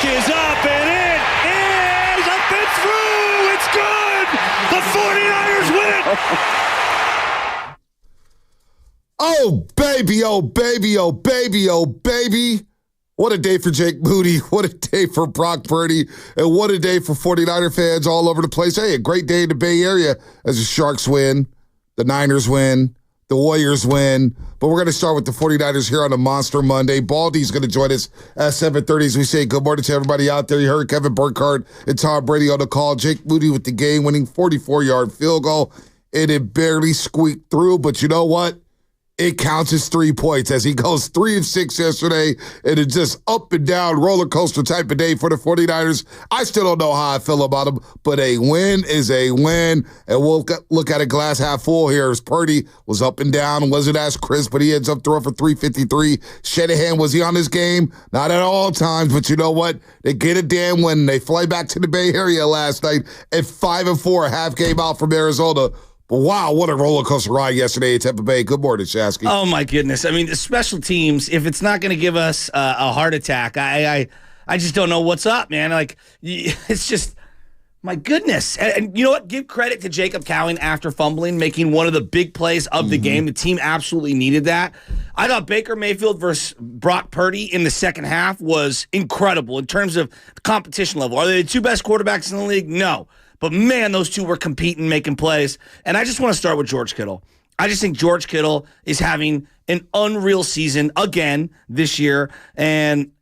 is up, and it is up and through. It's good. The 49ers win. Oh, baby, oh, baby, oh, baby, oh, baby. What a day for Jake Moody. What a day for Brock Purdy. And what a day for 49er fans all over the place. Hey, a great day in the Bay Area as the Sharks win, the Niners win, the Warriors win. But we're going to start with the 49ers here on a Monster Monday. Baldi's going to join us at 7:30 as we say good morning to everybody out there. You heard Kevin Burkhardt and Tom Brady on the call. Jake Moody with the game-winning 44-yard field goal. And it barely squeaked through, but you know what? It counts as 3 points as he goes 3 of 6 yesterday, and it's just up and down roller coaster type of day for the 49ers. I still don't know how I feel about him, but a win is a win, and we'll look at a glass half full here as Purdy was up and down, wasn't as crisp, but he ends up throwing for 353. Shanahan, was he on his game? Not at all times, but you know what? They get a damn win. They fly back to the Bay Area last night at 5-4, a half game out from Arizona. But wow, what a roller coaster ride yesterday at Tampa Bay. Good morning, Shasky. Oh, my goodness. I mean, the special teams, if it's not going to give us a heart attack, I just don't know what's up, man. Like, it's just, my goodness. And you know what? Give credit to Jacob Cowing after fumbling, making one of the big plays of the game. The team absolutely needed that. I thought Baker Mayfield versus Brock Purdy in the second half was incredible in terms of the competition level. Are they the two best quarterbacks in the league? No. But, man, those two were competing, making plays. And I just want to start with George Kittle. I just think George Kittle is having an unreal season again this year. And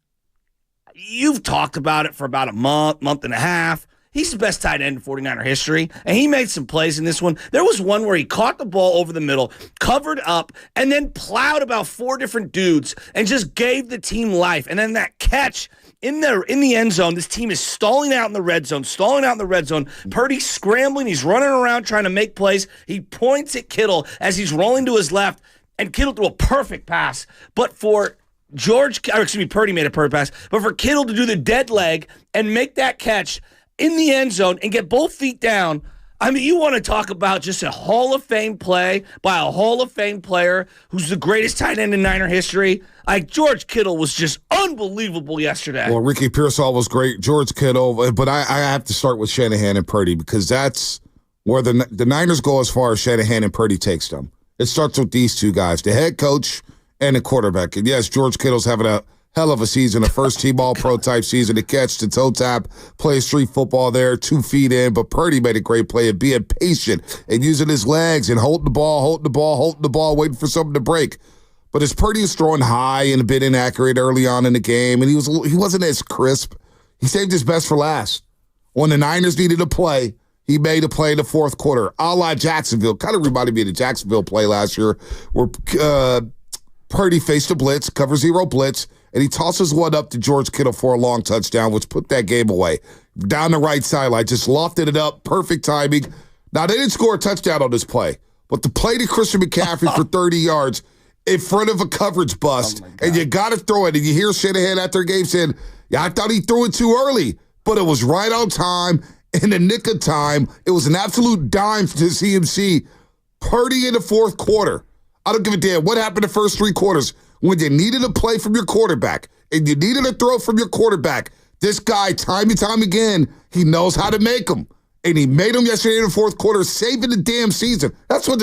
you've talked about it for about a month and a half. He's the best tight end in 49er history, and he made some plays in this one. There was one where he caught the ball over the middle, covered up, and then plowed about 4 different dudes and just gave the team life. And then that catch in the end zone, this team is stalling out in the red zone. Purdy's scrambling. He's running around trying to make plays. He points at Kittle as he's rolling to his left, and Kittle threw a perfect pass. But for Purdy made a perfect pass. But for Kittle to do the dead leg and make that catch in the end zone and get both feet down, I mean, you want to talk about just a Hall of Fame play by a Hall of Fame player who's the greatest tight end in Niner history. Like, George Kittle was just unbelievable yesterday. Well, Ricky Pearsall was great. George Kittle, but I have to start with Shanahan and Purdy because that's where the Niners go as far as Shanahan and Purdy takes them. It starts with these two guys, the head coach and the quarterback. And yes, George Kittle's having a hell of a season, a first-team All-Pro type season. The catch, the toe tap, plays street football there, 2 feet in. But Purdy made a great play of being patient and using his legs and holding the ball, waiting for something to break. But as Purdy was throwing high and a bit inaccurate early on in the game, and he wasn't as crisp, he saved his best for last. When the Niners needed a play, he made a play in the fourth quarter, a la Jacksonville. Kind of reminded me of the Jacksonville play last year where Purdy faced a blitz, cover 0 blitz, and he tosses one up to George Kittle for a long touchdown, which put that game away. Down the right sideline, just lofted it up, perfect timing. Now, they didn't score a touchdown on this play, but the play to Christian McCaffrey for 30 yards in front of a coverage bust, and you got to throw it. And you hear Shanahan after the game saying, yeah, I thought he threw it too early, but it was right on time, in the nick of time. It was an absolute dime to CMC. Purdy in the fourth quarter. I don't give a damn what happened the first 3 quarters. When you needed a play from your quarterback and you needed a throw from your quarterback, this guy, time and time again, he knows how to make them. And he made them yesterday in the fourth quarter, saving the damn season. That's what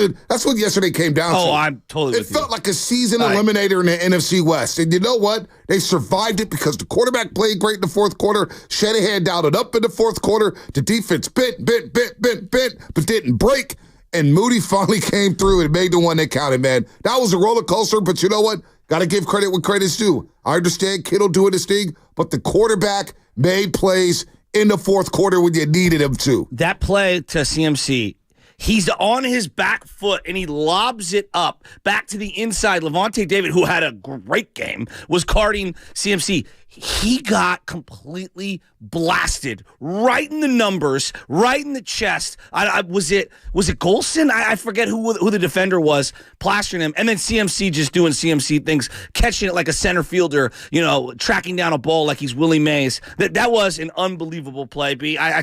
yesterday came down to. Oh, I'm totally with you. It felt like a season eliminator in the NFC West. And you know what? They survived it because the quarterback played great in the fourth quarter. Shanahan dialed it up in the fourth quarter. The defense bent, but didn't break. And Moody finally came through and made the one that counted, man. That was a roller coaster, but you know what? Got to give credit when credit's due. I understand Kittle doing his thing, but the quarterback made plays in the fourth quarter when you needed him to. That play to CMC, he's on his back foot, and he lobs it up back to the inside. Levante David, who had a great game, was guarding CMC. He got completely blasted right in the numbers, right in the chest. Was it Golson? I forget who the defender was, plastering him, and then CMC just doing CMC things, catching it like a center fielder, tracking down a ball like he's Willie Mays. That was an unbelievable play, B. I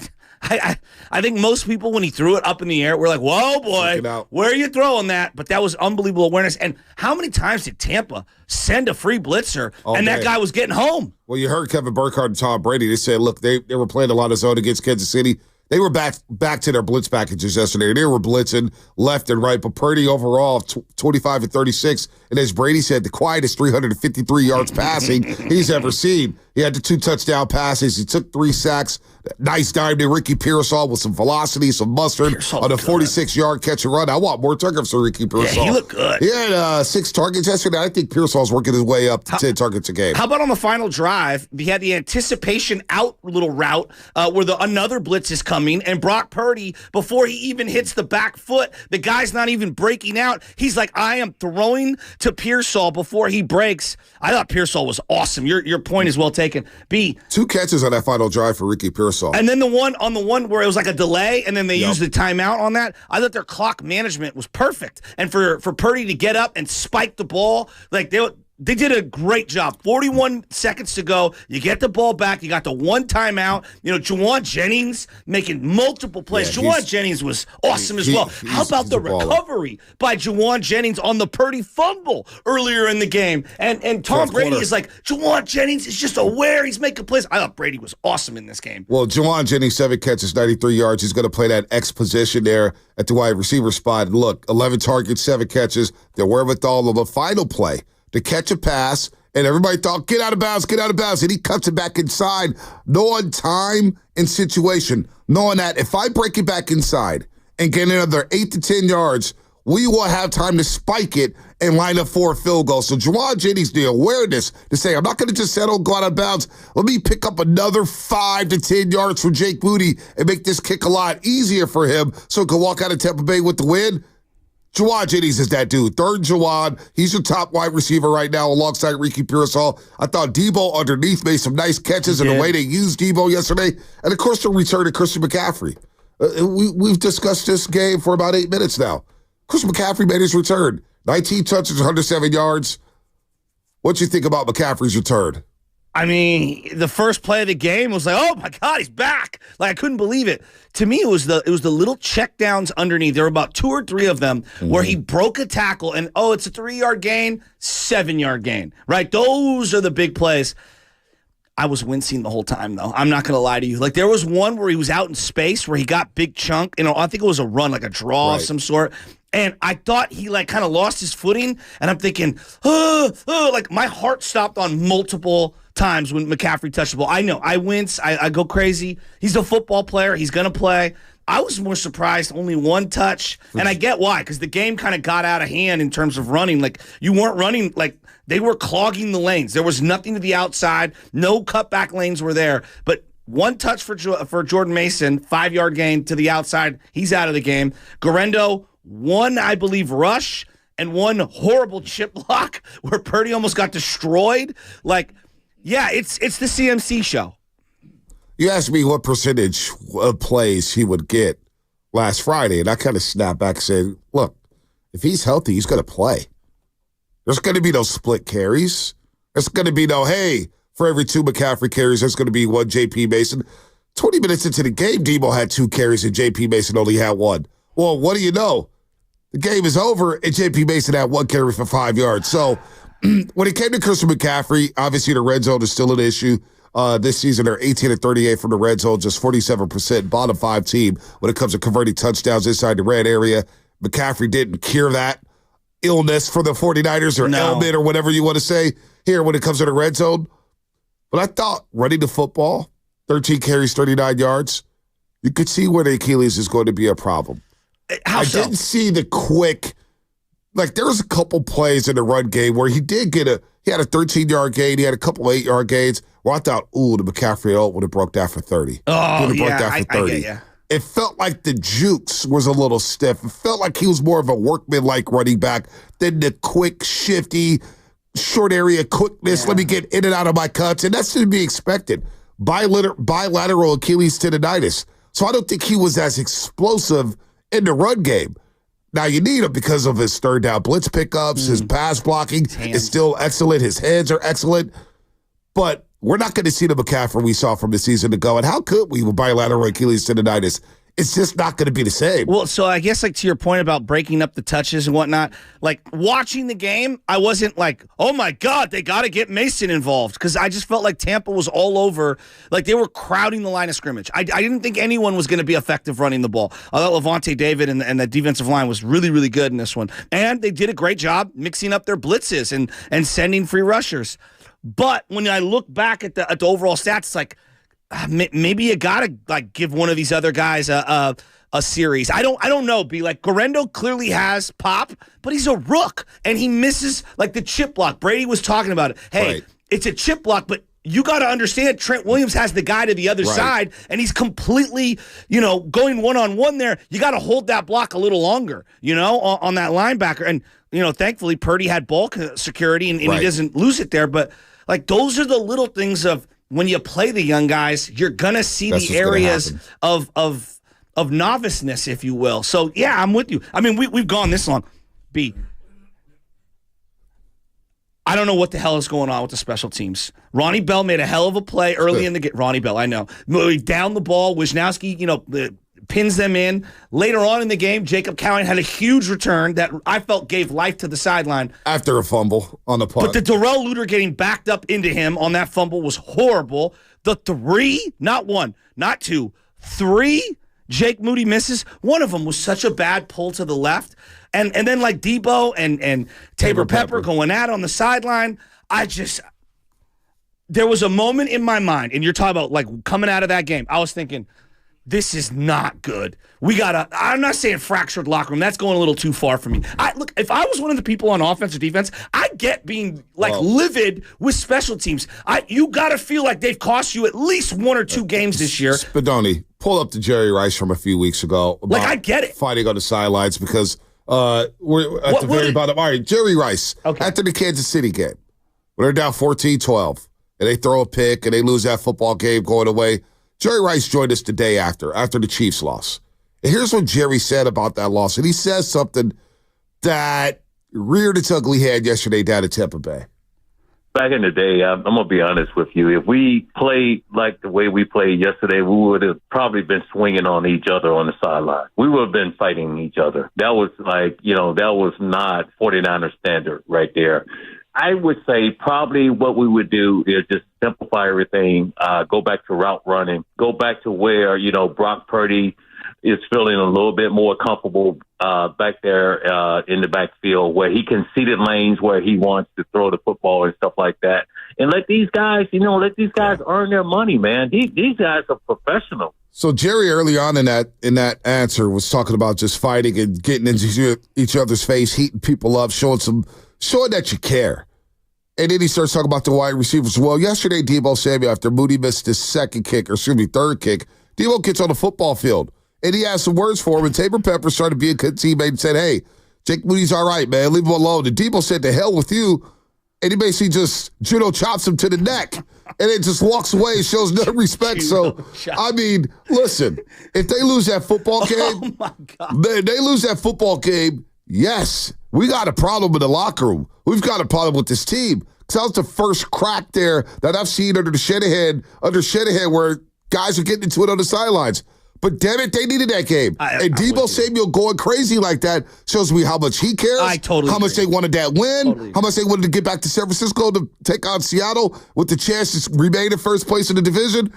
think most people, when he threw it up in the air, were like, whoa, boy, where are you throwing that? But that was unbelievable awareness. And how many times did Tampa send a free blitzer and that guy was getting home? Well, you heard Kevin Burkhardt and Tom Brady. They said, look, they were playing a lot of zone against Kansas City. They were back to their blitz packages yesterday. They were blitzing left and right, but Purdy overall, 25 and 36. And as Brady said, the quietest 353 yards passing he's ever seen. He had the 2 touchdown passes. He took 3 sacks. Nice dive to Ricky Pearsall with some velocity, some mustard on a 46-yard catch and run. I want more targets for Ricky Pearsall. Yeah, he looked good. He had 6 targets yesterday. I think Pearsall's working his way up to 10 targets a game. How about on the final drive, he had the anticipation out little route where another blitz is coming, and Brock Purdy, before he even hits the back foot, the guy's not even breaking out. He's like, I am throwing to Pearsall before he breaks. I thought Pearsall was awesome. Your point is well taken. B. 2 catches on that final drive for Ricky Pearsall. And then the one where it was like a delay, and then they used the timeout on that. I thought their clock management was perfect. And for Purdy to get up and spike the ball, like they did a great job. 41 seconds to go. You get the ball back. You got the one timeout. Juwan Jennings making multiple plays. Yeah, Juwan Jennings was awesome as well. How about the recovery by Juwan Jennings on the Purdy fumble earlier in the game? And Tom Brady is like, Juwan Jennings is just aware he's making plays. I thought Brady was awesome in this game. Well, Juwan Jennings, 7 catches, 93 yards. He's going to play that X position there at the wide receiver spot. And look, 11 targets, 7 catches. The wherewithal of the final play to catch a pass, and everybody thought, get out of bounds, and he cuts it back inside. Knowing time and situation, knowing that if I break it back inside and get another 8 to 10 yards, we will have time to spike it and line up for a field goal. So Juwan Jennings, the awareness to say, I'm not going to just settle, go out of bounds. Let me pick up another 5 to 10 yards from Jake Booty and make this kick a lot easier for him so he can walk out of Tampa Bay with the win. Juwan Jennings is that dude. Third Juwan. He's your top wide receiver right now alongside Ricky Pearsall. I thought Debo underneath made some nice catches in the way they used Debo yesterday. And, of course, the return of Christian McCaffrey. We've discussed this game for about 8 minutes now. Christian McCaffrey made his return. 19 touches, 107 yards. What you think about McCaffrey's return? I mean, the first play of the game was like, oh my God, he's back. Like, I couldn't believe it. To me, it was the little check downs underneath. There were about 2 or 3 of them where he broke a tackle and, it's a 3-yard gain, 7-yard gain, right? Those are the big plays. I was wincing the whole time, though. I'm not going to lie to you. Like, there was one where he was out in space where he got big chunk. I think it was a run, like a draw of some sort. And I thought he, kind of lost his footing. And I'm thinking, like, my heart stopped on multiple times when McCaffrey touched the ball. I know. I wince. I go crazy. He's a football player. He's going to play. I was more surprised, only 1 touch. And I get why, because the game kind of got out of hand in terms of running. Like, you weren't running, they were clogging the lanes. There was nothing to the outside. No cutback lanes were there. But 1 touch for Jordan Mason, 5-yard gain to the outside. He's out of the game. Garendo, 1, I believe, rush, and 1 horrible chip block where Purdy almost got destroyed. It's the CMC show. You asked me what percentage of plays he would get last Friday, and I kind of snapped back and said, look, if he's healthy, he's going to play. There's going to be no split carries. There's going to be no, hey, for every 2 McCaffrey carries, there's going to be 1 J.P. Mason. 20 minutes into the game, Debo had 2 carries and J.P. Mason only had 1. Well, what do you know? The game is over, and J.P. Mason had 1 carry for 5 yards. So when it came to Christian McCaffrey, obviously the red zone is still an issue. This season, they're 18-38 from the red zone, just 47%, bottom 5 team when it comes to converting touchdowns inside the red area. McCaffrey didn't cure that illness for the 49ers or ailment or whatever you want to say here when it comes to the red zone. But I thought running the football, 13 carries, 39 yards, you could see where the Achilles is going to be a problem. How so? I didn't see the quick, there was a couple plays in the run game where he did he had a 13-yard gain, he had a couple 8-yard gains, where I thought, the McCaffrey would have broke that for 30. Oh, yeah, I get you. It felt like the jukes was a little stiff. It felt like he was more of a workman-like running back than the quick, shifty, short area quickness. Let me get in and out of my cuts, and that's to be expected. Bilateral Achilles tendonitis. So I don't think he was as explosive in the run game. Now, you need him because of his third down blitz pickups, his pass blocking is still excellent, his hands are excellent, but we're not going to see the McCaffrey we saw from the season ago. And how could we with bilateral Achilles tendonitis? it's just not going to be the same. Well, so I guess like to your point about breaking up the touches and whatnot, like watching the game, I wasn't like, oh my God, they got to get Mason involved, because I just felt like Tampa was all over, like they were crowding the line of scrimmage. I didn't think anyone was going to be effective running the ball. I thought Levante David and the defensive line was really, really good in this one. And they did a great job mixing up their blitzes and sending free rushers. But when I look back at the overall stats, it's like, maybe you gotta like give one of these other guys a series. I don't know. Be like, Guerrero clearly has pop, but he's a rook and he misses like the chip block. Brady was talking about it. Hey, right. It's a chip block, but you got to understand Trent Williams has the guy to the other side, and he's completely, going one-on-one there. You got to hold that block a little longer, on that linebacker. And, thankfully Purdy had ball security and he doesn't lose it there. But like, those are the little things of, when you play the young guys, you're gonna see the areas of noviceness, if you will. So yeah, I'm with you. I mean, we've gone this long. B. I don't know what the hell is going on with the special teams. Ronnie Bell made a hell of a play early in the game. Ronnie Bell, I know. Down the ball, Wisnowski, pins them in. Later on in the game, Jacob Cowan had a huge return that I felt gave life to the sideline. After a fumble on the punt. But the Darrell Luter getting backed up into him on that fumble was horrible. The 3, not 1, not 2, 3 Jake Moody misses. One of them was such a bad pull to the left. And then like Debo and Tabor Pepper going at on the sideline. There was a moment in my mind, and you're talking about like coming out of that game, I was thinking, this is not good. I'm not saying fractured locker room. That's going a little too far for me. Look, if I was one of the people on offense or defense, I get being livid with special teams. You got to feel like they've cost you at least 1 or 2 games this year. Spadoni, pull up the Jerry Rice from a few weeks ago. Like, I get it. Fighting on the sidelines because we're at the very bottom. All right, Jerry Rice, after the Kansas City game, when they're down 14-12, and they throw a pick and they lose that football game going away, Jerry Rice joined us the day after the Chiefs loss. And here's what Jerry said about that loss. And he says something that reared its ugly head yesterday down at Tampa Bay. Back in the day, I'm going to be honest with you. If we played like the way we played yesterday, we would have probably been swinging on each other on the sideline. We would have been fighting each other. That was that was not 49er standard right there. I would say probably what we would do is just simplify everything, go back to route running, go back to where, Brock Purdy is feeling a little bit more comfortable back there in the backfield, where he can see the lanes where he wants to throw the football and stuff like that. And let these guys, earn their money, man. These guys are professionals. So Jerry early on in that answer was talking about just fighting and getting into each other's face, heating people up, showing that you care. And then he starts talking about the wide receivers. Well, yesterday, Debo Samuel, after Moody missed his third kick, Debo gets on the football field. And he has some words for him. And Tabor Pepper started to be a good teammate and said, hey, Jake Moody's all right, man. Leave him alone. And Debo said, to hell with you. And he basically just judo chops him to the neck. And it just walks away and shows no respect. I mean, listen, if they lose that football game, they lose that football game, yes, we got a problem in the locker room. We've got a problem with this team. Because that was the first crack there that I've seen under Shanahan, where guys are getting into it on the sidelines. But damn it, they needed that game. And Debo Samuel going crazy like that shows me how much he cares, how much they wanted that win, how much they wanted to get back to San Francisco to take on Seattle with the chance to remain in first place in the division.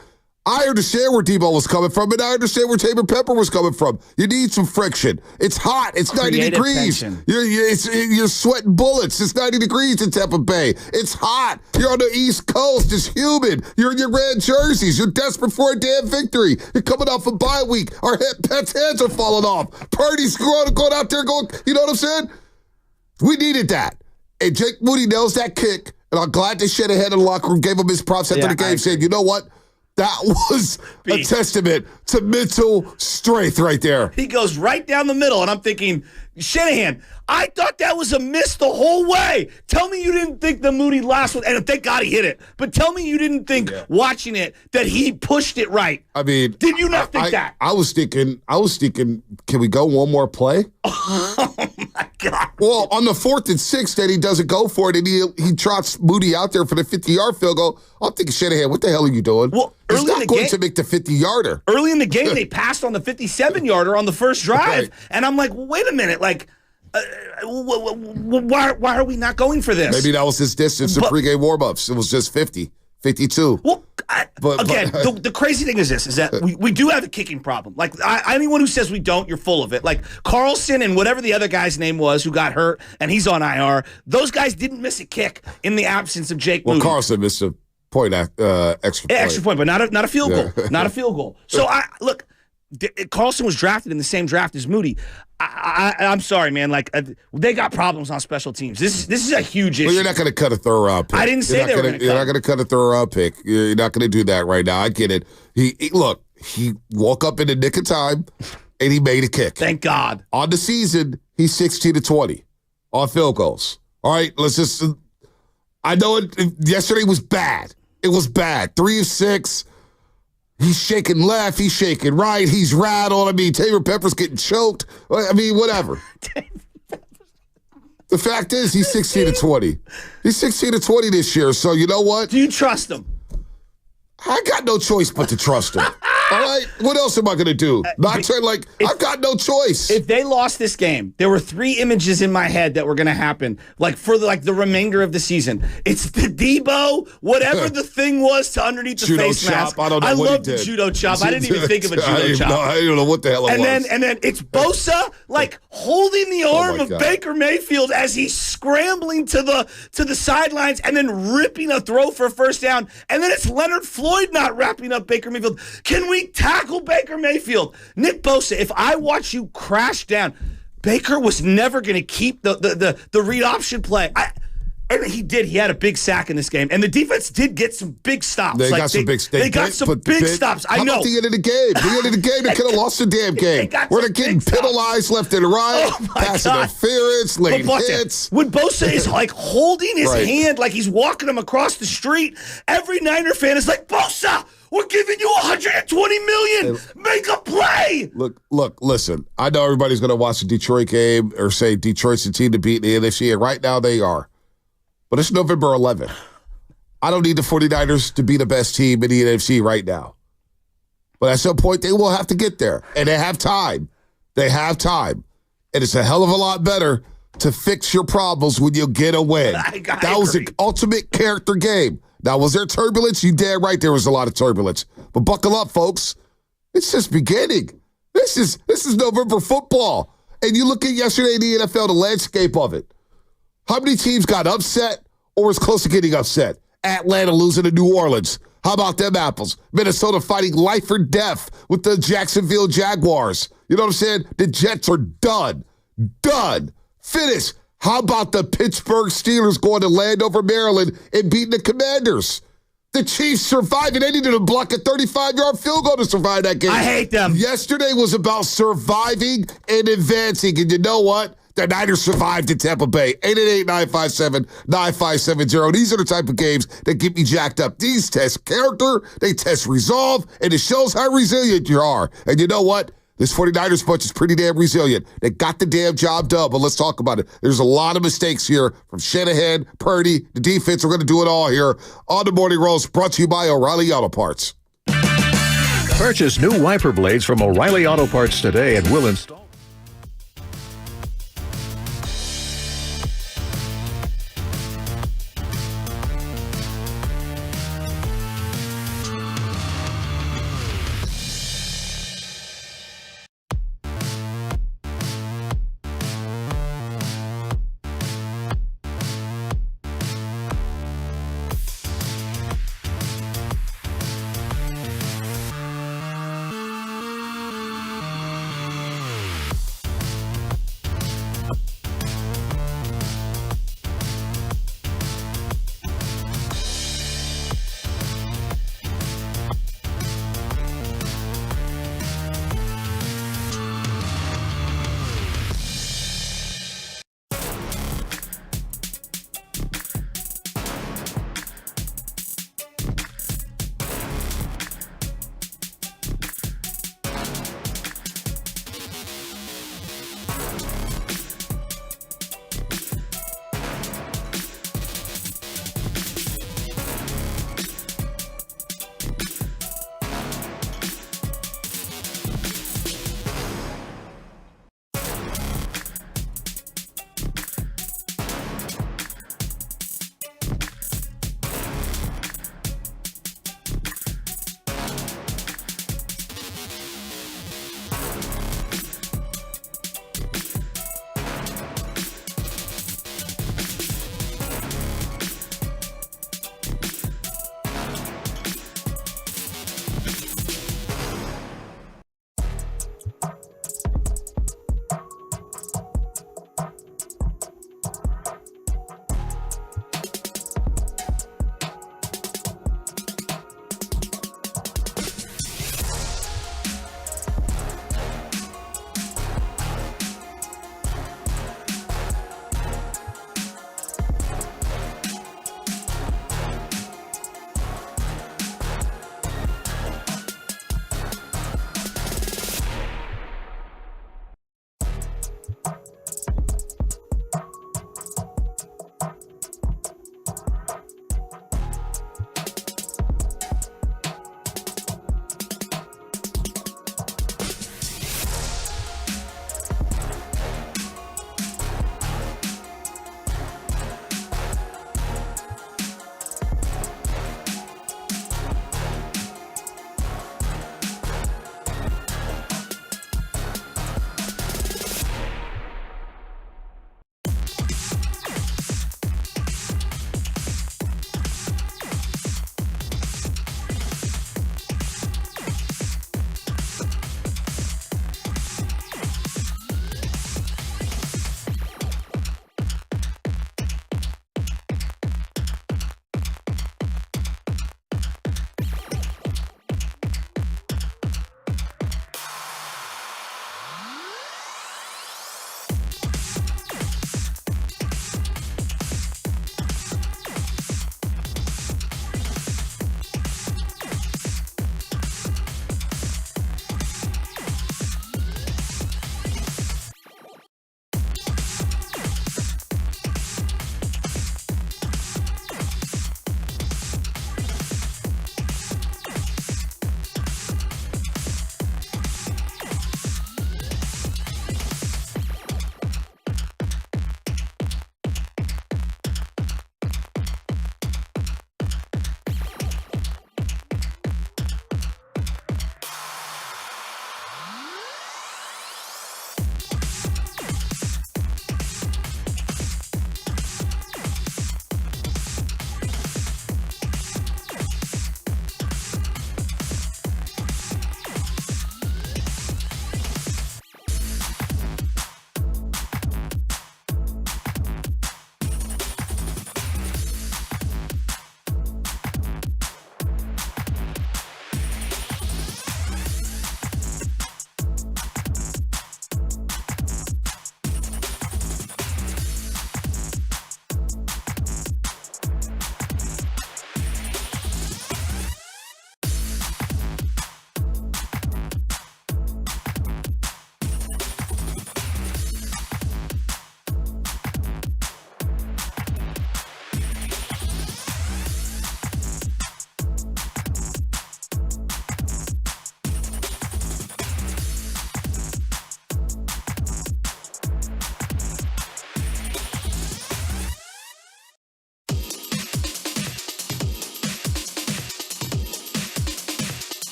I understand where Debo was coming from, and I understand where Tabor Pepper was coming from. You need some friction. It's hot. It's 90 degrees. You're sweating bullets. It's 90 degrees in Tampa Bay. It's hot. You're on the East Coast. It's humid. You're in your red jerseys. You're desperate for a damn victory. You're coming off a bye week. Our pets' heads are falling off. Purdy's going out there going, you know what I'm saying? We needed that. And Jake Moody nails that kick, and I'm glad they shed ahead in the locker room, gave him his props after the game, saying, you know what? That was a testament to mental strength right there. He goes right down the middle, and I'm thinking, Shanahan, I thought that was a miss the whole way. Tell me you didn't think the Moody last one, and thank God he hit it, but tell me you didn't think watching it that he pushed it right. I mean, did you not think that? I was thinking, can we go one more play? Oh, my God. Well, on the 4th and 6th that he doesn't go for it, and he trots Moody out there for the 50-yard field goal, I'm thinking, Shanahan, what the hell are you doing? Well, he's not going to make the 50-yarder. Early in the game, they passed on the 57-yarder on the first drive, Right. and I'm like, well, wait a minute, like, why are we not going for this? Maybe that was his distance in pregame warm-ups. It was just 50, 52. Well, the crazy thing is this, is that we do have a kicking problem. Like, anyone who says we don't, you're full of it. Like, Carlson and whatever the other guy's name was who got hurt, and he's on IR, those guys didn't miss a kick in the absence of Jake Moody. Well, Carlson missed a point, extra point. Yeah, extra point, but not a field goal. Not a field goal. So, look, Carlson was drafted in the same draft as Moody. I'm sorry, man. Like, they got problems on special teams. This is a huge issue. Well, you're not going to cut a third-round pick. I didn't say they were going to cut. You're not going to cut a third-round pick. You're not going to do that right now. I get it. He woke up in the nick of time, and he made a kick. Thank God. On the season, he's 16-20 on field goals. All right, let's just – I know yesterday was bad. It was bad. 3 of 6. He's shaking left. He's shaking right. He's rattled. I mean, Taylor Pepper's getting choked. I mean, whatever. The fact is, he's 16-20. He's 16-20 this year. So you know what? Do you trust him? I got no choice but to trust him. All right? What else am I going to do? I've got no choice. If they lost this game, there were 3 images in my head that were going to happen, like for the remainder of the season. It's the Debo, whatever the thing was to underneath the judo face chop. mask. I don't know I what love he the did. judo chop. I didn't even think of a judo chop. I don't know what the hell it was. And then it's Bosa holding the arm of God. Baker Mayfield as he's scrambling to the sidelines and then ripping a throw for a first down. And then it's Leonard Floyd not wrapping up Baker Mayfield. Can we tackle Baker Mayfield? Nick Bosa, if I watch you crash down, Baker was never going to keep the read option play. And he did. He had a big sack in this game. And the defense did get some big stops. They got some big stops. I know. How about the end of the game? The end of the game, they could have lost the damn game. Where they're getting penalized left and right, pass interference, late hits. When Bosa is holding his hand like he's walking him across the street, every Niner fan is like, Bosa, we're giving you $120 million. Make a play. Look, listen. I know everybody's going to watch the Detroit game or say Detroit's the team to beat in the NFC, and right now they are. But it's November 11th. I don't need the 49ers to be the best team in the NFC right now. But at some point, they will have to get there. And they have time. They have time. And it's a hell of a lot better to fix your problems when you get a win. That was an ultimate character game. Now, was there turbulence? You damn right there was a lot of turbulence. But buckle up, folks. It's just beginning. This is November football. And you look at yesterday in the NFL, the landscape of it. How many teams got upset or was close to getting upset? Atlanta losing to New Orleans. How about them apples? Minnesota fighting life or death with the Jacksonville Jaguars. You know what I'm saying? The Jets are done. Done. Finished. How about the Pittsburgh Steelers going to Landover, Maryland and beating the Commanders? The Chiefs surviving. They needed to block a 35-yard field goal to survive that game. I hate them. Yesterday was about surviving and advancing. And you know what? The Niners survived in Tampa Bay. 888-957-9570. These are the type of games that get me jacked up. These test character, they test resolve, and it shows how resilient you are. And you know what? This 49ers bunch is pretty damn resilient. They got the damn job done, but let's talk about it. There's a lot of mistakes here from Shanahan, Purdy, the defense. We're going to do it all here on the Morning Roast, brought to you by O'Reilly Auto Parts. Purchase new wiper blades from O'Reilly Auto Parts today and we'll install.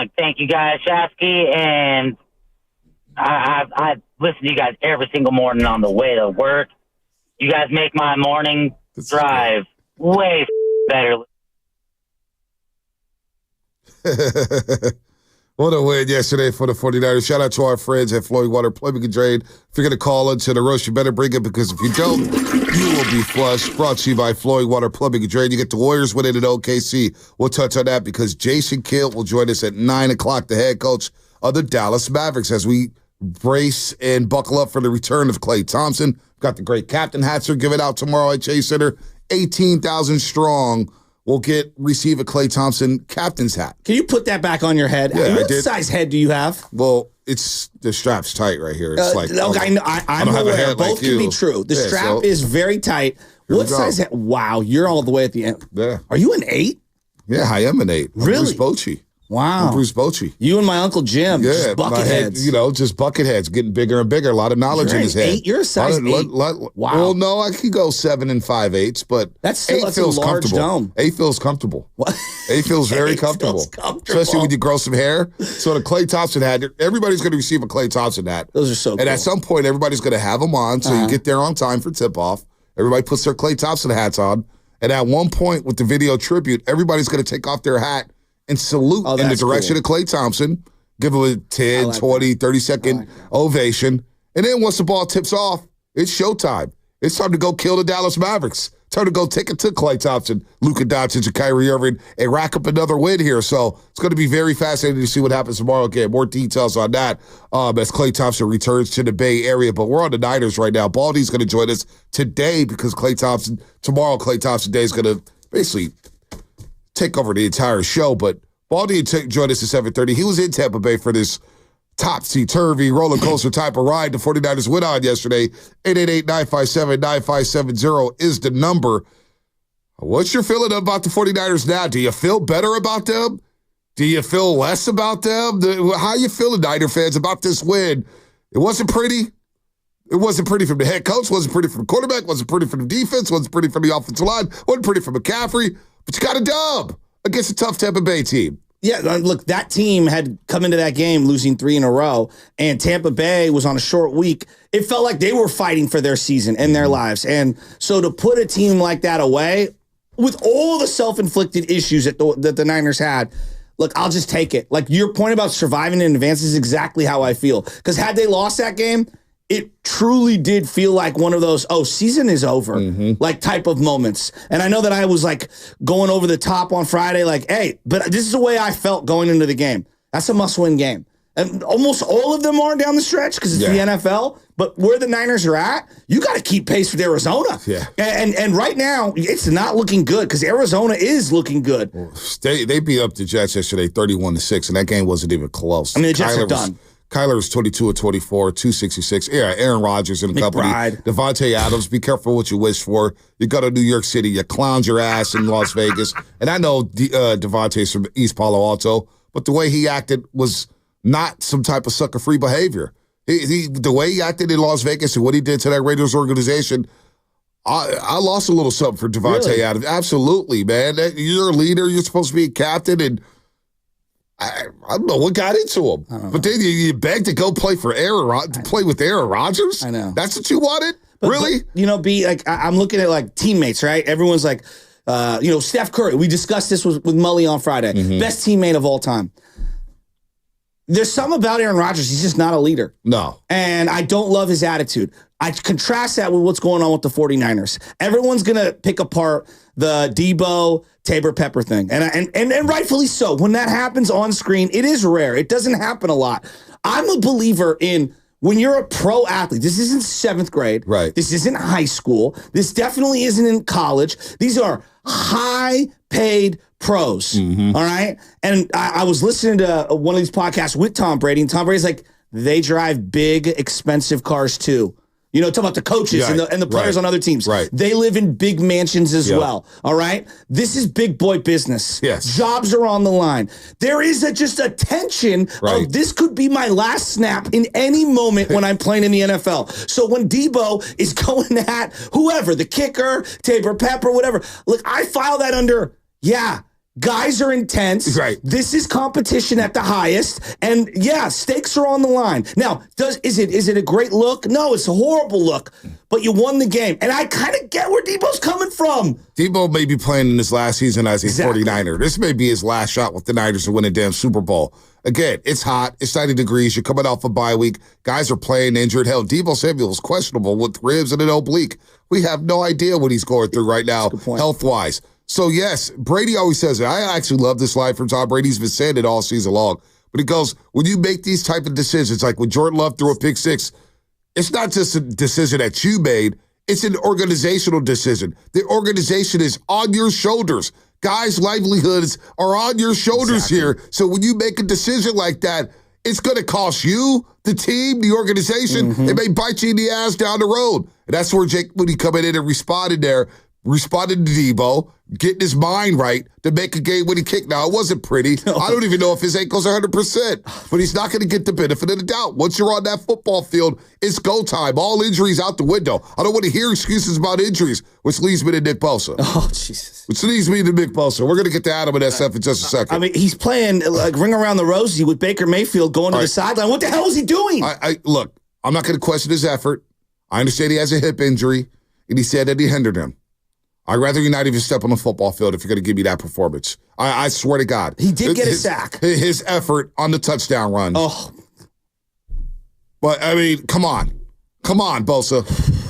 want to thank you guys, Shasky, and I listen to you guys every single morning on the way to work. You guys make my morning drive way better. What a win yesterday for the 49ers. Shout out to our friends at Floyd Water Plumbing and Drain. If you're going to call into the roast, you better bring it, because if you don't, you will be flushed. Brought to you by Floyd Water Plumbing and Drain. You get the Warriors winning at OKC. We'll touch on that because Jason Kidd will join us at 9 o'clock, the head coach of the Dallas Mavericks, as we brace and buckle up for the return of Klay Thompson. Got the great captain hats are given out tomorrow at Chase Center. 18,000 strong will receive a Klay Thompson captain's hat. Can you put that back on your head? Yeah, what size head do you have? Well, the strap's tight right here. It's I'm aware. Both can be true. The strap is very tight. What size head? Wow, you're all the way at the end. Yeah. Are you an 8? Yeah, I am an 8. Really? Bruce Bochy. Wow. I'm Bruce Bochy. You and my Uncle Jim, just bucket heads. Just bucket heads, getting bigger and bigger. A lot of knowledge in his head. 8? You're a size 8. Wow. Well, no, I could go 7 5/8, but that's 8 feels a large comfortable. dome. 8 feels comfortable. What? 8 feels very comfortable. Especially when you grow some hair. So the Klay Thompson hat, everybody's going to receive a Klay Thompson hat. Those are so cool. And at some point, everybody's going to have them on, so you get there on time for tip-off. Everybody puts their Klay Thompson hats on. And at one point with the video tribute, everybody's going to take off their hat and salute in the direction of Klay Thompson, give him a 10, 20, 30-second ovation. And then once the ball tips off, it's showtime. It's time to go kill the Dallas Mavericks. Time to go take it to Klay Thompson, Luka Doncic, and Kyrie Irving, and rack up another win here. So it's going to be very fascinating to see what happens tomorrow. Get more details on that as Klay Thompson returns to the Bay Area. But we're on the Niners right now. Baldi's going to join us today because tomorrow Klay Thompson Day is going to basically take over the entire show. But Baldi joined us at 7:30. He was in Tampa Bay for this topsy-turvy roller coaster type of ride the 49ers went on yesterday. 888-957-9570 is the number. What's your feeling about the 49ers now? Do you feel better about them? Do you feel less about them? How you feeling, Niner fans, about this win? It wasn't pretty. It wasn't pretty from the head coach. Wasn't pretty from the quarterback. Wasn't pretty from the defense. Wasn't pretty from the offensive line. Wasn't pretty from McCaffrey. But you got a dub against a tough Tampa Bay team. Yeah, look, that team had come into that game losing 3 in a row, and Tampa Bay was on a short week. It felt like they were fighting for their season and their lives. And so to put a team like that away, with all the self-inflicted issues that the Niners had, look, I'll just take it. Like, your point about surviving in advance is exactly how I feel. Because had they lost that game, it truly did feel like one of those, season is over, like type of moments. And I know that I was like going over the top on Friday, like, hey, but this is the way I felt going into the game. That's a must-win game. And almost all of them are down the stretch because it's the NFL. But where the Niners are at, you got to keep pace with Arizona. Yeah. And right now, it's not looking good because Arizona is looking good. They beat up the Jets yesterday 31-6, and that game wasn't even close. I mean, the Jets are done. Kyler was 22 of 24, 266. Yeah, Aaron Rodgers and company. Devontae Adams, be careful what you wish for. You go to New York City, you clown your ass in Las Vegas. And I know Devontae's from East Palo Alto, but the way he acted was not some type of sucker-free behavior. The way he acted in Las Vegas and what he did to that Raiders organization, I lost a little something for Devontae Adams. Absolutely, man. You're a leader. You're supposed to be a captain, and I don't know what got into him. But then you begged to go play for play with Aaron Rodgers? I know. That's what you wanted? Really? But, B, like, I'm looking at, like, teammates, right? Everyone's like, Steph Curry. We discussed this with Mully on Friday. Best teammate of all time. There's something about Aaron Rodgers. He's just not a leader. No. And I don't love his attitude. I contrast that with what's going on with the 49ers. Everyone's going to pick apart the Debo, Tabor Pepper thing. And rightfully so. When that happens on screen, it is rare. It doesn't happen a lot. I'm a believer in when you're a pro athlete. This isn't 7th grade. Right. This isn't high school. This definitely isn't in college. These are high-paid pros. All right? And I was listening to one of these podcasts with Tom Brady, and Tom Brady's like, they drive big, expensive cars too. Talk about the coaches and the players on other teams. Right. They live in big mansions as well. All right? This is big boy business. Yes. Jobs are on the line. There is just a tension of this could be my last snap in any moment when I'm playing in the NFL. So when Debo is going at whoever, the kicker, Tabor Pepper, whatever, look, I file that under, Guys are intense. Right. This is competition at the highest. And yeah, stakes are on the line. Now, is it a great look? No, it's a horrible look. But you won the game. And I kind of get where Debo's coming from. Debo may be playing in his last season as a 49er. This may be his last shot with the Niners to win a damn Super Bowl. Again, it's hot. It's 90 degrees. You're coming off a bye week. Guys are playing injured. Hell, Debo Samuel is questionable with ribs and an oblique. We have no idea what he's going through right now, health-wise. So, yes, Brady always says it. I actually love this line from Tom Brady. He's been saying it all season long. But he goes, when you make these type of decisions, like when Jordan Love threw a pick six, it's not just a decision that you made. It's an organizational decision. The organization is on your shoulders. Guys' livelihoods are on your shoulders here. So when you make a decision like that, it's going to cost you, the team, the organization. It may bite you in the ass down the road. And that's where Jake Moody coming in and responded to Debo, getting his mind right to make a game-winning kick. Now, it wasn't pretty. I don't even know if his ankle's 100%, but he's not going to get the benefit of the doubt. Once you're on that football field, it's go time. All injuries out the window. I don't want to hear excuses about injuries, which leads me to Nick Bosa. Oh, Jesus. Which leads me to Nick Bosa. We're going to get to Adam and SF in just a second. I mean, he's playing like Ring Around the Rosie with Baker Mayfield going to the sideline. What the hell is he doing? Look, I'm not going to question his effort. I understand he has a hip injury, and he said that he hindered him. I'd rather you not even step on the football field if you're going to give me that performance. I swear to God. He did get a sack. His effort on the touchdown run. Oh. But, I mean, come on. Come on, Bosa.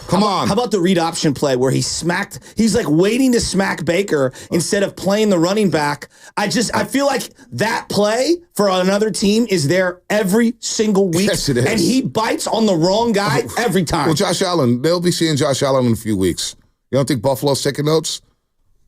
Come on. How about the read option play where he's like waiting to smack Baker instead of playing the running back? I feel like that play for another team is there every single week. Yes, it is. And he bites on the wrong guy every time. Well, Josh Allen, they'll be seeing Josh Allen in a few weeks. You don't think Buffalo's taking notes?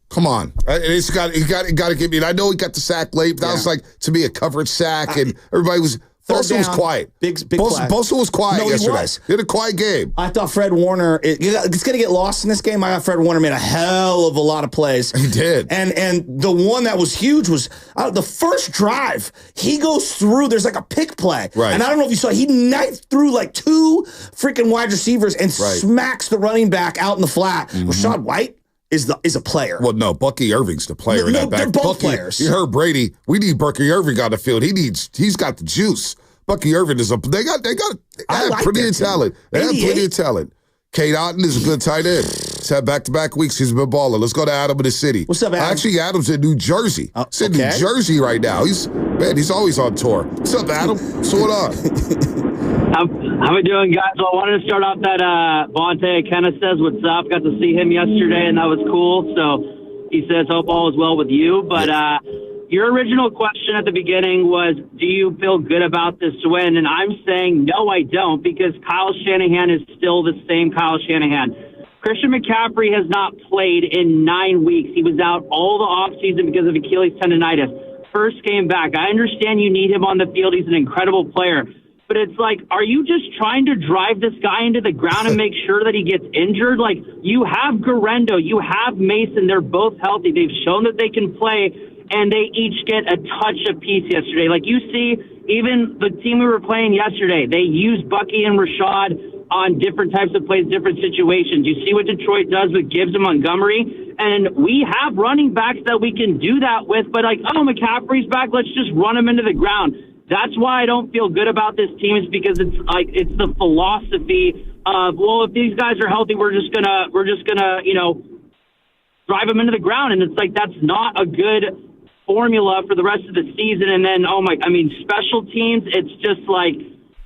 Come on. It's got to get me. And I know he got the sack late, but that was like, to me, a coverage sack, and everybody was... Bosa was quiet. Big Bosa was quiet yesterday. He had a quiet game. I thought Fred Warner, it's going to get lost in this game. I thought Fred Warner made a hell of a lot of plays. He did. And the one that was huge was the first drive. He goes through, there's like a pick play. Right. And I don't know if you saw, he knifed through like two freaking wide receivers and smacks the running back out in the flat. Rashad White is a player. Well, no, Bucky Irving's the player in that back. They're both players. You heard Brady. We need Bucky Irving on the field. He's got the juice. Bucky Irving is they got plenty of talent. They have plenty of talent. Kate Otten is a good tight end. He's had back-to-back weeks. He's been balling. Let's go to Adam in the city. What's up, Adam? Actually, Adam's in New Jersey. He's in New Jersey right now. He's always on tour. What's up, Adam? What's going on? How we doing, guys? Well, I wanted to start off that Vontae Kenneth says what's up. Got to see him yesterday, and that was cool. So he says, hope all is well with you. But your original question at the beginning was, do you feel good about this win? And I'm saying, no, I don't, because Kyle Shanahan is still the same Kyle Shanahan. Christian McCaffrey has not played in 9 weeks. He was out all the offseason because of Achilles tendonitis. First game back. I understand you need him on the field. He's an incredible player. But it's like, are you just trying to drive this guy into the ground and make sure that he gets injured? Like, you have Garendo, you have Mason. They're both healthy. They've shown that they can play, and they each get a touch apiece yesterday. Like, you see, even the team we were playing yesterday, they used Bucky and Rashad on different types of plays, different situations. You see what Detroit does with Gibbs and Montgomery, and we have running backs that we can do that with, but like, oh, McCaffrey's back, let's just run him into the ground. That's why I don't feel good about this team, is because it's like, it's the philosophy of, well, if these guys are healthy, we're just gonna, drive them into the ground. And it's like, that's not a good formula for the rest of the season. And then, special teams, it's just like,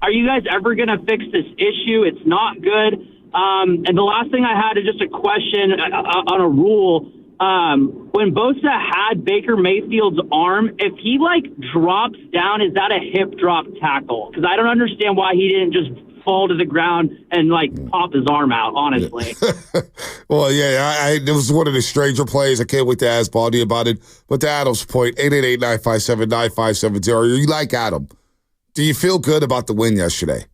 are you guys ever going to fix this issue? It's not good. And the last thing I had is just a question on a rule. When Bosa had Baker Mayfield's arm, if he drops down, is that a hip drop tackle? Because I don't understand why he didn't just fall to the ground and pop his arm out, honestly. Well, yeah, it was one of the stranger plays. I can't wait to ask Baldi about it. But to Adam's point, 888-957-9570. You like Adam? Do you feel good about the win yesterday?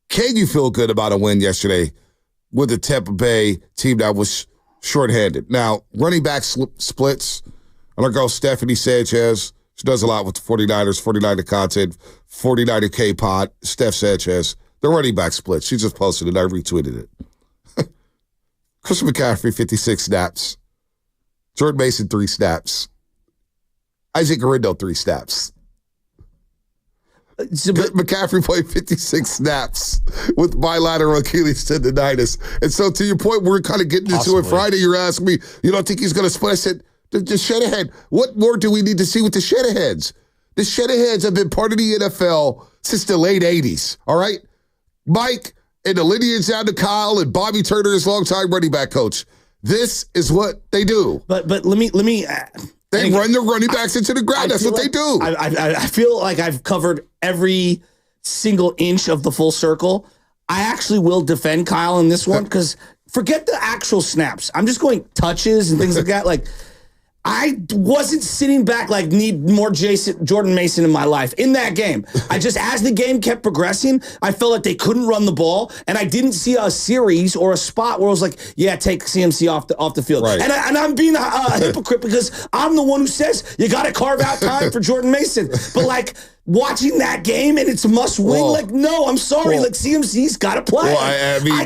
Can you feel good about a win yesterday with the Tampa Bay team that was shorthanded? Now, running back splits. I'm going to go Stephanie Sanchez. She does a lot with the 49ers, 49er content, 49er K-Pod, Steph Sanchez. The running back split. She just posted it. I retweeted it. Christian McCaffrey, 56 snaps. Jordan Mason, 3 snaps. Isaac Garrido, 3 snaps. McCaffrey played 56 snaps with bilateral Achilles tendonitis. And so to your point, we're kind of getting into it Friday. You're asking me, you don't think he's going to split? I said, the Shanahan, what more do we need to see with the Shanahans? The Shanahans have been part of the NFL since the late 80s, all right? Mike and the lineage down to Kyle and Bobby Turner, his longtime running back coach. This is what they do. But let me They run their running backs into the ground. That's what they do. I feel like I've covered every single inch of the full circle. I actually will defend Kyle in this one because forget the actual snaps. I'm just going touches and things like that. Like, I wasn't sitting back like need more Jordan Mason in my life in that game. I just, as the game kept progressing, I felt like they couldn't run the ball, and I didn't see a series or a spot where I was like, yeah, take CMC off the field. Right. And I'm being a hypocrite because I'm the one who says you got to carve out time for Jordan Mason. But like watching that game and it's a must win, like, no, I'm sorry, like CMC's got to play. Well, I mean, I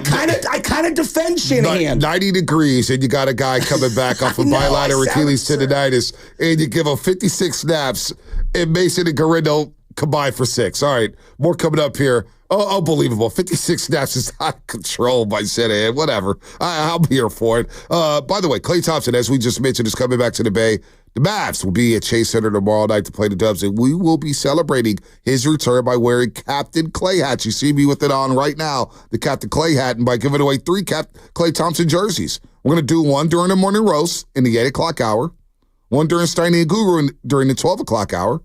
kind of defend Shanahan. 90 degrees, and you got a guy coming back off of bilateral Achilles tendonitis, and you give him 56 snaps, and Mason and Garrido combined for 6. All right, more coming up here. Oh, unbelievable. 56 snaps is out of control by Shanahan. Whatever. I'll be here for it. By the way, Klay Thompson, as we just mentioned, is coming back to the Bay. The Mavs will be at Chase Center tomorrow night to play the Dubs, and we will be celebrating his return by wearing Captain Klay hats. You see me with it on right now, the Captain Klay hat, and by giving away 3 Klay Thompson jerseys. We're going to do one during the morning roast in the 8 o'clock hour, one during Steiny and Guru during the 12 o'clock hour.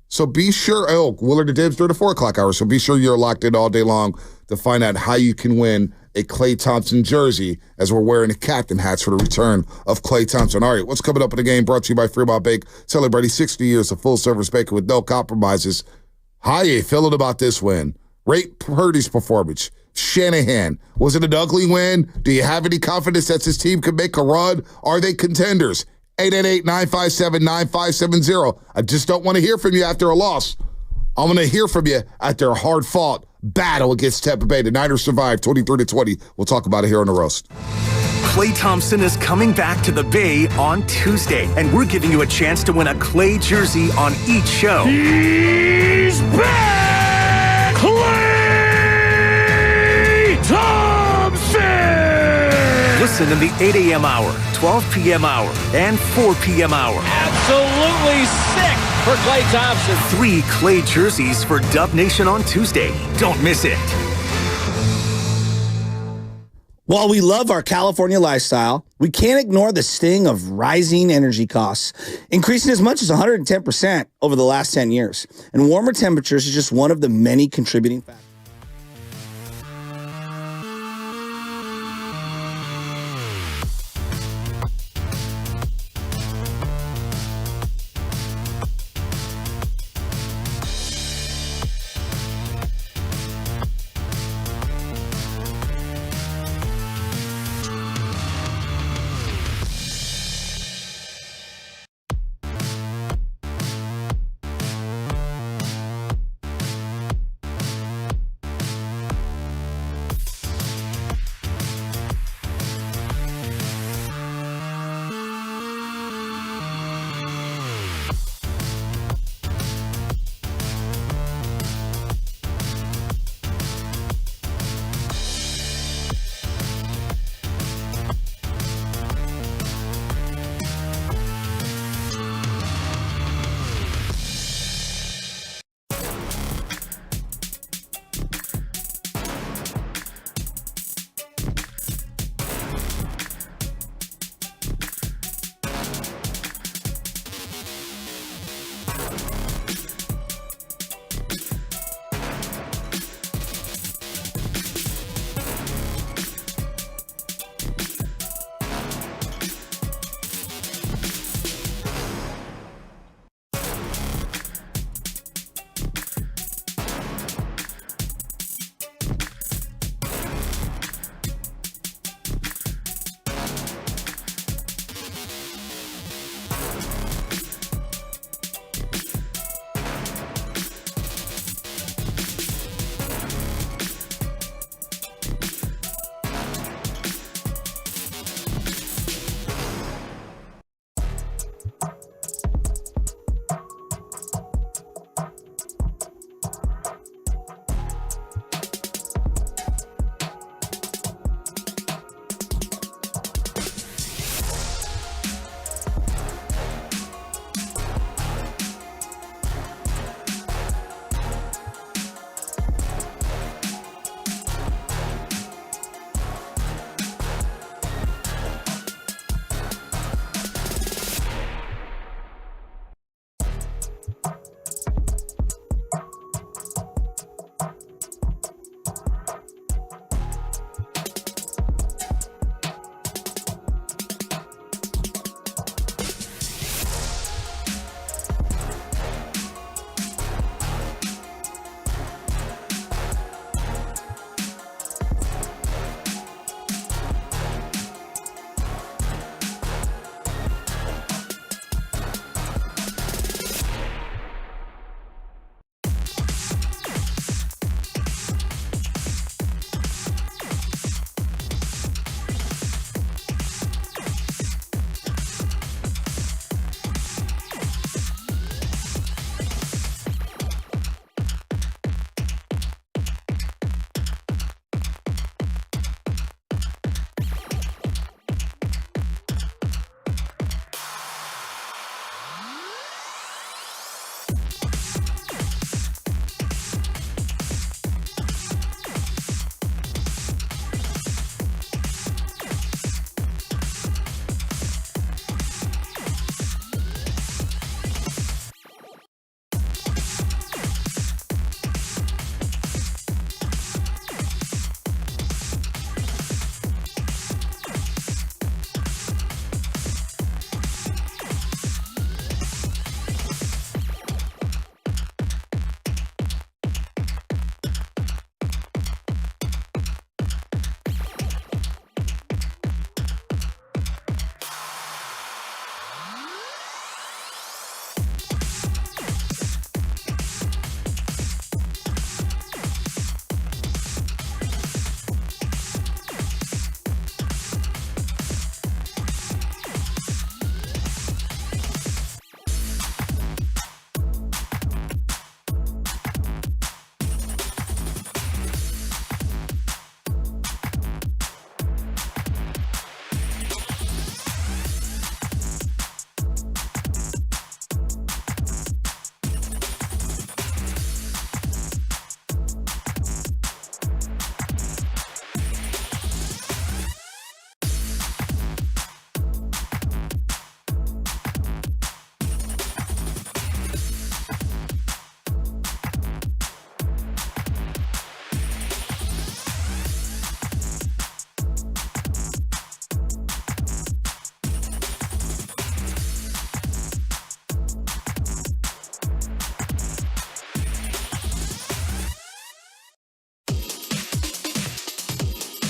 So be sure, Willard and Dibs during the 4 o'clock hour. So be sure you're locked in all day long to find out how you can win a Klay Thompson jersey as we're wearing the captain hats for the return of Klay Thompson. All right, what's coming up in the game brought to you by Fremont Bake, celebrating 60 years of full-service baking with no compromises. How you feeling about this win? Rate Purdy's performance. Shanahan, was it an ugly win? Do you have any confidence that this team can make a run? Are they contenders? 888-957-9570. I just don't want to hear from you after a loss. I want to hear from you after a hard-fought battle against Tampa Bay. The Niners survived 23-20. We'll talk about it here on The Roast. Klay Thompson is coming back to the Bay on Tuesday, and we're giving you a chance to win a Klay jersey on each show. He's back! Klay Thompson! Listen in the 8 a.m. hour, 12 p.m. hour, and 4 p.m. hour. Absolutely sick for Klay Thompson. 3 Klay jerseys for Dub Nation on Tuesday. Don't miss it. While we love our California lifestyle, we can't ignore the sting of rising energy costs, increasing as much as 110% over the last 10 years. And warmer temperatures is just one of the many contributing factors.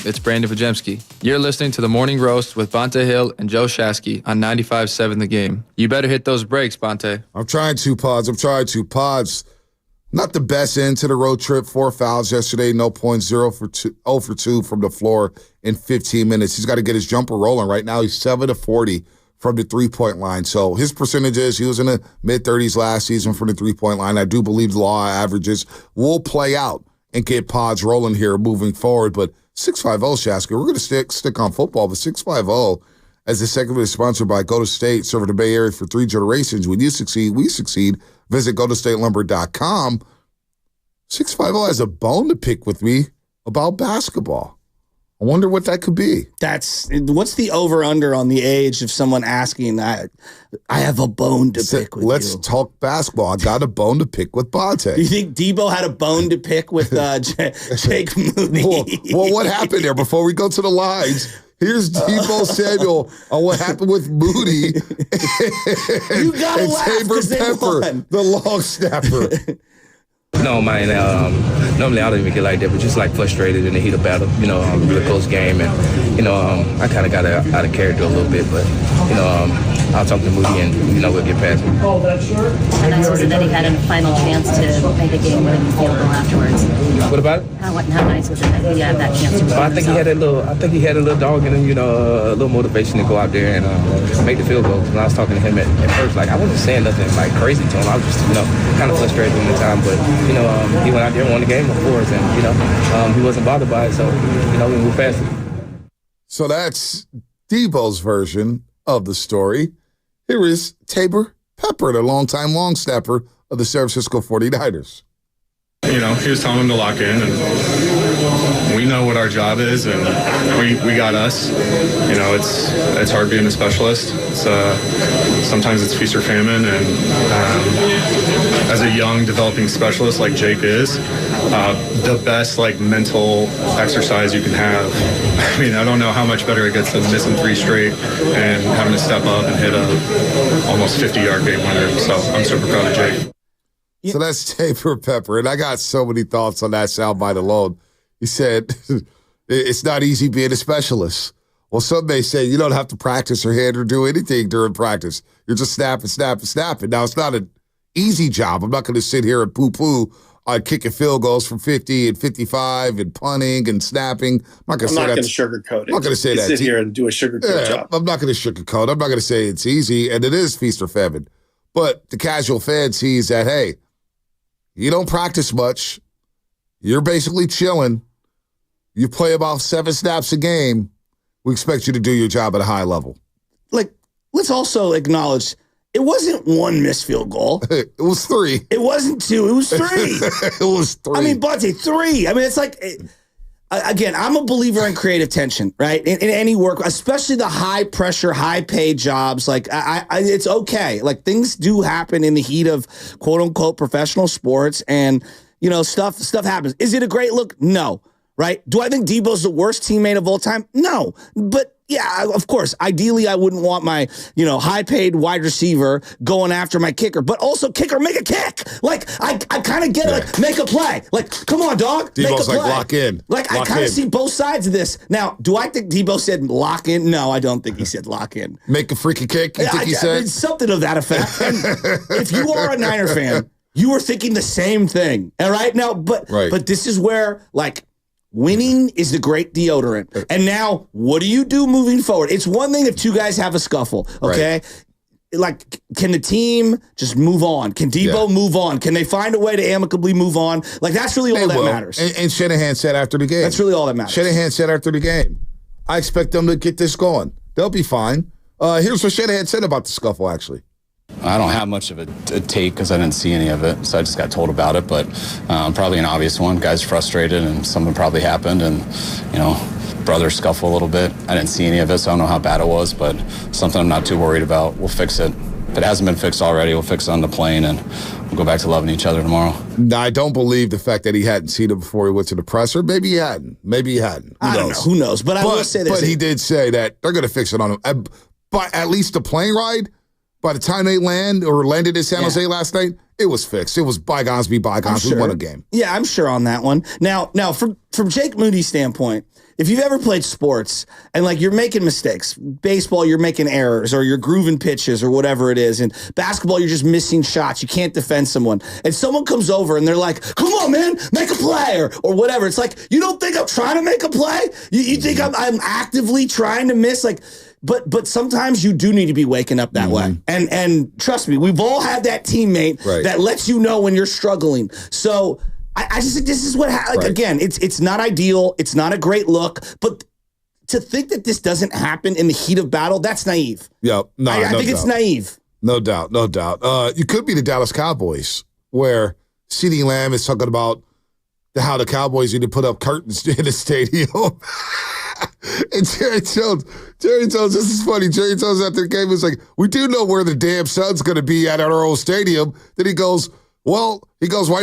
It's Brandon Vajemski. You're listening to The Morning Roast with Bonta Hill and Joe Shasky on 95.7 The Game. You better hit those brakes, Bonta. I'm trying to, Pods. Not the best end to the road trip. 4 fouls yesterday. No points. 0 for 2 from the floor in 15 minutes. He's got to get his jumper rolling. Right now, he's 7 of 40 from the three-point line. So his percentages, he was in the mid-30s last season from the three-point line. I do believe the law averages will play out and get Pods rolling here moving forward. But 650 Shasker, we're going to stick on football, but 650 as the segment is sponsored by Go to State, serving the Bay Area for 3 generations. When you succeed, we succeed. Visit GoToStateLumber.com. 650 has a bone to pick with me about basketball. I wonder what that could be. What's the over-under on the age of someone asking that? I have a bone to pick with Let's talk basketball. I got a bone to pick with Bonta. Do you think Debo had a bone to pick with Jake Moody? Well, what happened there before we go to the lines? Here's Debo Samuel on what happened with Moody You gotta and laugh Tabor 'cause they Pepper, won. the long snapper. No, man. Normally I don't even get like that, but just like frustrated in the heat of battle. A really close game, and I kind of got out of character a little bit, but I'll talk to Moody, and we'll get past it. How nice was it that he had a final chance to make a game-winning field goal afterwards? What about it? How nice was it that he had that chance to? I think he had a little dog in him, a little motivation to go out there and make the field goal. When I was talking to him at first, like I wasn't saying nothing like crazy to him. I was just kind of frustrated in the time, but he went out there and won the game for us, and he wasn't bothered by it, so we moved past it. So that's Debo's version of the story. Here is Tabor Pepper, the longtime long snapper of the San Francisco 49ers. He was telling him to lock in, and we know what our job is, and we got us. It's hard being a specialist. Sometimes it's feast or famine, and as a young developing specialist like Jake is, the best mental exercise you can have. I don't know how much better it gets than missing 3 straight and having to step up and hit a almost 50-yard game winner. So I'm super proud of Jake. So that's Tabor Pepper, and I got so many thoughts on that soundbite alone. He said, it's not easy being a specialist. Well, some may say you don't have to practice or hit or do anything during practice. You're just snapping. Now, it's not an easy job. I'm not going to sit here and poo-poo on kicking field goals from 50 and 55 and punting and snapping. I'm not going to sugarcoat it. I'm not going to say that. Sit here and do a sugarcoat job. I'm not going to sugarcoat. I'm not going to say it's easy, and it is feast or famine. But the casual fan sees that, hey, you don't practice much. You're basically chilling. You play about 7 snaps a game. We expect you to do your job at a high level. Let's also acknowledge it wasn't 1 missed field goal. It was 3. It wasn't 2. It was 3. It was 3. Bonta, 3. It's again, I'm a believer in creative tension, right? In any work, especially the high pressure, high paid jobs. It's okay. Things do happen in the heat of quote unquote professional sports, and stuff happens. Is it a great look? No. Right? Do I think Debo's the worst teammate of all time? No. But yeah, of course. Ideally, I wouldn't want my, high-paid wide receiver going after my kicker. But also, kicker, make a kick. I kind of get it. Make a play. Come on, dog. Debo's make a play. Lock in. I kind of see both sides of this. Now, do I think Debo said lock in? No, I don't think he said lock in. Make a freaking kick, you think he said? Something of that effect. And if you are a Niner fan, you are thinking the same thing. All right? Now, but this is where, winning is the great deodorant. And now, what do you do moving forward? It's one thing if 2 guys have a scuffle, okay? Can the team just move on? Can Debo move on? Can they find a way to amicably move on? That's really all that matters. And Shanahan said after the game. That's really all that matters. Shanahan said after the game, I expect them to get this going. They'll be fine. Here's what Shanahan said about the scuffle, actually. I don't have much of a take because I didn't see any of it, so I just got told about it, but probably an obvious one. Guy's frustrated and something probably happened, and, brothers scuffle a little bit. I didn't see any of it, so I don't know how bad it was, but something I'm not too worried about. We'll fix it. If it hasn't been fixed already, we'll fix it on the plane, and we'll go back to loving each other tomorrow. I don't believe the fact that he hadn't seen it before he went to the presser. Maybe he hadn't. I don't know. Who knows? But I will say this. But he did say that they're going to fix it on him. But at least the plane ride, by the time they landed in San Jose last night, It was fixed. It was bygones be bygones. We won a game. Yeah, I'm sure on that one. Now, from Jake Moody's standpoint, if you've ever played sports and like you're making mistakes, baseball, you're making errors or you're grooving pitches or whatever it is. And basketball, you're just missing shots. You can't defend someone. And someone comes over and they're like, come on, man, make a play or whatever. It's like, you don't think I'm trying to make a play? You think I'm actively trying to miss? Like, but sometimes you do need to be waking up that way. And trust me, we've all had that teammate that lets you know when you're struggling. So I just think this is what again, it's not ideal, it's not a great look, but to think that this doesn't happen in the heat of battle, that's naive. Yeah, I think it's naive. No doubt. You could be the Dallas Cowboys, where CeeDee Lamb is talking about how the Cowboys need to put up curtains in the stadium. And Jerry Jones, this is funny. Jerry Jones after the game was like, we do know where the damn sun's going to be at our old stadium. Then he goes, why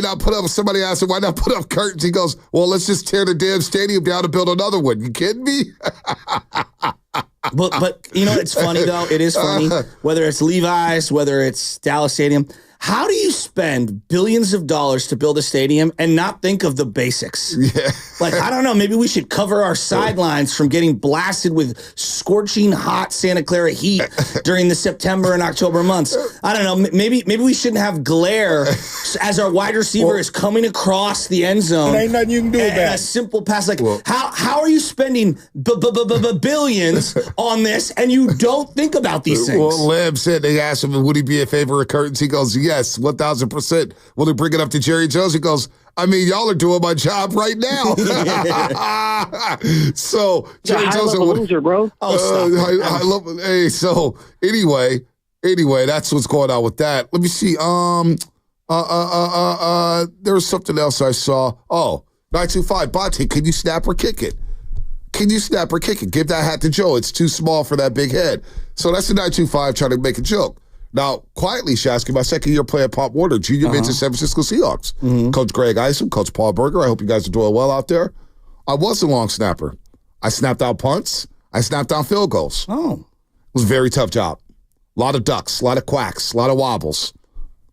not put up, somebody asked him, why not put up curtains? He goes, well, let's just tear the damn stadium down and build another one. You kidding me? But you know, it's funny though. It is funny, whether it's Levi's, whether it's Dallas Stadium. How do you spend billions of dollars to build a stadium and not think of the basics? Yeah. Like, I don't know, maybe we should cover our sidelines from getting blasted with scorching hot Santa Clara heat during the September and October months. I don't know, maybe we shouldn't have glare as our wide receiver is coming across the end zone. Ain't nothing you can do about it. A simple pass. Like, how are you spending billions on this and you don't think about these things? Well, Lamb said, they asked him, would he be in favor of curtains? He goes, yes, 1,000%. Will he bring it up to Jerry Jones? He goes, I mean, y'all are doing my job right now. So Jerry Jones, loser, bro. I love. Hey, so anyway, that's what's going on with that. Let me see. There was something else I saw. 925 Bonte, can you snap or kick it? Can you snap or kick it? Give that hat to Joe. It's too small for that big head. So that's the 925 trying to make a joke. Now, quietly, Shasky, my second year playing Pop Warner, junior mints in San Francisco Seahawks. Coach Greg Isom, Coach Paul Berger, I hope you guys are doing well out there. I was a long snapper. I snapped out punts. I snapped out field goals. It was a very tough job. A lot of ducks, a lot of quacks, a lot of wobbles.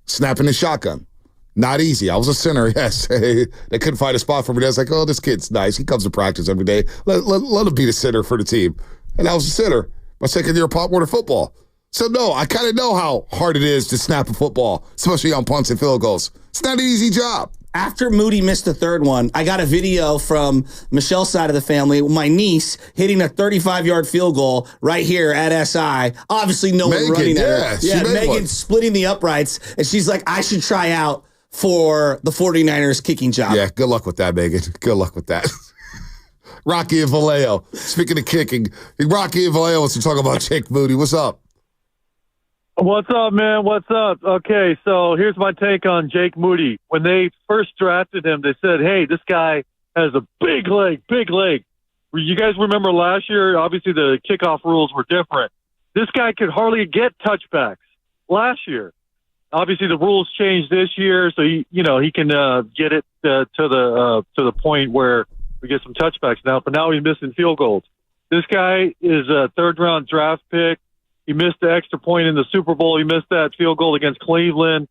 Snapping the shotgun. Not easy. I was a center, yes. They couldn't find a spot for me. I was like, oh, this kid's nice. He comes to practice every day. Let him be the center for the team. And I was a center my second year of Pop Warner football. So, no, I kind of know how hard it is to snap a football, especially on punts and field goals. It's not an easy job. After Moody missed the third one, I got a video from Michelle's side of the family, my niece hitting a 35-yard field goal right here at SI. Obviously, no one running at her. Yeah, Megan splitting the uprights, and she's like, I should try out for the 49ers kicking job. Yeah, good luck with that, Megan. Good luck with that. Rocky and Vallejo. Speaking of kicking, Rocky and Vallejo wants to talk about Jake Moody. What's up? What's up, man? What's up? Okay, so here's my take on Jake Moody. When they first drafted him, they said, hey, this guy has a big leg. You guys remember last year, obviously the kickoff rules were different. This guy could hardly get touchbacks last year. Obviously the rules changed this year, so he can get it to the point where we get some touchbacks now, but now he's missing field goals. This guy is a third-round draft pick. He missed the extra point in the Super Bowl. He missed that field goal against Cleveland.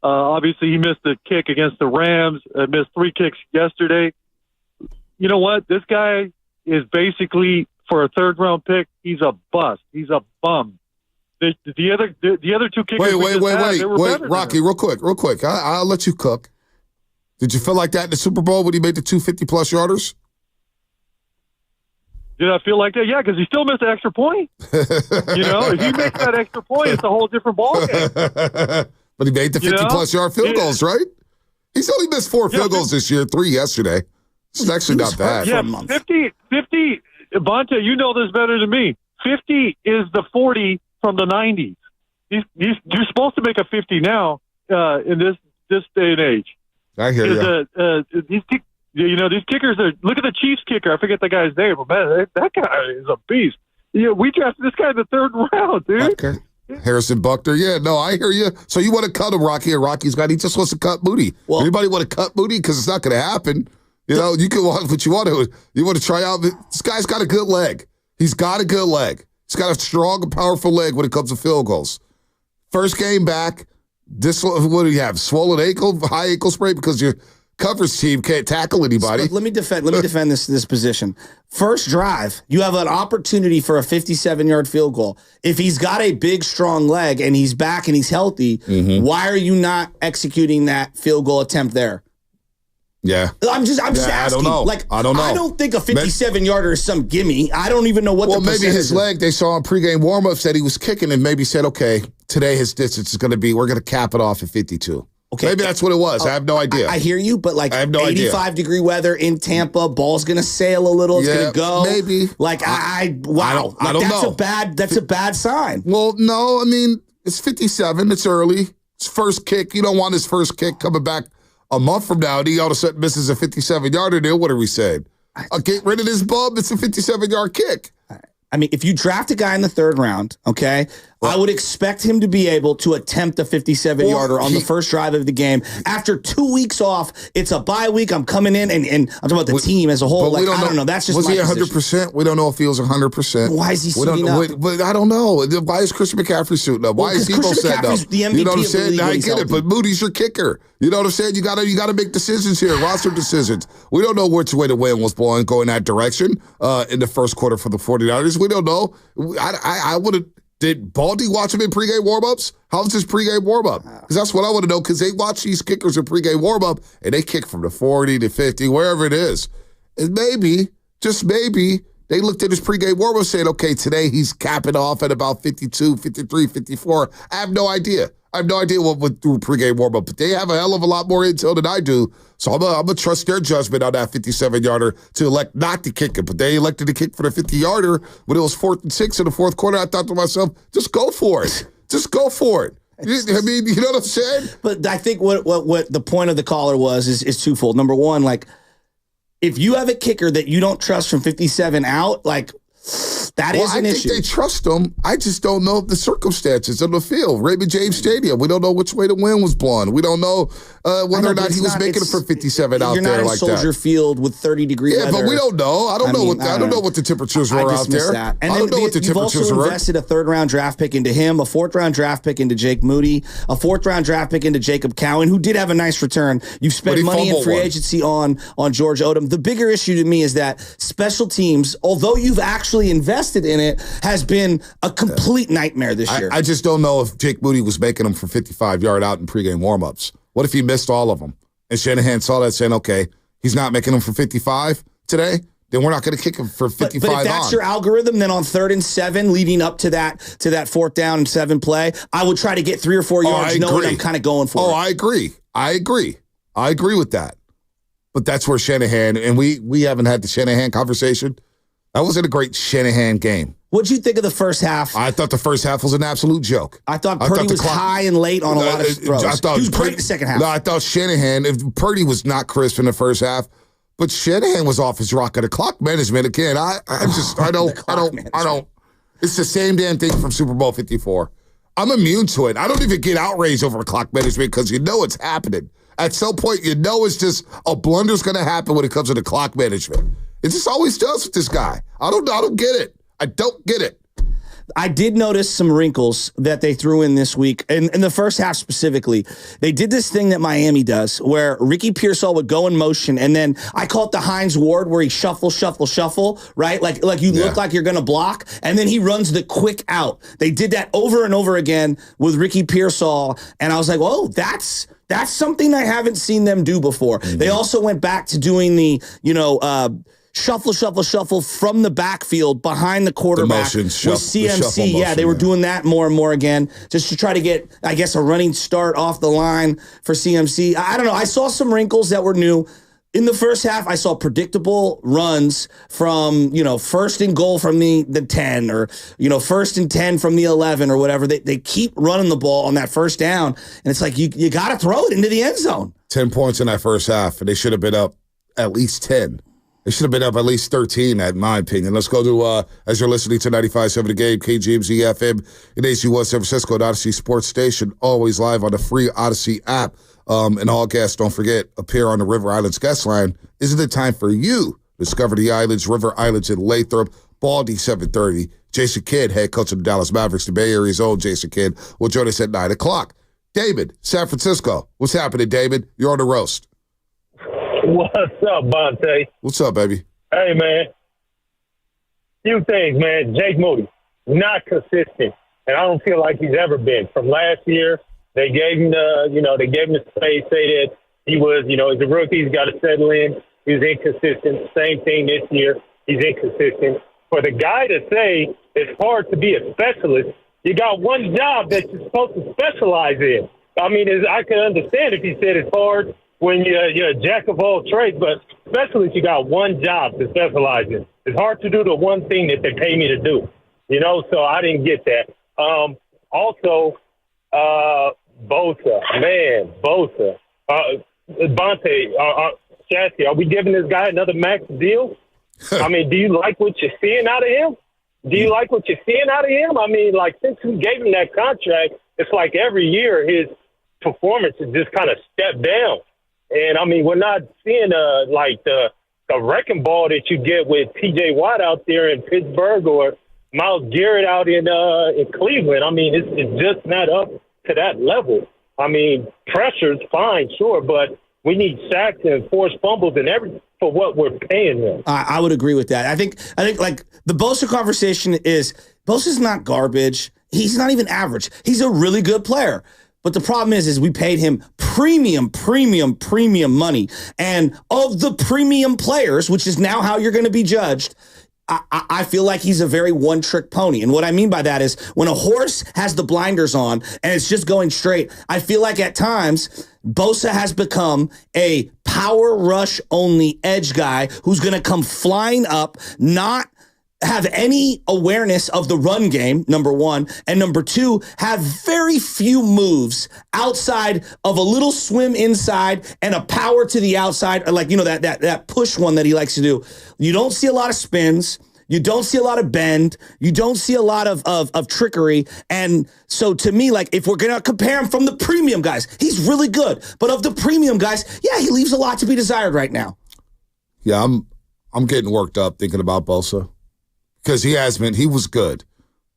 Obviously, he missed the kick against the Rams. Missed 3 kicks yesterday. You know what? This guy is basically, for a third-round pick, he's a bust. He's a bum. The other 2 kickers. Wait, Rocky, real quick. I'll let you cook. Did you feel like that in the Super Bowl when he made the 250-plus yarders? Did I feel like that? Yeah, because he still missed an extra point. If he makes that extra point, it's a whole different ballgame. But he made the 50-plus yard field goals, right? He's only missed 4 field goals this year, 3 yesterday. This is actually not bad. Yeah, 50, Bonte, you know this better than me. 50 is the 40 from the 90s. You're supposed to make a 50 now in this day and age. I hear you. These kickers are. Look at the Chiefs kicker. I forget the guy's name, but man, that guy is a beast. We drafted this guy in the 3rd round, dude. Okay. Harrison Buckner. Yeah, no, I hear you. So you want to cut him, Rocky, and Rocky's got. He just wants to cut Moody. Well, anybody want to cut Moody? Because it's not going to happen. You can want what you want to. You want to try out. This guy's got a good leg. He's got a good leg. He's got a strong and powerful leg when it comes to field goals. First game back, What do you have? Swollen ankle, high ankle sprain because your coverage team can't tackle anybody. Let me defend this position. First drive, you have an opportunity for a 57-yard field goal. If he's got a big, strong leg and he's back and he's healthy, why are you not executing that field goal attempt there? Yeah. I'm just asking. I don't know. I don't think a 57-yarder is some gimme. I don't even know what the percentage is. Well, maybe his leg, they saw in pregame warm-ups that he was kicking and maybe said, okay, today his distance is going to be, we're going to cap it off at 52. Okay. Maybe that's what it was. I have no idea. I hear you, but I have no 85-degree weather in Tampa, ball's going to sail a little, it's going to go. Maybe. Wow. I don't know. That's a bad sign. Well, no, I mean, it's 57. It's early. It's first kick. You don't want his first kick coming back a month from now, and he all of a sudden misses a 57-yarder there. What are we saying? I'll get rid of this bum. It's a 57-yard kick. I mean, if you draft a guy in the third round, okay, I would expect him to be able to attempt a 57-yarder on the first drive of the game. After 2 weeks off, it's a bye week. I'm coming in, and I'm talking about the team as a whole. I don't know. That's just was my he 100%? We don't know if he was 100%. Why is he suiting up? But I don't know. Why is Christian McCaffrey suiting up? Why is Debo setting up? The MVP, you know what I'm saying? I get it, but Moody's your kicker. You know what I'm saying? You gotta make decisions here, roster decisions. We don't know which way the wind was blowing going that direction in the first quarter for the 49ers. We don't know. I would have. Did Baldi watch him in pregame warmups? How was his pregame warmup? Because that's what I want to know, because they watch these kickers in pregame warmup, and they kick from the 40 to 50, wherever it is. And maybe, just maybe, they looked at his pregame warmup and said, okay, today he's capping off at about 52, 53, 54. I have no idea. I have no idea what went through pregame warmup, but they have a hell of a lot more intel than I do. So I'm going to trust their judgment on that 57-yarder to elect not to kick it. But they elected to kick for the 50-yarder when it was 4th and 6 in the fourth quarter. I thought to myself, just go for it. Just go for it. I mean, you know what I'm saying? But I think what the point of the caller was is twofold. Number one, if you have a kicker that you don't trust from 57 out, that is an issue. I think they trust him. I just don't know the circumstances of the field. Raymond James Stadium. We don't know which way the wind was blowing. We don't know whether or not he was making it for 57 out there like that. You're not in Soldier Field with 30-degree weather. Yeah, but we don't know. I don't know what the temperatures were out there. That. And I don't know what the temperatures were. You've also invested a third-round draft pick into him, a fourth-round draft pick into Jake Moody, a fourth-round draft pick into Jacob Cowan, who did have a nice return. You've spent money in free agency on George Odom. The bigger issue to me is that special teams, although you've actually invested in it, has been a complete nightmare this year. I just don't know if Jake Moody was making them for 55-yard out in pregame warmups. What if he missed all of them? And Shanahan saw that saying, okay, he's not making them for 55 today, then we're not going to kick him for 55 But if that's your algorithm, then on 3rd and 7, leading up to that 4th down and 7 play, I would try to get 3 or 4 yards knowing I'm kind of going for it. I agree with that. But that's where Shanahan, and we haven't had the Shanahan conversation. That wasn't a great Shanahan game. What'd you think of the first half? I thought the first half was an absolute joke. I thought Purdy was high and late on a lot of throws. He was great in the second half. No, I thought Shanahan, if Purdy was not crisp in the first half, but Shanahan was off his rocker. The clock management again. I don't. It's the same damn thing from Super Bowl 54. I'm immune to it. I don't even get outraged over the clock management because you know it's happening. At some point, you know it's just a blunder's going to happen when it comes to the clock management. It just always does with this guy. I don't get it. I don't get it. I did notice some wrinkles that they threw in this week. In the first half specifically, they did this thing that Miami does where Ricky Pearsall would go in motion, and then I call it the Hines Ward where he shuffle, right? Like you look like you're going to block, and then he runs the quick out. They did that over and over again with Ricky Pearsall, and I was like, whoa, that's something I haven't seen them do before. Mm-hmm. They also went back to doing the, shuffle from the backfield behind the quarterback with CMC. They were doing that more and more again just to try to get, I guess, a running start off the line for CMC. I don't know. I saw some wrinkles that were new. In the first half, I saw predictable runs from, first and goal from the 10 or, first and 10 from the 11 or whatever. They keep running the ball on that first down, and it's like you got to throw it into the end zone. 10 points in that first half, and they should have been up at least 10. They should have been up at least 13, in my opinion. Let's go to, as you're listening to 95.7 The Game, KGMZ FM, in AC1 San Francisco, the Odyssey Sports Station, always live on the free Odyssey app. And all guests, don't forget, appear on the River Islands guest line. Isn't it time for you to discover the islands, River Islands in Lathrop, Baldi 7:30. Jason Kidd, head coach of the Dallas Mavericks, the Bay Area's own Jason Kidd, will join us at 9 o'clock. David, San Francisco. What's happening, David? You're on the roast. What's up, Bonte? What's up, baby? Hey, man. Few things, man. Jake Moody, not consistent, and I don't feel like he's ever been. From last year, they gave him the space, say that he was, he's a rookie, he's got to settle in. He was inconsistent. Same thing this year. He's inconsistent. For the guy to say it's hard to be a specialist, you got one job that you're supposed to specialize in. I mean, I can understand if he said it's hard when you're a jack of all trades, but specialist, you got one job to specialize in. It's hard to do the one thing that they pay me to do, so I didn't get that. Also, Bosa. Bonte, Shasky, are we giving this guy another max deal? I mean, do you like what you're seeing out of him? I mean, like, since we gave him that contract, it's like every year his performance has just kind of stepped down. And, I mean, we're not seeing, the wrecking ball that you get with T.J. Watt out there in Pittsburgh or Myles Garrett out in Cleveland. I mean, it's just not up to that level. I mean, pressure's fine, sure, but we need sacks and forced fumbles and everything for what we're paying them. I would agree with that. I think like the Bosa conversation is Bosa's not garbage. He's not even average. He's a really good player. But the problem is we paid him premium money. And of the premium players, which is now how you're going to be judged, I feel like he's a very one-trick pony. And what I mean by that is when a horse has the blinders on and it's just going straight, I feel like at times Bosa has become a power rush only edge guy who's going to come flying up, not have any awareness of the run game, number one, and number two, have very few moves outside of a little swim inside and a power to the outside, like, that push one that he likes to do. You don't see a lot of spins. You don't see a lot of bend. You don't see a lot of trickery. And so to me, like, if we're going to compare him from the premium guys, he's really good. But of the premium guys, yeah, he leaves a lot to be desired right now. Yeah, I'm getting worked up thinking about Bosa. Because he was good.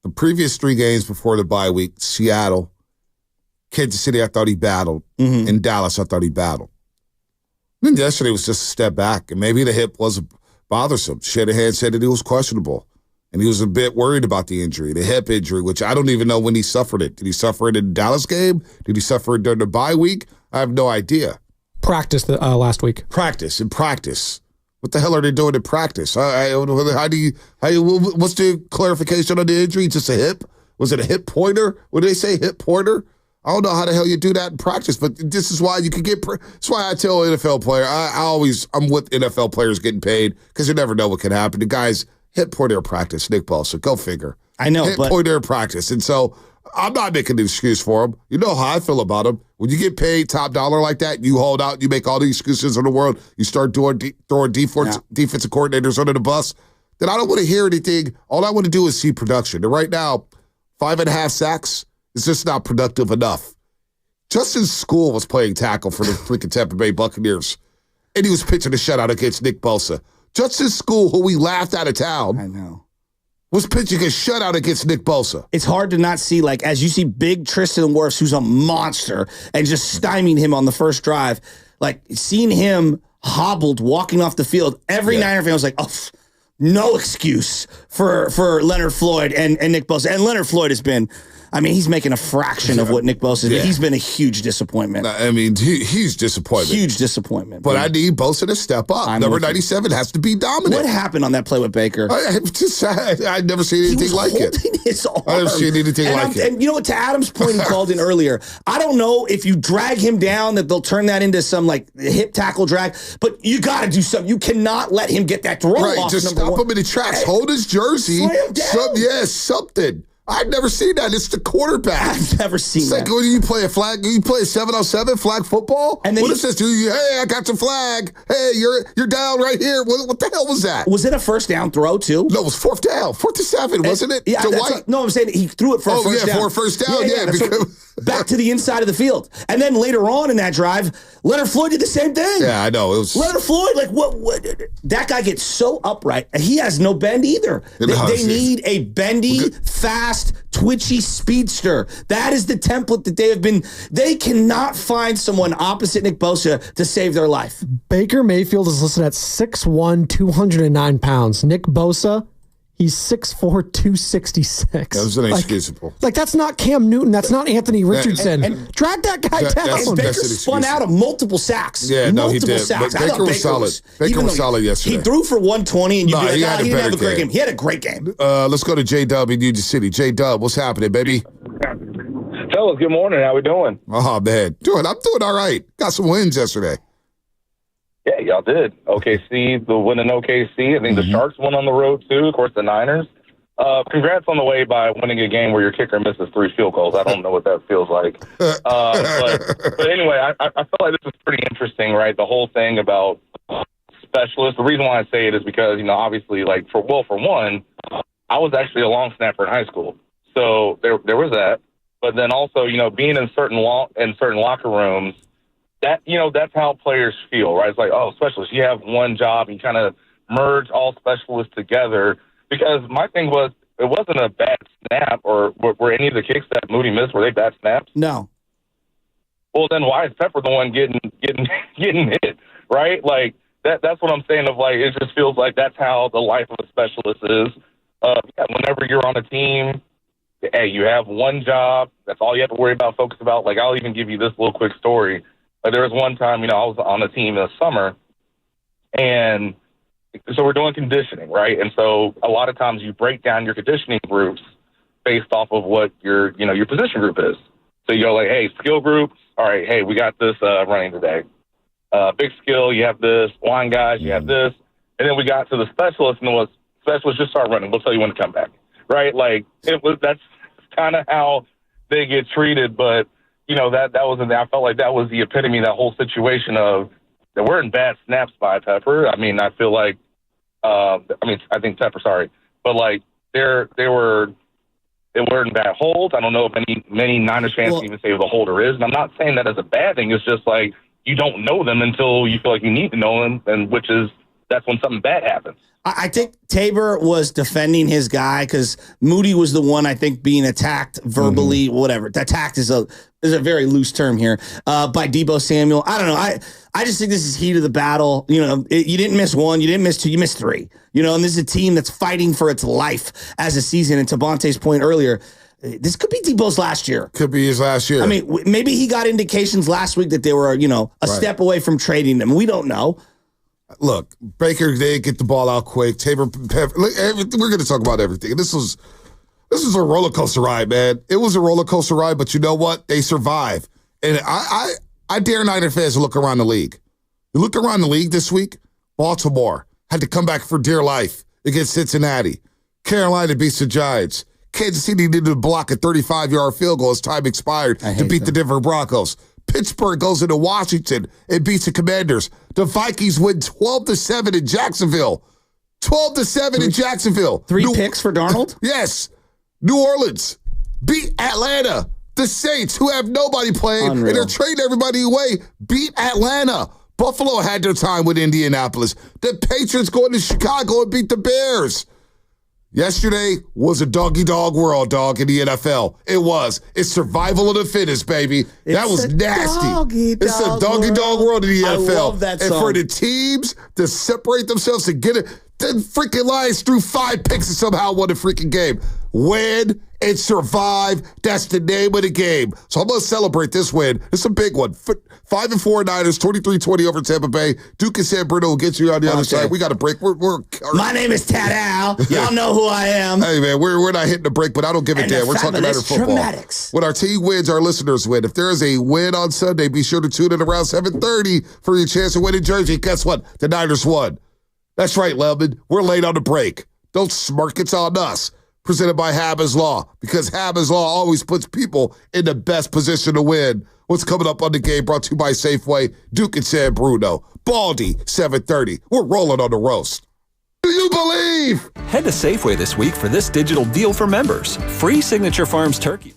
The previous 3 games before the bye week, Seattle, Kansas City, I thought he battled. Mm-hmm. In Dallas, I thought he battled. And then yesterday was just a step back, and maybe the hip wasn't bothersome. Shanahan said that he was questionable, and he was a bit worried about the injury, the hip injury, which I don't even know when he suffered it. Did he suffer it in the Dallas game? Did he suffer it during the bye week? I have no idea. Practice last week. Practice. What the hell are they doing in practice? What's the clarification on the injury? Just a hip? Was it a hip pointer? What did they say? Hip pointer? I don't know how the hell you do that in practice, but this is why you can get. That's why I tell NFL player, I'm with NFL players getting paid because you never know what can happen. The guy's hip pointer in practice, Nick Bosa, go figure. I know, hip pointer in practice, and so I'm not making an excuse for him. You know how I feel about him. When you get paid top dollar like that, you hold out, you make all the excuses in the world, you start throwing defensive coordinators under the bus, then I don't want to hear anything. All I want to do is see production. And right now, 5.5 sacks is just not productive enough. Justin School was playing tackle for the freaking Tampa Bay Buccaneers, and he was pitching a shutout against Nick Bosa. Justin School, who we laughed out of town. I know. Was pitching a shutout against Nick Bosa. It's hard to not see, like, as you see big Tristan Wirfs, who's a monster, and just stymieing him on the first drive, like, seeing him hobbled walking off the field, every Niner fan was like, oh, no excuse for Leonard Floyd and Nick Bosa. And Leonard Floyd has been, I mean, he's making a fraction of what Nick Bosa did. He's been a huge disappointment. I mean, huge disappointment. Huge disappointment. But I need Bosa to step up. Number 97 has to be dominant. What happened on that play with Baker? I've never seen anything like it. His arm. I've never seen anything like it. And you know what, to Adam's point he called in earlier, I don't know if you drag him down that they'll turn that into some, like, hip tackle drag, but you got to do something. You cannot let him get that throw off. Right, just stop him in the tracks. Hold his jersey. Something. I've never seen that. It's the quarterback. I've never seen that. It's like when you play a flag, you play a 7-on-7 flag football. And then what is this? Hey, I got your flag. Hey, you're down right here. What the hell was that? Was it a first down throw too? No, it was 4th down, 4th to 7, wasn't it? Yeah, no, I'm saying he threw it for a first down. For a first down. Back to the inside of the field, and then later on in that drive, Leonard Floyd did the same thing. Yeah, I know. It was Leonard Floyd. Like what? That guy gets so upright, and he has no bend either. They need a bendy, fast fast, twitchy speedster. That is the template that they have been. They cannot find someone opposite Nick Bosa to save their life. Baker Mayfield is listed at 6'1", 209 pounds. Nick Bosa, he's 6'4", 266. That was inexcusable. Like, that's not Cam Newton. That's not Anthony Richardson. And drag that guy down. And Baker spun out of multiple sacks. Yeah, no, he did. Sacks. Baker was solid. Baker was solid yesterday. He threw for 120, and he didn't have a great game. He had a great game. Let's go to J-Dub in Union City. J-Dub, what's happening, baby? Fellas, good morning. How we doing? Oh, man. I'm doing all right. Got some wins yesterday. Yeah, y'all did. OKC, the win in OKC. I think the Sharks won on the road, too. Of course, the Niners. Congrats on the way by winning a game where your kicker misses 3 field goals. I don't know what that feels like. But anyway, I feel like this is pretty interesting, right? The whole thing about specialists. The reason why I say it is because, obviously, like, for one, I was actually a long snapper in high school. So there was that. But then also, being in certain locker rooms, that's how players feel, right? It's like, oh, specialists, you have one job, and you kind of merge all specialists together. Because my thing was, it wasn't a bad snap, or were any of the kicks that Moody missed, were they bad snaps? No. Well, then why is Pepper the one getting hit, right? Like, that's what I'm saying of, like, it just feels like that's how the life of a specialist is. Whenever you're on a team, hey, you have one job. That's all you have to worry about, focus about. Like, I'll even give you this little quick story. There was one time, I was on a team in the summer, and so we're doing conditioning, right? And so a lot of times you break down your conditioning groups based off of what your position group is. So you go like, hey, skill group, all right, hey, we got this running today. Big skill, you have this. Line guys, you have this. And then we got to the specialist, and it was, specialist, just start running. We'll tell you when to come back, right? Like, that's kind of how they get treated, but I felt like that was the epitome of that whole situation of there weren't bad snaps by Pepper. I mean, I feel like, I think Pepper, sorry, but like they weren't bad holds. I don't know if many Niners fans can even say who the holder is. And I'm not saying that as a bad thing. It's just like you don't know them until you feel like you need to know them, and that's when something bad happens. I think Tabor was defending his guy because Moody was the one, I think, being attacked verbally, whatever. Attacked is a very loose term here, by Deebo Samuel. I don't know. I just think this is heat of the battle. You didn't miss one, you didn't miss two, you missed three. And this is a team that's fighting for its life as a season. And to Bonte's point earlier, this could be Deebo's last year. Could be his last year. I mean, maybe he got indications last week that they were, a step away from trading him. We don't know. Look, Baker did get the ball out quick. Tabor, we're going to talk about everything. This was a roller coaster ride, man. It was a roller coaster ride, but you know what? They survived. And I dare Niner fans to look around the league. You look around the league this week. Baltimore had to come back for dear life against Cincinnati. Carolina beats the Giants. Kansas City needed to block a 35-yard field goal as time expired to beat the Denver Broncos. Pittsburgh goes into Washington and beats the Commanders. The Vikings win 12-7 in Jacksonville. 12-7 in Jacksonville. Three picks for Darnold? Yes. New Orleans beat Atlanta. The Saints, who have nobody playing, and they're trading everybody away, beat Atlanta. Buffalo had their time with Indianapolis. The Patriots going to Chicago and beat the Bears. Yesterday was a dog-eat-dog world, dog, in the NFL. It was. It's survival of the fittest, baby. That was nasty. It's a dog-eat-dog world in the NFL. I love that song. And for the teams to separate themselves and get it, the freaking Lions threw 5 picks and somehow won the freaking game. Win and survive. That's the name of the game. So I'm going to celebrate this win. It's a big one. 5-4 Niners, 23-20 over Tampa Bay. Duke and San Bruno will get you on the other side. We got a break. My name is Tad Al. Y'all know who I am. Hey, man, we're not hitting the break, but I don't give a damn. We're talking Niner football. Dramatics. When our team wins, our listeners win. If there is a win on Sunday, be sure to tune in around 7:30 for your chance to win in Jersey. Guess what? The Niners won. That's right, Lelman. We're late on the break. Don't smirk. It's on us. Presented by Habba's Law, because Habba's Law always puts people in the best position to win. What's coming up on the game brought to you by Safeway, Duke and San Bruno. Baldi, 7:30. We're rolling on the roast. Do you believe? Head to Safeway this week for this digital deal for members. Free Signature Farms turkey.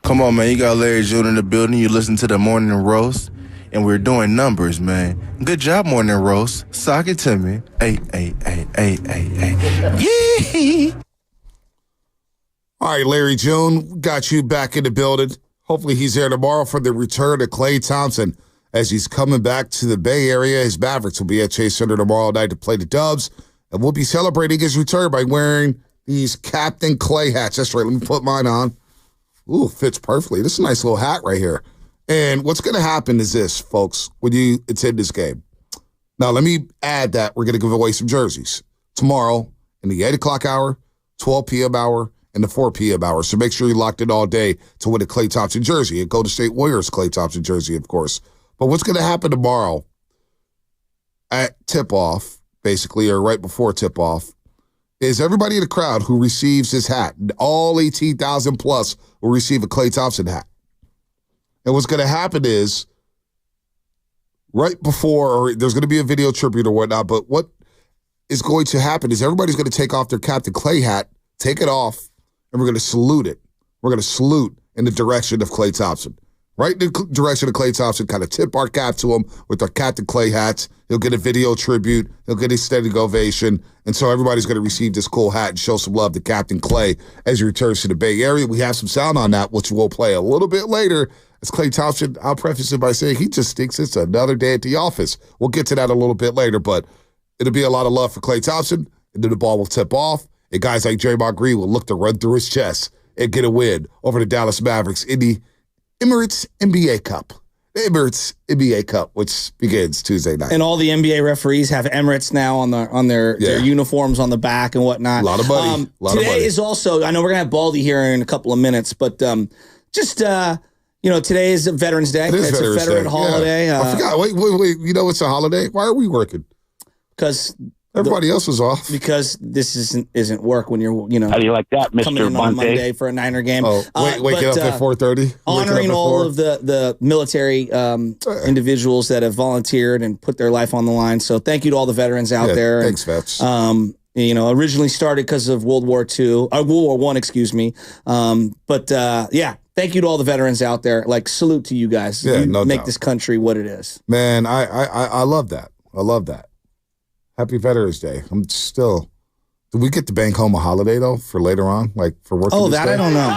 Come on, man. You got Larry June in the building. You listen to the Morning Roast, and we're doing numbers, man. Good job, Morning Roast. Sock it to me. Hey. Yee! All right, Larry June, got you back in the building. Hopefully he's there tomorrow for the return of Klay Thompson as he's coming back to the Bay Area. His Mavericks will be at Chase Center tomorrow night to play the Dubs, and we'll be celebrating his return by wearing these Captain Klay hats. That's right. Let me put mine on. Ooh, fits perfectly. This is a nice little hat right here. And what's going to happen is this, folks, when you attend this game. Now, let me add that we're going to give away some jerseys tomorrow in the 8 o'clock hour, 12 p.m. hour, and the 4 p.m. hour. So make sure you're locked in all day to win a Klay Thompson jersey. And Golden State Warriors Klay Thompson jersey, of course. But what's going to happen tomorrow at tip-off, basically, or right before tip-off, is everybody in the crowd who receives this hat, all 18,000 plus, will receive a Klay Thompson hat. And what's going to happen is, right before, or there's going to be a video tribute or whatnot, but what is going to happen is everybody's going to take off their Captain Klay hat, take it off, and we're going to salute it. We're going to salute in the direction of Klay Thompson. Right in the direction of Klay Thompson, kind of tip our cap to him with our Captain Klay hats. He'll get a video tribute. He'll get a standing ovation. And so everybody's going to receive this cool hat and show some love to Captain Klay as he returns to the Bay Area. We have some sound on that, which we'll play a little bit later. As Klay Thompson, I'll preface it by saying he just thinks it's another day at the office. We'll get to that a little bit later, but it'll be a lot of love for Klay Thompson, and then the ball will tip off, and guys like Draymond Green will look to run through his chest and get a win over the Dallas Mavericks in the Emirates NBA Cup. The Emirates NBA Cup, which begins Tuesday night. And all the NBA referees have Emirates now on their uniforms on the back and whatnot. A lot of money. Today is also, I know we're going to have Baldi here in a couple of minutes, but today is Veterans Day. It's a veteran holiday. Yeah. I forgot. Wait. You know it's a holiday? Why are we working? Because everybody else is off. Because this isn't work when you're, How do you like that, Mr. coming in on a Monday for a Niner game. Oh, waking up at 4:30? Honoring all of the military individuals that have volunteered and put their life on the line. So thank you to all the veterans out there. Thanks, vets. Originally started because of World War I, excuse me. Thank you to all the veterans out there. Like, salute to you guys. Yeah, you make doubt. this country what it is. Man, I love that. I love that. Happy Veterans Day. Do we get to bank home a holiday, though, for later on? Like, for working this day? I don't know.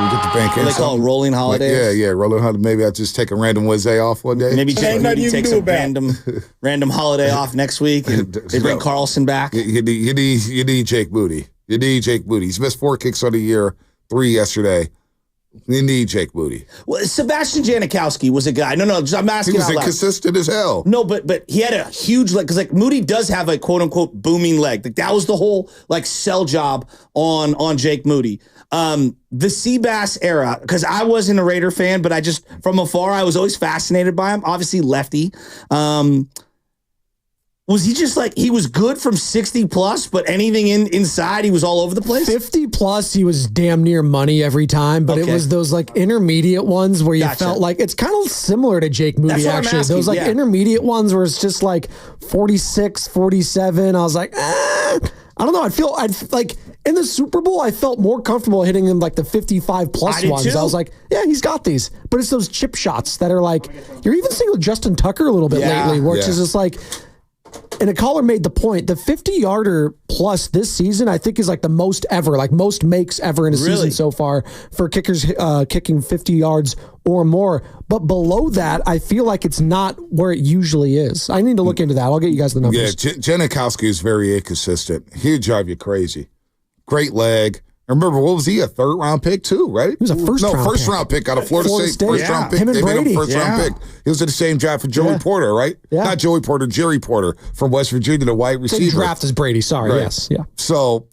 We get to bank in They call it rolling holidays? Rolling holiday. Maybe I just take a random Wednesday off one day. Maybe take some random holiday off next week, and they bring Carlson back. You need Jake Moody. He's missed 4 kicks on the year, 3 yesterday. You need Jake Moody. Well, Sebastian Janikowski was a guy. No, I'm asking. He was out loud. inconsistent as hell. No, but he had a huge leg because Moody does have a quote unquote booming leg. Like, that was the whole sell job on Jake Moody. The Seabass era, because I wasn't a Raider fan, but I just from afar I was always fascinated by him. Obviously lefty. Was he just he was good from 60 plus, but anything inside he was all over the place? 50 plus, he was damn near money every time, but it was those intermediate ones where you felt like it's kind of similar to Jake Moody, actually. Those intermediate ones where it's just 46, 47. I was like, I don't know. I'd like in the Super Bowl, I felt more comfortable hitting him the 55 plus ones. Too. I was like, yeah, he's got these. But it's those chip shots that are you're even seeing with Justin Tucker a little bit lately, where it's just and a caller made the point, the 50-yarder plus this season, I think, is the most ever, most makes ever in a season so far for kickers kicking 50 yards or more. But below that, I feel like it's not where it usually is. I need to look into that. I'll get you guys the numbers. Yeah, Janikowski is very inconsistent. He'd drive you crazy. Great leg. Remember, what was he? A 3rd-round pick too, right? He was a first-round pick out of Florida State. First-round pick. Him and Brady. First-round pick. He was in the same draft for Joey Porter, right? Yeah. Not Joey Porter, Jerry Porter from West Virginia, the wide receiver. Same draft as Brady. Sorry. Right. Yes. Yeah. So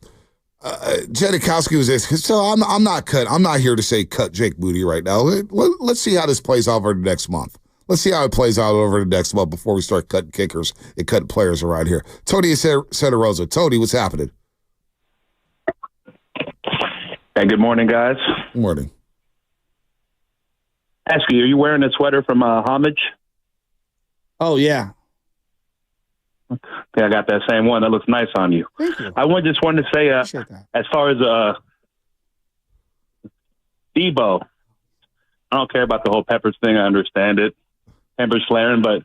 Janikowski was this. So I'm not here to say cut Jake Moody right now. Let's see how this plays out over the next month. Let's see how it plays out over the next month before we start cutting kickers and cutting players around here. Tony Santa Rosa. Tony, what's happening? Hey, good morning, guys. Good morning. Ask you, are you wearing a sweater from Homage? Oh, yeah. Okay, I got that same one. That looks nice on you. Thank you. I just wanted to say, as far as Debo. I don't care about the whole Peppers thing. I understand it. Peppers flaring, but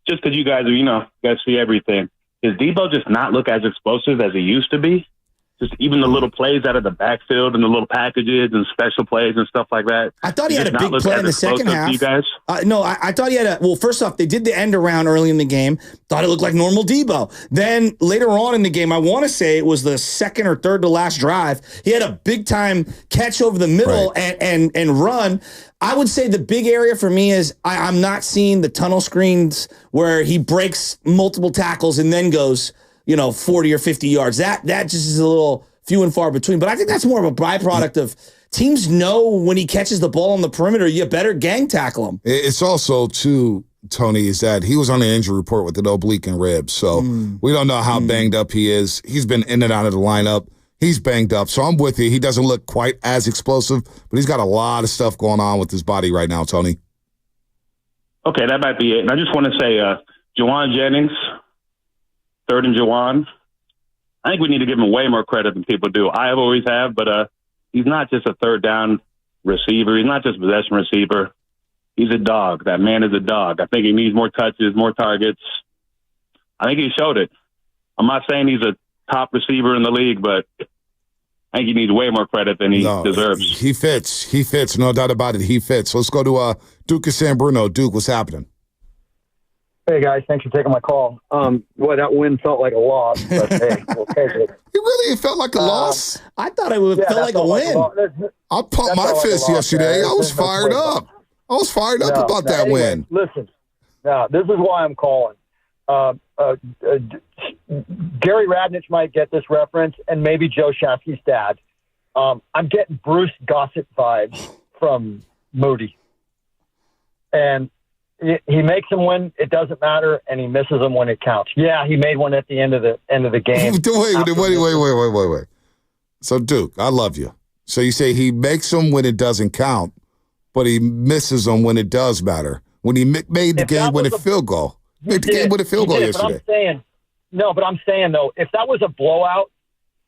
just because you guys are, you guys see everything. Does Debo just not look as explosive as he used to be? Just even the little plays out of the backfield and the little packages and special plays and stuff like that. I thought he had a big play in the second half. You guys? No, I thought he had first off, they did the end around early in the game. Thought it looked like normal Debo. Then later on in the game, I want to say it was the second or third to last drive. He had a big time catch over the middle and run. I would say the big area for me is I'm not seeing the tunnel screens where he breaks multiple tackles and then goes 40 or 50 yards. That just is a little few and far between. But I think that's more of a byproduct of teams know when he catches the ball on the perimeter, you better gang tackle him. It's also, too, Tony, is that he was on the injury report with an oblique and ribs. So we don't know how banged up he is. He's been in and out of the lineup. He's banged up. So I'm with you. He doesn't look quite as explosive, but he's got a lot of stuff going on with his body right now, Tony. Okay, that might be it. And I just want to say, Juwan Jennings, third and Juwan. I think we need to give him way more credit than people do. I always have, but he's not just a third down receiver. He's not just a possession receiver. He's a dog. That man is a dog. I think he needs more touches, more targets. I think he showed it. I'm not saying he's a top receiver in the league, but I think he needs way more credit than he deserves. He fits. He fits. No doubt about it. He fits. Let's go to Duke of San Bruno. Duke, what's happening? Hey, guys. Thanks for taking my call. Boy, that win felt like a loss, but hey, we'll take it. It felt like a loss? I thought it would felt like a win. I pumped my fist yesterday. I was fired up. I was fired up about that win. Listen, now this is why I'm calling. Gary Radnich might get this reference, and maybe Joe Shasky's dad. I'm getting Bruce Gossett vibes from Moody. And he makes them when it doesn't matter, and he misses them when it counts. Yeah, he made one at the end of the game. Wait. So, Duke, I love you. So you say he makes them when it doesn't count, but he misses them when it does matter. When he made the game-winning field goal. Made the game-winning field goal yesterday. But I'm saying, though, if that was a blowout,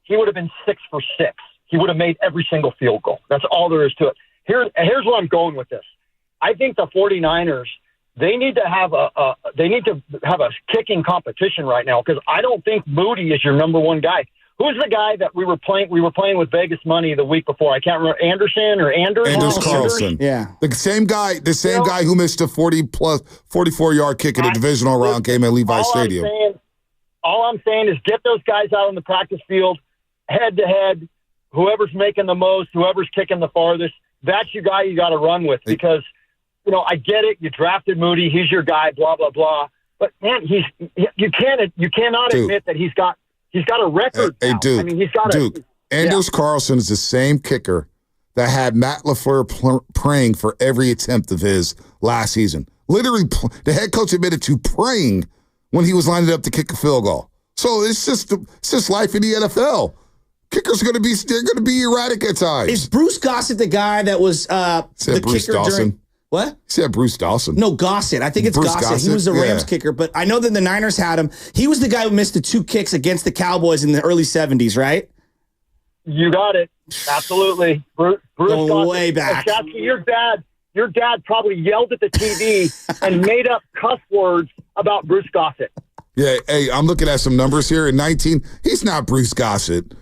he would have been 6 for 6. He would have made every single field goal. That's all there is to it. Here's where I'm going with this. I think the 49ers, they need to have a kicking competition right now, because I don't think Moody is your number one guy. Who's the guy that we were playing with Vegas money the week before? I can't remember. Anderson or Anders? Anders Carlson. Yeah. The same guy who missed a 44-yard kick in a divisional round game at Levi Stadium. All I'm saying is get those guys out on the practice field, head to head. Whoever's making the most, whoever's kicking the farthest, that's your guy you got to run with, because I get it. You drafted Moody. He's your guy, blah, blah, blah. But, man, you cannot admit that he's got a record now. Hey, Duke, I mean, he's got Duke, Anders Carlson is the same kicker that had Matt LaFleur praying for every attempt of his last season. Literally, the head coach admitted to praying when he was lining up to kick a field goal. So it's just life in the NFL. Kickers are going to be erratic at times. Is Bruce Gossett the guy that was the Bruce kicker Dawson. during? What? He said Bruce Dawson. No, Gossett. I think it's Gossett. He was the Rams kicker, but I know that the Niners had him. He was the guy who missed the 2 kicks against the Cowboys in the early 70s, right? You got it. Absolutely. Bruce Going Gossett. way back. Shasky, your dad probably yelled at the TV and made up cuss words about Bruce Gossett. Yeah, hey, I'm looking at some numbers here. In 19, he's not Bruce Gossett.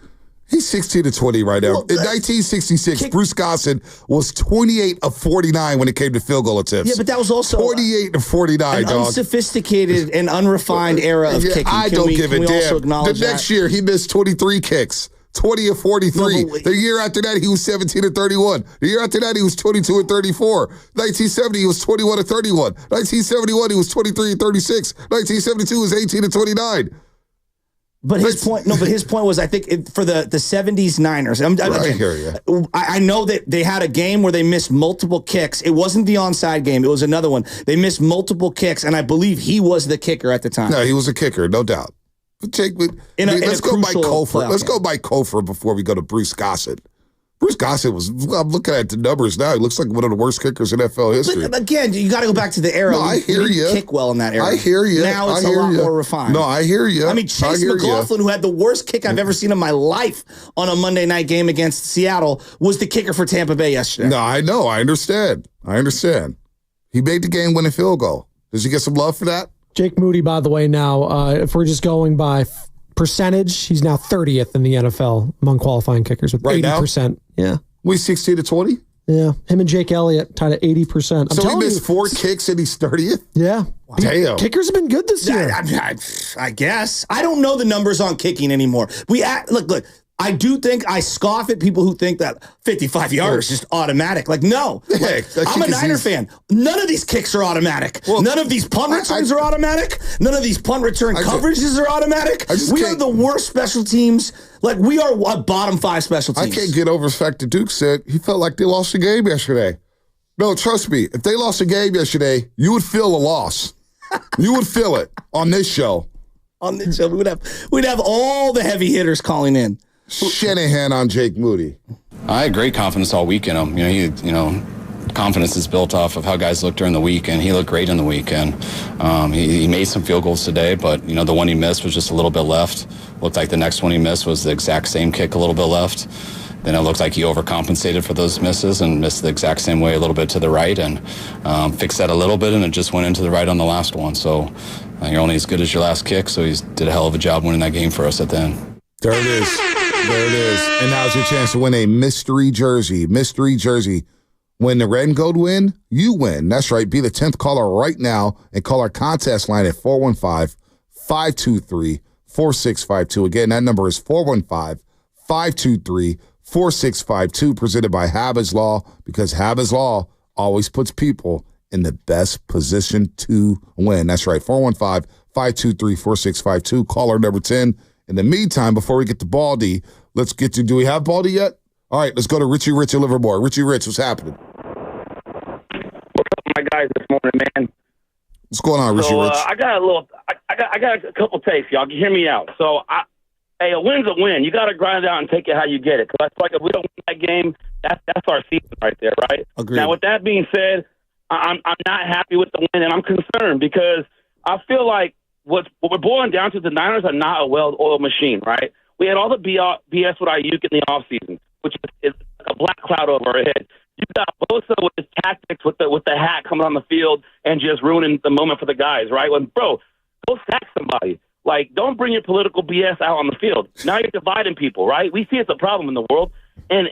He's 16-20 right now. In 1966, Bruce Gossett was 28 of 49 when it came to field goal attempts. Yeah, but that was also 28 of 49, an unsophisticated and unrefined era of kicking. I don't give a damn. The next year, he missed 23 kicks. 20 of 43. The year after that, he was 17 of 31. The year after that, he was 22 of 34. 1970, he was 21 of 31. 1971, he was 23 of 36. 1972, he was 18 of 29. But his point was, I think, for the 70s Niners. I hear you. I know that they had a game where they missed multiple kicks. It wasn't the onside game. It was another one. They missed multiple kicks, and I believe he was the kicker at the time. No, he was a kicker, no doubt. But let's go by Kofor. Let's go by Kofor before we go to Bruce Gossett. Bruce Gossett I'm looking at the numbers now. He looks like one of the worst kickers in NFL history. But again, you got to go back to the era. No, I hear you. Kick well in that era. I hear you. Now it's a lot more refined. No, I hear you. I mean, Chase McLaughlin, who had the worst kick I've ever seen in my life on a Monday night game against Seattle, was the kicker for Tampa Bay yesterday. No, I know. I understand. He made the game-winning field goal. Does he get some love for that? Jake Moody, by the way, now, if we're just going by percentage, he's now 30th in the NFL among qualifying kickers with 80%. Yeah. We 16-20? Yeah. Him and Jake Elliott tied at 80%. So he missed 4 kicks and he's 30th? Yeah. Wow. Damn. Kickers have been good this year. I guess. I don't know the numbers on kicking anymore. Look. I do think I scoff at people who think that 55 yards is just automatic. Like, no. I'm a Niner fan. None of these kicks are automatic. None of these punt returns are automatic. None of these punt return coverages are automatic. We are the worst special teams. Like, we are a bottom 5 special teams. I can't get over the fact that Duke said he felt like they lost the game yesterday. No, trust me. If they lost the game yesterday, you would feel a loss. You would feel it on this show. On this show, we'd have all the heavy hitters calling in. Shanahan on Jake Moody. I had great confidence all week in him. Confidence is built off of how guys look during the week, and he looked great in the week. And he made some field goals today, but the one he missed was just a little bit left. Looked like the next one he missed was the exact same kick, a little bit left. Then it looked like he overcompensated for those misses and missed the exact same way a little bit to the right, and fixed that a little bit, and it just went into the right on the last one. So you're only as good as your last kick, so he did a hell of a job winning that game for us at the end. There it is. And now's your chance to win a mystery jersey. Mystery jersey. When the red and gold win, you win. That's right. Be the 10th caller right now and call our contest line at 415-523-4652. Again, that number is 415-523-4652, presented by Habas Law, because Habas Law always puts people in the best position to win. That's right. 415-523-4652. Caller number 10. In the meantime, before we get to Baldi, let's get to, do we have Baldi yet? All right, let's go to Richie Rich in Livermore. Richie Rich, what's happening? What's up, my guys, this morning, man? What's going on, Richie Rich? I got a couple takes, y'all. Hear me out. So, a win's a win. You got to grind it out and take it how you get it. Because I feel like if we don't win that game, that's our season right there, right? Agreed. Now, with that being said, I'm not happy with the win, and I'm concerned because I feel like what we're boiling down to, the Niners are not a well-oiled machine, right? We had all the BS with Ayuk in the offseason, which is like a black cloud over our head. You got Bosa with his tactics, with the hat coming on the field and just ruining the moment for the guys, right? Bro, go sack somebody. Like, don't bring your political BS out on the field. Now you're dividing people, right? We see it's a problem in the world. And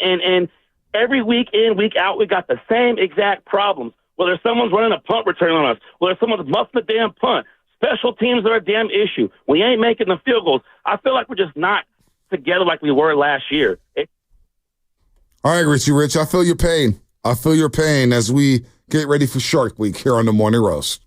every week in, week out, we got the same exact problems. Whether someone's running a punt return on us, whether someone's muffing the damn punt, special teams are a damn issue. We ain't making the field goals. I feel like we're just not together like we were last year. All right, Richie Rich, I feel your pain. I feel your pain as we get ready for Shark Week here on the Morning Roast.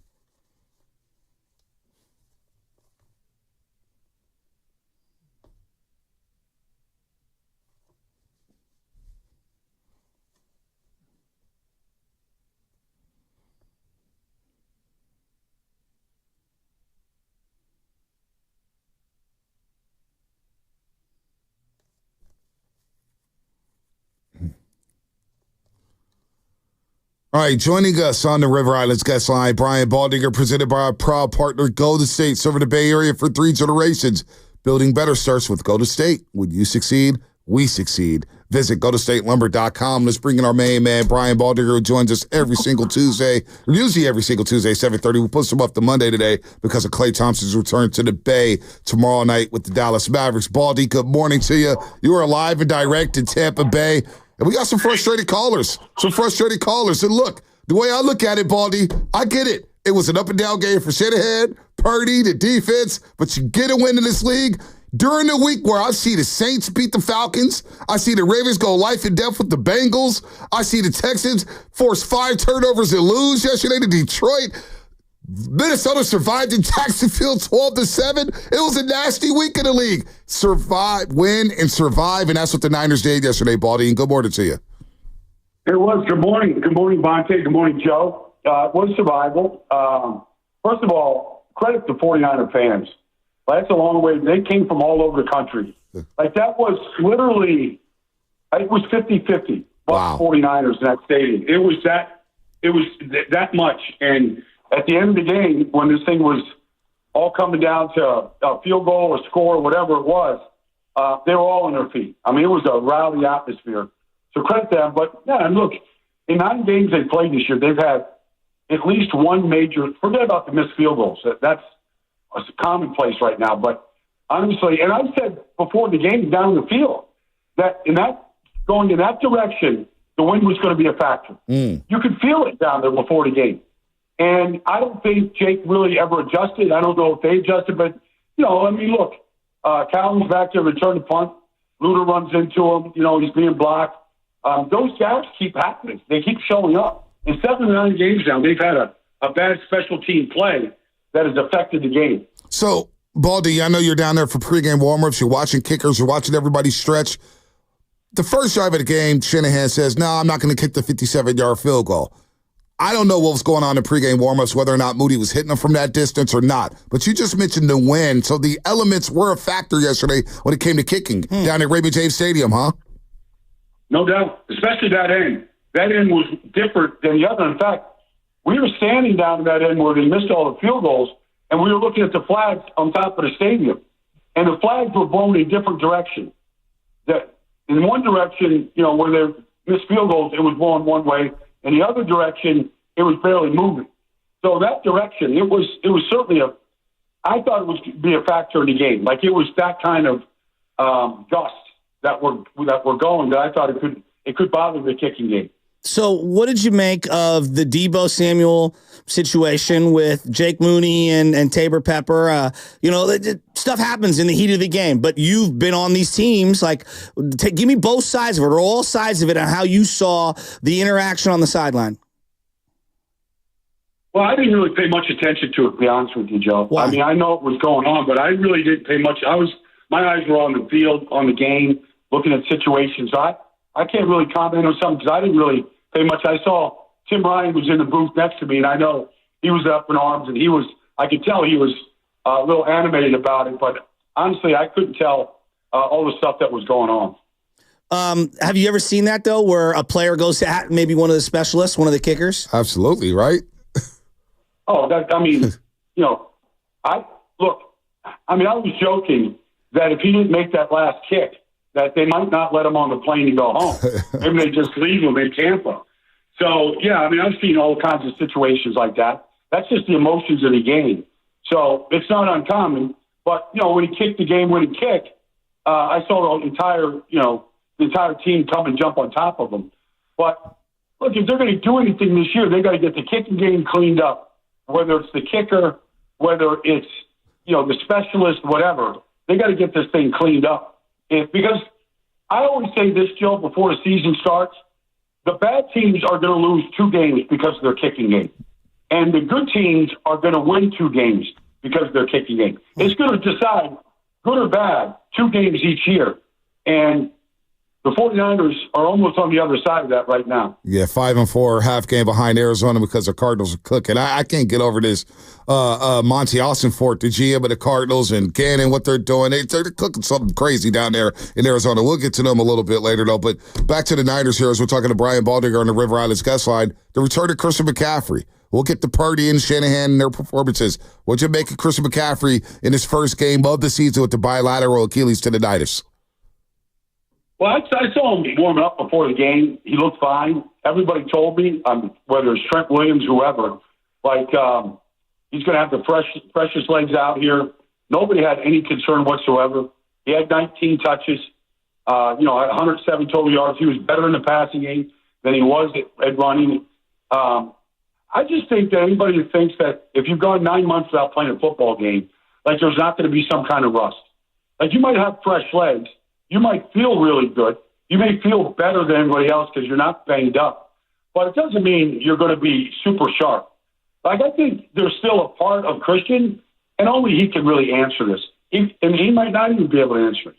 All right, joining us on the River Islands guest line, Brian Baldinger, presented by our proud partner, Golden State, serving the Bay Area for 3 generations. Building better starts with Golden State. When you succeed, we succeed. Visit GoldenStateLumber.com. Let's bring in our main man, Brian Baldinger, who joins us every single Tuesday, or usually every single Tuesday, 7:30. We put some up to Monday today because of Klay Thompson's return to the Bay tomorrow night with the Dallas Mavericks. Baldi, good morning to you. You are live and direct in Tampa Bay. And we got some frustrated callers. And look, the way I look at it, Baldi, I get it. It was an up-and-down game for Shanahan, Purdy, the defense, but you get a win in this league. During the week where I see the Saints beat the Falcons, I see the Ravens go life and death with the Bengals, I see the Texans force 5 turnovers and lose yesterday to Detroit. Minnesota survived in Jacksonville 12-7. It was a nasty week in the league. Survive, win, and survive, and that's what the Niners did yesterday, Baldi, and good morning to you. It was. Good morning. Good morning, Bonte. Good morning, Joe. It was survival. First of all, credit to 49er fans. That's a long way. They came from all over the country. Like, that was literally It was 50-50. Wow. 49ers in that stadium. It was that much. And at the end of the game, when this thing was all coming down to a field goal or score or whatever it was, they were all on their feet. I mean, it was a rowdy atmosphere. So credit them. But, yeah, and look, in 9 games they've played this year, they've had at least one major – forget about the missed field goals. That's commonplace right now. But honestly, and I said before the game down the field that going in that direction, the wind was going to be a factor. You could feel it down there before the game. And I don't think Jake really ever adjusted. I don't know if they adjusted, but, I mean, look, Calvin's back there, return the punt. Luda runs into him. He's being blocked. Those gaps keep happening. They keep showing up. In 7 or 9 games now, they've had a bad special team play that has affected the game. So, Baldi, I know you're down there for pregame warm-ups. You're watching kickers. You're watching everybody stretch. The first drive of the game, Shanahan says, no, I'm not going to kick the 57-yard field goal. I don't know what was going on in pregame warm-ups, whether or not Moody was hitting them from that distance or not. But you just mentioned the wind, so the elements were a factor yesterday when it came to kicking down at Raymond James Stadium, huh? No doubt, especially that end. That end was different than the other. In fact, we were standing down at that end where they missed all the field goals, and we were looking at the flags on top of the stadium. And the flags were blown in different directions. In one direction, where they missed field goals, it was blowing one way. In the other direction, it was barely moving. So that direction, it was certainly I thought it was be a factor in the game. Like it was that kind of gust that were going that I thought it could bother the kicking game. So what did you make of the Deebo Samuel situation with Jake Mooney and Tabor Pepper? Stuff happens in the heat of the game, but you've been on these teams. Give me both sides of it, or all sides of it, and how you saw the interaction on the sideline. Well, I didn't really pay much attention to it, to be honest with you, Joe. Why? I mean, I know it was going on, but I really didn't pay much. My eyes were on the field, on the game, looking at situations. I can't really comment on something because I didn't really pay much. I saw Tim Ryan was in the booth next to me, and I know he was up in arms, and I could tell he was a little animated about it, but honestly, I couldn't tell all the stuff that was going on. Have you ever seen that, though, where a player goes at maybe one of the specialists, one of the kickers? Absolutely, right? I was joking that if he didn't make that last kick, that they might not let him on the plane and go home. Maybe they just leave him in Tampa. So, yeah, I've seen all kinds of situations like that. That's just the emotions of the game. So it's not uncommon. But, when he kicked the game-winning kick, I saw the entire team come and jump on top of him. But, look, if they're going to do anything this year, they got to get the kicking game cleaned up, whether it's the kicker, whether it's, the specialist, whatever. They got to get this thing cleaned up. Because I always say this, Joe, before the season starts, the bad teams are going to lose 2 games because of their kicking game. And the good teams are going to win 2 games because of their kicking game. It's going to decide, good or bad, 2 games each year. And the 49ers are almost on the other side of that right now. Yeah, 5-4, half game behind Arizona because the Cardinals are cooking. I can't get over this. Monty Austinfort, the GM of the Cardinals, and Gannon, what they're doing. They're cooking something crazy down there in Arizona. We'll get to them a little bit later, though. But back to the Niners here as we're talking to Brian Baldinger on the River Islands guest line. The return of Christian McCaffrey. We'll get to Purdy and Shanahan and their performances. What'd you make of Christian McCaffrey in his first game of the season with the bilateral Achilles tendonitis? Well, I saw him warming up before the game. He looked fine. Everybody told me, whether it's Trent Williams, whoever, he's going to have the freshest legs out here. Nobody had any concern whatsoever. He had 19 touches, 107 total yards. He was better in the passing game than he was at running. I just think that anybody who thinks that if you've gone 9 months without playing a football game, there's not going to be some kind of rust. You might have fresh legs. You might feel really good. You may feel better than everybody else because you're not banged up. But it doesn't mean you're going to be super sharp. I think there's still a part of Christian, and only he can really answer this. And he might not even be able to answer it.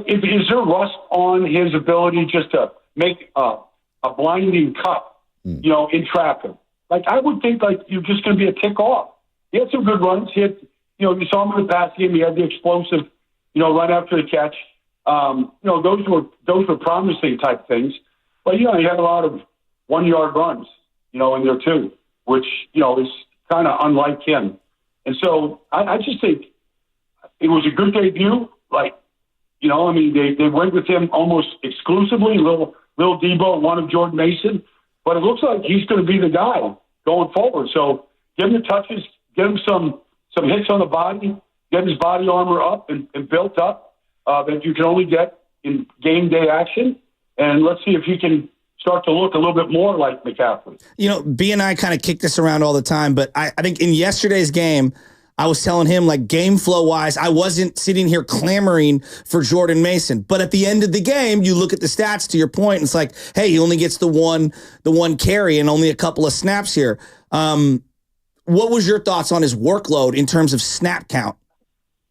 Is there rust on his ability just to make a blinding cut, in traffic? I would think you're just going to be a tick off. He had some good runs. You saw him in the past game. He had the explosive, run after the catch. Those were promising type things. But, he had a lot of 1-yard runs, in there too, which, is kind of unlike him. And so I just think it was a good debut. They went with him almost exclusively, Lil Debo and one of Jordan Mason. But it looks like he's going to be the guy going forward. So give him the touches, get him some hits on the body, get his body armor up and built up that you can only get in game day action. And let's see if he can start to look a little bit more like McCaffrey. B and I kind of kick this around all the time, but I think in yesterday's game, I was telling him, game flow wise, I wasn't sitting here clamoring for Jordan Mason. But at the end of the game, you look at the stats to your point, and it's like, hey, he only gets the one carry and only a couple of snaps here. What was your thoughts on his workload in terms of snap count,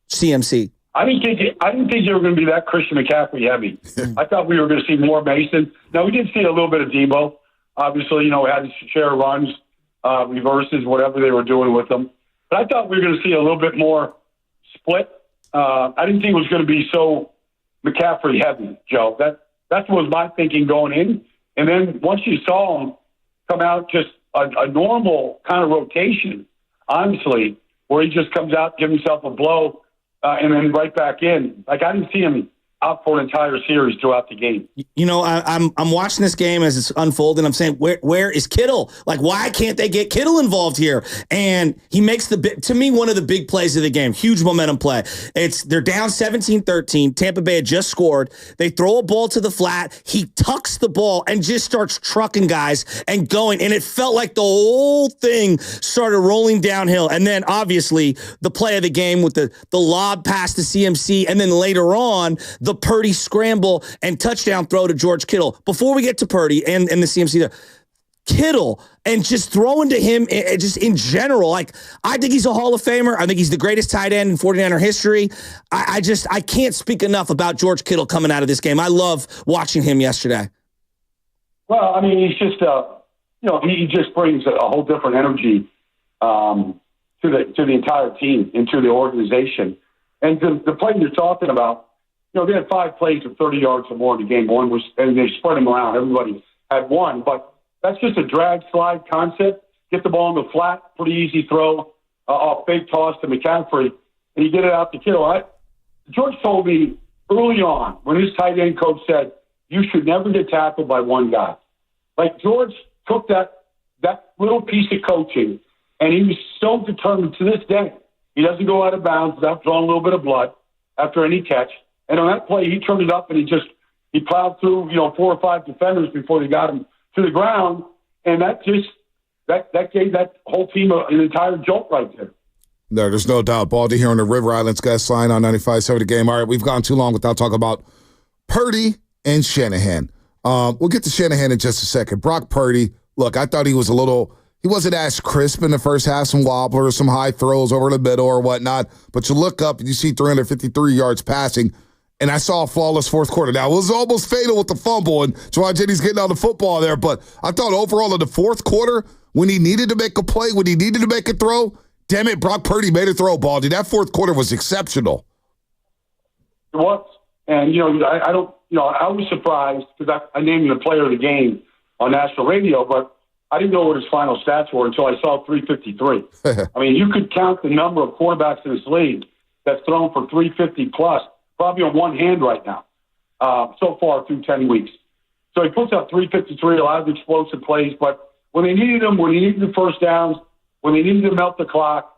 CMC? I didn't think they were going to be that Christian McCaffrey heavy. I thought we were going to see more Mason. Now, we did see a little bit of Debo. Obviously, had his share of runs, reverses, whatever they were doing with them. But I thought we were going to see a little bit more split. I didn't think it was going to be so McCaffrey heavy, Joe. That was my thinking going in. And then once you saw him come out, just a normal kind of rotation, honestly, where he just comes out, give himself a blow, and then right back in. I didn't see him out for an entire series throughout the game. I'm watching this game as it's unfolding. I'm saying, where is Kittle? Why can't they get Kittle involved here? And he makes to me, one of the big plays of the game. Huge momentum play. They're down 17-13. Tampa Bay had just scored. They throw a ball to the flat. He tucks the ball and just starts trucking guys and going. And it felt like the whole thing started rolling downhill. And then obviously the play of the game with the lob pass to CMC. And then later on, the Purdy scramble and touchdown throw to George Kittle. Before we get to Purdy and the CMC there, Kittle and just throwing to him just in general. I think he's a Hall of Famer. I think he's the greatest tight end in 49er history. I can't speak enough about George Kittle coming out of this game. I love watching him yesterday. Well, he's just, he just brings a whole different energy to the entire team and to the organization. And the play you're talking about, they had 5 plays of 30 yards or more in the game. One was, and they spread them around. Everybody had one, but that's just a drag slide concept. Get the ball in the flat, pretty easy throw, off fake toss to McCaffrey, and he get it out to Kittle. George told me early on when his tight end coach said, you should never get tackled by one guy. George took that little piece of coaching, and he was so determined to this day. He doesn't go out of bounds without drawing a little bit of blood after any catch. And on that play, he turned it up and he plowed through, 4 or 5 defenders before they got him to the ground. And that gave that whole team an entire jolt right there. No, there's no doubt. Baldi here on the River Islands guest line on 95.7 The Game. All right, we've gone too long without talking about Purdy and Shanahan. We'll get to Shanahan in just a second. Brock Purdy, look, I thought he wasn't as crisp in the first half, some wobblers, some high throws over the middle or whatnot. But you look up and you see 353 yards passing. And I saw a flawless fourth quarter. Now, it was almost fatal with the fumble, and Juwan Jennings getting out the football there. But I thought overall in the fourth quarter, when he needed to make a play, when he needed to make a throw, damn it, Brock Purdy made a throw, Baldi. That fourth quarter was exceptional. It was. And, I was surprised because I named him the player of the game on national radio, but I didn't know what his final stats were until I saw 353. You could count the number of quarterbacks in this league that's thrown for 350 plus. Probably on one hand right now, so far through 10 weeks. So he puts up 353, a lot of explosive plays. But when they needed him, when he needed the first downs, when they needed to melt the clock,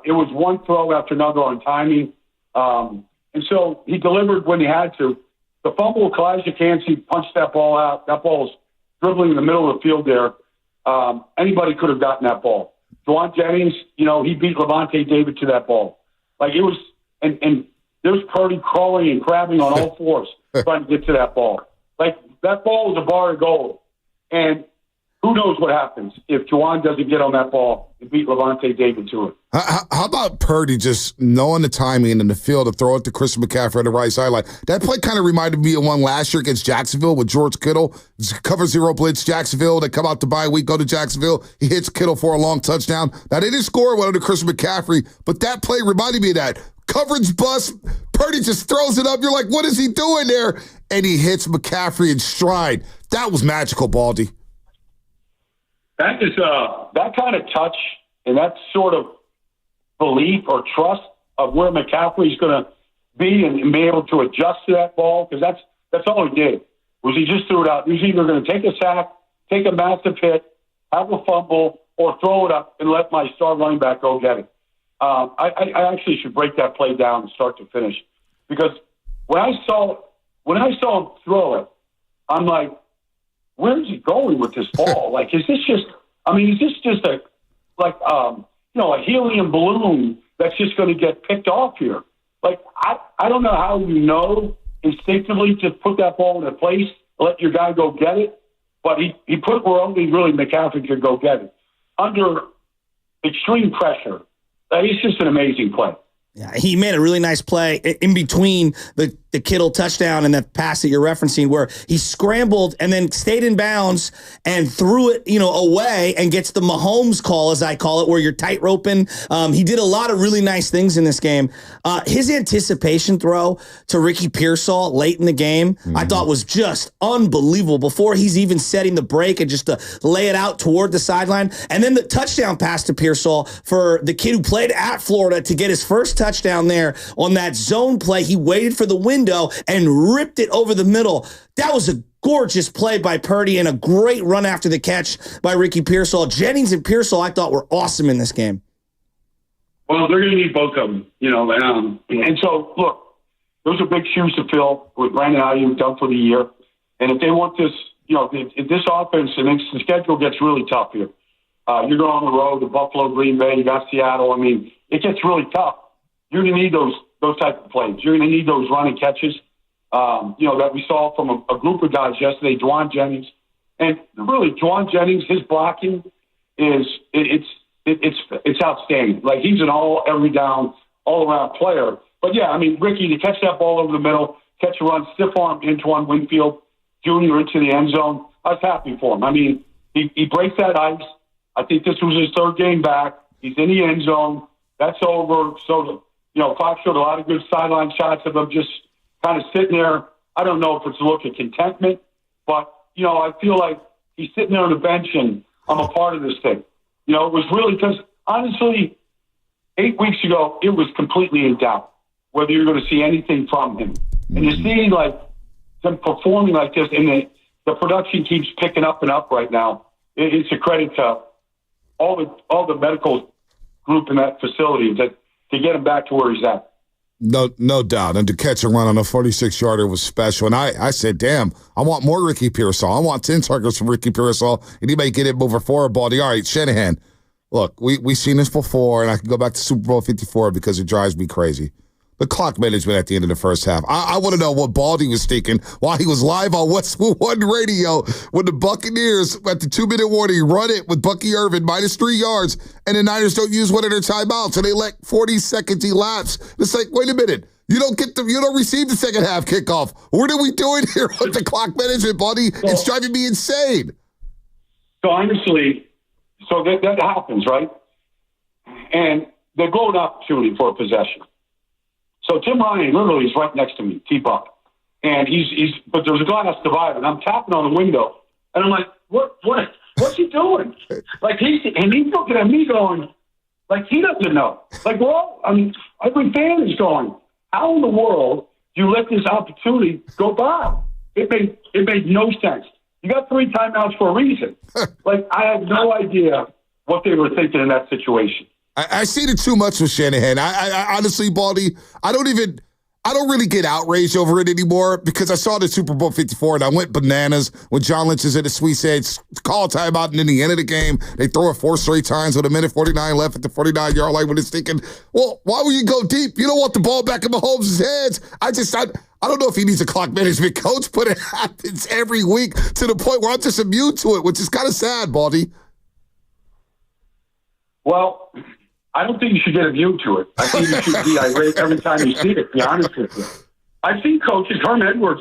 it was one throw after another on timing. And so he delivered when he had to. The fumble, Kalijah Kancey punched that ball out. That ball was dribbling in the middle of the field there. Anybody could have gotten that ball. Juwan Jennings, he beat Levante David to that ball. It was – and there's Purdy crawling and grabbing on all fours trying to get to that ball. That ball was a bar of gold. And who knows what happens if Juwan doesn't get on that ball and beat Levante David to it. How about Purdy just knowing the timing in the field to throw it to Christian McCaffrey on the right sideline? That play kind of reminded me of one last year against Jacksonville with George Kittle. Cover 0 blitz Jacksonville. They come out the bye week, go to Jacksonville. He hits Kittle for a long touchdown. Now, they didn't score well to Christian McCaffrey, but that play reminded me of that. coverage bust. Purdy just throws it up. You're like, what is he doing there? And he hits McCaffrey in stride. That was magical, Baldi. That is that kind of touch and that sort of belief or trust of where McCaffrey's going to be and be able to adjust to that ball, because that's all he did, was he just threw it out. He was either going to take a sack, take a massive hit, have a fumble, or throw it up and let my star running back go get it. I actually should break that play down and start to finish, because when I saw him throw it, I'm like, where is he going with this ball? Like, is this just a helium balloon that's just going to get picked off here? Like, I don't know how you know instinctively to put that ball in a place, let your guy go get it, but he put it where only really McCaffrey could go get it. Under extreme pressure. It's just an amazing play. Yeah, he made a really nice play in between the Kittle touchdown and that pass that you're referencing, where he scrambled and then stayed in bounds and threw it, away, and gets the Mahomes call, as I call it, where you're tight roping. He did a lot of really nice things in this game. His anticipation throw to Ricky Pearsall late in the game, I thought was just unbelievable, before he's even setting the break and just to lay it out toward the sideline. And then the touchdown pass to Pearsall for the kid who played at Florida to get his first touchdown there on that zone play. He waited for the window and ripped it over the middle. That was a gorgeous play by Purdy and a great run after the catch by Ricky Pearsall. Jennings and Pearsall, I thought, were awesome in this game. Well, they're going to need both of them, and so, look, those are big shoes to fill with Brandon Ayuk done for the year. And if they want this, if this offense, and the schedule gets really tough here. You're going on the road to Buffalo, Green Bay, you got Seattle. I mean, it gets really tough. You're going to need those type of plays. You're going to need those running catches, that we saw from a group of guys yesterday, Juwan Jennings. And really, Juwan Jennings, his blocking it's outstanding. Like, he's an every down, all-around player. But, yeah, I mean, Ricky, to catch that ball over the middle, catch a run, stiff-arm Antoine Winfield Jr. into the end zone, I was happy for him. I mean, he breaks that ice. I think this was his third game back. He's in the end zone. That's over. So, Fox showed a lot of good sideline shots of him just kind of sitting there. I don't know if it's a look of contentment, but, I feel like he's sitting there on the bench and I'm a part of this thing. It was really because, honestly, 8 weeks ago, it was completely in doubt whether you're going to see anything from him. And to see, them performing like this, and the production keeps picking up and up right now, it's a credit to all the medical group in that facility to get him back to where he's at. No doubt. And to catch a run on a 46-yarder was special. And I said, damn, I want more Ricky Pearsall. I want 10 targets from Ricky Pearsall. And he may get it moving forward, Baldi. All right, Shanahan, look, we've seen this before, and I can go back to Super Bowl 54 because it drives me crazy. The clock management at the end of the first half. I want to know what Baldi was thinking while he was live on Westwood One Radio when the Buccaneers, at the 2-minute warning, run it with Bucky Irvin -3 yards, and the Niners don't use one of their timeouts, and they let 40 seconds elapse. It's like, wait a minute. You don't receive the second half kickoff. What are we doing here with the clock management, Baldi? It's driving me insane. So honestly, that happens, right? And they're going opportunity for a possession. So Tim Ryan literally is right next to me, T-Buck. And but there's a glass divider, and I'm tapping on the window. And I'm like, what's he doing? Like, he's looking at me going, like, he doesn't know. Like, every fan is going, how in the world do you let this opportunity go by? It made no sense. You got 3 timeouts for a reason. Like, I have no idea what they were thinking in that situation. I seen it too much with Shanahan. I honestly, Baldi, I don't really get outraged over it anymore because I saw the Super Bowl 54 and I went bananas when John Lynch is at the Sweet Saints, call timeout, and in the end of the game, they throw it 4 straight times with 1:49 left at the 49-yard line when it's thinking, well, why would you go deep? You don't want the ball back in Mahomes' hands. I don't know if he needs a clock management coach, but it happens every week to the point where I'm just immune to it, which is kind of sad, Baldi. Well, I don't think you should get immune to it. I think you should be irate every time you see it, to be honest with you. I've seen coaches. Herm Edwards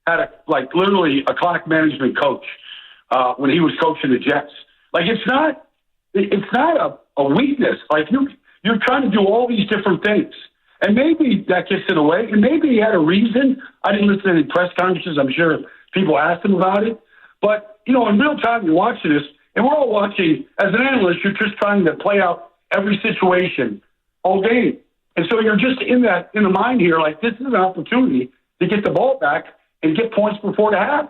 had literally a clock management coach when he was coaching the Jets. Like, it's not a weakness. Like, you're trying to do all these different things. And maybe that gets in the way, and maybe he had a reason. I didn't listen to any press conferences. I'm sure people asked him about it. But, in real time, you're watching this, and we're all watching. As an analyst, you're just trying to play out every situation all game. And so you're just in the mind here, like, this is an opportunity to get the ball back and get points before the half.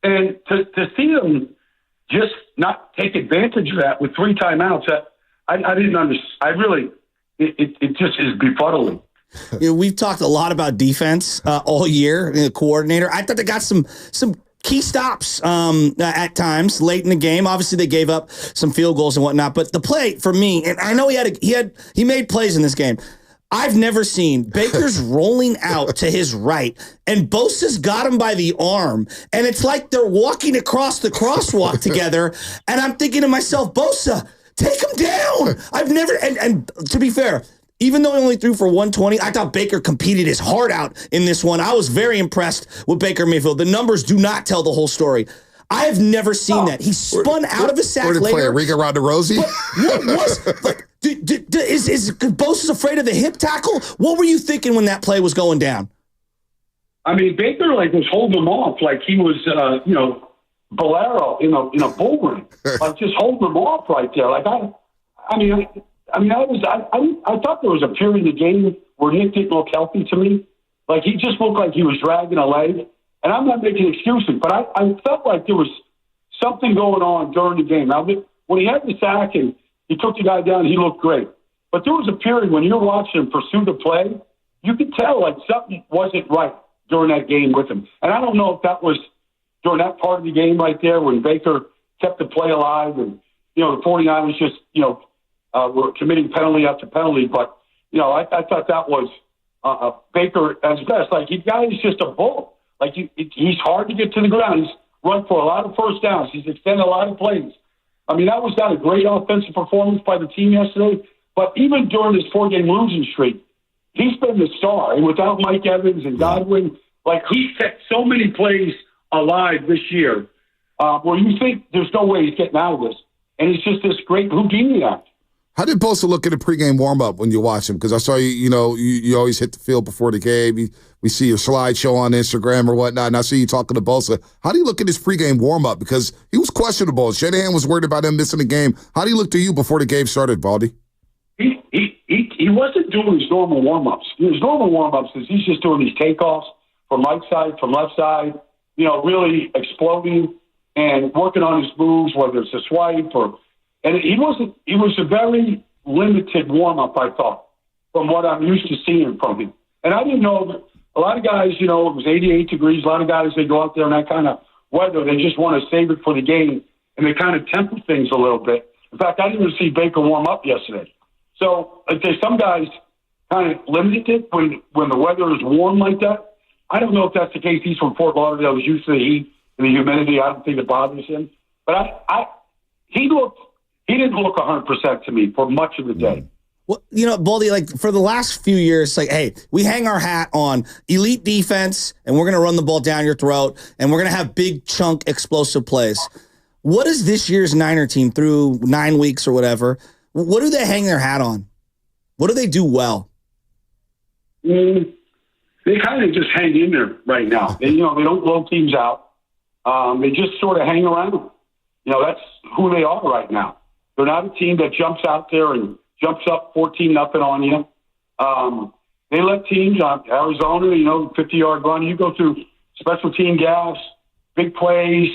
And to see them just not take advantage of that with 3 timeouts, I didn't understand. It just is befuddling. We've talked a lot about defense all year. The coordinator, I thought they got some key stops at times late in the game. Obviously, they gave up some field goals and whatnot. But the play for me, and I know he made plays in this game. I've never seen Baker's rolling out to his right, and Bosa's got him by the arm, and it's like they're walking across the crosswalk together. And I'm thinking to myself, Bosa, take him down. I've never, and to be fair, even though he only threw for 120, I thought Baker competed his heart out in this one. I was very impressed with Baker Mayfield. The numbers do not tell the whole story. I have never seen that. He spun out of a sack later. Play Riga Ronda-Rousey? What was like? Is Bosa's afraid of the hip tackle? What were you thinking when that play was going down? I mean, Baker was holding him off like he was, Bolero in a bull ring, like just holding him off right there. Like I thought there was a period in the game where Nick didn't look healthy to me. Like he just looked like he was dragging a leg. And I'm not making excuses, but I felt like there was something going on during the game. Now, when he had the sack and he took the guy down, he looked great. But there was a period when you're watching him pursue the play, you could tell like something wasn't right during that game with him. And I don't know if that was during that part of the game right there when Baker kept the play alive and, the 49ers just, were committing penalty after penalty. But, I thought that was Baker at his best. Like, the guy is just a bull. Like, he's hard to get to the ground. He's run for a lot of first downs. He's extended a lot of plays. I mean, that was not a great offensive performance by the team yesterday. But even during this 4-game losing streak, he's been the star. And without Mike Evans and Godwin, like, he's kept so many plays alive this year where you think there's no way he's getting out of this. And it's just this great Houdini act. How did Bosa look in the pregame warm-up when you watch him? Because I saw you always hit the field before the game. We see your slideshow on Instagram or whatnot, and I see you talking to Bosa. How do you look at his pregame warm-up? Because he was questionable. Shanahan was worried about him missing the game. How do you look to you before the game started, Baldi? He wasn't doing his normal warm-ups. His normal warm-ups is he's just doing these takeoffs from right side, from left side, really exploding and working on his moves, whether it's a swipe or – and he was a very limited warm-up, I thought, from what I'm used to seeing from him. And I didn't know that a lot of guys, it was 88 degrees. A lot of guys, they go out there in that kind of weather. They just want to save it for the game, and they kind of temper things a little bit. In fact, I didn't even see Baker warm up yesterday. So I'd say some guys kind of limited it when the weather is warm like that. I don't know if that's the case. He's from Fort Lauderdale. He's used to the heat and the humidity. I don't think it bothers him. But he didn't look 100% to me for much of the day. Well, Baldi, like for the last few years, it's like, hey, we hang our hat on elite defense, and we're going to run the ball down your throat, and we're going to have big chunk explosive plays. What is this year's Niner team through 9 weeks or whatever? What do they hang their hat on? What do they do well? They kind of just hang in there right now. They don't blow teams out. They just sort of hang around. That's who they are right now. They're not a team that jumps out there and jumps up 14-0 on you. They let teams on Arizona, 50-yard run. You go through special team gaffes, big plays.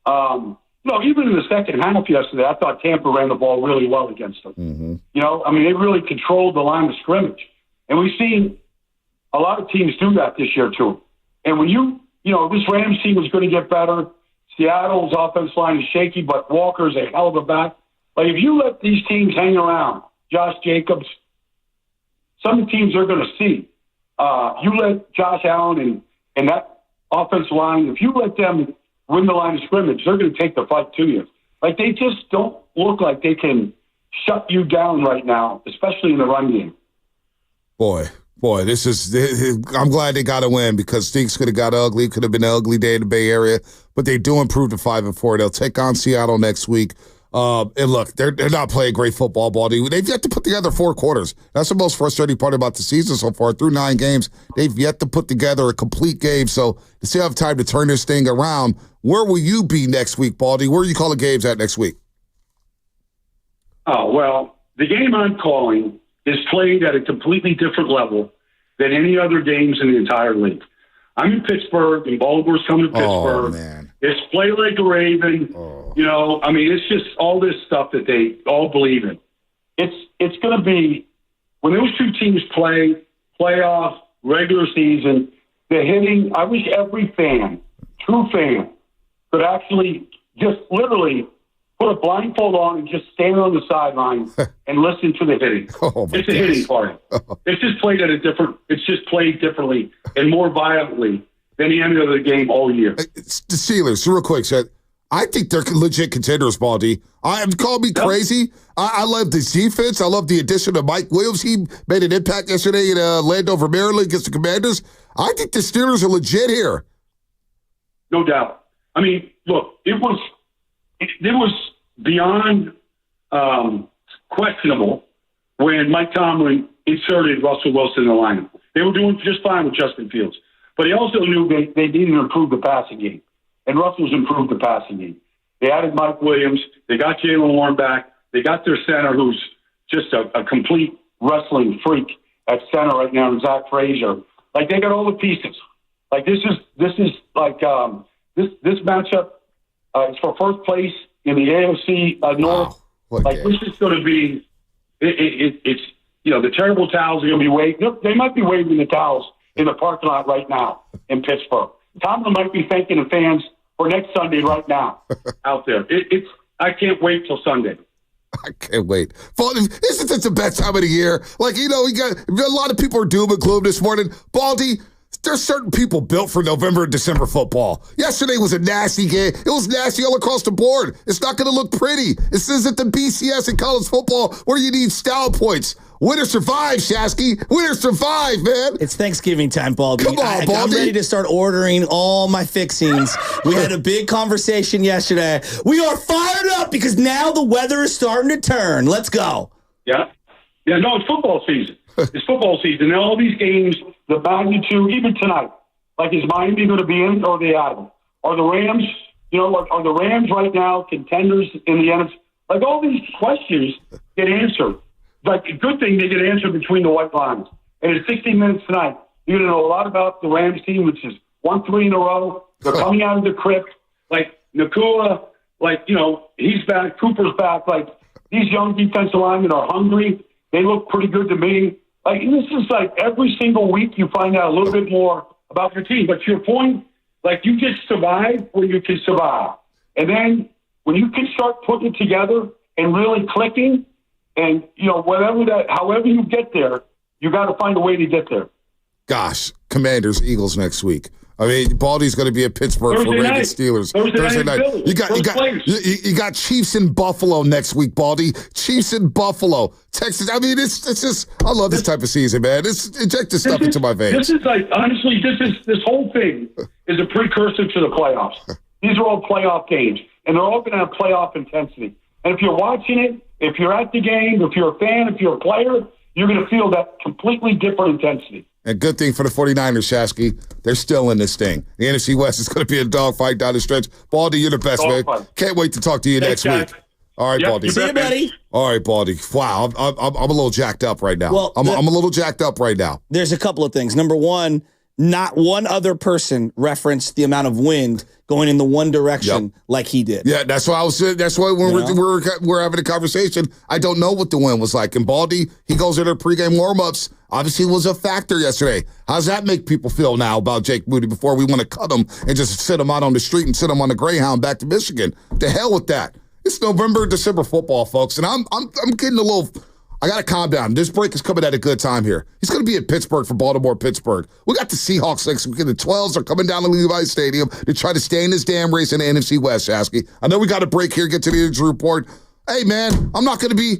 Even in the second half yesterday, I thought Tampa ran the ball really well against them. Mm-hmm. They really controlled the line of scrimmage. And we've seen a lot of teams do that this year, too. And when this Rams team was going to get better. Seattle's offensive line is shaky, but Walker's a hell of a back. Like, if you let these teams hang around, Josh Jacobs, some teams are going to see. You let Josh Allen and that offensive line, if you let them win the line of scrimmage, they're going to take the fight to you. Like, they just don't look like they can shut you down right now, especially in the run game. Boy, I'm glad they got a win because things could have got ugly. It could have been an ugly day in the Bay Area, but they do improve to 5-4. They'll take on Seattle next week. And look, they're not playing great football, Baldi. They've yet to put together 4 quarters. That's the most frustrating part about the season so far. Through 9 games, they've yet to put together a complete game. So to still have time to turn this thing around, where will you be next week, Baldi? Where are you calling games at next week? Oh, well, the game I'm calling is played at a completely different level than any other games in the entire league. I'm in Pittsburgh, and Baltimore's coming to Pittsburgh. Oh, man. It's play like a Raven. You know, I mean, it's just all this stuff that they all believe in. It's going to be, when those two teams play, playoff, regular season, the hitting, I wish every fan, true fan, could actually just literally put a blindfold on and just stand on the sideline and listen to the hitting. It's a hitting party. It's just played at a different. It's just played differently and more violently than the end of the game all year. It's the Steelers, real quick, Seth. I think they're legit contenders, Baldi. Call me crazy. I love the defense. I love the addition of Mike Williams. He made an impact yesterday in Landover, Maryland against the Commanders. I think the Steelers are legit here. No doubt. I mean, look, it was beyond questionable when Mike Tomlin inserted Russell Wilson in the lineup. They were doing just fine with Justin Fields. But he also knew they needed to improve the passing game. And Russell's improved the passing game. They added Mike Williams. They got Jalen Warren back. They got their center, who's just a complete wrestling freak at center right now, Zach Frazier. Like, they got all the pieces. Like, this is like this matchup is for first place in the AFC North. Like, this is going to be it's the terrible towels are going to be waving. They might be waving the towels in the parking lot right now in Pittsburgh. Tomlin might be thanking the fans for next Sunday right now out there. I can't wait till Sunday. I can't wait. Isn't this the best time of the year? Like, we got a lot of people are doom and gloom this morning. Baldi, there's certain people built for November and December football. Yesterday was a nasty game. It was nasty all across the board. It's not going to look pretty. This isn't the BCS in college football where you need style points. Winner survive, Shasky. Winner survive, man. It's Thanksgiving time, Baldi. Come on, Baldi. I'm ready to start ordering all my fixings. We had a big conversation yesterday. We are fired up because now the weather is starting to turn. Let's go. Yeah. Yeah, no, it's football season. It's football season. And all these games, the magnitude, even tonight, like, is Miami going to be in or are they out of it? Are the Rams, are the Rams right now contenders in the NFC? Like, all these questions get answered. Like, a good thing they get answered between the white lines. And in 60 minutes tonight, you're going to know a lot about the Rams team, which is 1-3 in a row. They're coming out of the crypt. Like, Nakua, he's back. Cooper's back. Like, these young defensive linemen are hungry. They look pretty good to me. Like, this is like every single week you find out a little bit more about your team. But to your point, like, you just survive when you can survive. And then when you can start putting it together and really clicking, and, however you get there, you got to find a way to get there. Gosh, Commanders, Eagles next week. I mean, Baldi's going to be at Pittsburgh for Ravens Steelers. Thursday night. You got Chiefs in Buffalo next week, Baldi. Chiefs in Buffalo, Texas. I mean, it's just, I love this type of season, man. Inject this stuff into my veins. This is like, honestly, this whole thing is a precursor to the playoffs. These are all playoff games, and they're all going to have playoff intensity. And if you're watching it, if you're at the game, if you're a fan, if you're a player, you're going to feel that completely different intensity. And good thing for the 49ers, Shasky. They're still in this thing. The NFC West is going to be a dogfight down the stretch. Baldi, you're the best, man. Can't wait to talk to you next week. All right, Baldi. See you, buddy. All right, Baldi. Wow, I'm a little jacked up right now. Well, I'm a little jacked up right now. There's a couple of things. Number one, not one other person referenced the amount of wind going in the one direction like he did. Yeah, that's why I was. That's why when we're having a conversation, I don't know what the wind was like. And Baldi, he goes into pregame warmups. Obviously, was a factor yesterday. How's that make people feel now about Jake Moody before we want to cut him and just sit him out on the street and sit him on the Greyhound back to Michigan? The hell with that. It's November, December football, folks, and I'm getting a little. I got to calm down. This break is coming at a good time here. He's going to be at Pittsburgh for Baltimore-Pittsburgh. We got the Seahawks next week. The 12s are coming down to Levi's Stadium to try to stay in this damn race in the NFC West, Shasky. I know we got a break here, get to the injury report. Hey, man, I'm not going to be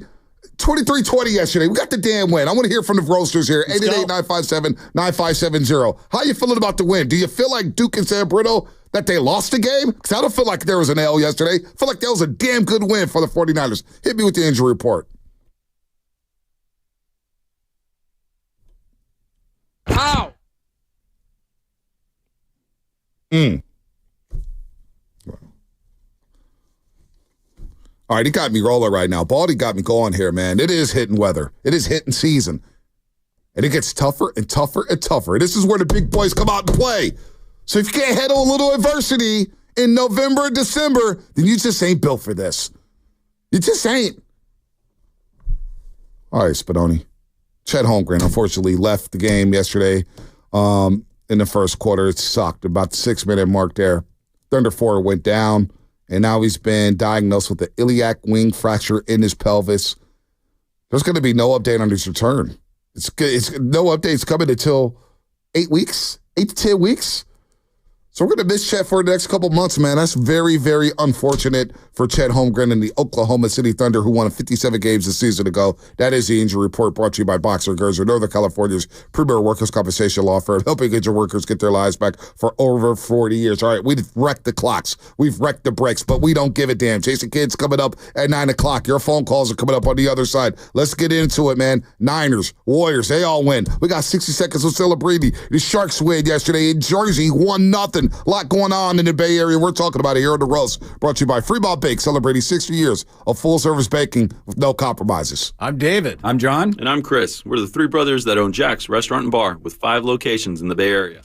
23-20 yesterday. We got the damn win. I want to hear from the Roasters here. 888-957-9570. How you feeling about the win? Do you feel like Duke and San Brito that they lost the game? Because I don't feel like there was an L yesterday. I feel like that was a damn good win for the 49ers. Hit me with the injury report. Ow! All right, he got me rolling right now. Baldi got me going here, man. It is hitting weather. It is hitting season. And it gets tougher and tougher and tougher. This is where the big boys come out and play. So if you can't handle a little adversity in November and December, then you just ain't built for this. You just ain't. All right, Spadoni. Chet Holmgren, unfortunately, left the game yesterday in the first quarter. It sucked. About the 6-minute mark there. Thunder 4 went down. And now he's been diagnosed with the iliac wing fracture in his pelvis. There's going to be no update on his return. It's no updates coming until 8 weeks, 8 to 10 weeks. So we're going to miss Chet for the next couple months, man. That's very, very unfortunate for Chet Holmgren and the Oklahoma City Thunder, who won 57 games a season ago. That is the injury report brought to you by Boxer Gerzer, Northern California's premier workers' compensation law firm, helping injured workers get their lives back for over 40 years. All right, we've wrecked the clocks. We've wrecked the brakes, but we don't give a damn. Jason Kidd's coming up at 9 o'clock. Your phone calls are coming up on the other side. Let's get into it, man. Niners, Warriors, they all win. We got 60 seconds of celebrating. The Sharks win yesterday in Jersey, 1-0. A lot going on in the Bay Area. We're talking about it here on The Roast, brought to you by Freeball Bake, celebrating 60 years of full-service baking with no compromises. I'm David. I'm John. And I'm Chris. We're the three brothers that own Jack's Restaurant and Bar with 5 locations in the Bay Area.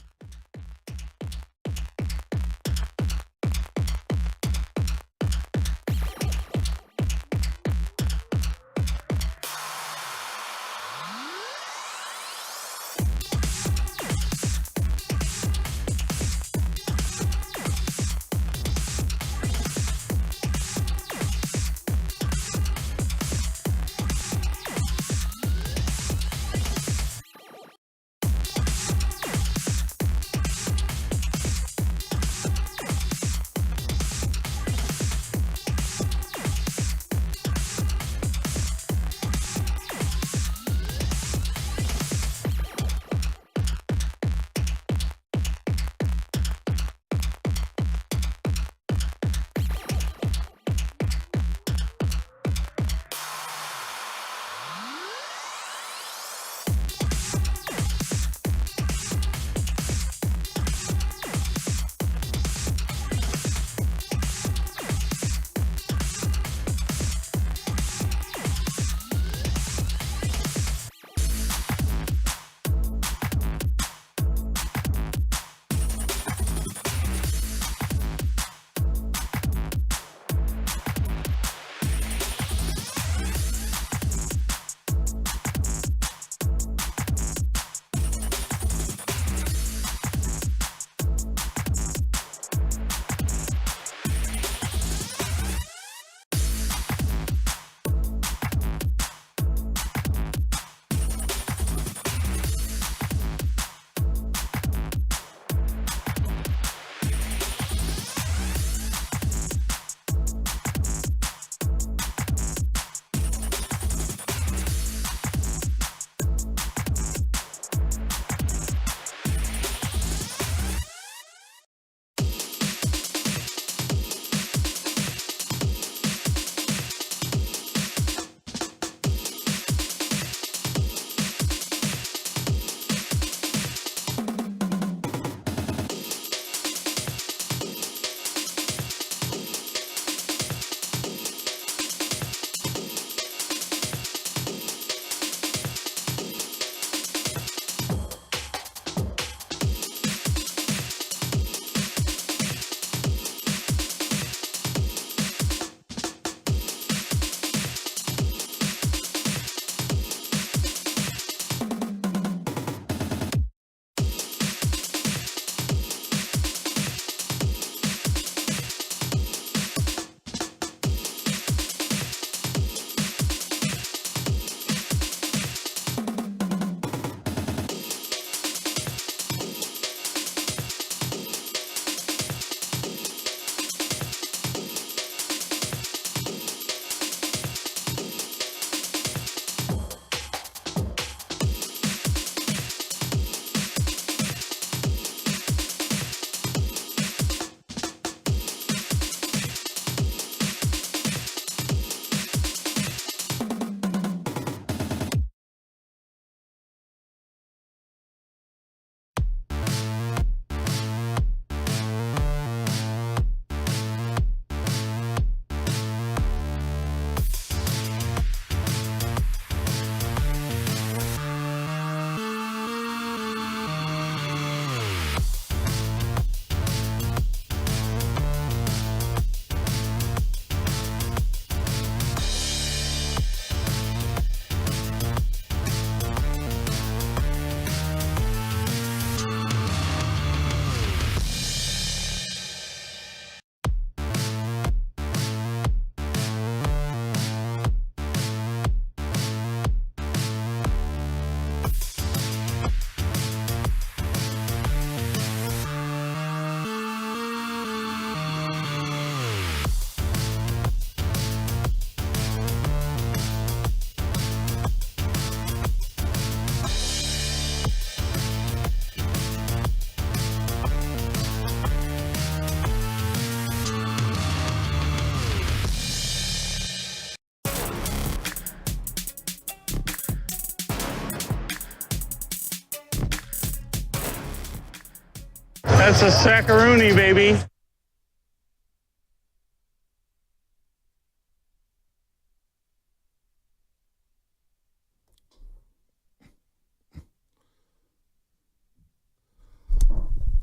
That's a sackaroonie, baby.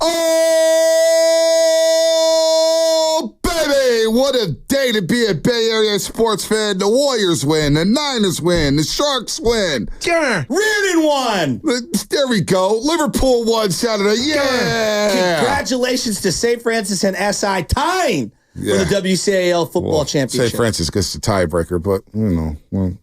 Oh, baby, what a day to be a Bay Area sports fan. The Warriors win, the Niners win, the Sharks win. Yeah. Reardon won. There we go. Liverpool won Saturday. Yeah. Congratulations to St. Francis and SI tying for the WCAL football championship. St. Francis gets the tiebreaker, but,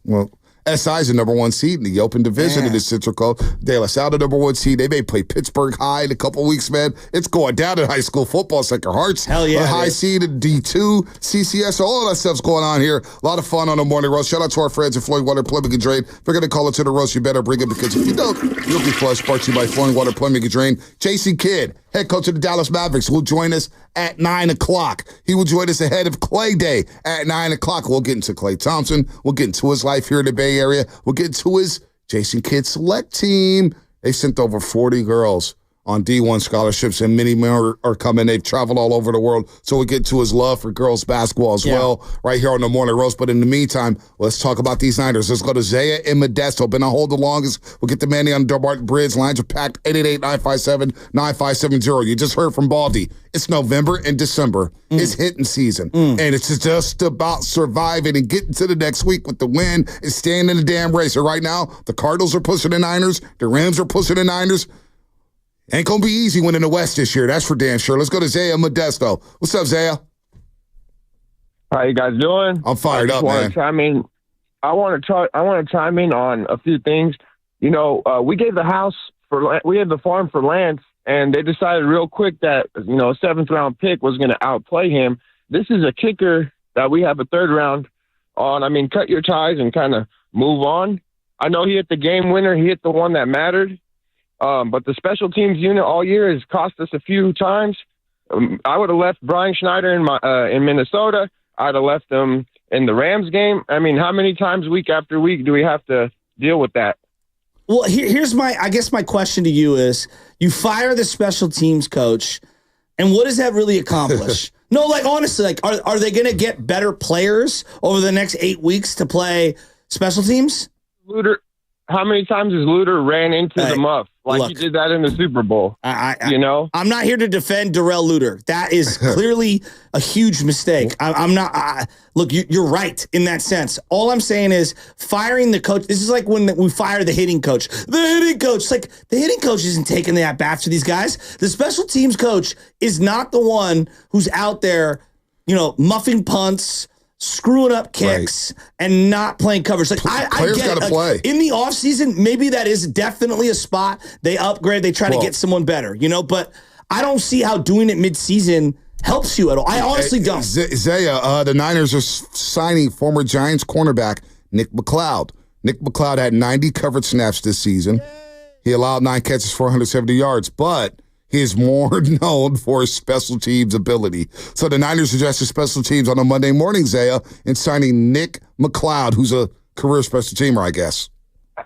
well. SI is the number one seed in the open division of the Central Coast. De La Salle, the number one seed. They may play Pittsburgh High in a couple weeks, man. It's going down in high school football. Sacred Hearts, hell yeah, a high seed in D2, CCS. All of that stuff's going on here. A lot of fun on the morning roast. Shout out to our friends at Flowing Water Plumbing and Drain. If you're going to call it to the roast, you better bring it, because if you don't, you'll be flushed. Brought to you by Flowing Water Plumbing and Drain. Jason Kidd, head coach of the Dallas Mavericks, will join us at 9 o'clock. He will join us ahead of Klay Day at 9 o'clock. We'll get into Klay Thompson. We'll get into his life here in the Bay Area. We'll get into his Jason Kidd select team. They sent over 40 girls on D1 scholarships, and many more are coming. They've traveled all over the world. So we'll get to his love for girls basketball as well right here on the Morning Roast. But in the meantime, let's talk about these Niners. Let's go to Zaya in Modesto. Been on hold the longest. We'll get the Manny on the Dumbarton Bridge. Lines are packed. 888-957-9570. You just heard from Baldi. It's November and December. It's hitting season. And it's just about surviving and getting to the next week with the win and staying in the damn race. So right now, the Cardinals are pushing the Niners. The Rams are pushing the Niners. Ain't going to be easy winning the West this year. That's for damn sure. Let's go to Zaya Modesto. What's up, Zaya? How you guys doing? I'm fired up, man. I want to chime in on a few things. We gave the farm for Lance, and they decided real quick that, a 7th round pick was going to outplay him. This is a kicker that we have a 3rd round on. Cut your ties and kind of move on. I know he hit the game winner. He hit the one that mattered. But the special teams unit all year has cost us a few times. I would have left Brian Schneider in Minnesota. I'd have left him in the Rams game. How many times week after week do we have to deal with that? Well, here's my question to you is, you fire the special teams coach, and what does that really accomplish? No, honestly, are they going to get better players over the next 8 weeks to play special teams? How many times has Luter ran into the muff? He did that in the Super Bowl. I'm not here to defend Darrell Luter. That is clearly a huge mistake. I'm not. Look, you're right in that sense. All I'm saying is firing the coach. This is like when we fire the hitting coach. The hitting coach. It's like the hitting coach isn't taking the at-bats for these guys. The special teams coach is not the one who's out there, muffing punts, screwing up kicks, and not playing coverage. Players got to play. In the offseason, maybe that is definitely a spot. They upgrade. They try to get someone better, but I don't see how doing it midseason helps you at all. I honestly don't. Zaya, the Niners are signing former Giants cornerback Nick McLeod. Nick McLeod had 90 covered snaps this season. He allowed 9 catches for 170 yards, but he is more known for his special teams ability. So the Niners adjusted special teams on a Monday morning, Zaya, in signing Nick McLeod, who's a career special teamer, I guess.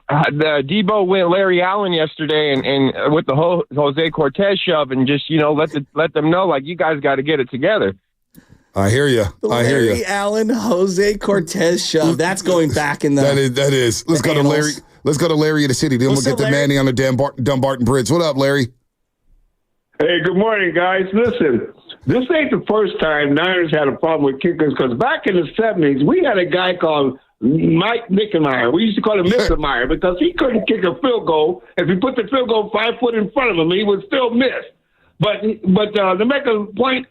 The Debo went Larry Allen yesterday and with the whole Jose Cortez shove, and just, let them know, you guys got to get it together. I hear you. Larry Allen, Jose Cortez shove. That's going back in the... That is. Let's go to Larry. Let's go to Larry in the city. Then we'll get the Manny on the Dumbarton Bridge. What up, Larry? Hey, good morning, guys. Listen, this ain't the first time Niners had a problem with kickers, because back in the 70s, we had a guy called Mike Mickenmeyer. We used to call him Mr. Meyer because he couldn't kick a field goal. If he put the field goal 5 foot in front of him, he would still miss. But to make a point,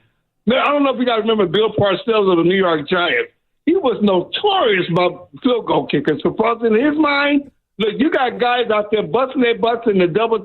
I don't know if you guys remember Bill Parcells of the New York Giants. He was notorious about field goal kickers. Because in his mind, look, you got guys out there busting their butts in the double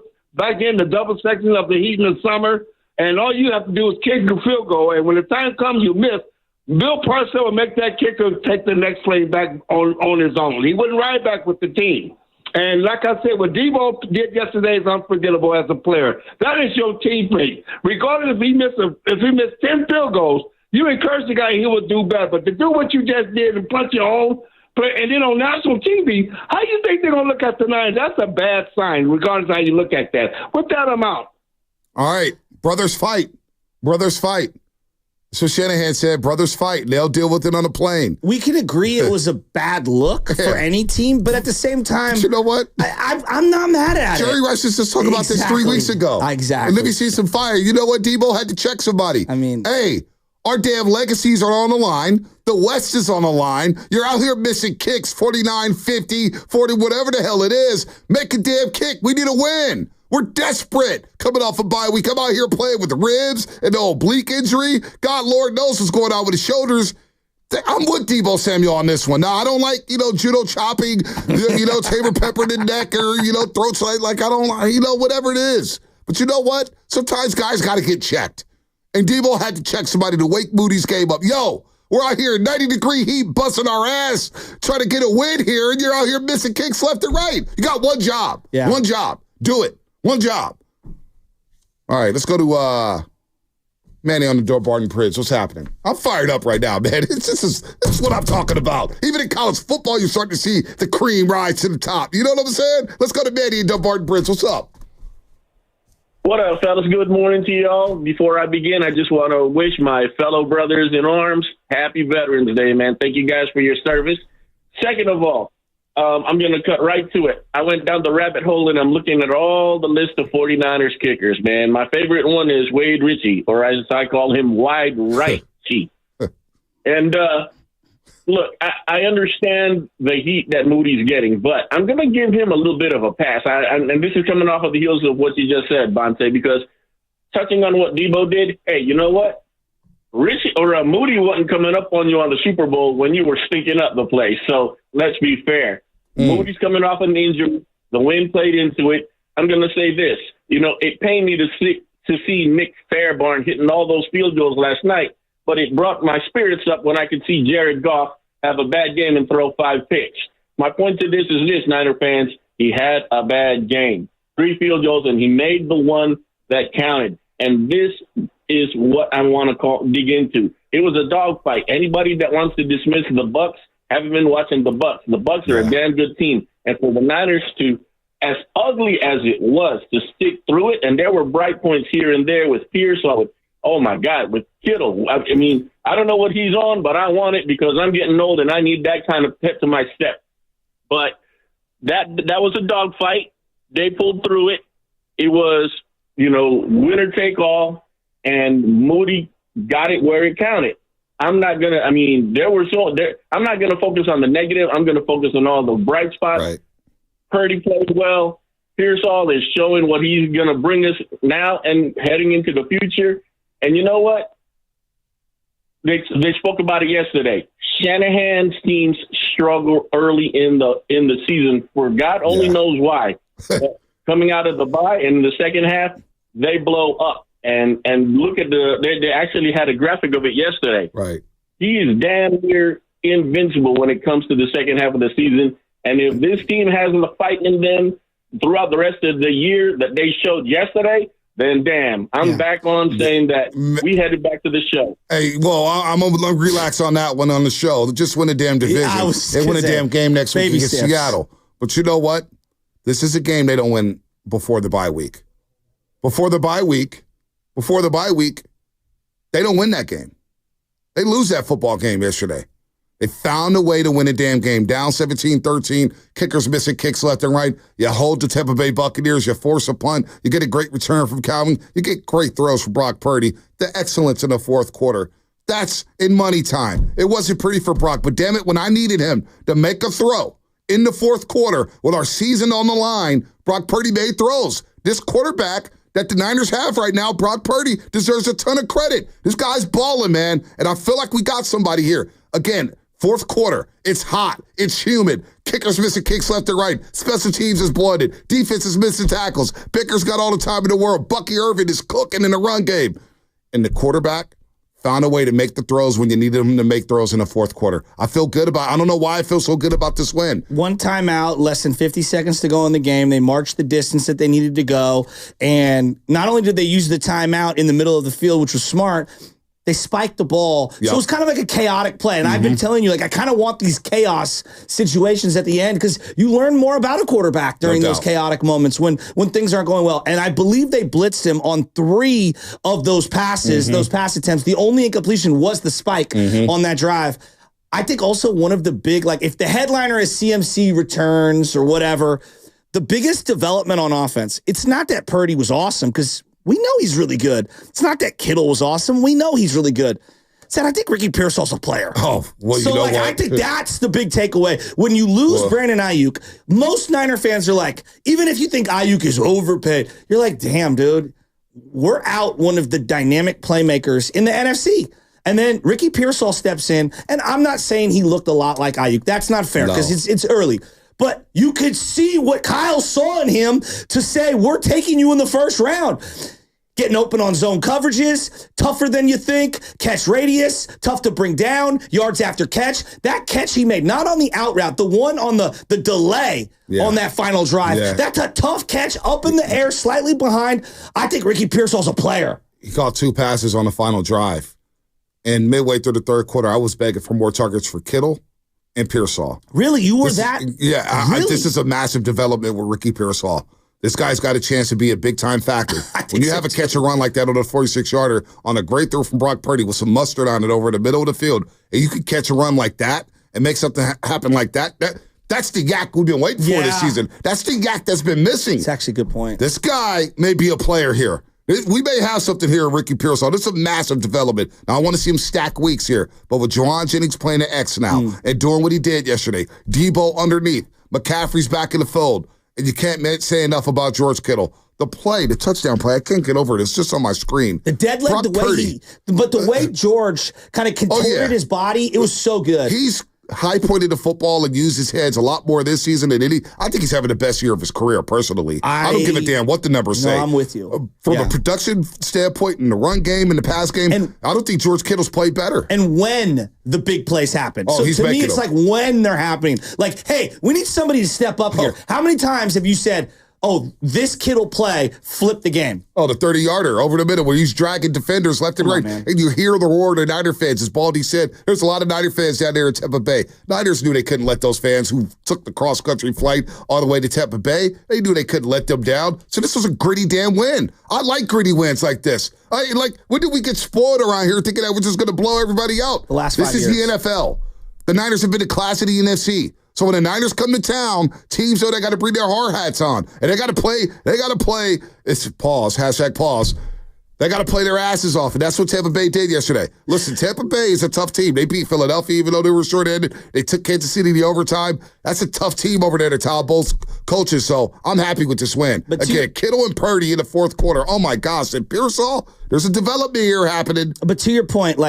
section of the heat in the summer, and all you have to do is kick a field goal, and when the time comes you miss, Bill Parcells will make that kicker take the next play back on his own. He wouldn't ride back with the team. And like I said, what Debo did yesterday is unforgettable as a player. That is your teammate. Regardless if he missed 10 field goals, you encourage the guy, he will do better. But to do what you just did and punch your own play, and then on national TV, how do you think they're going to look at the Niners? That's a bad sign, regardless of how you look at that. With that amount. All right. Brothers fight. Brothers fight. So Shanahan said, brothers fight. They'll deal with it on a plane. We can agree it was a bad look for any team, but at the same time, but you know what? I'm not mad at Jerry Rice was just talking about this 3 weeks ago. Exactly. And let me see some fire. You know what? Debo had to check somebody. I mean, hey, our damn legacies are on the line. The West is on the line. You're out here missing kicks, 49, 50, 40, whatever the hell it is. Make a damn kick. We need a win. We're desperate coming off a bye week. I'm out here playing with the ribs and the oblique injury. God, Lord knows what's going on with his shoulders. I'm with Deebo Samuel on this one. Now, I don't like, judo chopping, Tabor pepper in the neck or, throat slice. Like, I don't like, whatever it is. But you know what? Sometimes guys got to get checked. And Deebo had to check somebody to wake Moody's game up. Yo, we're out here in 90-degree heat busting our ass trying to get a win here, and you're out here missing kicks left and right. You got one job. Yeah. One job. Do it. One job. All right, let's go to Manny on the door, Barton Prince. What's happening? I'm fired up right now, man. This is what I'm talking about. Even in college football, you're starting to see the cream rise to the top. You know what I'm saying? Let's go to Manny and Barton Prince. What's up? What up, fellas? Good morning to y'all. Before I begin, I just want to wish my fellow brothers in arms happy Veterans Day, man. Thank you guys for your service. Second of all, I'm going to cut right to it. I went down the rabbit hole, and I'm looking at all the list of 49ers kickers, man. My favorite one is Wade Ritchie, or as I call him, Wide Right-Chie. And look, I understand the heat that Moody's getting, but I'm going to give him a little bit of a pass. And this is coming off of the heels of what you just said, Bonte, because touching on what Debo did, hey, you know what? Richie or Moody wasn't coming up on you on the Super Bowl when you were stinking up the place. So let's be fair. Moody's coming off an injury. The wind played into it. I'm going to say this. It pained me to see Nick Fairbairn hitting all those field goals last night, but it brought my spirits up when I could see Jared Goff have a bad game and throw 5 picks. My point to this is this, Niner fans. He had a bad game. 3 field goals, and he made the one that counted. And this is what I want to dig into. It was a dogfight. Anybody that wants to dismiss the Bucs haven't been watching the Bucs. The Bucs are a damn good team. And for the Niners to, as ugly as it was, to stick through it, and there were bright points here and there with Pierce, oh my God, with Kittle. I mean, I don't know what he's on, but I want it because I'm getting old and I need that kind of pep to my step. But that was a dogfight. They pulled through it. It was, winner take all. And Moody got it where it counted. I'm not going to, I'm not going to focus on the negative. I'm going to focus on all the bright spots. Right. Purdy played well. Pearsall is showing what he's going to bring us now and heading into the future. And you know what? They spoke about it yesterday. Shanahan's teams struggle early in the season for God only knows why. Coming out of the bye in the second half, they blow up. And look at they actually had a graphic of it yesterday. Right. He is damn near invincible when it comes to the second half of the season. And if this team has the fight in them throughout the rest of the year that they showed yesterday, then damn, I'm back on saying that we headed back to the show. Hey, well, I'm going to relax on that one on the show. Just win a damn division. They win a damn game next week against Seattle. But you know what? This is a game they don't win before the bye week. Before the bye week, they don't win that game. They lose that football game yesterday. They found a way to win a damn game. Down 17-13, kickers missing kicks left and right. You hold the Tampa Bay Buccaneers. You force a punt. You get a great return from Calvin. You get great throws from Brock Purdy. The excellence in the fourth quarter. That's in money time. It wasn't pretty for Brock, but damn it, when I needed him to make a throw in the fourth quarter with our season on the line, Brock Purdy made throws. This quarterback that the Niners have right now, Brock Purdy, deserves a ton of credit. This guy's balling, man, and I feel like we got somebody here. Again, fourth quarter, it's hot, it's humid. Kickers missing kicks left and right. Special teams is blooded. Defense is missing tackles. Bicker's got all the time in the world. Bucky Irvin is cooking in the run game. And the quarterback found a way to make the throws when you needed him to make throws in the fourth quarter. I feel good about it. I don't know why I feel so good about this win. One timeout, less than 50 seconds to go in the game. They marched the distance that they needed to go. And not only did they use the timeout in the middle of the field, which was smart, They spiked the ball. So it was kind of like a chaotic play. And I've been telling you, like, I kind of want these chaos situations at the end because you learn more about a quarterback during those chaotic moments when things aren't going well. And I believe they blitzed him on 3 of those passes, those pass attempts. The only incompletion was the spike on that drive. I think also one of the big, like, if the headliner is CMC returns or whatever, the biggest development on offense, it's not that Purdy was awesome because we know he's really good. It's not that Kittle was awesome. We know he's really good. It's that I think Ricky Pearsall's a player. Oh, well, so you know like, what? I think that's the big takeaway. When you lose Brandon Ayuk, most Niner fans are like, even if you think Ayuk is overpaid, you're like, damn, dude, we're out one of the dynamic playmakers in the NFC. And then Ricky Pearsall steps in, and I'm not saying he looked a lot like Ayuk. That's not fair because it's early. But you could see what Kyle saw in him to say, we're taking you in the first round. Getting open on zone coverages, tougher than you think, catch radius, tough to bring down, yards after catch. That catch he made, not on the out route, the one on the delay on that final drive. That's a tough catch up in the air, slightly behind. I think Ricky Pearsall's a player. He caught 2 passes on the final drive. And midway through the third quarter, I was begging for more targets for Kittle and Pearsall. Really? You were that? Yeah. Really? This is a massive development with Ricky Pearsall. This guy's got a chance to be a big-time factor. When you have a catch and run like that on a 46-yarder on a great throw from Brock Purdy with some mustard on it over the middle of the field, and you can catch a run like that and make something happen like that, that's the yak we've been waiting for this season. That's the yak that's been missing. It's actually a good point. This guy may be a player here. We may have something here, Ricky Pearsall. This is a massive development. Now, I want to see him stack weeks here. But with Juwan Jennings playing the X now and doing what he did yesterday, Debo underneath, McCaffrey's back in the fold, and you can't say enough about George Kittle. The play, the touchdown play, I can't get over it. It's just on my screen. The dead leg, the way George kind of contorted his body, it was so good. He's high-pointed the football and used his heads a lot more this season than any. I think he's having the best year of his career, personally. I don't give a damn what the numbers say. No, I'm with you. From a production standpoint in the run game and the pass game, I don't think George Kittle's played better. And when the big plays happen. So to me, it's like when they're happening. Like, hey, we need somebody to step up here. How many times have you said, oh, this Kittle play flipped the game? Oh, the 30-yarder over the middle where he's dragging defenders left and right. And you hear the roar of the Niner fans. As Baldi said, there's a lot of Niner fans down there in Tampa Bay. Niners knew they couldn't let those fans who took the cross-country flight all the way to Tampa Bay, they knew they couldn't let them down. So this was a gritty damn win. I like gritty wins like this. When did we get spoiled around here thinking that we're just going to blow everybody out? The last 5 years. This is the NFL. The Niners have been a class of the NFC. So when the Niners come to town, teams know they got to bring their hard hats on. And they got to play, it's pause, hashtag pause. They got to play their asses off. And that's what Tampa Bay did yesterday. Listen, Tampa Bay is a tough team. They beat Philadelphia even though they were short-handed. They took Kansas City to overtime. That's a tough team over there to Todd Bowles coaches. So I'm happy with this win. But again, Kittle and Purdy in the fourth quarter. Oh, my gosh. And Pearsall, there's a development here happening. But to your point,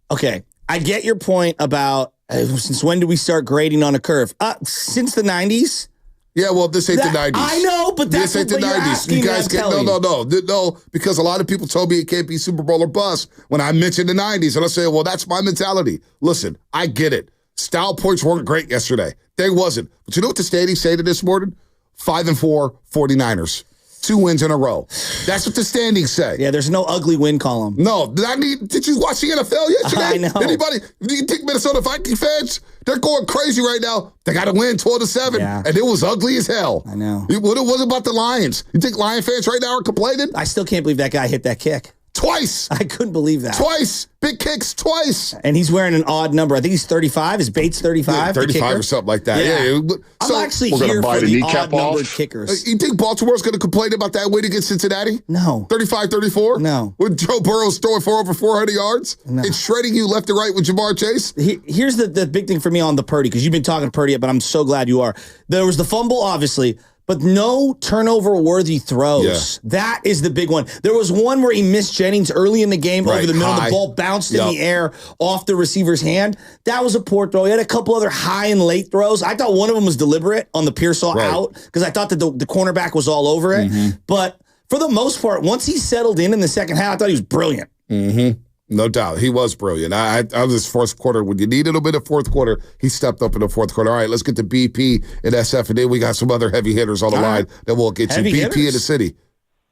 okay, I get your point about since when did we start grading on a curve? Since the 90s? Yeah, well, this ain't the 90s. I know, but that's this ain't what the 90s. You guys can't. No, because a lot of people told me it can't be Super Bowl or bust when I mentioned the 90s. And I say, well, that's my mentality. Listen, I get it. Style points weren't great yesterday. They wasn't. But you know what the standings say to this morning? 5-4 49ers. 2 wins in a row. That's what the standings say. Yeah, there's no ugly win column. No. Did you watch the NFL yesterday? I know. Anybody? You think Minnesota Viking fans? They're going crazy right now. They got to win 12-7, and it was ugly as hell. I know. What it was about the Lions? You think Lion fans right now are complaining? I still can't believe that guy hit that kick. Twice. I couldn't believe that. Twice. Big kicks twice. And he's wearing an odd number. I think he's 35. Is Bates 35? Yeah, 35 or something like that. Yeah. I'm actually here for the odd-numbered kickers. You think Baltimore's going to complain about that win against Cincinnati? No. 35-34? No. With Joe Burrow's throwing for over 400 yards? No. And shredding you left and right with Jamar Chase? Here's the big thing for me on the Purdy, because you've been talking Purdy, but I'm so glad you are. There was the fumble, obviously, but no turnover-worthy throws. Yeah. That is the big one. There was one where he missed Jennings early in the game over the middle. The ball bounced in the air off the receiver's hand. That was a poor throw. He had a couple other high and late throws. I thought one of them was deliberate on the Pearsall out because I thought that the cornerback was all over it. Mm-hmm. But for the most part, once he settled in the second half, I thought he was brilliant. Mm-hmm. No doubt. He was brilliant. I was fourth quarter. When you needed a bit of fourth quarter, he stepped up in the fourth quarter. All right, let's get to BP and SF, and then we got some other heavy hitters on the line that we'll get to. BP in the city.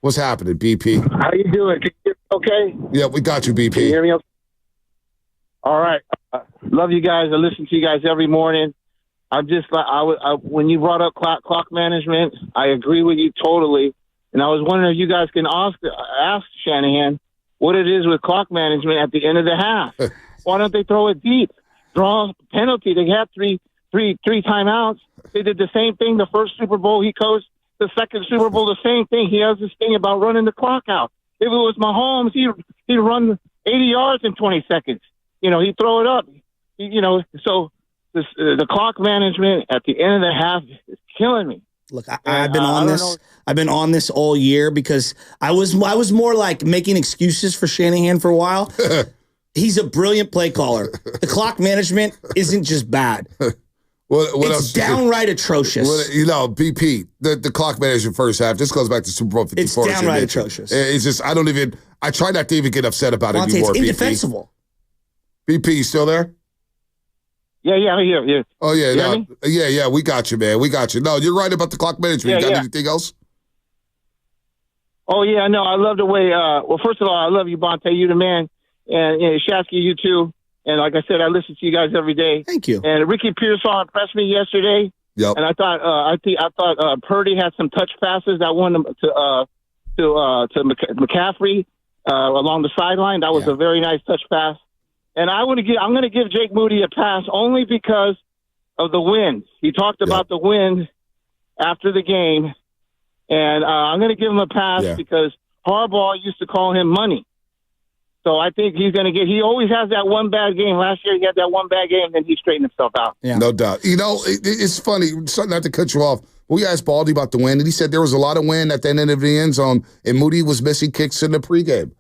What's happening, BP? How you doing? Can you Okay. Yeah, we got you, BP. Can you hear me? Okay? All right. Love you guys. I listen to you guys every morning. I'm just like when you brought up clock management, I agree with you totally. And I was wondering if you guys can ask Shanahan what it is with clock management at the end of the half. Why don't they throw it deep? Draw penalty. They had three timeouts. They did the same thing the first Super Bowl he coached. The second Super Bowl, the same thing. He has this thing about running the clock out. If it was Mahomes, he'd run 80 yards in 20 seconds. He'd throw it up. So the clock management at the end of the half is killing me. Look, I've been on this. I've been on this all year because I was more like making excuses for Shanahan for a while. He's a brilliant play caller. The clock management isn't just bad. What it's else? downright atrocious. BP, the clock management first half, this goes back to Super Bowl 54. It's downright atrocious. It's just, I try not to even get upset about it anymore, it's indefensible. BP, you still there? Yeah, I'm here. Yeah. Oh, yeah. Yeah, we got you, man. We got you. No, you're right about the clock management. You got anything else? Oh, yeah, no, I love the way, first of all, I love you, Bonte. You the man. And Shasky, you too. And like I said, I listen to you guys every day. Thank you. And Ricky Pearsall impressed me yesterday. Yep. And I thought Purdy had some touch passes that won to McCaffrey along the sideline. That was a very nice touch pass. And I'm going to give Jake Moody a pass only because of the wind. He talked about the wind after the game, and I'm going to give him a pass because Harbaugh used to call him money. So I think he's going to he always has that one bad game. Last year he had that one bad game, and then he straightened himself out. Yeah. No doubt. It's funny, not to cut you off. We asked Baldi about the wind, and he said there was a lot of wind at the end of the end zone, and Moody was missing kicks in the pregame.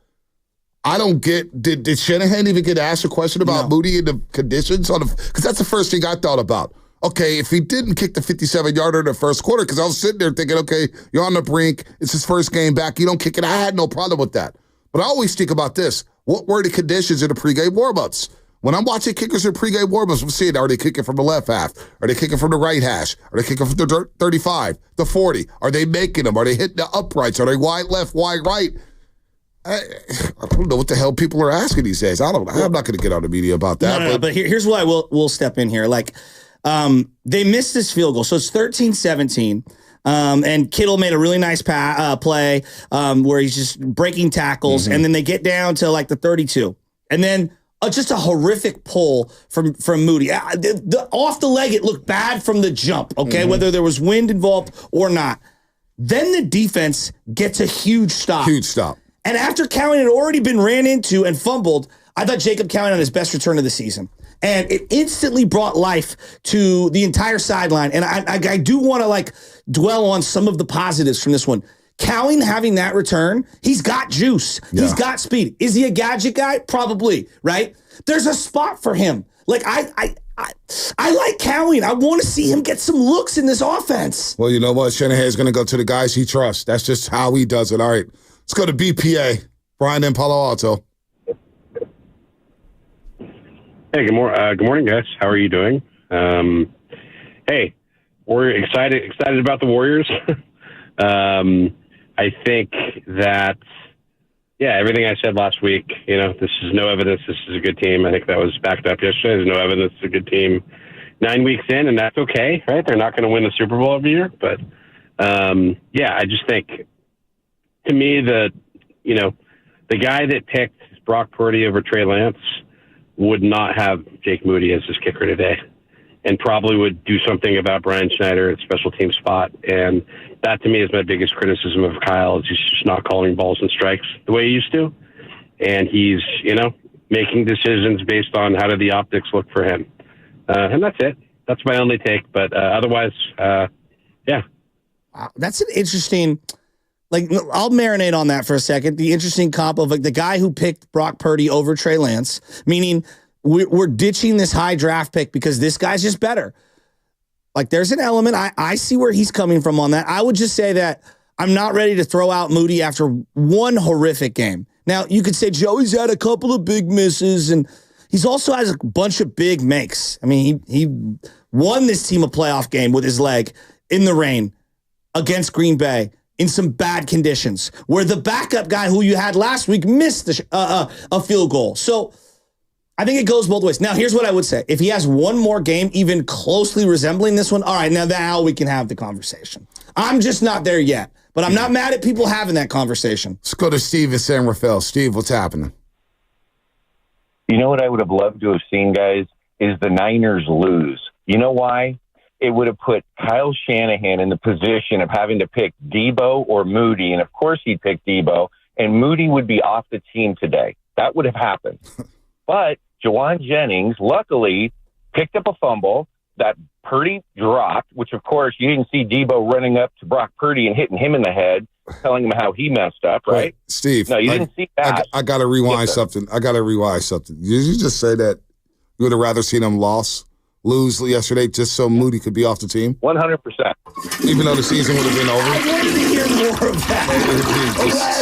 I don't get, did Shanahan even get asked a question about Moody and the conditions? Because that's the first thing I thought about. Okay, if he didn't kick the 57-yarder in the first quarter, because I was sitting there thinking, okay, you're on the brink, it's his first game back, you don't kick it. I had no problem with that. But I always think about this. What were the conditions in the pregame warm-ups? When I'm watching kickers in pregame warm-ups, I'm seeing, are they kicking from the left half? Are they kicking from the right hash? Are they kicking from the 35, the 40? Are they making them? Are they hitting the uprights? Are they wide left, wide right? I don't know what the hell people are asking these days. I'm not going to get on the media about that. No, but here's why we'll step in here. Like, they missed this field goal. So it's 13-17. And Kittle made a really nice play where he's just breaking tackles. And then they get down to like the 32. And then just a horrific pull from Moody. Off the leg, it looked bad from the jump, okay, whether there was wind involved or not. Then the defense gets a huge stop. Huge stop. And after Cowan had already been ran into and fumbled, I thought Jacob Cowan on his best return of the season. And it instantly brought life to the entire sideline. And I do want to dwell on some of the positives from this one. Cowan having that return, he's got juice. Yeah. He's got speed. Is he a gadget guy? Probably, right? There's a spot for him. I like Cowan. I want to see him get some looks in this offense. Well, you know what? Shanahan's going to go to the guys he trusts. That's just how he does it. All right. Let's go to BPA. Brian in Palo Alto. Hey, good morning, guys. How are you doing? Hey, we're excited about the Warriors. I think that, everything I said last week, this is no evidence this is a good team. I think that was backed up yesterday. There's no evidence it's a good team 9 weeks in, and that's okay, right? They're not going to win the Super Bowl every year. But, I just think, to me, the guy that picked Brock Purdy over Trey Lance would not have Jake Moody as his kicker today, and probably would do something about Brian Schneider at special team spot. And that, to me, is my biggest criticism of Kyle, is he's just not calling balls and strikes the way he used to. And he's, making decisions based on how do the optics look for him. And that's it. That's my only take. But otherwise, yeah. Wow, that's an interesting... I'll marinate on that for a second. The interesting comp of the guy who picked Brock Purdy over Trey Lance, meaning we're ditching this high draft pick because this guy's just better. There's an element. I see where he's coming from on that. I would just say that I'm not ready to throw out Moody after one horrific game. Now, you could say Joey's had a couple of big misses, and he's also has a bunch of big makes. I mean, he won this team a playoff game with his leg in the rain against Green Bay. in some bad conditions where the backup guy who you had last week missed a field goal. So I think it goes both ways. Now, here's what I would say. If he has one more game even closely resembling this one, all right, now we can have the conversation. I'm just not there yet, but I'm not mad at people having that conversation. Let's go to Steve in San Rafael. Steve, what's happening? You know what I would have loved to have seen, guys, is the Niners lose. You know why? It would have put Kyle Shanahan in the position of having to pick Debo or Moody, and of course he'd pick Debo, and Moody would be off the team today. That would have happened. But Juwan Jennings, luckily, picked up a fumble that Purdy dropped, which, of course, you didn't see Debo running up to Brock Purdy and hitting him in the head, telling him how he messed up, right? Wait, Steve. No, you didn't see that. I got to rewind something. Did you just say that you would have rather seen him lose yesterday just so Moody could be off the team? 100%. Even though the season would have been over? I wanted to hear more of that.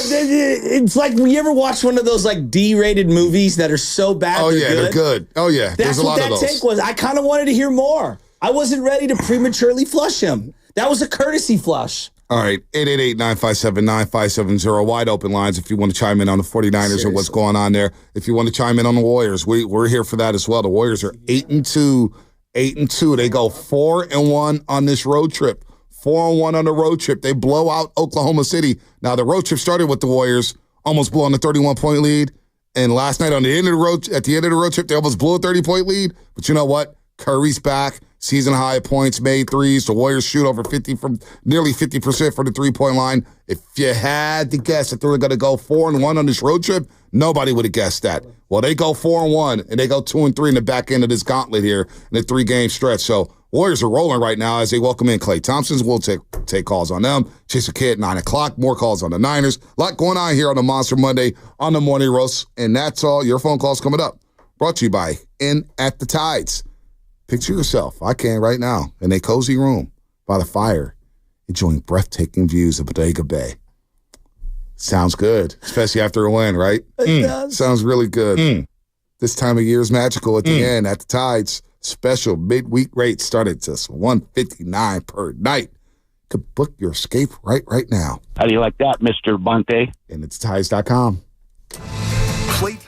It's like, you ever watch one of those like D-rated movies that are so bad they're good. Oh, yeah. There's That's a lot what of that those. take was. I kind of wanted to hear more. I wasn't ready to prematurely flush him. That was a courtesy flush. All right, 888-957-9570. Wide open lines if you want to chime in on the 49ers Seriously. or what's going on there. If you want to chime in on the Warriors, we're here for that as well. The Warriors are 8-2. 8-2. They go 4-1 on this road trip. 4-1 on the road trip. They blow out Oklahoma City. Now, the road trip started with the Warriors almost blowing a 31-point lead. And last night at the end of the road trip, they almost blew a 30-point lead. But you know what? Curry's back. Season high points made threes. The Warriors shoot over nearly 50% from the three-point line. If you had to guess that they were going to go 4-1 on this road trip, nobody would have guessed that. Well, they go 4-1 and they go 2-3 in the back end of this gauntlet here in a 3-game stretch. So Warriors are rolling right now as they welcome in Klay Thompson. We'll take calls on them. Chase a Kid, 9 o'clock. More calls on the Niners. A lot going on here on the Monster Monday on the Morning Roast. And that's all. Your phone calls coming up. Brought to you by In at the Tides. Picture yourself, I can right now, in a cozy room by the fire, enjoying breathtaking views of Bodega Bay. Sounds good, especially after a win, right? It does. Sounds really good. This time of year is magical at the end. At the Tides, special midweek rates start at just $159 per night. Could book your escape right now. How do you like that, Mr. Bonte? And it's tides.com. Klay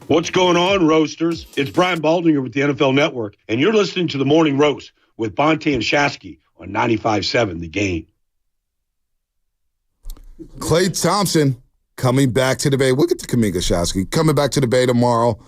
What's going on, Roasters? It's Brian Baldi here with the NFL Network, and you're listening to the Morning Roast with Bonte and Shasky on 95.7 The Game. Klay Thompson coming back to the Bay. We'll get to Kuminga, Shasky. Coming back to the Bay tomorrow.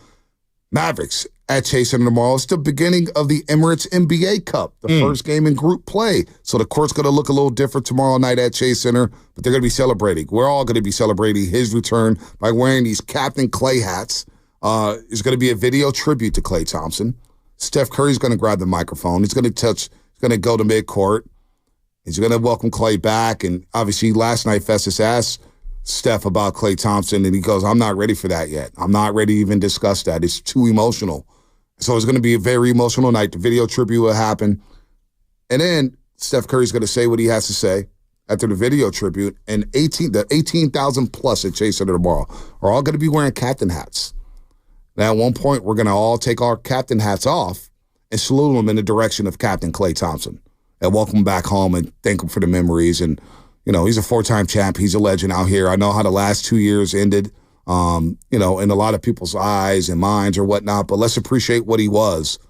Mavericks at Chase Center tomorrow. It's the beginning of the Emirates NBA Cup, the first game in group play. So the court's going to look a little different tomorrow night at Chase Center, but they're going to be celebrating. We're all going to be celebrating his return by wearing these Captain Klay hats. It's going to be a video tribute to Klay Thompson. Steph Curry's going to grab the microphone. He's going to go to midcourt. He's going to welcome Klay back. And obviously last night Festus asked Steph about Klay Thompson, and he goes, I'm not ready for that yet. I'm not ready to even discuss that. It's too emotional. So it's going to be a very emotional night. The video tribute will happen. And then Steph Curry's going to say what he has to say after the video tribute. And the 18,000 plus at Chase Center tomorrow are all going to be wearing captain hats. Now, at one point, we're going to all take our captain hats off and salute them in the direction of Captain Klay Thompson and welcome him back home and thank him for the memories. And, you know, he's a four-time champ. He's a legend out here. I know how the last 2 years ended, you know, in a lot of people's eyes and minds or whatnot, but let's appreciate what he was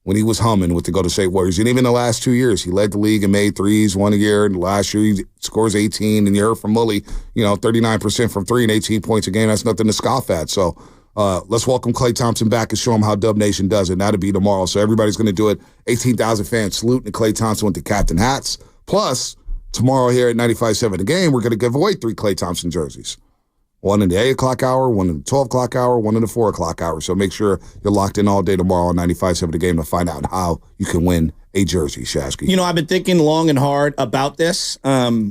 when he was humming with the Golden State Warriors. And even the last 2 years, he led the league and made threes one year, and last year he scores 18, and you heard from Mully, you know, 39% from three and 18 points a game. That's nothing to scoff at. So, let's welcome Klay Thompson back and show him how Dub Nation does it. That'll be tomorrow. So everybody's going to do it. 18,000 fans saluting Klay Thompson with the captain hats. Plus, tomorrow here at 95.7 The Game, we're going to give away 3 Klay Thompson jerseys. One in the 8 o'clock hour, one in the 12 o'clock hour, one in the 4 o'clock hour. So make sure you're locked in all day tomorrow on 95.7 The Game to find out how you can win a jersey, Shasky. You know, I've been thinking long and hard about this. I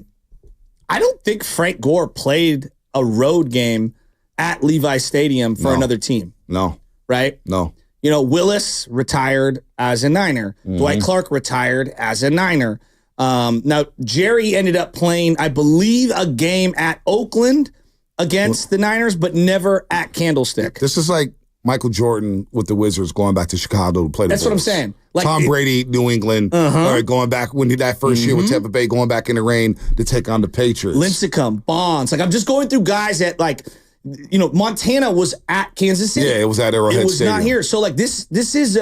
don't think Frank Gore played a road game at Levi Stadium for another team. No. Right? No. You know, Willis retired as a Niner. Dwight Clark retired as a Niner. Now, Jerry ended up playing, I believe, a game at Oakland against the Niners, but never at Candlestick. This is like Michael Jordan with the Wizards going back to Chicago to play the That's what I'm Bulls. saying. Like Tom Brady, New England, going back when that first year with Tampa Bay, going back in the rain to take on the Patriots. Lincecum, Bonds. Like, I'm just going through guys that, like, you know, Montana was at Kansas City. Yeah, it was at Arrowhead It was Stadium. not here. So, like, this is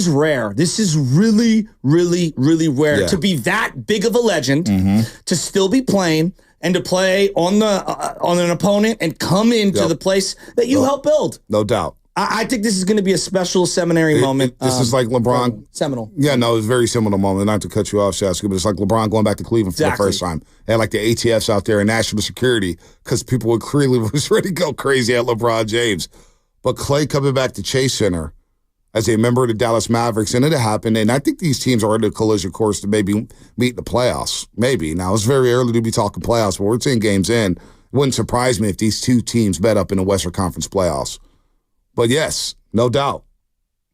rare. This is really, really, really rare to be that big of a legend, to still be playing and to play on an opponent and come into the place that you helped build. No doubt. I think this is going to be a special seminary moment. This is like LeBron. Seminal. Yeah, no, it's a very similar moment. Not to cut you off, Shasky, but it's like LeBron going back to Cleveland for the first time. They had like the ATFs out there and national security because people were clearly was ready to go crazy at LeBron James. But Klay coming back to Chase Center as a member of the Dallas Mavericks, and it happened. And I think these teams are in a collision course to maybe meet in the playoffs. Maybe. Now, it's very early to be talking playoffs, but we're 10 games in. It wouldn't surprise me if these two teams met up in the Western Conference playoffs. But yes, no doubt.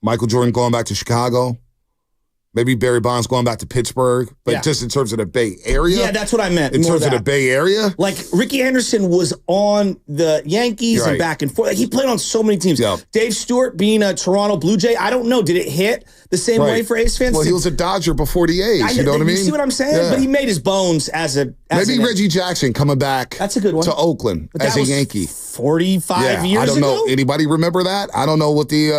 Michael Jordan going back to Chicago. Maybe Barry Bonds going back to Pittsburgh. But just in terms of the Bay Area. Yeah, that's what I meant. In terms of the Bay Area. Like, Ricky Anderson was on the Yankees and back and forth. Like, he played on so many teams. Dave Stewart being a Toronto Blue Jay, I don't know. Did it hit the same way for A's fans? Well, he was a Dodger before the A's. You know what I mean? You see what I'm saying? Yeah. But he made his bones as maybe Reggie Jackson coming back that's a good one. to Oakland as a Yankee. 45 years ago? I don't know. Anybody remember that? I don't know what the...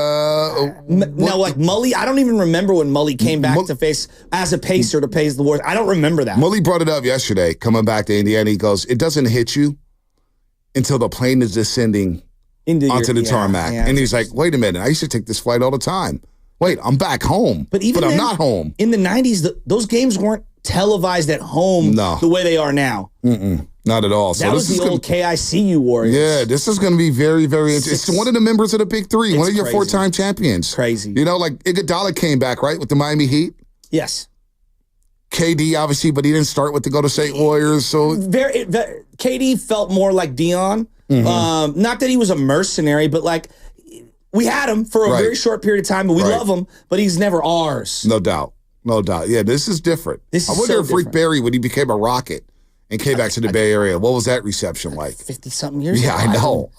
now, like Mully, I don't even remember when Mully came back to face as a Pacer to face the Warriors. I don't remember that. Mully brought it up yesterday, coming back to Indiana. He goes, it doesn't hit you until the plane is descending onto the tarmac. And he's like, wait a minute. I used to take this flight all the time. Wait, I'm back home. But I'm not home. In the 90s, those games weren't televised at home the way they are now. Not at all. So that was the old KICU Warriors. Yeah, this is going to be very, very interesting. It's one of the members of the Big Three, one of your four-time champions. Crazy. You know, like Iguodala came back, right, with the Miami Heat? Yes. KD, obviously, but he didn't start with the Golden State Warriors. So KD felt more like Dion. Not that he was a mercenary, but like we had him for a very short period of time, and we love him, but he's never ours. No doubt. No doubt. Yeah, this is different. I wonder if Rick Barry, when he became a Rocket and came back to the Bay Area, what was that reception like? 50-something years ago. Yeah,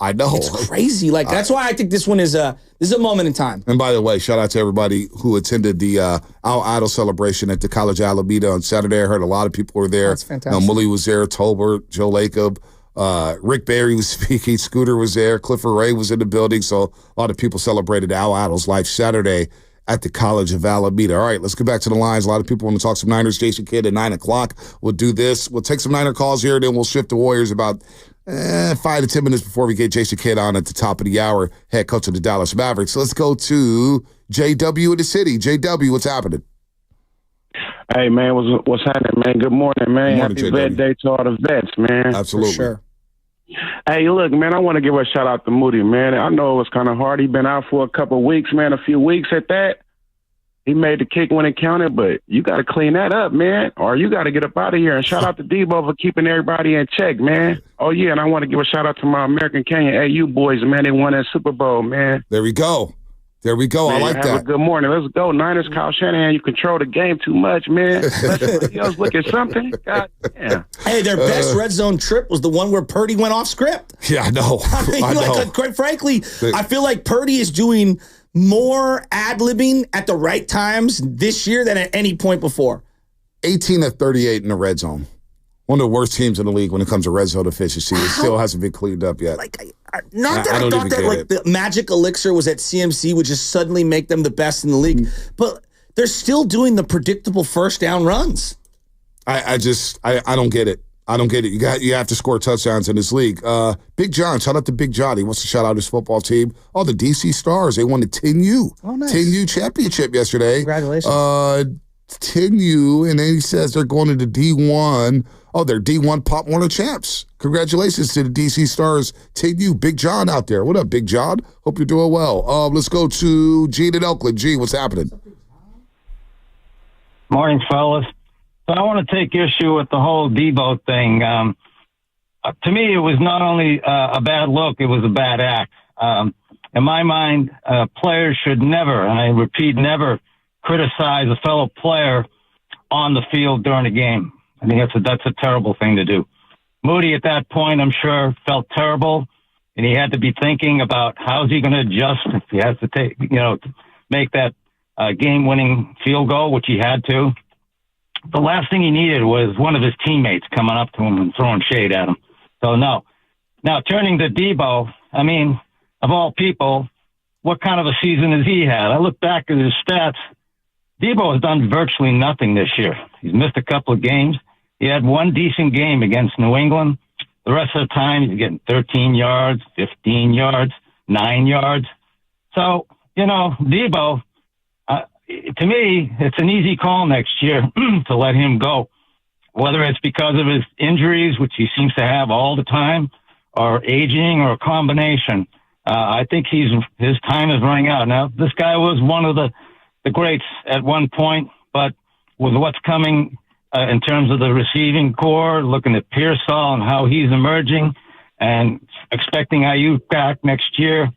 I know. It's crazy. Like, that's why I think this one is a moment in time. And by the way, shout out to everybody who attended the Al Idol celebration at the College of Alameda on Saturday. I heard a lot of people were there. That's fantastic. Mully was there, Tolbert, Joe Lacob, Rick Barry was speaking. Scooter was there. Clifford Ray was in the building. So a lot of people celebrated Al Addle's life Saturday at the College of Alameda. All right, let's get back to the lines. A lot of people want to talk some Niners. Jason Kidd at 9 o'clock. We'll do this. We'll take some Niner calls here, then we'll shift to Warriors about 5 to 10 minutes before we get Jason Kidd on at the top of the hour, head coach of the Dallas Mavericks. So let's go to JW in the city. JW, what's happening? Hey, man, what's happening, man? Good morning, man. Good morning, Happy JW. Vet Day to all the vets, man. Absolutely. For sure. Hey, look, man, I want to give a shout-out to Moody, man. I know it was kind of hard. He's been out for a couple of weeks, man, a few weeks at that. He made the kick when it counted, but you got to clean that up, man, or you got to get up out of here. And shout out to Debo for keeping everybody in check, man. Oh, yeah, and I want to give a shout-out to my American Canyon AU boys, man. They won that Super Bowl, man. There we go. There we go. Man, I like have that. a good morning. Let's go. Niners, Kyle Shanahan, you control the game too much, man. Let somebody else look at something. God damn. Hey, their best red zone trip was the one where Purdy went off script. Yeah, I know. I mean, like, quite frankly, I feel like Purdy is doing more ad-libbing at the right times this year than at any point before. 18 of 38 in the red zone. One of the worst teams in the league when it comes to red zone efficiency. It still hasn't been cleaned up yet. Not that I thought that like the magic elixir was at CMC would just suddenly make them the best in the league, but they're still doing the predictable first down runs. I don't get it. I don't get it. You have to score touchdowns in this league. Big John, shout out to Big John. He wants to shout out his football team. Oh, the DC Stars. They won the 10U. Oh, nice. 10U championship yesterday. Congratulations. 10U, and then he says they're going to the D1. Oh, they're D1 Pop Warner champs. Congratulations to the DC Stars. 10U. Big John out there. What up, Big John? Hope you're doing well. Let's go to Gene in Oakland. Gene, what's happening? Morning, fellas. So I want to take issue with the whole Debo thing. To me, it was not only a bad look, it was a bad act. In my mind, players should never, and I repeat, never criticize a fellow player on the field during a game. I think that's a terrible thing to do. Moody at that point, I'm sure, felt terrible, and he had to be thinking about how's he going to adjust if he has to make that game-winning field goal, which he had to. The last thing he needed was one of his teammates coming up to him and throwing shade at him. So, no. Now, turning to Debo, I mean, of all people, what kind of a season has he had? I look back at his stats. Debo has done virtually nothing this year. He's missed a couple of games. He had one decent game against New England. The rest of the time, he's getting 13 yards, 15 yards, 9 yards. So, Debo, to me, it's an easy call next year to let him go, whether it's because of his injuries, which he seems to have all the time, or aging, or a combination. I think his time is running out. Now, this guy was one of the greats at one point, but with what's coming in terms of the receiving core, looking at Pearsall and how he's emerging, and expecting IU back next year,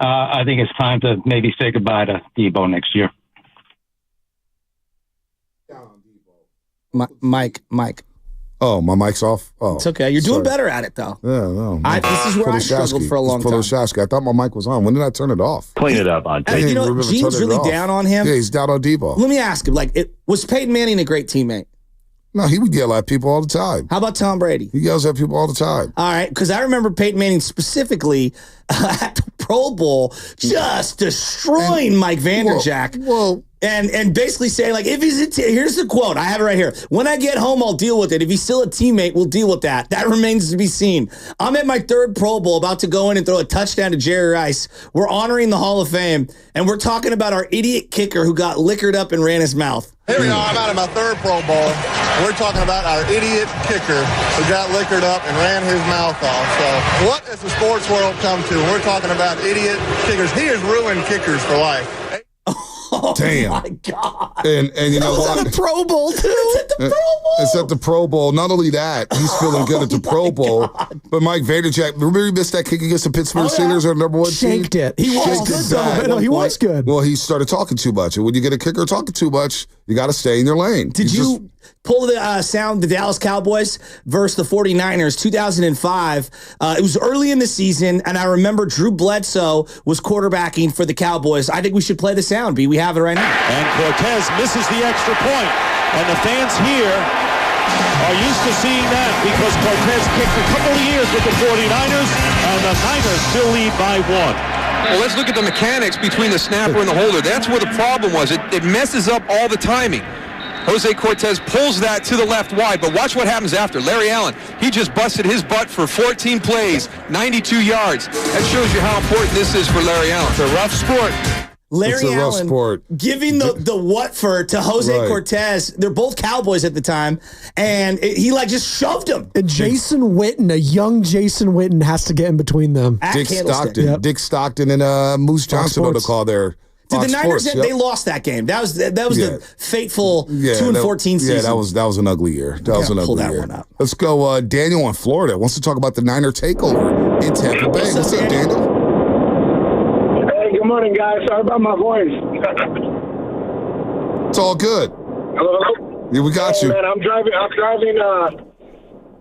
I think it's time to maybe say goodbye to Debo next year. Mike. Oh, my mic's off? Oh, it's okay. You're doing better at it, though. Yeah, no. This is where I struggled for a long time. I thought my mic was on. When did I turn it off? Clean it up, on Hey, Gene's really down on him. Yeah, he's down on Debo. Let me ask him, was Peyton Manning a great teammate? No, he would yell at people all the time. How about Tom Brady? He yells at people all the time. All right, because I remember Peyton Manning specifically at the Pro Bowl just destroying Mike Vanderjagt. Whoa. And basically saying, if he's here's the quote. I have it right here. When I get home, I'll deal with it. If he's still a teammate, we'll deal with that. That remains to be seen. I'm at my third Pro Bowl, about to go in and throw a touchdown to Jerry Rice. We're honoring the Hall of Fame, and we're talking about our idiot kicker who got liquored up and ran his mouth. Here we are. I'm out of my third Pro Bowl. We're talking about our idiot kicker who got liquored up and ran his mouth off. So what has the sports world come to? We're talking about idiot kickers. He has ruined kickers for life. Oh, damn. My God. And you know what? It's at the Pro Bowl, too. It's at the Pro Bowl. It's at the Pro Bowl. Not only that, he's feeling good at the Pro Bowl, but Mike Vanderjagt, remember he missed that kick against the Pittsburgh Steelers, our number one team? Shanked it. He was good, though. No, he was good. Well, he started talking too much. And when you get a kicker talking too much, you got to stay in your lane. Did you pull the sound, the Dallas Cowboys versus the 49ers, 2005? It was early in the season, and I remember Drew Bledsoe was quarterbacking for the Cowboys. I think we should play the sound, B. We have it right now. And Cortez misses the extra point, and the fans here are used to seeing that because Cortez kicked a couple of years with the 49ers, and the Niners still lead by 1. Well, let's look at the mechanics between the snapper and the holder. That's where the problem was. It messes up all the timing. Jose Cortez pulls that to the left wide, but watch what happens after. Larry Allen, he just busted his butt for 14 plays, 92 yards. That shows you how important this is for Larry Allen. It's a rough sport. Larry Allen giving the what for to Jose Cortez. They're both Cowboys at the time, and he just shoved him. And Jason Witten, a young Jason Witten, has to get in between them. Dick Stockton and Moose Johnson on the call there. Did the Niners? They lost that game. That was the fateful 2-14 season. Yeah, that was an ugly year. That was an ugly year. One up. Let's go. Daniel in Florida wants to talk about the Niner takeover in Tampa Bay. What's up, Daniel? Hey, good morning, guys. Sorry about my voice. It's all good. Hello. Yeah, we got you. Man, I'm driving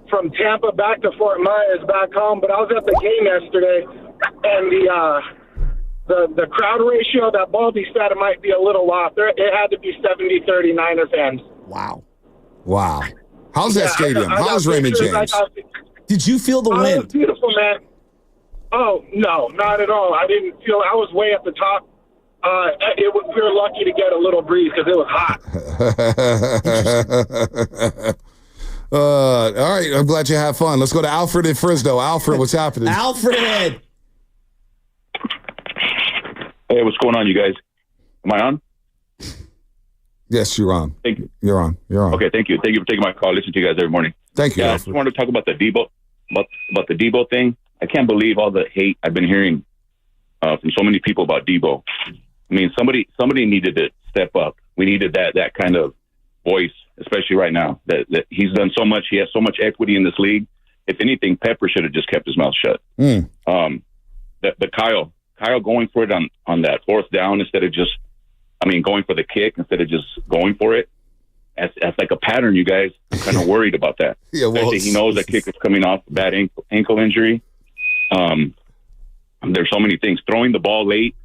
from Tampa back to Fort Myers back home, but I was at the game yesterday, and the crowd ratio that Baldi said it might be a little off. It had to be 70-30 Niner fans. Wow. How's that stadium? How's Raymond James? Did you feel the wind? It was beautiful, man. Oh, no, not at all. I didn't feel I was way at the top. We were lucky to get a little breeze because it was hot. All right, I'm glad you had fun. Let's go to Alfred in Frisno. Alfred, what's happening? Alfred! Hey, what's going on, you guys? Am I on? Yes, you're on. Thank you. You're on. Okay, thank you. Thank you for taking my call. Listen to you guys every morning. Thank you. I just wanted to talk about the Debo, about the Debo thing. I can't believe all the hate I've been hearing from so many people about Debo. I mean, somebody needed to step up. We needed that kind of voice, especially right now. That he's done so much. He has so much equity in this league. If anything, Pepper should have just kept his mouth shut. The Kyle going for it on that fourth down instead of just, going for the kick instead of just going for it. That's like a pattern, you guys. I'm kind of worried about that. Especially he knows that kick is coming off a bad ankle injury. There's so many things. Throwing the ball late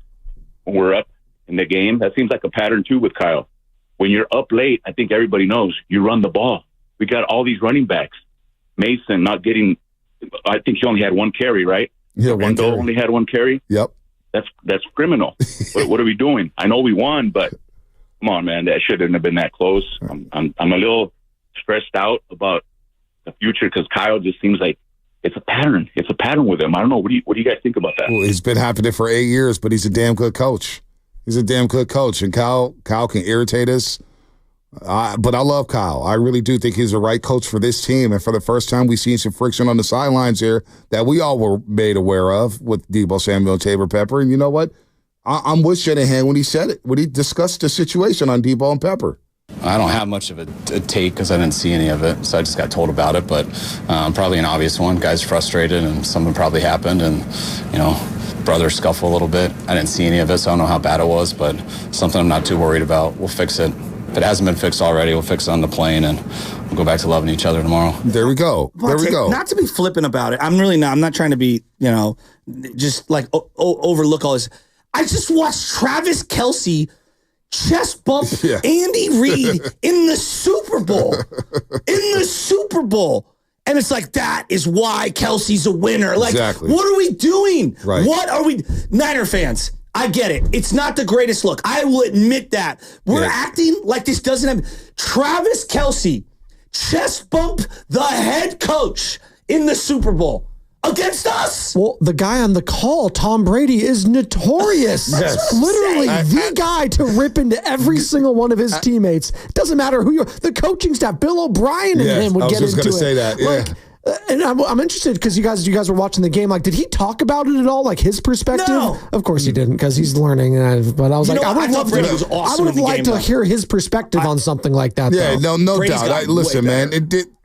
when we're up in the game, that seems like a pattern too with Kyle. When you're up late, I think everybody knows you run the ball. We got all these running backs. Mason not getting, I think he only had one carry, right? Yeah, one carry. Only had one carry? Yep. That's criminal. What are we doing? I know we won, but come on, man, that shouldn't have been that close. I'm a little stressed out about the future because Kyle just seems like it's a pattern. It's a pattern with him. I don't know. What do you guys think about that? Well, he's been happening for 8 years, but he's a damn good coach. And Kyle can irritate us. But I love Kyle. I really do think he's the right coach for this team. And for the first time, we've seen some friction on the sidelines here that we all were made aware of with Deebo Samuel and Tabor Pepper. And you know what? I'm with Shanahan when he said it, when he discussed the situation on Deebo and Pepper. I don't have much of a take because I didn't see any of it, so I just got told about it. But probably an obvious one. Guys frustrated, and something probably happened, and brothers scuffle a little bit. I didn't see any of it, so I don't know how bad it was, but something I'm not too worried about. We'll fix it. If it hasn't been fixed already, we'll fix it on the plane, and we'll go back to loving each other tomorrow. There we go. Not to be flippant about it. I'm really not. I'm not trying to be, just like overlook all this. I just watched Travis Kelce chest bump Andy Reid in the Super Bowl. And it's like, that is why Kelce's a winner. Like, What are we doing? Right. What are we... Niner fans, I get it. It's not the greatest look. I will admit that. We're acting like this doesn't have... Travis Kelce chest bumped the head coach in the Super Bowl. Against us. Well, the guy on the call, Tom Brady, is notorious. Literally the guy to rip into every single one of his teammates. Doesn't matter who you're. The coaching staff, Bill O'Brien and him would get into it. I was just going to say that. And I'm interested because you guys were watching the game. Like, did he talk about it at all? Like his perspective? No. Of course he didn't because he's learning. But I was like, I would have liked to hear his perspective on something like that. Yeah, no doubt. Listen, man.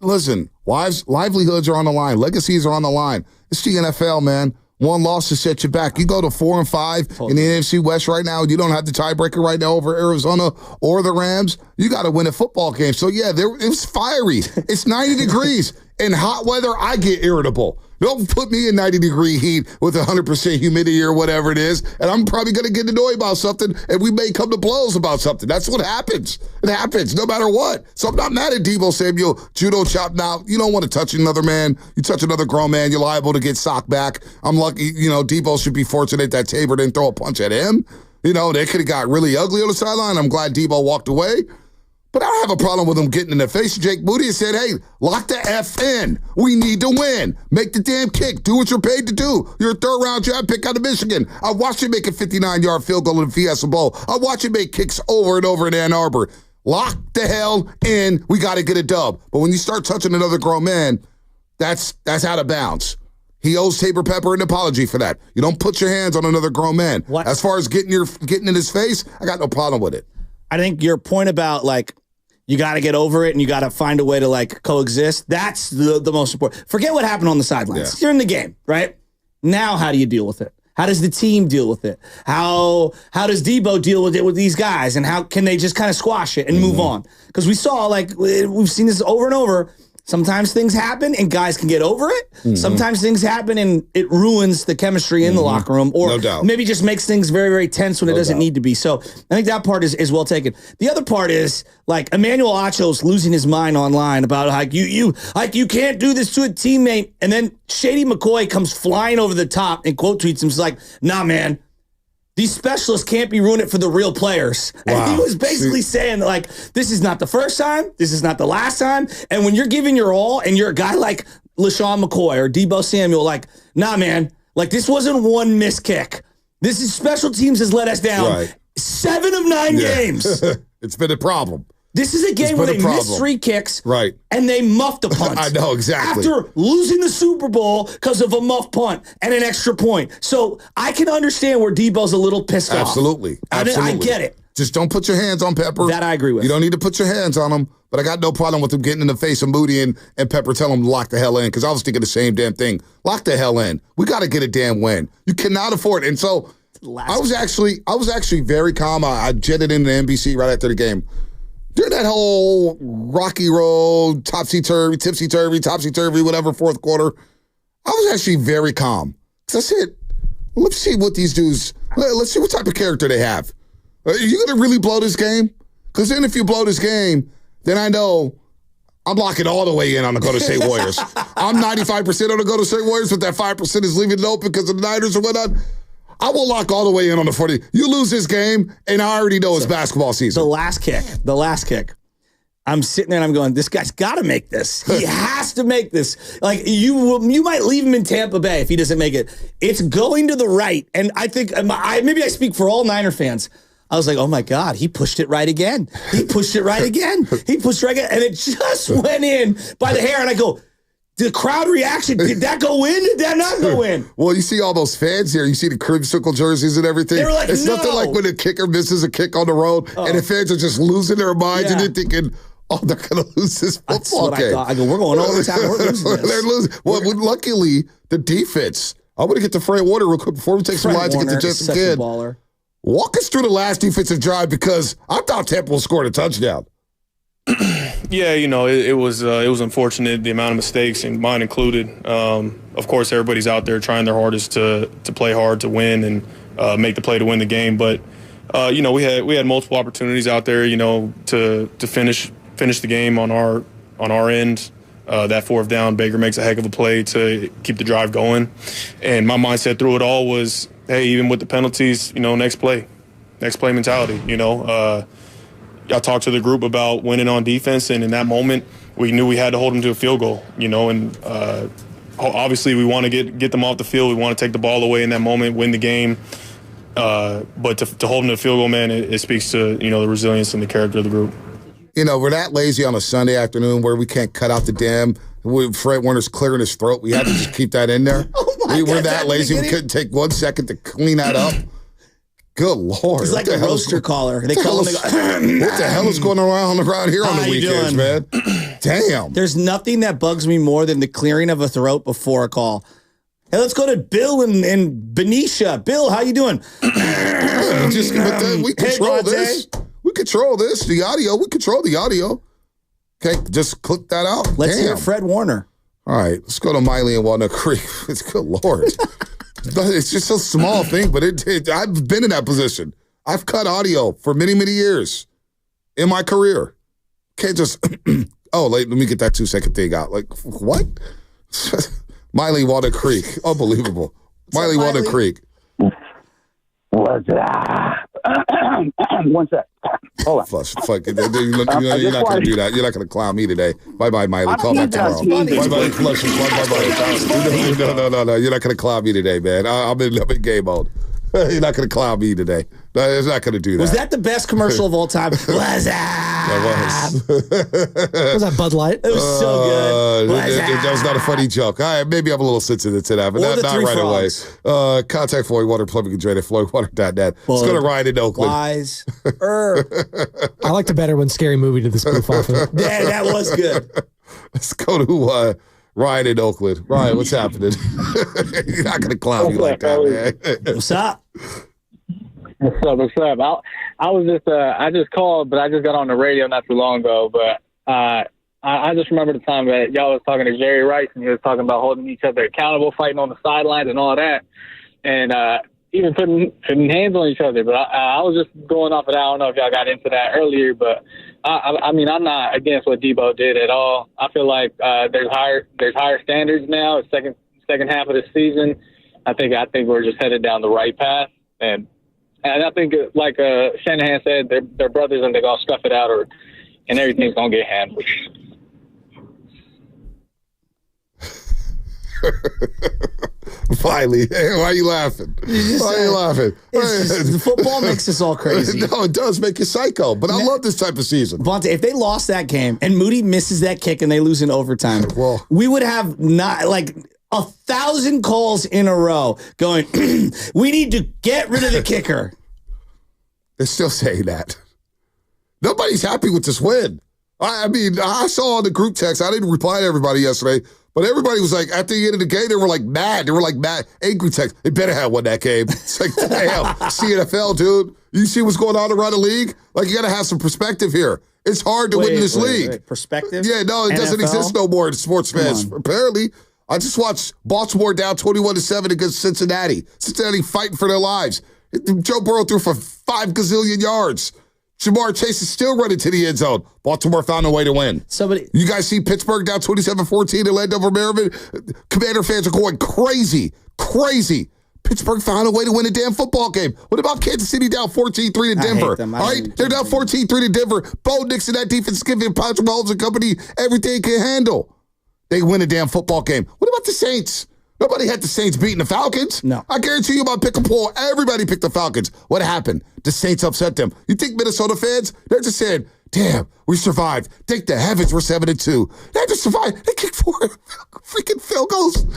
Listen. Livelihoods are on the line. Legacies are on the line. It's the NFL, man. One loss to set you back. You go to 4-5 in the NFC West right now. You don't have the tiebreaker right now over Arizona or the Rams. You got to win a football game. So, it was fiery. It's 90 degrees. In hot weather, I get irritable. Don't put me in 90-degree heat with 100% humidity or whatever it is, and I'm probably going to get annoyed about something, and we may come to blows about something. That's what happens. It happens no matter what. So I'm not mad at Deebo Samuel, judo chop. Now, you don't want to touch another man. You touch another grown man, you're liable to get socked back. I'm lucky, Deebo should be fortunate that Tabor didn't throw a punch at him. They could have got really ugly on the sideline. I'm glad Deebo walked away. But I don't have a problem with him getting in the face of Jake Moody and said, hey, lock the F in. We need to win. Make the damn kick. Do what you're paid to do. You're a third-round draft pick out of Michigan. I watched you make a 59-yard field goal in the Fiesta Bowl. I watched you make kicks over and over in Ann Arbor. Lock the hell in. We got to get a dub. But when you start touching another grown man, that's out of bounds. He owes Tabor Pepper an apology for that. You don't put your hands on another grown man. What? As far as getting in his face, I got no problem with it. I think your point about, you got to get over it and you got to find a way to, coexist, that's the most important. Forget what happened on the sidelines. Yeah. You're in the game, right? Now how do you deal with it? How does the team deal with it? How does Deebo deal with it with these guys? And how can they just kind of squash it and move on? Because we saw, we've seen this over and over. Sometimes things happen and guys can get over it. Mm-hmm. Sometimes things happen and it ruins the chemistry in the locker room, or maybe just makes things very, very tense when it doesn't need to be. So I think that part is well taken. The other part is Emmanuel Acho's losing his mind online about you can't do this to a teammate, and then Shady McCoy comes flying over the top and quote tweets him. He's like, nah, man. These specialists can't be ruining it for the real players. Wow. And he was basically saying, this is not the first time. This is not the last time. And when you're giving your all and you're a guy like LaShawn McCoy or Deebo Samuel, nah, man, this wasn't one missed kick. This is special teams has let us down 7 of 9 games. It's been a problem. This is a game where they missed 3 kicks, and they muffed a punt. I know, exactly. After losing the Super Bowl because of a muff punt and an extra point. So I can understand where Deebo's a little pissed off. Absolutely. I get it. Just don't put your hands on Pepper. That I agree with. You don't need to put your hands on him, but I got no problem with him getting in the face of Moody and Pepper telling him to lock the hell in, because I was thinking the same damn thing. Lock the hell in. We got to get a damn win. You cannot afford it. And so I was actually very calm. I jetted into NBC right after the game. During that whole rocky road, topsy-turvy, tipsy-turvy, whatever, fourth quarter, I was actually very calm. Because I said, let's see what these dudes, let's see what type of character they have. Are you going to really blow this game? Because then if you blow this game, then I know I'm locking all the way in on the Golden State Warriors. I'm 95% on the Golden State Warriors, but that 5% is leaving it open because of the Niners or whatnot. I will lock all the way in on the 40. You lose this game, and I already know it's basketball season. The last kick. I'm sitting there and I'm going, this guy's got to make this. He has to make this. You might leave him in Tampa Bay if he doesn't make it. It's going to the right. And I think, maybe I speak for all Niner fans. I was like, oh my God, he pushed it right again. And it just went in by the hair. And I go, the crowd reaction, did that go in? Did that not go in? Well, you see all those fans here. You see the creamsicle jerseys and everything. They were like, it's nothing like when a kicker misses a kick on the road and the fans are just losing their minds and they're thinking, oh, they're going to lose this football game. I go, we're going overtime. We're losing this. They're losing. Well, luckily, the defense. I want to get to Fred Warner real quick before we take some lines to get to Justin Kidd. Walk us through the last defensive drive, because I thought Temple scored a touchdown. Yeah, it was unfortunate, the amount of mistakes, and mine included. Of course, everybody's out there trying their hardest to play hard to win and make the play to win the game. But we had multiple opportunities out there, to finish the game on our end. That fourth down, Baker makes a heck of a play to keep the drive going. And my mindset through it all was, hey, even with the penalties, next play mentality. I talked to the group about winning on defense, and in that moment, we knew we had to hold them to a field goal, and obviously we want to get them off the field. We want to take the ball away in that moment, win the game. But to hold them to a field goal, man, it speaks to, the resilience and the character of the group. We're that lazy on a Sunday afternoon where we can't cut out the dam. Fred Warner's clearing his throat. We had to just keep that in there. We were that lazy. We couldn't take 1 second to clean that up. Good Lord. He's like a roaster caller. They call him. What the hell is going around here on the weekends, man? Damn. There's nothing that bugs me more than the clearing of a throat before a call. Hey, let's go to Bill and Benicia. Bill, how you doing? We control this. We control this. The audio. We control the audio. Okay, just click that out. Let's hear Fred Warner. All right, let's go to Miley and Walnut Creek. It's good Lord. It's just a small thing, but I've been in that position. I've cut audio for many, many years in my career. Can't just, let me get that 2-second thing out. Like, what? Miley, Walnut Creek. Unbelievable. Miley, Walnut Creek. What's that? One sec. Hold on. Fuck it. You're not going to do that. You're not going to clown me today. Bye-bye, Miley. Call back tomorrow. Bye-bye, Flush. Bye-bye. No. You're not going to clown me today, man. I'm in game mode. You're not going to clown me today. No, it's not going to do that. Was that the best commercial of all time? Was that? Was that Bud Light? It was so good. That was not a funny joke. All right, maybe I'm a little sensitive to that, but not right frogs. away. Contact Floyd Water Plumbing and Drain at floydwater.net. Let's go to Ryan in Oakland. Wise. I like the better when Scary Movie did the spoof off of it. Yeah, that was good. Let's go to Ryan in Oakland. Ryan, what's happening? You're not going to clown me like that, man. What's up? What's up? I was just I just called, but I just got on the radio not too long ago. But I just remember the time that y'all was talking to Jerry Rice, and he was talking about holding each other accountable, fighting on the sidelines and all that, and even putting hands on each other. But I was just going off of that. I don't know if y'all got into that earlier, but I mean, I'm not against what Debo did at all. I feel like there's higher standards now. It's second half of the season. I think we're just headed down the right path, and I think, like Shanahan said, they're brothers and they're going to scuff it out and everything's going to get handled. Finally. Hey, why are you laughing? Why are you laughing? The football makes us all crazy. No, it does make you psycho, but I love this type of season. Bonte, if they lost that game and Moody misses that kick and they lose in overtime, we would have not, 1,000 calls in a row going, we need to get rid of the kicker. They're still saying that. Nobody's happy with this win. I mean, I saw on the group text, I didn't reply to everybody yesterday, but everybody was like, at the end of the game, they were like mad. They were like mad, angry text. They better have won that game. It's like, damn, CNFL, dude. You see what's going on around the league? Like, you got to have some perspective here. It's hard to win this league. Wait. Perspective? Yeah, no, it doesn't exist no more in sports fans. Apparently. I just watched Baltimore down 21-7 against Cincinnati. Cincinnati fighting for their lives. Joe Burrow threw for 5 gazillion yards. Jamar Chase is still running to the end zone. Baltimore found a way to win. You guys see Pittsburgh down 27-14 in Landover, Maryland? Commander fans are going crazy. Pittsburgh found a way to win a damn football game. What about Kansas City down 14-3 to Denver? All right, they're down 14-3 to Denver. Bo Nix and that defense is giving Patrick Mahomes and company everything they can handle. They win a damn football game. What about the Saints? Nobody had the Saints beating the Falcons. No. I guarantee you about pick a poll. Everybody picked the Falcons. What happened? The Saints upset them. You think Minnesota fans, they're just saying, damn, we survived. Thank the heavens we're 7-2. They just survived. They kicked 4 freaking field goals.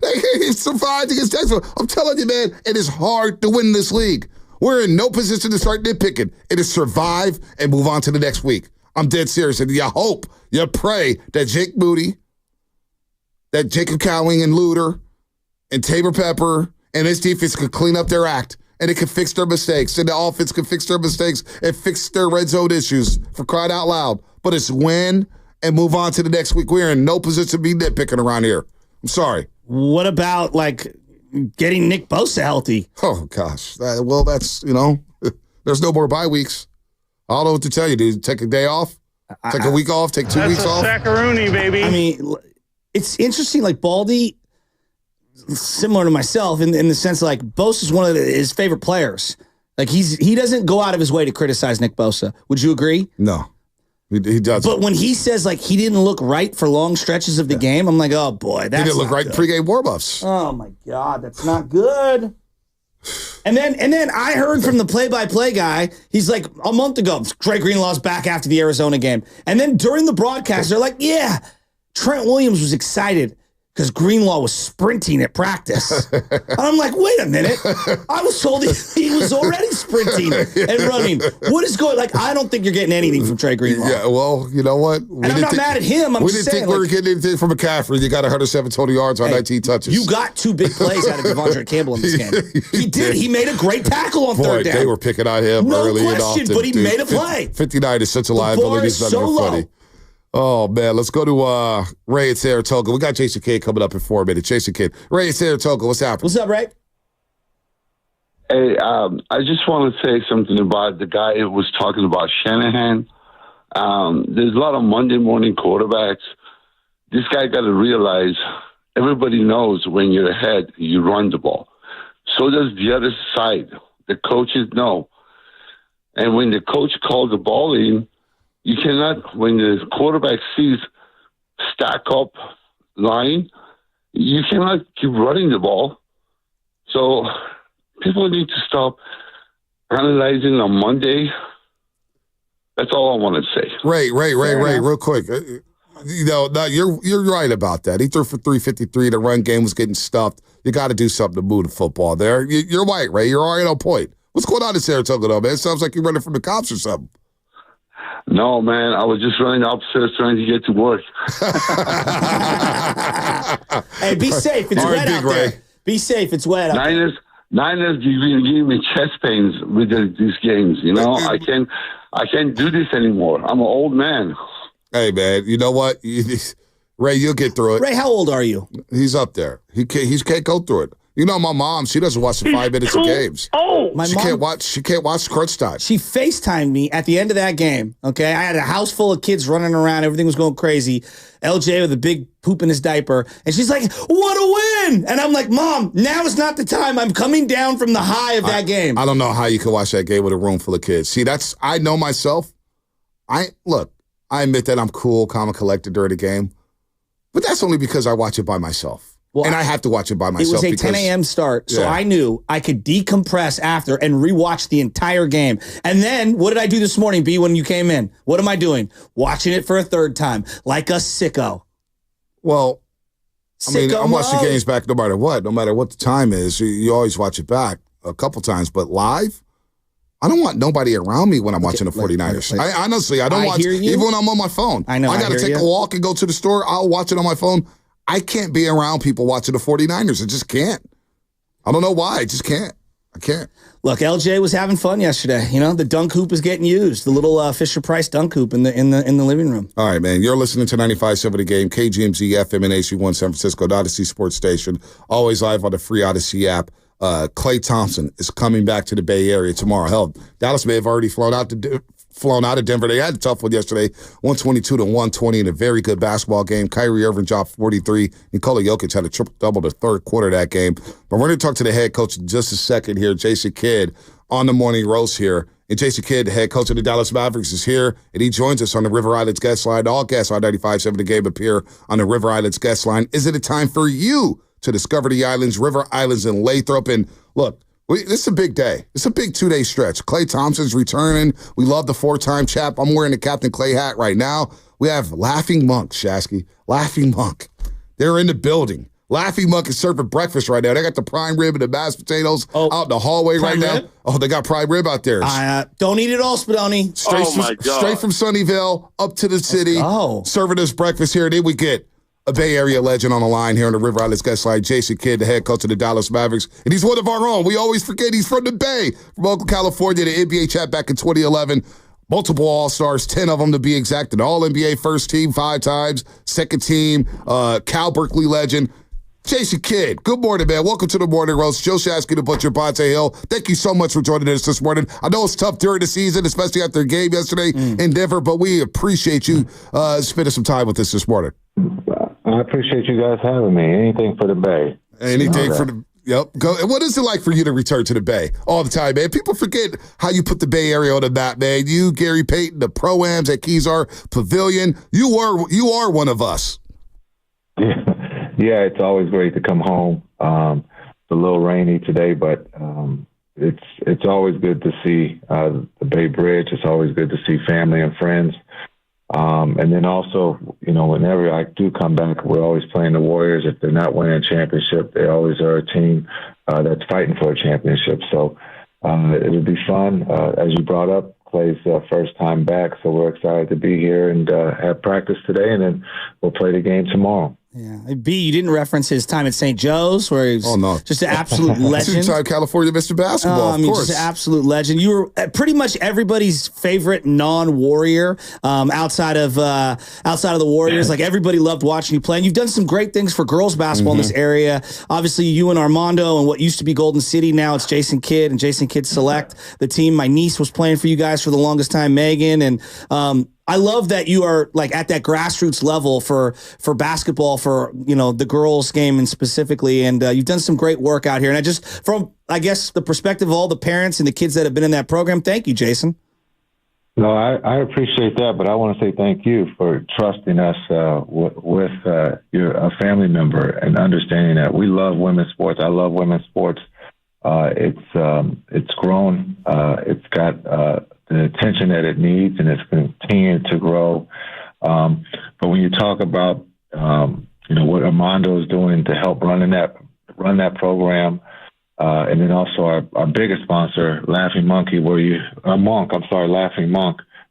They survived against Jacksonville. I'm telling you, man, it is hard to win this league. We're in no position to start nitpicking. It is survive and move on to the next week. I'm dead serious. And you hope, you pray that Jake Moody, that Jacob Cowling and Luter and Tabor Pepper and his defense could clean up their act and it could fix their mistakes and the offense could fix their mistakes and fix their red zone issues, for crying out loud. But it's win and move on to the next week. We're in no position to be nitpicking around here. I'm sorry. What about, getting Nick Bosa healthy? Oh, gosh. That's, there's no more bye weeks. I don't know what to tell you, dude. Take a day off? Take a week off? Take 2 weeks off? That's a sackaroonie, baby. I mean, it's interesting, Baldi, similar to myself in the sense Bosa is one of his favorite players. He doesn't go out of his way to criticize Nick Bosa. Would you agree? No, he doesn't. But when he says he didn't look right for long stretches of the game, I'm like, oh boy, that's he didn't look right in pregame warm-ups. Oh my God, that's not good. And then I heard from the play-by-play guy, he's like, a month ago, Trey Greenlaw's back after the Arizona game. And then during the broadcast, they're like, yeah, Trent Williams was excited because Greenlaw was sprinting at practice. And I'm like, wait a minute. I was told he was already sprinting and running. What is going I don't think you're getting anything from Trey Greenlaw. Yeah, well, you know what? And I'm not mad at him. We didn't think we were getting anything from McCaffrey. You got 107 total yards on 19 touches. You got 2 big plays out of Devondre Campbell in this game. He did. He made a great tackle on third down. They were picking on him early and often. But he made a play. 59 is such a liability. It's not even funny. Oh, man. Let's go to Ray at Saratoga. We got Jason Kidd coming up in 4 minutes. Jason Kidd. Ray at Saratoga, what's happening? What's up, Ray? Hey, I just want to say something about the guy who was talking about Shanahan. There's a lot of Monday morning quarterbacks. This guy got to realize everybody knows when you're ahead, you run the ball. So does the other side. The coaches know. And when the coach calls the ball in, you cannot, when the quarterback sees stack up line, you cannot keep running the ball. So people need to stop analyzing on Monday. That's all I want to say. Ray, real quick. You're right about that. He threw for 353. The run game was getting stuffed. You got to do something to move the football there. You're right, Ray. You're all right on point. What's going on in Saratoga, though, man? It sounds like you're running from the cops or something. No, man. I was just running upstairs trying to get to work. Hey, be safe. It's wet out there. Be safe. It's wet out there. Niners giving me chest pains with these games. You know, I can't do this anymore. I'm an old man. Hey, man, you know what? Ray, you'll get through it. Ray, how old are you? He's up there. He can't go through it. You know, my mom, she doesn't watch the 5 minutes of games. Oh, my mom, she can't watch crunch time. She FaceTimed me at the end of that game. Okay, I had a house full of kids running around. Everything was going crazy. LJ with a big poop in his diaper, and she's like, "What a win!" And I'm like, "Mom, now is not the time. I'm coming down from the high of that game." I don't know how you can watch that game with a room full of kids. See, I know myself. I admit that I'm cool, calm, and collected during the game, but that's only because I watch it by myself. Well, and I have to watch it by myself. It was a 10 a.m. start, so I knew I could decompress after and rewatch the entire game. And then, what did I do this morning, B, when you came in? What am I doing? Watching it for a third time, like a sicko. Well, I'm watching games back no matter what. No matter what the time is, you always watch it back a couple times. But live, I don't want nobody around me when I'm watching the 49ers. I honestly, I don't watch, even when I'm on my phone. I know. I got to take a walk and go to the store. I'll watch it on my phone. I can't be around people watching the 49ers. I just can't. I don't know why. I just can't. I can't. Look, LJ was having fun yesterday. You know, the dunk hoop is getting used. The little Fisher-Price dunk hoop in the living room. All right, man. You're listening to 95.7 The Game, KGMZ FM and AC1 San Francisco, the Odyssey Sports Station. Always live on the free Odyssey app. Klay Thompson is coming back to the Bay Area tomorrow. Hell, Dallas may have already flown out of Denver. They had a tough one yesterday, 122-120 in a very good basketball game. Kyrie Irving dropped 43. Nikola Jokic had a triple-double the third quarter of that game. But we're going to talk to the head coach in just a second here, Jason Kidd, on the Morning Roast here. And Jason Kidd, the head coach of the Dallas Mavericks, is here, and he joins us on the River Islands guest line. All guests on 95.7 The Game appear on the River Islands guest line. Is it a time for you to discover the islands, River Islands, and Lathrop? And look, this is a big day. It's a big 2-day stretch. Klay Thompson's returning. We love the 4-time chap. I'm wearing the Captain Klay hat right now. We have Laughing Monk, Shasky. Laughing Monk. They're in the building. Laughing Monk is serving breakfast right now. They got the prime rib and the mashed potatoes out in the hallway right now. Oh, they got prime rib out there. Don't eat it all, Spadoni. Straight from Sunnyvale up to the city. Serving us breakfast here. Then we get a Bay Area legend on the line here on the River Islands guest line, Jason Kidd, the head coach of the Dallas Mavericks. And he's one of our own. We always forget he's from the Bay, from Oakland, California, the NBA champ back in 2011. Multiple All-Stars, 10 of them to be exact. An All-NBA first team 5 times, second team, Cal Berkeley legend. Jason Kidd, good morning, man. Welcome to the Morning Roast. Joe Shasky, the Butcher, Bonte Hill. Thank you so much for joining us this morning. I know it's tough during the season, especially after a game yesterday in Denver, but we appreciate you spending some time with us this morning. I appreciate you guys having me. Anything for the Bay. Anything for the Yep. Go. What is it like for you to return to the Bay all the time, man? People forget how you put the Bay Area on the map, man. You, Gary Payton, the Pro-Ams at Kezar Pavilion. You are one of us. Yeah, it's always great to come home. It's a little rainy today, but it's always good to see the Bay Bridge. It's always good to see family and friends. And then also, whenever I do come back, we're always playing the Warriors. If they're not winning a championship, they always are a team that's fighting for a championship. So it'll be fun. As you brought up, Klay's first time back, so we're excited to be here and have practice today, and then we'll play the game tomorrow. Yeah. B, you didn't reference his time at St. Joe's, where he was just an absolute legend. Two-time California Mr. Basketball, of course. Just an absolute legend. You were pretty much everybody's favorite non-Warrior outside of the Warriors. Like, everybody loved watching you play. And you've done some great things for girls basketball in this area. Obviously, you and Armando and what used to be Golden City, now it's Jason Kidd and Jason Kidd Select, the team. My niece was playing for you guys for the longest time, Megan. And I love that you are like at that grassroots level for basketball, for, you know, the girls game and specifically. And you've done some great work out here. And I just, from, I guess, the perspective of all the parents and the kids that have been in that program, thank you, Jason. No, I appreciate that, but I want to say thank you for trusting us with your family member and understanding that we love women's sports. I love women's sports. It's grown. It's got the attention that it needs, and it's continuing to grow. But when you talk about what Armando is doing to help run that program, and then also our biggest sponsor, Laughing Monk,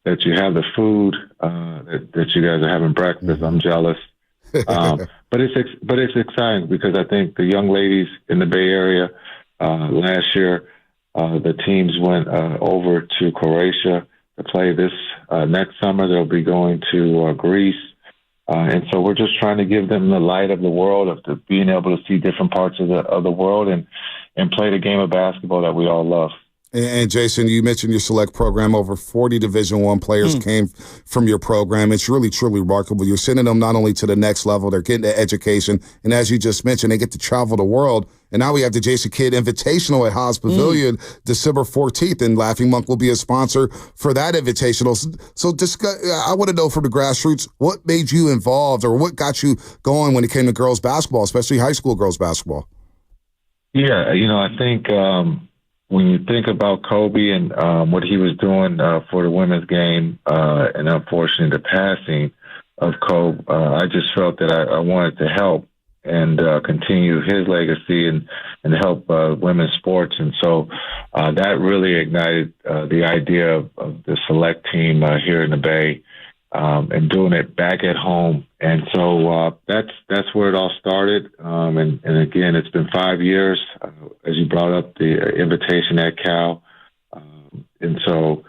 that you have the food that you guys are having breakfast. I'm jealous. But it's exciting because I think the young ladies in the Bay Area last year, the teams went over to Croatia to play this next summer. They'll be going to Greece. And so we're just trying to give them the light of the world, of being able to see different parts of the world and play the game of basketball that we all love. And Jason, you mentioned your select program. Over 40 Division I players came from your program. It's really, truly remarkable. You're sending them not only to the next level, they're getting the education. And as you just mentioned, they get to travel the world. And now we have the Jason Kidd Invitational at Haas Pavilion, December 14th, and Laughing Monk will be a sponsor for that Invitational. So I want to know from the grassroots, what made you involved or what got you going when it came to girls basketball, especially high school girls basketball? Yeah, I think when you think about Kobe and what he was doing for the women's game, and unfortunately the passing of Kobe, I just felt that I wanted to help and continue his legacy and help women's sports. And so that really ignited the idea of the select team here in the Bay, and doing it back at home. And so that's where it all started. And again, it's been 5 years, as you brought up the invitation at Cal. And so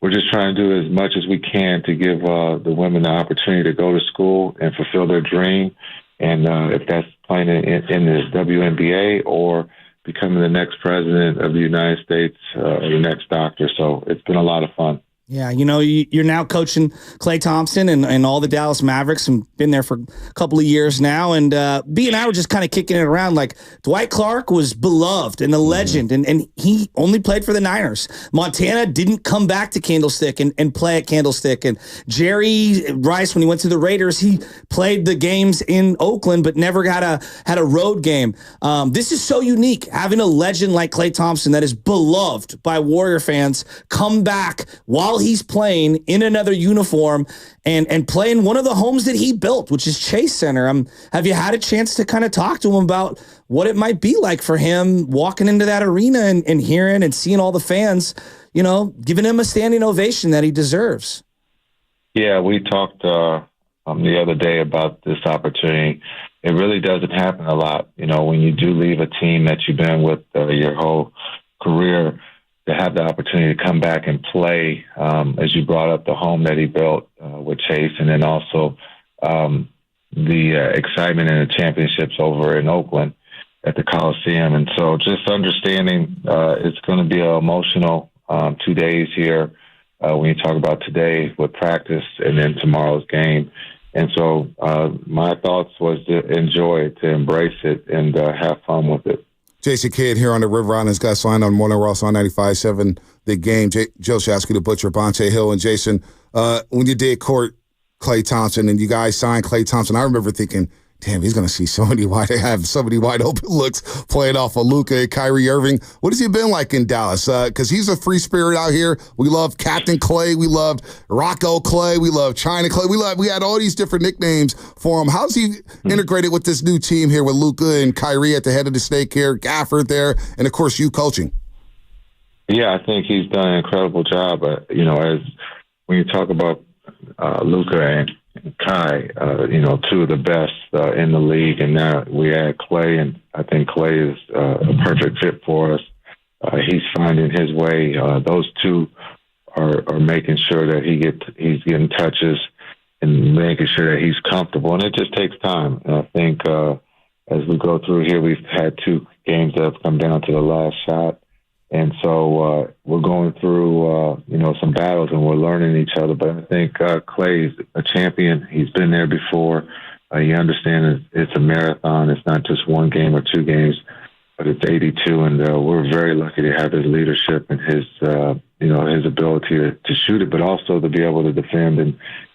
we're just trying to do as much as we can to give the women the opportunity to go to school and fulfill their dream. And if that's playing in the WNBA or becoming the next president of the United States or the next doctor. So it's been a lot of fun. Yeah, you're now coaching Klay Thompson and all the Dallas Mavericks, and been there for a couple of years now. And B and I were just kind of kicking it around. Like, Dwight Clark was beloved and a legend, and he only played for the Niners. Montana didn't come back to Candlestick and play at Candlestick. And Jerry Rice, when he went to the Raiders, he played the games in Oakland, but never had a road game. This is so unique, having a legend like Klay Thompson that is beloved by Warrior fans come back while he's playing in another uniform and playing one of the homes that he built, which is Chase Center. Have you had a chance to kind of talk to him about what it might be like for him walking into that arena and hearing and seeing all the fans, giving him a standing ovation that he deserves? Yeah, we talked the other day about this opportunity. It really doesn't happen a lot, when you do leave a team that you've been with your whole career, to have the opportunity to come back and play, as you brought up, the home that he built with Chase, and then also the excitement and the championships over in Oakland at the Coliseum. And so just understanding it's going to be an emotional 2 days here when you talk about today with practice and then tomorrow's game. And so my thoughts was to enjoy it, to embrace it, and have fun with it. Jason Kidd here on the River Islands Guest Line on Morning Ross on 95.7 The Game. Joe Shasky, the Butcher, Bonte Hill, and Jason. When you did court Klay Thompson and you guys signed Klay Thompson, I remember thinking, damn, he's going to see so many wide open looks playing off of Luka and Kyrie Irving. What has he been like in Dallas? Because he's a free spirit out here. We love Captain Klay. We loved Rocco Klay. We love China Klay. We had all these different nicknames for him. How's he integrated with this new team here with Luka and Kyrie at the head of the snake here, Gafford there, and, of course, you coaching? Yeah, I think he's done an incredible job. As when you talk about Luka Kai, two of the best in the league, and now we add Klay, and I think Klay is a perfect fit for us. He's finding his way. Those two are making sure that he's getting touches and making sure that he's comfortable, and it just takes time. And I think as we go through here, we've had 2 games that have come down to the last shot. And so we're going through, some battles, and we're learning each other. But I think Klay is a champion. He's been there before. He understands it's a marathon. It's not just 1 game or 2 games, but it's 82. And we're very lucky to have his leadership and his ability to shoot it, but also to be able to defend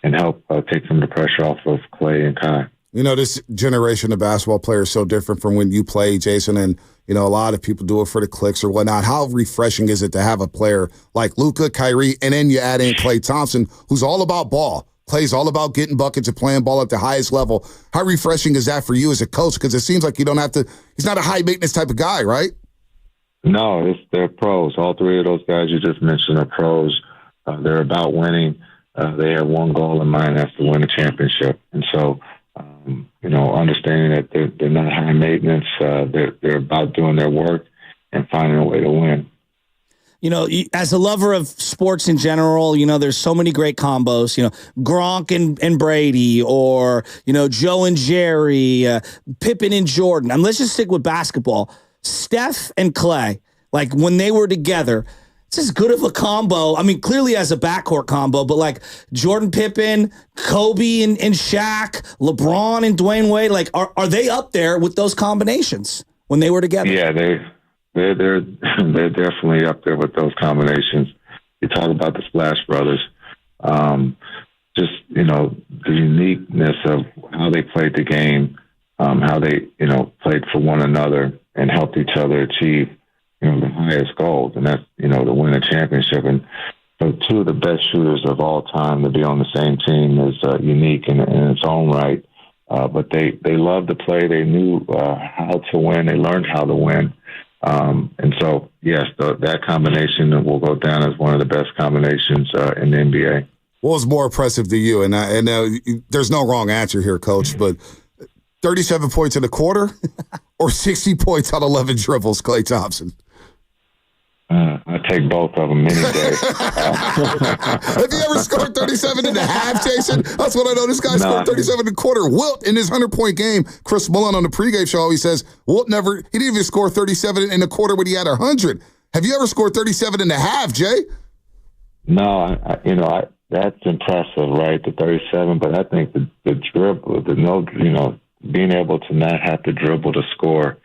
and help take some of the pressure off of Klay and Kai. This generation of basketball players is so different from when you played, Jason, and, a lot of people do it for the clicks or whatnot. How refreshing is it to have a player like Luka, Kyrie, and then you add in Klay Thompson, who's all about ball. Klay's all about getting buckets and playing ball at the highest level. How refreshing is that for you as a coach? Because it seems like you don't have to – he's not a high-maintenance type of guy, right? No, they're pros. All 3 of those guys you just mentioned are pros. They're about winning. They have one goal in mind, that's to win a championship. And so – understanding that they're not high maintenance, they're about doing their work and finding a way to win. As a lover of sports in general, there's so many great combos, Gronk and Brady, or, Joe and Jerry, Pippen and Jordan. Let's just stick with basketball. Steph and Klay, like when they were together, it's as good of a combo. Clearly as a backcourt combo, but like Jordan Pippen, Kobe and Shaq, LeBron and Dwayne Wade, like are they up there with those combinations when they were together? Yeah, they're definitely up there with those combinations. You talk about the Splash Brothers, just the uniqueness of how they played the game, how they played for one another and helped each other achieve the highest goals, and that's, to win a championship. And so 2 of the best shooters of all time to be on the same team is unique in its own right. But they loved to play. They knew how to win. They learned how to win. And so, yes, that combination will go down as one of the best combinations in the NBA. What was more impressive to you? And there's no wrong answer here, Coach, but 37 points in a quarter or 60 points on 11 dribbles, Klay Thompson? I take both of them any day. Have you ever scored 37 and a half, Jason? That's what I know. This guy scored 37 and a quarter. Wilt, in his 100-point game, Chris Mullen on the pregame show always says, Wilt he didn't even score 37 and a quarter when he had 100. Have you ever scored 37 and a half, Jay? No, that's impressive, right? The 37, but I think the dribble, being able to not have to dribble to score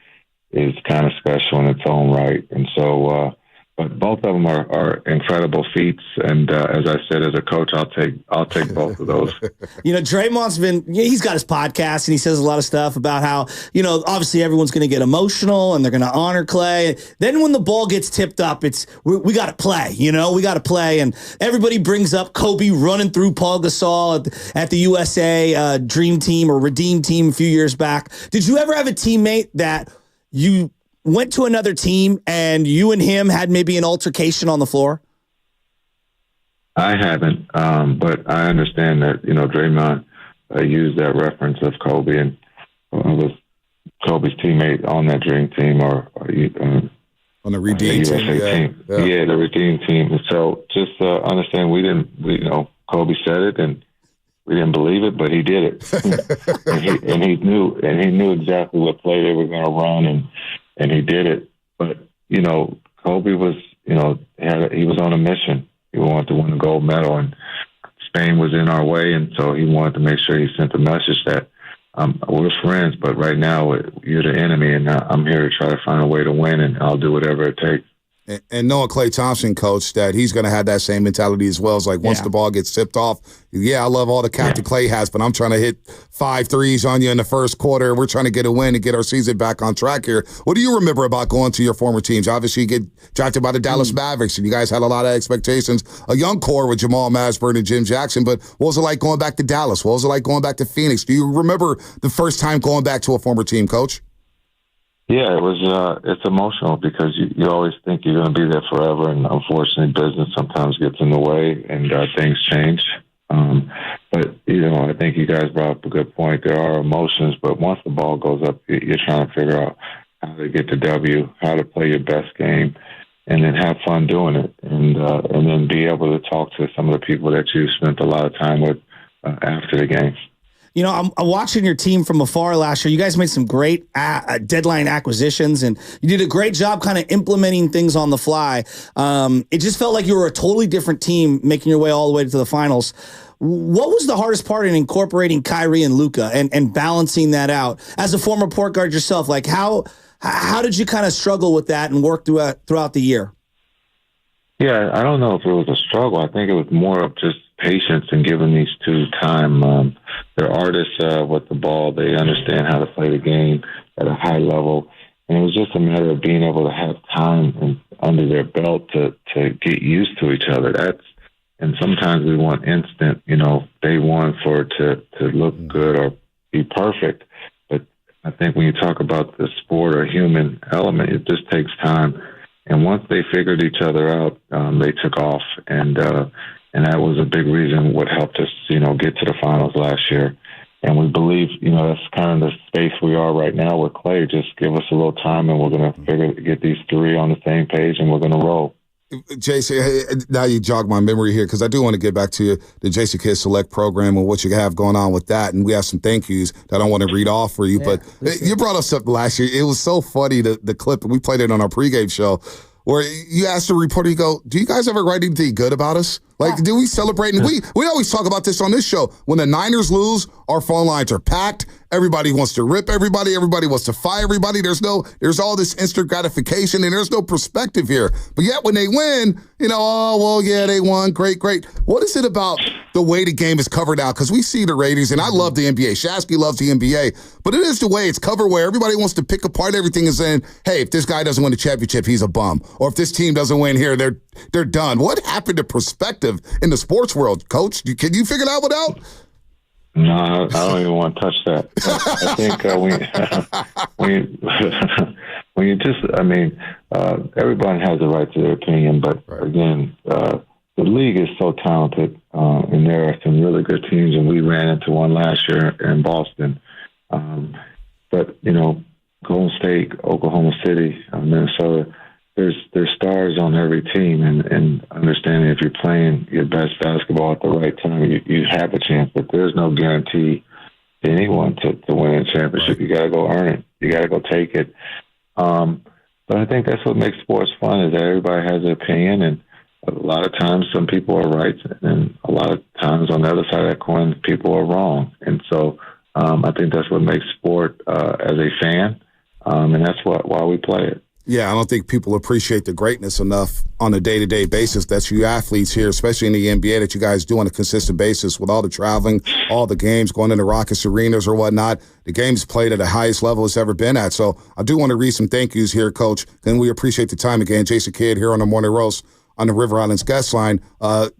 is kind of special in its own right. And so, but both of them are incredible feats. And as I said, as a coach, I'll take both of those. Draymond's he's got his podcast and he says a lot of stuff about how, obviously everyone's going to get emotional and they're going to honor Klay. Then when the ball gets tipped up, we got to play, we got to play. And everybody brings up Kobe running through Paul Gasol at the USA Dream Team or Redeem Team a few years back. Did you ever have a teammate that you went to another team and you and him had maybe an altercation on the floor? I haven't, but I understand that, Draymond used that reference of Kobe, and was Kobe's teammate on that Dream Team or on the Redeem team. Yeah, the Redeem Team. And so just understand Kobe said it and we didn't believe it, but he did it. and he knew exactly what play they were going to run, and he did it. But, Kobe was, he was on a mission. He wanted to win the gold medal, and Spain was in our way, and so he wanted to make sure he sent the message that we're friends, but right now you're the enemy, and I'm here to try to find a way to win, and I'll do whatever it takes. And knowing Klay Thompson, Coach, that he's going to have that same mentality as well. It's like once the ball gets tipped off, I love all the Captain Klay has, but I'm trying to hit 5 threes on you in the first quarter. We're trying to get a win and get our season back on track here. What do you remember about going to your former teams? Obviously, you get drafted by the Dallas Mavericks, and you guys had a lot of expectations. A young core with Jamal Masburn and Jim Jackson, but what was it like going back to Dallas? What was it like going back to Phoenix? Do you remember the first time going back to a former team, Coach? Yeah, it was. It's emotional because you always think you're going to be there forever, and unfortunately, business sometimes gets in the way, and things change. But, I think you guys brought up a good point. There are emotions, but once the ball goes up, you're trying to figure out how to get the W, how to play your best game, and then have fun doing it. And then be able to talk to some of the people that you spent a lot of time with after the game. I'm watching your team from afar last year. You guys made some great deadline acquisitions, and you did a great job kind of implementing things on the fly. It just felt like you were a totally different team making your way all the way to the finals. What was the hardest part in incorporating Kyrie and Luka and balancing that out? As a former point guard yourself, like how did you kind of struggle with that and work throughout the year? Yeah, I don't know if it was a struggle. I think it was more of just patience and giving these two time. They're artists with the ball. They understand how to play the game at a high level. And it was just a matter of being able to have time under their belt to get used to each other. And sometimes we want instant, day one for it to look good or be perfect. But I think when you talk about the sport or human element, it just takes time. And once they figured each other out, they took off. And that was a big reason what helped us, get to the finals last year. And we believe, that's kind of the space we are right now with Klay. Just give us a little time and we're going to get these three on the same page and we're going to roll. Jason, now you jog my memory here because I do want to get back to the Jason Kidd Select program and what you have going on with that. And we have some thank yous that I want to read off for you. Yeah, but you brought us up last year. It was so funny, the clip. We played it on our pregame show where you asked the reporter, you go, do you guys ever write anything good about us? Like, do we celebrate? And we always talk about this on this show. When the Niners lose, our phone lines are packed. Everybody wants to rip everybody. Everybody wants to fire everybody. There's all this instant gratification, and there's no perspective here. But yet when they win, they won. Great. What is it about the way the game is covered out? Because we see the ratings, and I love the NBA. Shasky loves the NBA. But it is the way it's covered where everybody wants to pick apart everything and saying, hey, if this guy doesn't win the championship, he's a bum. Or if this team doesn't win here, they're done. What happened to perspective in the sports world, Coach? Can you figure that one out? No, I don't even want to touch that. I think when you just, everyone has a right to their opinion, but again, the league is so talented, and there are some really good teams, and we ran into one last year in Boston. But Golden State, Oklahoma City, Minnesota. There's stars on every team, and understanding if you're playing your best basketball at the right time, you have a chance. But there's no guarantee to anyone to win a championship. You got to go earn it. You got to go take it. But I think that's what makes sports fun is that everybody has an opinion, and a lot of times some people are right, and a lot of times on the other side of that coin, people are wrong. And so I think that's what makes sport as a fan, and that's why we play it. Yeah, I don't think people appreciate the greatness enough on a day-to-day basis that you athletes here, especially in the NBA, that you guys do on a consistent basis with all the traveling, all the games, going into Rockets arenas or whatnot. The game's played at the highest level it's ever been at. So I do want to read some thank yous here, Coach, and we appreciate the time again. Jason Kidd here on the Morning Roast on the River Islands guest line.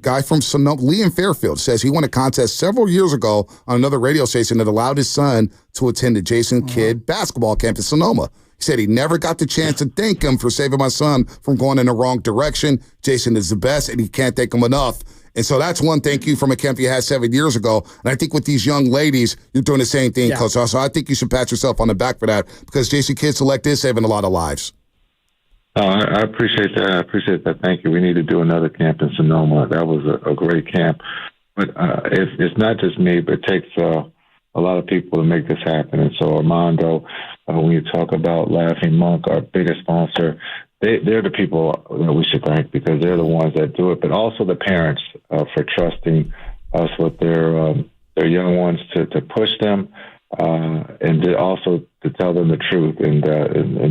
Guy from Sonoma, Liam Fairfield, says he won a contest several years ago on another radio station that allowed his son to attend the Jason Kidd basketball camp in Sonoma. He said he never got the chance to thank him for saving my son from going in the wrong direction. Jason is the best, and he can't thank him enough. And so that's one thank you from a camp you had 7 years ago. And I think with these young ladies, you're doing the same thing, Coach. So I think you should pat yourself on the back for that because Jason Kidd Select is saving a lot of lives. I appreciate that. I appreciate that. Thank you. We need to do another camp in Sonoma. That was a great camp. But it's not just me, but it takes a lot of people to make this happen. And so Armando, when you talk about Laughing Monk, our biggest sponsor, they're the people that we should thank because they're the ones that do it, but also the parents for trusting us with their young ones to push them and also to tell them the truth. And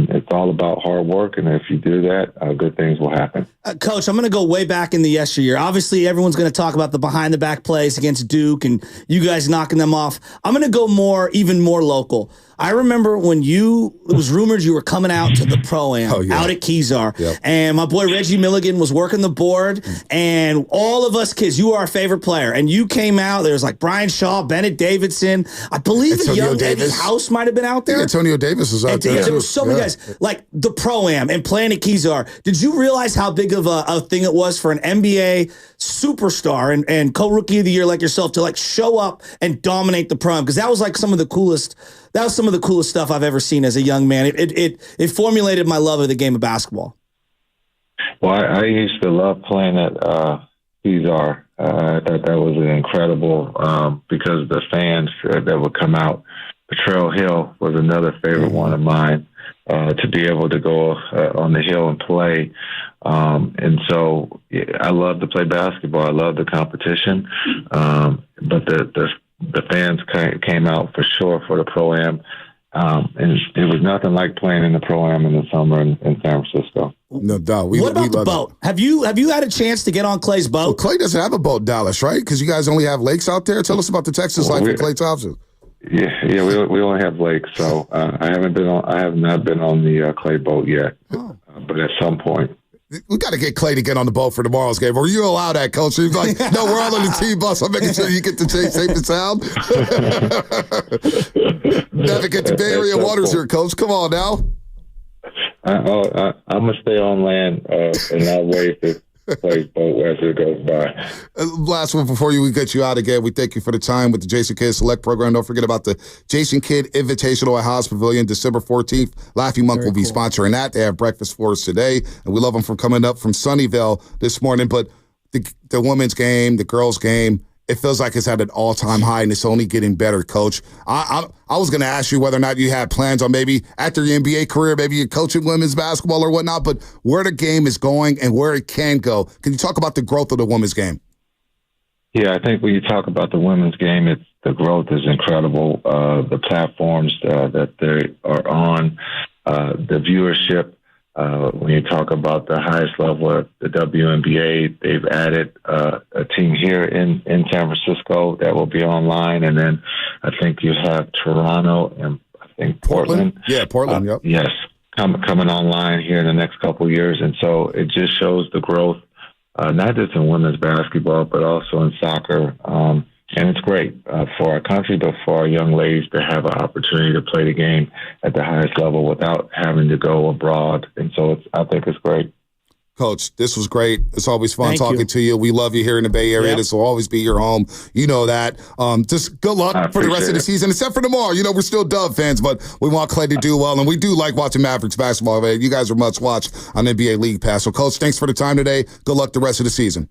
it's all about hard work. And if you do that, good things will happen. Coach, I'm going to go way back in the yesteryear. Obviously, everyone's going to talk about the behind-the-back plays against Duke and you guys knocking them off. I'm going to go even more local. I remember when it was rumored you were coming out to the Pro-Am out at Kezar, and my boy Reggie Milligan was working the board, and all of us kids, you were our favorite player, and you came out. There was like Brian Shaw, Bennett Davidson. I believe a young Eddie House might have been out there. Antonio Davis was out there. There were so many guys. Like the Pro-Am and playing at Kezar. Did you realize how big of a thing it was for an NBA superstar and co-rookie of the year like yourself to like show up and dominate the Pro-Am? Because that was like some of the coolest stuff I've ever seen as a young man. It formulated my love of the game of basketball. Well, I used to love playing at Kezar. I thought that was incredible because the fans that would come out. Trail Hill was another favorite one of mine, to be able to go on the hill and play. And so I love to play basketball. I love the competition. But the fans came out for sure for the Pro-Am. And it was nothing like playing in the Pro-Am in the summer in San Francisco. No doubt. What about the boat? Have you had a chance to get on Klay's boat? Well, Klay doesn't have a boat in Dallas, right? Because you guys only have lakes out there. Tell us about the Texas life with Klay Thompson. Yeah, we only have lakes, so I have not been on the Klay boat yet, but at some point. We got to get Klay to get on the boat for tomorrow's game. Or you allow that, Coach? He's like, no, we're all on the team bus. I'm making sure you get to safe and sound. Navigate the Bay Area waters here, Coach. Come on now. I'm going to stay on land and I'll wait for Klay's boat as it goes by. Last one before we get you out again. We thank you for the time with the Jason Kidd Select program. Don't forget about the Jason Kidd Invitational at Haas Pavilion, December 14th. Laughing Monk will be sponsoring that. They have breakfast for us today, and we love them for coming up from Sunnyvale this morning. But the women's game, the girls' game, it feels like it's at an all-time high, and it's only getting better, Coach. I was going to ask you whether or not you had plans on maybe after your NBA career, maybe you're coaching women's basketball or whatnot, but where the game is going and where it can go. Can you talk about the growth of the women's game? Yeah, I think when you talk about the women's game, the growth is incredible. The platforms that they are on, the viewership. When you talk about the highest level of the WNBA, they've added a team here in San Francisco that will be online. And then I think you have Toronto and I think Portland. Yeah, Portland, yep. Yes, coming online here in the next couple of years. And so it just shows the growth, not just in women's basketball, but also in soccer. And it's great for our country, but for our young ladies to have an opportunity to play the game at the highest level without having to go abroad. And so I think it's great. Coach, this was great. It's always fun talking to you. We love you here in the Bay Area. Yep. This will always be your home. You know that. Just good luck for the rest of the season, except for tomorrow. You know, we're still Dub fans, but we want Klay to do well, and we do like watching Mavericks basketball. Man. You guys are much watched on NBA League Pass. So, Coach, thanks for the time today. Good luck the rest of the season.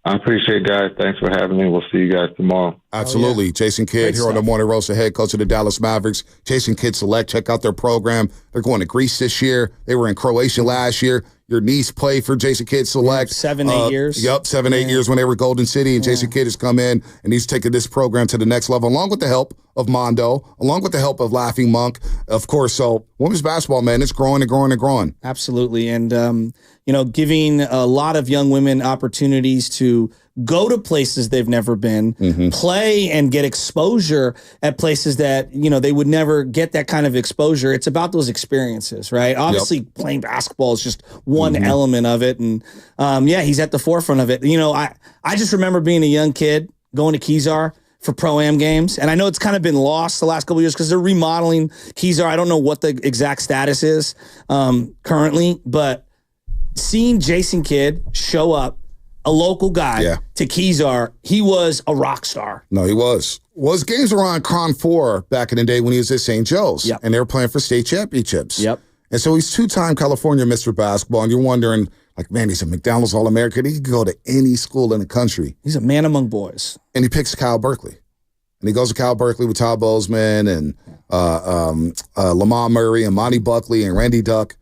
I appreciate it, guys. Thanks for having me. We'll see you guys tomorrow. Absolutely. Jason Kidd here on the Morning Roast, the head coach of the Dallas Mavericks. Jason Kidd Select. Check out their program. They're going to Greece this year. They were in Croatia last year. Your niece played for Jason Kidd Select. 7-8 years. Yep, 7-8 years when they were Golden City. And Jason Kidd has come in, and he's taken this program to the next level, along with the help of Mondo, along with the help of Laughing Monk, of course. So women's basketball, man, it's growing and growing and growing. Absolutely. And, giving a lot of young women opportunities to go to places they've never been, play and get exposure at places that, they would never get that kind of exposure. It's about those experiences, right? Obviously, playing basketball is just one element of it. And, he's at the forefront of it. I just remember being a young kid going to Kezar for Pro-Am games. And I know it's kind of been lost the last couple of years because they're remodeling Kezar. I don't know what the exact status is currently, but seeing Jason Kidd show up, a local guy to Kezar, he was a rock star. No, he was. Well, his games were on Cron 4 back in the day when he was at St. Joe's. Yep. And they were playing for state championships. Yep. And so he's two-time California Mr. Basketball. And you're wondering, like, man, he's a McDonald's All-American. He can go to any school in the country. He's a man among boys. And he picks Cal Berkeley. And he goes to Cal Berkeley with Todd Bozeman and Lamar Murray and Monty Buckley and Randy Duck.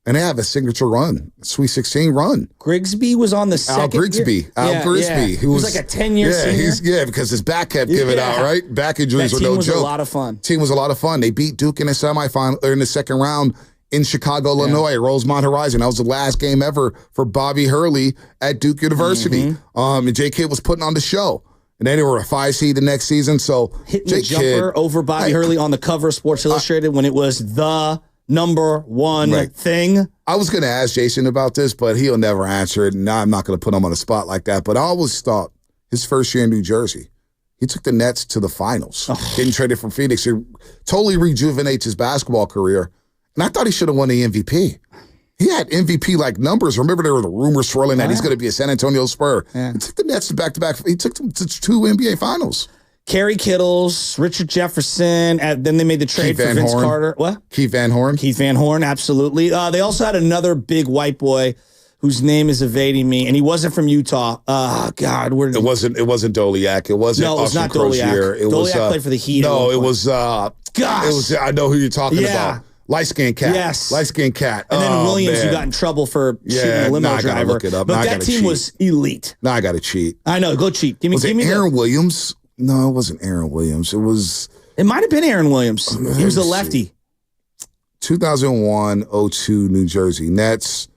And they have a signature run, Sweet 16 run. Grigsby was on the second Al Grigsby. Yeah. He was like a 10-year senior. Because his back kept giving out, right? Back injuries were no joke. That team was a lot of fun. Team was a lot of fun. They beat Duke in the semifinal, or in the second round in Chicago, Illinois, Rosemont Horizon. That was the last game ever for Bobby Hurley at Duke University. And J. Kidd was putting on the show. And then they were a 5 seed the next season. So hitting the jumper over Bobby Hurley on the cover of Sports Illustrated when it was the number one thing. I was going to ask Jason about this, but he'll never answer it. And I'm not going to put him on the spot like that. But I always thought his first year in New Jersey, He took the Nets to the finals, getting traded from Phoenix. He totally rejuvenates his basketball career. And I thought he should have won the MVP. He had MVP-like numbers. Remember, there were the rumors swirling that he's going to be a San Antonio Spur. He took the Nets to back-to-back. He took them to 2 NBA finals. Kerry Kittles, Richard Jefferson, then they made the trade for Vince Carter. What? Keith Van Horn. Keith Van Horn, absolutely. They also had another big white boy whose name is evading me, and he wasn't from Utah. God, where did it wasn't Doliak. It wasn't. No, it was Austin not Crozier. Doliak. It was, Doliak played for the Heat. No, it was. Gosh, it was. I know who you're talking about. Light-skinned cat. Yes. Light-skinned cat. And then Williams, who got in trouble for shooting a limo driver. I gotta look it up. But that team was elite. Now I got to cheat. I know. Go cheat. Give was me it Aaron Williams? No, it wasn't Aaron Williams. It was. It might have been Aaron Williams. He was a lefty. 2001-02 New Jersey Nets.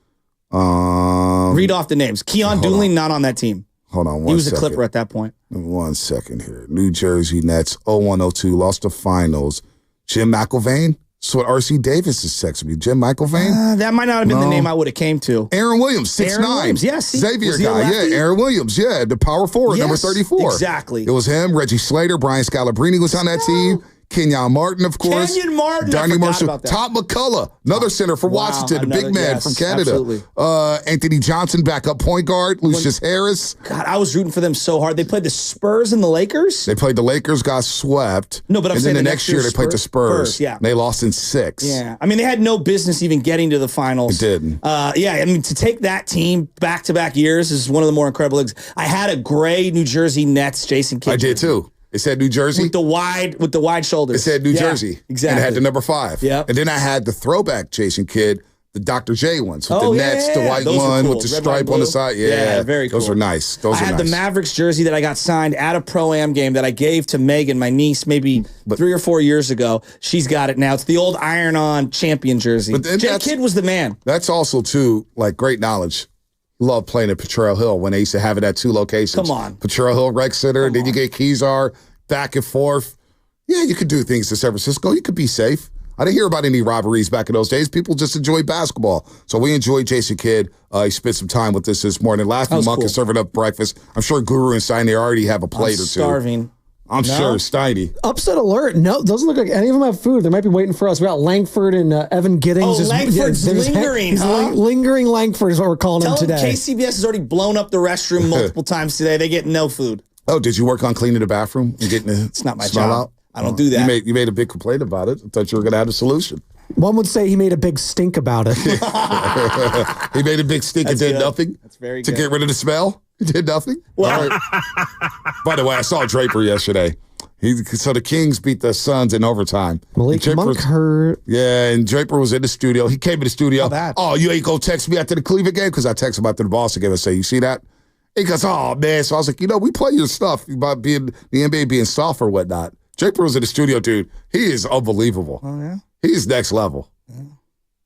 Read off the names. Keon Dooling, not on that team. Hold on one second. He was a Clipper at that point. 1 second here. New Jersey Nets, 01-02, lost the finals. Jim McIlvain? So what R.C. Davis is texting me. Jim McIlvain? That might not have been the name I would have came to. Aaron Williams, 6'9". Yes. Xavier guy. Yeah, Aaron Williams. Yeah, the power forward, number 34. Exactly. It was him, Reggie Slater, Brian Scalabrine was on that team. Kenyon Martin, of course. Kenyon Martin. Donnie Marshall. Todd McCullough, another center for Washington, the big man from Canada. Absolutely. Anthony Johnson, backup point guard. Lucius Harris. God, I was rooting for them so hard. They played the Spurs and the Lakers? They played the Lakers, got swept. No, but I'm saying the next year they played the Spurs. Yeah. And they lost in 6. Yeah. I mean, they had no business even getting to the finals. It didn't. Yeah, I mean, to take that team back-to-back years is one of the more incredible things. I had a gray New Jersey Nets Jason Kidd. I did too. It said New Jersey. With the wide shoulders. It said New Jersey. Exactly. And it had the number 5. Yeah. And then I had the throwback Jason Kidd, the Dr. J ones with the Nets, the white one cool. with the Red, stripe white, on the blue. side. Yeah, very cool. Those are nice. I had the Mavericks jersey that I got signed at a Pro-Am game that I gave to Megan, my niece, maybe 3 or 4 years ago. She's got it now. It's the old iron-on champion jersey. Jay Kidd was the man. That's also, too, like great knowledge. Love playing at Potrero Hill when they used to have it at 2 locations. Come on. Potrero Hill Rec Center, and then you get Kezar back and forth. Yeah, you could do things to San Francisco. You could be safe. I didn't hear about any robberies back in those days. People just enjoyed basketball. So we enjoyed Jason Kidd. He spent some time with us this morning. Last week, Monk is serving up breakfast. I'm sure Guru and Steiny already have a plate or 2. Starving. I'm sure, Steiny. Upset alert. No, doesn't look like any of them have food. They might be waiting for us. We got Langford and Evan Giddings. Langford's lingering, huh? Lingering Langford is what we're calling him today. KCBS has already blown up the restroom multiple times today. They get no food. Oh, did you work on cleaning the bathroom and getting the It's not my smell job. out? I don't do that. You made a big complaint about it. I thought you were going to have a solution. One would say he made a big stink about it. He made a big stink and did nothing. That's very to good. get rid of the smell. He did nothing. Well, All right. By the way, I saw Draper yesterday. So the Kings beat the Suns in overtime. Malik Monk hurt. Yeah, and Draper was in the studio. He came in the studio. How bad? Oh, you ain't going to text me after the Cleveland game? Because I texted him after the Boston game and say, you see that? He goes, oh, man. So I was like, we play your stuff about being the NBA being soft or whatnot. Draper was in the studio, dude. He is unbelievable. Oh, yeah? He's next level. So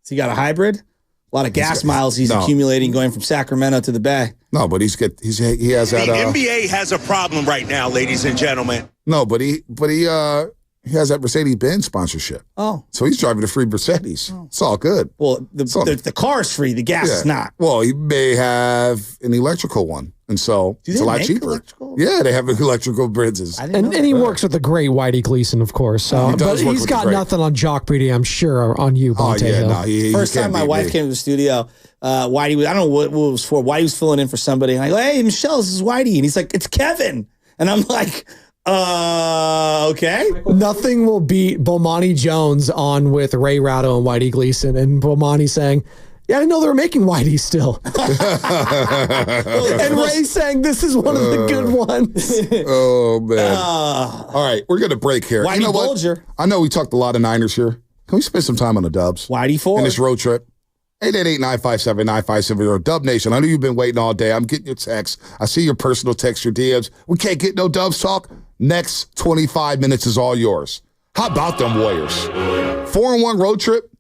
he got a hybrid? A lot of gas miles he's accumulating going from Sacramento to the Bay. No, but he has that. The NBA has a problem right now, ladies and gentlemen. No, but he has that Mercedes-Benz sponsorship. Oh. So he's driving a free Mercedes. It's all good. Well, the car's free. The gas is not. Well, he may have an electrical one. And so it's a lot cheaper. Electrical? Yeah, they have electrical Benzes. And he works with the great Whitey Gleason, of course. So, but he's got nothing on Jock Brady, I'm sure, on you, Bonte Hill. No, First time my wife came to the studio, Whitey was, I don't know what it was for. Whitey was filling in for somebody. And I go, hey, Michelle, this is Whitey. And he's like, it's Kevin. And I'm like, okay. Nothing will beat Bomani Jones on with Ray Ratto and Whitey Gleason. And Bomani saying, yeah, I didn't know they were making Whitey still. And Ray saying, this is one of the good ones. Oh, man. All right, we're going to break here. Whitey you know Bulger. What? I know we talked a lot of Niners here. Can we spend some time on the Dubs? Whitey 4. In this road trip. 888-957-9570. Dub Nation, I know you've been waiting all day. I'm getting your texts. I see your personal text, your DMs. We can't get no Dubs talk. Next 25 minutes is all yours. How about them Warriors? 4-1 road trip,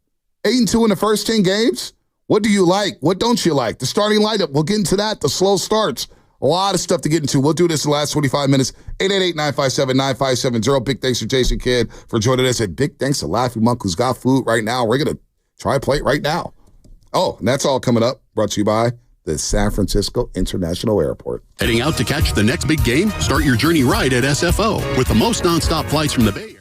8-2 in the first 10 games. What do you like? What don't you like? The starting lineup, we'll get into that. The slow starts. A lot of stuff to get into. We'll do this in the last 25 minutes. 888-957-9570. Big thanks to Jason Kidd for joining us. And big thanks to Laughing Monk, who's got food right now. We're going to try a plate right now. Oh, and that's all coming up. Brought to you by the San Francisco International Airport. Heading out to catch the next big game? Start your journey right at SFO with the most nonstop flights from the Bay Area.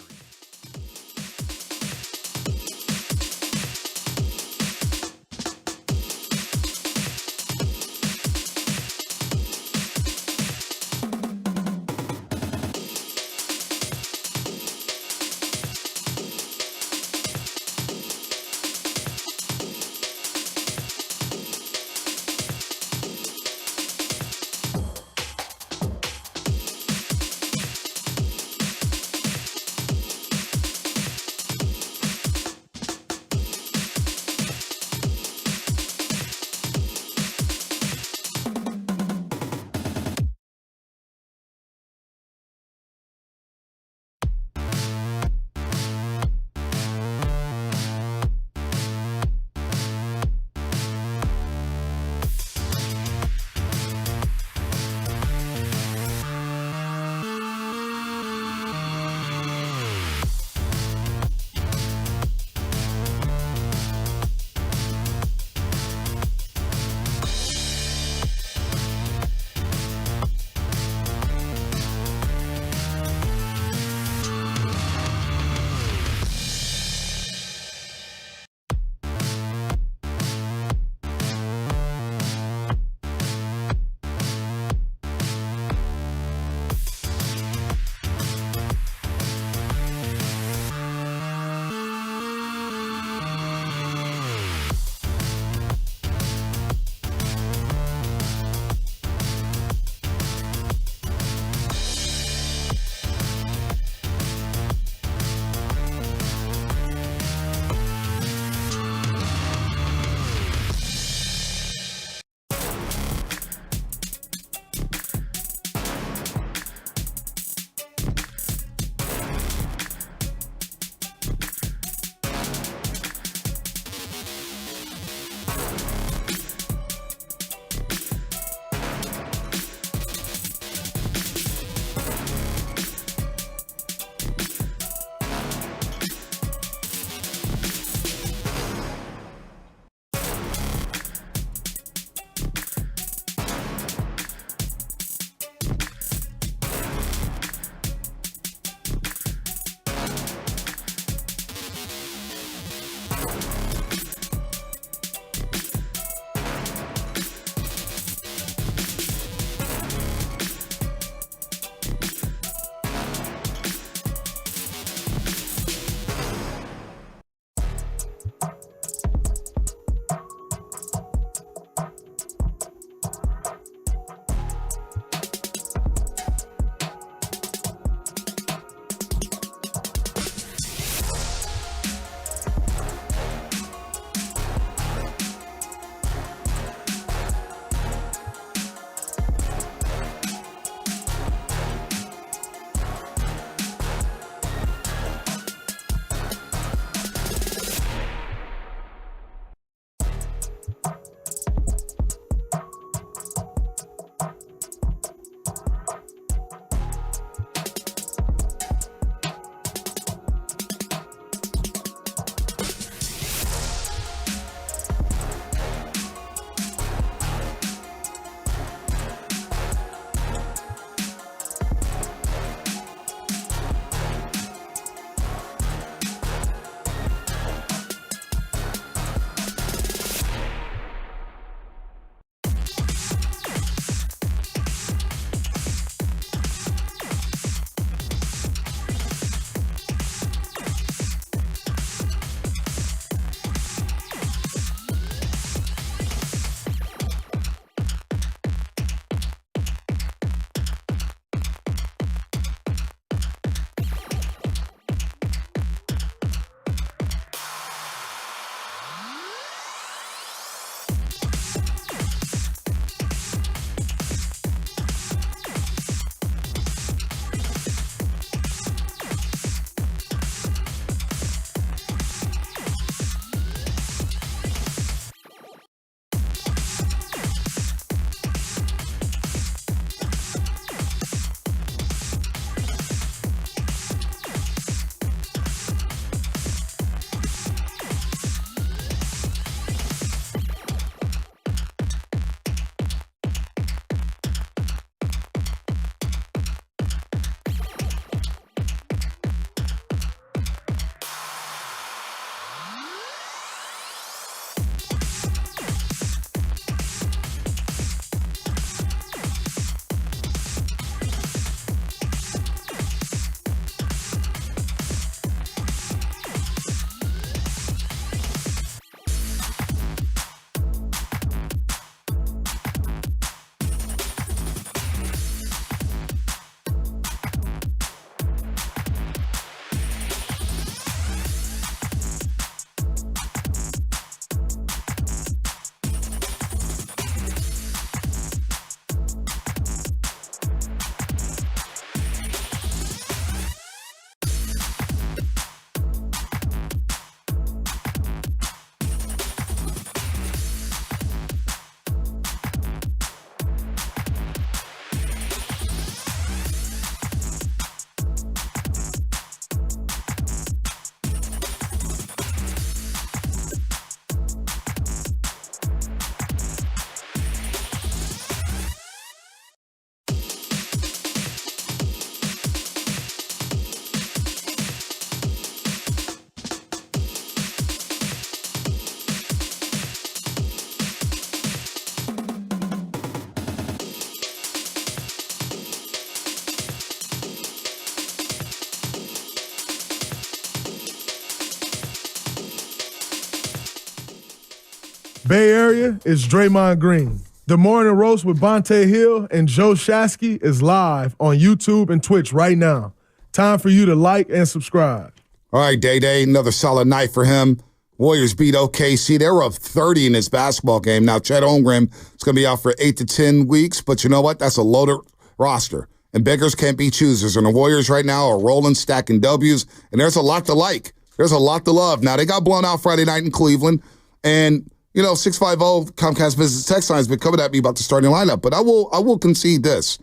Bay Area is Draymond Green. The Morning Roast with Bonte Hill and Joe Shasky is live on YouTube and Twitch right now. Time for you to like and subscribe. All right, Day-Day, another solid night for him. Warriors beat OKC. They were up 30 in this basketball game. Now, Chet Holmgren is going to be out for 8 to 10 weeks, but you know what? That's a loaded roster. And beggars can't be choosers. And the Warriors right now are rolling, stacking W's, and there's a lot to like. There's a lot to love. Now, they got blown out Friday night in Cleveland, and 650 Comcast Business text line has been coming at me about the starting lineup, but I will concede this.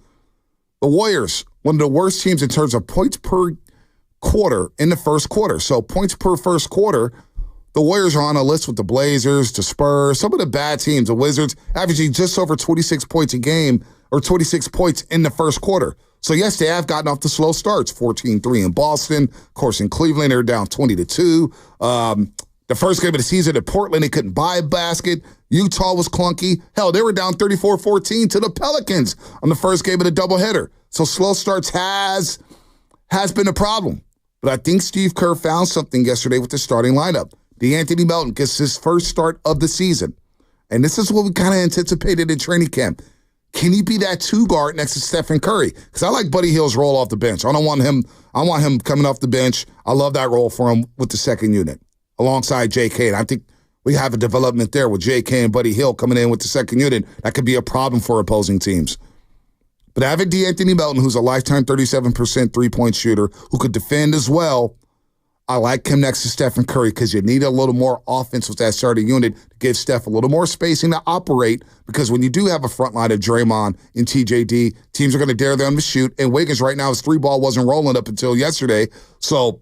The Warriors, one of the worst teams in terms of points per quarter in the first quarter. So points per first quarter, the Warriors are on a list with the Blazers, the Spurs, some of the bad teams, the Wizards, averaging just over 26 points a game or 26 points in the first quarter. So, yes, they have gotten off the slow starts, 14-3 in Boston. Of course, in Cleveland, they're down 20-2. The first game of the season at Portland, they couldn't buy a basket. Utah was clunky. Hell, they were down 34-14 to the Pelicans on the first game of the doubleheader. So slow starts has been a problem. But I think Steve Kerr found something yesterday with the starting lineup. DeAnthony Melton gets his first start of the season. And this is what we kind of anticipated in training camp. Can he be that two guard next to Stephen Curry? Because I like Buddy Hield's role off the bench. I want him coming off the bench. I love that role for him with the second unit alongside J.K. And I think we have a development there with J.K. and Buddy Hield coming in with the second unit. That could be a problem for opposing teams. But having DeAnthony Melton, who's a lifetime 37% three-point shooter, who could defend as well, I like him next to Stephen Curry because you need a little more offense with that starting unit to give Steph a little more spacing to operate, because when you do have a front line of Draymond and TJD, teams are going to dare them to shoot. And Wiggins right now, his three ball wasn't rolling up until yesterday. So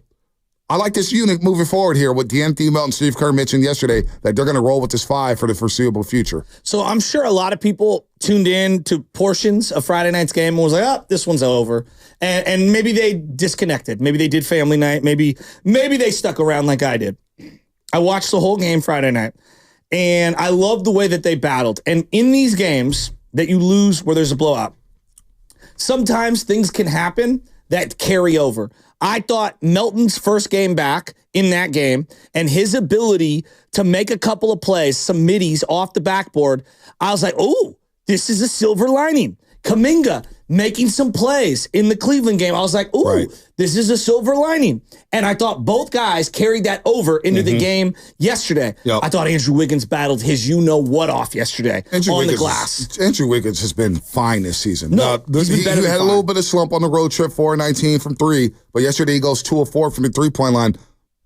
I like this unit moving forward here with DeAnthony Melton. Steve Kerr mentioned yesterday that they're going to roll with this five for the foreseeable future. So I'm sure a lot of people tuned in to portions of Friday night's game and was like, oh, this one's over. And maybe they disconnected. Maybe they did family night. Maybe they stuck around like I did. I watched the whole game Friday night, and I love the way that they battled. And in these games that you lose where there's a blowout, sometimes things can happen that carry over. I thought Melton's first game back in that game and his ability to make a couple of plays, some middies off the backboard, I was like, oh, this is a silver lining. Kuminga making some plays in the Cleveland game. I was like, ooh, This is a silver lining. And I thought both guys carried that over into the game yesterday. Yep. I thought Andrew Wiggins battled his you-know-what off yesterday the glass. Andrew Wiggins has been fine this season. No, he had a little bit of slump on the road trip, 4-19 from three. But yesterday he goes 2 of 4 from the three-point line,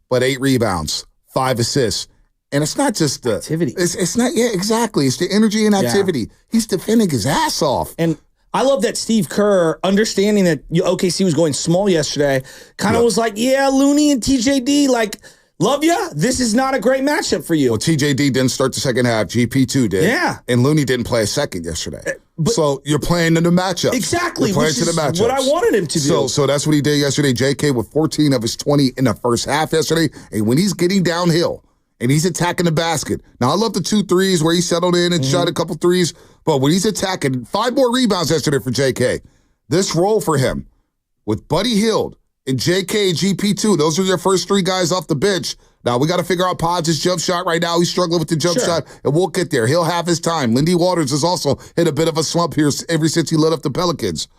but 8 rebounds, 5 assists. And it's not just the activity. It's not, exactly. It's the energy and activity. Yeah. He's defending his ass off. And I love that Steve Kerr, understanding that OKC was going small yesterday, kind of was like, yeah, Looney and TJD, like, love ya. This is not a great matchup for you. Well, TJD didn't start the second half. GP2 did. Yeah. And Looney didn't play a second yesterday. So you're playing in the matchups. Exactly. You're playing to the matchups. What I wanted him to do. So that's what he did yesterday. JK with 14 of his 20 in the first half yesterday. And when he's getting downhill, and he's attacking the basket. Now, I love the 2 threes where he settled in and shot a couple threes, but when he's attacking, 5 more rebounds yesterday for JK. This role for him with Buddy Hield and JK and GP2, those are your first 3 guys off the bench. Now, we got to figure out Podge's jump shot right now. He's struggling with the jump shot, and we'll get there. He'll have his time. Lindy Waters has also hit a bit of a slump here ever since he lit up the Pelicans.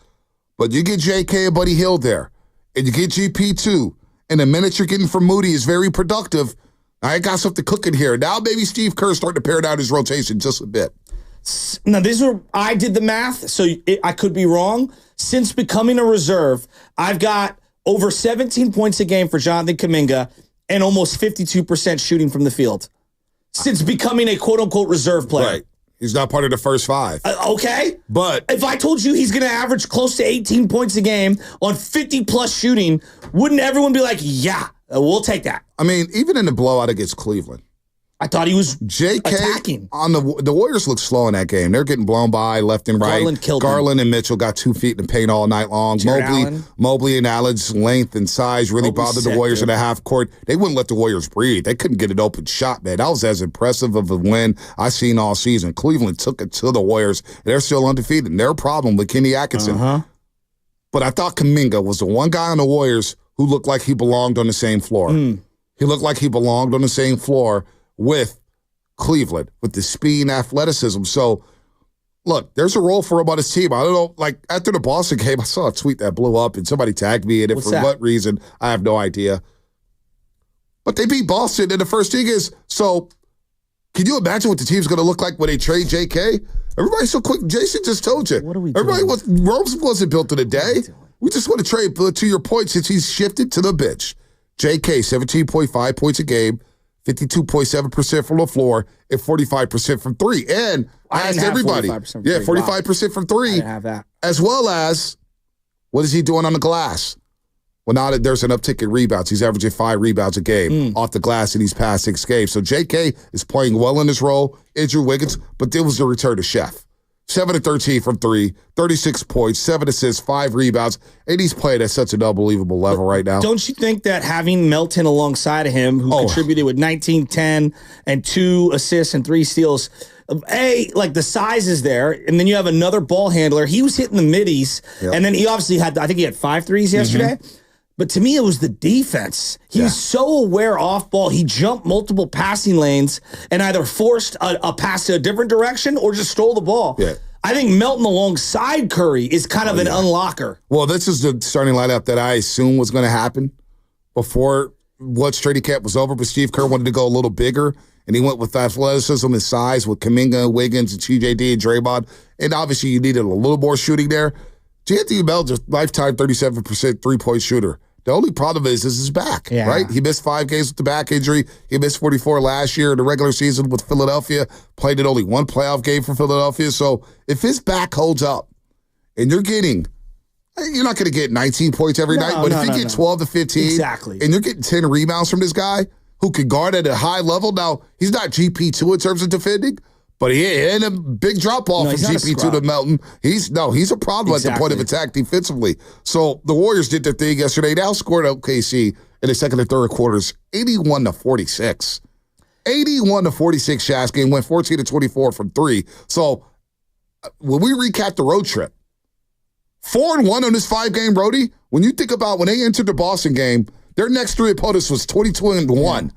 But you get JK and Buddy Hield there, and you get GP2, and the minutes you're getting from Moody is very productive. I got something cooking here. Now maybe Steve Kerr starting to pare down his rotation just a bit. Now, I did the math, so I could be wrong. Since becoming a reserve, I've got over 17 points a game for Jonathan Kuminga and almost 52% shooting from the field. Since becoming a quote-unquote reserve player. Right. He's not part of the first 5. Okay. But if I told you he's going to average close to 18 points a game on 50-plus shooting, wouldn't everyone be like, yeah, we'll take that? I mean, even in the blowout against Cleveland, I thought he was attacking. On the Warriors looked slow in that game. They're getting blown by left and right. Garland and Mitchell got 2 feet in the paint all night long. Mobley and Allen's length and size really bothered the Warriors in the half court. They wouldn't let the Warriors breathe. They couldn't get an open shot, man. That was as impressive of a win I've seen all season. Cleveland took it to the Warriors. They're still undefeated. Their problem with Kenny Atkinson. But I thought Kuminga was the one guy on the Warriors who looked like he belonged on the same floor. He looked like he belonged on the same floor with Cleveland with the speed and athleticism. So, look, there's a role for him on his team. I don't know, like, after the Boston game, I saw a tweet that blew up, and somebody tagged me in it. What reason, I have no idea. But they beat Boston, and the first thing is, so can you imagine what the team's going to look like when they trade J.K.? Everybody's so quick. Jason just told you. What are we doing? Rome wasn't built in a day. We just want to trade, to your point, since he's shifted to the bench. J.K., 17.5 points a game, 52.7% from the floor, and 45% from three. And I asked everybody. 45% from three. I didn't have that. As well as, what is he doing on the glass? Well, now that there's an uptick in rebounds, he's averaging 5 rebounds a game off the glass in these past 6 games. So J.K. is playing well in his role. Andrew Wiggins, but there was the return to Chef. 7 of 13 from 3, 36 points, 7 assists, 5 rebounds, and he's playing at such an unbelievable level right now. Don't you think that having Melton alongside of him, who contributed with 19, 10, and 2 assists and 3 steals, like the size is there, and then you have another ball handler. He was hitting the middies, and then he obviously had, I think he had 5 threes yesterday. But to me, it was the defense. He was so aware off ball. He jumped multiple passing lanes and either forced a pass to a different direction or just stole the ball. Yeah. I think Melton alongside Curry is kind of an unlocker. Well, this is the starting lineup that I assumed was going to happen before once training camp was over. But Steve Kerr wanted to go a little bigger, and he went with athleticism and size with Kuminga, Wiggins, and TJD and Draymond. And obviously, you needed a little more shooting there. J.T. Melton, lifetime 37% three-point shooter. The only problem is his back, right? He missed 5 games with the back injury. He missed 44 last year in the regular season with Philadelphia, played in only 1 playoff game for Philadelphia. So if his back holds up and you're not going to get 19 points every night, but if you get 12 to 15 and you're getting 10 rebounds from this guy who can guard at a high level. Now, he's not GP2 in terms of defending, but he ain't a big drop-off from GP2 to Melton. He's a problem at the point of attack defensively. So the Warriors did their thing yesterday. They outscored OKC in the second and third quarters, 81-46. 81-46, Shasky, and went 14-24 from 3. So when we recap the road trip, 4-1 on this 5-game roadie, when you think about when they entered the Boston game, their next 3 opponents was 22-1.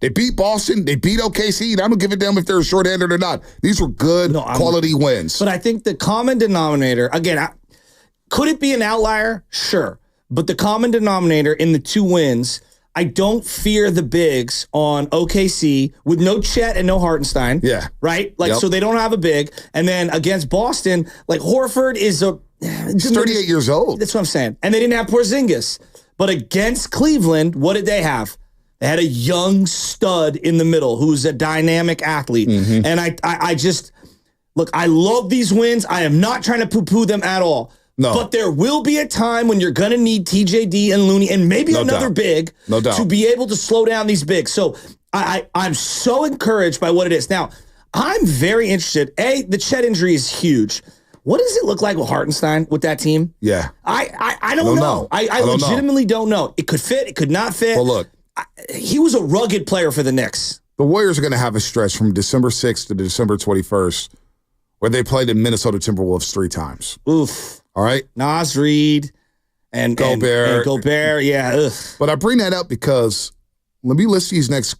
They beat Boston. They beat OKC. And I don't give a damn if they're shorthanded or not. These were good quality wins. But I think the common denominator, again, could it be an outlier? Sure. But the common denominator in the 2 wins, I don't fear the bigs on OKC with no Chet and no Hartenstein. Yeah. Right? So they don't have a big. And then against Boston, like Horford is he's 38 years old. That's what I'm saying. And they didn't have Porzingis. But against Cleveland, what did they have? They had a young stud in the middle who's a dynamic athlete. And I just, look, I love these wins. I am not trying to poo-poo them at all. No. But there will be a time when you're going to need TJD and Looney and maybe another big to be able to slow down these bigs. So I'm so encouraged by what it is. Now, I'm very interested. The Chet injury is huge. What does it look like with Hartenstein with that team? Yeah. I don't know. I legitimately don't know. It could fit. It could not fit. Well, look. He was a rugged player for the Knicks. The Warriors are going to have a stretch from December 6th to December 21st where they played the Minnesota Timberwolves 3 times. Oof. All right? Nas Reed and Gobert. Yeah. Ugh. But I bring that up because let me list these next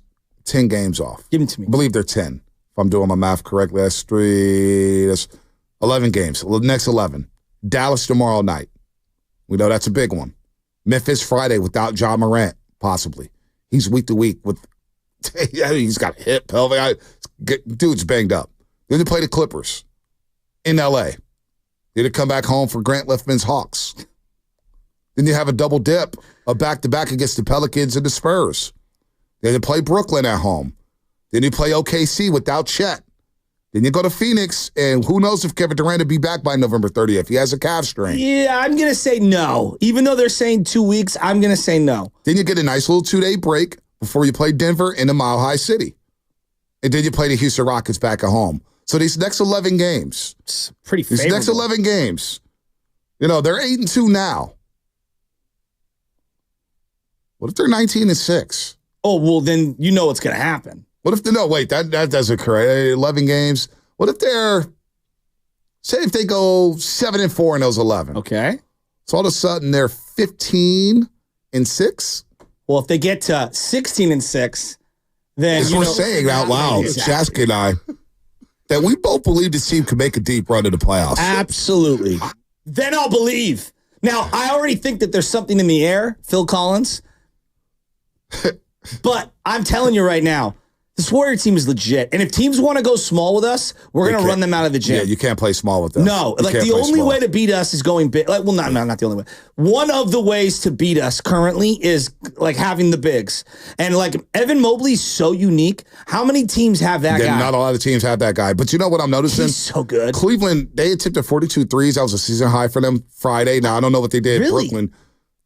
10 games off. Give them to me. I believe they're 10. If I'm doing my math correctly, that's 11 games. The next 11. Dallas tomorrow night. We know that's a big one. Memphis Friday without Ja Morant, possibly. He's week to week with, he's got hip, pelvic. Dude's banged up. Then they play the Clippers in L.A. Then they come back home for Grant Liftman's Hawks. Then you have a double dip, a back-to-back against the Pelicans and the Spurs. Then you play Brooklyn at home. Then you play OKC without Chet. Then you go to Phoenix, and who knows if Kevin Durant will be back by November 30th. He has a calf strain. Yeah, I'm going to say no. Even though they're saying 2 weeks, I'm going to say no. Then you get a nice little 2-day break before you play Denver in the Mile High City. And then you play the Houston Rockets back at home. So these next 11 games. It's pretty favorable. These next 11 games. They're 8-2 now. What if they're 19-6? Oh, well, then you know what's going to happen. What if that doesn't occur? 11 games. What if if they go 7-4 in those 11? Okay. So all of a sudden they're 15-6? Well, if they get to 16-6, then we're saying out loud, exactly. Shasky and I, that we both believe this team could make a deep run in the playoffs. Absolutely. Then I'll believe. Now, I already think that there's something in the air, Phil Collins. But I'm telling you right now, this Warrior team is legit. And if teams want to go small with us, we're going to run them out of the gym. Yeah, you can't play small with them. No, like the only way to beat us is going big. Like, well, not the only way. One of the ways to beat us currently is like having the bigs. And like Evan Mobley's so unique. How many teams have that guy? Not a lot of teams have that guy. But you know what I'm noticing? He's so good. Cleveland, they attempted 42 threes. That was a season high for them Friday. Now, I don't know what they did in Brooklyn.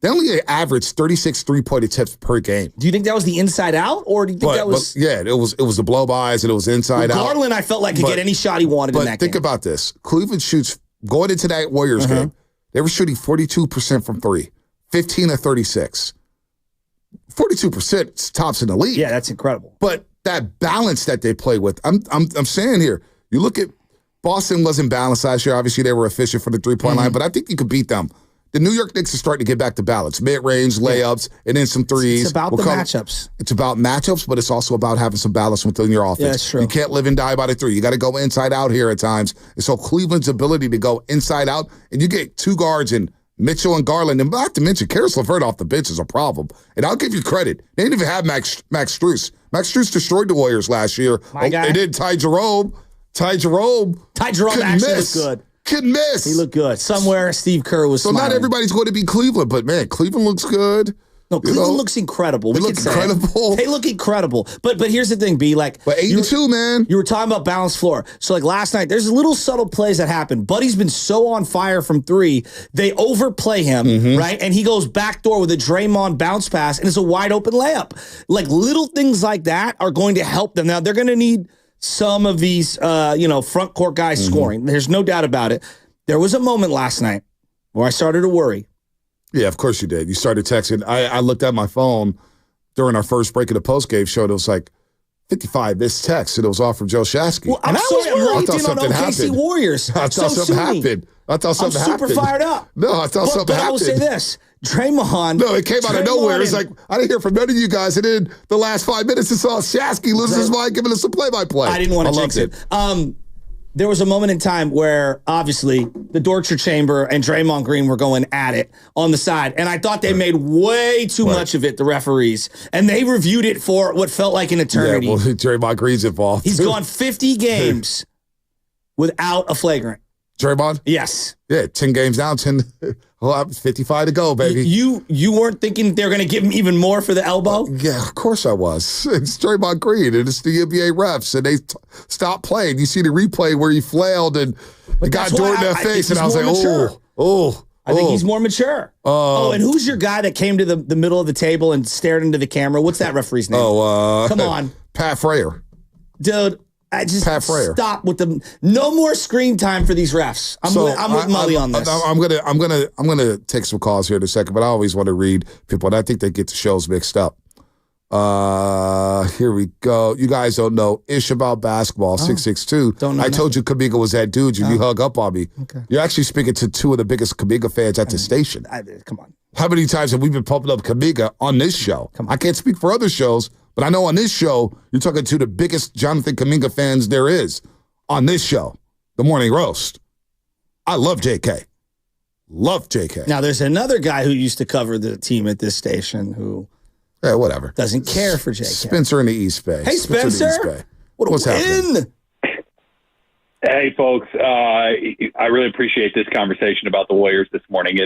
They only averaged 36 3-point attempts per game. Do you think that was the inside out, or do you think that was? Yeah, it was the blow-bys and it was inside out. Garland, I felt like could get any shot he wanted in that game. But think about this. Cleveland shoots, going into that Warriors game, they were shooting 42% from three, 15 of 36. 42% is tops in the league. Yeah, that's incredible. But that balance that they play with, I'm saying here, you look at Boston wasn't balanced last year. Obviously, they were efficient for the three-point line, but I think you could beat them. The New York Knicks are starting to get back to balance. Mid-range, layups, and then some threes. It's about the matchups. It's about matchups, but it's also about having some balance within your offense. Yeah, that's true. You can't live and die by the three. You got to go inside out here at times. And so Cleveland's ability to go inside out, and you get two guards in Mitchell and Garland, and not to mention Karis LeVert off the bench is a problem. And I'll give you credit. They didn't even have Max Strus. Max Strus destroyed the Warriors last year. My guy. They did Ty Jerome. Ty Jerome actually looked good. Could miss. He looked good. Somewhere Steve Kerr was smiling. Not everybody's going to be Cleveland, but man, Cleveland looks good. No, Cleveland looks incredible. They look incredible. They look incredible. But here's the thing, B. Like, but 8-2, man. You were talking about balanced floor. So like last night, there's little subtle plays that happen. Buddy's been so on fire from three, they overplay him, right? And he goes backdoor with a Draymond bounce pass, and it's a wide open layup. Like little things like that are going to help them. Now they're going to need some of these, front court guys scoring. There's no doubt about it. There was a moment last night where I started to worry. Yeah, of course you did. You started texting. I looked at my phone during our first break of the postgame show. And it was like 55 missed texts, and it was all from Joe Shasky. Well, I'm locked in on OKC Warriors. I thought something happened. I'm super fired up. No, I thought something happened. But I will say this. Draymond. No, it came out of nowhere. It's like, I didn't hear from none of you guys. And then the last 5 minutes, it's all Shasky loses his mind, giving us a play-by-play. I didn't want to jinx it. There was a moment in time where, obviously, the Dortcher Chamber and Draymond Green were going at it on the side. And I thought they made way too much of it, the referees. And they reviewed it for what felt like an eternity. Yeah, well, Draymond Green's involved. He's gone 50 games without a flagrant. Draymond? Yes. Yeah, 10 games down, 55 to go, baby. You weren't thinking they were going to give him even more for the elbow? Yeah, of course I was. It's Draymond Green, and it's the NBA refs, and they stopped playing. You see the replay where he flailed, and the guy door in their face, and I was like, I think he's more mature. And who's your guy that came to the middle of the table and stared into the camera? What's that referee's name? Come on. Pat Frayer. Dude. I just stop with them. No more screen time for these refs. I'm with Mully on this. I'm gonna take some calls here in a second, but I always want to read people, and I think they get the shows mixed up. Here we go. You guys don't know ish about basketball. 662. I told you Kuminga was that dude. You hung up on me. Okay. You're actually speaking to two of the biggest Kuminga fans at the station. Come on. How many times have we been pumping up Kuminga on this show? I can't speak for other shows, but I know on this show, you're talking to the biggest Jonathan Kuminga fans there is on this show, The Morning Roast. I love JK. Love JK. Now, there's another guy who used to cover the team at this station who whatever. Doesn't care for JK. Spencer in the East Bay. Hey, Spencer. What's happening? Hey, folks. I really appreciate this conversation about the Warriors this morning.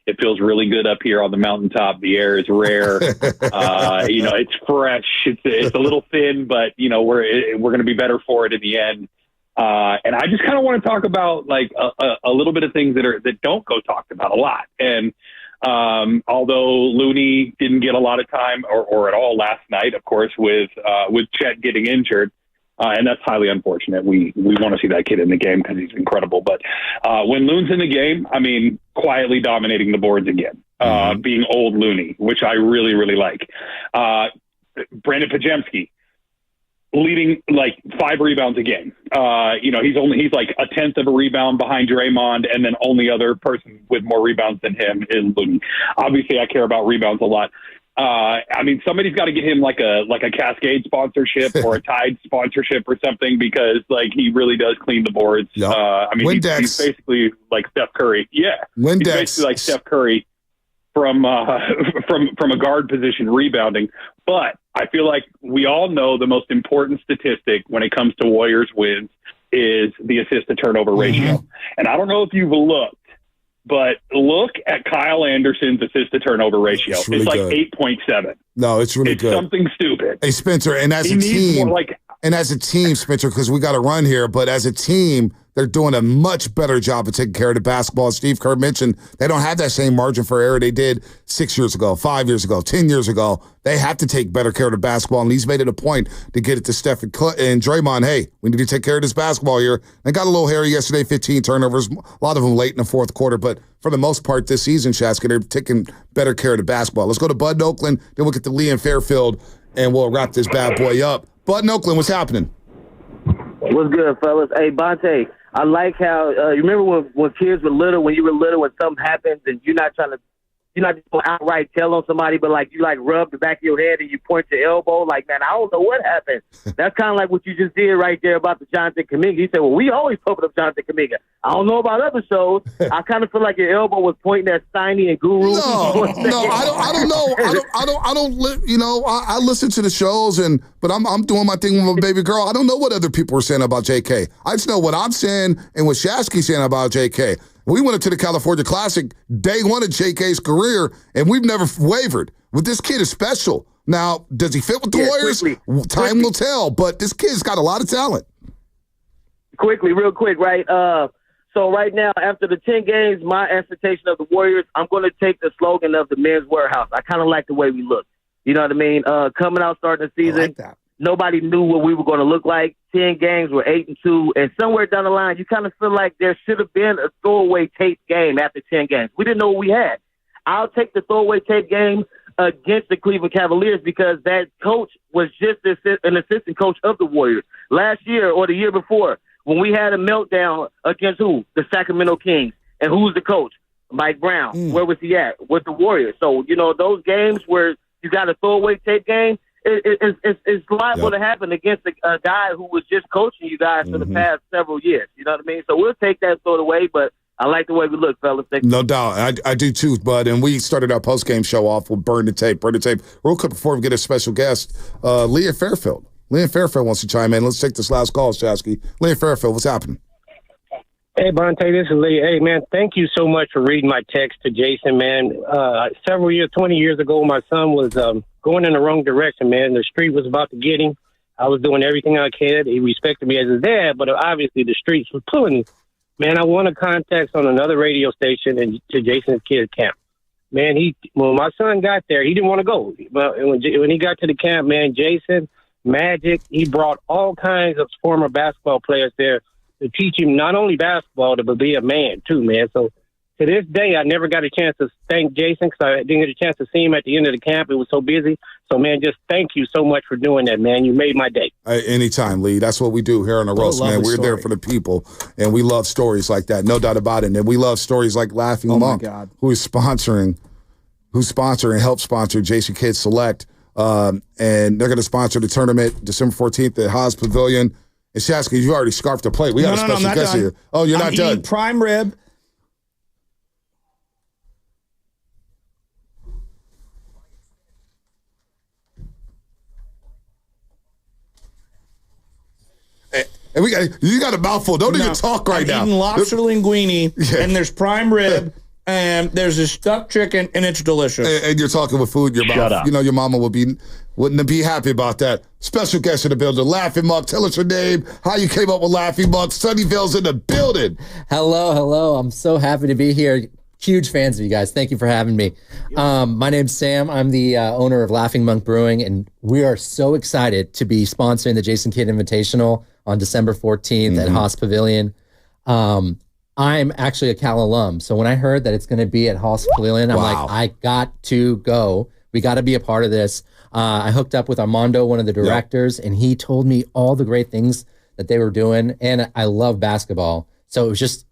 It feels really good up here on the mountaintop. The air is rare. It's fresh. It's a little thin, but we're going to be better for it in the end. And I just kind of want to talk about like a little bit of things that don't go talked about a lot. And although Looney didn't get a lot of time or at all last night, of course, with Chet getting injured. And that's highly unfortunate. We want to see that kid in the game because he's incredible. But when Loon's in the game, I mean, quietly dominating the boards again, being old Looney, which I really, really like. Brandon Pajemski leading like 5 rebounds a game. He's like a 10th of a rebound behind Draymond, and then only other person with more rebounds than him is Looney. Obviously, I care about rebounds a lot. I mean, somebody's got to get him like a Cascade sponsorship or a Tide sponsorship or something, because like he really does clean the boards. Yep. I mean, he's basically like Steph Curry. Yeah, Windex. He's basically like Steph Curry from a guard position rebounding. But I feel like we all know the most important statistic when it comes to Warriors wins is the assist to turnover ratio. And I don't know if you've looked, but look at Kyle Anderson's assist to turnover ratio. It's like 8.7. No, it's really good. It's something stupid. Hey, Spencer, and as a team, Spencer, because we got to run here, but as a team, they're doing a much better job of taking care of the basketball. As Steve Kerr mentioned, they don't have that same margin for error they did 6 years ago, 5 years ago, 10 years ago. They have to take better care of the basketball, and he's made it a point to get it to Steph and Draymond. Hey, we need to take care of this basketball here. They got a little hairy yesterday, 15 turnovers, a lot of them late in the fourth quarter, but for the most part this season, Shasky, they're taking better care of the basketball. Let's go to Bud in Oakland, then we'll get to Lee in Fairfield, and we'll wrap this bad boy up. Bud in Oakland, what's happening? What's good, fellas? Hey, Bonte, I like how you remember when kids were little, when you were little, when something happens and you're not just going to outright tell on somebody, but like you like rub the back of your head and you point your elbow, like, man, I don't know what happened. That's kind of like what you just did right there about the Jonathan Kuminga. He said, well, we always pumping up Jonathan Kuminga. I don't know about other shows. I kind of feel like your elbow was pointing at Steiny and Guru. No, I don't know. I listen to the shows, but I'm doing my thing with my baby girl. I don't know what other people are saying about JK. I just know what I'm saying and what Shasky's saying about JK. We went into the California Classic day one of JK's career, and we've never wavered. But this kid is special. Now, does he fit with the Warriors? Time will tell, but this kid's got a lot of talent. Real quick, right? So right now, after the 10 games, my expectation of the Warriors, I'm going to take the slogan of the men's warehouse. I kind of like the way we look. You know what I mean? Coming out, starting the season, like that. Nobody knew what we were going to look like. 10 games, we're 8-2, and somewhere down the line, you kind of feel like there should have been a throwaway tape game after 10 games. We didn't know what we had. I'll take the throwaway tape game against the Cleveland Cavaliers because that coach was just an assistant coach of the Warriors. Last year or the year before, when we had a meltdown against who? The Sacramento Kings. And who's the coach? Mike Brown. Where was he at? With the Warriors. So, those games where you got a throwaway tape game, it's liable to happen against a guy who was just coaching you guys for the past several years. You know what I mean? So we'll take that sort of way, but I like the way we look, fellas. No doubt. I do too, Bud. And we started our post-game show off with Burn the Tape. Real quick before we get a special guest, Lee in Fairfield. Lee in Fairfield wants to chime in. Let's take this last call, Shasky. Lee in Fairfield, what's happening? Hey, Bonte, this is Lee. Hey, man, thank you so much for reading my text to Jason, man. Several years, 20 years ago, my son was going in the wrong direction, man. The street was about to get him. I was doing everything I could. He respected me as his dad, but obviously the streets were pulling me. Man, I won a contest on another radio station and to Jason's kid camp. Man, when my son got there, he didn't want to go. But when he got to the camp, man, Jason, Magic, he brought all kinds of former basketball players there to teach him not only basketball, but be a man too, man. So to this day, I never got a chance to thank Jason because I didn't get a chance to see him at the end of the camp. It was so busy. So, man, just thank you so much for doing that, man. You made my day. Anytime, Lee. That's what we do here on the Roast, man. We're there for the people, and we love stories like that, no doubt about it. And we love stories like Laughing Monk, who is sponsoring, helped sponsor Jason Kidd Select, and they're going to sponsor the tournament December 14th at Haas Pavilion. And Shasky, you already scarfed the plate. We got a special guest here. Oh, you're not done. Prime rib. And you got a mouthful. Don't even talk right now. I'm eating lobster linguine, and there's prime rib, and there's a stuffed chicken, and it's delicious. And you're talking with food in your mouth. Up. Your mama wouldn't be happy about that. Special guest in the building, Laughing Monk. Tell us your name, how you came up with Laughing Monk. Sunnyvale's in the building. Hello. I'm so happy to be here. Huge fans of you guys. Thank you for having me. My name's Sam. I'm the owner of Laughing Monk Brewing, and we are so excited to be sponsoring the Jason Kidd Invitational on December 14th at Haas Pavilion. I'm actually a Cal alum, so when I heard that it's going to be at Haas Pavilion, I'm like, I got to go. We got to be a part of this. I hooked up with Armando, one of the directors, and he told me all the great things that they were doing, and I love basketball. So it was just,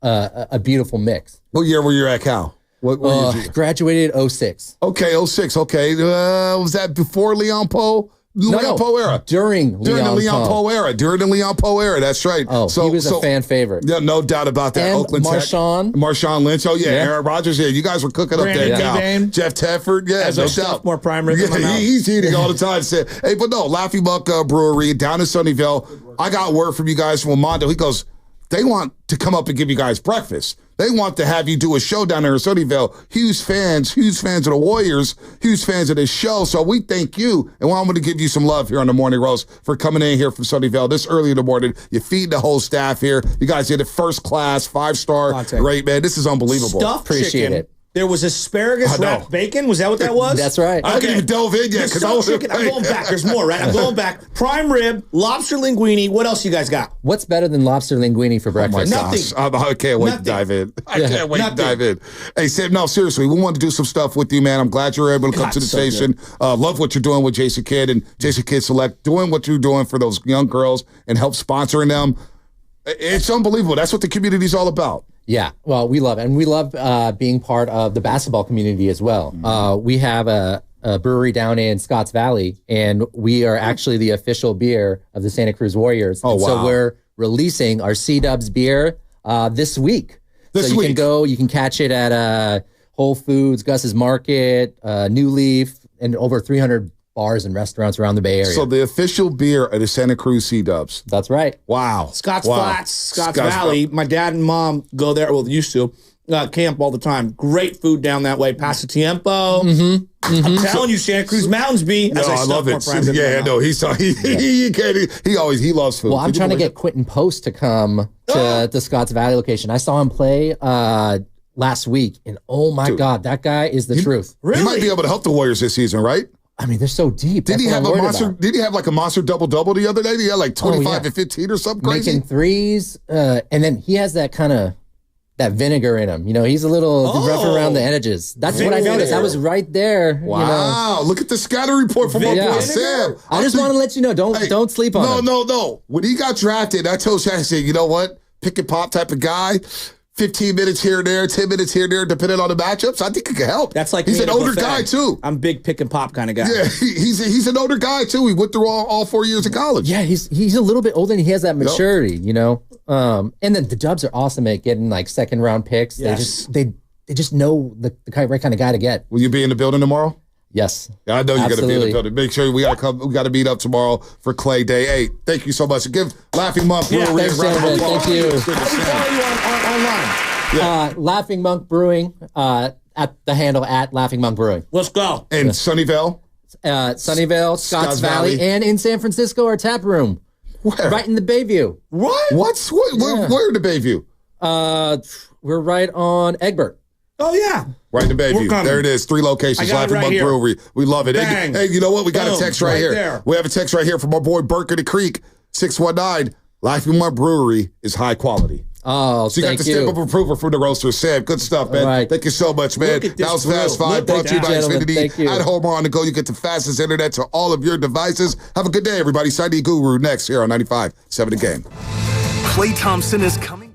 a beautiful mix. What year were you at Cal? What were you? Graduated 06. Okay, 06. Okay. Was that before Leon Poe? Leon Poe era. During the Leon Poe era. During the Leon Poe era. That's right. Oh, he was a fan favorite. Yeah, no doubt about that. And Oakland Marshawn Lynch. Oh, yeah. Aaron Rodgers. Yeah, you guys were cooking Brandon up there, Cal. Jeff Tedford. Yeah, as no I doubt. stuff more prime rib in my Yeah, mouth. he's eating all the time. Said, hey, but no, Laughing Buck Brewery down in Sunnyvale. I got word from you guys from Mondo. He goes, they want to come up and give you guys breakfast. They want to have you do a show down there in Sunnyvale. Huge fans of the Warriors, huge fans of this show. So we thank you. And I'm going to give you some love here on the Morning Roast for coming in here from Sunnyvale this early in the morning. You feed the whole staff here. You guys did it first class, 5-star. Great, man. This is unbelievable. Stuffed Appreciate chicken. it. There was asparagus wrapped bacon. Was that what that was? That's right. I didn't even delve in yet. Stuffed chicken. I'm going back. There's more, right? I'm going back. Prime rib, lobster linguine. What else you guys got? What's better than lobster linguine for breakfast? Nothing. I can't wait to dive in. I can't wait to dive in. Hey, Sam, no, seriously, we wanted to do some stuff with you, man. I'm glad you were able to come to the station. Love what you're doing with Jason Kidd and Jason Kidd Select, doing what you're doing for those young girls and help sponsoring them. It's unbelievable. That's what the community's all about. Yeah, well, we love it. And we love being part of the basketball community as well. We have a brewery down in Scotts Valley, and we are actually the official beer of the Santa Cruz Warriors. Oh, and wow. So we're releasing our C-Dubs beer this week. You can catch it at Whole Foods, Gus's Market, New Leaf, and over 300 bars and restaurants around the Bay Area. So the official beer of the Santa Cruz C-Dubs. That's right. Wow. Scotts Flats, Scotts Valley. My dad and mom go there. Well, they used to. Camp all the time. Great food down that way. Paso Tiempo. I'm telling you, Santa Cruz Mountains be. No, I love it. Yeah, no, he loves food. Well, I'm trying to get Quentin Post to come to the Scotts Valley location. I saw him play last week, and oh my God, that guy is the truth. He might be able to help the Warriors this season, right? I mean, they're so deep. Did he have a monster? Did he have like a monster double-double the other day? He had like 25 and 15 or something crazy? Making threes, and then he has that kind of that vinegar in him. You know, he's a little rough around the edges. That's what I noticed. I was right there. Wow! Look at the scatter report from my boy Sam. I just want to let you know, don't sleep on him. No. When he got drafted, I told Shaq, I said, you know what? Pick and pop type of guy. 15 minutes here and there, 10 minutes here and there, depending on the matchups. I think it could help. That's like he's an older guy too. I'm big pick and pop kind of guy. Yeah, he's an older guy too. He went through all 4 years of college. Yeah, he's a little bit older and he has that maturity, you know. And then the Dubs are awesome at getting like second round picks. Yes. They just know the right kind of guy to get. Will you be in the building tomorrow? Yes. Yeah, I know you're going to be in the building. Make sure we got to meet up tomorrow for Klay Day 8. Thank you so much. Give Laughing Monk Brewery a round of applause. Thank you. How do we follow you online? Laughing Monk Brewing at the handle at Laughing Monk Brewing. Let's go. And Sunnyvale? Sunnyvale, Scotts Valley, and in San Francisco, our tap room. Where? Right in the Bayview. What? Where in the Bayview? We're right on Egbert. Oh, yeah. Right in the Bayview. There it is. 3 locations. Laughing Monk Brewery. We love it. Hey, you know what? We got a text right here. There. We have a text right here from our boy Burke of the Creek, 619. Laughing Monk Brewery is high quality. Oh, so you got the stamp of approval from the roaster. Sam, good stuff, man. Right. Thank you so much, man. That was Fast Five, brought to you by Xfinity. At home or on the go, you get the fastest internet to all of your devices. Have a good day, everybody. Sidey Guru next here on 95.7 The Game. Klay Thompson is coming.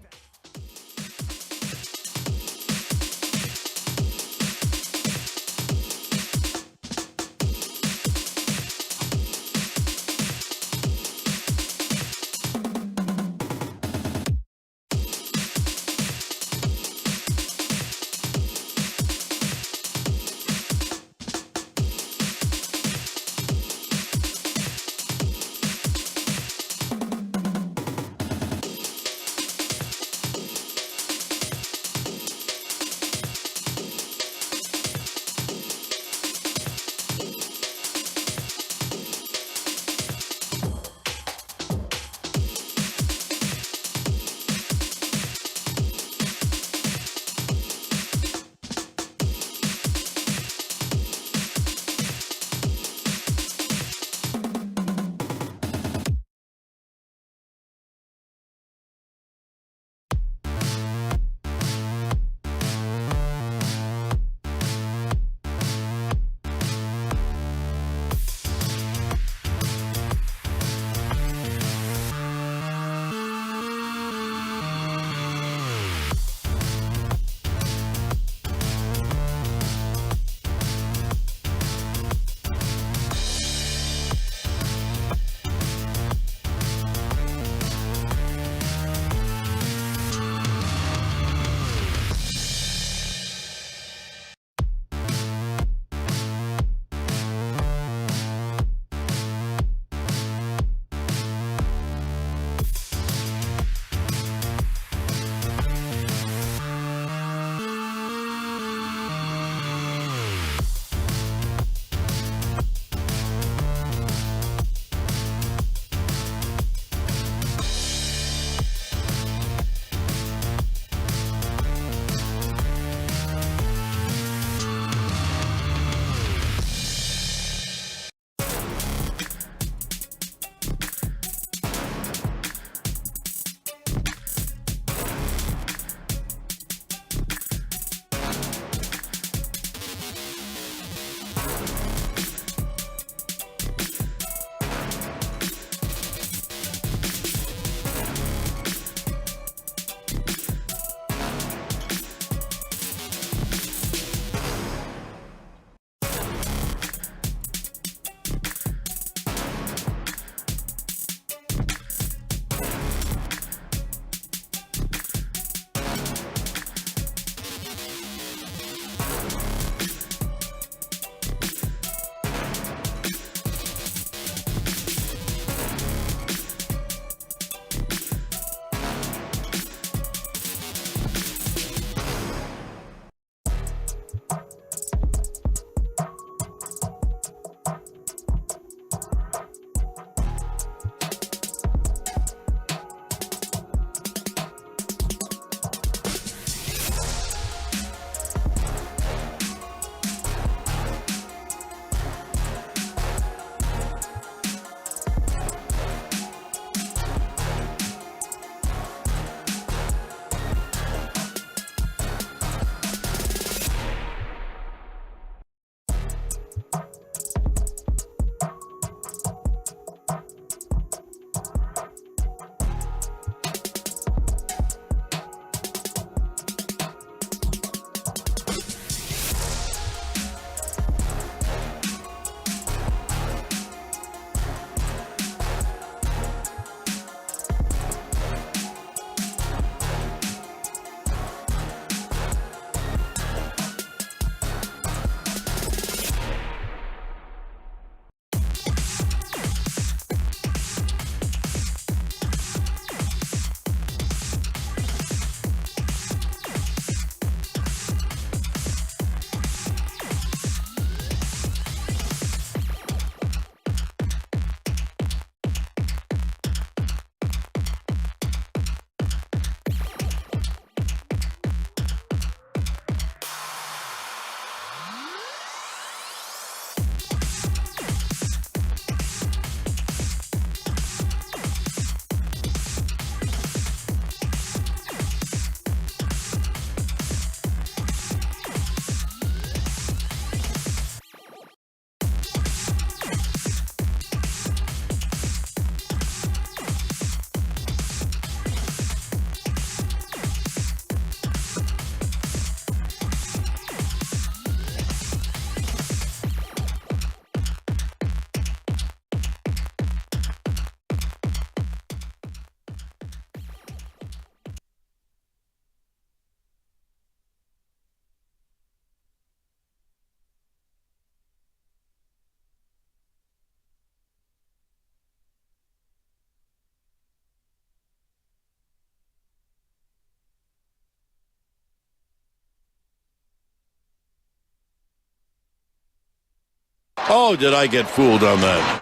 Oh, did I get fooled on that?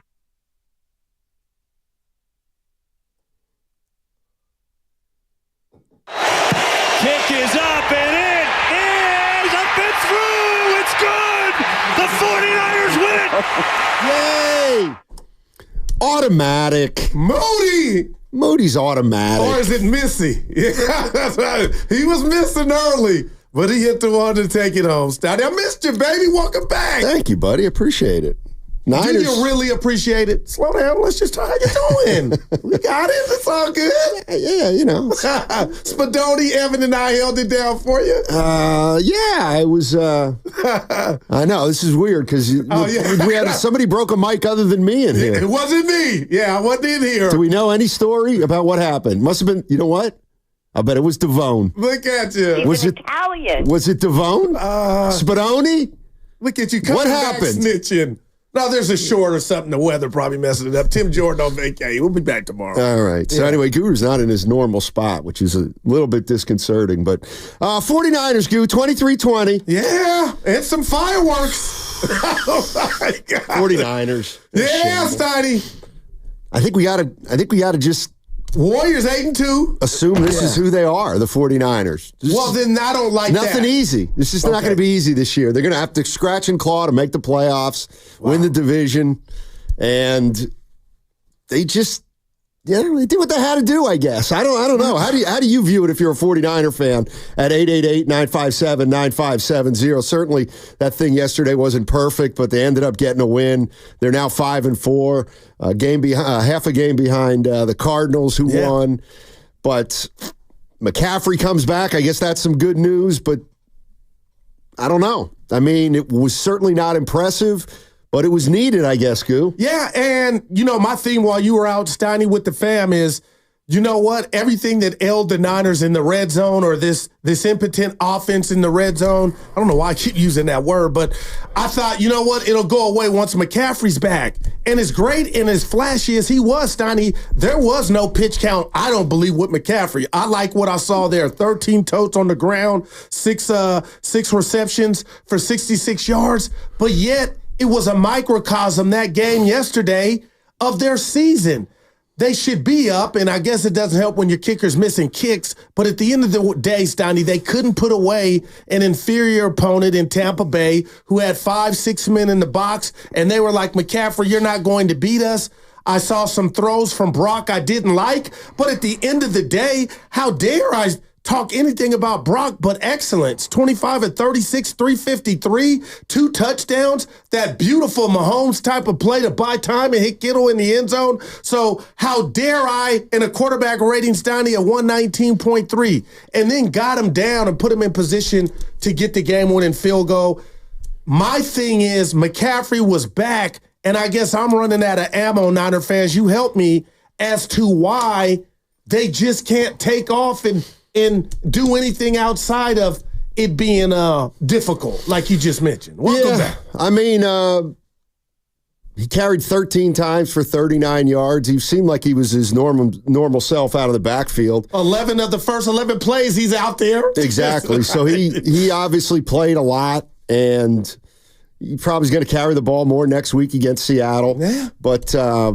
Kick is up, and it is up and through. It's good. The 49ers win it. Yay! Automatic. Moody's automatic. Or is it Missy? Yeah, that's right. He was missing early, but he hit the one to take it home. Stouty, I missed you, baby. Welcome back. Thank you, buddy. Appreciate it. Niners. Do you really appreciate it? Slow down. Let's just try. How you doing? We got it. It's all good. Yeah, you know. Spadoni, Evan, and I held it down for you. Yeah, it was. I know this is weird because we had somebody broke a mic other than me in here. It wasn't me. Yeah, I wasn't in here. Do we know any story about what happened? Must have been. You know what? I bet it was Devone. Look at you. Was it Italian? Was it Devone? Spadoni? Look at you. What happened? Snitching. No, there's a short or something. The weather probably messing it up. Tim Jordan on vacation. We'll be back tomorrow. All right. So anyway, Guru's not in his normal spot, which is a little bit disconcerting. But 49ers, Guru, 23-20. Yeah, and some fireworks. Oh, my God. 49ers. Yeah, Steiny. I think we gotta just Warriors 8-2. Assume this is who they are, the 49ers. Well, then I don't like nothing that. easy. This is not going to be easy this year. They're going to have to scratch and claw to make the playoffs, win the division, and they just they did what they had to do, I guess. I don't know. How do you view it if you're a 49er fan at 888-957-9570? Certainly that thing yesterday wasn't perfect, but they ended up getting a win. They're now 5-4, half a game behind the Cardinals who won. But McCaffrey comes back. I guess that's some good news, but I don't know. I mean, it was certainly not impressive. But it was needed, I guess, Goo. Yeah, and, my theme while you were out, Steiny, with the fam is, you know what? Everything that ailed the Niners in the red zone or this impotent offense in the red zone, I don't know why I keep using that word, but I thought, you know what? It'll go away once McCaffrey's back. And as great and as flashy as he was, Steiny, there was no pitch count, I don't believe, with McCaffrey. I like what I saw there. 13 totes on the ground, six receptions for 66 yards, but yet it was a microcosm, that game yesterday, of their season. They should be up, and I guess it doesn't help when your kicker's missing kicks, but at the end of the day, Steiny, they couldn't put away an inferior opponent in Tampa Bay who had 5-6 men in the box, and they were like, McCaffrey, you're not going to beat us. I saw some throws from Brock I didn't like, but at the end of the day, how dare I talk anything about Brock but excellence. 25 of 36, 353, 2 touchdowns, that beautiful Mahomes type of play to buy time and hit Kittle in the end zone. So how dare I, in a quarterback rating, Steiny, at 119.3, and then got him down and put him in position to get the game-winning field goal. My thing is McCaffrey was back, and I guess I'm running out of ammo, Niner fans. You help me as to why they just can't take off and do anything outside of it being difficult, like you just mentioned. Welcome back. I mean, he carried 13 times for 39 yards. He seemed like he was his normal self out of the backfield. 11 of the first 11 plays, he's out there. Exactly. So he obviously played a lot, and he probably is going to carry the ball more next week against Seattle. Yeah. But, I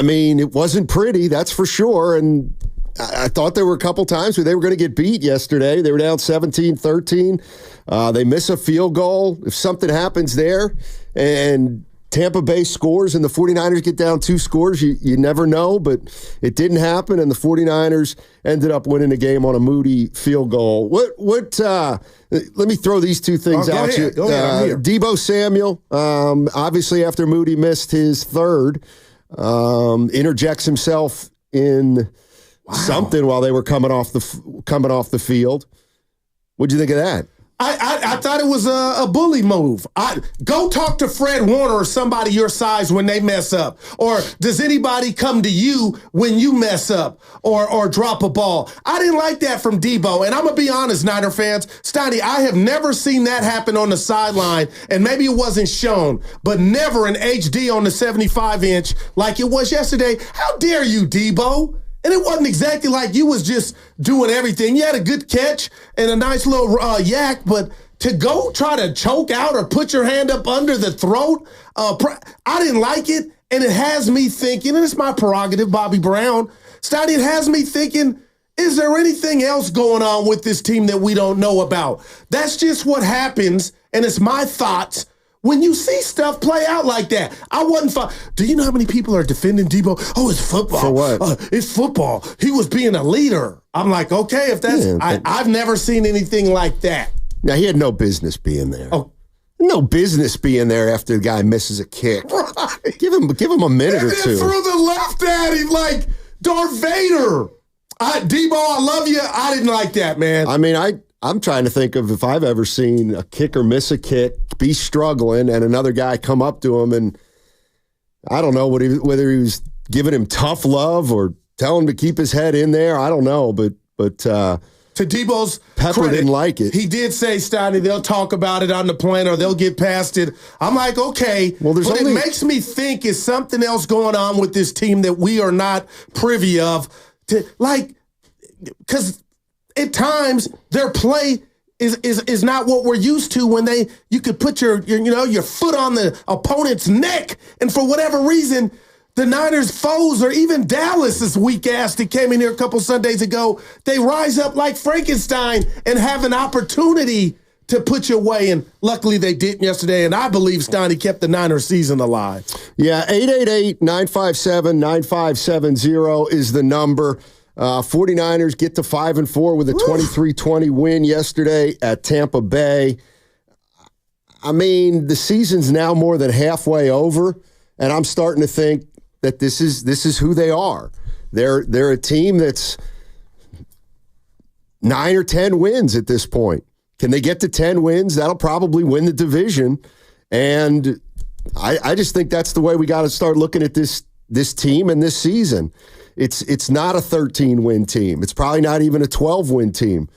mean, it wasn't pretty, that's for sure, and I thought there were a couple times where they were going to get beat yesterday. They were down 17-13. They miss a field goal. If something happens there and Tampa Bay scores and the 49ers get down 2 scores, you never know, but it didn't happen, and the 49ers ended up winning the game on a Moody field goal. Let me throw these 2 things out to you. Go ahead, I'm here. Deebo Samuel, obviously after Moody missed his third, interjects himself in something while they were coming off the field. What'd you think of that? I thought it was a bully move. Go talk to Fred Warner or somebody your size when they mess up. Or does anybody come to you when you mess up or drop a ball? I didn't like that from Deebo. And I'm going to be honest, Niner fans. Steiny, I have never seen that happen on the sideline. And maybe it wasn't shown, but never in HD on the 75-inch like it was yesterday. How dare you, Deebo? And it wasn't exactly like you was just doing everything. You had a good catch and a nice little yak, but to go try to choke out or put your hand up under the throat, I didn't like it, and it has me thinking, and it's my prerogative, Bobby Brown, Steiny, it has me thinking, is there anything else going on with this team that we don't know about? That's just what happens, and it's my thoughts when you see stuff play out like that. I wasn't Do you know how many people are defending Debo? Oh, it's football. For what? It's football. He was being a leader. I'm like, okay, if that's... I've never seen anything like that. Now, he had no business being there. Oh. No business being there after the guy misses a kick. Right. Give him a minute or two. Threw the left at him like Darth Vader. Debo, I love you. I didn't like that, man. I mean, I'm trying to think of if I've ever seen a kicker miss a kick, be struggling, and another guy come up to him, and I don't know whether he was giving him tough love or telling him to keep his head in there. I don't know, but to Debo's Pepper credit, didn't like it. He did say, Steiny, they'll talk about it on the plane or they'll get past it. I'm like, okay. Well, but it makes me think is something else going on with this team that we are not privy of. Because at times their play is not what we're used to when you could put your foot on the opponent's neck, and for whatever reason, the Niners' foes, or even Dallas' weak ass that came in here a couple Sundays ago, they rise up like Frankenstein and have an opportunity to put you away, and luckily they didn't yesterday, and I believe Steiny kept the Niners season alive. Yeah, 888-957-9570 is the number. 49ers get to 5-4 with a 23-20 win yesterday at Tampa Bay. I mean, the season's now more than halfway over, and I'm starting to think that this is who they are. They're a team that's 9 or 10 wins at this point. Can they get to 10 wins? That'll probably win the division. And I just think that's the way we got to start looking at this team and this season. It's not a 13-win team. It's probably not even a 12-win team.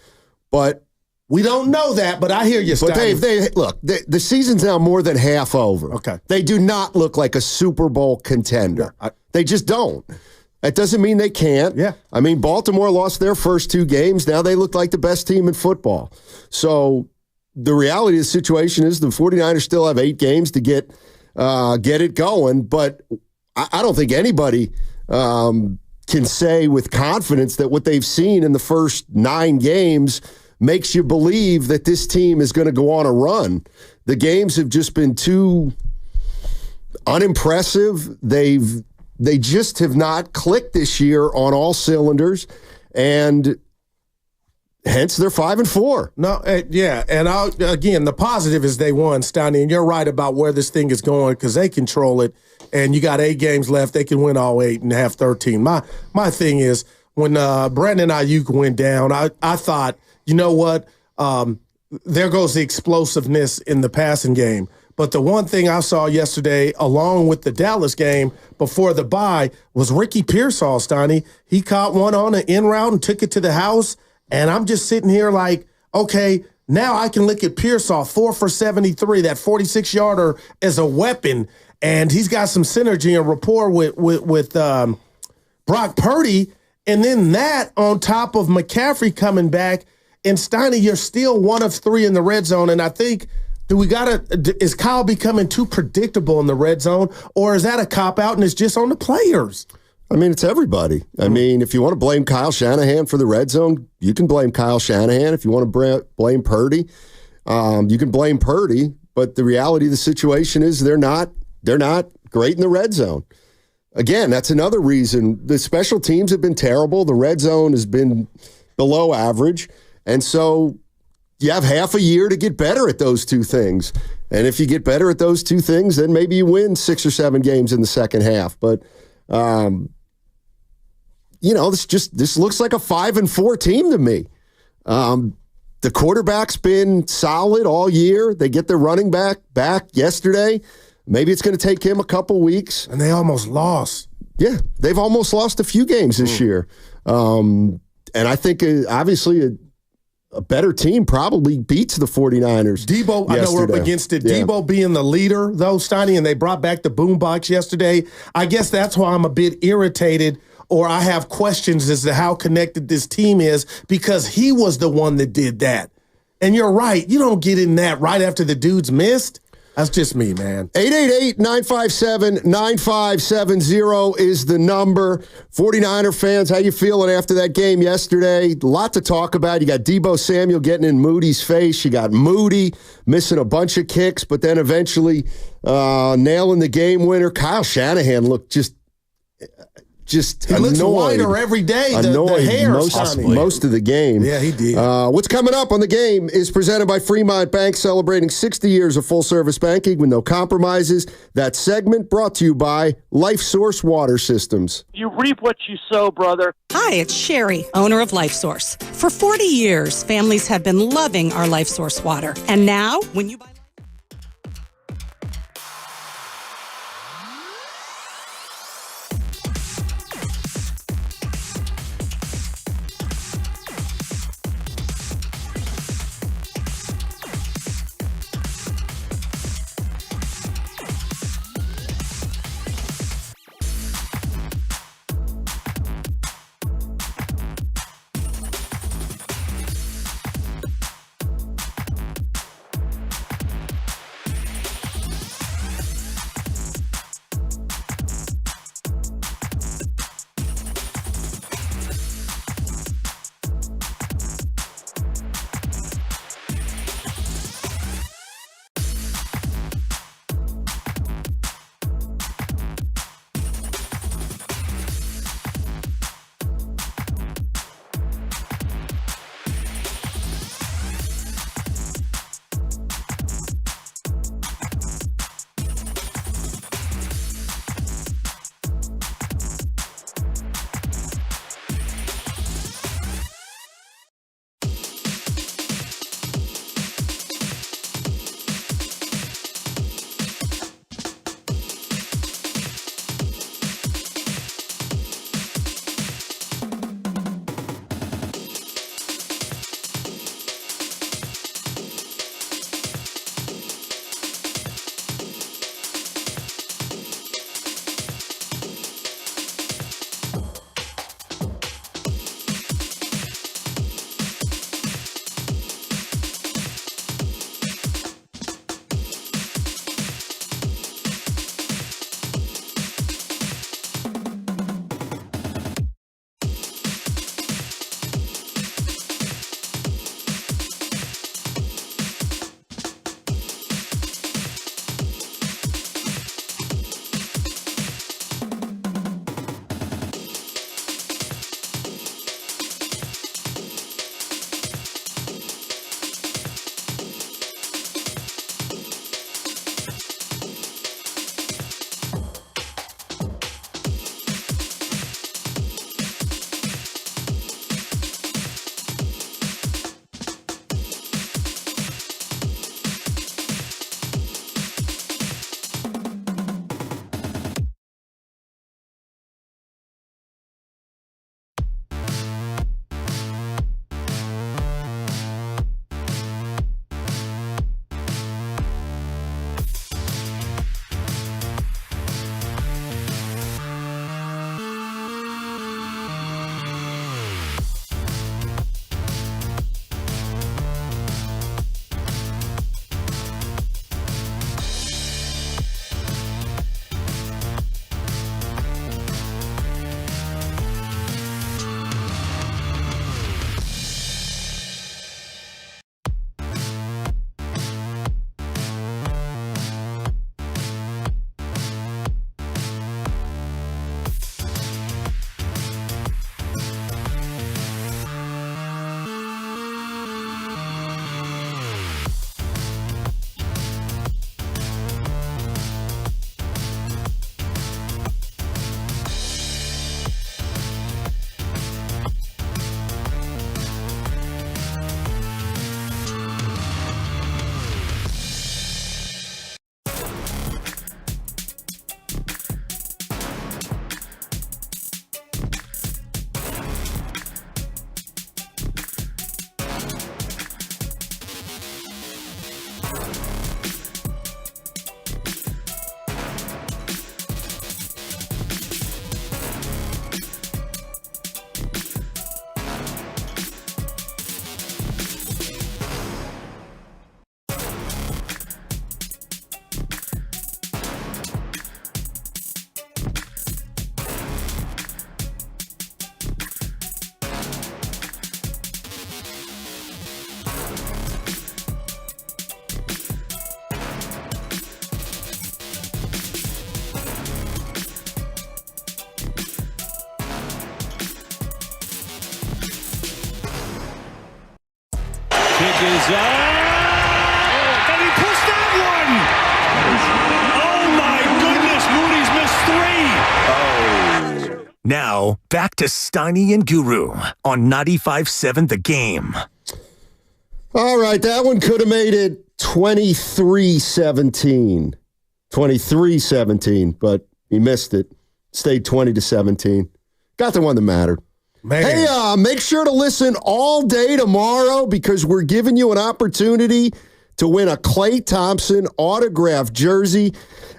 But we don't know that, but I hear you, But Dave, the season's now more than half over. Okay. They do not look like a Super Bowl contender. They just don't. That doesn't mean they can't. Yeah. I mean, Baltimore lost their first 2 games. Now they look like the best team in football. So the reality of the situation is the 49ers still have 8 games to get it going, but I don't think anybody can say with confidence that what they've seen in the first 9 games makes you believe that this team is going to go on a run. The games have just been too unimpressive. They just have not clicked this year on all cylinders, and hence they're 5-4. No, yeah, and again, the positive is they won, Steiny, and you're right about where this thing is going because they control it, and you got 8 games left. They can win all 8 and have 13. My thing is when Brandon Ayuk went down, I thought, you know what? There goes the explosiveness in the passing game. But the one thing I saw yesterday, along with the Dallas game before the bye, was Ricky Pearsall, Steiny. He caught one on an in route and took it to the house. And I'm just sitting here like, okay, now I can look at Pearsall, 4 for 73, that 46-yarder as a weapon. And he's got some synergy and rapport with Brock Purdy. And then that on top of McCaffrey coming back. And Steiny, you're still 1 of 3 in the red zone. And I think, is Kyle becoming too predictable in the red zone? Or is that a cop-out and it's just on the players? I mean, it's everybody. I mean, if you want to blame Kyle Shanahan for the red zone, you can blame Kyle Shanahan. If you want to blame Purdy, you can blame Purdy. But the reality of the situation is they're not great in the red zone. Again, that's another reason. The special teams have been terrible. The red zone has been below average. And so you have half a year to get better at those 2 things. And if you get better at those 2 things, then maybe you win 6 or 7 games in the second half. But, this looks like a 5-4 team to me. The quarterback's been solid all year. They get their running back yesterday. Maybe it's going to take him a couple weeks. And they almost lost. Yeah, they've almost lost a few games this year. And I think, obviously, a better team probably beats the 49ers. Debo, yesterday. I know we're up against it. Yeah. Debo being the leader, though, Steiny, and they brought back the boombox yesterday. I guess that's why I'm a bit irritated, or I have questions as to how connected this team is, because he was the one that did that. And you're right. You don't get in that right after the dude's missed. That's just me, man. 888-957-9570 is the number. 49er fans, how you feeling after that game yesterday? A lot to talk about. You got Deebo Samuel getting in Moody's face. You got Moody missing a bunch of kicks, but then eventually nailing the game winner. Kyle Shanahan looked just he looks annoyed. whiter every day. Annoyed the hair most of the game. Yeah, he did. What's coming up on the game is presented by Fremont Bank, celebrating 60 years of full-service banking with no compromises. That segment brought to you by Life Source Water Systems. You reap what you sow, brother. Hi, it's Sherry, owner of Life Source. For 40 years, families have been loving our Life Source water. And now, when you buy... Kick is up. And he pushed that one. Oh, my goodness. Moody's missed 3. Now, back to Steiny and Guru on 95.7 The Game. All right, that one could have made it 23-17. 23-17, but he missed it. Stayed 20-17. Got the one that mattered. Man. Hey, make sure to listen all day tomorrow because we're giving you an opportunity to win a Klay Thompson autographed jersey.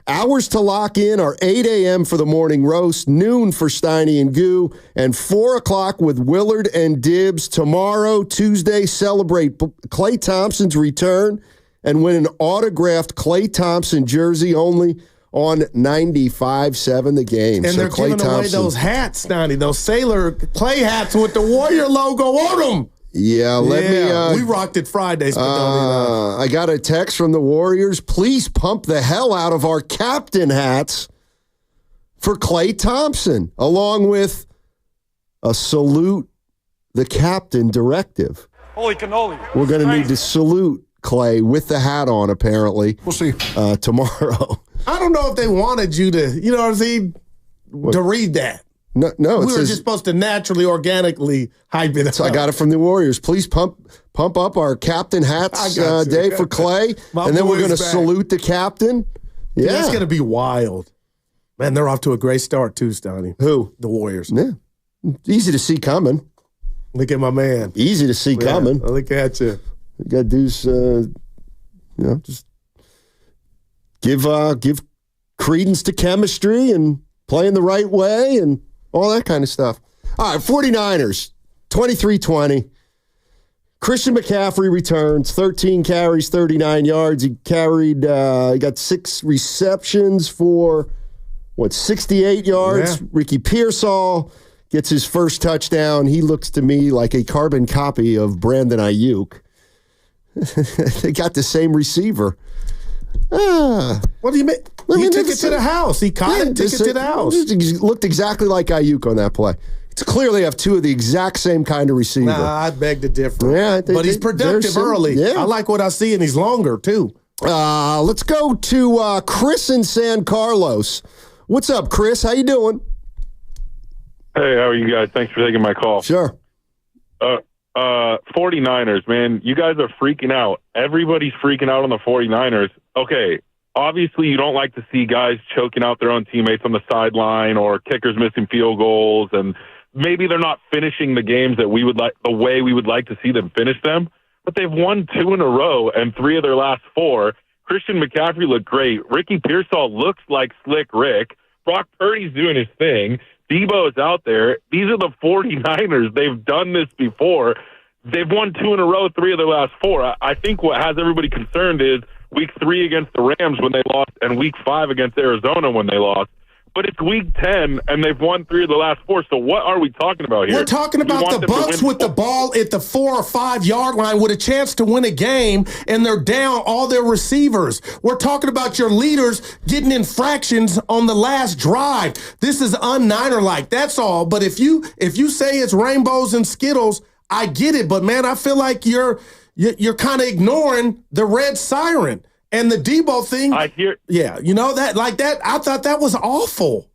Hours to lock in are 8 a.m. for the morning roast, noon for Steiny and Goo, and 4 o'clock with Willard and Dibbs. Tomorrow, Tuesday, celebrate Klay Thompson's return and win an autographed Klay Thompson jersey only on 95.7 The Game. And so they're Klay giving away Thompson, those hats, Steiny, those Sailor Klay hats with the Warrior logo on them. Yeah, let me. We rocked it Fridays. I got a text from the Warriors. Please pump the hell out of our captain hats for Klay Thompson, along with a salute the captain directive. Holy cannoli. We're going to need to salute Klay with the hat on, apparently. We'll see. Tomorrow. I don't know if they wanted you to, you know what I'm saying, to read that. No, we were just supposed to naturally, organically hype it up. So I got it from the Warriors. Please pump up our captain hats day for Klay, and then we're going to salute the captain. Yeah, it's going to be wild. Man, they're off to a great start too, Stoney. Who? The Warriors. Yeah, easy to see coming. Look at my man. Easy to see coming. Look at you. You got to do, just give credence to chemistry and playing the right way and all that kind of stuff. All right, 49ers, 23-20. Christian McCaffrey returns, 13 carries, 39 yards. He got 6 receptions for, 68 yards? Yeah. Ricky Pearsall gets his first touchdown. He looks to me like a carbon copy of Brandon Ayuk. They got the same receiver. What do you mean? He took it to the house. He caught it, took it to the house. He looked exactly like Ayuk on that play. It's clearly have two of the exact same kind of receiver. Nah, I beg to differ. Yeah, but he's productive early. Yeah. I like what I see, and he's longer, too. Let's go to Chris in San Carlos. What's up, Chris? How you doing? Hey, how are you guys? Thanks for taking my call. Sure. 49ers, man, you guys are freaking out. Everybody's freaking out on the 49ers. Okay, obviously you don't like to see guys choking out their own teammates on the sideline or kickers missing field goals, and maybe they're not finishing the games that we would like, the way we would like to see them finish them, but they've won 2 in a row and 3 of their last 4. Christian McCaffrey looked great. Ricky Pearsall looks like Slick Rick. Brock Purdy's doing his thing. Debo's out there. These are the 49ers. They've done this before. They've won 2 in a row, 3 of their last 4. I think what has everybody concerned is week 3 against the Rams when they lost and week 5 against Arizona when they lost. But it's week 10, and they've won 3 of the last 4. So what are we talking about here? We're talking about the Bucs with the ball at the 4 or 5 yard line with a chance to win a game, and they're down all their receivers. We're talking about your leaders getting infractions on the last drive. This is un-Niner-like. That's all. But if you say it's rainbows and Skittles, I get it. But man, I feel like you're kind of ignoring the red siren. And the Debo thing, I hear that like that. I thought that was awful.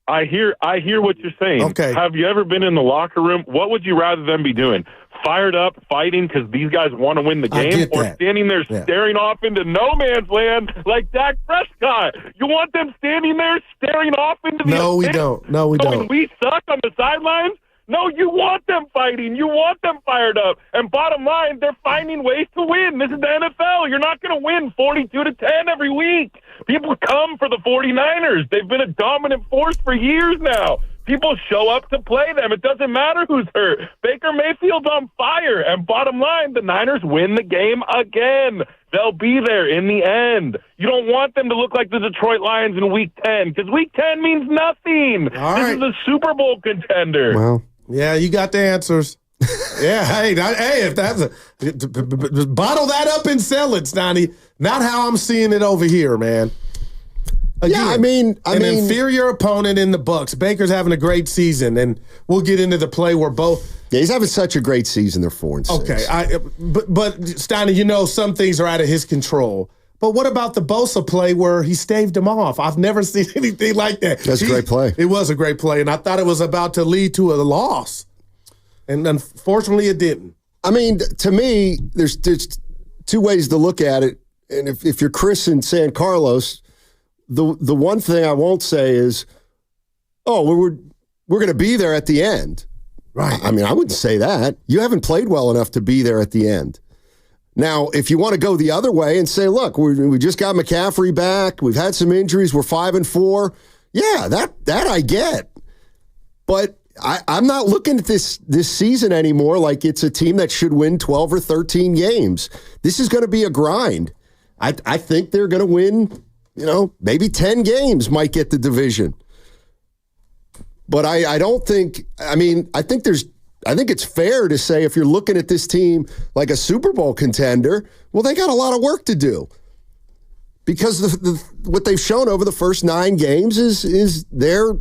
I hear what you're saying. Okay. Have you ever been in the locker room? What would you rather them be doing? Fired up, fighting because these guys want to win the game, or standing there staring off into no man's land like Dak Prescott? You want them standing there staring off into the No, we don't. No, we don't. We suck on the sidelines. No, you want them fighting. You want them fired up. And bottom line, they're finding ways to win. This is the NFL. You're not going to win 42-10 every week. People come for the 49ers. They've been a dominant force for years now. People show up to play them. It doesn't matter who's hurt. Baker Mayfield's on fire. And bottom line, the Niners win the game again. They'll be there in the end. You don't want them to look like the Detroit Lions in Week 10 because Week 10 means nothing. This is a Super Bowl contender. Well. Yeah, you got the answers. Yeah, hey, if that's bottle that up and sell it, Stoney. Not how I'm seeing it over here, man. Again, an inferior opponent in the Bucs. Baker's having a great season, and we'll get into the play where both. Yeah, he's having such a great season. They're 4-6. Okay, but Steiny, some things are out of his control. But what about the Bosa play where he staved him off? I've never seen anything like that. That's a great play. It was a great play, and I thought it was about to lead to a loss, and unfortunately, it didn't. I mean, to me, there's two ways to look at it, and if you're Chris in San Carlos. The one thing I won't say is, we're going to be there at the end. Right. I mean, I wouldn't say that. You haven't played well enough to be there at the end. Now, if you want to go the other way and say, look, we just got McCaffrey back. We've had some injuries. We're 5-4. Yeah, that I get. But I'm not looking at this season anymore like it's a team that should win 12 or 13 games. This is going to be a grind. I think they're going to win. Maybe 10 games might get the division. But I don't think, I think it's fair to say if you're looking at this team like a Super Bowl contender, well, they got a lot of work to do. Because what they've shown over the first 9 games is they're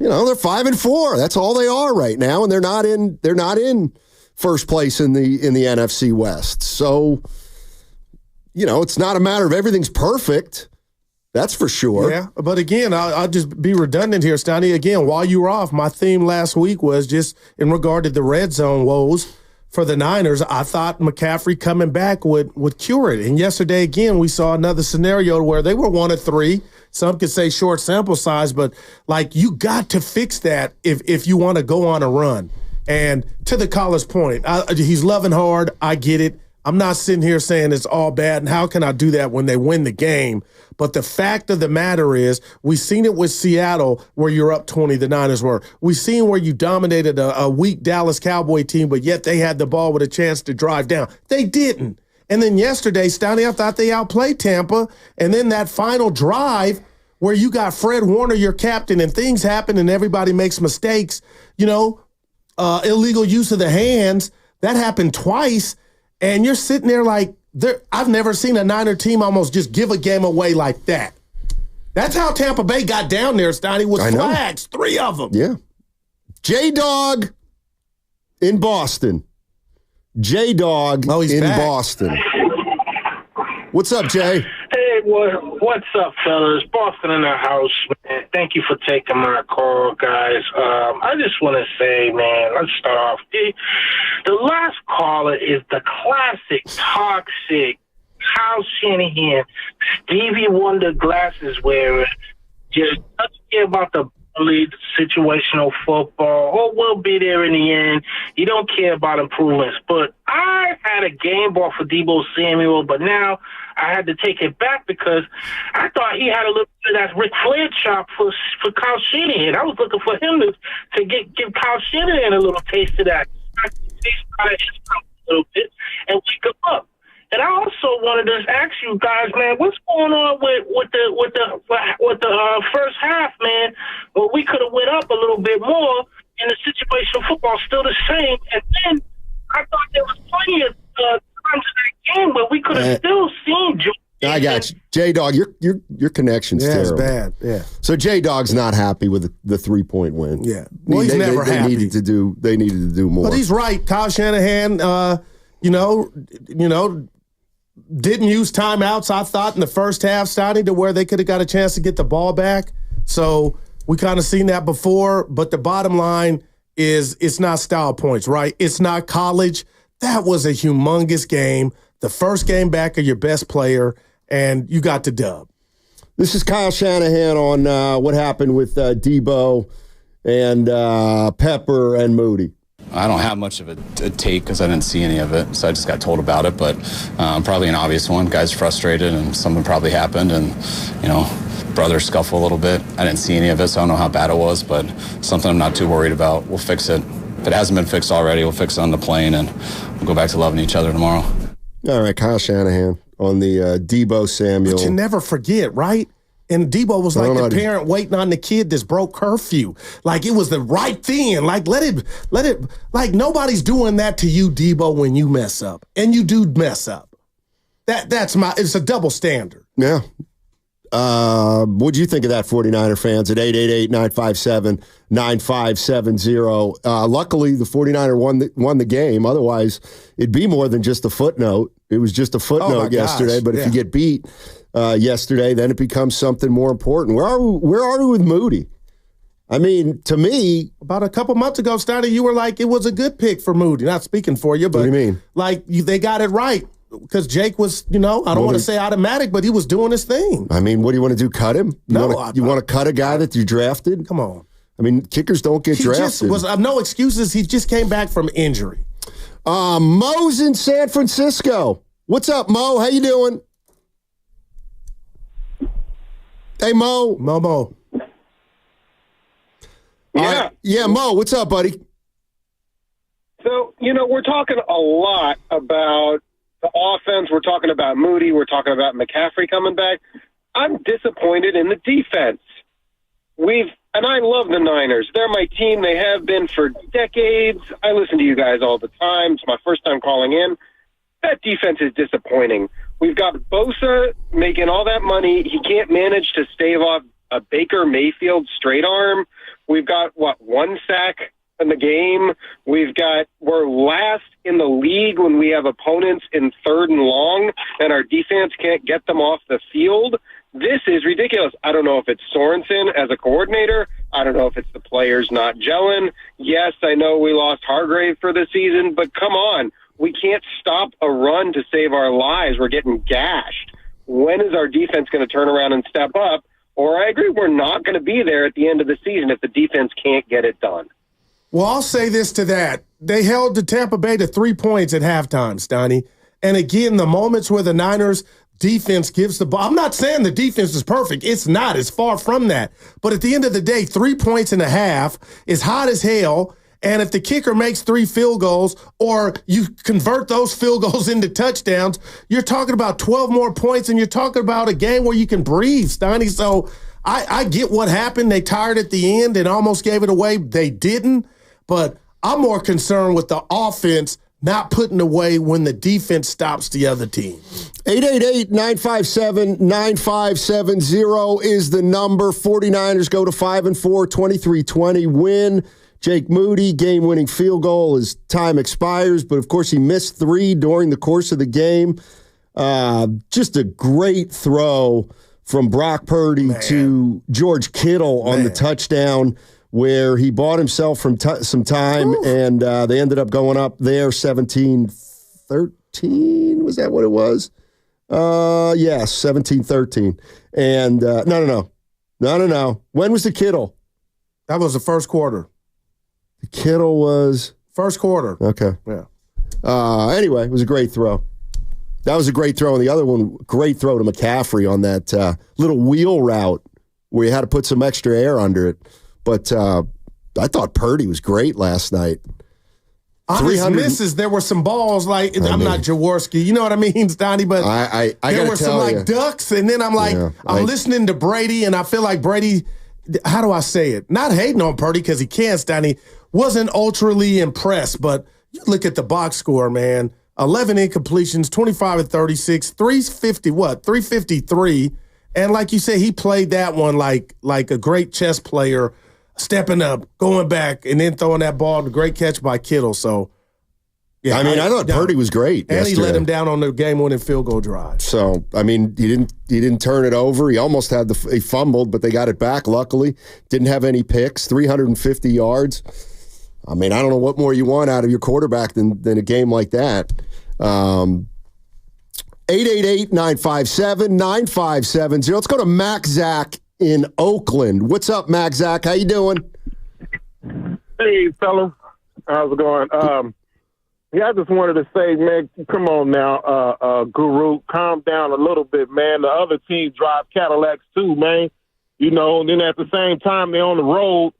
5-4. That's all they are right now, and they're not in first place in the NFC West. So, it's not a matter of everything's perfect. That's for sure. Yeah, but again, I'll just be redundant here, Steiny. Again, while you were off, my theme last week was just in regard to the red zone woes for the Niners. I thought McCaffrey coming back would cure it. And yesterday, again, we saw another scenario where they were 1-3. Some could say short sample size, but you got to fix that if you want to go on a run. And to the caller's point, he's loving hard. I get it. I'm not sitting here saying it's all bad, and how can I do that when they win the game? But the fact of the matter is, we've seen it with Seattle where you're up 20, the Niners were. We've seen where you dominated a weak Dallas Cowboy team, but yet they had the ball with a chance to drive down. They didn't. And then yesterday, Steiny, I thought they outplayed Tampa. And then that final drive where you got Fred Warner, your captain, and things happen and everybody makes mistakes, illegal use of the hands, that happened twice. And you're sitting there like, I've never seen a Niner team almost just give a game away like that. That's how Tampa Bay got down there, Steiny, with flags, 3 of them. Yeah. J-Dog in Boston. J-Dog in back. Boston. What's up, Jay? Hey, what's up, fellas? Boston in the house, man. Thank you for taking my call, guys. I just want to say, man, let's start off. The last caller is the classic, toxic, Kyle Shanahan, Stevie Wonder glasses wearer. Just doesn't care about the situational football. We'll be there in the end. You don't care about improvements. But I had a game ball for Deebo Samuel, but now I had to take it back because I thought he had a little bit of that Ric Flair chop for Kyle Shanahan. I was looking for him to give Kyle Shanahan a little taste of that. Taste out of his mouth a little bit and wake him up. And I also wanted to ask you guys, man, what's going on with the first half, man? Well, we could have went up a little bit more, and the situational football still the same. And then I thought there was plenty of times in that game where we could have still seen. I got you, J-Dog. Your connection's terrible. It's bad. Yeah. So J-Dog's not happy with the 3-point win. Yeah. Well, he's never happy. They needed to do more. But he's right. Kyle Shanahan, didn't use timeouts, I thought, in the first half, Steiny, to where they could have got a chance to get the ball back. So we kind of seen that before. But the bottom line is it's not style points, right? It's not college. That was a humongous game. The first game back of your best player, and you got the dub. This is Kyle Shanahan on what happened with Debo and Pepper and Moody. I don't have much of a take because I didn't see any of it, so I just got told about it. But probably an obvious one. Guy's frustrated, and something probably happened, and brothers scuffle a little bit. I didn't see any of it, so I don't know how bad it was, but something I'm not too worried about. We'll fix it. If it hasn't been fixed already, we'll fix it on the plane, and we'll go back to loving each other tomorrow. All right, Kyle Shanahan on the Debo Samuel. But you never forget, right? And Debo was like the parent waiting on the kid that's broke curfew. Like, it was the right thing. Like, let it, like, nobody's doing that to you, Debo, when you mess up. And you do mess up. It's a double standard. Yeah. What'd you think of that, 49er fans, at 888-957-9570? Luckily, the 49er won the game. Otherwise, it'd be more than just a footnote. It was just a footnote yesterday. But if you get beat yesterday, then it becomes something more important. Where are we with Moody? I mean, to me, about a couple months ago, Steiny, you were like, it was a good pick for Moody. Not speaking for you, but what do you mean? Like they got it right. Because Jake was, I don't want to say automatic, but he was doing his thing. I mean, what do you want to do? Cut him? You want to cut a guy that you drafted? Come on. I mean, kickers don't get drafted. No excuses. He just came back from injury. Mo's in San Francisco. What's up, Mo? How you doing? Hey, Mo. Mo. Yeah, Mo. What's up, buddy? So, we're talking a lot about the offense. We're talking about Moody. We're talking about McCaffrey coming back. I'm disappointed in the defense. And I love the Niners. They're my team. They have been for decades. I listen to you guys all the time. It's my first time calling in. That defense is disappointing. We've got Bosa making all that money. He can't manage to stave off a Baker Mayfield straight arm. We've got, one sack in the game. We're last in the league when we have opponents in 3rd and long, and our defense can't get them off the field. This is ridiculous. I don't know if it's Sorensen as a coordinator. I don't know if it's the players not gelling. Yes, I know we lost Hargrave for the season, but come on. We can't stop a run to save our lives. We're getting gashed. When is our defense going to turn around and step up? Or I agree, we're not going to be there at the end of the season if the defense can't get it done. Well, I'll say this to that. They held the Tampa Bay to 3 points at halftime, Steiny. And again, the moments where the Niners defense gives the ball. I'm not saying the defense is perfect. It's not. It's far from that. But at the end of the day, 3 points and a half is hot as hell. And if the kicker makes 3 field goals or you convert those field goals into touchdowns, you're talking about 12 more points and you're talking about a game where you can breathe, Steiny. So I get what happened. They tired at the end and almost gave it away. They didn't. But I'm more concerned with the offense not putting away when the defense stops the other team. 888-957-9570 is the number. 49ers go to 5-4, 23-20 win. Jake Moody, game-winning field goal as time expires, but of course he missed 3 during the course of the game. Just a great throw from Brock Purdy to George Kittle on the touchdown where he bought himself from some time, and they ended up going up there 17-13. Was that what it was? Yes, 17-13. And no. When was the Kittle? That was the first quarter. The Kittle was first quarter. Okay. Yeah. Anyway, it was a great throw. That was a great throw. And the other one, great throw to McCaffrey on that little wheel route where you had to put some extra air under it. But I thought Purdy was great last night. On his misses, there were some balls like, I'm not Jaworski, you know what I mean, Donnie? But I there were some ducks, and then I'm like, I'm listening to Brady, and I feel like Brady, how do I say it? Not hating on Purdy because he can't, Donnie. Wasn't ultraly impressed, but you look at the box score, man. 11 incompletions, 25 of 36, 353. And like you said, he played that one like a great chess player, stepping up, going back, and then throwing that ball. A great catch by Kittle. So, yeah. I thought Purdy was great. And he let him down on the game-winning field goal drive. So, he didn't turn it over. He almost had he fumbled, but they got it back, luckily. Didn't have any picks, 350 yards. I don't know what more you want out of your quarterback than a game like that. 888-957-9570. Let's go to Mac Zach in Oakland. What's up, Mac Zach? How you doing? Hey, fellas. How's it going? I just wanted to say, man, come on now, Guru, calm down a little bit, man. The other team drive Cadillacs too, man. And then at the same time, they're on the road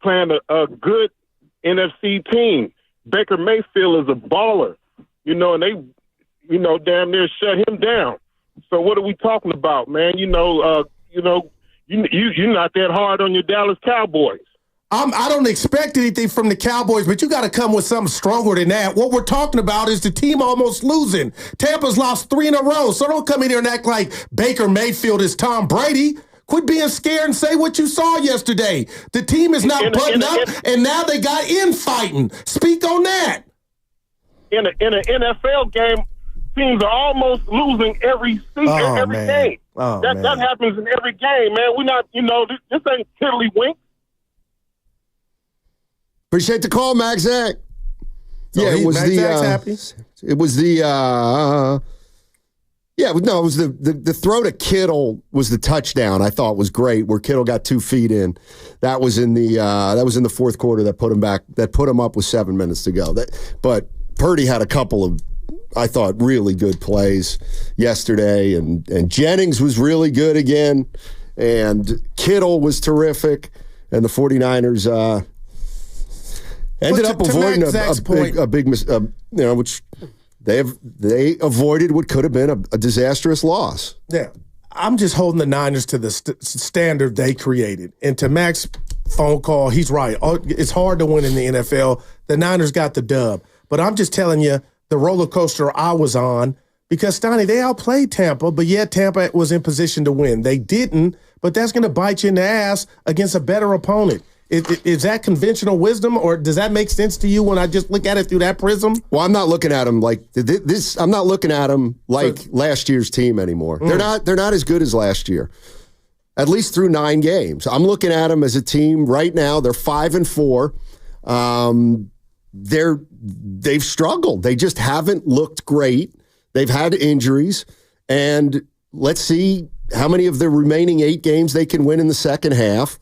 playing a good NFC team. Baker Mayfield is a baller, and they, damn near shut him down. So what are we talking about, man? You're not that hard on your Dallas Cowboys. I don't expect anything from the Cowboys, but you got to come with something stronger than that. What we're talking about is the team almost losing. Tampa's lost 3 in a row, so don't come in here and act like Baker Mayfield is Tom Brady. Quit being scared and say what you saw yesterday. The team is not buttoned up, and now they got infighting. Speak on that. In an NFL game, teams are almost losing every season, every game. That happens in every game, man. We're not, this ain't tiddlywink. Appreciate the call, Magzak. So it was Magzak's happy. It was the throw to Kittle was the touchdown. I thought was great, where Kittle got 2 feet in. That was in the fourth quarter that put him up with 7 minutes to go. But Purdy had a couple of, I thought, really good plays yesterday, and Jennings was really good again, and Kittle was terrific, and the 49ers ended up avoiding a big which they avoided what could have been a disastrous loss. Yeah. I'm just holding the Niners to the standard they created. And to Mac's phone call, he's right. It's hard to win in the NFL. The Niners got the dub. But I'm just telling you, the roller coaster I was on, because, Stoney, they outplayed Tampa, but yet Tampa was in position to win. They didn't, but that's going to bite you in the ass against a better opponent. Is that conventional wisdom, or does that make sense to you when I just look at it through that prism? Well, I'm not looking at them like this. I'm not looking at them like last year's team anymore. They're not as good as last year, at least through 9 games. I'm looking at them as a team right now. They're 5-4. They've struggled. They just haven't looked great. They've had injuries, and let's see how many of the remaining 8 games they can win in the second half.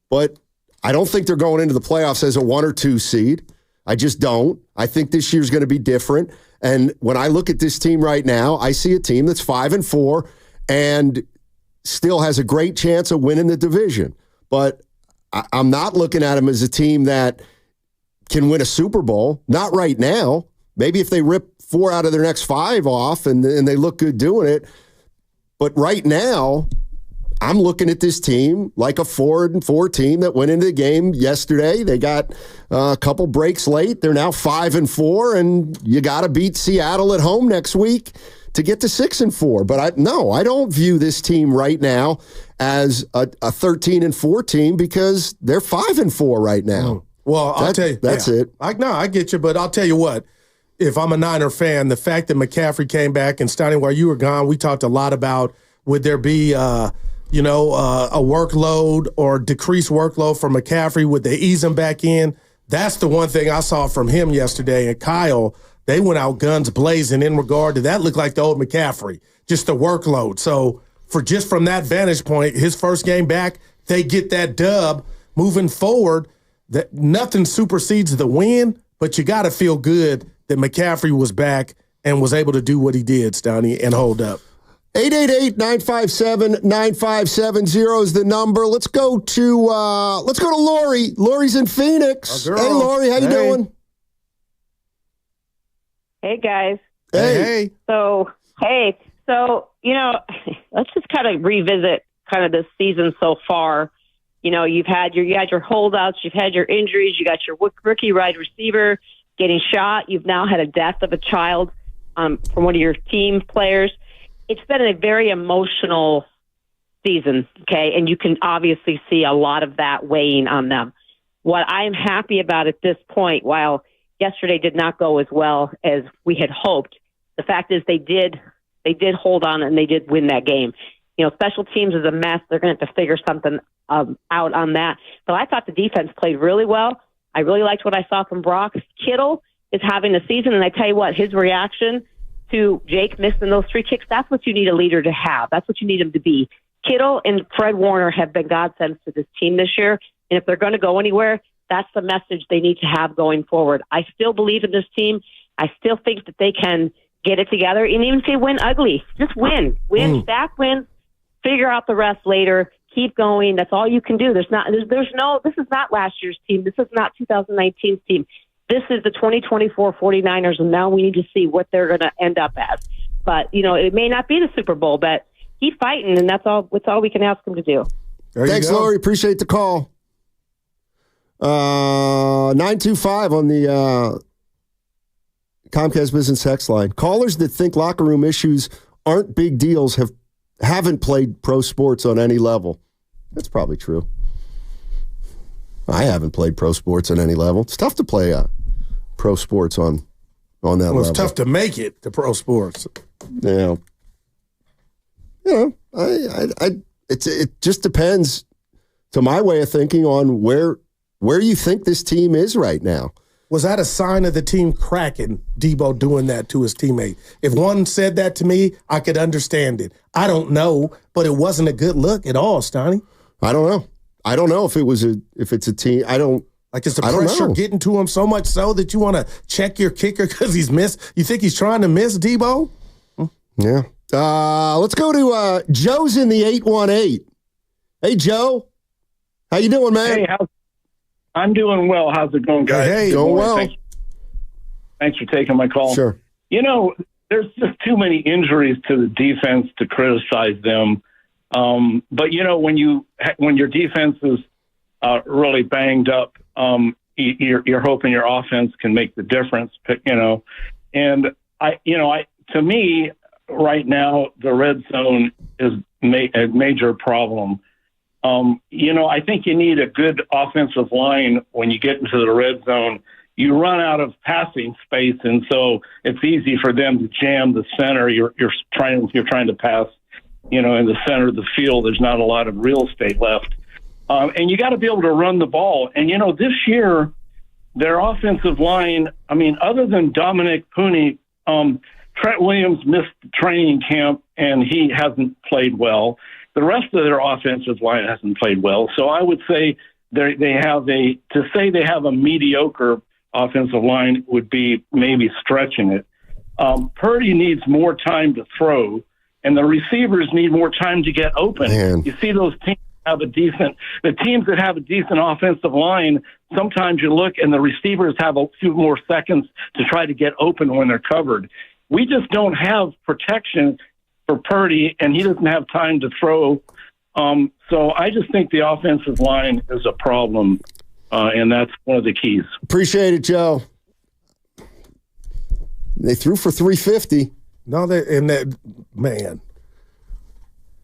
But I don't think they're going into the playoffs as a 1 or 2 seed. I just don't. I think this year's going to be different. And when I look at this team right now, I see a team that's 5-4 and still has a great chance of winning the division. But I'm not looking at them as a team that can win a Super Bowl. Not right now. Maybe if they rip 4 out of their next 5 off and they look good doing it. But right now, I'm looking at this team like a 4-4 team that went into the game yesterday. They got a couple breaks late. They're now 5-4, and you got to beat Seattle at home next week to get to 6-4. But I don't view this team right now as a 13-4 team, because they're 5-4 right now. Well, I'll tell you. That's it. I get you, but I'll tell you what. If I'm a Niner fan, the fact that McCaffrey came back, and Stoney, while you were gone, we talked a lot about would there be a workload or decreased workload for McCaffrey? Would they ease him back in? That's the one thing I saw from him yesterday. And Kyle, they went out guns blazing in regard to that. Looked like the old McCaffrey, just the workload. So from that vantage point, his first game back, they get that dub. Moving forward, that nothing supersedes the win, but you got to feel good that McCaffrey was back and was able to do what he did, Stoney, and hold up. 888-957-9570 is the number. Let's go to Lori. Lori's in Phoenix. Hey, Lori, how you doing? Hey, guys. Hey. So, let's just kind of revisit kind of this season so far. You've had your holdouts, you've had your injuries, you got your rookie wide receiver getting shot. You've now had a death of a child from one of your team players. It's been a very emotional season, okay? And you can obviously see a lot of that weighing on them. What I'm happy about at this point, while yesterday did not go as well as we had hoped, the fact is they did hold on and they did win that game. Special teams is a mess. They're going to have to figure something out on that. But I thought the defense played really well. I really liked what I saw from Brock. Kittle is having a season, and I tell you what, his reaction to Jake missing those 3 kicks, that's what you need a leader to have. That's what you need him to be. Kittle and Fred Warner have been godsends to this team this year, and if they're going to go anywhere, that's the message they need to have going forward. I still believe in this team. I still think that they can get it together, and even if they win ugly, just win. Stack wins, figure out the rest later, keep going. That's all you can do. This is not last year's team. This is not 2019's team. This is the 2024 49ers, and now we need to see what they're going to end up as. But, it may not be the Super Bowl, but keep fighting, and that's all we can ask them to do. Thanks, Lori. Appreciate the call. 925 on the Comcast Business Text line. Callers that think locker room issues aren't big deals haven't played pro sports on any level. That's probably true. I haven't played pro sports on any level. It's tough to play pro sports on that level. It's tough to make it to pro sports. Yeah. It just depends, to my way of thinking, on where you think this team is right now. Was that a sign of the team cracking, Debo doing that to his teammate? If one said that to me, I could understand it. I don't know, but it wasn't a good look at all, Stoney. I don't know. I don't know if it's a team. Is the pressure getting to him so much so that you want to check your kicker because he's missed? You think he's trying to miss, Debo? Yeah. Let's go to Joe's in the 818. Hey, Joe. How you doing, man? Hey, I'm doing well. How's it going, guys? Hey, going well. Thanks for taking my call. Sure. There's just too many injuries to the defense to criticize them. But when your defense is really banged up, you're hoping your offense can make the difference. And to me, right now the red zone is a major problem. I think you need a good offensive line when you get into the red zone. You run out of passing space, and so it's easy for them to jam the center. You're trying to pass, in the center of the field. There's not a lot of real estate left, and you got to be able to run the ball. And this year, their offensive line. I mean, other than Dominic Puni, Trent Williams missed training camp, and he hasn't played well. The rest of their offensive line hasn't played well. So I would say they have a mediocre offensive line would be maybe stretching it. Purdy needs more time to throw, and the receivers need more time to get open. Man. You see those teams the teams that have a decent offensive line, sometimes you look and the receivers have a few more seconds to try to get open when they're covered. We just don't have protection for Purdy, and he doesn't have time to throw. So I just think the offensive line is a problem, and that's one of the keys. Appreciate it, Joe. They threw for 350.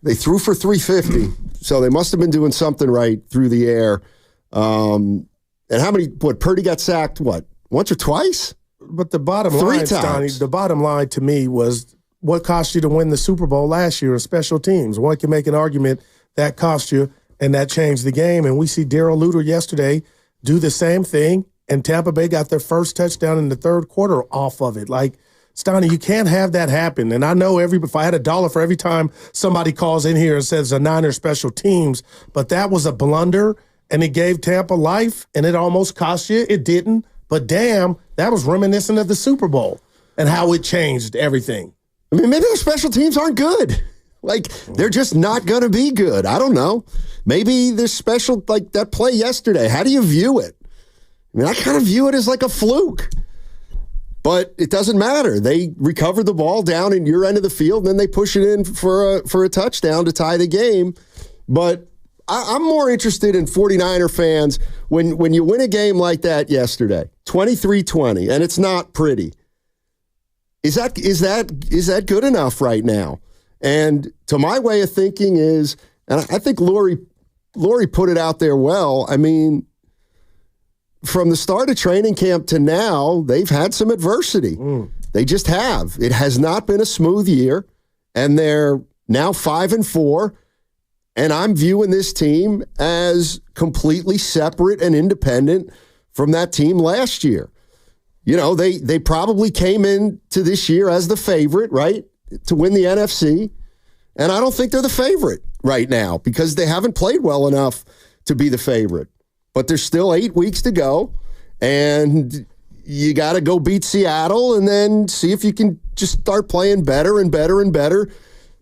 They threw for 350, so they must have been doing something right through the air. And how many? Purdy got sacked? Once or twice? But the bottom line, Stoney, the bottom line to me was, what cost you to win the Super Bowl last year in special teams? One can make an argument that cost you, and that changed the game. And we see Darrell Luter yesterday do the same thing, and Tampa Bay got their first touchdown in the third quarter off of it. Stoney, you can't have that happen. And I know if I had $1 for every time somebody calls in here and says the Niners special teams, but that was a blunder, and it gave Tampa life, and it almost cost you. It didn't, but damn, that was reminiscent of the Super Bowl and how it changed everything. I mean, maybe their special teams aren't good. They're just not going to be good. I don't know. Maybe they're special, that play yesterday. How do you view it? I mean, I kind of view it as like a fluke. But it doesn't matter. They recover the ball down in your end of the field, and then they push it in for a touchdown to tie the game. But I'm more interested in 49er fans when you win a game like that yesterday, 23-20, and it's not pretty. Is that good enough right now? And to my way of thinking is, and I think Lori put it out there well. I mean, from the start of training camp to now, they've had some adversity. They just have. It has not been a smooth year, and they're now 5-4. And I'm viewing this team as completely separate and independent from that team last year. They probably came into this year as the favorite, right, to win the NFC. And I don't think they're the favorite right now because they haven't played well enough to be the favorite. But there's still 8 weeks to go, and you got to go beat Seattle and then see if you can just start playing better and better and better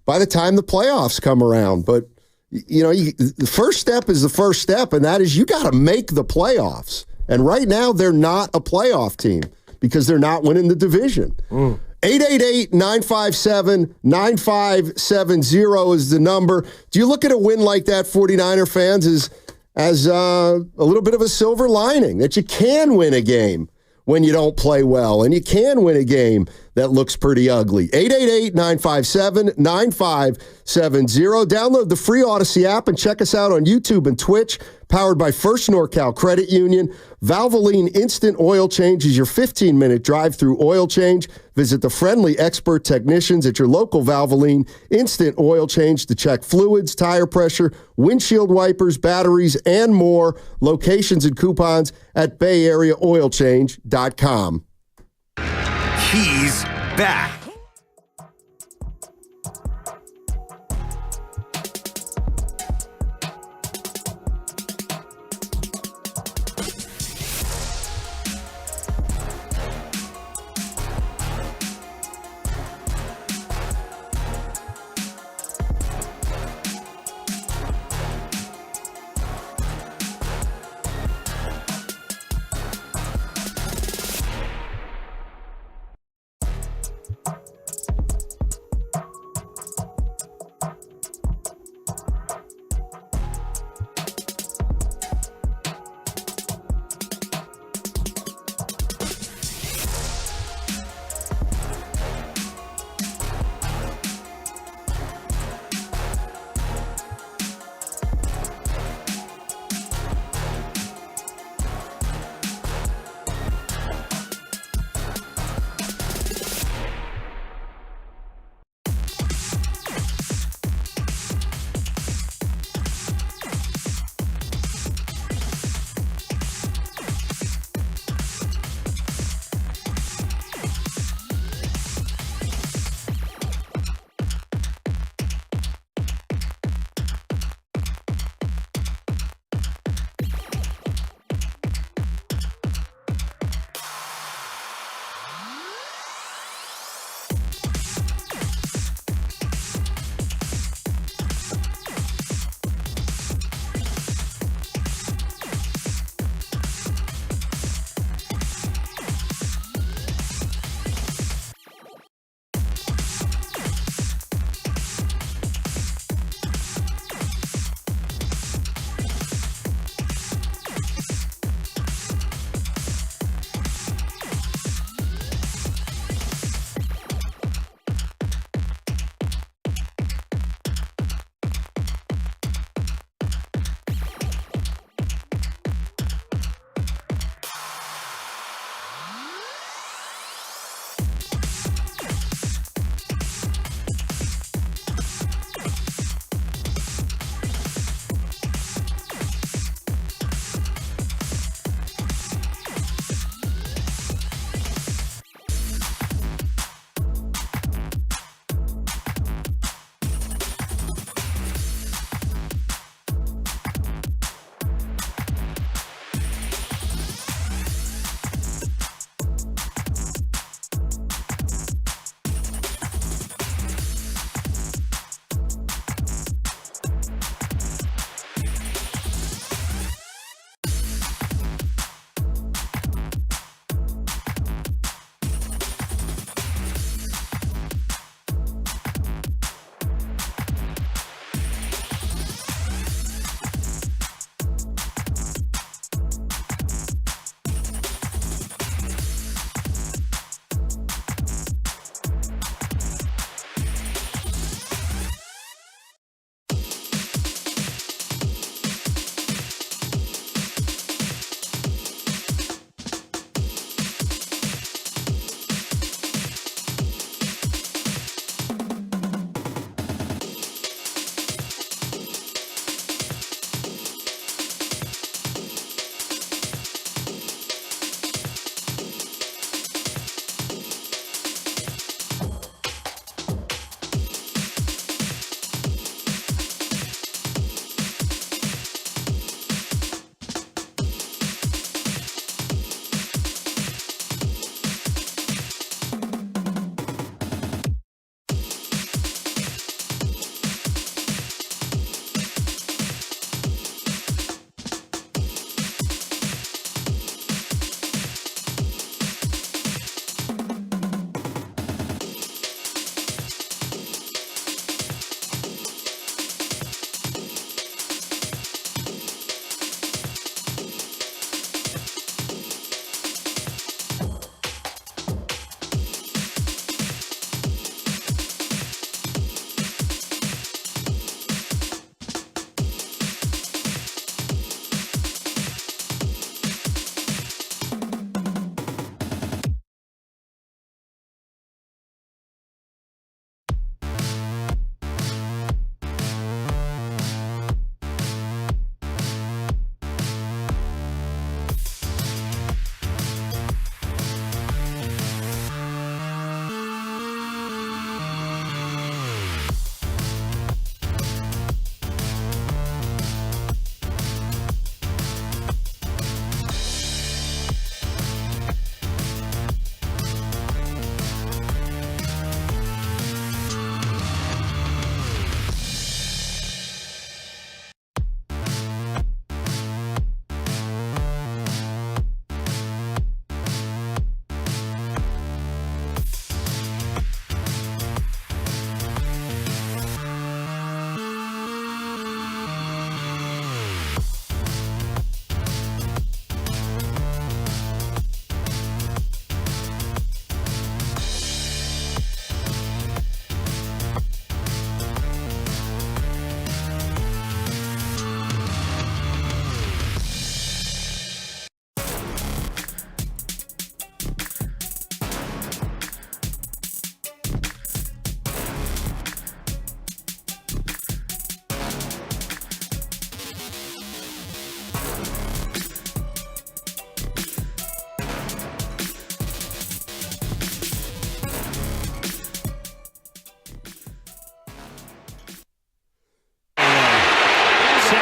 by the time the playoffs come around. But, the first step is the first step, and that is you got to make the playoffs. And right now, they're not a playoff team because they're not winning the division. 888-957-9570 is the number. Do you look at a win like that, 49er fans, as a little bit of a silver lining, that you can win a game when you don't play well, and you can win a game that looks pretty ugly. 888-957-9570. Download the free Odyssey app and check us out on YouTube and Twitch. Powered by First NorCal Credit Union. Valvoline Instant Oil Change is your 15-minute drive-through oil change. Visit the friendly expert technicians at your local Valvoline Instant Oil Change to check fluids, tire pressure, windshield wipers, batteries, and more. Locations and coupons at BayAreaOilChange.com. He's back.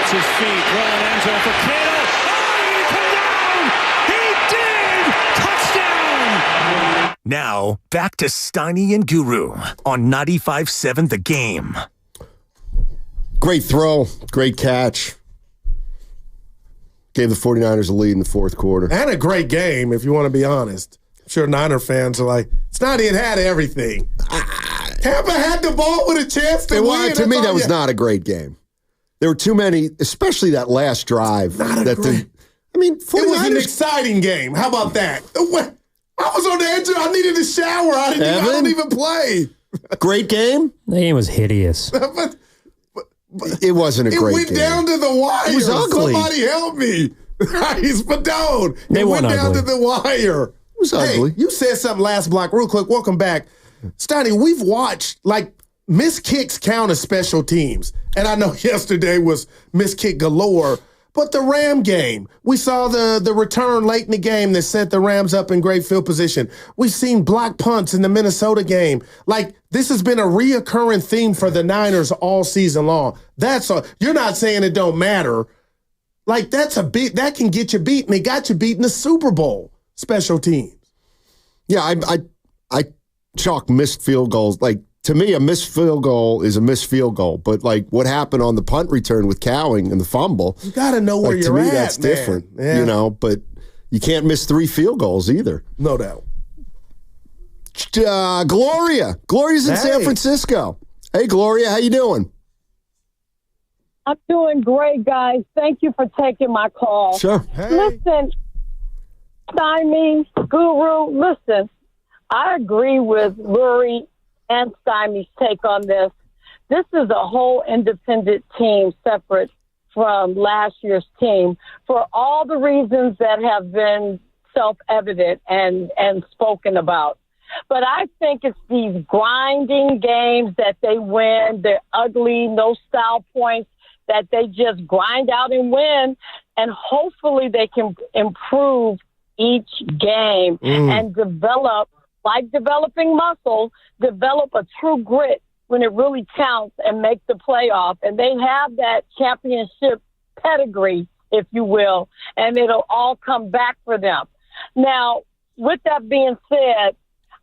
gets his feet, throwing end zone for Kittle. Oh, he come down! He did! Touchdown! Now, back to Steiny and Guru on 95.7 The Game. Great throw. Great catch. Gave the 49ers a lead in the fourth quarter. And a great game, if you want to be honest. I'm sure Niner fans are like, Steiny had everything. Tampa had the ball with a chance to win. To me, that was not a great game. There were too many, especially that last drive. It was an exciting game. How about that? I was on the edge. I needed a shower. I don't even play. Great game? The game was hideous. It wasn't a great game. It went down to the wire. It was ugly. Somebody help me. He's Spadone. They went down ugly. to the wire. It was ugly. You said something last block. Real quick, welcome back. Steiny, we've watched, missed kicks count as special teams. And I know yesterday was missed kick galore. But the Ram game, we saw the return late in the game that set the Rams up in great field position. We've seen block punts in the Minnesota game. This has been a reoccurring theme for the Niners all season long. You're not saying it don't matter. That can get you beat, and they got you beat in the Super Bowl. Special teams. Yeah, I chalk missed field goals. To me, a missed field goal is a missed field goal. But what happened on the punt return with Cowing and the fumble, you got to know where you're at. To me, that's different. Yeah. But you can't miss 3 field goals either. No doubt. Gloria's in San Francisco. Hey, Gloria, how you doing? I'm doing great, guys. Thank you for taking my call. Sure. Hey. Listen, Steiny, Guru, listen, I agree with Lurie and Stymie's take on this. This is a whole independent team separate from last year's team for all the reasons that have been self-evident and spoken about. But I think it's these grinding games that they win. They're ugly, no style points that they just grind out and win. And hopefully they can improve each game and develop, like developing muscle, develop a true grit when it really counts and make the playoff. And they have that championship pedigree, if you will, and it'll all come back for them. Now, with that being said,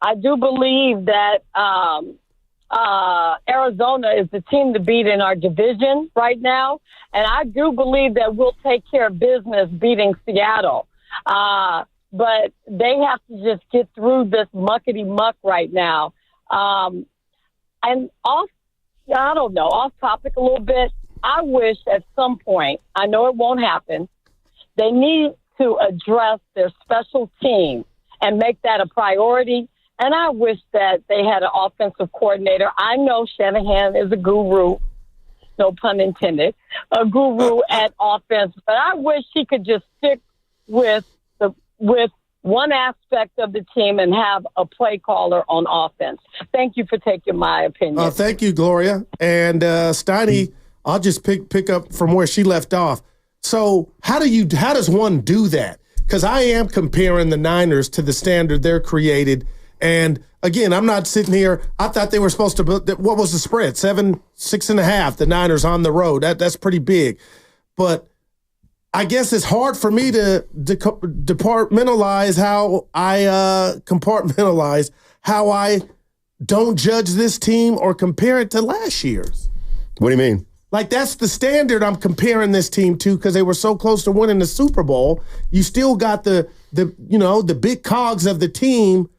I do believe that Arizona is the team to beat in our division right now. And I do believe that we'll take care of business beating Seattle. But they have to just get through this muckety-muck right now. And off topic a little bit, I wish at some point, I know it won't happen, they need to address their special team and make that a priority. And I wish that they had an offensive coordinator. I know Shanahan is a guru, no pun intended, a guru at offense, but I wish he could just stick with one aspect of the team and have a play caller on offense. Thank you for taking my opinion. Thank you, Gloria. And Steiny, I'll just pick up from where she left off. So how does one do that? Because I am comparing the Niners to the standard they're created. And again, I'm not sitting here. I thought they were supposed to. What was the spread? 6.5. The Niners on the road. That's pretty big. But I guess it's hard for me to compartmentalize how I don't judge this team or compare it to last year's. What do you mean? That's the standard I'm comparing this team to because they were so close to winning the Super Bowl. You still got the big cogs of the team.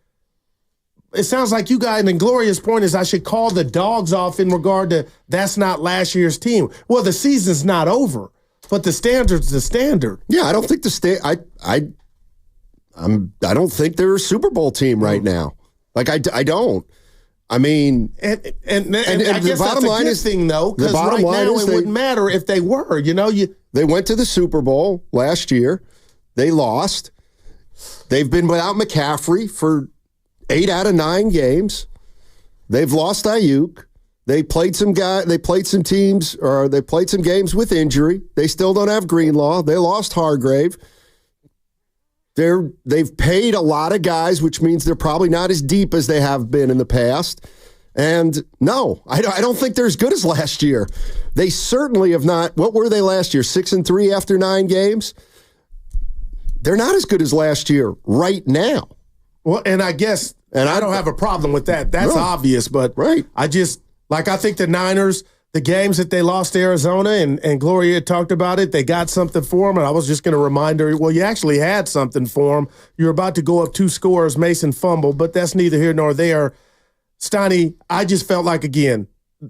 It sounds like you guys, and Gloria's point is I should call the dogs off in regard to that's not last year's team. Well, the season's not over, but the standard's the standard. Yeah, I don't think I don't think they're a Super Bowl team right now. I don't. I mean, and I guess that's a good thing though, because right now it wouldn't matter if they were. They went to the Super Bowl last year. They lost. They've been without McCaffrey for 8 out of 9 games. They've lost Ayuk. They played some teams, or they played some games with injury. They still don't have Greenlaw. They lost Hargrave. They've paid a lot of guys, which means they're probably not as deep as they have been in the past. And no, I don't think they're as good as last year. They certainly have not. What were they last year? 6-3 after 9 games? They're not as good as last year right now. Well, and I guess, and I don't have a problem with that. That's obvious, but I just, I think the Niners, the games that they lost to Arizona, and Gloria talked about it, they got something for them, and I was just going to remind her, well, you actually had something for them. You're about to go up 2 scores, Mason fumbled, but that's neither here nor there. Steiny, I just felt like, again,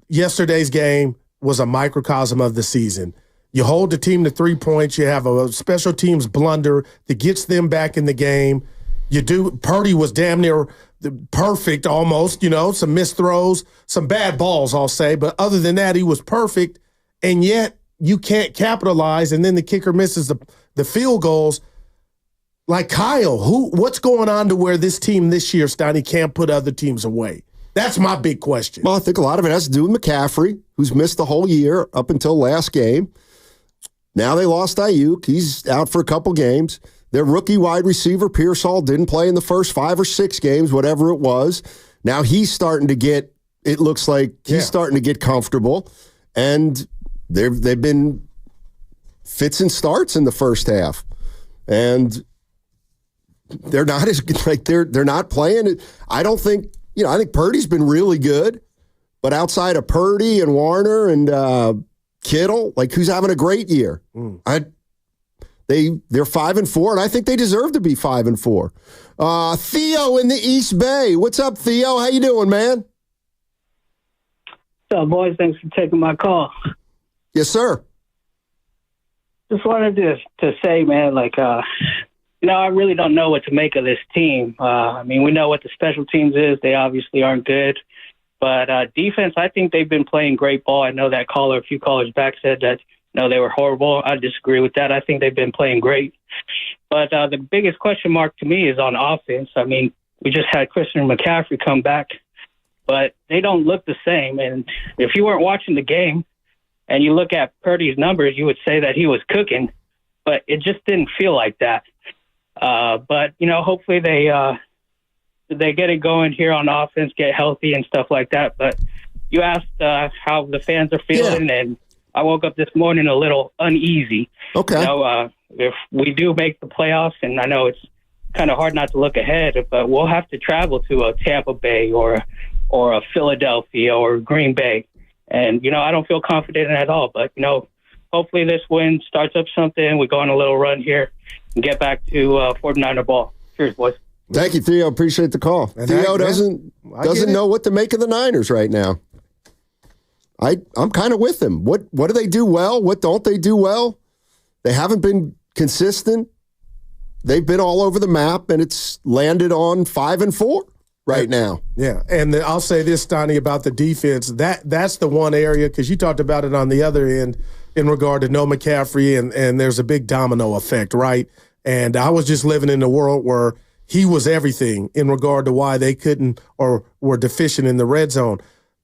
yesterday's game was a microcosm of the season. You hold the team to 3 points. You have a special teams blunder that gets them back in the game. Purdy was damn near perfect almost, some missed throws, some bad balls, I'll say. But other than that, he was perfect. And yet you can't capitalize. And then the kicker misses the field goals. Like Kyle, what's going on to where this team this year, Steiny, can't put other teams away? That's my big question. Well, I think a lot of it has to do with McCaffrey, who's missed the whole year up until last game. Now they lost Ayuk. He's out for a couple games. Their rookie wide receiver, Pearsall, didn't play in the first 5 or 6 games, whatever it was. Now he's starting to get, it looks like he's starting to get comfortable. And they've been fits and starts in the first half. And they're not as they're not playing it. I don't think, I think Purdy's been really good, but outside of Purdy and Warner and Kittle, who's having a great year? They're 5-4, and I think they deserve to be 5-4. Theo in the East Bay, what's up, Theo? How you doing, man? What's up, boys? Thanks for taking my call. Yes, sir. Just wanted to say, man, I really don't know what to make of this team. We know what the special teams is. They obviously aren't good. But defense, I think they've been playing great ball. I know that a few callers back said that, they were horrible. I disagree with that. I think they've been playing great. But the biggest question mark to me is on offense. We just had Christian McCaffrey come back, but they don't look the same. And if you weren't watching the game and you look at Purdy's numbers, you would say that he was cooking, but it just didn't feel like that. But hopefully they get it going here on offense, get healthy and stuff like that. But you asked how the fans are feeling, and I woke up this morning a little uneasy. Okay. If we do make the playoffs, and I know it's kind of hard not to look ahead, but we'll have to travel to a Tampa Bay or a Philadelphia or Green Bay. And, I don't feel confident at all. But, hopefully this win starts up something. We go on a little run here and get back to 49er ball. Cheers, boys. Thank you, Theo. Appreciate the call. And Theo doesn't know what to make of the Niners right now. I'm kind of with him. What do they do well? What don't they do well? They haven't been consistent. They've been all over the map, and it's landed on 5-4 right now. Yeah, and I'll say this, Steiny, about the defense. That's the one area, because you talked about it on the other end in regard to no McCaffrey, and there's a big domino effect, right? And I was just living in a world where he was everything in regard to why they couldn't or were deficient in the red zone.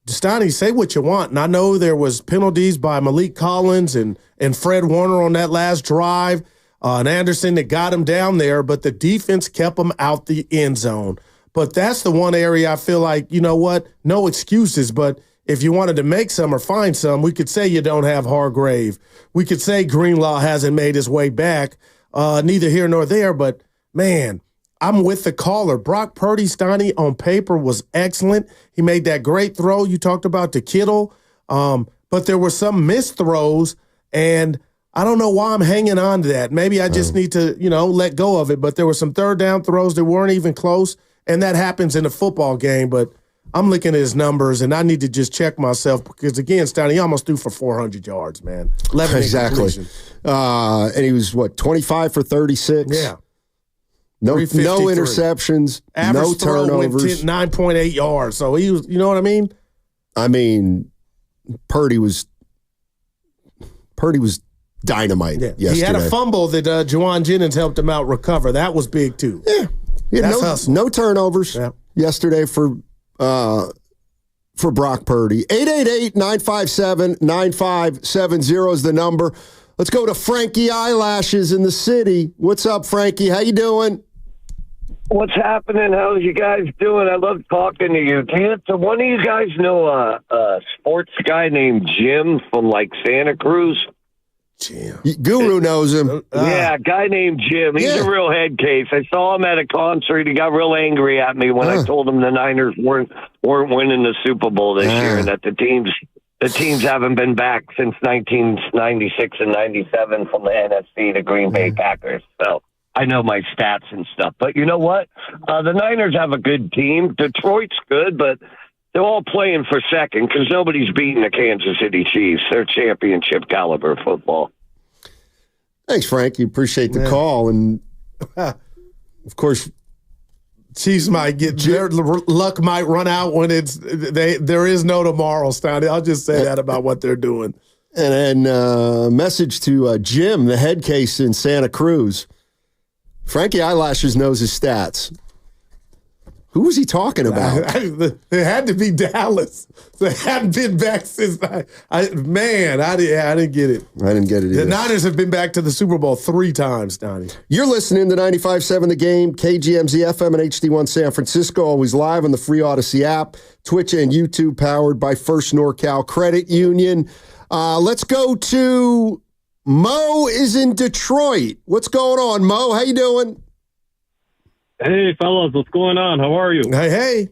Steiny, say what you want, and I know there was penalties by Malik Collins and Fred Warner on that last drive, and Anderson that got him down there, but the defense kept him out the end zone. But that's the one area I feel like, no excuses, but if you wanted to make some or find some, we could say you don't have Hargrave. We could say Greenlaw hasn't made his way back, neither here nor there, but, man, I'm with the caller. Brock Purdy, Steiny, on paper was excellent. He made that great throw you talked about to Kittle, but there were some missed throws, and I don't know why I'm hanging on to that. Maybe I just need to, let go of it, but there were some third down throws that weren't even close, and that happens in a football game, but I'm looking at his numbers, and I need to just check myself because, again, Steiny, he almost threw for 400 yards, man. 11 exactly. And he was, 25 for 36? Yeah. No interceptions, average no turnovers. 9.8 yards. So he was, you know what I mean? Purdy was dynamite yesterday. He had a fumble that Juwan Jennings helped him out recover. That was big, too. Yeah. He had no turnovers yesterday for Brock Purdy. 888-957-9570 is the number. Let's go to Frankie Eyelashes in the city. What's up, Frankie? How you doing? What's happening? How's you guys doing? I love talking to you. Can't one of you guys know a sports guy named Jim from like Santa Cruz? Jim. Guru knows him. Yeah, a guy named Jim. He's a real head case. I saw him at a concert. He got real angry at me when I told him the Niners weren't winning the Super Bowl this year, and that the teams haven't been back since 1996 and 97 from the NFC, the Green Bay Packers. So I know my stats and stuff. But you know what? The Niners have a good team. Detroit's good, but they're all playing for second because nobody's beating the Kansas City Chiefs. They're championship caliber football. Thanks, Frank. You appreciate the call. And, of course, Chiefs might get their luck might run out when there is no tomorrow, Stoney. I'll just say that about what they're doing. And then message to Jim, the head case in Santa Cruz. Frankie Eyelashes knows his stats. Who was he talking about? It had to be Dallas. They hadn't been back since I didn't get it. I didn't get it either. The Niners have been back to the Super Bowl 3 times, Donnie. You're listening to 95.7 The Game, KGMZ FM and HD1 San Francisco, always live on the free Odyssey app, Twitch and YouTube, powered by First NorCal Credit Union. Let's go to Mo is in Detroit. What's going on, Mo? How you doing? Hey, fellas, what's going on? How are you? Hey.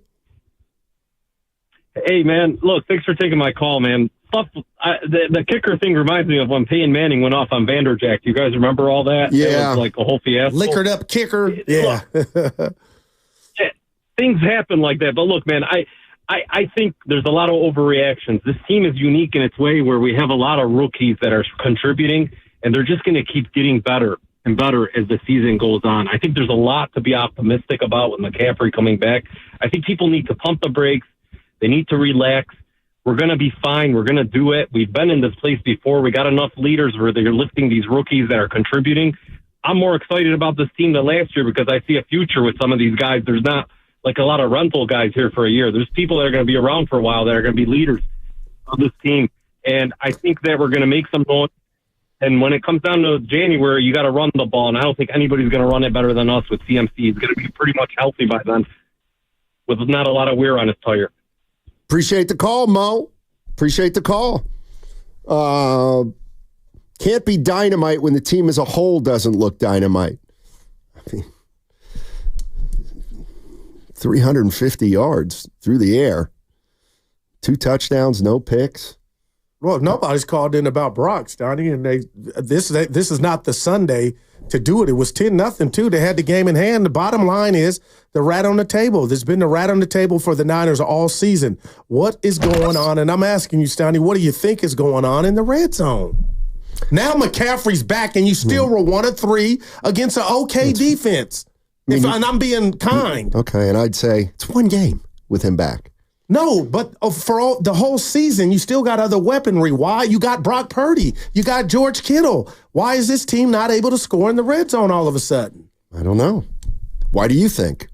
Hey, man, look, thanks for taking my call, man. The kicker thing reminds me of when Peyton Manning went off on Vanderjack. You guys remember all that? Yeah. It was like a whole fiasco. Liquored up kicker. Yeah. Things happen like that. But look, man, I think there's a lot of overreactions. This team is unique in its way where we have a lot of rookies that are contributing, and they're just going to keep getting better and better as the season goes on. I think there's a lot to be optimistic about with McCaffrey coming back. I think people need to pump the brakes. They need to relax. We're going to be fine. We're going to do it. We've been in this place before. We got enough leaders where they're lifting these rookies that are contributing. I'm more excited about this team than last year because I see a future with some of these guys. There's not like a lot of rental guys here for a year. There's people that are going to be around for a while that are going to be leaders of this team. And I think that we're going to make some noise. And when it comes down to January, you got to run the ball. And I don't think anybody's going to run it better than us with CMC. He's going to be pretty much healthy by then with not a lot of wear on his tire. Appreciate the call, Mo. Appreciate the call. Can't be dynamite when the team as a whole doesn't look dynamite. I mean, 350 yards through the air. 2 touchdowns, no picks. Well, nobody's called in about Brock, Donnie, and this is not the Sunday to do it. It was 10-0 too. They had the game in hand. The bottom line is the rat on the table. There's been the rat on the table for the Niners all season. What is going on? And I'm asking you, Stoney, what do you think is going on in the red zone? Now McCaffrey's back, and you still were 1-3 against an okay defense. And I'm being kind. Okay, and I'd say it's one game with him back. No, but for the whole season, you still got other weaponry. Why? You got Brock Purdy. You got George Kittle. Why is this team not able to score in the red zone all of a sudden? I don't know. Why do you think?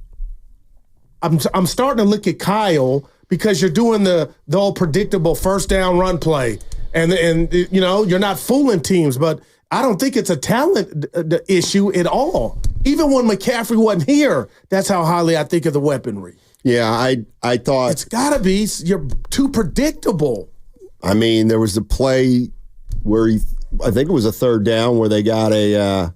I'm starting to look at Kyle because you're doing the old predictable first down run play. And you know, you're not fooling teams, but I don't think it's a talent issue at all. Even when McCaffrey wasn't here, that's how highly I think of the weaponry. Yeah, I thought it's got to be. You're too predictable. I mean, there was a play where I think it was a third down where they got a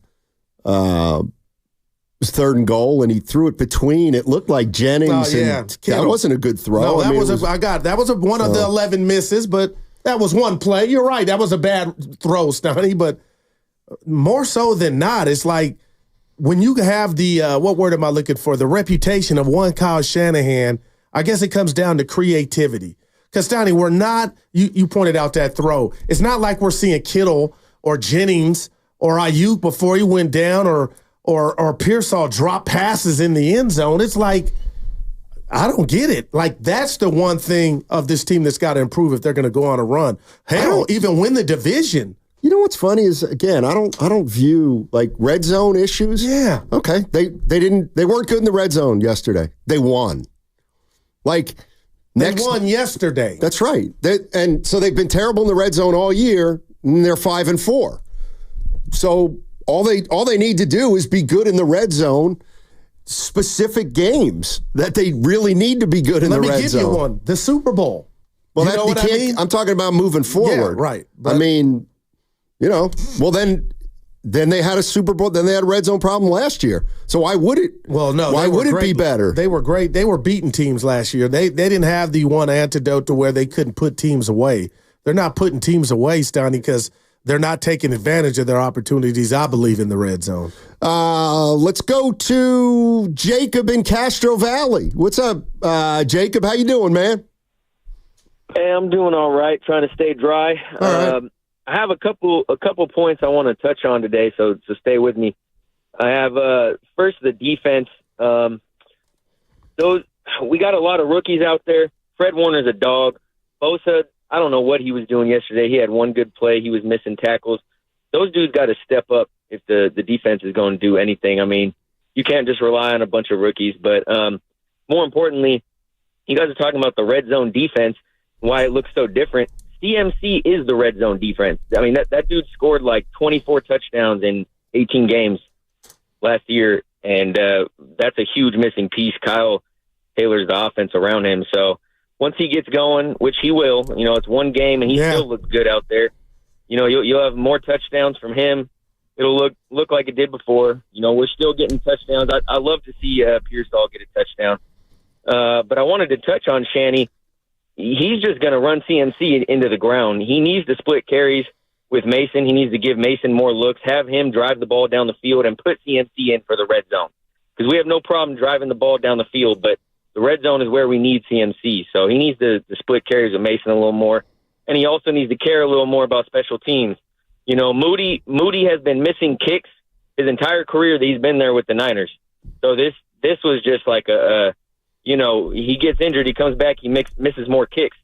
third and goal, and he threw it between. It looked like Jennings. And that wasn't a good throw. No, that was one of the 11 misses, but that was one play. You're right. That was a bad throw, Stoney. But more so than not, it's like, when you have the, what word am I looking for? The reputation of one Kyle Shanahan, I guess it comes down to creativity. Because, Donnie, we're not, you pointed out that throw. It's not like we're seeing Kittle or Jennings or Ayuk before he went down or Pearsall drop passes in the end zone. It's like, I don't get it. Like, that's the one thing of this team that's got to improve if they're going to go on a run. Hell, even win the division. You know what's funny is, again, I don't view like red zone issues. Yeah. Okay. They weren't good in the red zone yesterday. They won. They won yesterday. That's right. And so they've been terrible in the red zone all year, and they're 5-4. So all they need to do is be good in the red zone, specific games that they really need to be good in the red zone. Let me give you one. The Super Bowl. Well, you know what I mean? I'm talking about moving forward. Yeah, right. I mean, well, then they had a Super Bowl. Then they had a red zone problem last year. So why would it? Well, no. Why would it be better? They were great. They were beating teams last year. They didn't have the one antidote to where they couldn't put teams away. They're not putting teams away, Stoney, because they're not taking advantage of their opportunities, I believe, in the red zone. Let's go to Jacob in Castro Valley. What's up, Jacob? How you doing, man? Hey, I'm doing all right, trying to stay dry. All right. I have a couple points I want to touch on today, so stay with me. I have first the defense. We got a lot of rookies out there. Fred Warner's a dog. Bosa, I don't know what he was doing yesterday. He had one good play. He was missing tackles. Those dudes got to step up if the defense is going to do anything. I mean, you can't just rely on a bunch of rookies. But more importantly, you guys are talking about the red zone defense, why it looks so different. CMC is the red zone defense. I mean, that dude scored like 24 touchdowns in 18 games last year, and that's a huge missing piece. Kyle tailors the offense around him. So once he gets going, which he will, it's one game, and he still looks good out there. You'll have more touchdowns from him. It'll look like it did before. We're still getting touchdowns. I love to see Pearsall get a touchdown. But I wanted to touch on Shanny. He's just going to run CMC into the ground. He needs to split carries with Mason. He needs to give Mason more looks, have him drive the ball down the field, and put CMC in for the red zone. Because we have no problem driving the ball down the field, but the red zone is where we need CMC. So he needs to split carries with Mason a little more. And he also needs to care a little more about special teams. Moody has been missing kicks his entire career that he's been there with the Niners. So this was just like he gets injured, he comes back, he misses more kicks.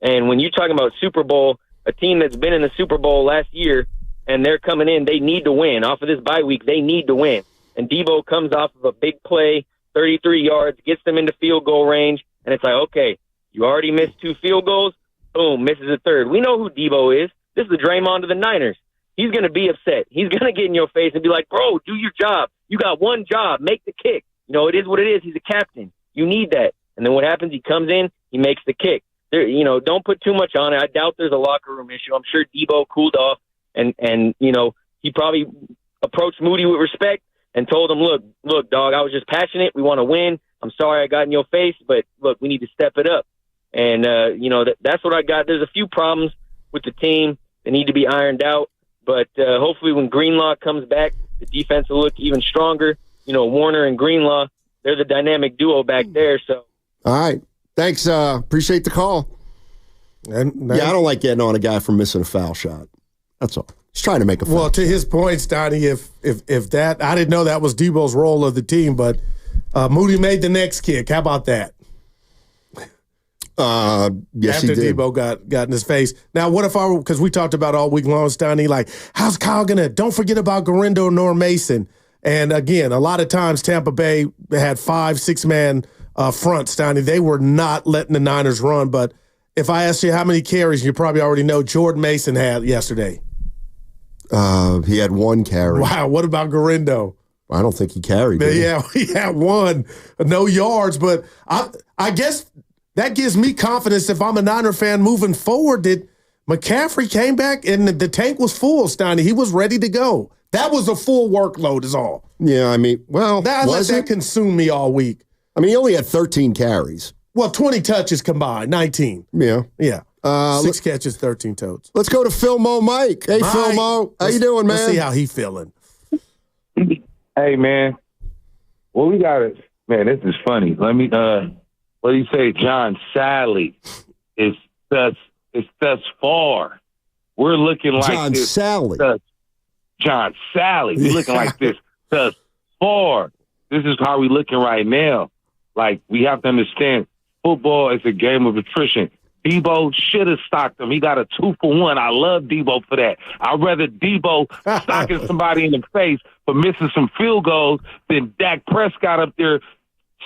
And when you're talking about Super Bowl, a team that's been in the Super Bowl last year, and they're coming in, they need to win. Off of this bye week, they need to win. And Debo comes off of a big play, 33 yards, gets them into field goal range, and it's like, okay, you already missed 2 field goals, boom, misses a third. We know who Debo is. This is the Draymond of the Niners. He's going to be upset. He's going to get in your face and be like, bro, do your job. You got one job. Make the kick. It is what it is. He's a captain. You need that. And then what happens? He comes in, he makes the kick. Don't put too much on it. I doubt there's a locker room issue. I'm sure Debo cooled off and he probably approached Moody with respect and told him, look, dog, I was just passionate. We want to win. I'm sorry I got in your face, but look, we need to step it up. And, that's what I got. There's a few problems with the team that need to be ironed out. But hopefully when Greenlaw comes back, the defense will look even stronger. Warner and Greenlaw, they're the dynamic duo back there. So, all right, thanks. Appreciate the call. And I don't like getting on a guy for missing a foul shot. That's all. He's trying to make a foul. Well, to his point, Donnie, if that, I didn't know that was Debo's role of the team, but Moody made the next kick. How about that? Yes, after he did. Debo got in his face. Now, what if because we talked about all week long, Stoney, like, how's Kyle gonna? Don't forget about Garindo nor Mason. And again, a lot of times Tampa Bay had 5-6 man front, Stoney. They were not letting the Niners run. But if I asked you how many carries, you probably already know Jordan Mason had yesterday. He had 1 carry. Wow. What about Garindo? I don't think he carried. Yeah, he had 1, no yards. But I guess that gives me confidence if I'm a Niner fan moving forward that McCaffrey came back and the tank was full, Stoney. He was ready to go. That was a full workload is all. Yeah, I mean, well, that consumed me all week. I mean, he only had 13 carries. Well, 20 touches combined, 19. Yeah. Yeah. 6 catches, 13 totes. Let's go to Phil Mo Mike. Hey, Mike. Phil Mo. How you doing, man? Let's see how he feeling. Hey, man. Well, we got it. Man, this is funny. Let me, what do you say? John Sally is thus far. We're looking like John this. Sally. John Sally. We're looking like this thus far. This is how we looking right now. Like, we have to understand, football is a game of attrition. Debo should have stocked him. He got a 2-for-1. I love Debo for that. I'd rather Debo stocking somebody in the face for missing some field goals than Dak Prescott up there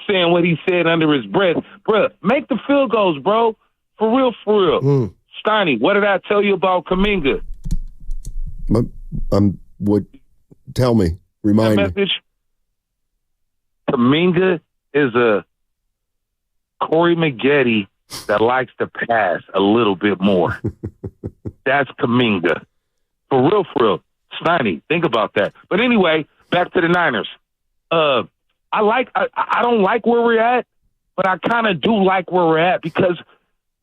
saying what he said under his breath. Bro, make the field goals, bro. For real. Steiny, what did I tell you about Kuminga? Tell me. Remind me. Message. Kuminga is a Corey Maggette that likes to pass a little bit more. That's Kuminga. For real. Steiny, think about that. But anyway, back to the Niners. I don't like where we're at, but I kind of do like where we're at because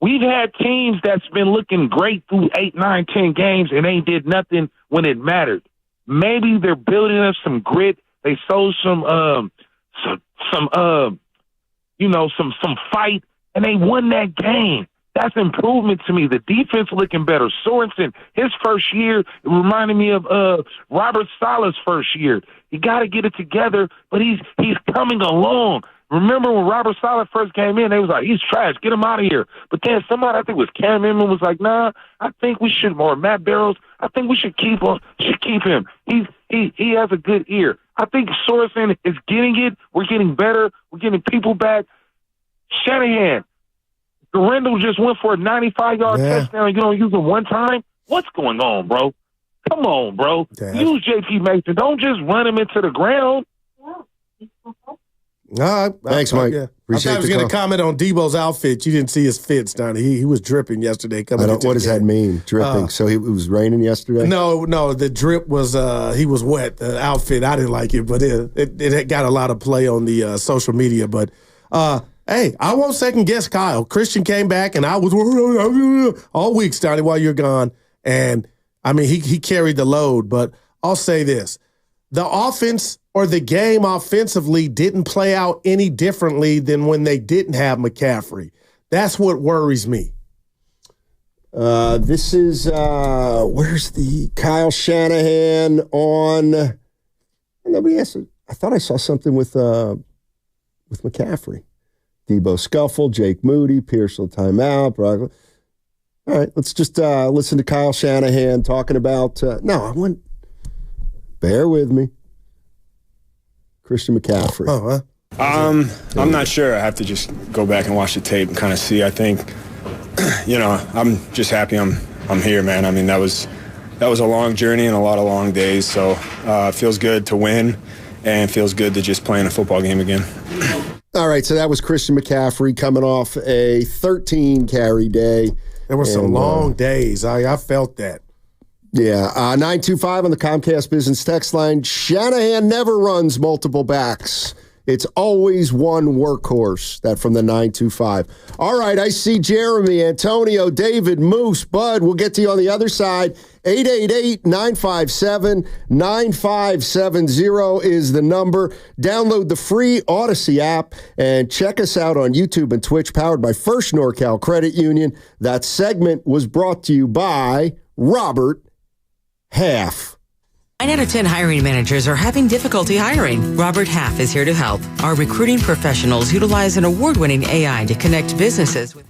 we've had teams that's been looking great through 8, 9, 10 games and they did nothing when it mattered. Maybe they're building up some grit. They showed some fight, and they won that game. That's improvement to me. The defense looking better. Sorensen, his first year, it reminded me of Robert Saleh's first year. You got to get it together, but he's coming along. Remember when Robert Saleh first came in, they was like, he's trash, get him out of here. But then somebody, I think it was Cam Newton, was like, nah, I think we should, or Matt Barrows, I think we should keep him. He has a good ear. I think Sorensen is getting it. We're getting better. We're getting people back. Shanahan, Garendel just went for a 95-yard touchdown. You don't use him one time? What's going on, bro? Come on, bro. Use J.P. Mason. Don't just run him into the ground. Thanks, Mike. I thought I was going to comment on Debo's outfit. You didn't see his fits, Donnie. He was dripping yesterday. What does that mean, dripping? So it was raining yesterday? No, the drip was, he was wet. The outfit, I didn't like it, but it got a lot of play on the social media. But, hey, I won't second-guess Kyle. Christian came back, and I was all week, Donnie, while you're gone. And, I mean, he carried the load. But I'll say this. The offense or the game offensively didn't play out any differently than when they didn't have McCaffrey. That's what worries me. This is where's the Kyle Shanahan on? Nobody asked. I thought I saw something with McCaffrey. Debo scuffle, Jake Moody, Pearsall timeout. All right, let's just listen to Kyle Shanahan talking about. Bear with me. Christian McCaffrey. I'm not sure. I have to just go back and watch the tape and kind of see. I think, I'm just happy I'm here, man. I mean, that was a long journey and a lot of long days. So it feels good to win and feels good to just play in a football game again. All right, so that was Christian McCaffrey coming off a 13-carry day. There were some long days. I felt that. Yeah, 925 on the Comcast Business text line. Shanahan never runs multiple backs. It's always one workhorse. That from the 925. All right, I see Jeremy, Antonio, David, Moose, Bud. We'll get to you on the other side. 888-957-9570 is the number. Download the free Odyssey app and check us out on YouTube and Twitch, powered by First NorCal Credit Union. That segment was brought to you by Robert Half. 9 out of 10 hiring managers are having difficulty hiring. Robert Half is here to help. Our recruiting professionals utilize an award-winning AI to connect businesses with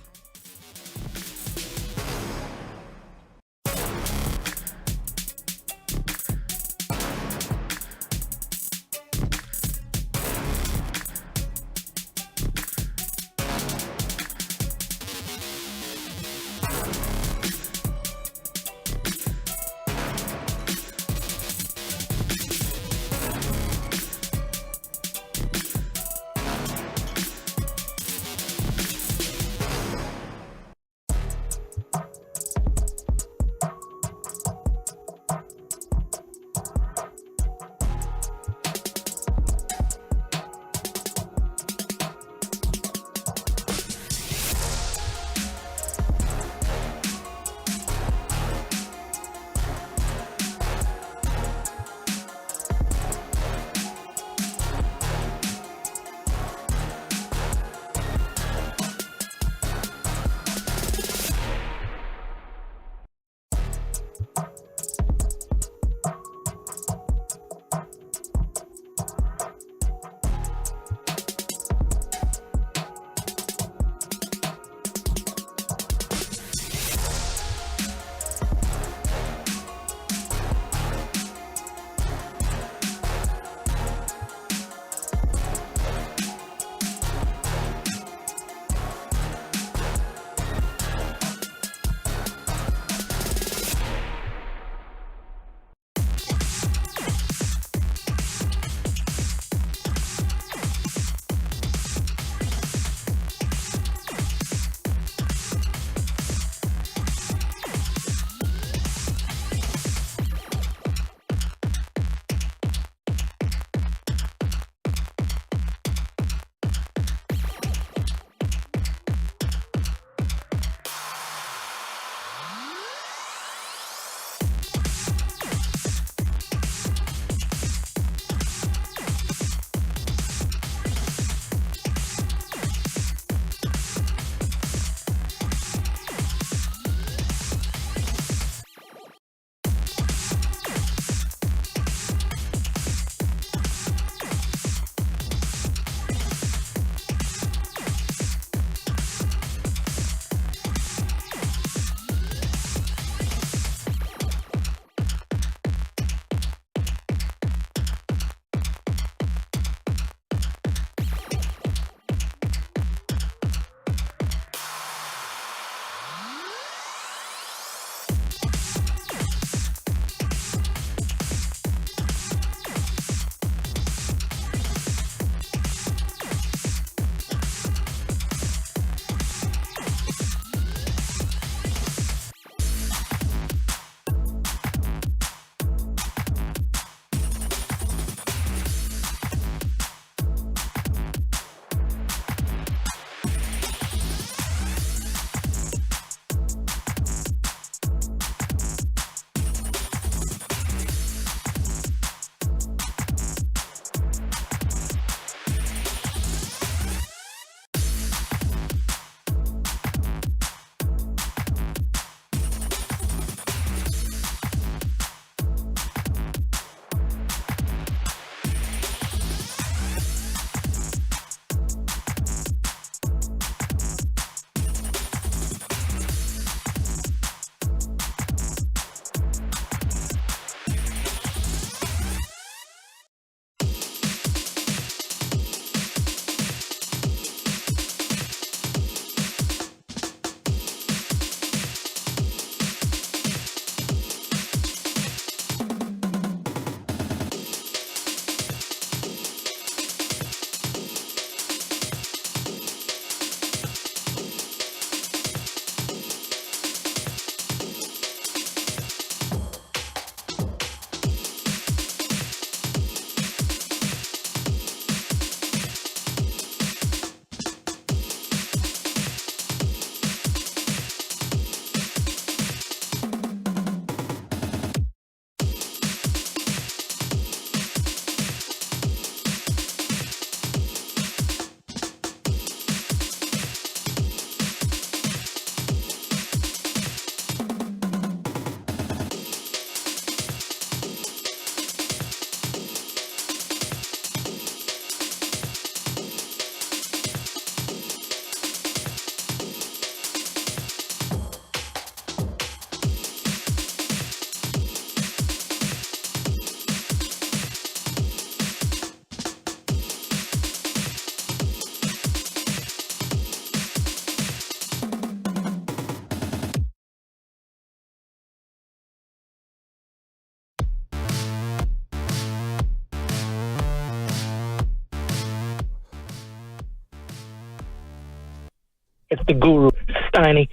It's the Guru Steiny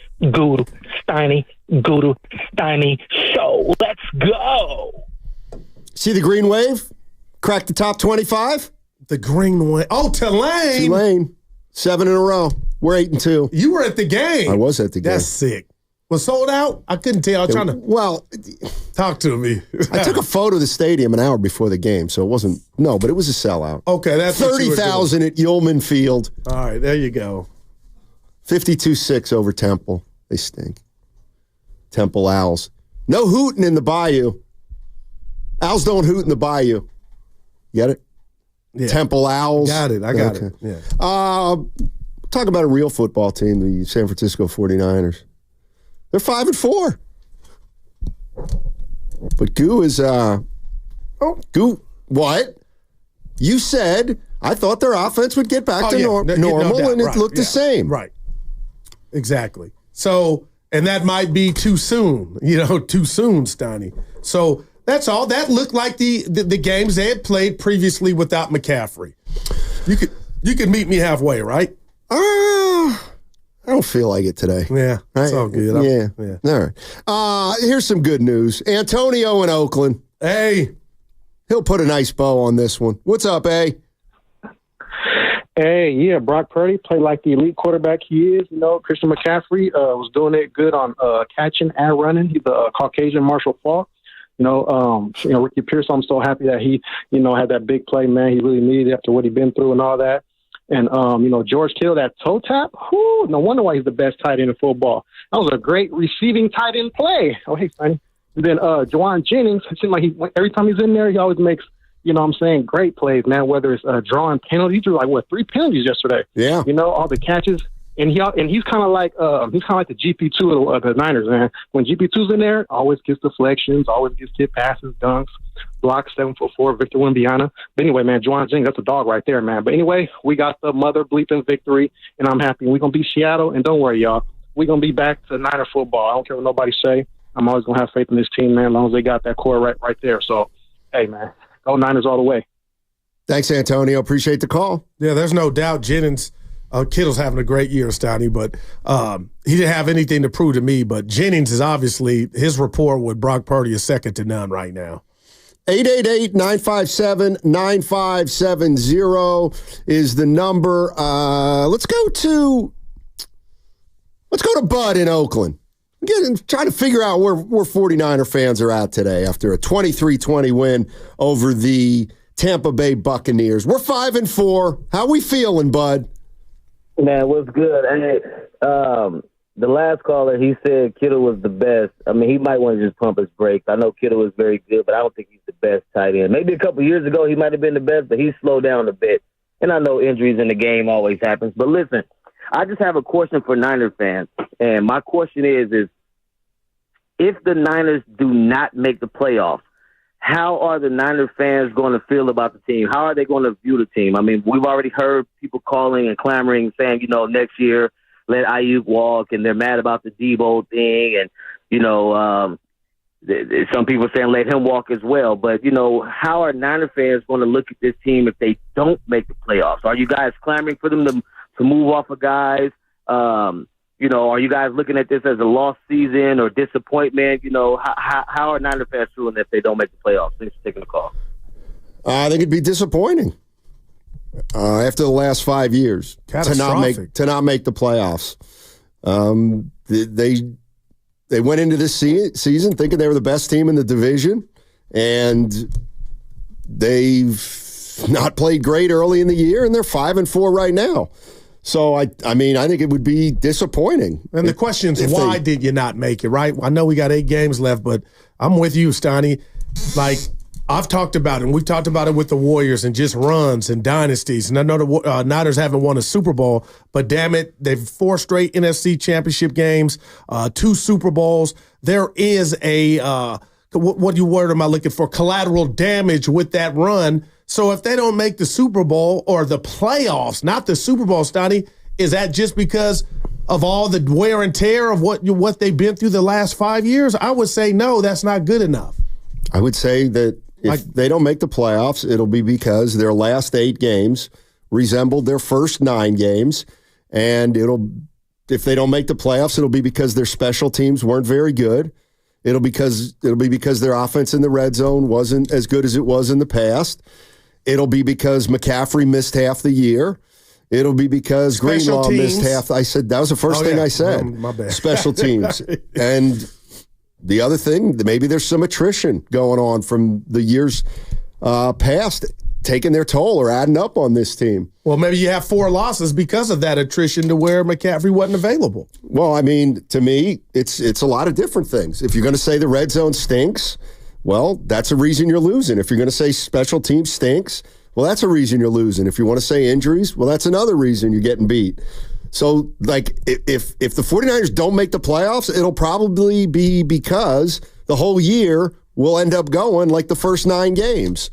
show. Let's go. See the green wave? Crack the top 25? The green wave. Oh, Tulane. Tulane. 7 in a row. We're 8-2. You were at the game. I was at the game. That's sick. Was sold out? I couldn't tell. I was trying to. Well, talk to me. I took a photo of the stadium an hour before the game, so it wasn't. No, but it was a sellout. Okay, that's 30,000 at Yeoman Field. All right, there you go. 52-6 over Temple. They stink. Temple Owls. No hooting in the Bayou. Owls don't hoot in the Bayou. Get it? Yeah. Temple Owls. Got it. I got it. Yeah. Talk about a real football team, the San Francisco 49ers. They're 5-4. But Goo is Goo, what? You said I thought their offense would get back to normal, and it looked the same. Right. Exactly. So, and that might be too soon, too soon, Steiny. So that's all. That looked like the games they had played previously without McCaffrey. You could meet me halfway, right? I don't feel like it today. Yeah, it's all good. Yeah. All right. Here's some good news. Antonio in Oakland. Hey. He'll put a nice bow on this one. What's up, A? Hey, yeah, Brock Purdy played like the elite quarterback he is. Christian McCaffrey was doing it good on catching and running. He's a Caucasian Marshall Faulk. Ricky Pierce, I'm so happy that he, had that big play, man. He really needed it after what he'd been through and all that. And, George Kittle, that toe tap, no wonder why he's the best tight end in football. That was a great receiving tight end play. Oh, hey, Sonny. And then Juwan Jennings, it seemed like every time he's in there, he always makes, great plays, man, whether it's drawing penalties. He drew, 3 penalties yesterday. Yeah. All the catches. And he's kind of like the GP2 of the Niners, man. When GP2's in there, always gets deflections, always gets hit passes, dunks, blocks, 7'4", Victor Wembanyama. But anyway, man, Juwan Jennings, that's a dog right there, man. But anyway, we got the mother bleeping victory, and I'm happy. We're going to beat Seattle, and don't worry, y'all. We're going to be back to Niner football. I don't care what nobody say. I'm always going to have faith in this team, man, as long as they got that core right there. So, hey, man, go Niners all the way. Thanks, Antonio. Appreciate the call. Yeah, there's no doubt Jennings – Kittle's having a great year, Steiny, but he didn't have anything to prove to me. But Jennings is obviously, his rapport with Brock Purdy is second to none right now. 888-957-9570 is the number. Let's go to Bud in Oakland. Again, trying to figure out where 49er fans are at today after a 23-20 win over the Tampa Bay Buccaneers. We're 5-4. How we feeling, Bud? Man, what's good? Hey, the last caller, he said Kittle was the best. I mean, he might want to just pump his brakes. I know Kittle is very good, but I don't think he's the best tight end. Maybe a couple years ago he might have been the best, but he's slowed down a bit. And I know injuries in the game always happens. But listen, I just have a question for Niner fans. And my question is if the Niners do not make the playoffs, how are the Niner fans going to feel about the team? How are they going to view the team? I mean, we've already heard people calling and clamoring, saying, next year, let Ayuk walk, and they're mad about the Debo thing. And, some people saying let him walk as well. But, how are Niner fans going to look at this team if they don't make the playoffs? Are you guys clamoring for them to move off of guys? Are you guys looking at this as a lost season or disappointment? How are Niner fans feeling if they don't make the playoffs? Thanks for taking the call. I think it'd be disappointing after the last 5 years to not make the playoffs. They went into this season thinking they were the best team in the division, and they've not played great early in the year, and they're 5-4 right now. So, I think it would be disappointing. And the question is, why did you not make it, right? I know we got 8 games left, but I'm with you, Steiny. Like, I've talked about it, and we've talked about it with the Warriors and just runs and dynasties. And I know the Niners haven't won a Super Bowl, but damn it, they've 4 straight NFC championship games, 2 Super Bowls. There is a, what word am I looking for? Collateral damage with that run. So if they don't make the Super Bowl or the playoffs, not the Super Bowl, Steiny, is that just because of all the wear and tear of what they've been through the last 5 years? I would say no, that's not good enough. I would say that if they don't make the playoffs, it'll be because their last 8 games resembled their first 9 games, and it'll if they don't make the playoffs, it'll be because their special teams weren't very good. It'll be because their offense in the red zone wasn't as good as it was in the past. It'll be because McCaffrey missed half the year. It'll be because Greenlaw missed half. I said that was the first thing I said. My bad. Special teams. And the other thing, maybe there's some attrition going on from the years past, taking their toll or adding up on this team. Well, maybe you have 4 losses because of that attrition to where McCaffrey wasn't available. Well, I mean, to me, it's a lot of different things. If you're going to say the red zone stinks, well, that's a reason you're losing. If you're going to say special team stinks, well, that's a reason you're losing. If you want to say injuries, well, that's another reason you're getting beat. So, like, if the 49ers don't make the playoffs, it'll probably be because the whole year will end up going like the first 9 games.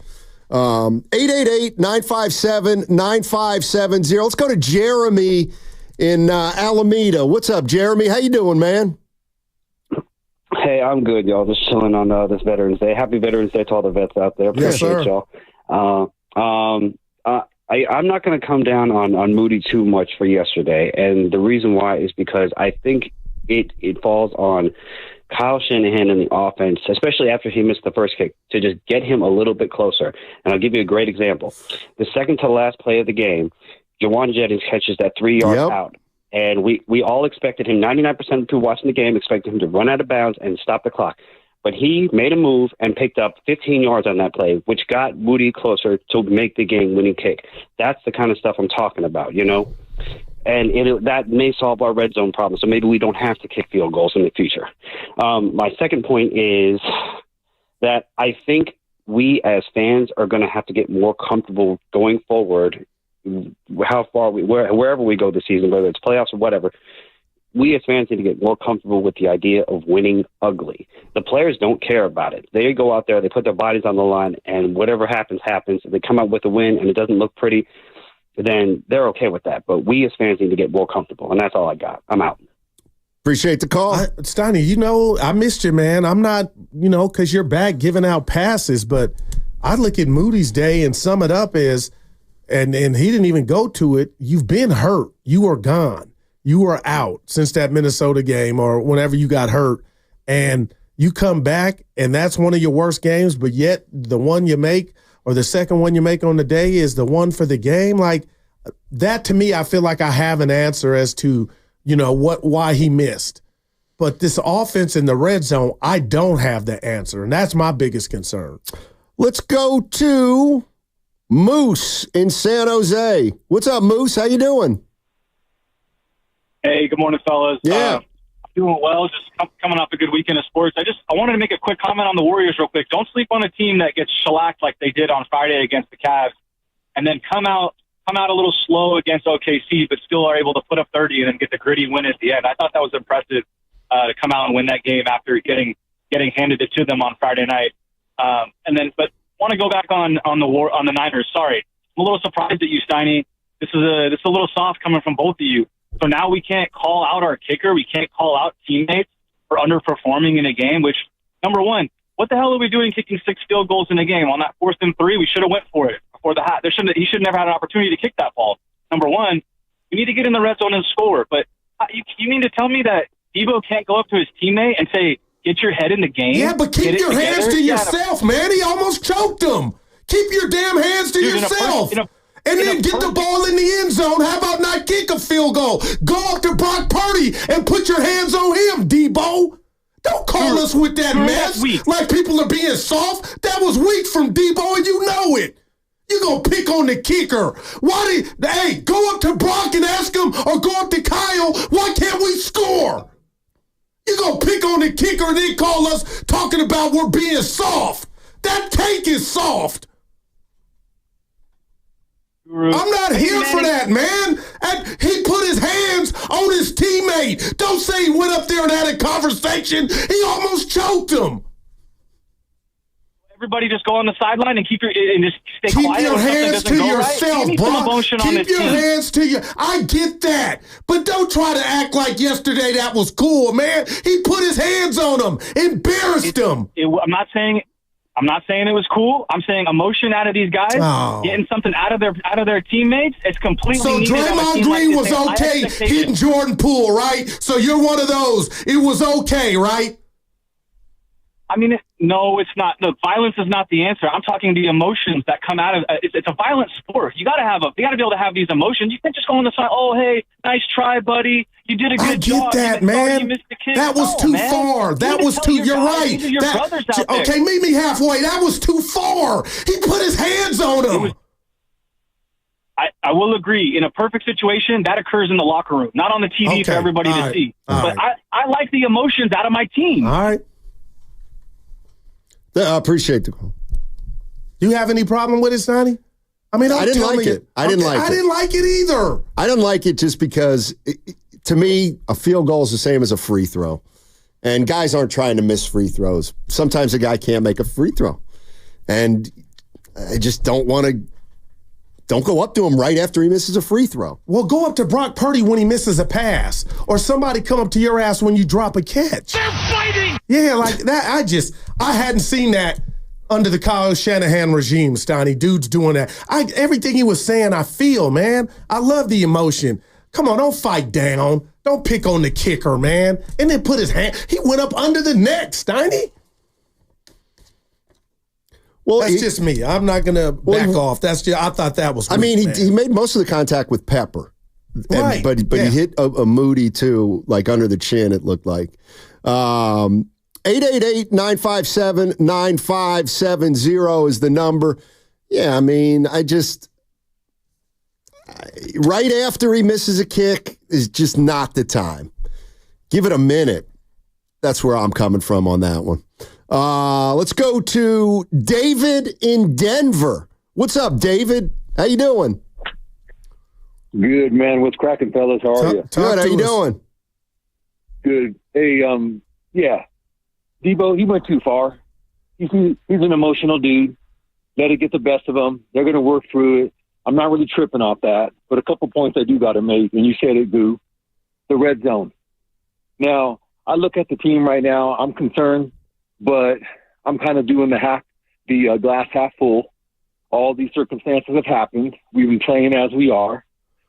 888-957-9570. Let's go to Jeremy in Alameda. What's up, Jeremy? How you doing, man? Hey, I'm good, y'all. Just chilling on this Veterans Day. Happy Veterans Day to all the vets out there. Appreciate y'all. I'm not going to come down on Moody too much for yesterday, and the reason why is because I think it falls on Kyle Shanahan and the offense, especially after he missed the first kick, to just get him a little bit closer. And I'll give you a great example. The second to last play of the game, Jawan Jennings catches that 3-yard out. And we all expected him, 99% of people watching the game expected him to run out of bounds and stop the clock. But he made a move and picked up 15 yards on that play, which got Moody closer to make the game-winning kick. That's the kind of stuff I'm talking about, you know? And that may solve our red zone problem, so maybe we don't have to kick field goals in the future. My second point is that I think we as fans are going to have to get more comfortable going forward, wherever we go this season, whether it's playoffs or whatever. We as fans need to get more comfortable with the idea of winning ugly. The players don't care about it. They go out there, they put their bodies on the line, and whatever happens, happens. If they come out with a win and it doesn't look pretty, then they're okay with that. But we as fans need to get more comfortable, and that's all I got. I'm out. Appreciate the call. Steiny, you know, I missed you, man. I'm not, because you're back giving out passes, but I look at Moody's day and sum it up as, and he didn't even go to it, you've been hurt. You are gone. You are out since that Minnesota game or whenever you got hurt. And you come back, and that's one of your worst games, but yet the one you make or the second one you make on the day is the one for the game. Like, that to me, I feel like I have an answer as to, why he missed. But this offense in the red zone, I don't have the answer, and that's my biggest concern. Let's go to Moose in San Jose. What's up, Moose? How you doing? Hey, good morning, fellas. Yeah. Doing well, just coming off a good weekend of sports. I wanted to make a quick comment on the Warriors real quick. Don't sleep on a team that gets shellacked like they did on Friday against the Cavs, and then come out a little slow against OKC, but still are able to put up 30 and then get the gritty win at the end. I thought that was impressive to come out and win that game after getting handed it to them on Friday night. But want to go back on the Niners. Sorry, I'm a little surprised at you, Steiny. This is a little soft coming from both of you. So now we can't call out our kicker. We can't call out teammates for underperforming in a game, which, number one, what the hell are we doing kicking 6 field goals in a game? On that 4th and 3, we should have went for it before the hat. He should never had an opportunity to kick that ball. Number one, you need to get in the red zone and score. But you mean to tell me that Debo can't go up to his teammate and say, get your head in the game? Yeah, but keep your hands to yourself, man. He almost choked him. Keep your damn hands to yourself. And then get the ball in the end zone. How about not kick a field goal? Go up to Brock Purdy and put your hands on him, Debo. Don't call us with that mess like people are being soft. That was weak from Debo, and you know it. You're going to pick on the kicker. Go up to Brock and ask him, or go up to Kyle, why can't we score? You're going to pick on the kicker and then call us talking about we're being soft. That take is soft. I'm not here for that, man. He put his hands on his teammate. Don't say he went up there and had a conversation. He almost choked him. Everybody just go on the sideline and keep just stay quiet. Keep your hands to yourself, bro. Keep your hands to you. I get that. But don't try to act like yesterday that was cool, man. He put his hands on him, embarrassed him. I'm not saying I'm not saying it was cool. I'm saying emotion out of these guys, getting something out of their teammates. It's completely. So needed on a Draymond team Green like this. was High okay expectations. hitting Jordan Poole, right? So you're one of those. It was okay, right? I mean, no, it's not. Look, violence is not the answer. I'm talking the emotions that come out of it's a violent sport. You got to be able to have these emotions. You can't just go on the side. Oh, hey, nice try, buddy. You did a good job. I get that, man. You missed the kick. That was too far. That was too. You're right. These are your brothers out there. Okay, meet me halfway. That was too far. He put his hands on him. I will agree. In a perfect situation, that occurs in the locker room, not on the TV for everybody to see. But I like the emotions out of my team. All right. I appreciate the call. Do you have any problem with it, Sonny? I mean, I didn't like it. I didn't like it either. I didn't like it just because, to me, a field goal is the same as a free throw. And guys aren't trying to miss free throws. Sometimes a guy can't make a free throw. And I just don't go up to him right after he misses a free throw. Well, go up to Brock Purdy when he misses a pass. Or somebody come up to your ass when you drop a catch. They're fighting! Yeah, like that. I hadn't seen that under the Kyle Shanahan regime, Steiny. Dudes doing that. Everything he was saying, I feel, man. I love the emotion. Come on, don't fight down. Don't pick on the kicker, man. And then put his hand. He went up under the neck, Steiny. Well, that's just me. I'm not going to back off. That's just, I thought that was weak, he made most of the contact with Pepper. Right. But he hit a Moody, too, like under the chin, it looked like. 888-957-9570 is the number. Yeah, I mean, right after he misses a kick is just not the time. Give it a minute. That's where I'm coming from on that one. Let's go to David in Denver. What's up, David? How you doing? Good, man. What's cracking, fellas? How are you? Good. How you doing? Good. Hey, yeah. Debo, he went too far. He's an emotional dude. Let it get the best of him. They're going to work through it. I'm not really tripping off that. But a couple points I do got to make, and you said it, Goo. The red zone. Now, I look at the team right now. I'm concerned, but I'm kind of doing the glass half full. All these circumstances have happened. We've been playing as we are.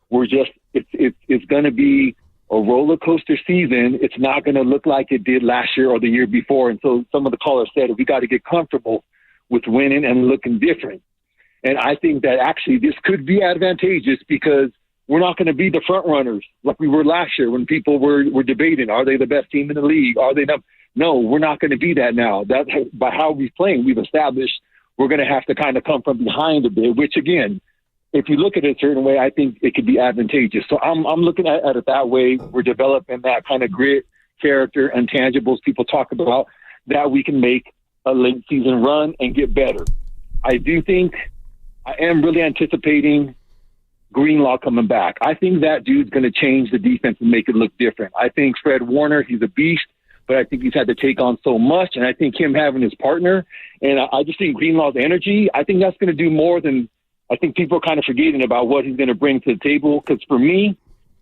We're just it's going to be a roller coaster season. It's not going to look like it did last year or the year before. And so some of the callers said we got to get comfortable with winning and looking different. And I think that actually this could be advantageous because we're not going to be the front runners like we were last year when people were debating, are they the best team in the league? Are they not? No, we're not going to be that now. That by how we're playing, we've established we're going to have to kind of come from behind a bit, which again, if you look at it a certain way, I think it could be advantageous. So I'm looking at it that way. We're developing that kind of grit, character, and tangibles people talk about that we can make a late season run and get better. I do think I am really anticipating Greenlaw coming back. I think that dude's going to change the defense and make it look different. I think Fred Warner, he's a beast, but I think he's had to take on so much. And I think him having his partner, and I just think Greenlaw's energy, I think that's going to do more than I think people are kind of forgetting about what he's going to bring to the table. Because for me,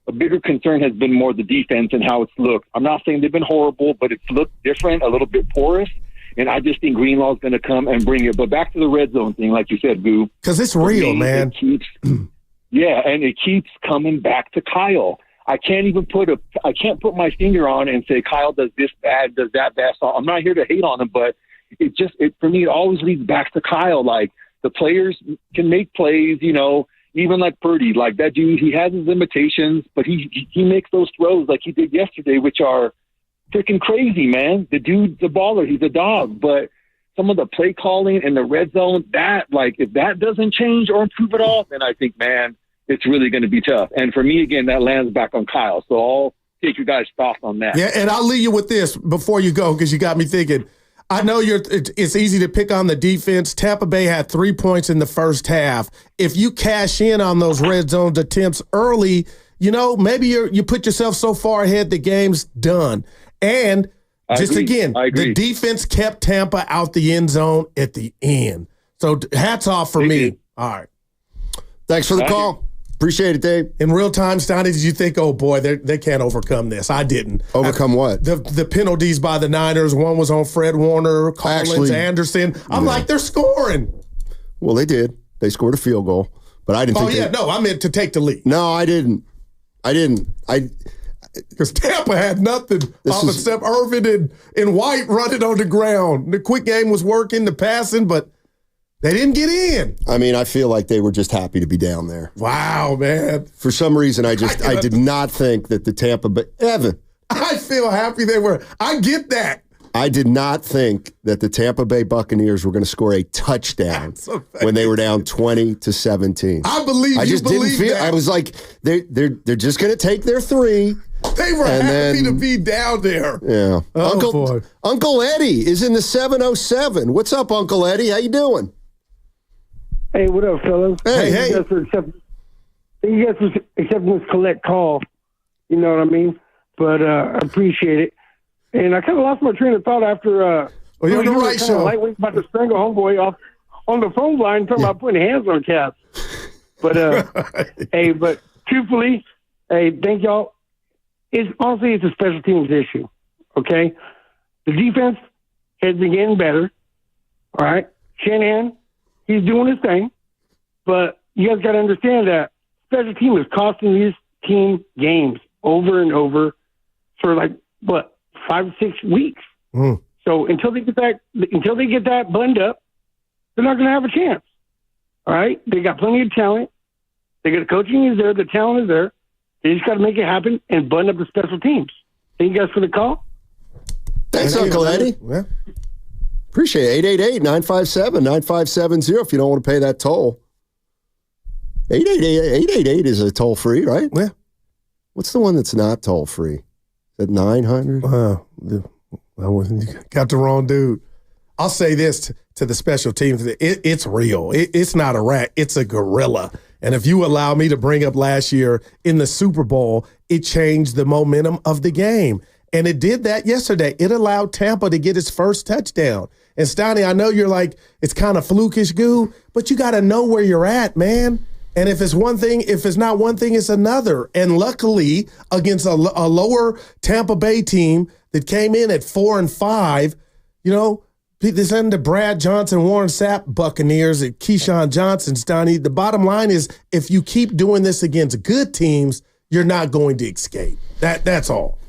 a bigger concern has been more the defense and how it's looked. I'm not saying they've been horrible, but it's looked different, a little bit porous. And I just think Greenlaw's going to come and bring it. But back to the red zone thing, like you said, Goo. Because it's real, man. Yeah, and it keeps coming back to Kyle. I can't put my finger on it and say Kyle does this bad, does that bad. So I'm not here to hate on him, but for me, it always leads back to Kyle. Like, the players can make plays, even like Purdy, like that dude, he has his limitations, but he makes those throws like he did yesterday, which are freaking crazy, man. The dude's a baller. He's a dog. But some of the play calling in the red zone, if that doesn't change or improve at all, then I think, man, it's really going to be tough. And for me, again, that lands back on Kyle. So I'll take your guys' thoughts on that. Yeah, and I'll leave you with this before you go because you got me thinking. I know it's easy to pick on the defense. Tampa Bay had 3 points in the first half. If you cash in on those red zone attempts early, maybe you put yourself so far ahead the game's done. And the defense kept Tampa out the end zone at the end. So hats off for me. All right. Thanks for the call. Appreciate it, Dave. In real time, Steiny, did you think, oh, boy, they can't overcome this? I didn't. Overcome what? The penalties by the Niners. One was on Fred Warner, Collins, Anderson. I'm like, they're scoring. Well, they did. They scored a field goal. But I didn't think I meant to take the lead. No, I didn't. Because Tampa had nothing except Irvin and White running on the ground. The quick game was working, the passing, but they didn't get in. I mean, I feel like they were just happy to be down there. Wow, man. For some reason, I did not think that the Tampa Bay... Evan. I feel happy they were. I get that. I did not think that the Tampa Bay Buccaneers were going to score a touchdown when they were down 20-17. I believe I just didn't feel. I was like, they're just going to take their 3. They were happy to be down there. Yeah. Uncle Eddie is in the 707. What's up, Uncle Eddie? How you doing? Hey, what up, fellas? Hey. Thank you guys for accepting this collect call. You know what I mean? But I appreciate it. And I kind of lost my train of thought after you're on the right show. Lightweight about to strangle homeboy off on the phone line talking about putting hands on cats. But hey, but truthfully, hey, thank y'all. It's a special teams issue. Okay, the defense has been getting better. All right, Shanahan, he's doing his thing, but you guys got to understand that special team is costing this team games over and over for 5 or 6 weeks. So until they get that blend up, they're not going to have a chance. All right, they got plenty of talent. They got the coaching is there, the talent is there. They just got to make it happen and button up the special teams. Thank you guys for the call. Thanks, Uncle Eddie. Yeah. Appreciate it. 888-957-9570 if you don't want to pay that toll. 888 is a toll free, right? Yeah. What's the one that's not toll free? At 900? You got the wrong dude. I'll say this to the special teams. It's real. It's not a rat. It's a gorilla. And if you allow me to bring up last year in the Super Bowl, it changed the momentum of the game. And it did that yesterday. It allowed Tampa to get its first touchdown. And Steiny, I know you're like, it's kind of flukish, Goo, but you got to know where you're at, man. And if it's one thing, if it's not one thing, it's another. And luckily, against a lower Tampa Bay team that came in at 4-5, they send the Brad Johnson, Warren Sapp Buccaneers at Keyshawn Johnson, Steiny. The bottom line is, if you keep doing this against good teams, you're not going to escape. That's all.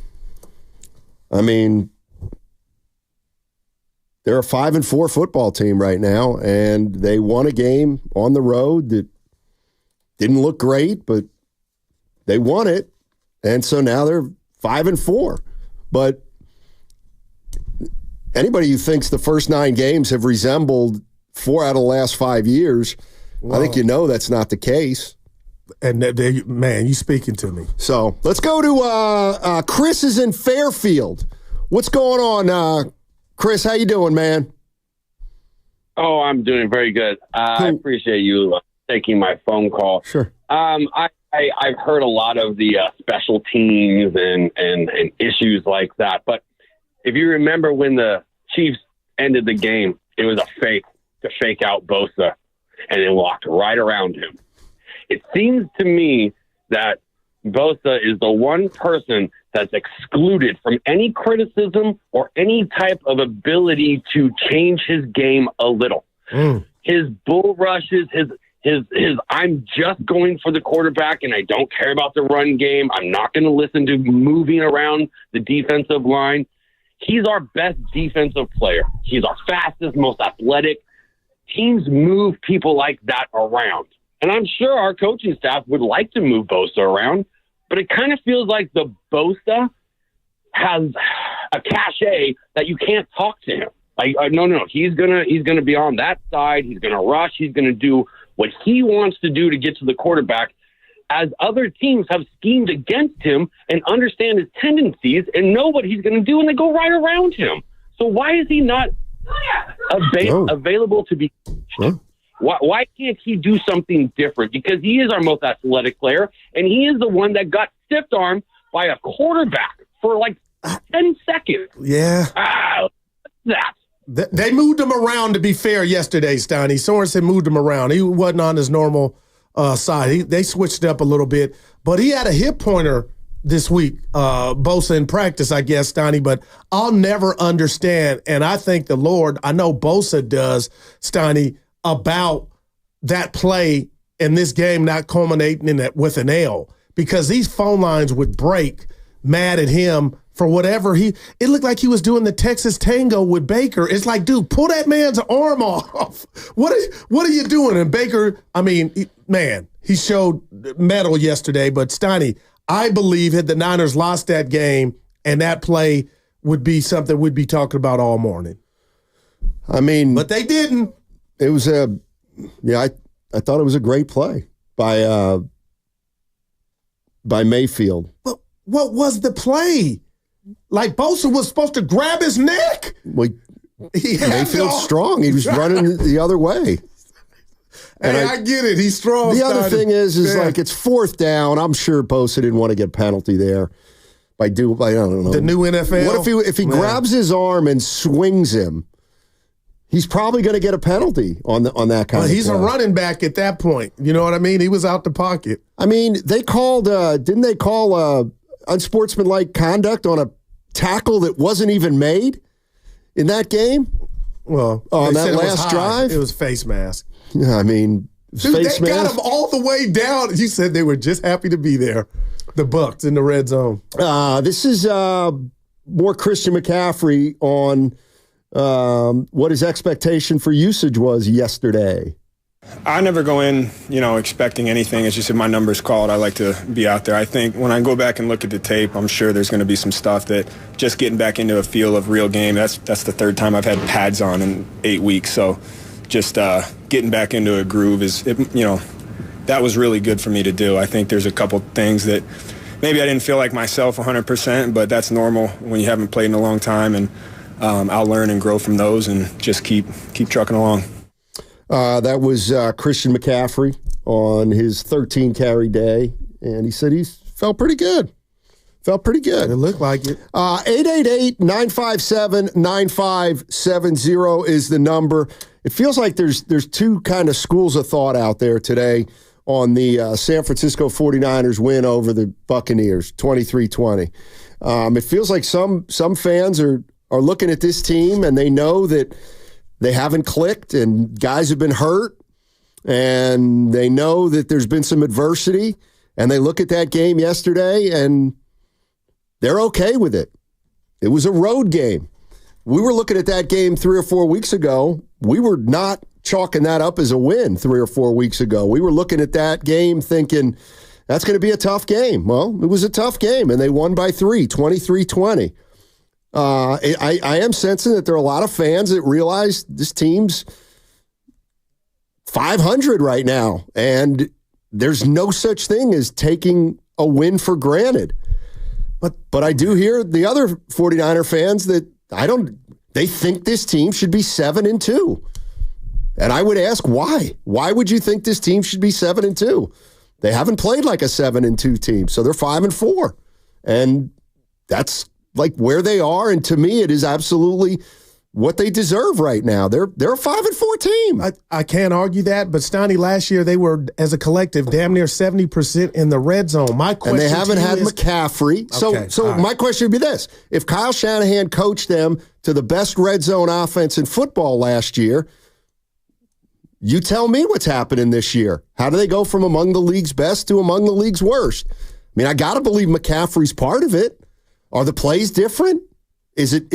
I mean, they're a 5-4 football team right now, and they won a game on the road that didn't look great, but they won it. And so now they're 5-4. But anybody who thinks the first 9 games have resembled 4 out of the last 5 years, I think that's not the case. And man, you speaking to me. So let's go to Chris is in Fairfield. What's going on, Chris? How you doing, man? Oh, I'm doing very good. I appreciate you taking my phone call. Sure. I've heard a lot of the special teams and issues like that. But if you remember when the Chiefs ended the game, it was a fake to fake out Bosa, and they walked right around him. It seems to me that Bosa is the one person that's excluded from any criticism or any type of ability to change his game a little. His bull rushes, his I'm just going for the quarterback and I don't care about the run game. I'm not going to listen to moving around the defensive line. He's our best defensive player. He's our fastest, most athletic. Teams move people like that around. And I'm sure our coaching staff would like to move Bosa around, but it kind of feels like the Bosa has a cachet that you can't talk to him. Like, no, he's gonna be on that side. He's gonna rush. He's gonna do what he wants to do to get to the quarterback. As other teams have schemed against him and understand his tendencies and know what he's going to do, and they go right around him. So why is he not available to be? Why can't he do something different? Because he is our most athletic player, and he is the one that got stiff-armed by a quarterback for like 10 seconds. Yeah. That. They moved him around, to be fair, yesterday, Steiny. Sorensen moved him around. He wasn't on his normal side. They switched it up a little bit. But he had a hip pointer this week, Bosa in practice, I guess, Steiny, but I'll never understand, and I thank the Lord, I know Bosa does, Steiny, about that play and this game not culminating in it with an L, because these phone lines would break mad at him for whatever it looked like he was doing the Texas Tango with Baker. It's like, dude, pull that man's arm off. What are you doing? And Baker, I mean, he showed mettle yesterday, but Steiny, I believe had the Niners lost that game and that play would be something we'd be talking about all morning. I mean, but they didn't. It was I thought it was a great play by Mayfield. But what was the play? Like Bosa was supposed to grab his neck. Well, Mayfield's strong. He was running the other way. And I get it. He's strong. The other thing is like it's fourth down. I'm sure Bosa didn't want to get a penalty there. I don't know. The new NFL. What if he grabs his arm and swings him? He's probably going to get a penalty on that kind of play. He's a running back at that point. You know what I mean? He was out the pocket. I mean, they called. Didn't they call unsportsmanlike conduct on a tackle that wasn't even made in that game? Well, on that last drive, it was face mask. Yeah, I mean, dude, they got him all the way down. You said they were just happy to be there. The Bucs in the red zone. This is more Christian McCaffrey on what his expectation for usage was yesterday. I never go in, expecting anything. It's just if my number's called, I like to be out there. I think when I go back and look at the tape, I'm sure there's going to be some stuff that just getting back into a feel of real game. That's the third time I've had pads on in 8 weeks. So just getting back into a groove that was really good for me to do. I think there's a couple things that maybe I didn't feel like myself 100%, but that's normal when you haven't played in a long time, and I'll learn and grow from those and just keep trucking along. That was Christian McCaffrey on his 13-carry day, and he said he felt pretty good. It looked like it. 888-957-9570 is the number. It feels like there's two kind of schools of thought out there today on the San Francisco 49ers win over the Buccaneers, 23-20. It feels like some fans are looking at this team and they know that they haven't clicked and guys have been hurt and they know that there's been some adversity, and they look at that game yesterday and they're okay with it. It was a road game. We were looking at that game 3 or 4 weeks ago. We were not chalking that up as a win 3 or 4 weeks ago. We were looking at that game thinking that's going to be a tough game. Well, it was a tough game, and they won by 3, 23-20. I am sensing that there are a lot of fans that realize this team's 500 right now, and there's no such thing as taking a win for granted. But I do hear the other 49er fans that they think this team should be 7-2. And I would ask why? Why would you think this team should be 7-2? They haven't played like a 7-2 team, so they're 5-4. And that's like where they are, and to me it is absolutely what they deserve right now. They're a 5-4 team. I can't argue that, but Steiny, last year they were, as a collective, damn near 70% in the red zone. My question, and they haven't had McCaffrey. Okay, So right. My question would be this: if Kyle Shanahan coached them to the best red zone offense in football last year, you tell me what's happening this year. How do they go from among the league's best to among the league's worst? I mean, I got to believe McCaffrey's part of it. Are the plays different? Is it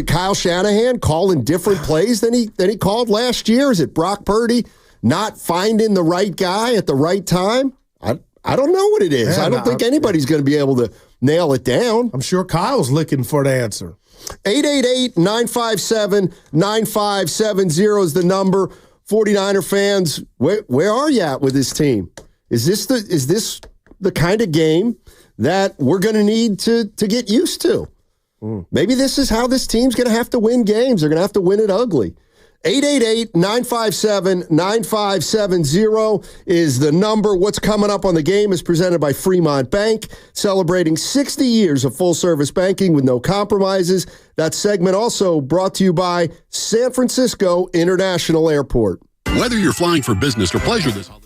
Kyle Shanahan calling different plays than he called last year? Is it Brock Purdy not finding the right guy at the right time? I don't know what it is. I don't think anybody's going to be able to nail it down. I'm sure Kyle's looking for the answer. 888-957-9570 is the number. 49er fans, where are you at with this team? Is this the kind of game that we're going to need to get used to? Maybe this is how this team's going to have to win games. They're going to have to win it ugly. 888-957-9570 is the number. What's coming up on the game is presented by Fremont Bank, celebrating 60 years of full-service banking with no compromises. That segment also brought to you by San Francisco International Airport. Whether you're flying for business or pleasure this holiday.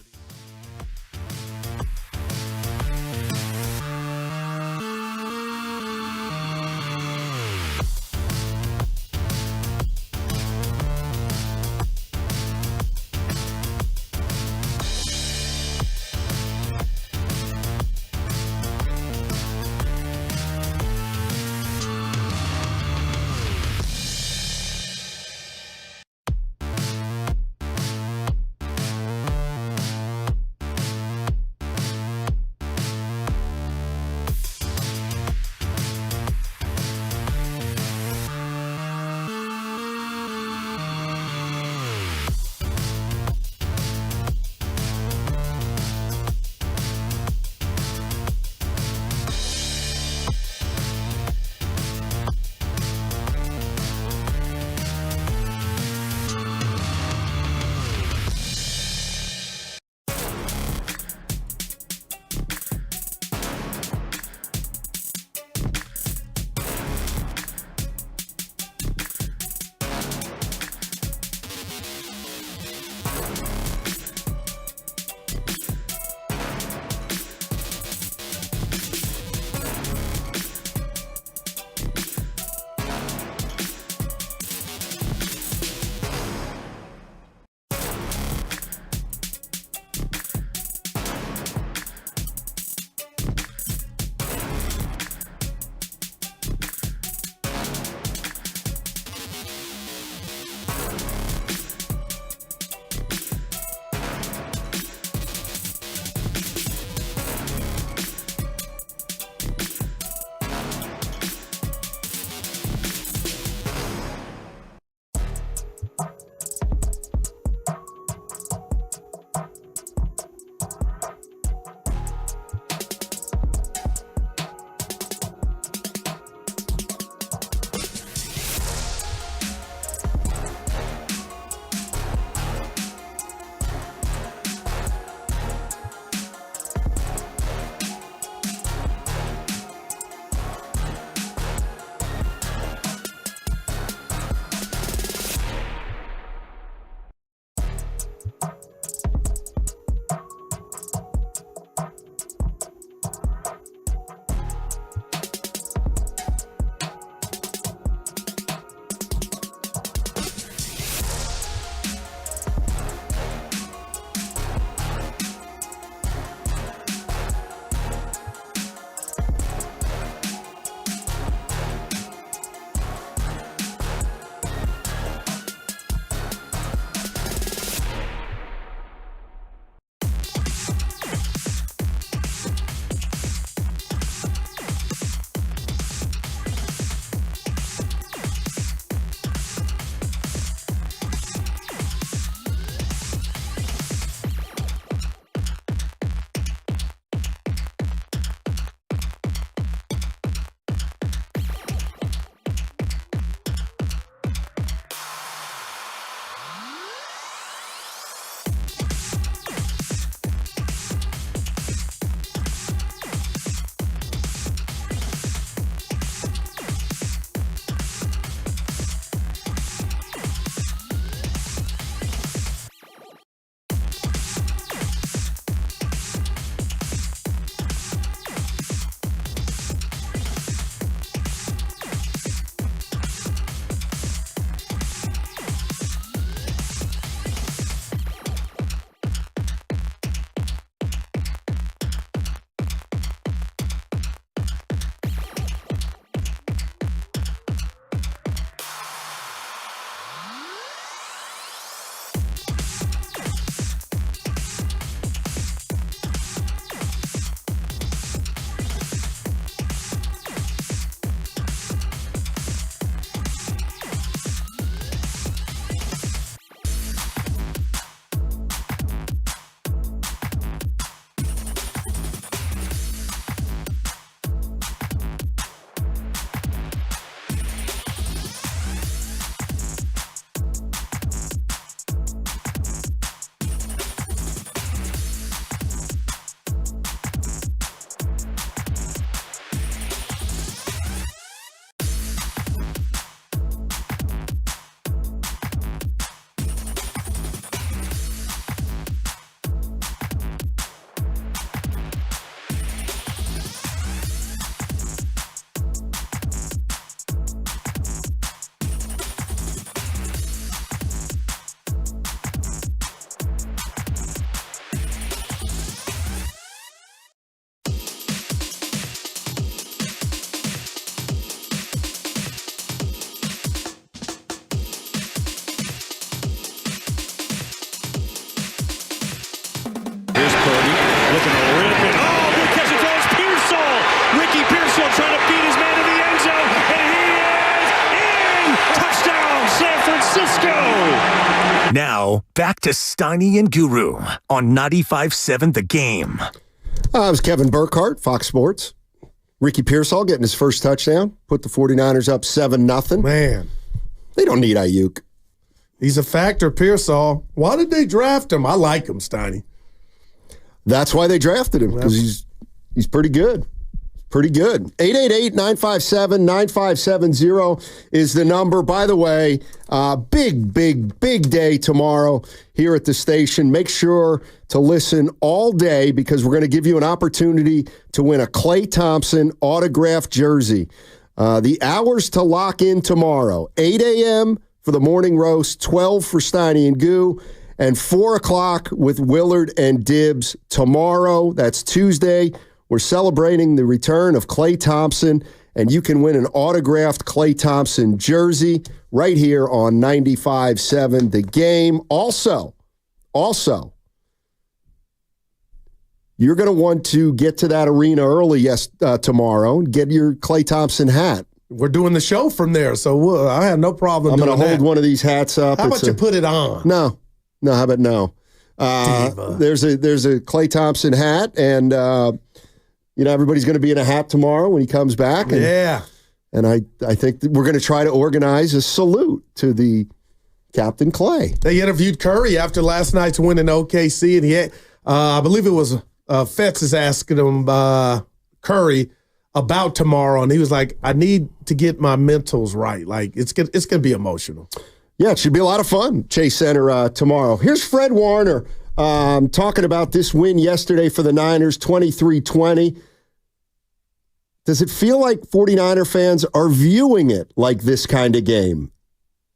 Francisco. Now, back to Steiny and Guru on 95.7 The Game. It was Kevin Burkhardt, Fox Sports. Ricky Pearsall getting his first touchdown. Put the 49ers up 7-0. Man. They don't need Ayuk. He's a factor, Pearsall. Why did they draft him? I like him, Steiny. That's why they drafted him, because he's pretty good. Pretty good. 888-957-9570 is the number. By the way, big day tomorrow here at the station. Make sure to listen all day because we're going to give you an opportunity to win a Klay Thompson autographed jersey. The hours to lock in tomorrow, 8 a.m. for the morning roast, 12 for Steiny and Goo, and 4 o'clock with Willard and Dibbs tomorrow. That's Tuesday. We're celebrating the return of Klay Thompson, and you can win an autographed Klay Thompson jersey right here on 95.7 The Game. Also, you're going to want to get to that arena early tomorrow and get your Klay Thompson hat. We're doing the show from there, so I have no problem. I'm going to hold one of these hats up. How about you put it on? No. How about no? There's a Klay Thompson hat, and everybody's going to be in a hat tomorrow when he comes back. And, and I think that we're going to try to organize a salute to the Captain Klay. They interviewed Curry after last night's win in OKC, and he had, I believe it was Fetz is asking him Curry about tomorrow, and he was like, "I need to get my mentals right. Like it's gonna be emotional." Yeah, it should be a lot of fun. Chase Center tomorrow. Here's Fred Warner talking about this win yesterday for the Niners, 23-20. Does it feel like 49er fans are viewing it like this kind of game?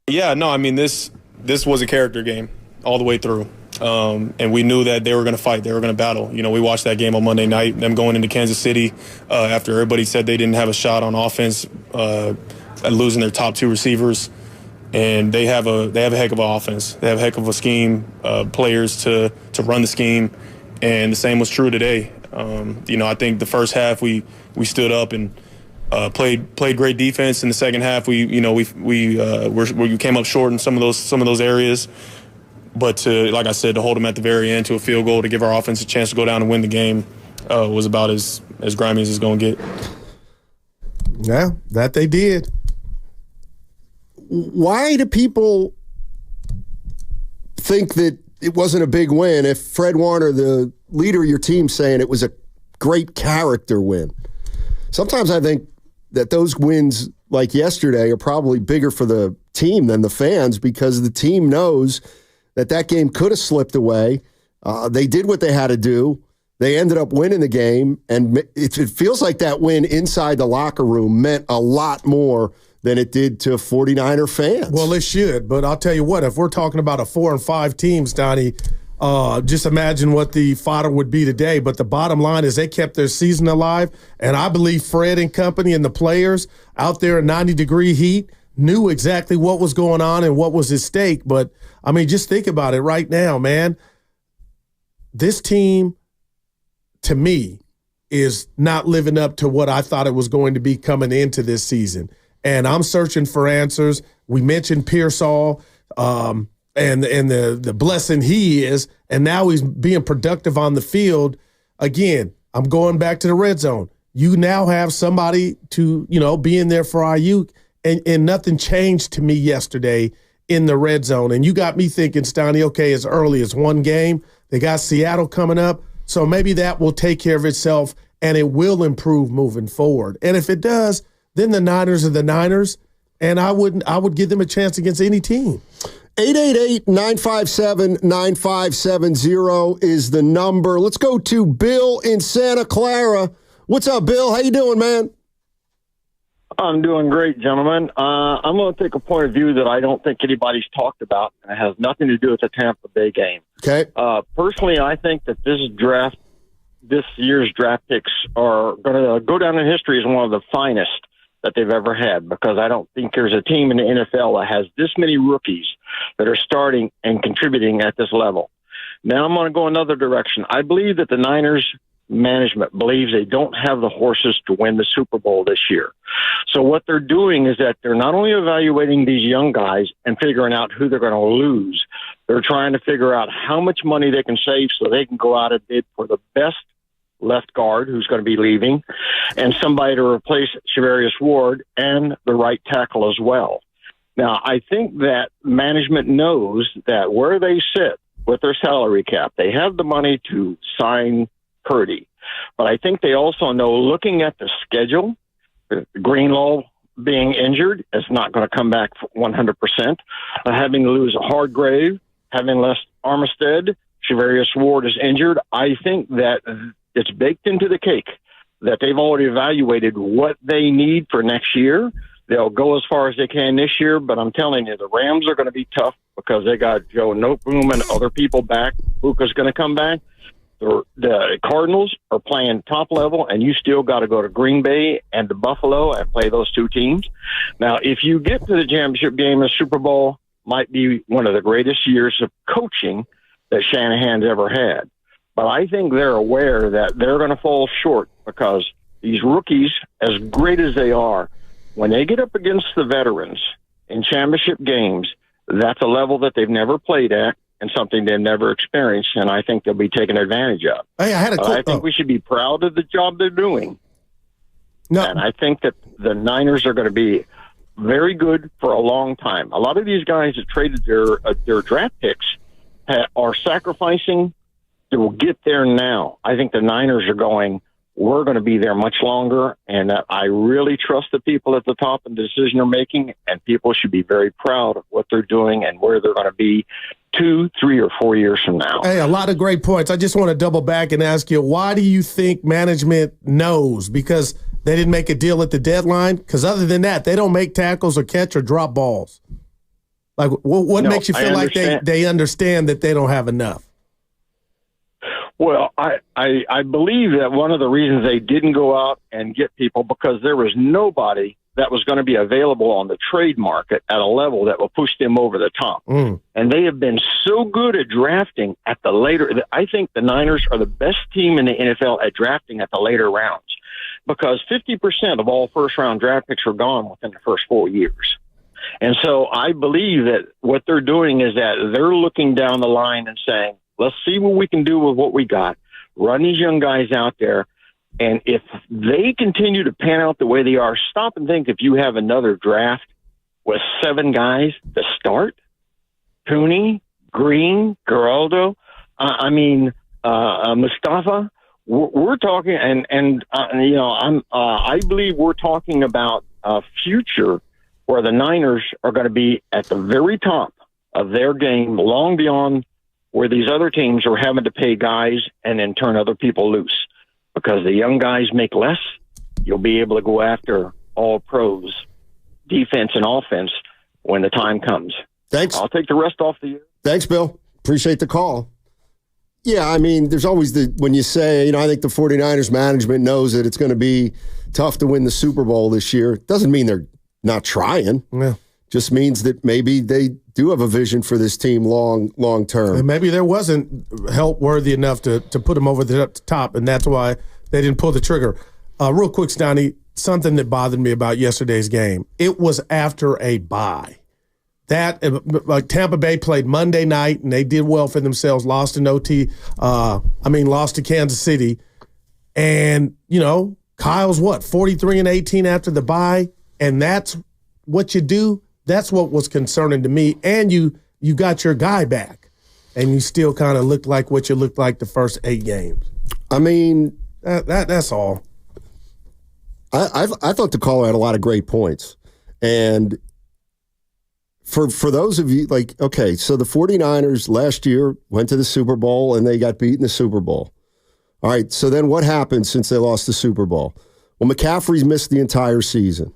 Yeah, no, I mean, this was a character game all the way through. And we knew that they were going to fight. They were going to battle. We watched that game on Monday night, them going into Kansas City after everybody said they didn't have a shot on offense, losing their top 2 receivers. And they have a heck of an offense. They have a heck of a scheme, players to run the scheme, and the same was true today. I think the first half we stood up and played great defense. In the second half, we came up short in some of those areas. But like I said, to hold them at the very end to a field goal to give our offense a chance to go down and win the game was about as grimy as it's going to get. Yeah, that they did. Why do people think that it wasn't a big win if Fred Warner, the leader of your team, saying it was a great character win? Sometimes I think that those wins like yesterday are probably bigger for the team than the fans because the team knows that game could have slipped away. They did what they had to do. They ended up winning the game, and it feels like that win inside the locker room meant a lot more than it did to 49er fans. Well, it should, but I'll tell you what, if we're talking about a 4 and 5 teams, Donnie, just imagine what the fodder would be today. But the bottom line is they kept their season alive, and I believe Fred and company and the players out there in 90-degree heat knew exactly what was going on and what was at stake. But, I mean, just think about it right now, man. This team, to me, is not living up to what I thought it was going to be coming into this season. And I'm searching for answers. We mentioned Pearsall and the blessing he is, and now he's being productive on the field. Again, I'm going back to the red zone. You now have somebody to, be in there for Ayuk, and nothing changed to me yesterday in the red zone. And you got me thinking, Steiny, okay, as early as one game. They got Seattle coming up, so maybe that will take care of itself, and it will improve moving forward. And if it does, then the Niners are the Niners, and I would give them a chance against any team. 888-957-9570 is the number. Let's go to Bill in Santa Clara. What's up, Bill? How you doing, man? I'm doing great, gentlemen. I'm going to take a point of view that I don't think anybody's talked about, and it has nothing to do with the Tampa Bay game. Okay. Personally, I think that this year's draft picks are going to go down in history as one of the finest that they've ever had, because I don't think there's a team in the NFL that has this many rookies that are starting and contributing at this level. Now I'm going to go another direction. I believe that the Niners management believes they don't have the horses to win the Super Bowl this year. So what they're doing is that they're not only evaluating these young guys and figuring out who they're going to lose, they're trying to figure out how much money they can save so they can go out and bid for the best left guard who's going to be leaving and somebody to replace Charvarius Ward and the right tackle as well. Now, I think that management knows that where they sit with their salary cap, they have the money to sign Purdy. But I think they also know, looking at the schedule, Greenlaw being injured is not going to come back 100%. Having to lose Hargrave, having lost Armistead, Charvarius Ward is injured. I think that it's baked into the cake that they've already evaluated what they need for next year. They'll go as far as they can this year, but I'm telling you, the Rams are going to be tough because they got Joe Noteboom and other people back. Luka's going to come back. The Cardinals are playing top level, and you still got to go to Green Bay and to Buffalo and play those two teams. Now, if you get to the championship game, the Super Bowl might be one of the greatest years of coaching that Shanahan's ever had. But I think they're aware that they're going to fall short because these rookies, as great as they are, when they get up against the veterans in championship games, that's a level that they've never played at and something they've never experienced, and I think they'll be taken advantage of. Hey, I think we should be proud of the job they're doing. No. And I think that the Niners are going to be very good for a long time. A lot of these guys that traded their draft picks are sacrificing to get there now. I think the Niners are going, we're going to be there much longer, and I really trust the people at the top in the decision they're making, and people should be very proud of what they're doing and where they're going to be 2, 3, or 4 years from now. Hey, a lot of great points. I just want to double back and ask you, why do you think management knows? Because they didn't make a deal at the deadline? Because other than that, they don't make tackles or catch or drop balls. Like, what makes you feel like they understand that they don't have enough? Well, I believe that one of the reasons they didn't go out and get people because there was nobody that was going to be available on the trade market at a level that will push them over the top. And they have been so good at drafting at the later. I think the Niners are the best team in the NFL at drafting at the later rounds because 50% of all first-round draft picks are gone within the first 4 years. And so I believe that what they're doing is that they're looking down the line and saying, let's see what we can do with what we got. Run these young guys out there. And if they continue to pan out the way they are, stop and think if you have another draft with 7 guys to start, Cooney, Green, Geraldo, Mustafa, we're talking, I believe we're talking about a future where the Niners are going to be at the very top of their game, long beyond where these other teams are having to pay guys and then turn other people loose. Because the young guys make less, you'll be able to go after all pros, defense and offense, when the time comes. Thanks. I'll take the rest off the air. Thanks, Bill. Appreciate the call. Yeah, I mean, there's always when you say, I think the 49ers management knows that it's going to be tough to win the Super Bowl this year. Doesn't mean they're not trying. Yeah. Just means that maybe they do have a vision for this team long term. And maybe there wasn't help worthy enough to put them over the top, and that's why they didn't pull the trigger. Real quick, Stoney, something that bothered me about yesterday's game. It was after a bye. Tampa Bay played Monday night, and they did well for themselves, lost in OT. Lost to Kansas City. And, Kyle's 43-18 after the bye, and that's what you do. That's what was concerning to me. And you got your guy back, and you still kind of looked like what you looked like the first 8 games. I mean, that's all. I thought the caller had a lot of great points. And for those of you, so the 49ers last year went to the Super Bowl, and they got beat in the Super Bowl. All right, so then what happened since they lost the Super Bowl? Well, McCaffrey's missed the entire season.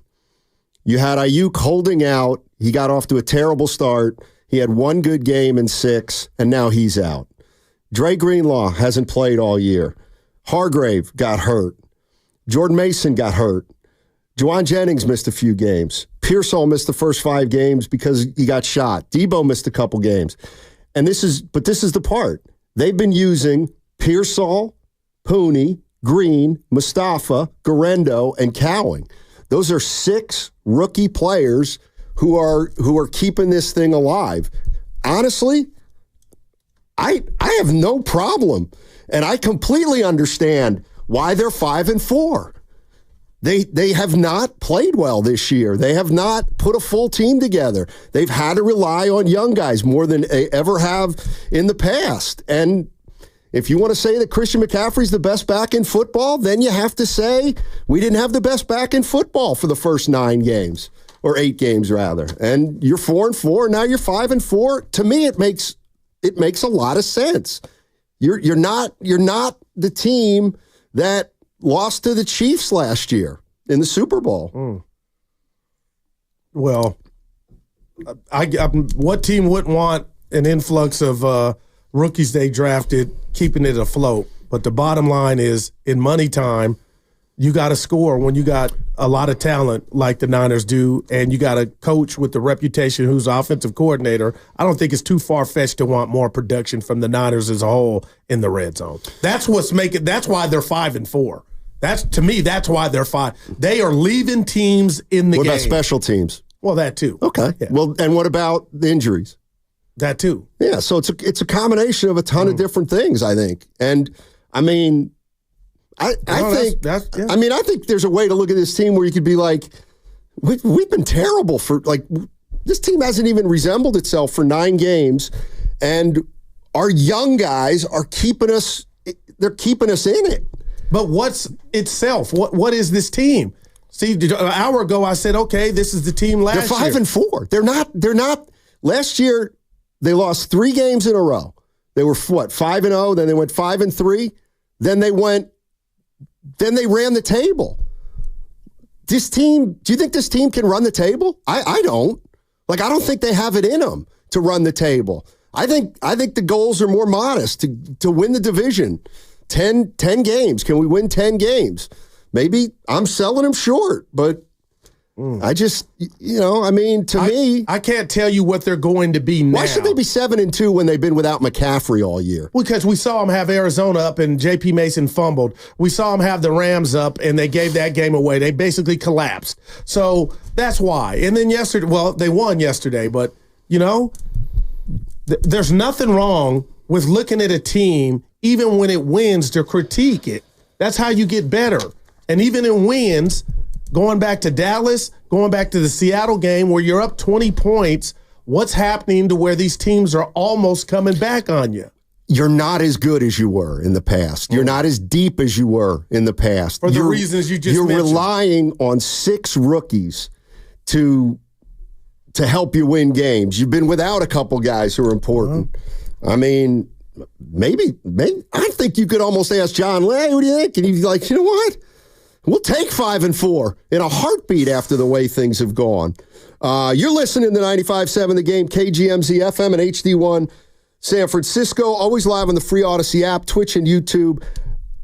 You had Ayuk holding out. He got off to a terrible start. He had 1 good game in 6, and now he's out. Dre Greenlaw hasn't played all year. Hargrave got hurt. Jordan Mason got hurt. Juwan Jennings missed a few games. Pearsall missed the first 5 games because he got shot. Debo missed a couple games. And this is the part. They've been using Pearsall, Pooney, Green, Mustafa, Garendo, and Cowing. Those are 6 rookie players who are keeping this thing alive. Honestly, I have no problem, and I completely understand why they're 5-4. They have not played well this year. They have not put a full team together. They've had to rely on young guys more than they ever have in the past. And if you want to say that Christian McCaffrey's the best back in football, then you have to say we didn't have the best back in football for the first 9 games, or 8 games rather. And you're 4-4, now you're 5-4. To me, it makes a lot of sense. You're not the team that lost to the Chiefs last year in the Super Bowl. Well, what team wouldn't want an influx of rookies they drafted, keeping it afloat? But the bottom line is, in money time, you got to score when you got a lot of talent like the Niners do, and you got a coach with the reputation who's offensive coordinator. I don't think it's too far-fetched to want more production from the Niners as a whole in the red zone. That's why they're 5-4. To me, that's why they're 5. They are leaving teams in the game. What about special teams? Well, that too. Okay. Yeah. Well, and what about the injuries? That too. Yeah, so it's a combination of a ton of different things, I think. And I mean, I think there's a way to look at this team where you could be like, we've been terrible for, like, this team hasn't even resembled itself for 9 games, and our young guys are keeping us in it. But what's itself? What is this team? See, an hour ago I said, okay, this is the team last year. They're 5-4. They're not. Last year they lost 3 games in a row. They were 5-0. Then they went 5-3. Then they ran the table. This team. Do you think this team can run the table? I don't. Like, I don't think they have it in them to run the table. I think the goals are more modest to win the division. 10 games. Can we win 10 games? Maybe I'm selling them short, but I just, to me. I can't tell you what they're going to be now. Why should they be 7-2 when they've been without McCaffrey all year? Because we saw them have Arizona up and J.P. Mason fumbled. We saw them have the Rams up and they gave that game away. They basically collapsed. So that's why. And then they won yesterday, but, there's nothing wrong with looking at a team, even when it wins, to critique it. That's how you get better. And even in wins, going back to Dallas, going back to the Seattle game where you're up 20 points, what's happening to where these teams are almost coming back on you? You're not as good as you were in the past. You're not as deep as you were in the past. For the reasons you just mentioned. You're relying on 6 rookies to help you win games. You've been without a couple guys who are important. I mean, maybe I think you could almost ask John Lay, what do you think? And he'd be like, you know what? We'll take 5-4 in a heartbeat after the way things have gone. You're listening to 95.7 The Game, KGMZ FM and HD1 San Francisco. Always live on the free Odyssey app, Twitch and YouTube,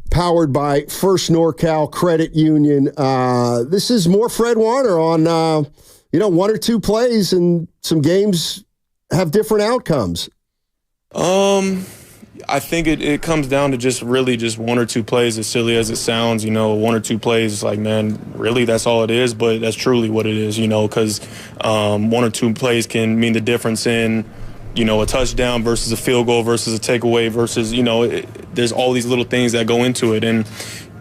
powered by First NorCal Credit Union. This is more Fred Warner on, 1 or 2 plays and some games have different outcomes. I think it comes down to just 1 or 2 plays, as silly as it sounds. 1 or 2 plays, like, man, really, that's all it is? But that's truly what it is, because 1 or 2 plays can mean the difference in, a touchdown versus a field goal versus a takeaway versus, there's all these little things that go into it. And,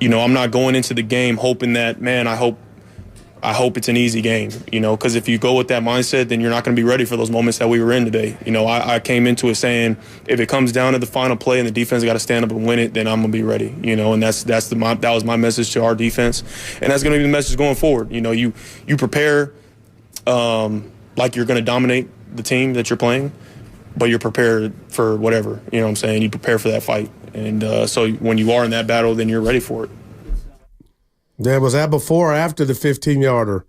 I'm not going into the game hoping that, man, I hope it's an easy game, because if you go with that mindset, then you're not going to be ready for those moments that we were in today. I came into it saying, if it comes down to the final play and the defense got to stand up and win it, then I'm going to be ready, and that was my message to our defense. And that's going to be the message going forward. You prepare like you're going to dominate the team that you're playing, but you're prepared for whatever, you know what I'm saying? You prepare for that fight. And so when you are in that battle, then you're ready for it. Was that before or after the 15-yarder,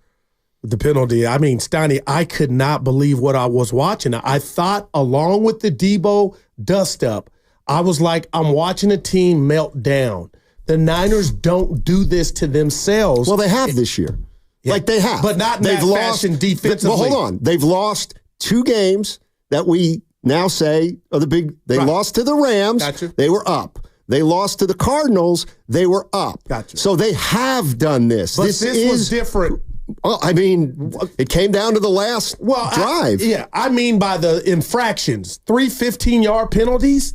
the penalty? I mean, Steiny, I could not believe what I was watching. I thought, along with the Debo dust-up, I was like, I'm watching a team melt down. The Niners don't do this to themselves. Well, they have this year. Yeah. Like, they have. But not in that fashion defensively. Well, hold on. They've lost 2 games that we now say are the big – they lost to the Rams. Gotcha. They were up. They lost to the Cardinals. They were up. Gotcha. So they have done this. But this was different. Well, I mean, it came down to the last drive. I mean by the infractions. 3 15-yard penalties.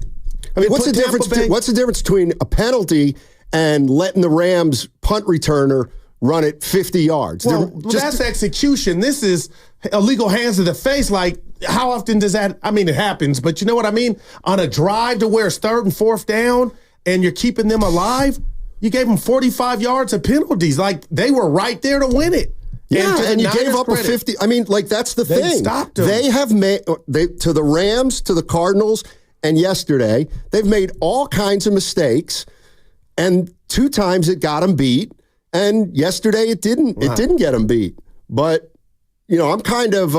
I mean, what's the difference between a penalty and letting the Rams punt returner run it 50 yards? Well, that's execution. This is illegal hands to the face. Like, how often does that? I mean, it happens, but you know what I mean? On a drive to where it's 3rd and 4th down and you're keeping them alive, you gave them 45 yards of penalties. Like, they were right there to win it. Yeah, and you gave up a 50. I mean, like, that's the thing. Stopped them. They have made, to the Rams, to the Cardinals, and yesterday, they've made all kinds of mistakes, and 2 times it got them beat, and yesterday it didn't. Right. It didn't get them beat. But, you know, I'm kind of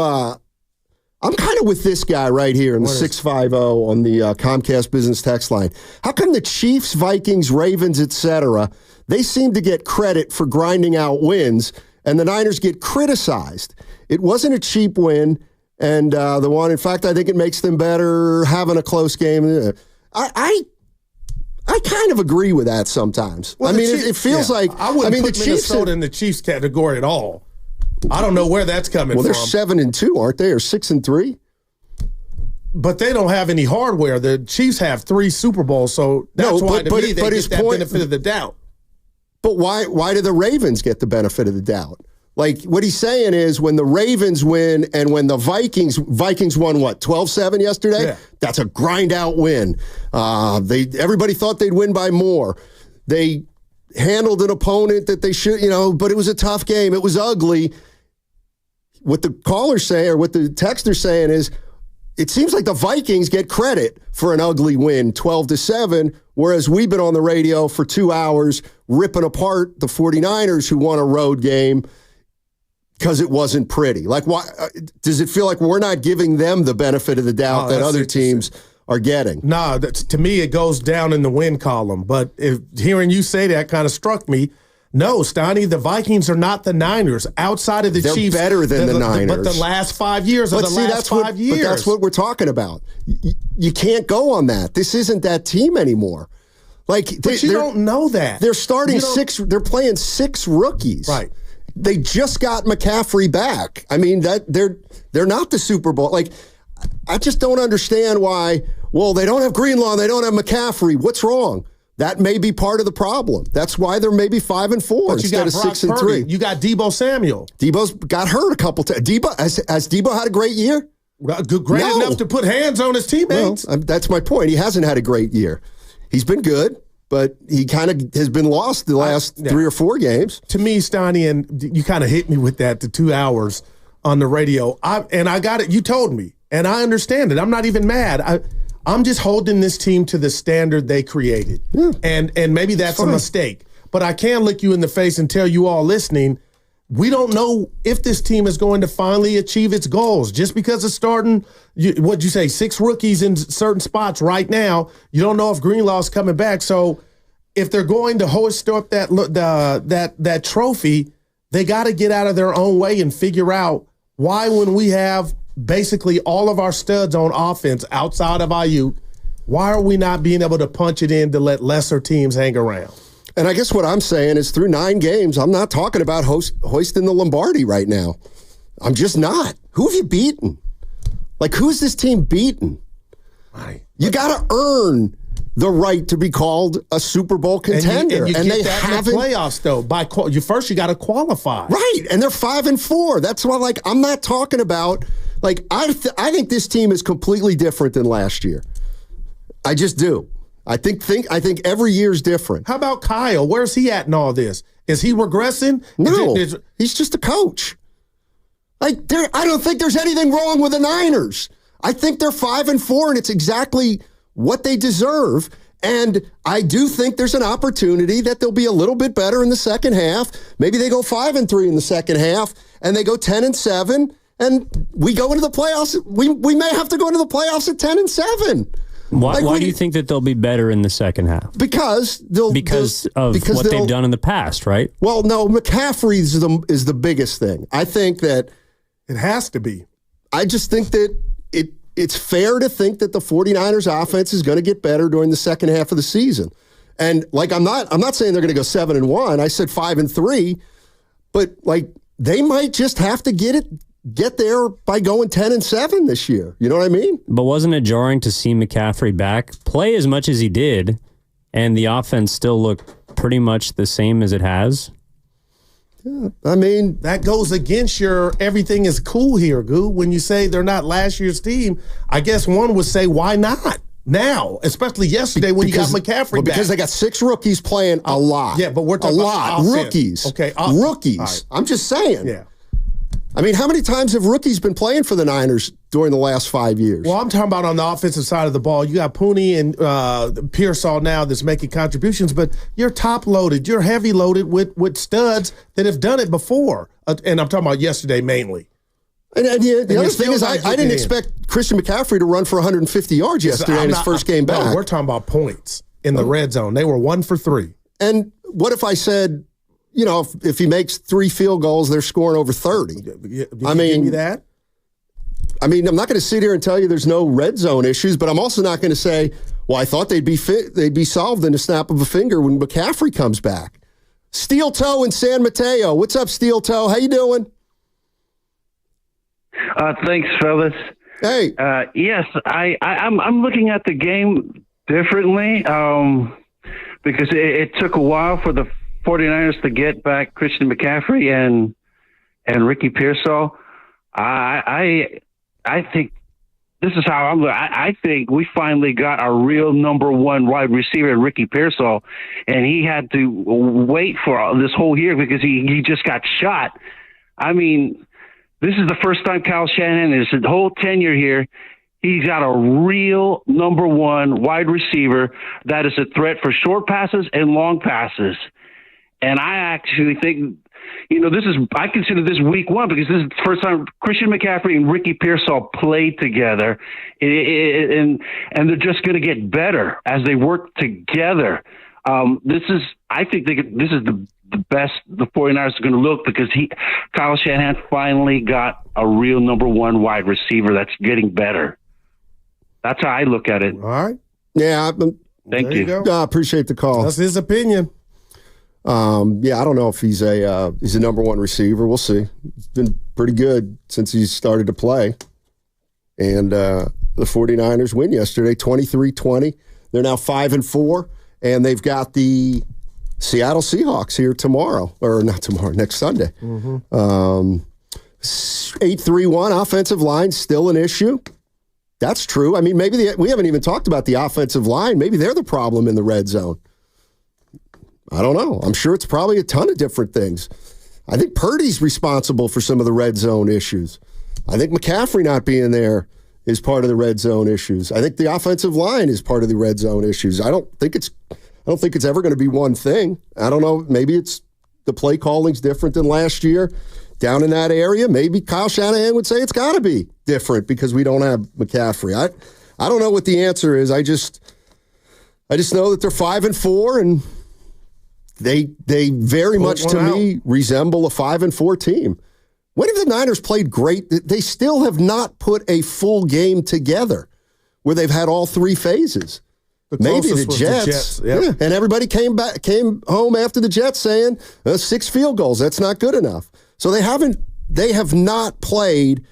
with this guy right here in the 650 on the Comcast Business Text line. How come the Chiefs, Vikings, Ravens, etc., they seem to get credit for grinding out wins, and the Niners get criticized? It wasn't a cheap win, and the one, in fact, I think it makes them better having a close game. I kind of agree with that sometimes. Well, I mean, it feels like I wouldn't put Minnesota in the Chiefs category at all. I don't know where that's coming from. Well, they're 7-2, aren't they, or 6-3? But they don't have any hardware. The Chiefs have 3 Super Bowls, so that's why to me they get that benefit of the doubt. But why do the Ravens get the benefit of the doubt? Like, what he's saying is when the Ravens win and when the Vikings won, 12-7 yesterday? Yeah. That's a grind-out win. Everybody thought they'd win by more. They handled an opponent that they should, but it was a tough game. It was ugly. What the caller's saying, or what the texter's saying is, it seems like the Vikings get credit for an ugly win, 12-7, whereas we've been on the radio for 2 hours ripping apart the 49ers who won a road game because it wasn't pretty. Like, why does it feel like we're not giving them the benefit of the doubt that other teams are getting? No, to me, it goes down in the win column. But hearing you say that kind of struck me. No, Stoney, the Vikings are not the Niners. Outside of the Chiefs, they're better than the Niners. But the last 5 years are the last 5 years. But that's what we're talking about. You can't go on that. This isn't that team anymore. Like, but you don't know that. They're starting 6. They're playing 6 rookies. Right. They just got McCaffrey back. I mean, that they're not the Super Bowl. Like, I just don't understand why. Well, they don't have Greenlaw and they don't have McCaffrey. What's wrong? That may be part of the problem. That's why they're maybe 5-4 instead of 6-3. You got Deebo Samuel. Debo's got hurt a couple times. Has Deebo had a great year? Great enough to put hands on his teammates. Well, that's my point. He hasn't had a great year. He's been good, but he kind of has been lost the last 3 or 4 games. To me, Stoney, and you kind of hit me with that, the 2 hours on the radio. I got it. You told me, and I understand it. I'm not even mad. I'm just holding this team to the standard they created. Yeah. And maybe that's a mistake. But I can look you in the face and tell you all listening, we don't know if this team is going to finally achieve its goals. Just because it's starting, what'd you say, 6 rookies in certain spots right now, you don't know if Greenlaw's coming back. So if they're going to hoist up that trophy, they got to get out of their own way and figure out why, when we have basically all of our studs on offense outside of Ayuk, why are we not being able to punch it in to let lesser teams hang around? And I guess what I'm saying is through 9 games, I'm not talking about hoisting the Lombardi right now. I'm just not. Who have you beaten? Like, who's this team beaten? You got to earn the right to be called a Super Bowl contender. And they haven't. In the playoffs, though. First, you got to qualify. Right, and they're 5-4. That's why, I'm not talking about. I think this team is completely different than last year. I just do. I think every year is different. How about Kyle? Where's he at in all this? Is he regressing? No, he's just a coach. I don't think there's anything wrong with the Niners. I think they're 5-4, and it's exactly what they deserve. And I do think there's an opportunity that they'll be a little bit better in the second half. Maybe they go 5-3 in the second half, and they go 10-7. And we go into the playoffs. We may have to go into the playoffs at 10-7. Why do you think that they'll be better in the second half? Because what they've done in the past, right? Well, no, McCaffrey is the biggest thing. I think that it has to be. I just think that it's fair to think that the 49ers offense is going to get better during the second half of the season. And like, I'm not saying they're going to go 7-1. I said 5-3, but like, they might just have to get there by going 10-7 this year. You know what I mean? But wasn't it jarring to see McCaffrey back play as much as he did, and the offense still looked pretty much the same as it has? Yeah, I mean, that goes against your everything is cool here, Goo. When you say they're not last year's team, I guess one would say, why not now? Especially yesterday when you got McCaffrey back. Because they got 6 rookies playing a lot. Yeah, but we're talking about rookies. Okay, rookies. Right. I'm just saying. Yeah. I mean, how many times have rookies been playing for the Niners during the last 5 years? Well, I'm talking about on the offensive side of the ball. You got Purdy and Pearsall now that's making contributions, but you're top-loaded. You're heavy-loaded with studs that have done it before. And I'm talking about yesterday mainly. And the other thing is I didn't expect Christian McCaffrey to run for 150 yards yesterday in his first game back. No, we're talking about points in the red zone. They were 1 for 3. And what if I said, you know, if he makes 3 field goals, they're scoring over 30. Give me that? I mean, I'm not going to sit here and tell you there's no red zone issues, but I'm also not going to say, well, I thought they'd be solved in the snap of a finger when McCaffrey comes back. Steel Toe in San Mateo. What's up, Steel Toe? How you doing? Thanks, fellas. Hey. Yes, I'm looking at the game differently because it took a while for the 49ers to get back Christian McCaffrey and Ricky Pearsall. I think this is how I'm looking. I think we finally got a real number 1 wide receiver in Ricky Pearsall, and he had to wait for this whole year because he just got shot. I mean, this is the first time Kyle Shanahan in his whole tenure here, he's got a real number 1 wide receiver that is a threat for short passes and long passes. And I actually think, you know, I consider this week 1 because this is the first time Christian McCaffrey and Ricky Pearsall played together. And they're just going to get better as they work together. I think this is the best the 49ers are going to look because Kyle Shanahan finally got a real number 1 wide receiver that's getting better. That's how I look at it. All right. Yeah. Thank you. I appreciate the call. That's his opinion. Yeah, I don't know if he's a number 1 receiver. We'll see. He's been pretty good since he's started to play. And the 49ers win yesterday, 23-20. They're now 5-4, and they've got the Seattle Seahawks here tomorrow, or not tomorrow, next Sunday. 8-3-1 offensive line still an issue. That's true. I mean, maybe we haven't even talked about the offensive line. Maybe they're the problem in the red zone. I don't know. I'm sure it's probably a ton of different things. I think Purdy's responsible for some of the red zone issues. I think McCaffrey not being there is part of the red zone issues. I think the offensive line is part of the red zone issues. I don't think it's ever going to be one thing. I don't know. Maybe it's the play calling's different than last year down in that area. Maybe Kyle Shanahan would say it's got to be different because we don't have McCaffrey. I don't know what the answer is. I just know that they're 5-4 and they very much to me resemble a 5-4 team. When have the Niners played great? They still have not put a full game together where they've had all 3 phases. Maybe the Jets. Yep. Yeah. And everybody came home after the Jets saying 6 field goals. That's not good enough. So they have not played,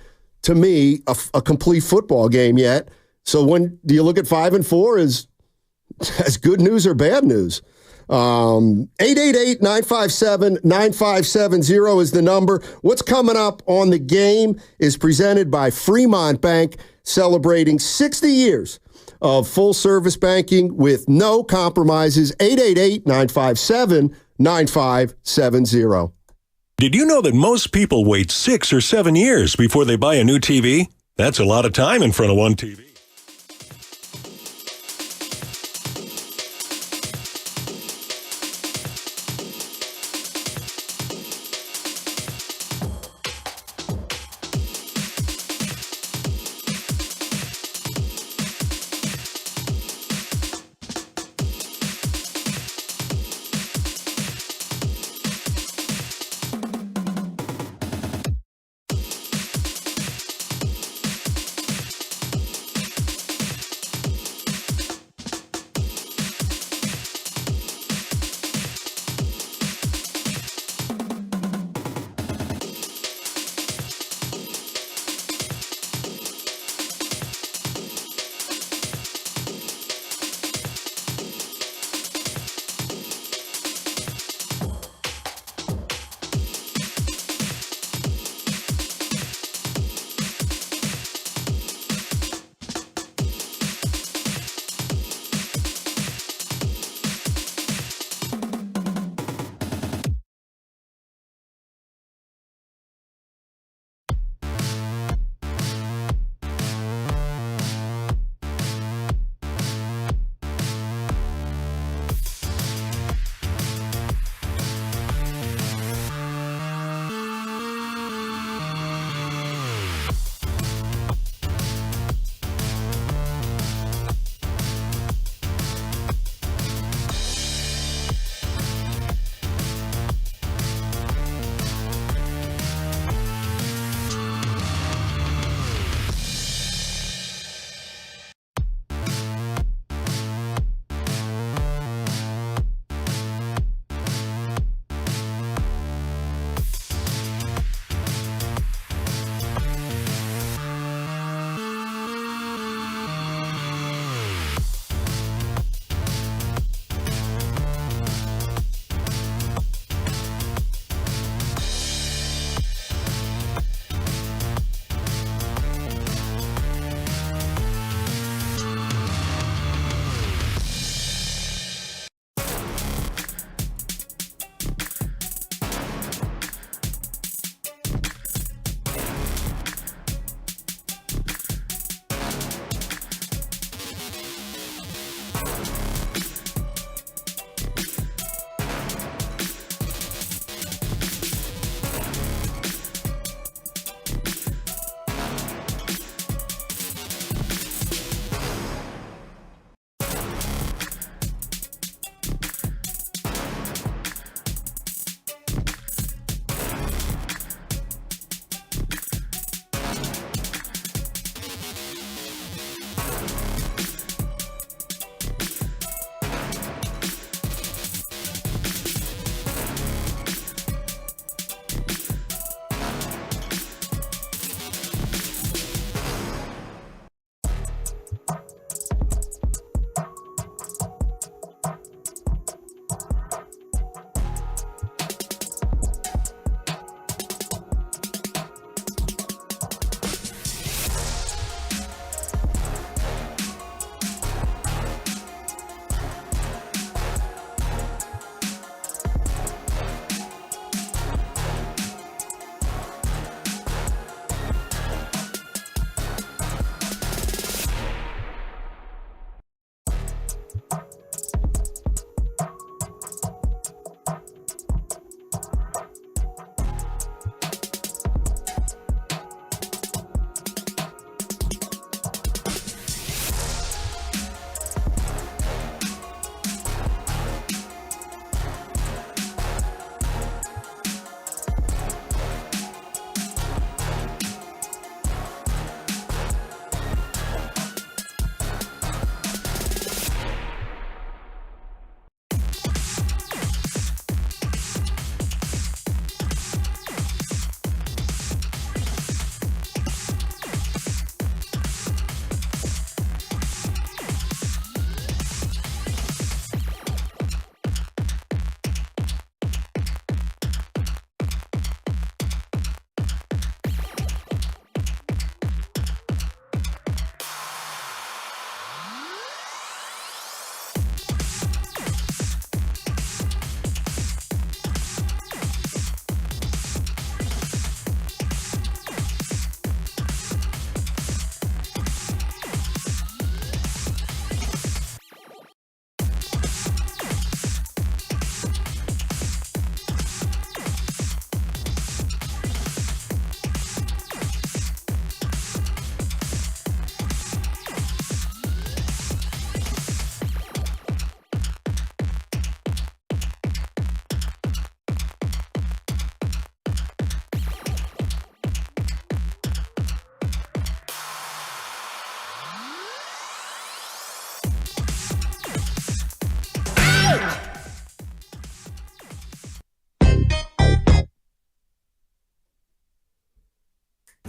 to me, a complete football game yet. So when do you look at 5-4 as good news or bad news? 888-957-9570 is the number. What's coming up on the game is presented by Fremont Bank, celebrating 60 years of full-service banking with no compromises. 888-957-9570. Did you know that most people wait 6 or 7 years before they buy a new TV? That's a lot of time in front of one TV.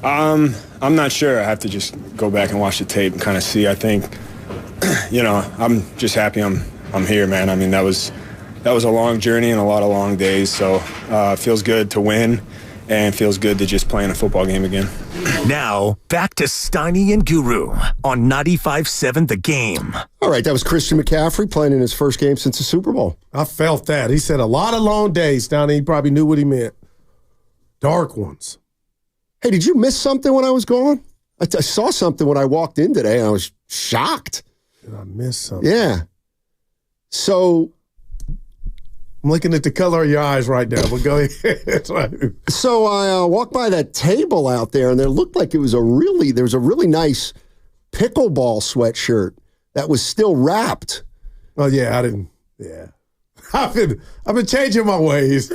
I'm not sure. I have to just go back and watch the tape and kind of see. I think, I'm just happy I'm here, man. I mean, that was a long journey and a lot of long days. So it feels good to win, and feels good to just play in a football game again. Now, back to Steiny and Guru on 95.7 The Game. All right, that was Christian McCaffrey playing in his first game since the Super Bowl. I felt that. He said a lot of long days, Steiny. He probably knew what he meant. Dark ones. Hey, did you miss something when I was gone? I saw something when I walked in today, and I was shocked. Did I miss something? Yeah. So I'm looking at the color of your eyes right now, but go ahead. So I walked by that table out there, and there looked like there was a really nice pickleball sweatshirt that was still wrapped. Oh, yeah, yeah. I've been changing my ways.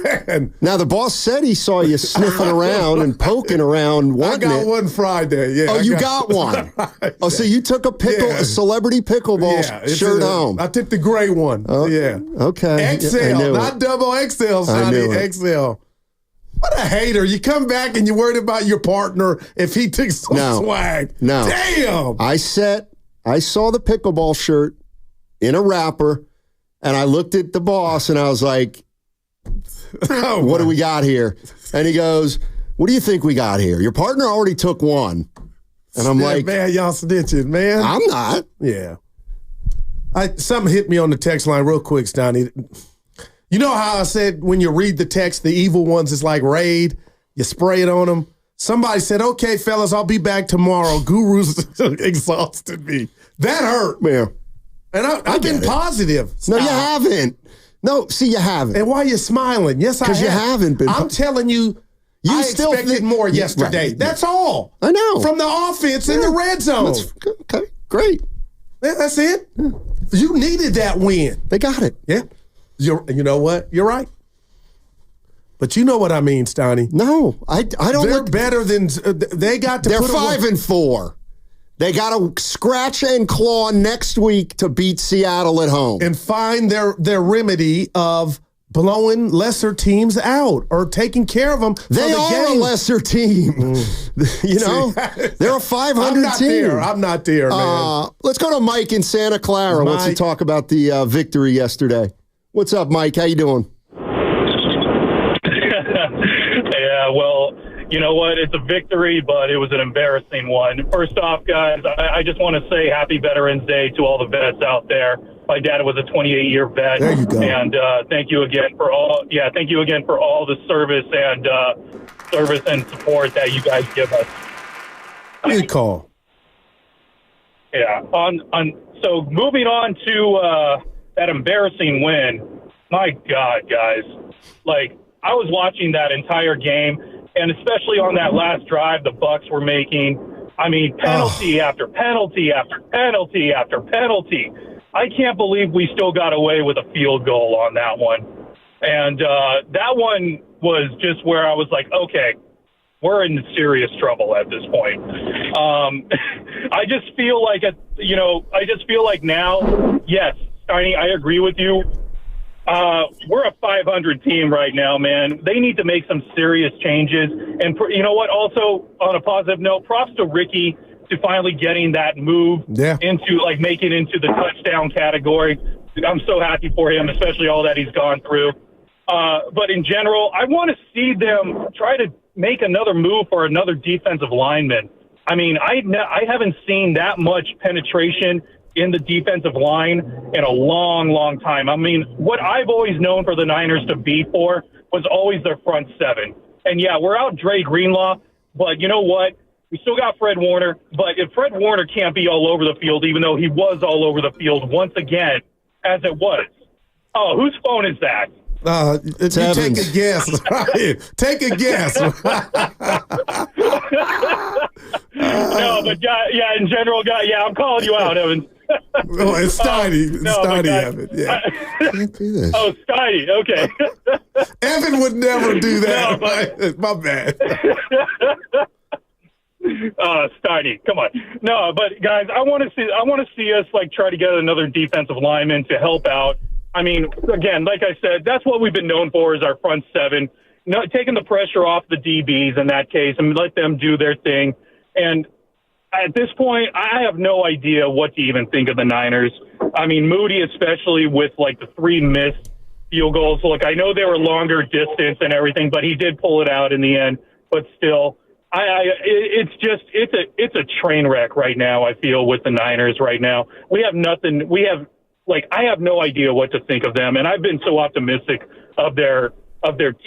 Now, the boss said he saw you sniffing around and poking around wanting it. I got one Friday, yeah. Oh, you got one? Oh, so you took a celebrity pickleball shirt home. I took the gray one, yeah. Okay. XL, not double XL, Sonny, XL. What a hater. You come back and you're worried about your partner if he took some swag. No. Damn. I saw the pickleball shirt in a wrapper, and I looked at the boss, and I was like, what do we got here? And he goes, what do you think we got here? Your partner already took one. And I'm like, man, y'all snitching, man. I'm not. Yeah. Something hit me on the text line real quick, Stoney. You know how I said when you read the text, the evil ones is like Raid, you spray it on them? Somebody said, okay, fellas, I'll be back tomorrow. Guru's exhausted me. That hurt. Yeah. And I've been positive. No, you haven't. No, see, you haven't. And why are you smiling? Yes, I have. Because you haven't been. I'm telling you, I still expected more yesterday. Right. That's all. I know. From the offense in the red zone. Okay, great. Yeah, that's it. Yeah. You needed that win. They got it. Yeah. You know what? You're right. But you know what I mean, Stoney. No, I don't. They're better than they got to. They're 5-4. They got to scratch and claw next week to beat Seattle at home and find their remedy of blowing lesser teams out or taking care of them. They are a lesser team. You know, they're a 500 team. I'm not there, man. Let's go to Mike in Santa Clara. Wants to talk about the victory yesterday. What's up, Mike? How you doing? Yeah, well, you know what? It's a victory, but it was an embarrassing one. First off, guys, I just want to say Happy Veterans Day to all the vets out there. My dad was a 28-year vet. There you go. And thank you again for all. Yeah, thank you again for all the service and support that you guys give us. Good call. Yeah. So moving on to that embarrassing win. My God, guys! Like, I was watching that entire game. And especially on that last drive the Bucs were making, I mean, penalty after penalty after penalty after penalty. I can't believe we still got away with a field goal on that one. And that one was just where I was like, okay, we're in serious trouble at this point. I just feel like now, yes, Steiny, I agree with you. We're a 500 team right now, man. They need to make some serious changes. And you know what? Also, on a positive note, props to Ricky to finally getting that move into, like, make it into the touchdown category. I'm so happy for him, especially all that he's gone through. But in general, I want to see them try to make another move for another defensive lineman. I mean, I haven't seen that much penetration in the defensive line in a long, long time. I mean, what I've always known for the Niners to be for was always their front seven. And yeah, we're out Dre Greenlaw, but you know what? We still got Fred Warner. But if Fred Warner can't be all over the field, even though he was all over the field once again, as it was. Oh, whose phone is that? You take a guess. Take a guess. No, but yeah, in general, I'm calling you out, Evan. Oh, it's Steiny. It's Steiny, Evan. Yeah. Can't do this. Oh, Steiny. Okay. Evan would never do that. No, my bad. Steiny, come on. No, but guys, I want to see us like try to get another defensive lineman to help out. I mean, again, like I said, that's what we've been known for is our front seven. taking the pressure off the DBs in that case and let them do their thing. And at this point, I have no idea what to even think of the Niners. I mean, Moody, especially with like the 3 missed field goals. Look, I know they were longer distance and everything, but he did pull it out in the end. But still, it's a train wreck right now. I feel with the Niners right now. We have nothing. I have no idea what to think of them, and I've been so optimistic of their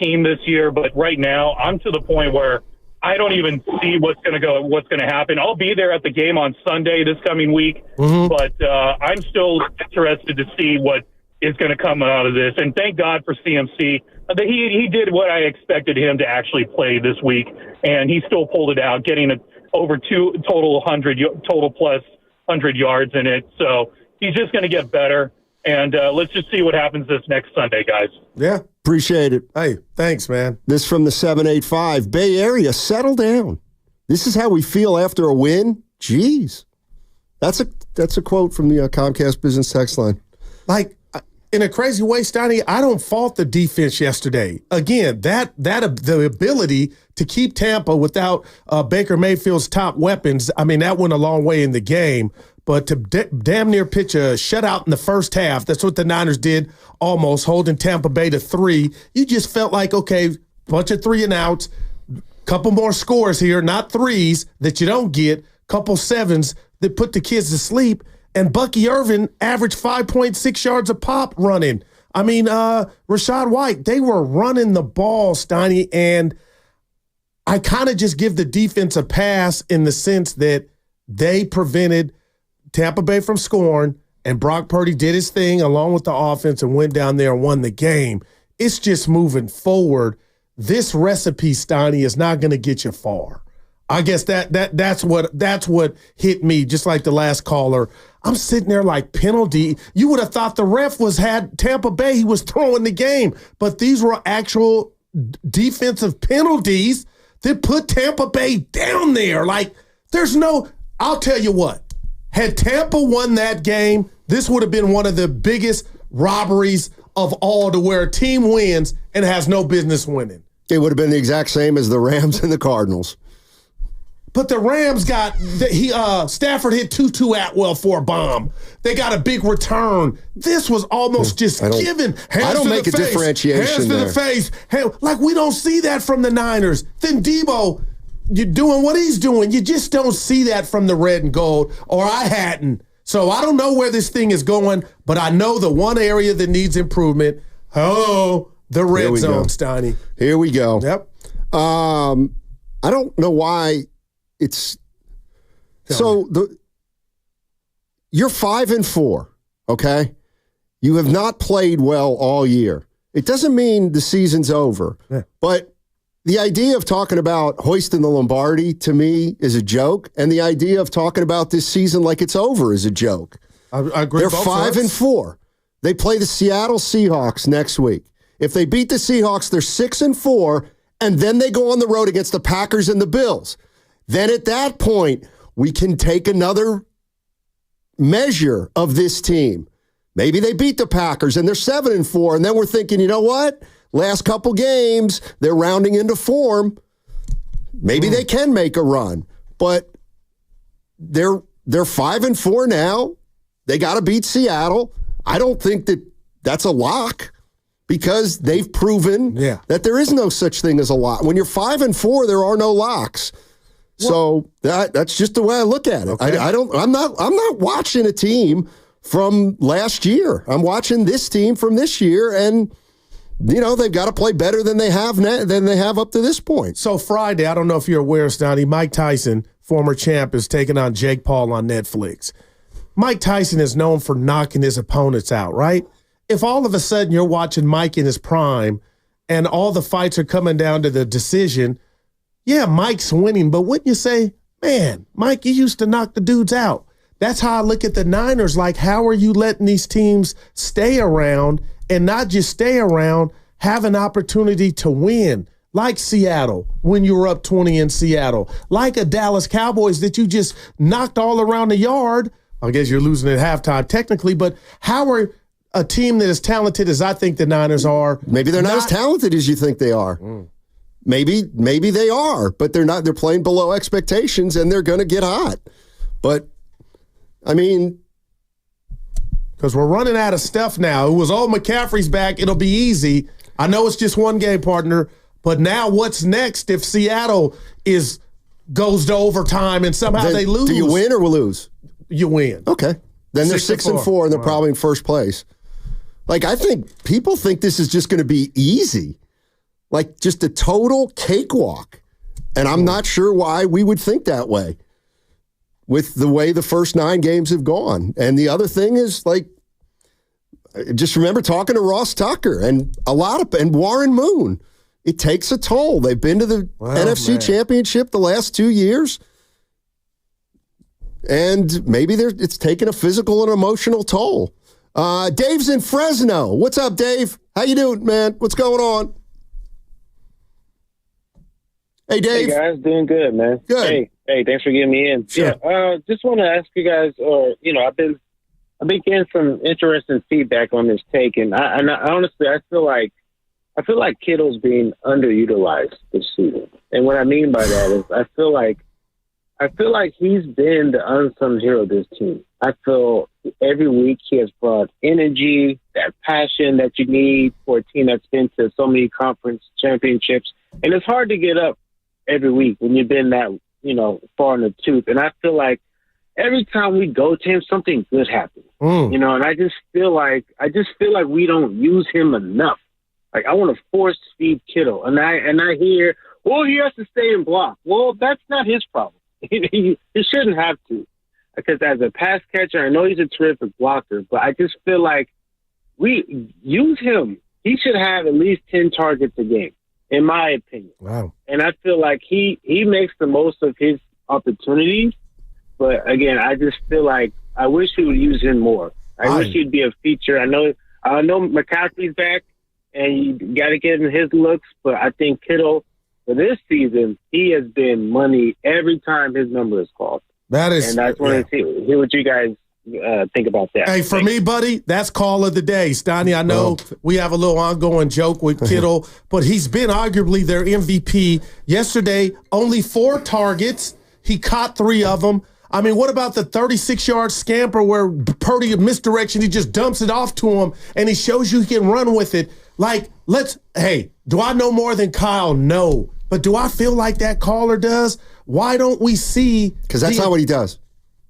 team this year. But right now, I'm to the point where I don't even see what's going to happen. I'll be there at the game on Sunday this coming week, but I'm still interested to see what is going to come out of this. And thank God for CMC. He did what I expected him to actually play this week, and he still pulled it out, getting over total plus 100 yards in it. So he's just going to get better. And let's just see what happens this next Sunday, guys. Yeah, appreciate it. Hey, thanks, man. This from the 785. Bay Area, settle down. This is how we feel after a win? Jeez. That's a quote from the Comcast Business Text line. Like, in a crazy way, Steiny, I don't fault the defense yesterday. Again, the ability to keep Tampa without Baker Mayfield's top weapons, I mean, that went a long way in the game. But to damn near pitch a shutout in the first half, that's what the Niners did, almost holding Tampa Bay to 3. You just felt like, okay, bunch of 3-and-outs, couple more scores here, not 3s that you don't get, couple 7s that put the kids to sleep. And Bucky Irvin averaged 5.6 yards a pop running. I mean, Rachaad White, they were running the ball, Steiny, and I kind of just give the defense a pass in the sense that they prevented Tampa Bay from scoring, and Brock Purdy did his thing along with the offense and went down there and won the game. It's just moving forward. This recipe, Steiny, is not going to get you far. I guess that's what hit me, just like the last caller. I'm sitting there like penalty. You would have thought the ref had Tampa Bay. He was throwing the game. But these were actual defensive penalties that put Tampa Bay down there. Like, I'll tell you what. Had Tampa won that game, this would have been one of the biggest robberies of all, to where a team wins and has no business winning. It would have been the exact same as the Rams and the Cardinals. But the Rams Stafford hit Tutu Atwell for a bomb. They got a big return. This was almost just given. I don't make a differentiation hands to the face. Hey, like, we don't see that from the Niners. Then Debo, you're doing what he's doing. You just don't see that from the red and gold, or I hadn't. So I don't know where this thing is going, but I know the one area that needs improvement. The red zone, Steiny. Here we go. Yep. I don't know why it's you're 5-4, okay? You have not played well all year. It doesn't mean the season's over, but the idea of talking about hoisting the Lombardi, to me, is a joke, and the idea of talking about this season like it's over is a joke. I agree. They're 5-4. They play the Seattle Seahawks next week. If they beat the Seahawks, they're 6-4, and then they go on the road against the Packers and the Bills. Then at that point, we can take another measure of this team. Maybe they beat the Packers and they're 7-4, and then we're thinking, you know what? Last couple games, they're rounding into form. Maybe they can make a run, but they're 5-4 now. They got to beat Seattle. I don't think that's a lock, because they've proven that there is no such thing as a lock. When you're 5-4, there are no locks. So that's just the way I look at it. Okay. I'm not watching a team from last year. I'm watching this team from this year, and they've got to play better than they have up to this point. So Friday, I don't know if you're aware, Stoney, Mike Tyson, former champ, is taking on Jake Paul on Netflix. Mike Tyson is known for knocking his opponents out, right? If all of a sudden you're watching Mike in his prime and all the fights are coming down to the decision, yeah, Mike's winning, but wouldn't you say, man, Mike, you used to knock the dudes out? That's how I look at the Niners. Like, how are you letting these teams stay around and not just stay around, have an opportunity to win? Like Seattle, when you were up 20 in Seattle. Like a Dallas Cowboys that you just knocked all around the yard. I guess you're losing at halftime technically, but how are a team that is talented as I think the Niners are? Maybe they're not as talented as you think they are. Maybe they are, but they're not. They're playing below expectations, and they're going to get hot. But, I mean, because we're running out of stuff now. It was, McCaffrey's back. It'll be easy. I know it's just one game, partner. But now what's next if Seattle goes to overtime and somehow they lose? Do you win or lose? You win. Okay. Then they're 6-4, and they're probably in first place. Like, I think people think this is just going to be easy. Like, just a total cakewalk. And I'm not sure why we would think that way with the way the first 9 games have gone. And the other thing is, like, just remember talking to Ross Tucker and and Warren Moon. It takes a toll. They've been to the NFC Championship the last 2 years. And maybe it's taken a physical and emotional toll. Dave's in Fresno. What's up, Dave? How you doing, man? What's going on? Hey, Dave. Hey, guys. Doing good, man. Good. Hey, thanks for getting me in. Sure. Yeah, just want to ask you guys, I've been getting some interesting feedback on this take, and I honestly, I feel like Kittle's being underutilized this season. And what I mean by that is I feel like he's been the unsung hero of this team. I feel every week he has brought energy, that passion that you need for a team that's been to so many conference championships. And it's hard to get up every week when you've been that, far in the tooth. And I feel like every time we go to him, something good happens. And I just feel like we don't use him enough. Like, I want to force feed Kittle. And I hear, well, he has to stay and block. Well, that's not his problem. He shouldn't have to. Because as a pass catcher, I know he's a terrific blocker, but I just feel like we use him. He should have at least 10 targets a game, in my opinion. Wow. And I feel like he makes the most of his opportunities. But, again, I just feel like I wish he would use him more. I wish he'd be a feature. I know McCaffrey's back, and you got to get in his looks, but I think Kittle, for this season, he has been money every time his number is called. That is, and I just want to hear what you guys think about that. Hey, for me, buddy, that's call of the day. Stoney, I know we have a little ongoing joke with Kittle, but he's been arguably their MVP. Yesterday, only 4 targets. He caught 3 of them. I mean, what about the 36-yard scamper where Purdy misdirection, he just dumps it off to him, and he shows you he can run with it? Like, do I know more than Kyle? No. But do I feel like that caller does? Why don't we see? Because that's not what he does.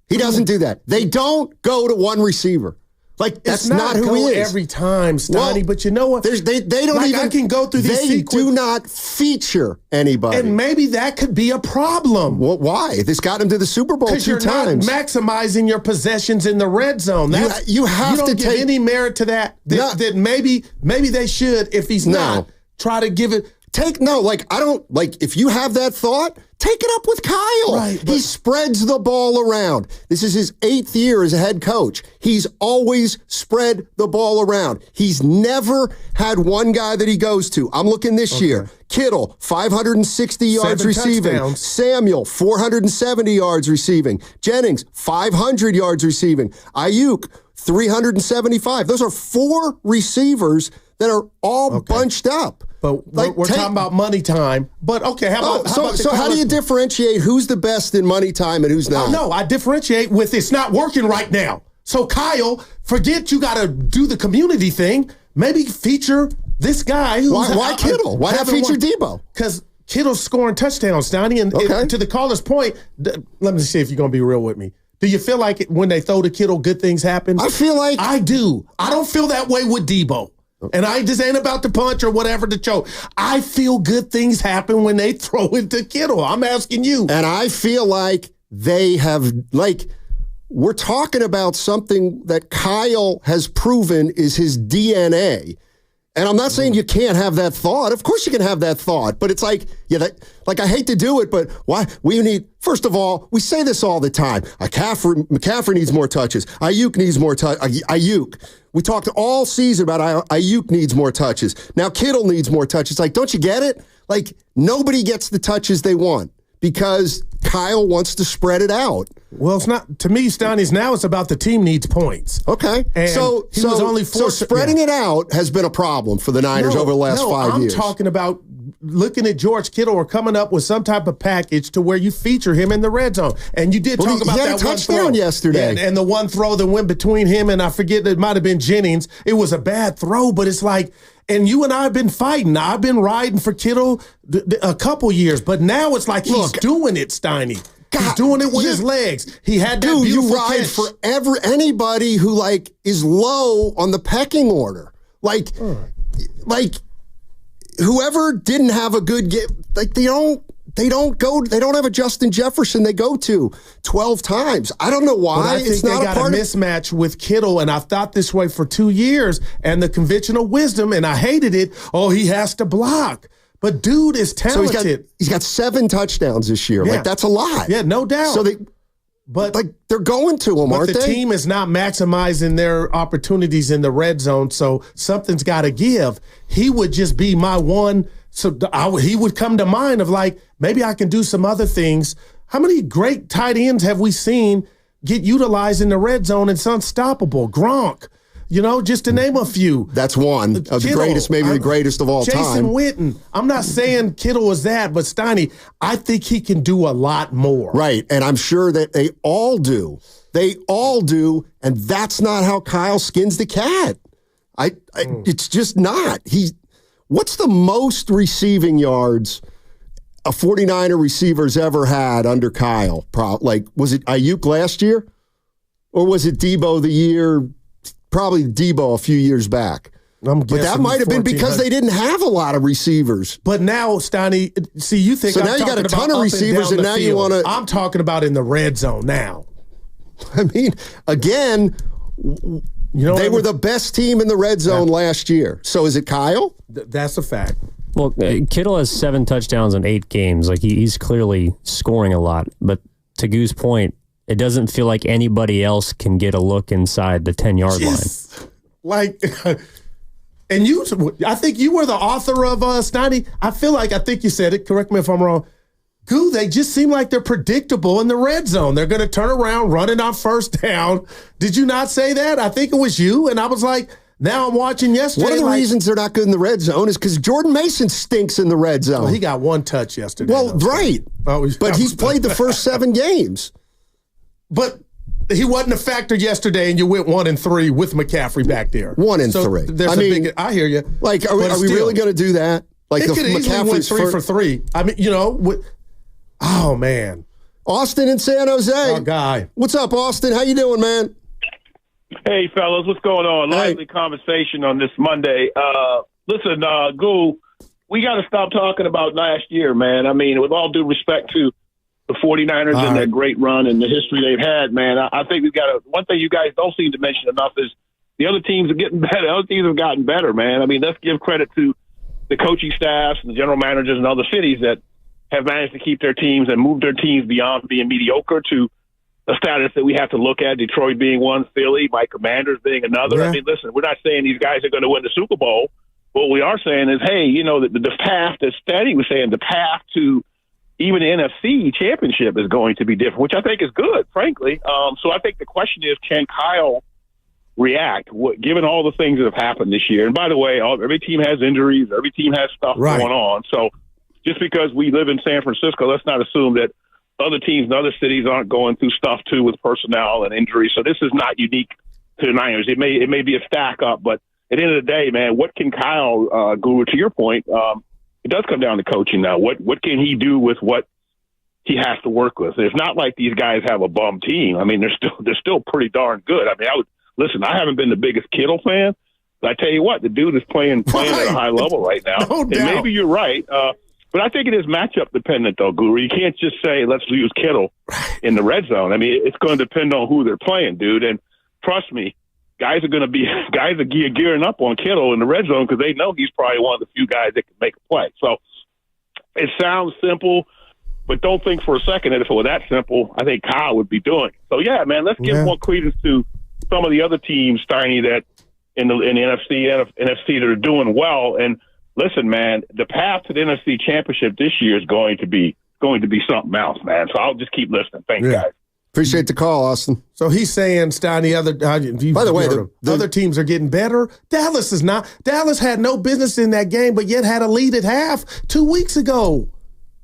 He doesn't do that. They don't go to one receiver. Like, that's not who he is. Every time, Stoney, but you know what? They don't even. I can go through these They do not feature anybody. And maybe that could be a problem. Well, why? This got him to the Super Bowl 2 times. Because you're not maximizing your possessions in the red zone. You don't give any merit to that. That maybe they should, if he's not, try to give it. If you have that thought, take it up with Kyle. Right, he spreads the ball around. This is his 8th year as a head coach. He's always spread the ball around. He's never had one guy that he goes to. I'm looking this year. Kittle, 560 yards receiving. Touchdowns. Samuel, 470 yards receiving. Jennings, 500 yards receiving. Ayuk, 375. Those are 4 receivers that are all bunched up. But we're talking about money time. But how do you differentiate who's the best in money time and who's not? No, I differentiate with it's not working right now. So Kyle, forget you got to do the community thing. Maybe feature this guy. Why Kittle? Why not feature Debo? Because Kittle's scoring touchdowns, Donnie. And to the caller's point, let me see if you're going to be real with me. Do you feel like when they throw to Kittle, good things happen? I feel like I do. I don't feel that way with Debo. And I just ain't about to punch or whatever to choke. I feel good things happen when they throw it to Kittle. I'm asking you. And I feel like they have, we're talking about something that Kyle has proven is his DNA. And I'm not saying you can't have that thought. Of course you can have that thought. But it's like, I hate to do it, but why? First of all, we say this all the time. McCaffrey needs more touches. Ayuk needs more touches. Ayuk. We talked all season about Ayuk needs more touches. Now Kittle needs more touches. Like, don't you get it? Like, nobody gets the touches they want because Kyle wants to spread it out. Well, it's not, to me, Stoney's now it's about the team needs points. Okay. And so spreading it out has been a problem for the Niners over the last 5 years. I'm talking about looking at George Kittle or coming up with some type of package to where you feature him in the red zone. And you did talk about that one touchdown yesterday. Yeah, and the one throw that went between him and I forget, it might have been Jennings. It was a bad throw, but it's like, and you and I have been fighting. I've been riding for Kittle a couple years, but now it's like he's doing it, Steiny. He's doing it with his legs. He had that beautiful you ride catch. for anybody who like is low on the pecking order. Like whoever didn't have a good game, like they don't have a Justin Jefferson they go to 12 times. I don't know why. But I think they got a mismatch with Kittle, and I've thought this way for 2 years, and the conventional wisdom, and I hated it, he has to block. But dude is talented. So he's got 7 touchdowns this year. Yeah. Like, that's a lot. Yeah, no doubt. So they're going to him, aren't they? But the team is not maximizing their opportunities in the red zone, so something's got to give. He would just be my one. So he would come to mind of like, maybe I can do some other things. How many great tight ends have we seen get utilized in the red zone? It's unstoppable. Gronk. Just to name a few. That's one of the greatest, maybe the greatest of all time. Jason Witten. I'm not saying Kittle is that, but Steiny, I think he can do a lot more. Right, and I'm sure that they all do. They all do, and that's not how Kyle skins the cat. It's just not. What's the most receiving yards a 49er receiver's ever had under Kyle? Was it Ayuk last year? Or was it Debo the year... Probably Debo a few years back. But that might have been because they didn't have a lot of receivers. But now, Steiny, see, you think so now you got a ton of receivers, and now you want to... I'm talking about in the red zone now. I mean, again, they were the best team in the red zone last year. So is it Kyle? That's a fact. Well, Kittle has 7 touchdowns in 8 games. Like, he's clearly scoring a lot. But to Goo's point, it doesn't feel like anybody else can get a look inside the 10-yard line. Like, and I think you were the author of Steiny. I think you said it. Correct me if I'm wrong. Goo, they just seem like they're predictable in the red zone. They're going to turn around, running on first down. Did you not say that? I think it was you. And I was like, now I'm watching yesterday. One of the reasons they're not good in the red zone is because Jordan Mason stinks in the red zone. Well, he got 1 touch yesterday. Well, right. But he's played the first 7 games. But he wasn't a factor yesterday, and you went 1-3 with McCaffrey back there. 1-3. I hear you. Like, are we really going to do that? Like, it could easily went 3 for 3. I mean, oh man, Austin in San Jose. Oh, guy, what's up, Austin? How you doing, man? Hey, fellas, what's going on? Lively conversation on this Monday. Listen, Goo, we got to stop talking about last year, man. I mean, with all due respect to the 49ers and their great run and the history they've had, man, I think we've got to – one thing you guys don't seem to mention enough is the other teams are getting better. Other teams have gotten better, man. I mean, let's give credit to the coaching staffs and the general managers in other cities that have managed to keep their teams and move their teams beyond being mediocre to a status that we have to look at, Detroit being one, Philly, my Commanders being another. Yeah. I mean, listen, we're not saying these guys are going to win the Super Bowl. What we are saying is, hey, the path, as Steady was saying, the path to even the NFC championship is going to be different, which I think is good, frankly. So I think the question is, can Kyle react, given all the things that have happened this year? And by the way, every team has injuries. Every team has stuff going on. So just because we live in San Francisco, let's not assume that other teams in other cities aren't going through stuff, too, with personnel and injuries. So this is not unique to the Niners. It may be a stack up, but at the end of the day, man, what can Kyle, Guru, to your point, it does come down to coaching now. What can he do with what he has to work with? It's not like these guys have a bum team. I mean, they're still pretty darn good. I mean, I haven't been the biggest Kittle fan, but I tell you what, the dude is playing at a high level right now. No doubt. And maybe you're right. But I think it is matchup dependent, though, Guru. You can't just say, let's use Kittle in the red zone. I mean, it's going to depend on who they're playing, dude. And trust me, guys are gearing up on Kittle in the red zone because they know he's probably one of the few guys that can make a play. So it sounds simple, but don't think for a second that if it were that simple, I think Kyle would be doing it. So, yeah, man, let's give more credence to some of the other teams, Steiny, that in the NFC that are doing well. And listen, man, the path to the NFC Championship this year is going to be something else, man. So I'll just keep listening. Thanks, guys. Appreciate the call, Austin. So he's saying, Steiny, by the way, other teams are getting better. Dallas is not. Dallas had no business in that game, but yet had a lead at half 2 weeks ago,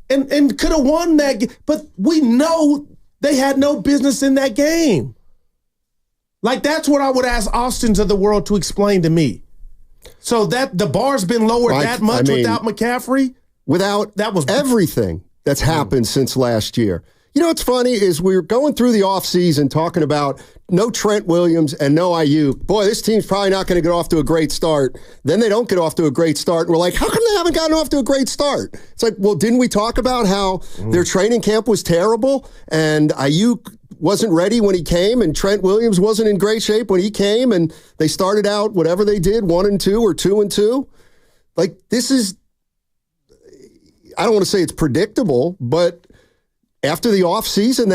and could have won that game. But we know they had no business in that game. Like, that's what I would ask Austins of the world to explain to me. So that the bar's been lowered that much without McCaffrey? Without everything that's happened since last year. You know what's funny is we were going through the offseason talking about no Trent Williams and no Ayuk. Boy, this team's probably not going to get off to a great start. Then they don't get off to a great start. And we're like, how come they haven't gotten off to a great start? It's like, well, didn't we talk about how their training camp was terrible and Ayuk wasn't ready when he came and Trent Williams wasn't in great shape when he came and they started out whatever they did, 1-2 or 2-2? Like, this is, I don't want to say it's predictable, but after the offseason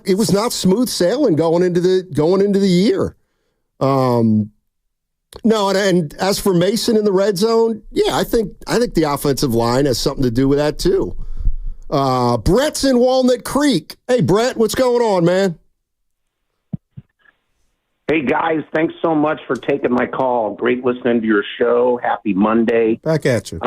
it was not smooth sailing going into the year. No, and as for Mason in the red zone, yeah, I think the offensive line has something to do with that too. Brett's in Walnut Creek. Hey, Brett, what's going on, man? Hey, guys, thanks so much for taking my call. Great listening to your show. Happy Monday. Back at you.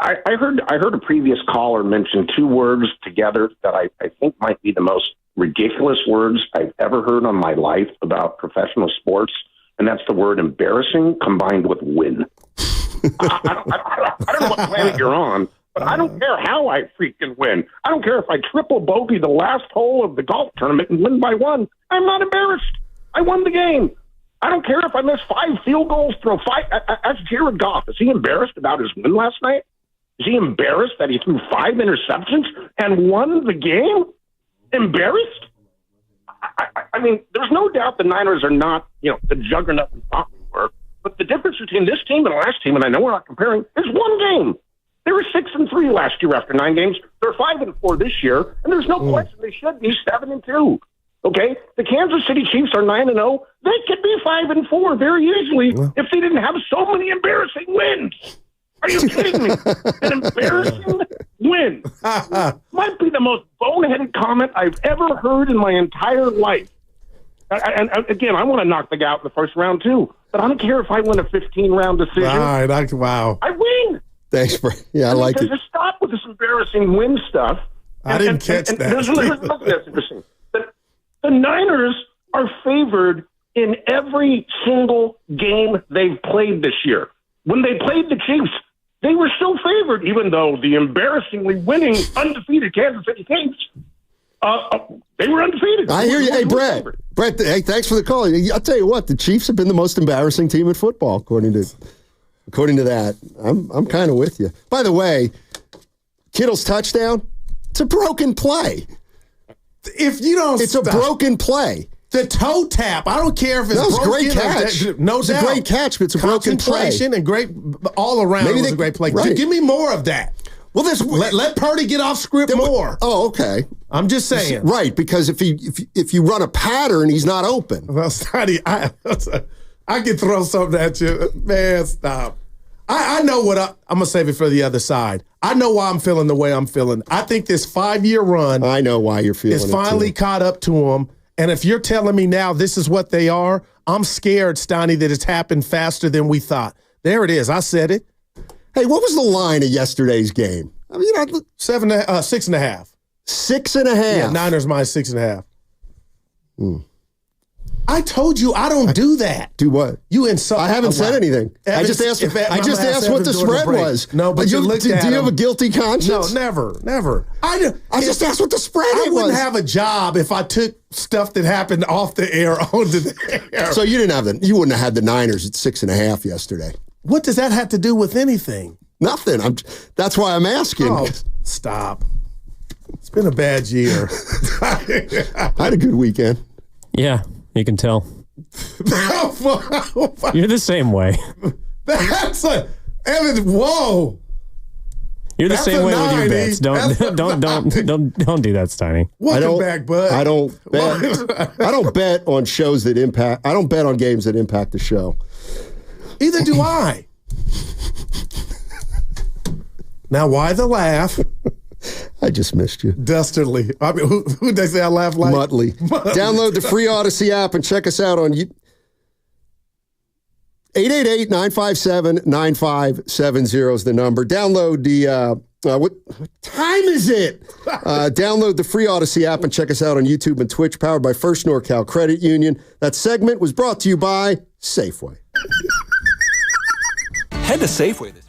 I heard a previous caller mention two words together that I think might be the most ridiculous words I've ever heard in my life about professional sports, and that's the word embarrassing combined with win. I don't know what planet you're on, but I don't care how I freaking win. I don't care if I triple bogey the last hole of the golf tournament and win by one. I'm not embarrassed. I won the game. I don't care if I miss 5 field goals, throw 5. That's Jared Goff. Is he embarrassed about his win last night? Is he embarrassed that he threw 5 interceptions and won the game? Embarrassed? I mean, there's no doubt the Niners are not, the juggernaut we thought we were. But the difference between this team and the last team, and I know we're not comparing, is one game. They were 6-3 last year after 9 games. They're 5-4 this year, and there's no question they should be 7-2. Okay, the Kansas City Chiefs are 9-0. They could be 5-4 very easily if they didn't have so many embarrassing wins. Are you kidding me? An embarrassing win might be the most boneheaded comment I've ever heard in my entire life. And again, I want to knock the guy out in the first round too, but I don't care if I win a 15-round decision. All right, wow. I win. Thanks, Brett. Yeah, I like it. Just stop with this embarrassing win stuff. I didn't catch that. That's interesting. The Niners are favored in every single game they've played this year. When they played the Chiefs, they were still favored, even though the embarrassingly winning undefeated Kansas City Chiefs, they were undefeated. I hear you. Hey, Brett. Brett, hey, thanks for the call. I'll tell you what, the Chiefs have been the most embarrassing team in football, according to that. I'm kind of with you. By the way, Kittle's touchdown, it's a broken play. If you don't It's a broken play. The toe tap. I don't care if it's broken. Great catch. No doubt. It's a great catch, but it's a broken play. Concentration and great all around. Maybe it was a great play. Right. Give me more of that. Well, let Purdy get off script more. Oh, okay. I'm just saying. Right, because if you run a pattern, he's not open. Well, Sonny, I can throw something at you. Man, stop. I know what I'm going to save it for the other side. I know why I'm feeling the way I'm feeling. I think this 5-year run. I know why you're feeling it. Is finally caught up to them. And if you're telling me now this is what they are, I'm scared, Steiny, that it's happened faster than we thought. There it is. I said it. Hey, what was the line of yesterday's game? I mean, 6.5. 6.5. Yeah, Niners minus 6.5. I told you I don't do that. Do what? You insult. I haven't said anything. I just asked what the spread was. No, but do you have a guilty conscience? No, never. I just asked what the spread was. I wouldn't have a job if I took stuff that happened off the air onto the air. So you wouldn't have had the Niners at 6.5 yesterday. What does that have to do with anything? Nothing. That's why I'm asking. Oh, stop. It's been a bad year. I had a good weekend. Yeah, you can tell. You're the same way. Evan, whoa. You're the same way with your bets. Don't do that, Steiny. Welcome back, bud. I don't bet. I don't bet on shows that impact. I don't bet on games that impact the show. Either do I. Now, why the laugh? I just missed you. Dastardly. I mean, who did they say I laugh like? Muttley. Download the free Odyssey app and check us out on 888-957-9570 is the number. Download the, what time is it? Download the free Odyssey app and check us out on YouTube and Twitch, powered by First NorCal Credit Union. That segment was brought to you by Safeway. Head to Safeway this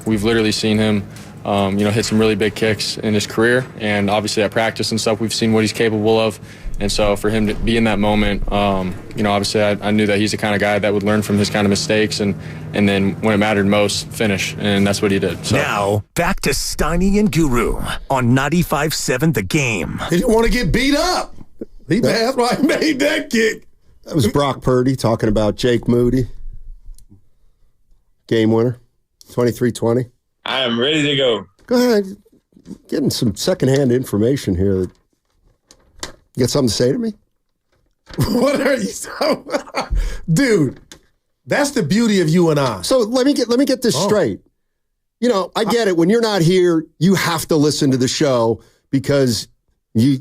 We've literally seen him, hit some really big kicks in his career, and obviously at practice and stuff, we've seen what he's capable of. And so for him to be in that moment, obviously I knew that he's the kind of guy that would learn from his kind of mistakes and then when it mattered most, finish. And that's what he did. So. Now, back to Steiny and Guru on 95.7 The Game. He didn't want to get beat up. That's why he made that kick. That was Brock Purdy talking about Jake Moody. Game winner, 23-20. I am ready to go. Go ahead. Getting some secondhand information here. You got something to say to me? What are you dude? That's the beauty of you and I. So let me get this straight. I get it. When you're not here, you have to listen to the show because you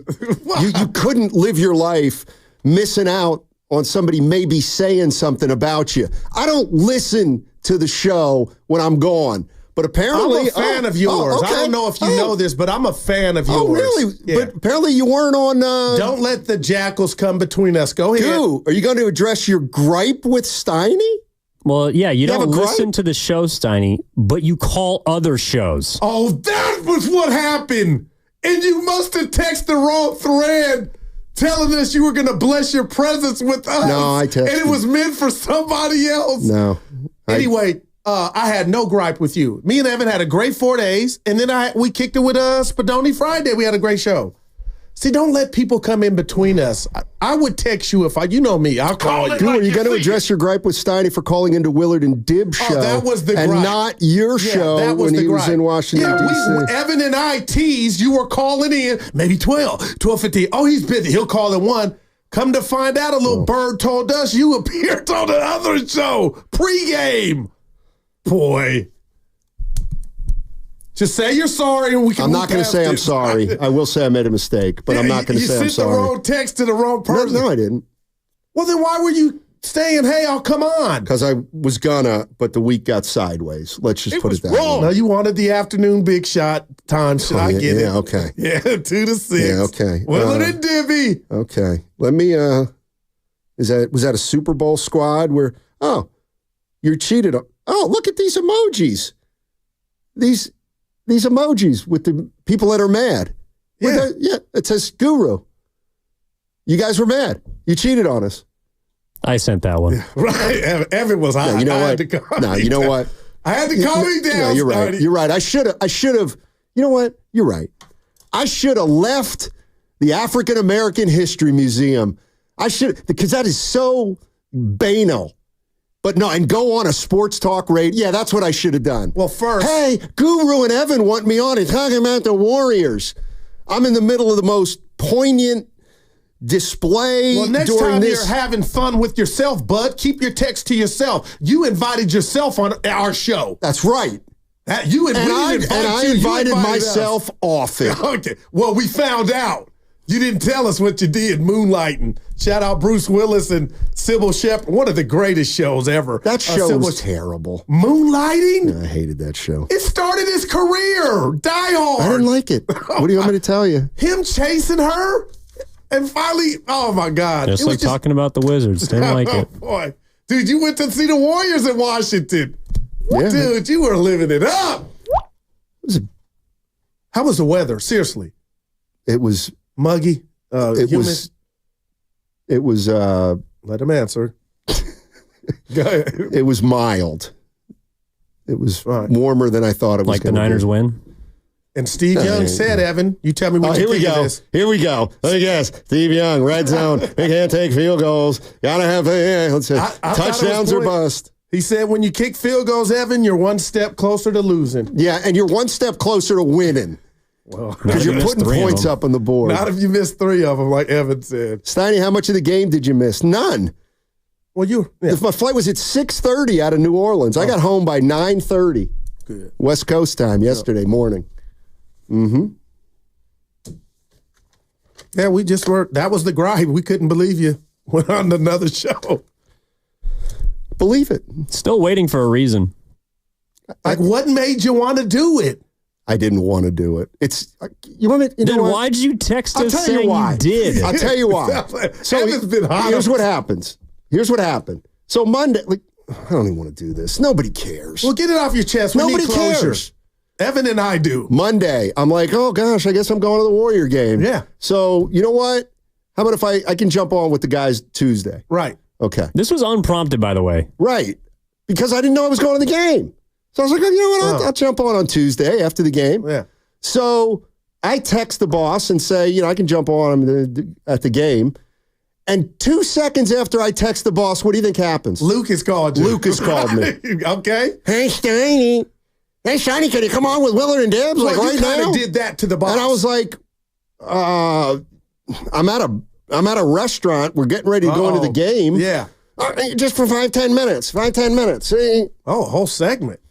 couldn't live your life missing out on somebody maybe saying something about you. I don't listen to the show when I'm gone. But apparently, I'm a fan of yours. Okay. I don't know if you know this, but I'm a fan of yours. Oh, really? Yeah. But apparently you weren't on... Don't let the jackals come between us. Go ahead. Dude, are you going to address your gripe with Steiny? Well, yeah, you don't listen to the show, Steiny, but you call other shows. Oh, that was what happened. And you must have texted the wrong thread telling us you were going to bless your presence with us. No, I texted. And it was meant for somebody else. No. Anyway... I had no gripe with you. Me and Evan had a great 4 days, and then we kicked it with Spadoni Friday. We had a great show. See, don't let people come in between us. I would text you you know me. I'll call you. Dude, are you going to address your gripe with Steiny for calling into Willard and Dibb's show? Oh, that was the gripe. And not your show when he was in Washington, D.C. Evan and I teased you were calling in, maybe 12:15. Oh, he's busy. He'll call at 1. Come to find out, a little bird told us you appeared on the other show, pregame. Boy. Just say you're sorry and we can I'm not going to say I'm sorry. I will say I made a mistake, but I'm not going to say I'm sorry. You sent the wrong text to the wrong person. No, I didn't. Well, then why were you saying, hey, I'll come on? Because I was gonna, but the week got sideways. Let's just put it that way. No, you wanted the afternoon big shot time shot. I get it. Yeah, okay. Yeah, 2 to 6. Yeah, okay. Willard and Dibby. Okay. Let me, was that a Super Bowl squad where, you're cheated on? Oh, look at these emojis. These emojis with the people that are mad. Yeah. It says Guru. You guys were mad. You cheated on us. I sent that one. Yeah, right. Evan was hot. You know what? No, you know what? I had to calm me down. No, you're right. You're right. I should have. You know what? You're right. I should have left the African American History Museum. Because that is so banal. But no, and go on a sports talk radio. Yeah, that's what I should have done. Well, first. Hey, Guru and Evan want me on and talking about the Warriors. I'm in the middle of the most poignant display. Well, next time you're having fun with yourself, bud, keep your text to yourself. You invited yourself on our show. That's right. I invited myself off it. Okay. Well, we found out. You didn't tell us what you did moonlighting. Shout out Bruce Willis and Sybil Shepherd. One of the greatest shows ever. That show was terrible. Moonlighting? Yeah, I hated that show. It started his career. Die Hard. I didn't like it. What do you want me to tell you? Him chasing her and finally, oh my God. Just like talking about the Wizards. Didn't like it. Oh boy. Dude, you went to see the Warriors in Washington. Yeah. Dude, you were living it up. How was the weather? Seriously. It was muggy. It was let him answer. Go ahead. It was mild. It was warmer than I thought it was. Like the Niners win. And Steve Young said, Evan, you tell me what you think of this. Here we go. Let me guess. Steve Young, red zone. They can't take field goals. Gotta have touchdowns or bust. He said when you kick field goals, Evan, you're one step closer to losing. Yeah, and you're one step closer to winning. Well, because you're putting points up on the board. Not if you missed 3 of them, like Evan said. Steiny, how much of the game did you miss? None. Well, my flight was at 6:30 out of New Orleans. I got home by 9:30. Good. West Coast time yesterday morning. Mm-hmm. Yeah, we just were. That was the gripe. We couldn't believe you went on another show. Believe it. Still waiting for a reason. Like, what made you want to do it? I didn't want to do it. You want me? Then why'd you text us saying you did? I'll tell you why. So here's what happens. So Monday, I don't even want to do this. Nobody cares. Well, get it off your chest. We Nobody need closure. cares. Evan and I do. Monday, I'm like, oh, gosh, I guess I'm going to the Warrior game. Yeah. So, you know what? How about if I can jump on with the guys Tuesday? Right. Okay. This was unprompted, by the way. Right. Because I didn't know I was going to the game. So I was like, oh, you know what? I'll jump on Tuesday after the game. Yeah. So I text the boss and say, I can jump on at the game. And 2 seconds after I text the boss, what do you think happens? Lucas called you. Lucas called me. Okay. Hey, Steiny. Hey, Steiny, can you come on with Willard and Dibs Well, right you kind now? of did that to the boss. And I was like, I'm at a restaurant. We're getting ready to go into the game. Yeah. Just for 5-10 minutes. 5-10 minutes. See? Oh, a whole segment.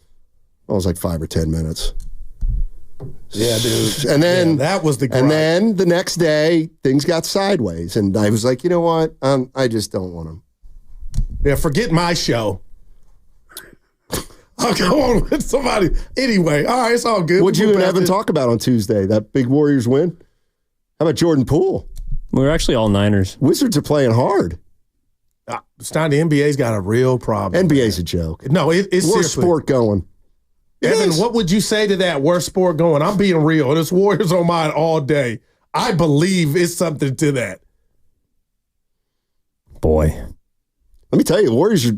I was like 5 or 10 minutes. Yeah, dude. And then that was the grind. And then the next day, things got sideways. And I was like, you know what? I just don't want them. Yeah, forget my show. I'll go on with somebody. Anyway, all right, it's all good. What'd you and Evan talk about on Tuesday? That big Warriors win? How about Jordan Poole? We were actually all Niners. Wizards are playing hard. It's time. The NBA's got a real problem. NBA's a joke. No, it's worst seriously. sport going. Evan, what would you say to that? Worst sport going? I'm being real. There's Warriors on mine all day. I believe it's something to that. Boy. Let me tell you, the Warriors are...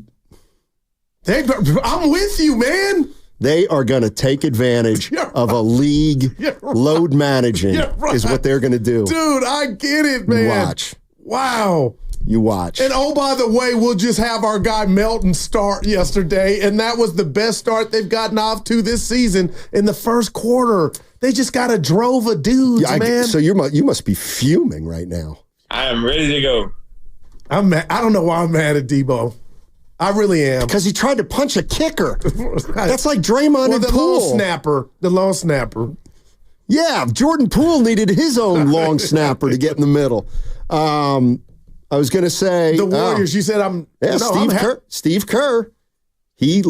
I'm with you, man. They are going to take advantage of a league load managing is what they're going to do. Dude, I get it, man. You watch. Wow. You watch. And oh, by the way, we'll just have our guy Melton start yesterday, and that was the best start they've gotten off to this season in the first quarter. They just got a drove of dudes, man. So you must be fuming right now. I am ready to go. I'm mad. I don't know why I'm mad at Debo. I really am. Because he tried to punch a kicker. That's like Draymond and the Poole. The long snapper. Yeah, Jordan Poole needed his own long snapper to get in the middle. I was going to say the Warriors. You said I'm. Yeah, no, Steve Kerr. He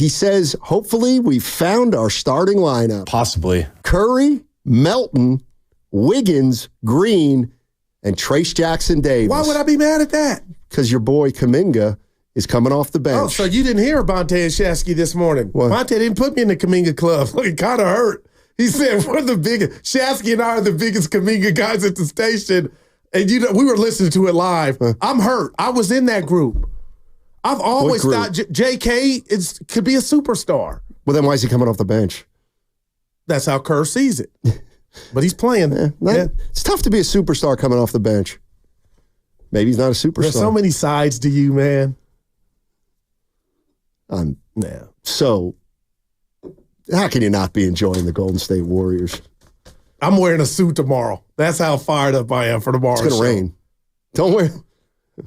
says hopefully we found our starting lineup. Possibly Curry, Melton, Wiggins, Green, and Trace Jackson Davis. Why would I be mad at that? Because your boy Kuminga is coming off the bench. Oh, so you didn't hear Bonte and Shasky this morning? What? Bonte didn't put me in the Kuminga club. It kind of hurt. He said we're the biggest. Shasky and I are the biggest Kuminga guys at the station. And we were listening to it live. I'm hurt. I was in that group. I've always thought JK could be a superstar. Well, then why is he coming off the bench? That's how Kerr sees it. But he's playing. It's tough to be a superstar coming off the bench. Maybe he's not a superstar. There's so many sides to you, man. So, how can you not be enjoying the Golden State Warriors? I'm wearing a suit tomorrow. That's how fired up I am for tomorrow. It's going to rain. Don't wear.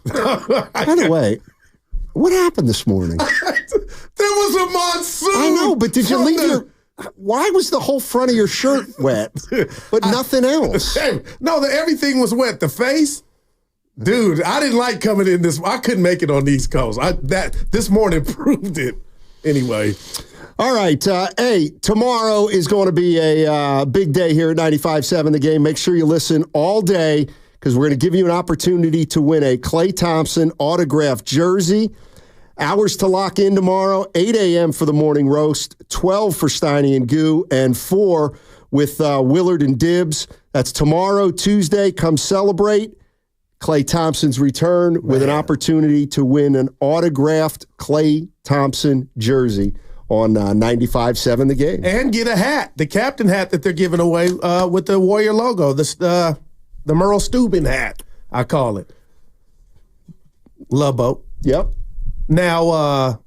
By the way, what happened this morning? There was a monsoon. I know, but did you leave your... Why was the whole front of your shirt wet, but nothing else? No, everything was wet. The face... Dude, I didn't like coming in this. I couldn't make it on the East Coast. This morning proved it. Anyway. All right. Hey, tomorrow is going to be a big day here at 95.7 The Game. Make sure you listen all day because we're going to give you an opportunity to win a Klay Thompson autographed jersey. Hours to lock in tomorrow, 8 a.m. for the morning roast, 12 for Steiny and Goo, and 4 with Willard and Dibs. That's tomorrow, Tuesday. Come celebrate Klay Thompson's return with an opportunity to win an autographed Klay Thompson jersey on 95.7 The Game. And get a hat, the captain hat that they're giving away with the Warrior logo, the Merle Steuben hat, I call it. Love boat. Yep. Now,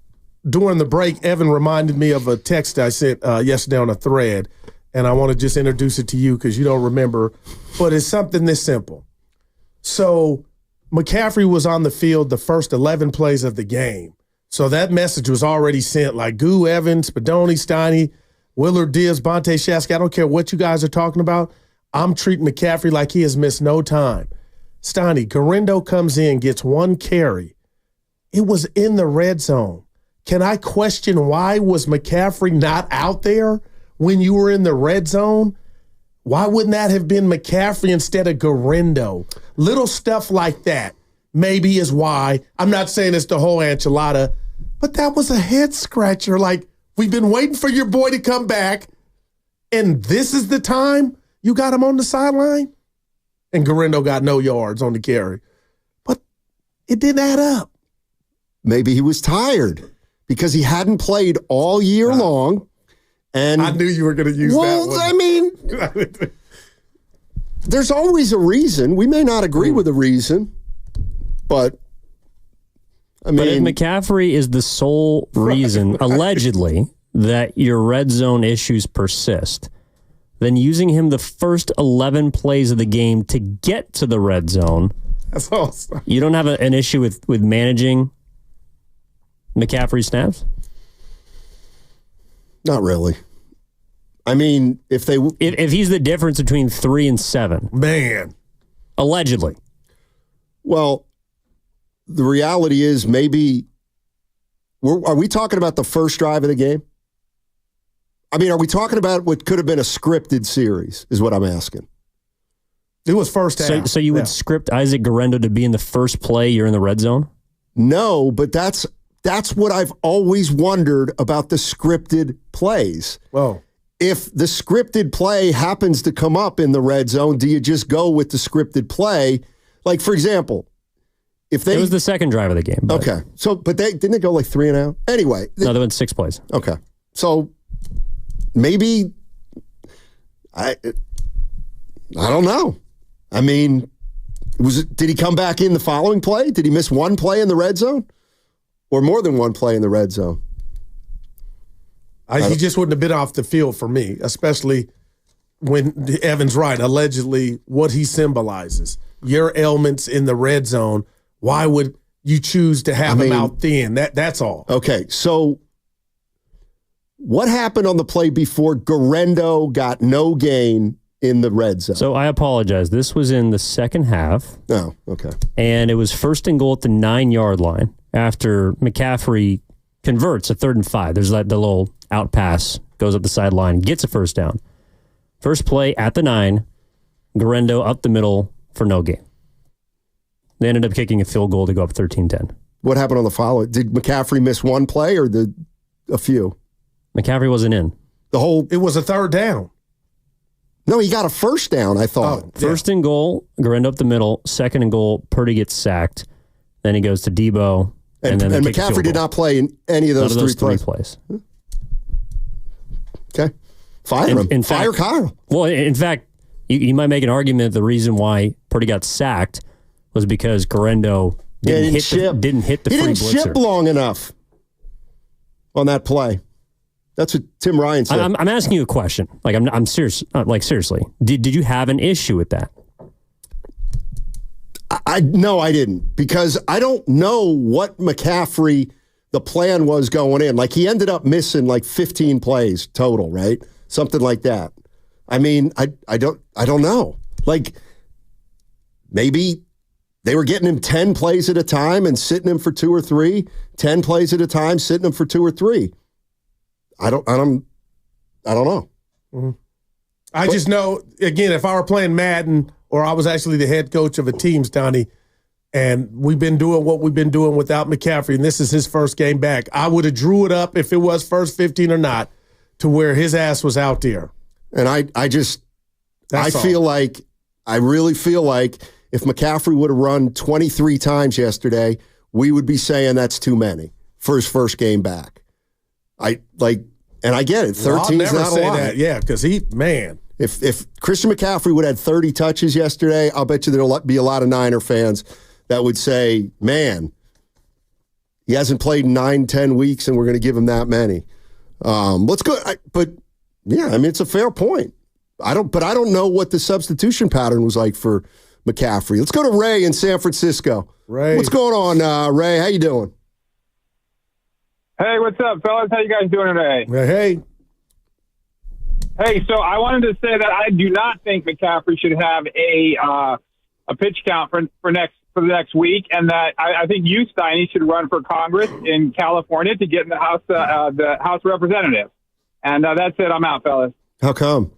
during the break, Evan reminded me of a text I sent yesterday on a thread, and I want to just introduce it to you because you don't remember, but it's something this simple. So McCaffrey was on the field the first 11 plays of the game. So that message was already sent, like Goo, Evans, Spadoni, Steiny, Willard, Diaz, Bonte, Shasky. I don't care what you guys are talking about. I'm treating McCaffrey like he has missed no time. Steiny, Garindo comes in, gets one carry. It was in the red zone. Can I question why was McCaffrey not out there when you were in the red zone? Why wouldn't that have been McCaffrey instead of Garindo? Little stuff like that maybe is why. I'm not saying it's the whole enchilada, But that was a head scratcher. Like, we've been waiting for your boy to come back, and this is the time you got him on the sideline? And Garendo got no yards on the carry. But it didn't add up. Maybe he was tired because he hadn't played all year long. And I knew you were going to use that one. Well, I mean, there's always a reason. We may not agree with the reason, but But if McCaffrey is the sole reason, allegedly, that your red zone issues persist, then using him the first 11 plays of the game to get to the red zone, that's awesome. You don't have an issue with managing McCaffrey snaps? Not really. I mean, if he's the difference between 3 and 7, man, allegedly. Well, the reality is maybe are we talking about the first drive of the game? I mean, are we talking about what could have been a scripted series is what I'm asking. It was first down. So you would script Isaac Garendo to be in the first play you're in the red zone? No, but that's what I've always wondered about the scripted plays. Whoa. If the scripted play happens to come up in the red zone, do you just go with the scripted play? Like, for example, if they... It was the second drive of the game. But. Okay. So, but didn't they go like 3 and out? Anyway. No, they went 6 plays. Okay. So, maybe... I don't know. I mean, did he come back in the following play? Did he miss one play in the red zone? Or more than one play in the red zone? He just wouldn't have been off the field for me, especially when Evan's right. Allegedly, what he symbolizes. Your ailments in the red zone. Why would you choose to have him out thin? That's all. Okay, so what happened on the play before Garendo got no gain in the red zone? So I apologize. This was in the second half. Oh, okay. And it was 1st and goal at the 9-yard line after McCaffrey converts a 3rd and 5. There's the little out pass, goes up the sideline, gets a first down. First play at the 9, Garendo up the middle for no gain. They ended up kicking a field goal to go up 13-10. What happened on the follow? Did McCaffrey miss one play or a few? McCaffrey wasn't in. It was a 3rd down. No, he got a first down, I thought. First and goal, Garendo up the middle. 2nd and goal, Purdy gets sacked. Then he goes to Debo. And then McCaffrey did not play in any of those, three plays. Okay. Fire him. Fire Kyle. Well, in fact, you might make an argument the reason why Purdy got sacked was because Garendo didn't hit the free blitzer. He didn't ship long enough on that play. That's what Tim Ryan said. I'm asking you a question. Like I'm serious. Like seriously, did you have an issue with that? No, I didn't, because I don't know what McCaffrey the plan was going in. Like, he ended up missing like 15 plays total, right? Something like that. I mean, I don't know. Like, maybe they were getting him 10 plays at a time and sitting him for 2 or 3, 10 plays at a time, sitting him for 2 or 3. I don't know. Mm-hmm. I just know, again, if I were playing Madden or I was actually the head coach of a team, Donnie, and we've been doing what we've been doing without McCaffrey, and this is his first game back, I would have drew it up if it was first 15 or not to where his ass was out there. And I really feel like if McCaffrey would have run 23 times yesterday, we would be saying that's too many for his first game back. And I get it. 13's I'll never not say a lot. that. Yeah, because If Christian McCaffrey would have had 30 touches yesterday, I'll bet you there'll be a lot of Niner fans that would say, man, he hasn't played in 9-10 weeks and we're going to give him that many. Let's go. But yeah, I mean, it's a fair point. I don't know what the substitution pattern was like for McCaffrey. Let's go to Ray in San Francisco. Ray. What's going on, Ray? How you doing? Hey, what's up, fellas? How you guys doing today? Hey. Hey, so I wanted to say that I do not think McCaffrey should have a pitch count for the next week, and that I think you, Steiny, should run for Congress in California to get in the House of Representatives. And that's it. I'm out, fellas. How come?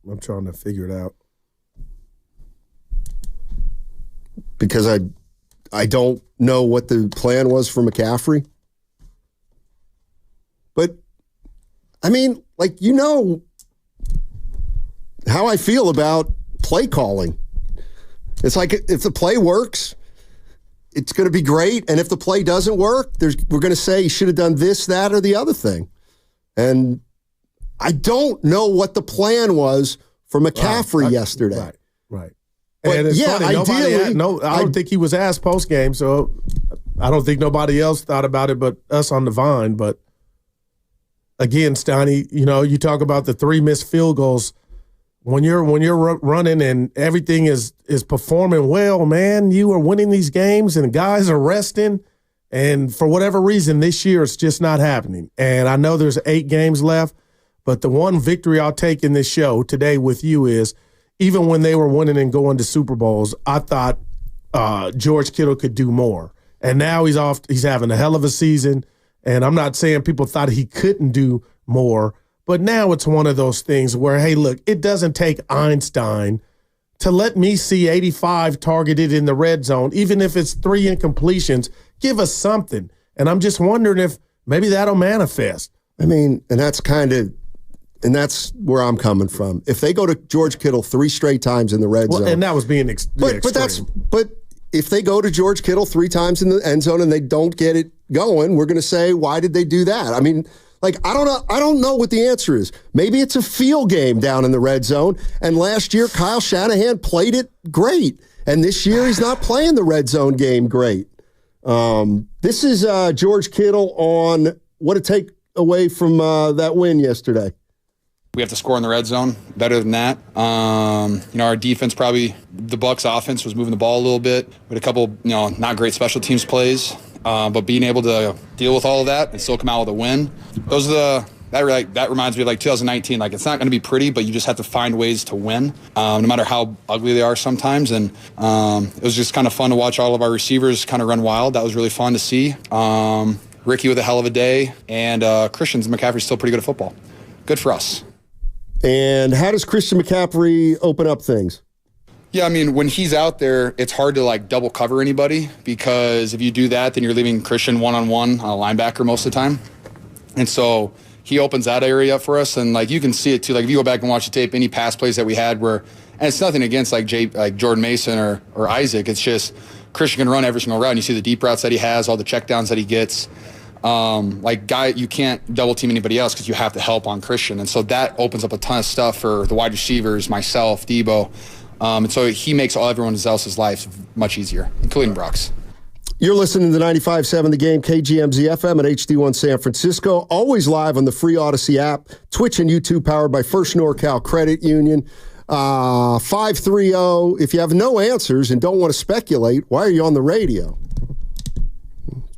I'm trying to figure it out. Because I don't know what the plan was for McCaffrey. But, I mean, like, you know how I feel about play calling. It's like if the play works, it's going to be great. And if the play doesn't work, we're going to say you should have done this, that, or the other thing. And I don't know what the plan was for McCaffrey yesterday. Right. But and it's yeah, funny, ideally, I don't think he was asked post game, so I don't think nobody else thought about it but us on the Vine. But again, Steiny, you know, you talk about the 3 missed field goals. When you're running and everything is performing well, man, you are winning these games and guys are resting. And for whatever reason, this year it's just not happening. And I know there's 8 games left, but the one victory I'll take in this show today with you is even when they were winning and going to Super Bowls, I thought George Kittle could do more. And now he's having a hell of a season. And I'm not saying people thought he couldn't do more, but now it's one of those things where, hey, look, it doesn't take Einstein to let me see 85 targeted in the red zone, even if it's 3 incompletions. Give us something. And I'm just wondering if maybe that'll manifest. I mean, and that's where I'm coming from. If they go to George Kittle 3 straight times in the red zone. And that was being but if they go to George Kittle 3 times in the end zone and they don't get it going, we're going to say, why did they do that? I mean, like, I don't know what the answer is. Maybe it's a field game down in the red zone. And last year, Kyle Shanahan played it great. And this year, he's not playing the red zone game great. This is George Kittle on what to take away from that win yesterday. We have to score in the red zone. Better than that. Our defense probably, the Bucs offense was moving the ball a little bit with a couple, not great special teams plays. But being able to deal with all of that and still come out with a win, that reminds me of like 2019. Like, it's not going to be pretty, but you just have to find ways to win, no matter how ugly they are sometimes. And it was just kind of fun to watch all of our receivers kind of run wild. That was really fun to see. Ricky with a hell of a day, and Christian McCaffrey's still pretty good at football. Good for us. And how does Christian McCaffrey open up things? Yeah, I mean, when he's out there, it's hard to, like, double cover anybody, because if you do that, then you're leaving Christian one-on-one on a linebacker most of the time. And so he opens that area up for us, and, like, you can see it, too. Like, if you go back and watch the tape, any pass plays that we had where – and it's nothing against, like, Jordan Mason or Isaac. It's just Christian can run every single route, and you see the deep routes that he has, all the checkdowns that he gets. You can't double-team anybody else because you have to help on Christian. And so that opens up a ton of stuff for the wide receivers, myself, Debo. And so he makes everyone else's life much easier, including Brock's. You're listening to 95.7 The Game, KGMZ FM at HD1 San Francisco. Always live on the free Odyssey app, Twitch and YouTube, powered by First NorCal Credit Union. 530, if you have no answers and don't want to speculate, why are you on the radio?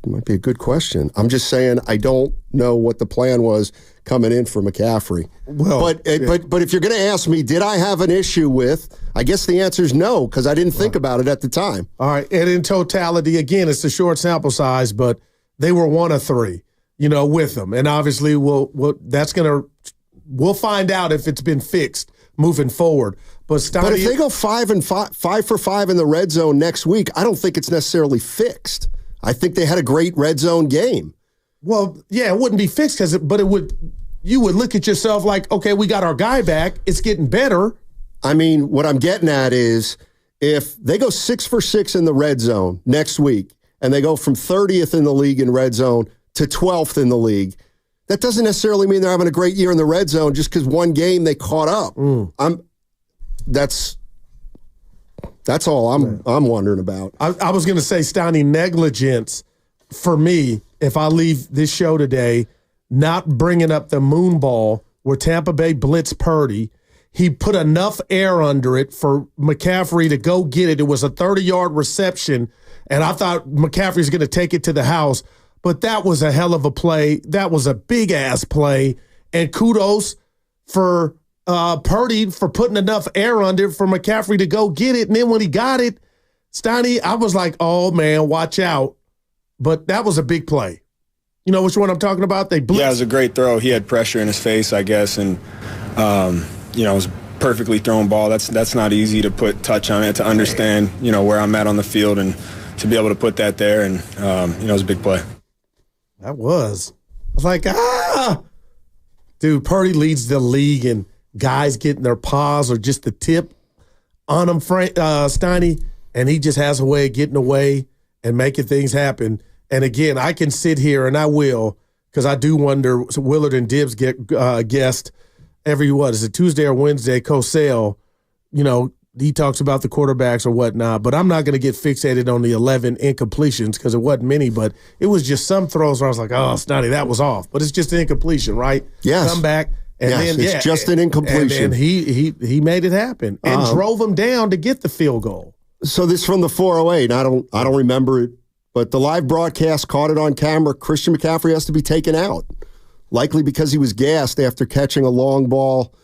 It might be a good question. I'm just saying I don't know what the plan was coming in for McCaffrey. Well, but if you're going to ask me, did I have an issue with? I guess the answer is no, because I didn't think about it at the time. All right, and in totality, again, it's a short sample size, but they were 1 of 3, with them, and obviously we'll find out if it's been fixed moving forward. But if they go 5 for 5 in the red zone next week, I don't think it's necessarily fixed. I think they had a great red zone game. Well, yeah, it wouldn't be fixed you would look at yourself like, okay, we got our guy back. It's getting better. I mean, what I'm getting at is if they go 6 for 6 in the red zone next week and they go from 30th in the league in red zone to 12th in the league, that doesn't necessarily mean they're having a great year in the red zone just because one game they caught up. That's all I'm wondering about. I was going to say, Steiny, negligence for me, if I leave this show today, not bringing up the moon ball where Tampa Bay blitzed Purdy. He put enough air under it for McCaffrey to go get it. It was a 30-yard reception, and I thought McCaffrey was going to take it to the house. But that was a hell of a play. That was a big-ass play. And kudos for Purdy for putting enough air under for McCaffrey to go get it. And then when he got it, Steiny, I was like, oh, man, watch out. But that was a big play. You know which one I'm talking about? They blitzed. Yeah, it was a great throw. He had pressure in his face, I guess, and, it was a perfectly thrown ball. That's not easy to put touch on it, to understand, where I'm at on the field and to be able to put that there, and it was a big play. That was. I was like, Dude, Purdy leads the league in guys getting their paws or just the tip on him, Steiny, and he just has a way of getting away and making things happen. And again, I can sit here, and I will, because I do wonder, so Willard and Dibbs get guest every, is it Tuesday or Wednesday, Cosell, he talks about the quarterbacks or whatnot, but I'm not going to get fixated on the 11 incompletions because it wasn't many, but it was just some throws where I was like, oh, Snotty, that was off. But it's just an incompletion, right? Yes. Come back. And then, it's just an incompletion. And he made it happen and drove him down to get the field goal. So this from the 408, I don't remember it, but the live broadcast caught it on camera. Christian McCaffrey has to be taken out, likely because he was gassed after catching a long ball.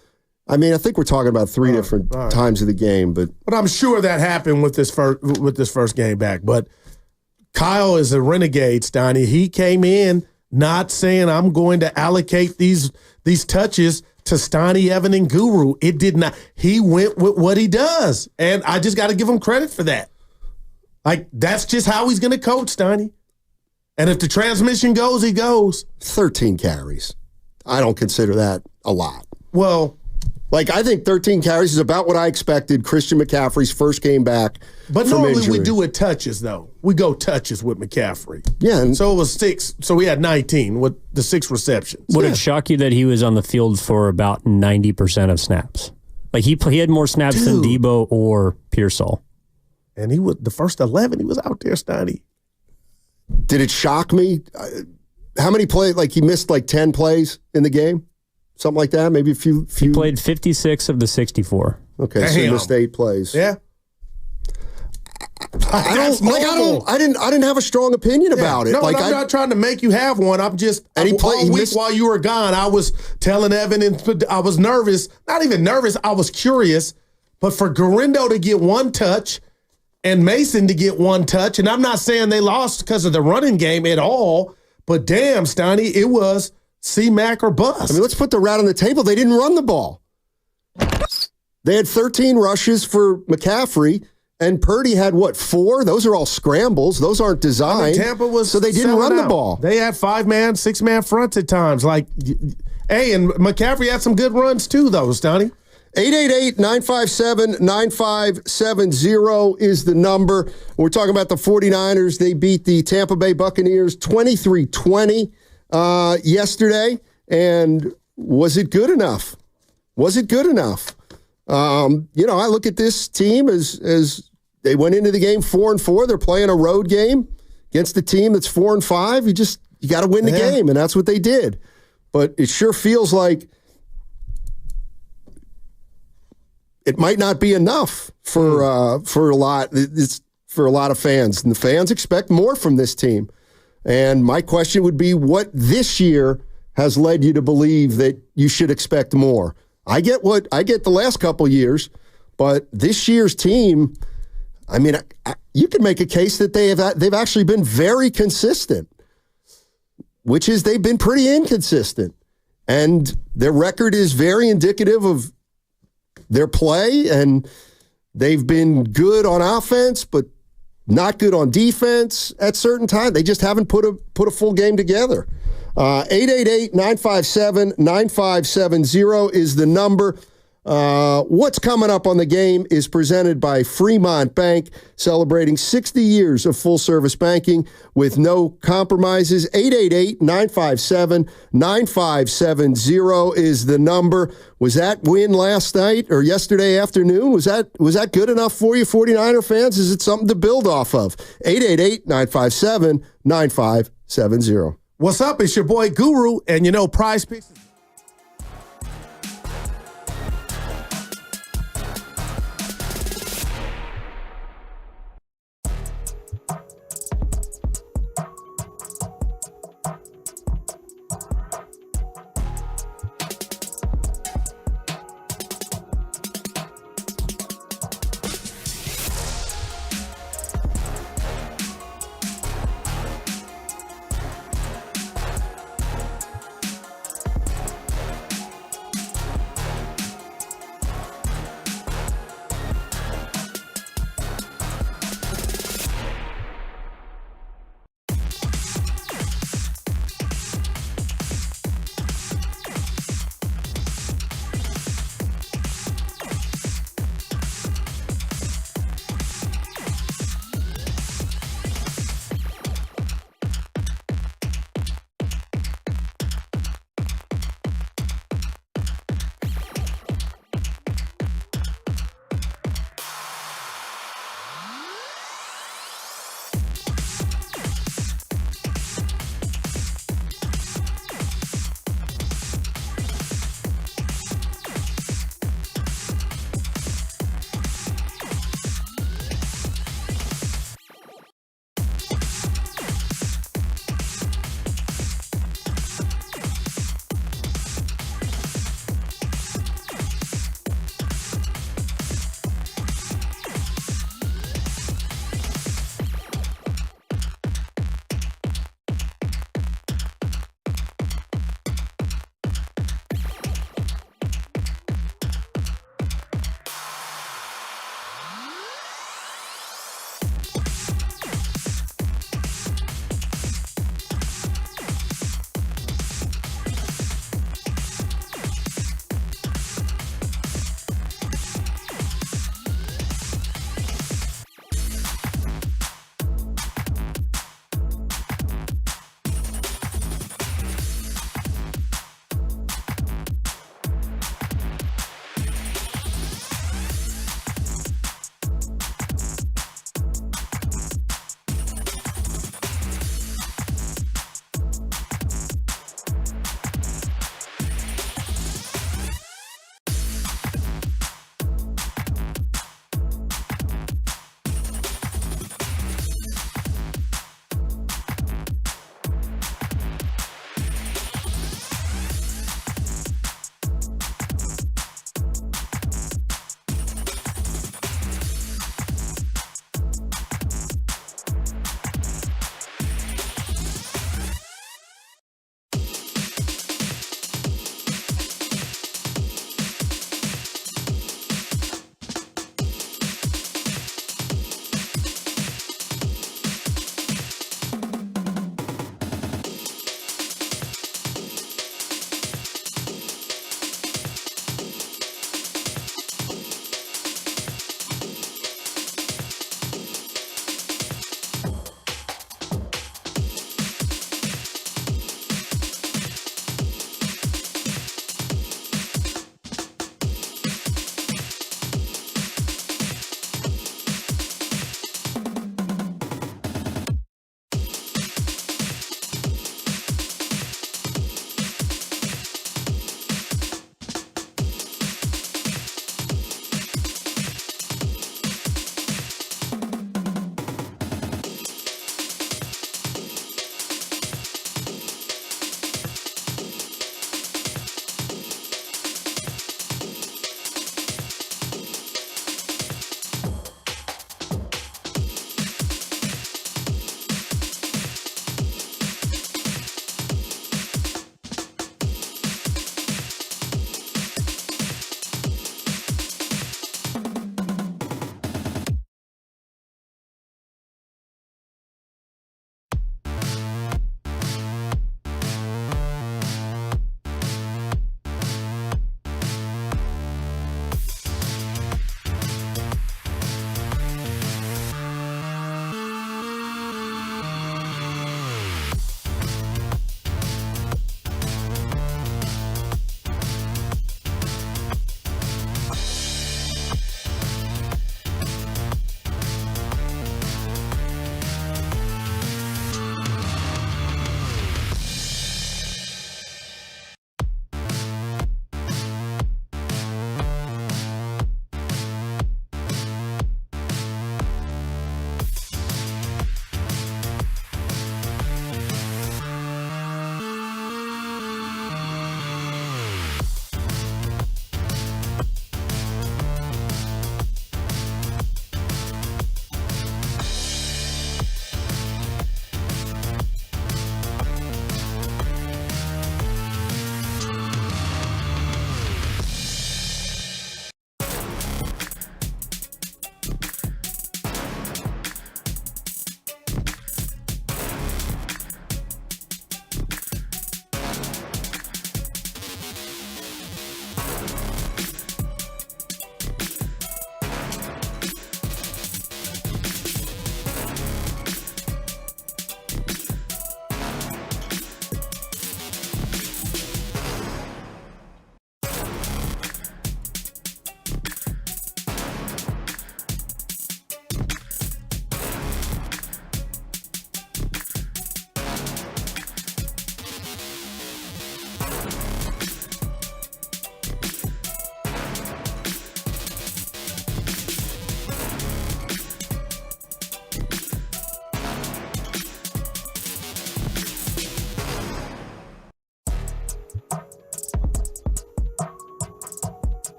I mean, I think we're talking about three different times of the game, but I'm sure that happened with this first game back. But Kyle is a renegade, Steiny. He came in not saying I'm going to allocate these touches to Steiny, Evan, and Guru. It did not. He went with what he does, and I just got to give him credit for that. Like, that's just how he's going to coach, Steiny. And if the transmission goes, he goes. 13 carries. I don't consider that a lot. Well, I think 13 carries is about what I expected Christian McCaffrey's first game back. But from normally injury. we do it touches, though. We go touches with McCaffrey. Yeah. And so it was 6. So we had 19 with the 6 receptions. Would it shock you that he was on the field for about 90% of snaps? Like he had more snaps than Debo or Pearsall. And he was the first 11. He was out there, Steiny. Did it shock me? How many plays? He missed 10 plays in the game? Something like that? Maybe a few. He played 56 of the 64. Okay, so he missed 8 plays. Yeah. I didn't have a strong opinion about it. No, I'm not trying to make you have one. I'm just all week while you were gone, I was telling Evan, and I was nervous. Not even nervous. I was curious. But for Garindo to get 1 touch and Mason to get 1 touch, and I'm not saying they lost because of the running game at all, but damn, Steiny, it was C-Mac or bust. I mean, let's put the rat on the table. They didn't run the ball. They had 13 rushes for McCaffrey, and Purdy had, 4? Those are all scrambles. Those aren't designed. Tampa was so they didn't run the ball. They had 5-man, 6-man fronts at times. Hey, and McCaffrey had some good runs too, though, Steiny. 888-957-9570 is the number. We're talking about the 49ers. They beat the Tampa Bay Buccaneers 23-20 yesterday. And was it good enough? Was it good enough? I look at this team as they went into the game 4-4. They're playing a road game against a team that's 4-5. You got to win the game, and that's what they did. But it sure feels like it might not be enough for a lot. It's for a lot of fans, and the fans expect more from this team. And my question would be, what this year has led you to believe that you should expect more? I get the last couple years, but this year's team, I mean, you can make a case that they've actually been very consistent, which is they've been pretty inconsistent, and their record is very indicative of their play, and they've been good on offense, but not good on defense at certain times. They just haven't put a full game together. 888-957-9570 is the number. What's coming up on the game is presented by Fremont Bank, celebrating 60 years of full-service banking with no compromises. 888-957-9570 is the number. Was that win last night or yesterday afternoon? Was that good enough for you, 49er fans? Is it something to build off of? 888-957-9570. What's up? It's your boy Guru, and Prize Picks.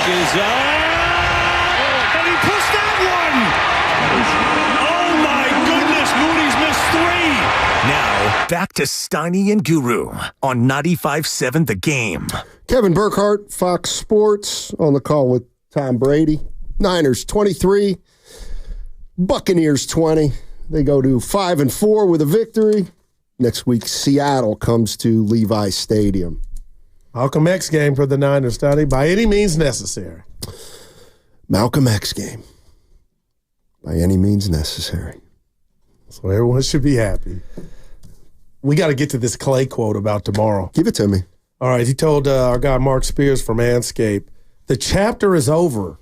Is up, and he pushed that one. Oh my goodness, Moody's missed 3. Now back to Steiny and Guru on 95.7 The Game. Kevin Burkhardt, Fox Sports, on the call with Tom Brady. Niners 23, Buccaneers 20. They go to 5-4 with a victory. Next week, Seattle comes to Levi Stadium. Malcolm X game for the Niners, study by any means necessary. Malcolm X game. By any means necessary. So everyone should be happy. We got to get to this Klay quote about tomorrow. Give it to me. All right, he told our guy Mark Spears from Anscape, the chapter is over.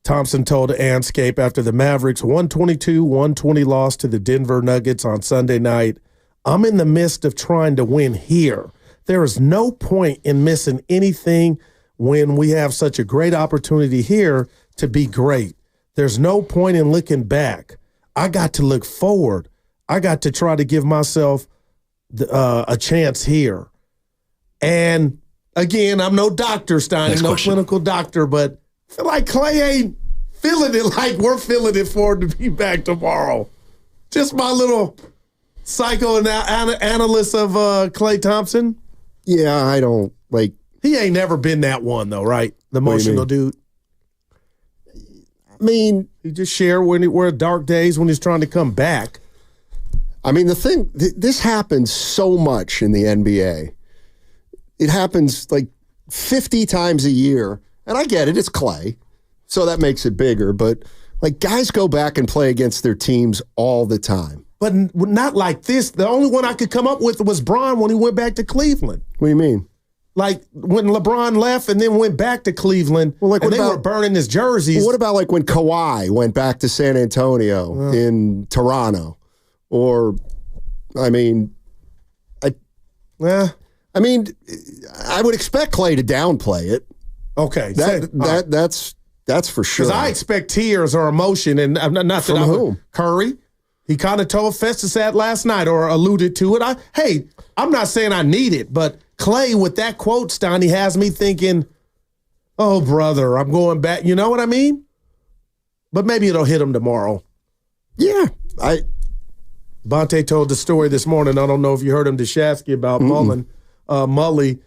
Thompson told Anscape after the Mavericks 122-120 loss to the Denver Nuggets on Sunday night, I'm in the midst of trying to win here. There is no point in missing anything when we have such a great opportunity here to be great. There's no point in looking back. I got to look forward. I got to try to give myself a chance here. And again, I'm no doctor, Stein, no clinical doctor, but I feel like Klay ain't feeling it like we're feeling it for him to be back tomorrow. Just my little psychoanalyst of Klay Thompson. Yeah, I don't like. He ain't never been that one though, right? The emotional dude. I mean, he just shared when it were dark days when he's trying to come back. I mean, the thing, this happens so much in the NBA. It happens like 50 times a year, and I get it. It's Klay, so that makes it bigger. But like guys go back and play against their teams all the time. But not like this. The only one I could come up with was Bron when he went back to Cleveland. What do you mean? Like when LeBron left and then went back to Cleveland, and they were burning his jerseys. Well, what about like when Kawhi went back to San Antonio in Toronto? Or, I mean, I would expect Klay to downplay it. Okay. That's for sure. Because I expect tears or emotion, and not from whom? Curry. He kind of told Festus that last night or alluded to it. I'm not saying I need it, but Klay with that quote, Steiny, has me thinking, oh, brother, I'm going back. You know what I mean? But maybe it'll hit him tomorrow. Yeah. Bonte told the story this morning. I don't know if you heard him to Shasky about Mully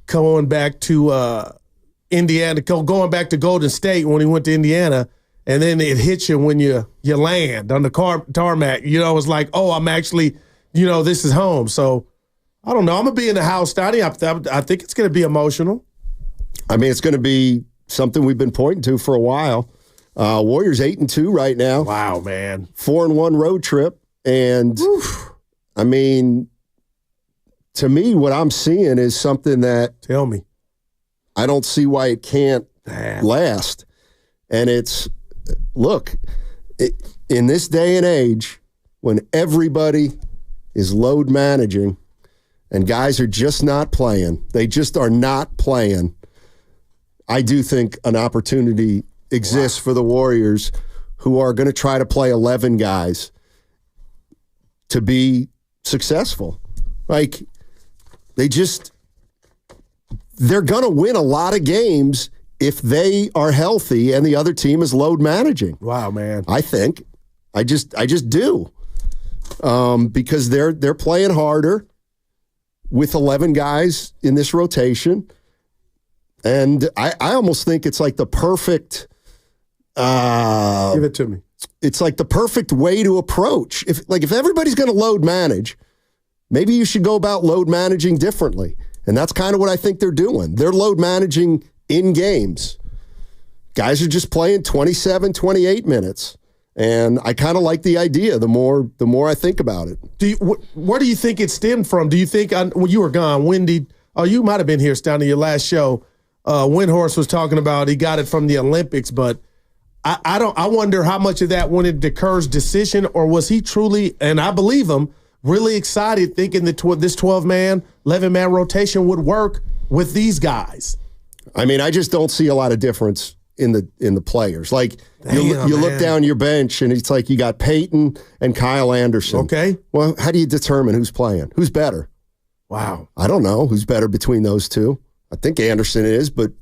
going back to Indiana, going back to Golden State when he went to Indiana. And then it hits you when you land on the tarmac. You know, it's like, oh, I'm actually, this is home. So, I don't know. I'm going to be in the house, Steiny. I think it's going to be emotional. I mean, it's going to be something we've been pointing to for a while. Warriors 8-2 right now. Wow, man. 4-1 road trip. And, I mean, to me, what I'm seeing is something that... Tell me. I don't see why it can't last. And it's... Look, in this day and age, when everybody is load managing and guys are just not playing, they just are not playing, I do think an opportunity exists for the Warriors who are going to try to play 11 guys to be successful. Like, they're going to win a lot of games if they are healthy and the other team is load managing. Wow, man. I think. I just do. Because they're playing harder with 11 guys in this rotation. And I almost think it's like the perfect give it to me. It's like the perfect way to approach. If everybody's going to load manage, maybe you should go about load managing differently. And that's kind of what I think they're doing. They're load managing in games. Guys are just playing 27, 28 minutes. And I kind of like the idea the more I think about it. Where do you think it stemmed from? Do you think, when you were gone, you might have been here, Stoney, your last show. Windhorst was talking about he got it from the Olympics, but I wonder how much of that went into Kerr's decision, or was he truly, and I believe him, really excited thinking that this 12-man, 11-man rotation would work with these guys? I mean, I just don't see a lot of difference in the players. Like, you look down your bench, and it's like you got Peyton and Kyle Anderson. Okay. Well, how do you determine who's playing? Who's better? Wow. I don't know who's better between those two. I think Anderson is, but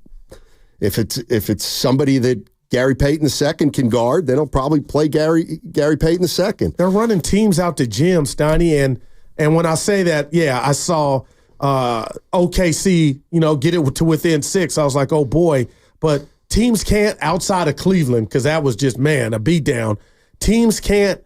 if it's somebody that Gary Payton II can guard, then he'll probably play Gary Payton II. They're running teams out to gym, Stoney, and when I say that, yeah, I saw OKC, get it to within 6. I was like, oh boy, but teams can't, outside of Cleveland, because that was just, man, a beatdown. Teams can't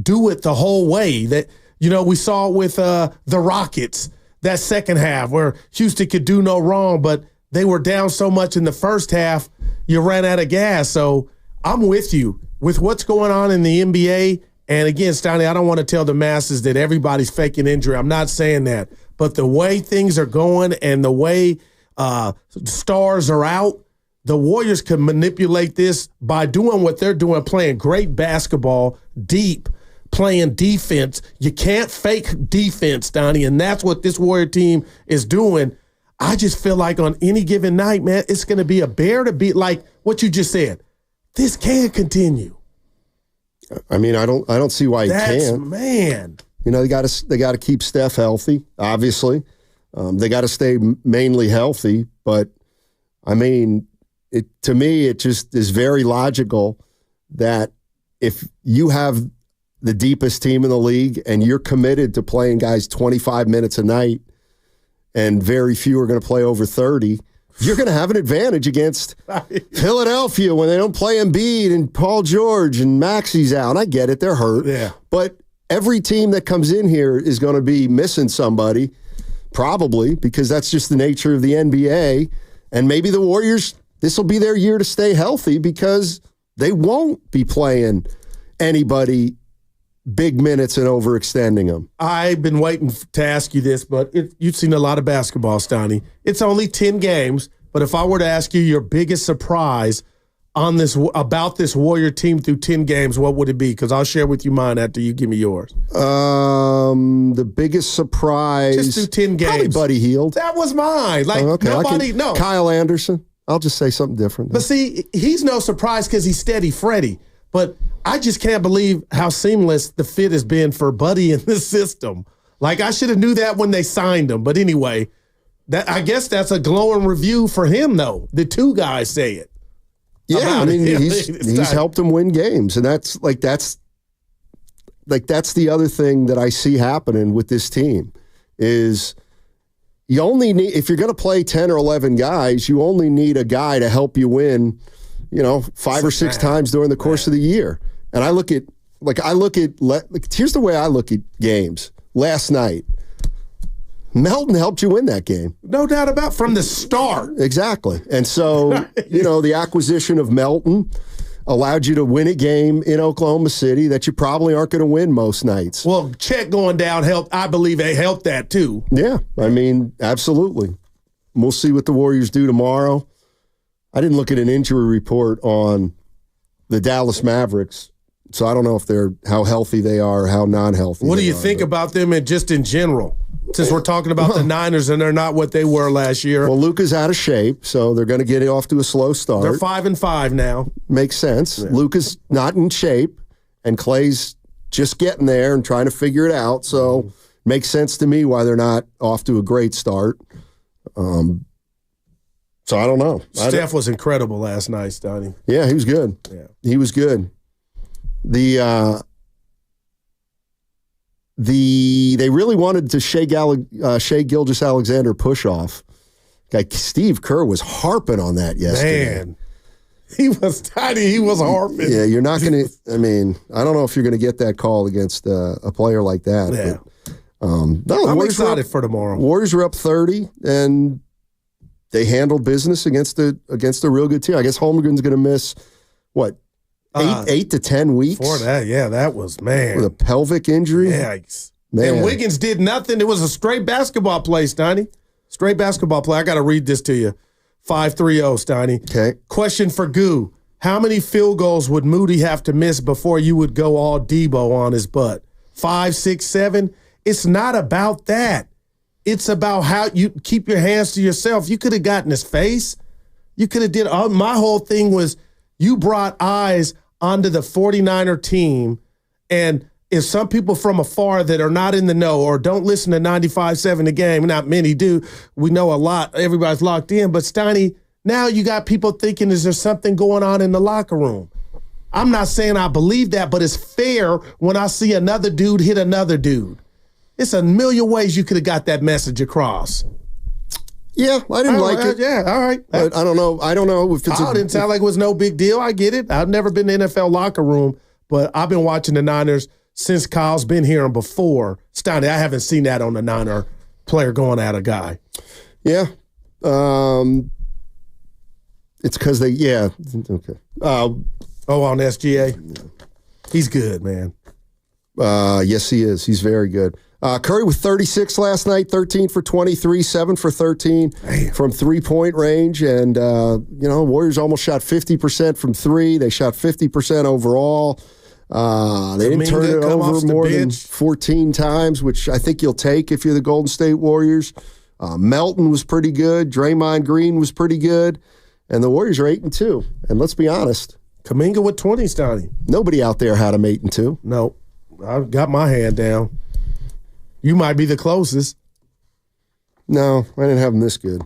do it the whole way. That we saw it with the Rockets that second half where Houston could do no wrong, but they were down so much in the first half, you ran out of gas. So I'm with you with what's going on in the NBA. And again, Stoney, I don't want to tell the masses that everybody's faking injury. I'm not saying that. But the way things are going and the way stars are out, the Warriors can manipulate this by doing what they're doing, playing great basketball, deep, playing defense. You can't fake defense, Donnie, and that's what this Warrior team is doing. I just feel like on any given night, man, it's going to be a bear to beat, like what you just said. This can't continue. I mean, I don't see why you can't. Man. They got to keep Steph healthy, obviously. They got to stay mainly healthy, but I mean, to me, it just is very logical that if you have the deepest team in the league and you're committed to playing guys 25 minutes a night and very few are going to play over 30, you're going to have an advantage against Philadelphia when they don't play Embiid and Paul George and Maxi's out. And I get it, they're hurt. Yeah. But every team that comes in here is going to be missing somebody, probably, because that's just the nature of the NBA. And maybe the Warriors, this will be their year to stay healthy because they won't be playing anybody big minutes and overextending them. I've been waiting to ask you this, but you've seen a lot of basketball, Stoney. It's only 10 games, but if I were to ask you your biggest surprise on this about this Warrior team through 10 games, what would it be? Because I'll share with you mine after you give me yours. The biggest surprise, just through 10 games. Probably Buddy Hield. That was mine. Like, nobody, no. Kyle Anderson. I'll just say something different. But see, he's no surprise because he's steady Freddie. But I just can't believe how seamless the fit has been for Buddy in this system. Like, I should have knew that when they signed him. But anyway, I guess that's a glowing review for him, though. The two guys say it. Yeah, I mean, he's helped him win games. And that's the other thing that I see happening with this team is you only need, if you're going to play 10 or 11 guys, you only need a guy to help you win, 5 or 6 times during the course of the year. And here's the way I look at games. Last night, Melton helped you win that game. No doubt about from the start. Exactly. And so, the acquisition of Melton allowed you to win a game in Oklahoma City that you probably aren't going to win most nights. Well, Chet going down helped. I believe they helped that too. Yeah, I mean, absolutely. We'll see what the Warriors do tomorrow. I didn't look at an injury report on the Dallas Mavericks So I don't know if how healthy they are, how non-healthy. What do you think about them and just in general? Since we're talking about the Niners and they're not what they were last year. Well, Luka's out of shape, so they're going to get off to a slow start. They're 5-5 now. Makes sense. Yeah. Luka's not in shape, and Klay's just getting there and trying to figure it out. So makes sense to me why they're not off to a great start. So I don't know. Steph was incredible last night, Stoney. Yeah, he was good. Yeah, he was good. They really wanted to Shea Gilgeous-Alexander push off. Like Steve Kerr was harping on that yesterday. Man, he was tiny. He was harping. Yeah, you're not going to. I mean, I don't know if you're going to get that call against a player like that. Yeah. But, no, I'm excited for tomorrow. Warriors are up 30, and they handled business against a real good team. I guess Holmgren's going to miss what 8 to 10 weeks for that. Yeah, that was man with a pelvic injury. Yikes. Man. And Wiggins did nothing. It was a straight basketball play, Steiny. Straight basketball play. I got to read this to you. 530, Steiny. Okay. Question for Goo. How many field goals would Moody have to miss before you would go all Debo on his butt? 5, 6, 7? It's not about that. It's about how you keep your hands to yourself. You could have gotten his face. You could have did. My whole thing was you brought eyes onto the 49er team, and if some people from afar that are not in the know or don't listen to 95.7 The Game, not many do, we know a lot, everybody's locked in, but Steiny, now you got people thinking, is there something going on in the locker room? I'm not saying I believe that, but it's fair when I see another dude hit another dude. It's a million ways you could have got that message across. Yeah, I didn't like it. Yeah, all right. But I don't know if it's. It didn't sound like it was no big deal. I get it. I've never been in the NFL locker room, but I've been watching the Niners since Kyle's been here and before. Steiny, I haven't seen that on the Niner player going at a guy. Yeah. It's because they, yeah. Okay. On SGA? Yeah. He's good, man. Yes, he is. He's very good. Curry with 36 last night, 13 for 23, 7 for 13 from three-point range. And, Warriors almost shot 50% from three. They shot 50% overall. They didn't turn it over more than 14 times, which I think you'll take if you're the Golden State Warriors. Melton was pretty good. Draymond Green was pretty good. And the Warriors are 8-2. And let's be honest. Kuminga with 20, Stoney. Nobody out there had him 8-2. No. I got my hand down. You might be the closest. No, I didn't have him this good.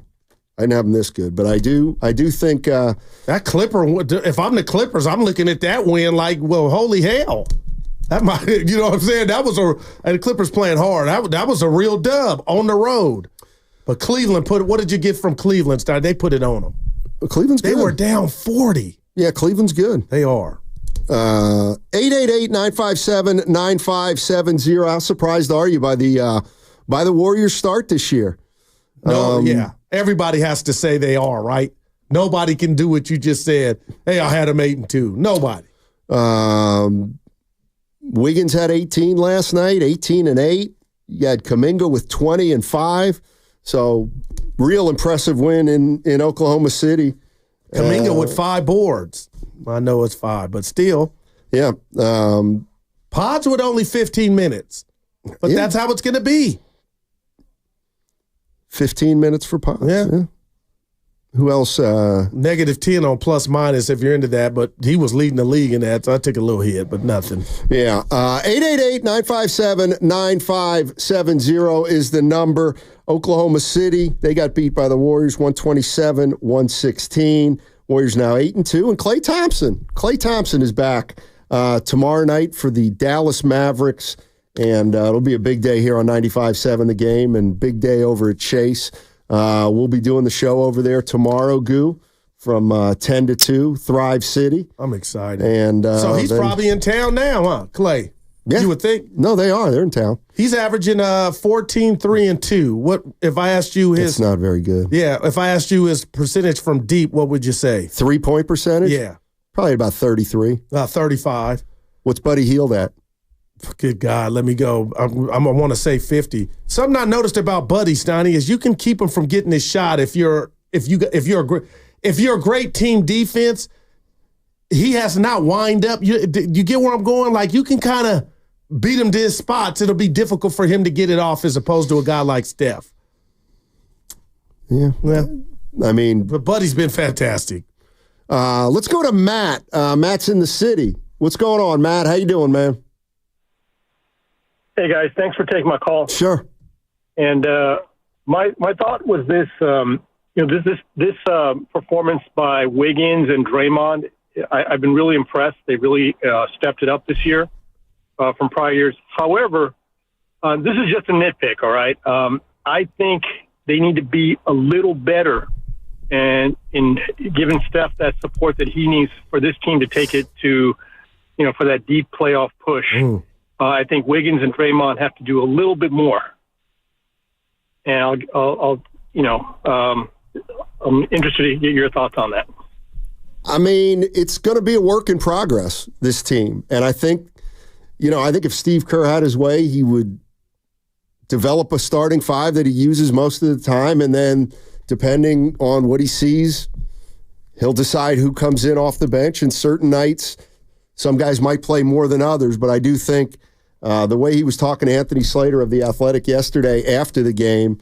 But I do think that Clipper. If I'm the Clippers, I'm looking at that win like, well, holy hell, that might. You know what I'm saying? That was and the Clippers playing hard. That was a real dub on the road. But Cleveland what did you get from Cleveland? They put it on them. Cleveland's good. They were down 40. Yeah, Cleveland's good. They are. 888-957-9570. How surprised are you by the Warriors' start this year? No, yeah. Everybody has to say they are, right? Nobody can do what you just said. Hey, I had them 8-2. Nobody. Wiggins had 18 last night, 18-8. You had Kuminga with 20 and 5. So real impressive win in Oklahoma City. Kuminga with 5 boards. I know it's 5, but still. Yeah. Pods with only 15 minutes. But that's how it's going to be. 15 minutes for Pods. Yeah. Who else? -10 on plus minus if you're into that, but he was leading the league in that, so I took a little hit, but nothing. Yeah. 888-957-9570 is the number. Oklahoma City, they got beat by the Warriors 127-116. Warriors now 8-2. And Klay Thompson is back tomorrow night for the Dallas Mavericks. And it'll be a big day here on 95.7 The Game and big day over at Chase. We'll be doing the show over there tomorrow, Goo, from 10 to 2, Thrive City. I'm excited. And so he's probably in town now, huh, Klay? Yeah. You would think? No, they are. They're in town. He's averaging 14, 3, and 2. What if I asked you his? It's not very good. Yeah, if I asked you his percentage from deep, what would you say? 3-point percentage? Yeah. Probably about 33. 35. What's Buddy Hield at? Good God, let me go. I want to say 50. Something I noticed about Buddy, Steiny, is you can keep him from getting his shot if you're a great team defense. he has not wind up. You get where I'm going? Like, you can kind of beat him to his spots. It'll be difficult for him to get it off as opposed to a guy like Steph. Yeah. I mean, but Buddy's been fantastic. Let's go to Matt. Matt's in the city. What's going on, Matt? How you doing, man? Hey guys, thanks for taking my call. Sure. And my thought was this: this performance by Wiggins and Draymond. I've been really impressed. They really stepped it up this year from prior years. However, this is just a nitpick. All right, I think they need to be a little better and in giving Steph that support that he needs for this team to take it to, for that deep playoff push. I think Wiggins and Draymond have to do a little bit more. And I'm interested to get your thoughts on that. I mean, it's going to be a work in progress, this team. And I think if Steve Kerr had his way, he would develop a starting five that he uses most of the time, and then depending on what he sees, he'll decide who comes in off the bench. And certain nights, some guys might play more than others, but I do think the way he was talking to Anthony Slater of The Athletic yesterday after the game,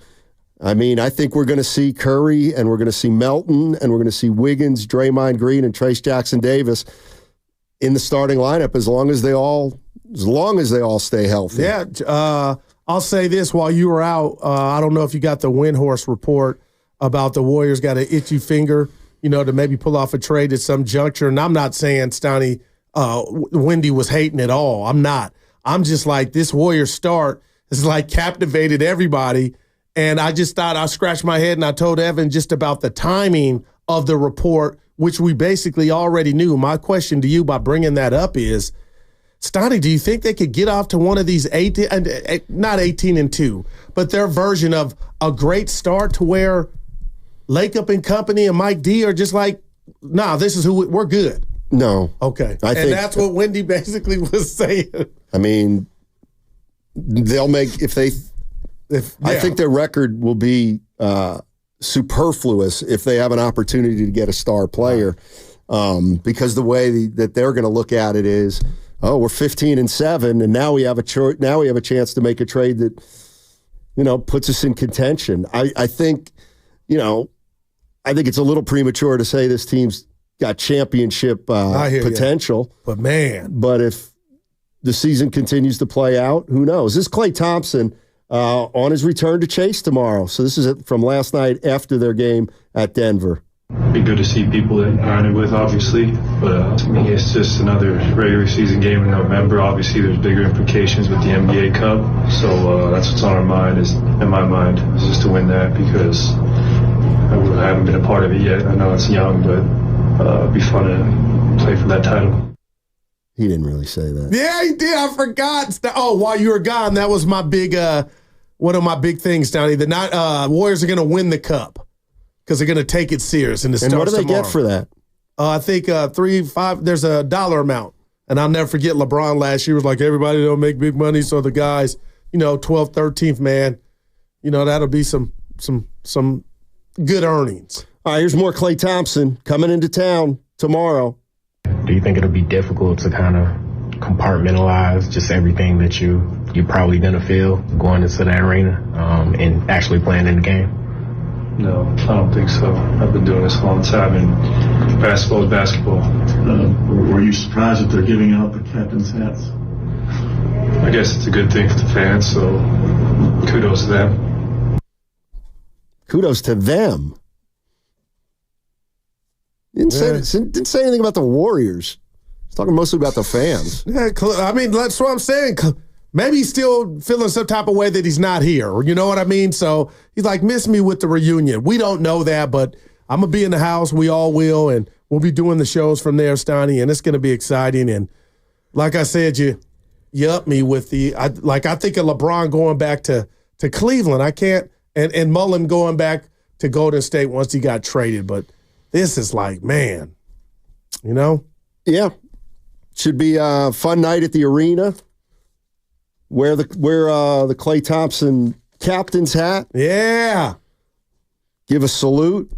I mean, I think we're going to see Curry, and we're going to see Melton, and we're going to see Wiggins, Draymond Green, and Trace Jackson-Davis in the starting lineup as long as they all stay healthy. Yeah, I'll say this while you were out. I don't know if you got the Windhorse report about the Warriors got an itchy finger, to maybe pull off a trade at some juncture. And I'm not saying Stoney, Wendy was hating at all. I'm not. I'm just like, this Warriors start has like captivated everybody. And I just thought, I scratched my head and I told Evan just about the timing of the report, which we basically already knew. My question to you by bringing that up is, Stoney, do you think they could get off to one of these 18-2, but their version of a great start to where Lakeup and company and Mike D are just like, nah, this is who we're good? No. Okay. And that's what Wendy basically was saying. I mean, they'll make, I think their record will be superfluous if they have an opportunity to get a star player, because the way that they're going to look at it is, oh, we're 15-7, and now we have a chance to make a trade that, puts us in contention. I think it's a little premature to say this team's got championship potential. But man, but if the season continues to play out, who knows? This is Klay Thompson on his return to Chase tomorrow. So this is from last night after their game at Denver. Be good to see people that you're on it with, obviously, but to me, it's just another regular season game in November. Obviously, there's bigger implications with the NBA Cup, so that's what's on our mind. In my mind, is just to win that, because I haven't been a part of it yet. I know it's young, but it'd be fun to play for that title. He didn't really say that. Yeah, he did. I forgot. Oh, while you were gone, that was my big one of my big things, Donnie. The Warriors are going to win the Cup, because they're going to take it serious. And what do they get for that? I think 3-5. There's a dollar amount. And I'll never forget LeBron last year was like, everybody don't make big money, so the guys, 12th, 13th man, that'll be some good earnings. All right, here's more Klay Thompson coming into town tomorrow. Do you think it'll be difficult to kind of compartmentalize just everything that you're probably going to feel going into that arena and actually playing in the game? No, I don't think so. I've been doing this a long time, and basketball is basketball. Were you surprised that they're giving out the captain's hats? I guess it's a good thing for the fans, so kudos to them. Kudos to them. Didn't say anything about the Warriors. He's talking mostly about the fans. Yeah, I mean, that's what I'm saying. Maybe he's still feeling some type of way that he's not here. You know what I mean? So he's like, miss me with the reunion. We don't know that, but I'm going to be in the house. We all will, and we'll be doing the shows from there, Stoney, and it's going to be exciting. And like I said, you up me with I think of LeBron going back to Cleveland. I can't, and Mullen going back to Golden State once he got traded. But this is like, man, Yeah. Should be a fun night at the arena. Wear the Klay Thompson captain's hat. Yeah. Give a salute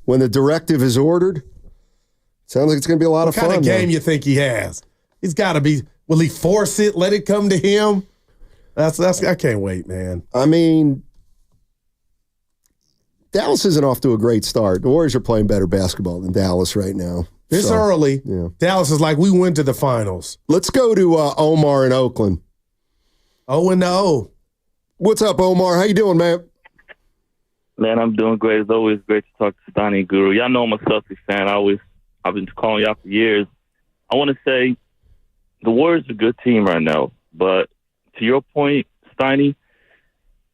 when the directive is ordered. Sounds like it's going to be a lot of fun. What kind of game you think he has? He's got to be. Will he force it? Let it come to him? That's. I can't wait, man. I mean, Dallas isn't off to a great start. The Warriors are playing better basketball than Dallas right now. It's early. Yeah. Dallas is like, we went to the finals. Let's go to Omar in Oakland. 0-0. What's up, Omar? How you doing, man? Man, I'm doing great. It's always great to talk to Steiny and Guru. Y'all know I'm a Celtics fan. I've been calling y'all for years. I want to say the Warriors are a good team right now. But to your point, Steiny,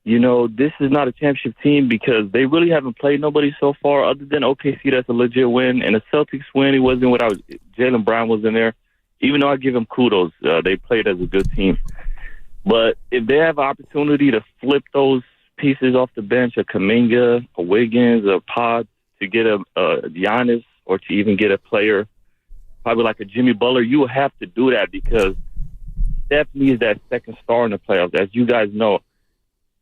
you know, this is not a championship team because they really haven't played nobody so far other than OKC. That's a legit win. And the Celtics win, it wasn't without Jaylen Brown was in there. Even though I give them kudos, they played as a good team. But if they have an opportunity to flip those pieces off the bench, a Kuminga, a Wiggins, a Pod, to get a Giannis, or to even get a player, probably like a Jimmy Butler, you will have to do that because Steph needs that second star in the playoffs. As you guys know,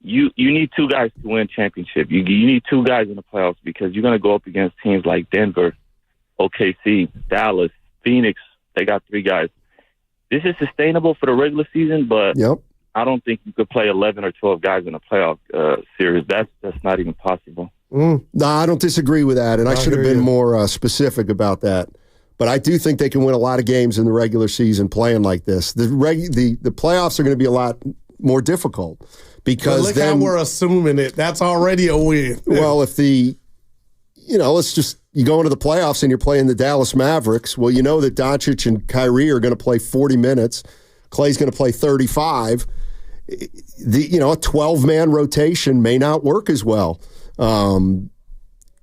you need two guys to win championship. You need two guys in the playoffs because you're going to go up against teams like Denver, OKC, Dallas, Phoenix. They got three guys. This is sustainable for the regular season, but I don't think you could play 11 or 12 guys in a playoff series. That's not even possible. No, I don't disagree with that, and I should have been more specific about that. But I do think they can win a lot of games in the regular season playing like this. The playoffs are going to be a lot more difficult because look how we're assuming it. That's already a win. Well, if you go into the playoffs and you're playing the Dallas Mavericks, well, you know that Doncic and Kyrie are going to play 40 minutes. Klay's going to play 35. A 12-man rotation may not work as well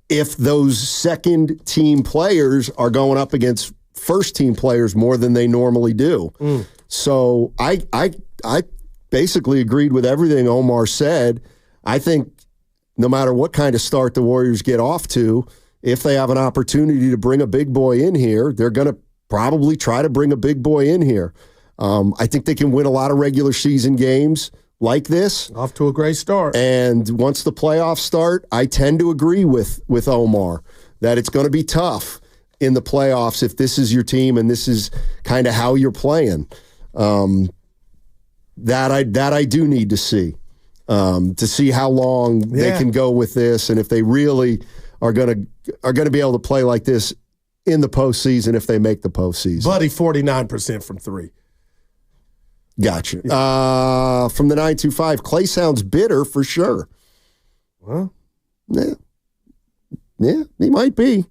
if those second-team players are going up against first-team players more than they normally do. So I basically agreed with everything Omar said. I think no matter what kind of start the Warriors get off to, if they have an opportunity to bring a big boy in here, they're going to probably try to bring a big boy in here. I think they can win a lot of regular season games like this. Off to a great start. And once the playoffs start, I tend to agree with Omar that it's going to be tough in the playoffs if this is your team and this is kind of how you're playing. That I do need to see how long they can go with this, and if they really are going to be able to play like this in the postseason if they make the postseason. Buddy, 49% from three. Gotcha. From the 925, Klay sounds bitter for sure. Well, yeah, he might be.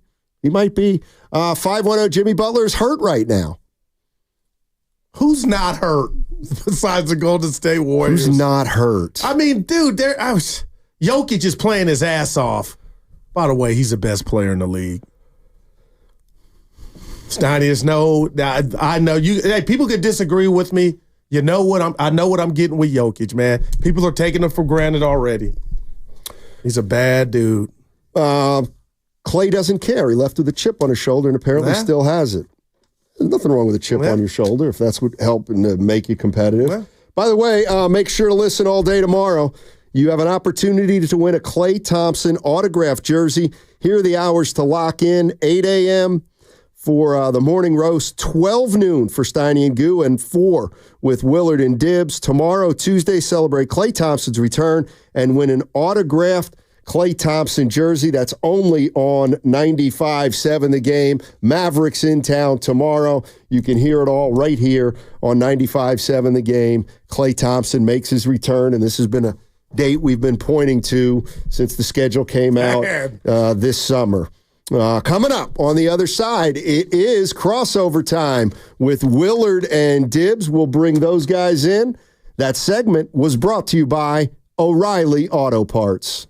510 Jimmy Butler's hurt right now. Who's not hurt besides the Golden State Warriors? Who's not hurt? I mean, dude, Jokic is playing his ass off. By the way, he's the best player in the league. Steiny is I know you. Hey, people could disagree with me. You know what? I know what I'm getting with Jokic, man. People are taking him for granted already. He's a bad dude. Klay doesn't care. He left with a chip on his shoulder and apparently still has it. There's nothing wrong with a chip on your shoulder if that's what helping to make you competitive. By the way, make sure to listen all day tomorrow. You have an opportunity to win a Klay Thompson autographed jersey. Here are the hours to lock in: 8 a.m. for the morning roast, 12 noon for Steiny and Goo, and 4 with Willard and Dibbs. Tomorrow, Tuesday, celebrate Klay Thompson's return and win an autographed Klay Thompson jersey. That's only on 95.7 The Game. Mavericks in town tomorrow. You can hear it all right here on 95.7 The Game. Klay Thompson makes his return, and this has been a date we've been pointing to since the schedule came out this summer. Coming up on the other side, it is crossover time with Willard and Dibbs. We'll bring those guys in. That segment was brought to you by O'Reilly Auto Parts.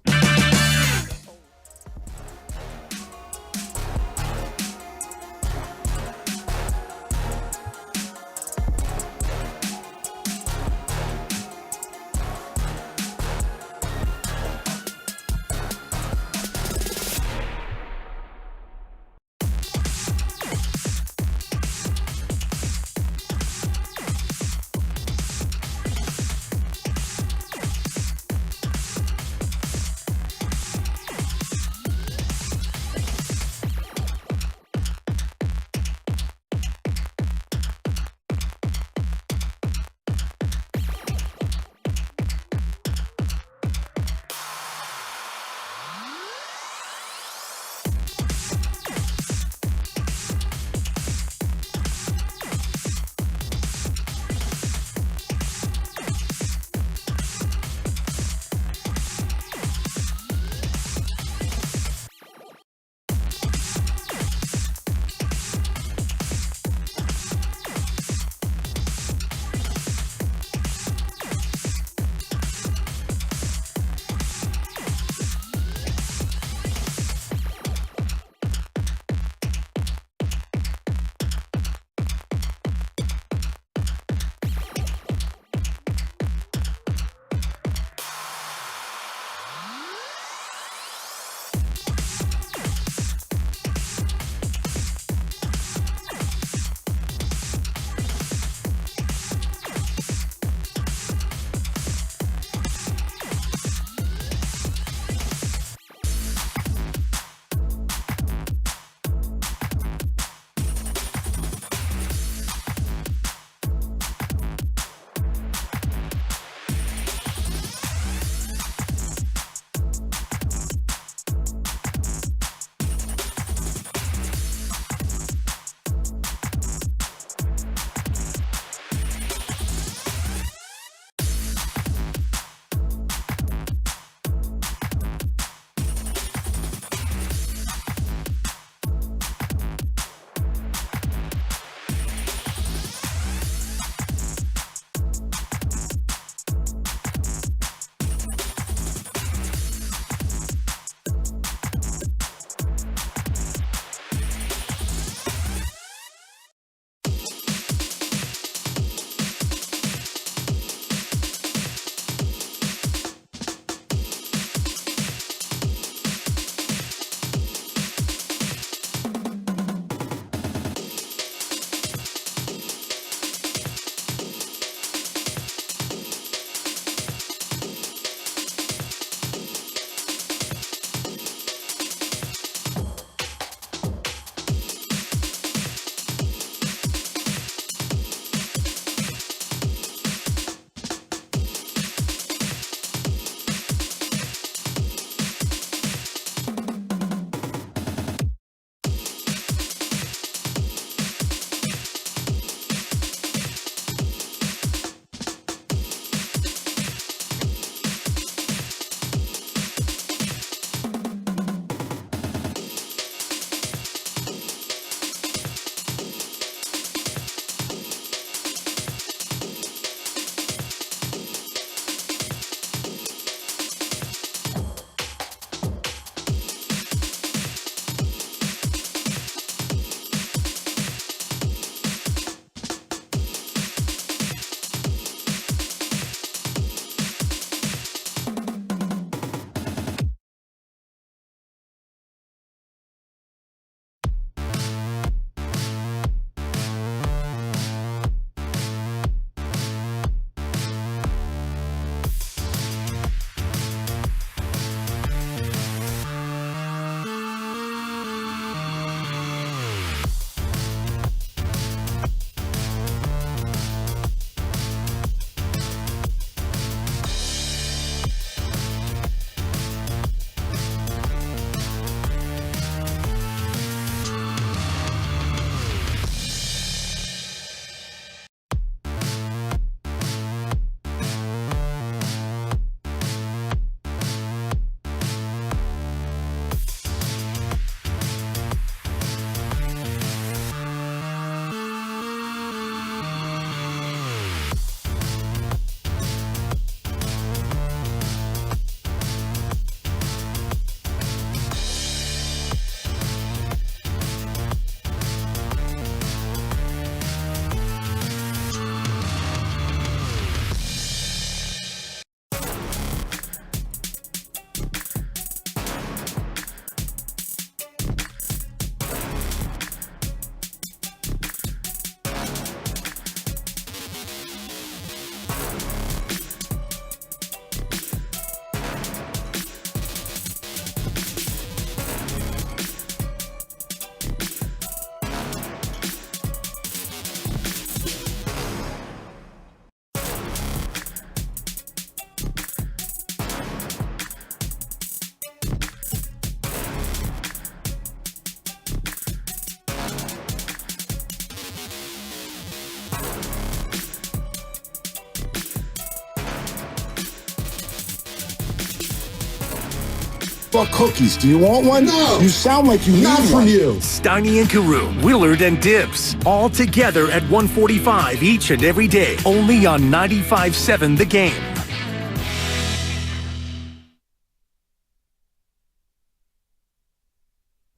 fuck cookies. Do you want one? No. You sound like you need Not one. from you. Steiny and Guru, Willard and Dibbs, all together at 1:45 each and every day, only on 95.7 The Game.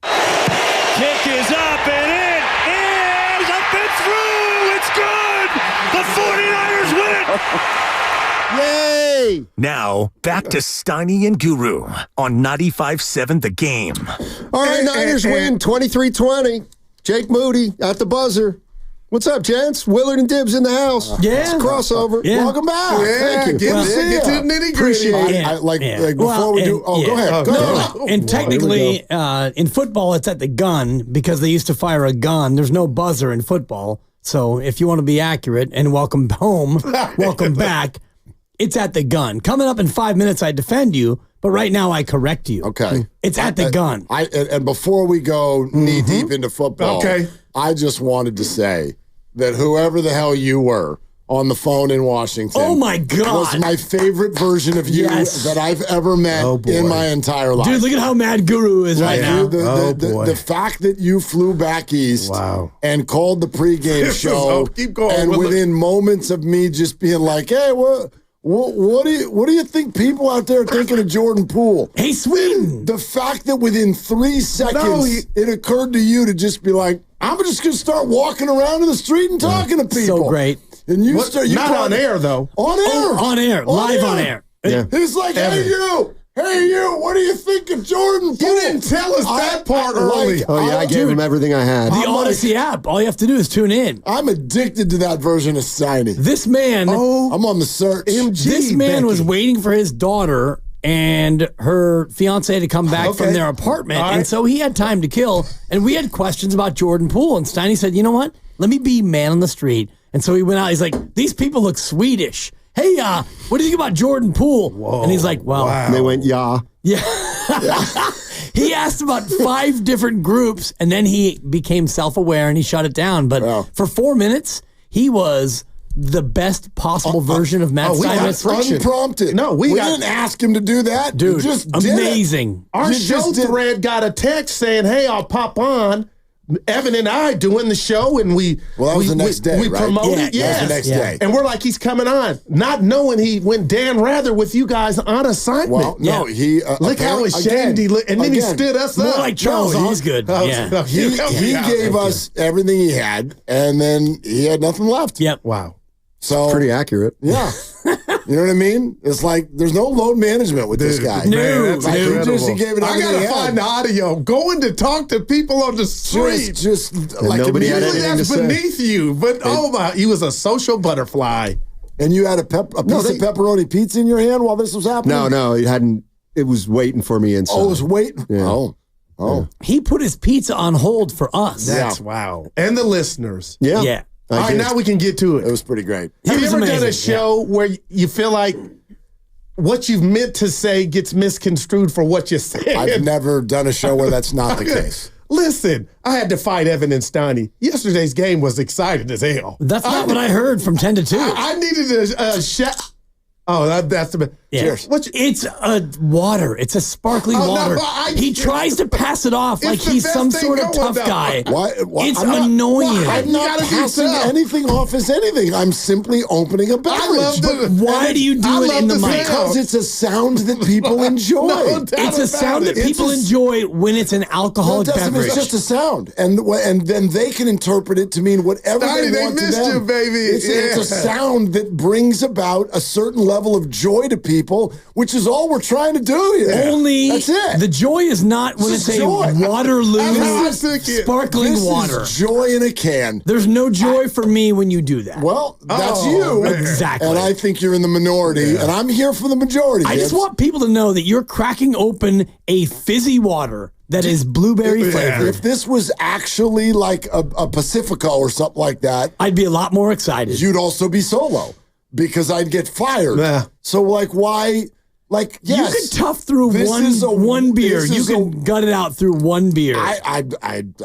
Kick is up and it is up and through. It's good. The 49ers win it. Yay! Now, back to Steiny and Guru on 95.7 The Game. All right, Niners win 23-20. Jake Moody at the buzzer. What's up, gents? Willard and Dibbs in the house. Yeah. It's a crossover. Yeah. Welcome back. Yeah, Thank you. get to the nitty-gritty. Appreciate Yeah. it. Like Yeah. before we do. Oh, yeah. go ahead. Go ahead. And technically, in football, it's at the gun because they used to fire a gun. There's no buzzer in football. So if you want to be accurate and welcome home, welcome back, it's at the gun. Coming up in 5 minutes, I defend you, but right now I correct you. Okay. It's at the gun. And before we go knee deep into football, Okay. I just wanted to say that whoever the hell you were on the phone in Washington, Oh, my God. was my favorite version of you Yes. that I've ever met in my entire life. Dude, look at how mad Guru is right now. The fact that you flew back east and called the pregame show, keep going. and within moments of me just being like, "Hey, what do you think people out there are thinking of Jordan Poole?" Hey, Sweden. The fact that within 3 seconds it occurred to you to just be like, "I'm just going to start walking around in the street and talking to people." So great. And you Not on air, though. On air. On air. Live on air. Yeah. He's like, "Hey, you, what do you think of Jordan Poole?" You didn't tell us that part early. Oh, yeah, I gave him everything I had. The Odyssey app. All you have to do is tune in. I'm addicted to that version of Steiny. This man. I'm on the search. This man was waiting for his daughter and her fiance to come back from their apartment. And so he had time to kill. And we had questions about Jordan Poole. And Steiny said, you know what? Let me be man on the street. And so he went out. He's like, these people look Swedish. Hey, what do you think about Jordan Poole? Whoa, and he's like, well. And they went, yeah. He asked about 5 different groups. And then he became self-aware and he shut it down. But for 4 minutes, he was the best possible version of Matt Steinmetz. Unprompted. No, we didn't ask him to do that. Dude, he just amazing. Our show thread got a text saying, "Hey, I'll pop on." Evan and I doing the show, and that was the next day, we right? promoted, Yeah, that was the next day. And we're like, he's coming on, not knowing he went Dan Rather with you guys on assignment. Well, no, he look how ashamed he looked, and then he stood us More up. like Charles Osgood. Yeah. He gave us everything he had, and then he had nothing left. Yep. Wow. So pretty accurate. Yeah. You know what I mean? It's like there's no load management with this guy. Man, that's incredible. He gave it I gotta find the audio. Going to talk to people on the street. Just like nobody had usually anything that's to say. beneath you, but oh my, he was a social butterfly. And you had a piece of pepperoni pizza in your hand while this was happening? No, it hadn't. It was waiting for me inside. Oh, it was waiting? Yeah. Oh. He put his pizza on hold for us. That's wow. And the listeners. Yeah. Yeah. All right, now we can get to it. It was pretty great. Have you was ever done a amazing, show where you feel like what you've meant to say gets misconstrued for what you said? I've never done a show where that's not the case. Listen, I had to fight Evan and Steiny. Yesterday's game was exciting as hell. That's not what I heard from 10 to 2. I needed a shot. Oh, that's the cheers. It's a water. It's a sparkling water. He tries to pass it off like he's some sort of tough guy. Why? It's annoying. I'm not passing anything off as anything. I'm simply opening a beverage. Why do you do it in the mic? Because it's a sound that people enjoy. It's a sound that people enjoy when it's an alcoholic beverage. It's just a sound, and then they can interpret it to mean whatever Steiny, they want to them. missed you, baby. It's a sound that brings about a certain level of joy to people, which is all we're trying to do here. Only that's it. The joy is not when it's a Waterloo sparkling water. Is joy in a can. There's no joy for me when you do that. Well, that's you. Exactly. And I think you're in the minority, and I'm here for the majority. I just want people to know that you're cracking open a fizzy water that is blueberry flavored. If this was actually like a Pacifico or something like that, I'd be a lot more excited. You'd also be solo because I'd get fired. Yeah. So like, why? Like, yes, you could tough through one beer. You could gut it out through one beer. I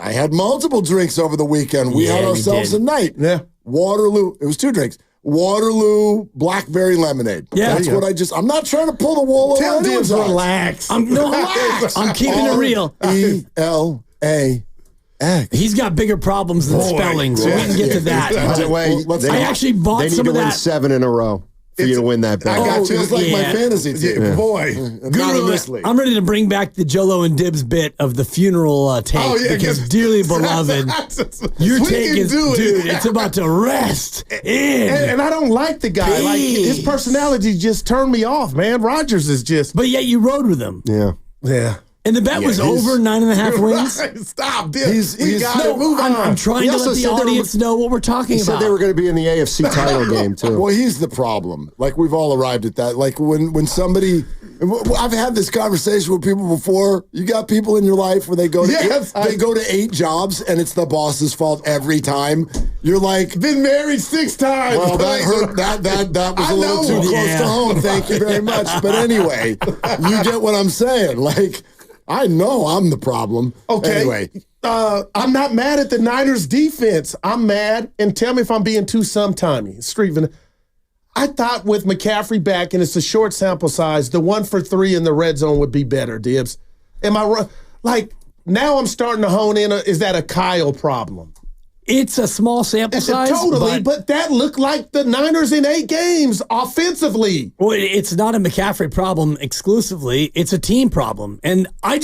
had multiple drinks over the weekend. We had ourselves a night. Yeah. Waterloo. It was 2 drinks. Waterloo blackberry lemonade. Yeah. That's what I'm not trying to pull the wool over Tell anyone's Dibs eyes. relax. I'm keeping it real. ELAX. He's got bigger problems than spelling, so we can get to that. By the way, I actually bought they need some to of win that. 7 in a row for you to win that bet. I got you. It's like my fantasy team. Yeah. Boy. Not in this league. I'm ready to bring back the Jolo and Dibs bit of the funeral take because dearly beloved, your take is, dude, it's about to rest in. And I don't like the guy. Like his personality just turned me off, man. Rodgers is just. But yet you rode with him. Yeah. Yeah. And the bet was over 9.5 wins. Right. Stop, Dibs. He's Move on. I'm trying to let the audience know what we're talking He about. said they were going to be in the AFC title game, too. Well, he's the problem. Like, we've all arrived at that. Like, when somebody... I've had this conversation with people before. You got people in your life where they go to 8 jobs, and it's the boss's fault every time. You're like... Been married 6 times. Well, that hurt. That was a little too close to home. Thank you very much. But anyway, you get what I'm saying. Like... I know I'm the problem. Okay. Anyway. I'm not mad at the Niners defense. I'm mad, and tell me if I'm being too sometimey. Streven, I thought with McCaffrey back, and it's a short sample size, the 1 for 3 in the red zone would be better, Dibs. Am I wrong? Like, now I'm starting to hone in. Is that a Kyle problem? It's a small sample size. Totally, but that looked like the Niners in 8 games offensively. Well, it's not a McCaffrey problem exclusively. It's a team problem. And I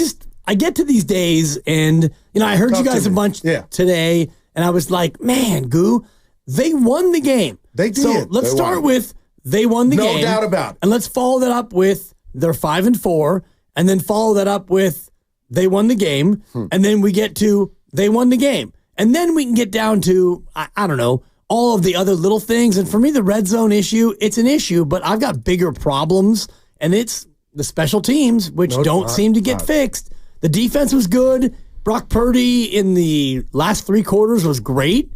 get to these days, and I heard you guys a bunch today, and I was like, man, Goo, they won the game. They did. So let's start with they won the game. No doubt about it. And let's follow that up with they're 5-4, and then follow that up with they won the game, and then we get to they won the game. And then we can get down to, I don't know, all of the other little things. And for me, the red zone issue, it's an issue, but I've got bigger problems, and it's the special teams, which don't seem to get fixed. The defense was good. Brock Purdy in the last 3 quarters was great.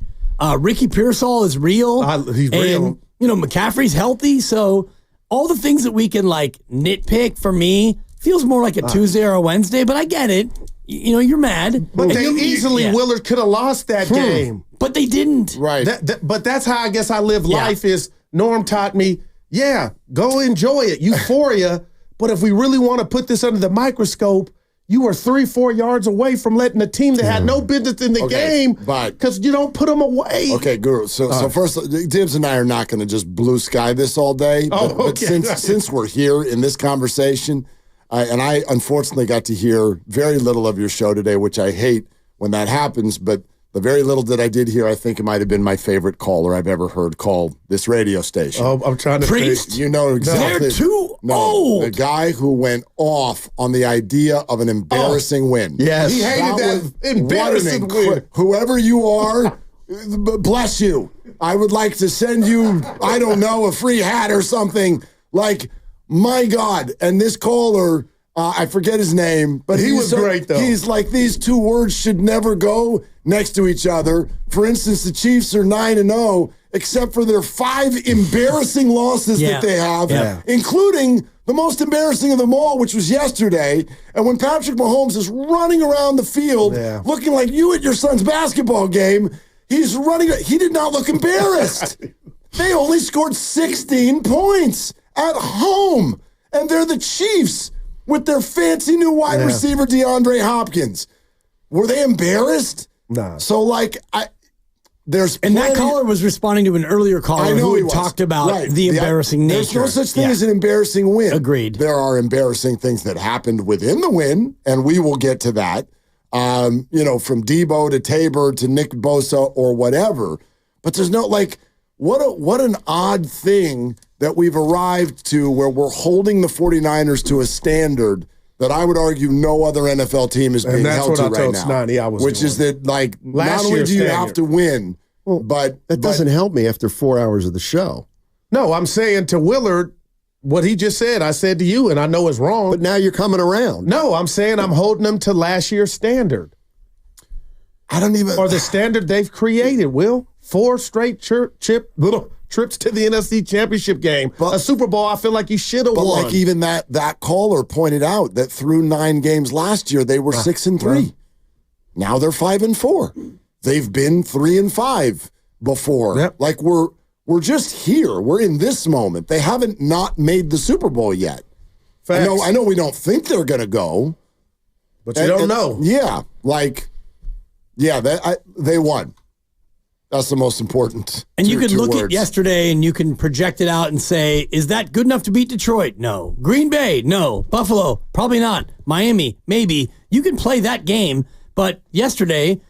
Ricky Pearsall is real. He's real. McCaffrey's healthy. So all the things that we can, nitpick for me feels more like a Tuesday or a Wednesday, but I get it. You're mad. But Willard could have lost that game. But they didn't. Right. But that's how I guess I live life is Norm taught me, go enjoy it. Euphoria. But if we really want to put this under the microscope, you were 3-4 yards away from letting a team that had no business in the game because you don't put them away. Okay, Guru. So first, Dibs and I are not going to just blue sky this all day. But since we're here in this conversation... and I unfortunately got to hear very little of your show today, which I hate when that happens. But the very little that I did hear, I think it might have been my favorite caller I've ever heard call this radio station. Oh, I'm trying to Priest. You know exactly. They're too old. The guy who went off on the idea of an embarrassing win. Yes. He hated that embarrassing win. Whoever you are, bless you. I would like to send you, I don't know, a free hat or something. My God. And this caller, I forget his name, but he was great, though. He's like, these 2 words should never go next to each other. For instance, the Chiefs are 9-0, except for their 5 embarrassing losses that they have, including the most embarrassing of them all, which was yesterday. And when Patrick Mahomes is running around the field, looking like you at your son's basketball game, he's running. He did not look embarrassed. They only scored 16 points. At home, and they're the Chiefs with their fancy new wide receiver DeAndre Hopkins. Were they embarrassed? No. So there's plenty. And that caller was responding to an earlier caller who talked about the embarrassing nature. There's no such thing as an embarrassing win. Agreed. There are embarrassing things that happened within the win, and we will get to that. From Debo to Tabor to Nick Bosa or whatever. But there's no what an odd thing that we've arrived to where we're holding the 49ers to a standard that I would argue no other NFL team is being held to right now. Which is that, not only do you have to win, but... That doesn't help me after 4 hours of the show. No, I'm saying to Willard, what he just said, I said to you, and I know it's wrong. But now you're coming around. No, I'm saying I'm holding them to last year's standard. I don't even... Or the standard they've created, Will. 4 straight trips to the NFC Championship game. A Super Bowl, I feel like you should have won. But even that caller pointed out that through 9 games last year, they were 6-3. Now they're 5-4. They've been 3-5 before. Yep. We're just here. We're in this moment. They haven't not made the Super Bowl yet. Facts. I know we don't think they're going to go. But you don't know. Yeah. They won. That's the most important. And you can look words. at yesterday and you can project it out and say, is that good enough to beat Detroit? No. Green Bay? No. Buffalo? Probably not. Miami? Maybe. You can play that game, but yesterday,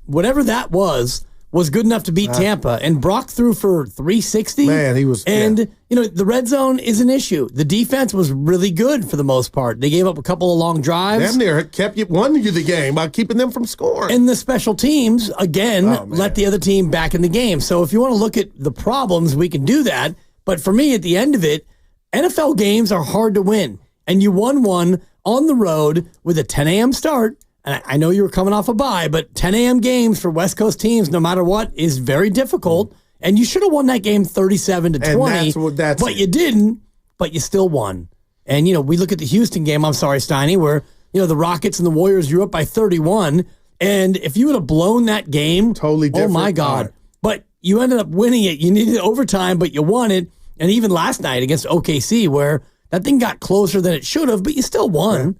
whatever that was good enough to beat Tampa. And Brock threw for 360. Man, he was. And, the red zone is an issue. The defense was really good for the most part. They gave up a couple of long drives. Damn near won you the game by keeping them from scoring. And the special teams, again, let the other team back in the game. So if you want to look at the problems, we can do that. But for me, at the end of it, NFL games are hard to win. And you won one on the road with a 10 a.m. start. And I know you were coming off a bye, but 10 a.m. games for West Coast teams, no matter what, is very difficult. And you should have won that game 37-20, but you didn't, but you still won. And, we look at the Houston game, I'm sorry, Steiny, where, the Rockets and the Warriors, you're up by 31. And if you would have blown that game, totally different. Oh, my God. But you ended up winning it. You needed overtime, but you won it. And even last night against OKC, where that thing got closer than it should have, but you still won. Yeah.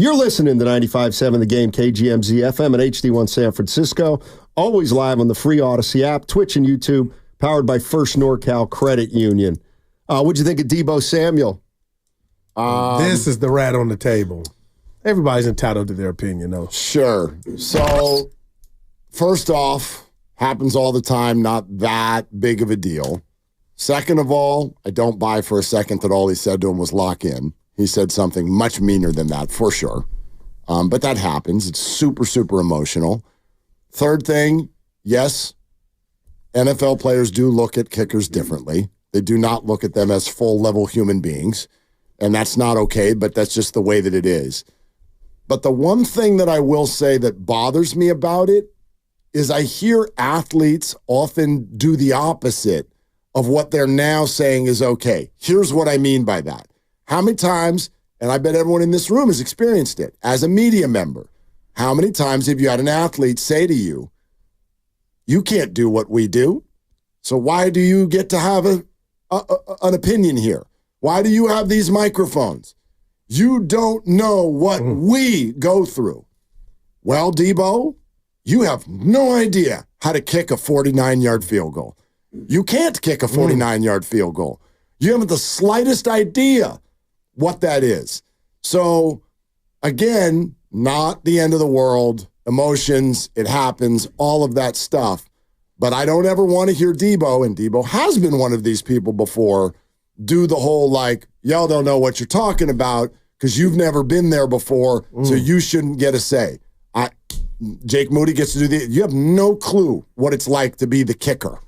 You're listening to 95.7 The Game, KGMZ FM at HD1 San Francisco. Always live on the free Odyssey app, Twitch and YouTube, powered by First NorCal Credit Union. What'd you think of Deebo Samuel? This is the rat on the table. Everybody's entitled to their opinion, though. Sure. So, first off, happens all the time, not that big of a deal. Second of all, I don't buy for a second that all he said to him was lock in. He said something much meaner than that, for sure. But that happens. It's super, super emotional. Third thing, yes, NFL players do look at kickers differently. They do not look at them as full-level human beings, and that's not okay, but that's just the way that it is. But the one thing that I will say that bothers me about it is I hear athletes often do the opposite of what they're now saying is okay. Here's what I mean by that. How many times, and I bet everyone in this room has experienced it, as a media member, how many times have you had an athlete say to you, you can't do what we do, so why do you get to have an opinion here? Why do you have these microphones? You don't know what we go through. Well, Deebo, you have no idea how to kick a 49-yard field goal. You can't kick a 49-yard field goal. You haven't the slightest idea what that is. So, again, not the end of the world. Emotions, it happens, all of that stuff. But I don't ever want to hear Deebo, and Deebo has been one of these people before, do the whole y'all don't know what you're talking about because you've never been there before, so you shouldn't get a say. Jake Moody gets to do you have no clue what it's like to be the kicker.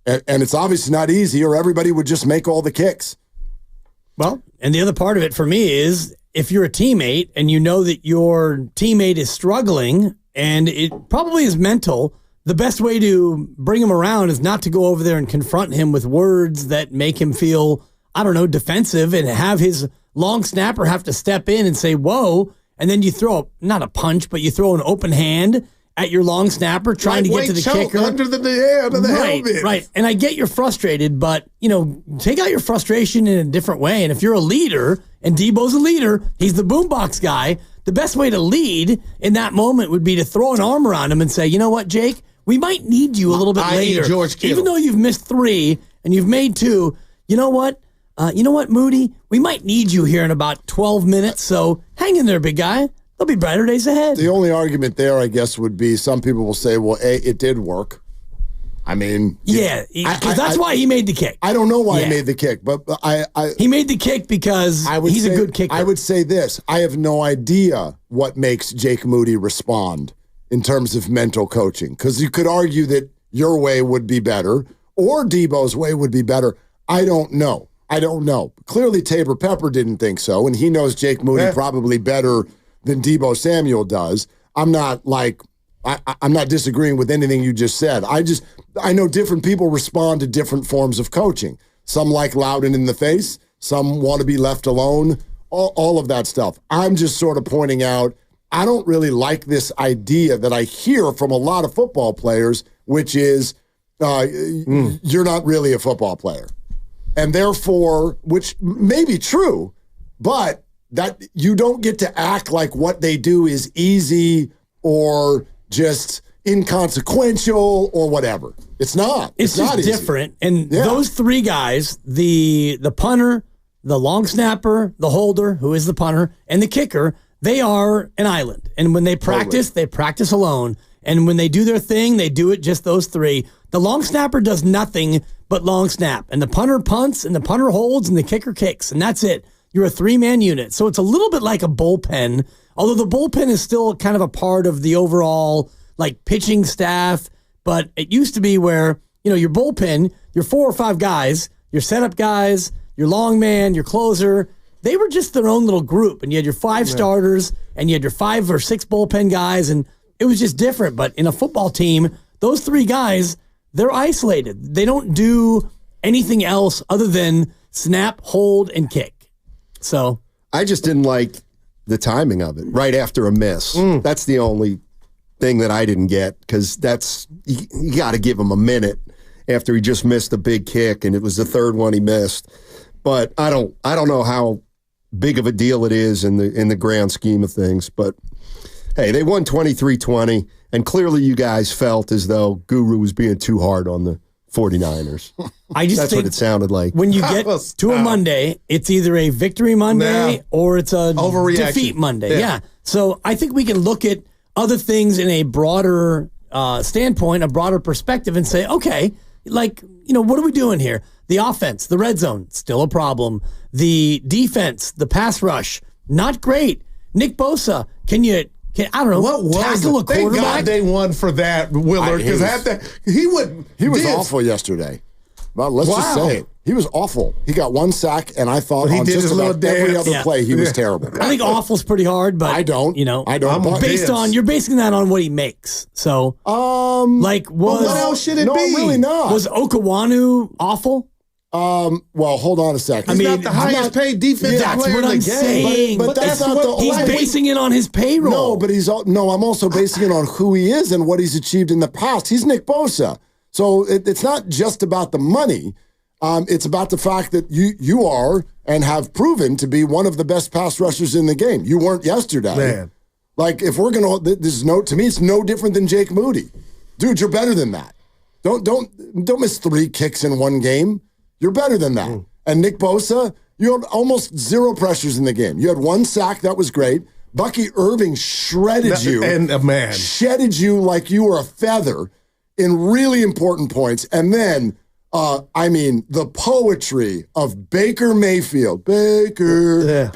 And it's obviously not easy, or everybody would just make all the kicks. Well, and the other part of it for me is if you're a teammate and you know that your teammate is struggling and it probably is mental, the best way to bring him around is not to go over there and confront him with words that make him feel, defensive, and have his long snapper have to step in and say, whoa, and then you throw, not a punch, but you throw an open hand at your long snapper trying to get to the kicker. Under the helmet. Right. And I get you're frustrated, but, take out your frustration in a different way. And if you're a leader, and Deebo's a leader, he's the boombox guy, the best way to lead in that moment would be to throw an arm around him and say, you know what, Jake, we might need you a little bit later. George Kittle. Even though you've missed 3 and you've made 2, you know what, Moody, we might need you here in about 12 minutes, so hang in there, big guy. There'll be brighter days ahead. The only argument there, I guess, would be some people will say, well, it did work. I mean... Yeah, because that's why he made the kick. I don't know why he made the kick, but he made the kick because he's a good kicker. I would say this. I have no idea what makes Jake Moody respond in terms of mental coaching, because you could argue that your way would be better or Deebo's way would be better. I don't know. Clearly, Tabor Pepper didn't think so, and he knows Jake Moody probably better than Deebo Samuel does. I'm not I'm not disagreeing with anything you just said. I know different people respond to different forms of coaching. Some like Loudon in the face. Some want to be left alone. All of that stuff. I'm just sort of pointing out, I don't really like this idea that I hear from a lot of football players, which is, you're not really a football player. And therefore, which may be true, but that you don't get to act like what they do is easy or just inconsequential or whatever. It's not. It's not just easy. different. And those three guys, the punter, the long snapper, the holder, who is the punter, and the kicker, they are an island. And when they practice, they practice alone. And when they do their thing, they do it just those three. The long snapper does nothing but long snap. And the punter punts, and the punter holds, and the kicker kicks. And that's it. You're a three-man unit. So it's a little bit like a bullpen, although the bullpen is still kind of a part of the overall like pitching staff. But it used to be where, your bullpen, your 4 or 5 guys, your setup guys, your long man, your closer, they were just their own little group. And you had your 5 starters, and you had your 5 or 6 bullpen guys, and it was just different. But in a football team, those 3 guys, they're isolated. They don't do anything else other than snap, hold, and kick. So I just didn't like the timing of it right after a miss. That's the only thing that I didn't get, because you got to give him a minute after he just missed a big kick, and it was the 3rd one he missed. But I don't know how big of a deal it is in the grand scheme of things. But hey, they won 23-20, and clearly you guys felt as though Guru was being too hard on the 49ers. That's what it sounded like. When you get to a Monday, it's either a victory Monday or it's a defeat Monday. Yeah. So I think we can look at other things in a broader standpoint, a broader perspective, and say, okay, what are we doing here? The offense, the red zone, still a problem. The defense, the pass rush, not great. Nick Bosa, I don't know, what was tackle a quarterback? Thank God they won for that, Willard, because he was awful yesterday. Well, let's just say it. He was awful. He got 1 sack, and I thought on just about every other play he was terrible. I think awful's pretty hard, but I don't. I don't. You're basing that on what he makes. So, what else should it be? No, really not. Was Okawanu awful? Well, hold on a second. He's not the highest paid defensive player in the game. Saying. But that's not he's basing it on his payroll. No, but I'm also basing it on who he is and what he's achieved in the past. He's Nick Bosa. So it's not just about the money. It's about the fact that you are and have proven to be one of the best pass rushers in the game. You weren't yesterday. Man. Like, if we're going to, to me, it's no different than Jake Moody. Dude, you're better than that. Don't miss 3 kicks in one game. You're better than that. And Nick Bosa, you had almost 0 pressures in the game. You had 1 sack. That was great. Bucky Irving shredded you. And a man. Shedded you like you were a feather in really important points. And then, the poetry of Baker Mayfield. Baker.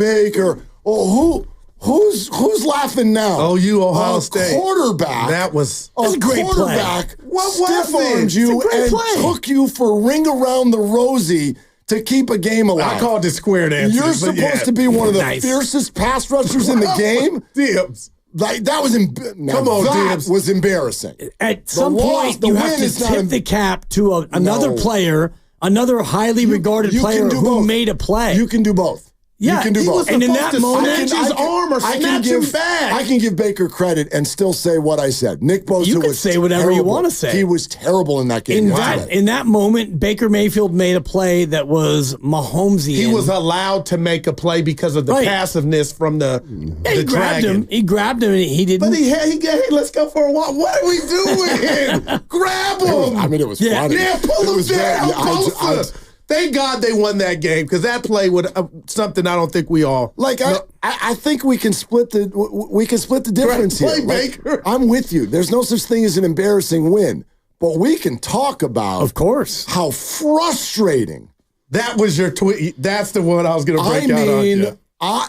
Oh, who's laughing now? Oh, you Ohio State. Quarterback. That was a great quarterback. Play. What was stiff-armed you and took you for ring around the rosy to keep a game alive. I called it square dancing. You're supposed to be one of the fiercest pass rushers in the game. Dibs. Like, that was was embarrassing. At some point, you have to tip the cap to another player, another highly regarded player who made a play. You can do both. Yeah, you can do both. And in that moment, his arm or snatch him back. I can give Baker credit and still say what I said. Nick Bosa you can was say whatever terrible. you want to say. He was terrible in that game. In that moment, Baker Mayfield made a play that was Mahomesian. He was allowed to make a play because of the passiveness from the he grabbed him. He grabbed him, and he didn't. But hey, let's go for a walk. What are we doing? Grab him. It was funny. Yeah, pull him down. Thank God they won that game, because that play would something I don't think we all like. I think we can split the difference here. Baker. I'm with you. There's no such thing as an embarrassing win, but we can talk about, of course, how frustrating. That was your tweet. That's the one I was going to break out on you.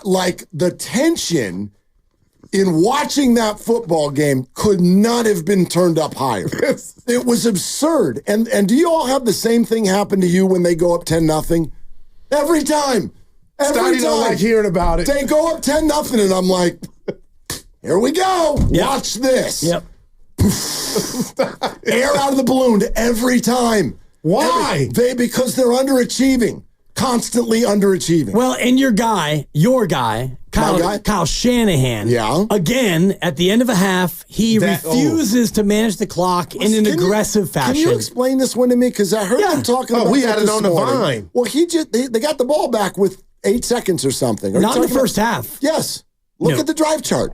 Like, the tension in watching that football game could not have been turned up higher. It was absurd. And do you all have the same thing happen to you when they go up 10-0? Every time. Every time. Don't like hearing about it. They go up 10-0, and I'm like, here we go. Yep. Watch this. Yep. Air out of the balloon every time. Why? Because they're underachieving. Constantly underachieving. Well, and your guy, Kyle Shanahan. Yeah. Again, at the end of a half, he refuses to manage the clock in an aggressive fashion. Can you explain this one to me? Because I heard him talking about we had it on the morning. vine. Well, they got the ball back with 8 seconds or something. Not in the first half. Yes. Look at the drive chart.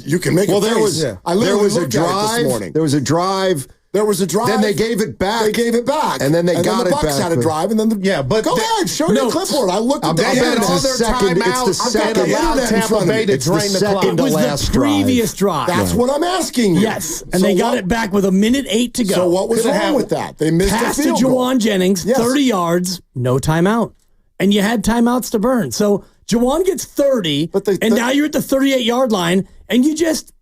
You can make a face. There was a drive this morning. There was a drive. There was a drive. Then they gave it back. They gave it back. And then they got the it Bucks back. had a drive, and then go ahead, show your clipboard. I looked at They had all their timeouts. It's the second. Allowed Tampa Bay to drain the clock. It was the previous drive. That's what I'm asking you. Yes, and they got it back with 1:08 to go. So what was wrong with that? They missed Pass a to field goal. Juwan Jennings, 30 yards, no timeout. And you had timeouts to burn. So Juwan gets 30, and now you're at the 38-yard line, and you just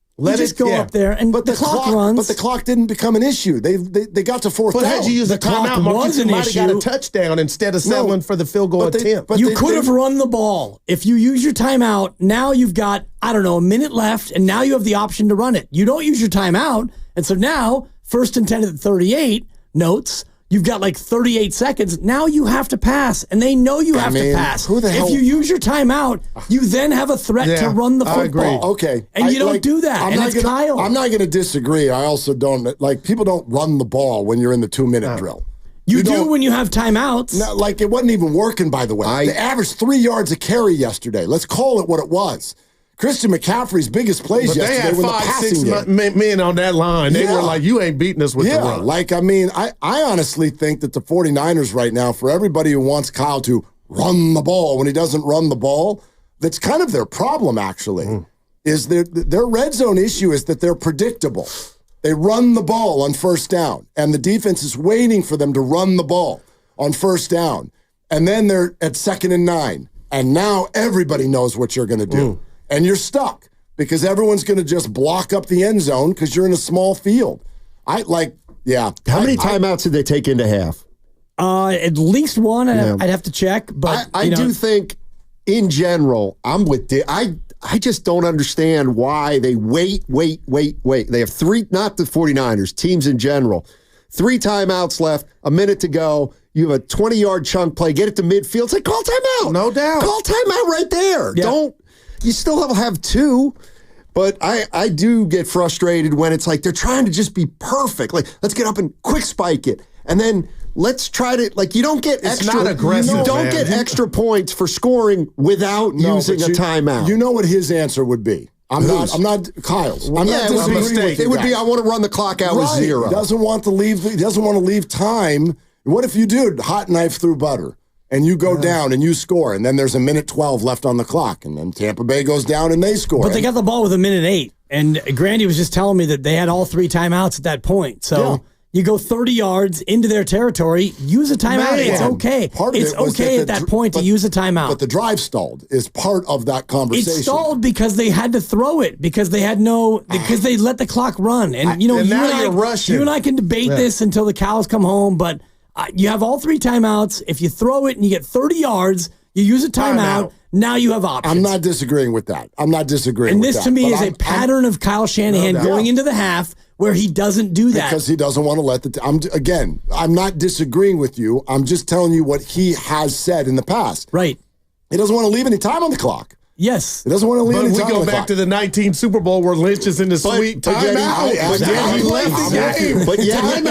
go up there, and the clock runs. But the clock didn't become an issue. They got to fourth down. But had you used the timeout, Marcus, you might have got a touchdown instead of settling for the field goal attempt. But you could have run the ball. If you use your timeout, now you've got, a minute left, and now you have the option to run it. You don't use your timeout, and so now, 1st and 10 at the 38, notes, you've got 38 seconds. Now you have to pass, and they know you have to pass. Who the hell? If you use your timeout, you then have a threat to run the football. I agree. Okay. And you don't do that. I'm not going to disagree. I also don't, people don't run the ball when you're in the 2-minute drill. You do when you have timeouts. No, it wasn't even working, by the way. They averaged 3 yards a carry yesterday. Let's call it what it was. Christian McCaffrey's biggest plays yesterday were the passing game. They had 5-6 men on that line. They were like, you ain't beating us with the run. I honestly think that the 49ers right now, for everybody who wants Kyle to run the ball when he doesn't run the ball, that's kind of their problem, actually, is their red zone issue is that they're predictable. They run the ball on first down, and the defense is waiting for them to run the ball on first down. And then they're at 2nd and 9, and now everybody knows what you're going to do. And you're stuck because everyone's going to just block up the end zone because you're in a small field. How many timeouts did they take into half? At least one. I'd have to check. But I do think, in general, I'm with Dick. I just don't understand why they wait. They have 3, not the 49ers, teams in general. 3 timeouts left, a minute to go. You have a 20-yard chunk play. Get it to midfield. It's call timeout. No doubt. Call timeout right there. Yeah. You still have 2, but I do get frustrated when it's they're trying to just be perfect. Let's get up and quick spike it. And then let's try to, you don't get extra. It's not aggressive, You don't get extra points for scoring without using a timeout. You know what his answer would be. I'm not Kyle's. I'm not disagreeing with you. It would be, I want to run the clock out with 0. He doesn't want to leave time. What if you do hot knife through butter? And you go down and you score, and then there's 1:12 left on the clock, and then Tampa Bay goes down and they score. But they got the ball with 1:08, and Grandy was just telling me that they had all 3 timeouts at that point. So you go 30 yards into their territory, use a timeout. It's okay. It's okay at that point to use a timeout. But the drive stalled is part of that conversation. It stalled because they had to throw it because they let the clock run. And you're rushing. You and I can debate this until the cows come home, but you have all 3 timeouts. If you throw it and you get 30 yards, you use a timeout. Now you have options. I'm not disagreeing with that. And this to me is a pattern of Kyle Shanahan going into the half where he doesn't do that. Because he doesn't want to let I'm not disagreeing with you. I'm just telling you what he has said in the past. Right. He doesn't want to leave any time on the clock. Yes. He doesn't want to leave any time on the clock. We go back to the 19 Super Bowl where Lynch is in the sweet timeout. But he left the game.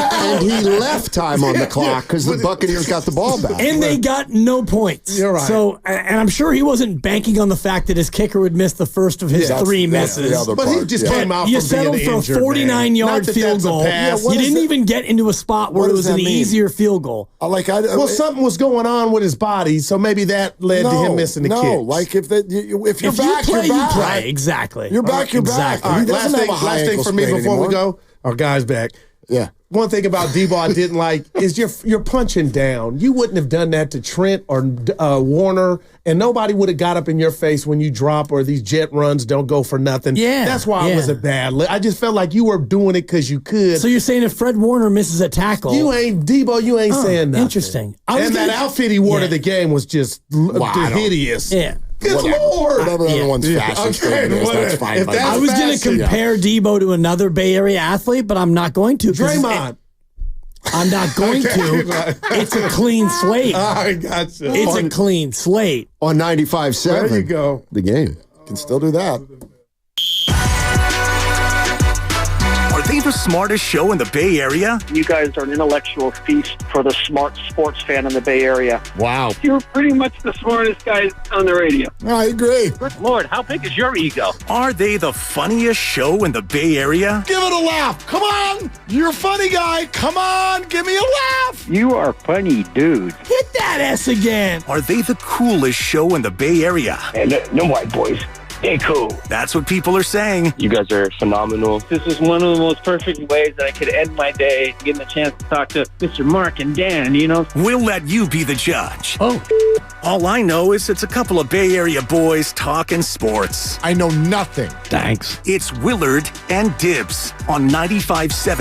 And he left time on the clock because the Buccaneers got the ball back. And they got no points. You're right. So, and I'm sure he wasn't banking on the fact that his kicker would miss the first of his 3 misses. But he just came out from You settled being for injured, a 49-yard field goal. You didn't even get into a spot where it was an easier field goal. Something was going on with his body, so maybe that led to him missing the kicks. If you're back, you're back. Right, exactly. You're back, you're back. He doesn't have a high ankle for me sprain before anymore. we go. Our guy's back. Yeah. One thing about Debo I didn't like is you're punching down. You wouldn't have done that to Trent or Warner, and nobody would have got up in your face when you drop or these jet runs don't go for nothing. Yeah. That's why it was a bad look. I just felt like you were doing it because you could. So you're saying if Fred Warner misses a tackle. You ain't saying nothing. Interesting. And that outfit he wore to the game was just hideous. Yeah. Good Lord. Whatever everyone's fashion statement is, that's fine. I was going to compare Debo to another Bay Area athlete, but I'm not going to. Draymond. I'm not going to. It's a clean slate. I gotcha. It's a clean slate. On 95.7. There you go. The game. Can still do that. Are they the smartest show in the Bay Area? You guys are an intellectual feast for the smart sports fan in the Bay Area. Wow. You're pretty much the smartest guys on the radio. I agree. Good Lord, how big is your ego? Are they the funniest show in the Bay Area? Give it a laugh. Come on. You're a funny guy. Come on. Give me a laugh. You are funny, dude. Hit that S again. Are they the coolest show in the Bay Area? And no white boys. They cool. That's what people are saying. You guys are phenomenal. This is one of the most perfect ways that I could end my day, getting a chance to talk to Mr. Mark and Dan, you know? We'll let you be the judge. Oh. All I know is it's a couple of Bay Area boys talking sports. I know nothing. Thanks. It's Willard and Dibs on 95.7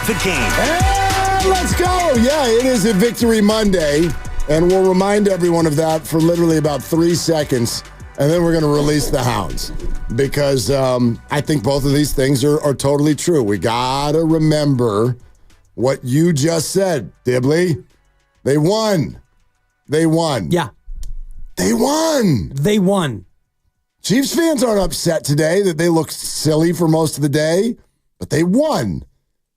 The Game. And let's go. Yeah, it is a Victory Monday, and we'll remind everyone of that for literally about 3 seconds. And then we're going to release the hounds because I think both of these things are totally true. We got to remember what you just said, Dibley. They won. They won. Yeah. They won. They won. Chiefs fans aren't upset today that they looked silly for most of the day, but they won.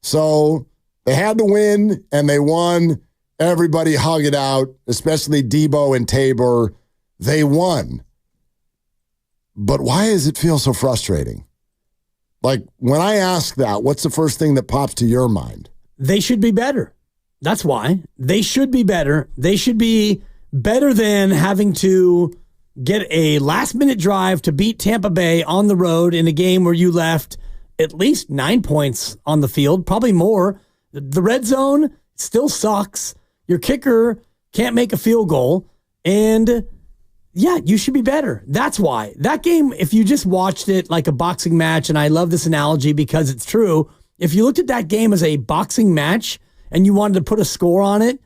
So they had to win, and they won. Everybody hug it out, especially Debo and Tabor. They won. But why does it feel so frustrating? Like, when I ask that, what's the first thing that pops to your mind? They should be better. That's why. They should be better. They should be better than having to get a last-minute drive to beat Tampa Bay on the road in a game where you left at least 9 points on the field, probably more. The red zone still sucks. Your kicker can't make a field goal. And yeah, you should be better. That's why. That game, if you just watched it like a boxing match, and I love this analogy because it's true, if you looked at that game as a boxing match and you wanted to put a score on it,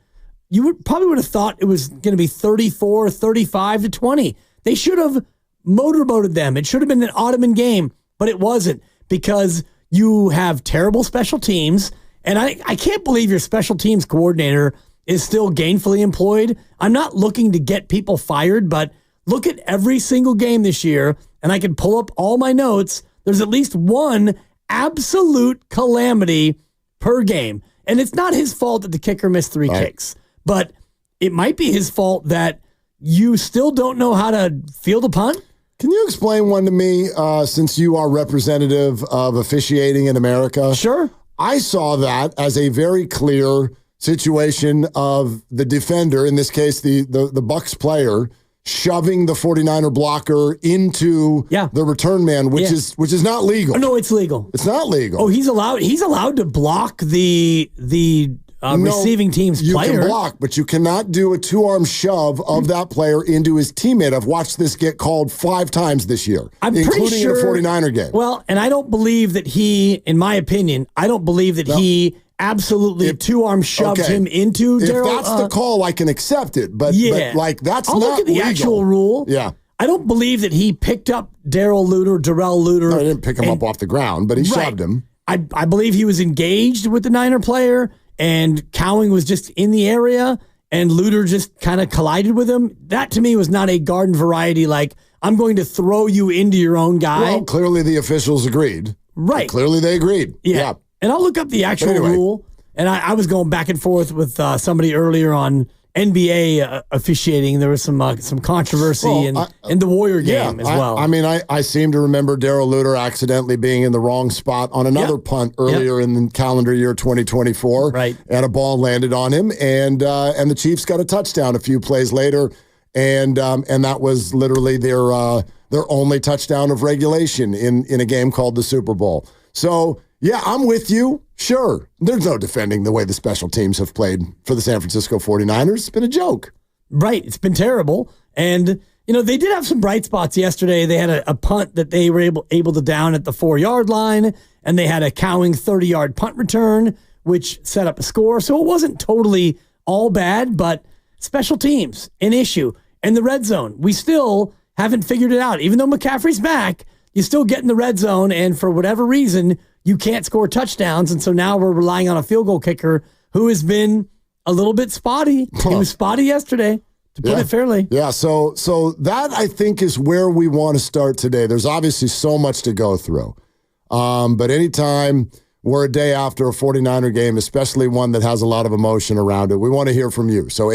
you probably would have thought it was going to be 34, 35 to 20. They should have motorboated them. It should have been an Ottoman game, but it wasn't because you have terrible special teams, and I can't believe your special teams coordinator is still gainfully employed. I'm not looking to get people fired, but look at every single game this year, and I can pull up all my notes. There's at least one absolute calamity per game. And it's not his fault that the kicker missed 3 kicks, but it might be his fault that you still don't know how to field a punt. Can you explain one to me, since you are representative of officiating in America? Sure. I saw that as a very clear situation of the defender, in this case, the Bucs player, shoving the 49er blocker into the return man, which is not legal. Oh, no, it's legal. It's not legal. Oh, he's allowed to block the receiving team's player. You can block, but you cannot do a 2-arm shove of that player into his teammate. I've watched this get called 5 times this year, including in a 49er game. Well, and I don't believe that in my opinion, he absolutely 2-arm shoved him into Darryl. If that's the call, I can accept it. But that's I'll not look at the legal. actual rule. Yeah. I don't believe that he picked up Darrell Luter. No, he didn't pick him up off the ground, but he shoved him. I believe he was engaged with the Niner player, and Cowing was just in the area, and Luter just kind of collided with him. That, to me, was not a garden variety, like, I'm going to throw you into your own guy. Well, clearly the officials agreed. Right. Clearly they agreed. Yeah. And I'll look up the actual rule. And I was going back and forth with somebody earlier on NBA officiating. There was some controversy in the Warrior game as well. I seem to remember Darrell Luter accidentally being in the wrong spot on another punt earlier in the calendar year 2024. Right. And a ball landed on him, and the Chiefs got a touchdown a few plays later, and that was literally their only touchdown of regulation in a game called the Super Bowl. So, yeah, I'm with you. Sure. There's no defending the way the special teams have played for the San Francisco 49ers. It's been a joke. Right. It's been terrible. And, they did have some bright spots yesterday. They had a punt that they were able to down at the 4-yard line, and they had a Cowing 30-yard punt return, which set up a score. So it wasn't totally all bad, but special teams, an issue. And the red zone, we still haven't figured it out. Even though McCaffrey's back, you still get in the red zone, and for whatever reason, you can't score touchdowns, and so now we're relying on a field goal kicker who has been a little bit spotty. He was spotty yesterday, to put it fairly. Yeah, so that, I think, is where we want to start today. There's obviously so much to go through. But anytime we're a day after a 49er game, especially one that has a lot of emotion around it, we want to hear from you. So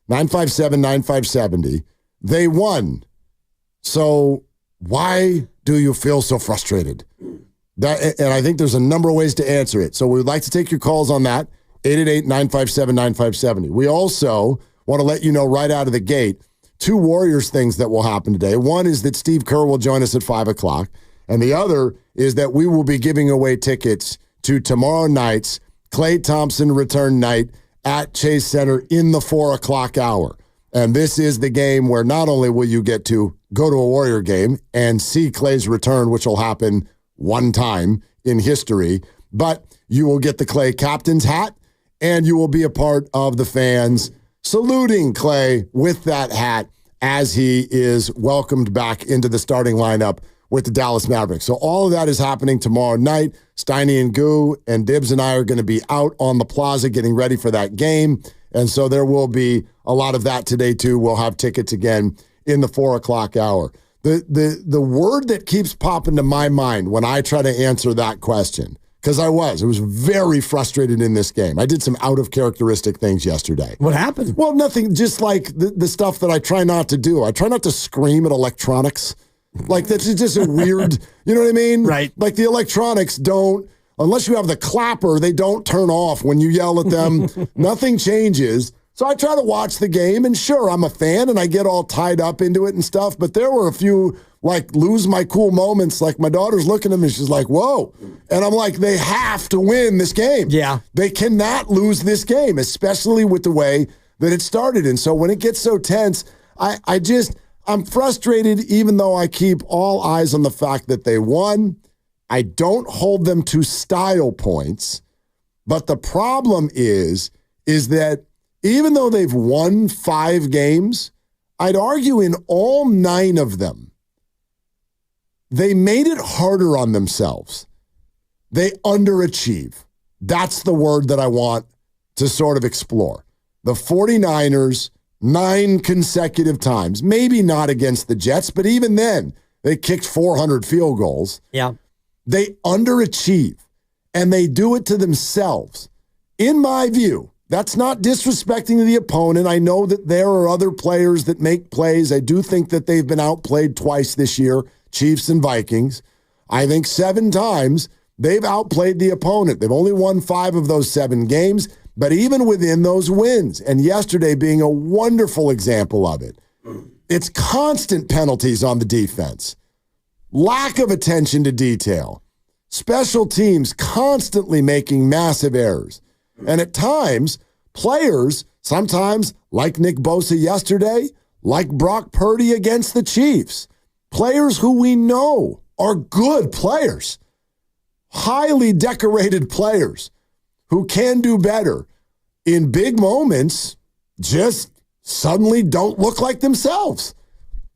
888-957-9570. They won. So why do you feel so frustrated? And I think there's a number of ways to answer it. So we'd like to take your calls on that, 888-957-9570. We also want to let you know right out of the gate, 2 Warriors things that will happen today. One is that Steve Kerr will join us at 5 o'clock. And the other is that we will be giving away tickets to tomorrow night's Klay Thompson return night at Chase Center in the 4 o'clock hour. And this is the game where not only will you get to go to a Warrior game and see Klay's return, which will happen one time in history, but you will get the Klay captain's hat and you will be a part of the fans saluting Klay with that hat as he is welcomed back into the starting lineup with the Dallas Mavericks. So all of that is happening tomorrow night. Steiny and Goo and Dibbs and I are going to be out on the plaza getting ready for that game. And so there will be a lot of that today too. We'll have tickets again in the 4 o'clock hour. The word that keeps popping to my mind when I try to answer that question, because I was very frustrated in this game. I did some out of characteristic things yesterday. What happened? Well, nothing, just like the stuff that I try not to do. I try not to scream at electronics. Like, that's just a weird, you know what I mean? Right. Like, the electronics don't, unless you have the clapper, they don't turn off when you yell at them. Nothing changes. So I try to watch the game, and sure, I'm a fan, and I get all tied up into it and stuff, but there were a few, like, lose my cool moments. Like, my daughter's looking at me, she's like, whoa. And I'm like, they have to win this game. Yeah. They cannot lose this game, especially with the way that it started. And so when it gets so tense, I'm frustrated, even though I keep all eyes on the fact that they won. I don't hold them to style points. But the problem is that even though they've won 5 games, I'd argue in all 9 of them, they made it harder on themselves. They underachieve. That's the word that I want to sort of explore. The 49ers, 9 consecutive times, maybe not against the Jets, but even then, they kicked 400 field goals. Yeah. They underachieve, and they do it to themselves. In my view, that's not disrespecting the opponent. I know that there are other players that make plays. I do think that they've been outplayed twice this year, Chiefs and Vikings. I think 7 times they've outplayed the opponent. They've only won 5 of those 7 games. But even within those wins, and yesterday being a wonderful example of it, it's constant penalties on the defense, lack of attention to detail, special teams constantly making massive errors. And at times, players, sometimes like Nick Bosa yesterday, like Brock Purdy against the Chiefs, players who we know are good players, highly decorated players, who can do better in big moments, just suddenly don't look like themselves.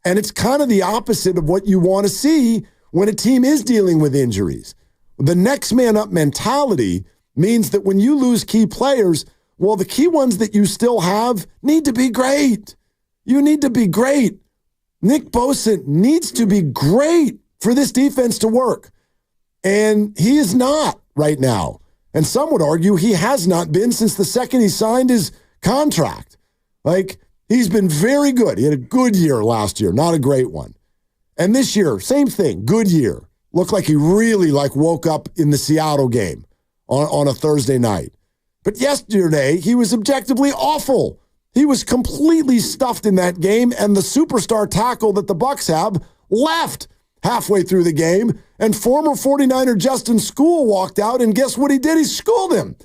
And it's kind of the opposite of what you want to see when a team is dealing with injuries. The next man up mentality means that when you lose key players, well, the key ones that you still have need to be great. You need to be great. Nick Bosa needs to be great for this defense to work. And he is not right now. And some would argue he has not been since the second he signed his contract. Like, he's been very good. He had a good year last year, not a great one. And this year, same thing, good year. Looked like he really woke up in the Seattle game on a Thursday night. But yesterday, he was objectively awful. He was completely stuffed in that game, and the superstar tackle that the Bucs have left halfway through the game, and former 49er Justin School walked out, and guess what he did? He schooled him.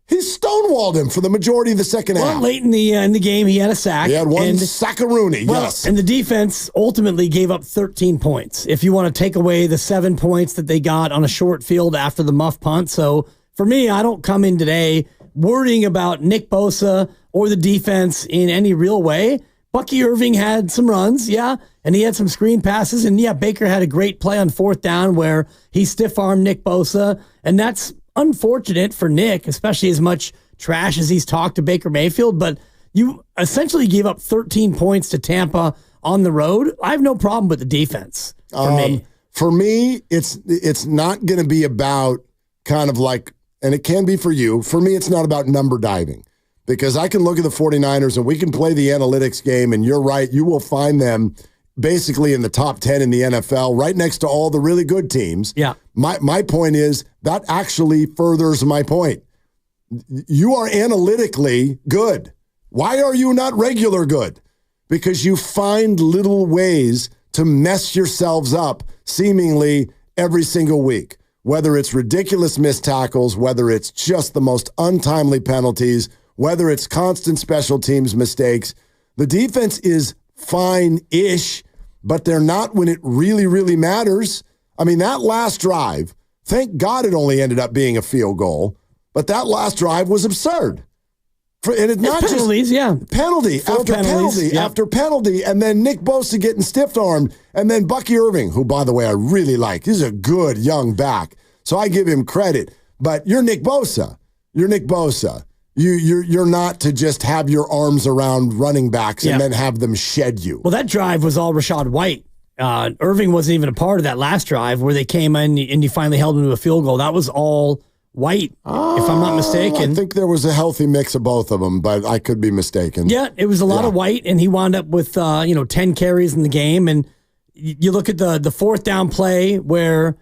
He stonewalled him for the majority of the second half. Late in the game, he had a sack. He had one sack-a-rooney, yes. And the defense ultimately gave up 13 points. If you want to take away the 7 points that they got on a short field after the muff punt. So for me, I don't come in today worrying about Nick Bosa or the defense in any real way. Bucky Irving had some runs, yeah, and he had some screen passes, and yeah, Baker had a great play on 4th down where he stiff-armed Nick Bosa, and that's unfortunate for Nick, especially as much trash as he's talked to Baker Mayfield, but you essentially gave up 13 points to Tampa on the road. I have no problem with the defense for me. For me, it's not going to be about kind of like, and it can be for you. For me, it's not about number diving because I can look at the 49ers and we can play the analytics game, and you're right, you will find them basically in the top 10 in the NFL, right next to all the really good teams. Yeah. My point is that actually furthers my point. You are analytically good. Why are you not regular good? Because you find little ways to mess yourselves up seemingly every single week, whether it's ridiculous missed tackles, whether it's just the most untimely penalties, whether it's constant special teams mistakes. The defense is fine-ish, but they're not when it really, really matters. I mean, that last drive, thank God it only ended up being a field goal, but that last drive was absurd. And it's not penalties, just penalty after penalty after penalty, and then Nick Bosa getting stiff-armed, and then Bucky Irving, who, by the way, I really like. He's a good young back, so I give him credit. But you're Nick Bosa. You're Nick Bosa. You're not to just have your arms around running backs and then have them shed you. Well, that drive was all Rachaad White. Irving wasn't even a part of that last drive where they came in and you finally held him to a field goal. That was all White, if I'm not mistaken. I think there was a healthy mix of both of them, but I could be mistaken. Yeah, it was a lot of White, and he wound up with 10 carries in the game. And you look at the fourth down play where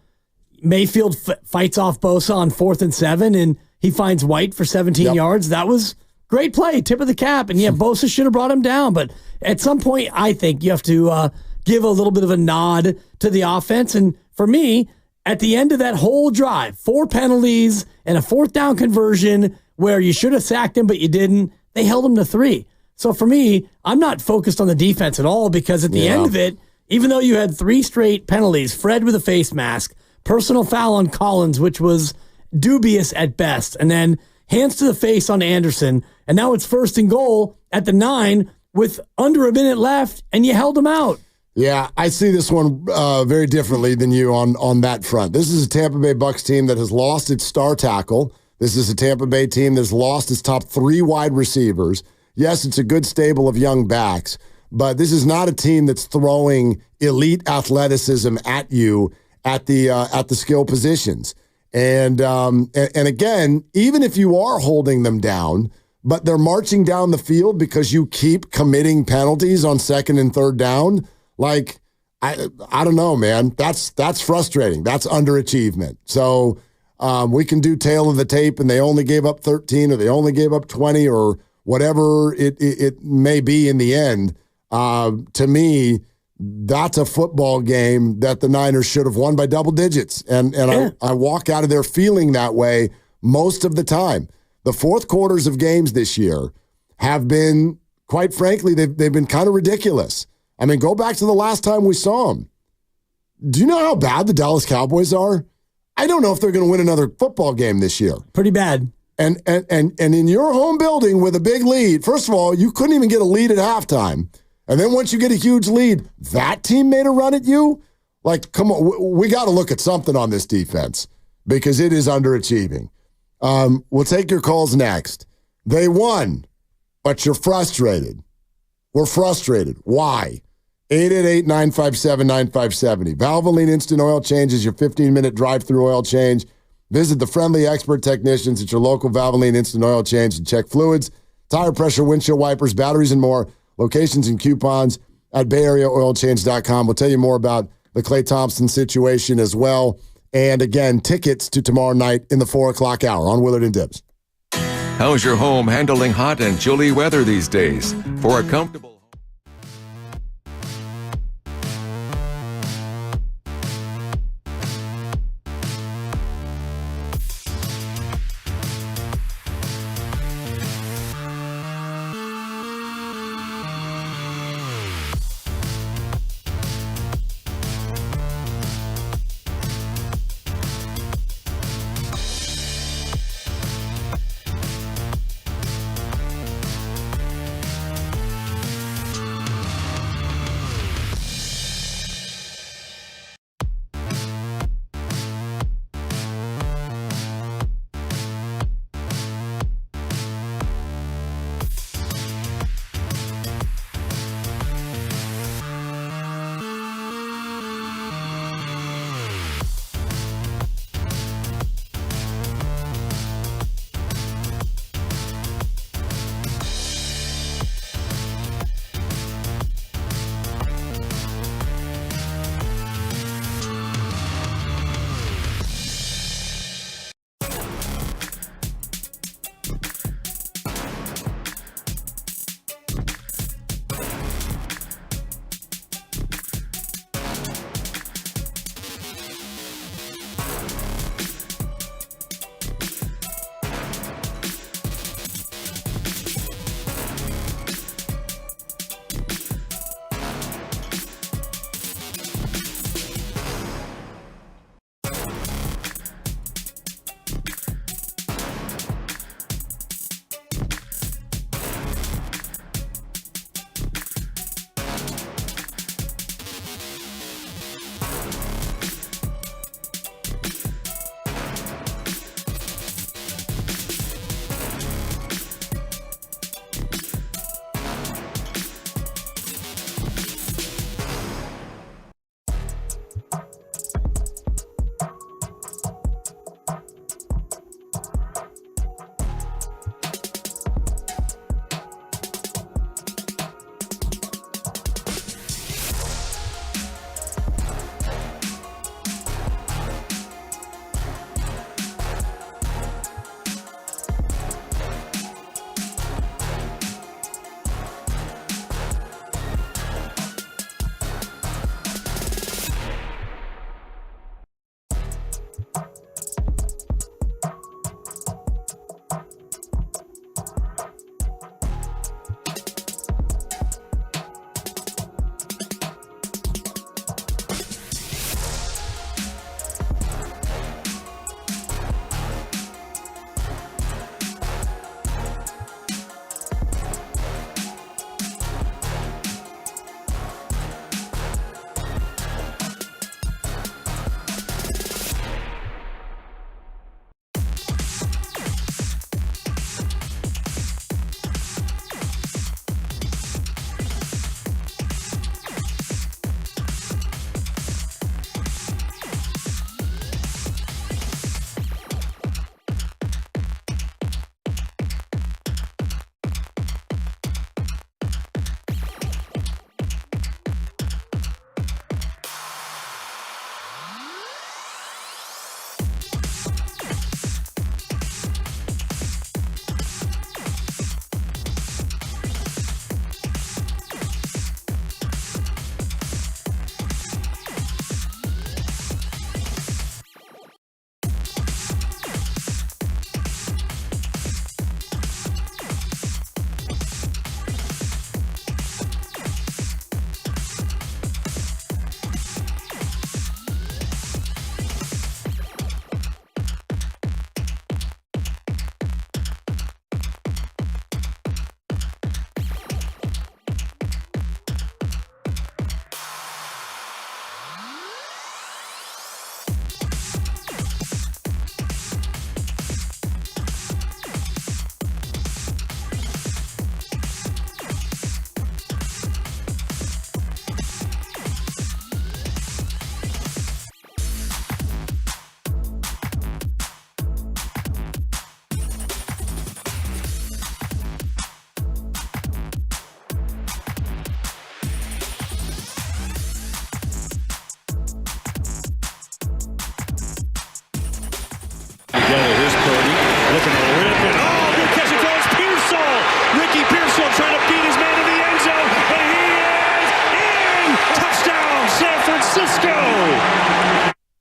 Mayfield fights off Bosa on 4th and 7, and he finds White for 17 yards. That was great play, tip of the cap. And Bosa should have brought him down. But at some point, I think you have to give a little bit of a nod to the offense. And for me, at the end of that whole drive, 4 penalties and a 4th down conversion where you should have sacked him, but you didn't. They held him to 3. So for me, I'm not focused on the defense at all because at the end of it, even though you had 3 straight penalties, Fred with a face mask, personal foul on Collins, which was dubious at best, and then hands to the face on Anderson, and now it's 1st and goal at the 9 with under a minute left, and you held him out. Yeah, I see this one very differently than you on that front. This is a Tampa Bay Bucs team that has lost its star tackle. This is a Tampa Bay team that's lost its top 3 wide receivers. Yes, it's a good stable of young backs, but this is not a team that's throwing elite athleticism at you at the skill positions. And again, even if you are holding them down, but they're marching down the field because you keep committing penalties on 2nd and 3rd down. Like, I don't know, man. That's frustrating. That's underachievement. So we can do tail of the tape, and they only gave up 13 or they only gave up 20 or whatever it may be in the end. To me, that's a football game that the Niners should have won by double digits. And I walk out of there feeling that way most of the time. The fourth quarters of games this year have been, quite frankly, they've been kind of ridiculous. I mean, go back to the last time we saw them. Do you know how bad the Dallas Cowboys are? I don't know if they're going to win another football game this year. Pretty bad. And in your home building with a big lead, first of all, you couldn't even get a lead at halftime. And then once you get a huge lead, that team made a run at you? Like, come on, we got to look at something on this defense because it is underachieving. We'll take your calls next. They won, but you're frustrated. We're frustrated. Why? 888-957-9570. Valvoline Instant Oil Change is your 15-minute drive-through oil change. Visit the friendly expert technicians at your local Valvoline Instant Oil Change and check fluids, tire pressure, windshield wipers, batteries, and more. Locations and coupons at BayAreaOilChange.com. We'll tell you more about the Klay Thompson situation as well. And again, tickets to tomorrow night in the 4 o'clock hour on Willard and Dibbs. How's your home handling hot and chilly weather these days? For a comfortable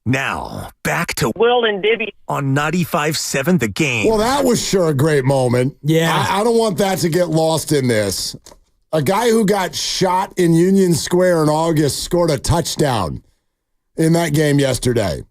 Now, back to Will and Dibby on 95.7 The Game. Well, that was sure a great moment. Yeah. I don't want that to get lost in this. A guy who got shot in Union Square in August scored a touchdown in that game yesterday.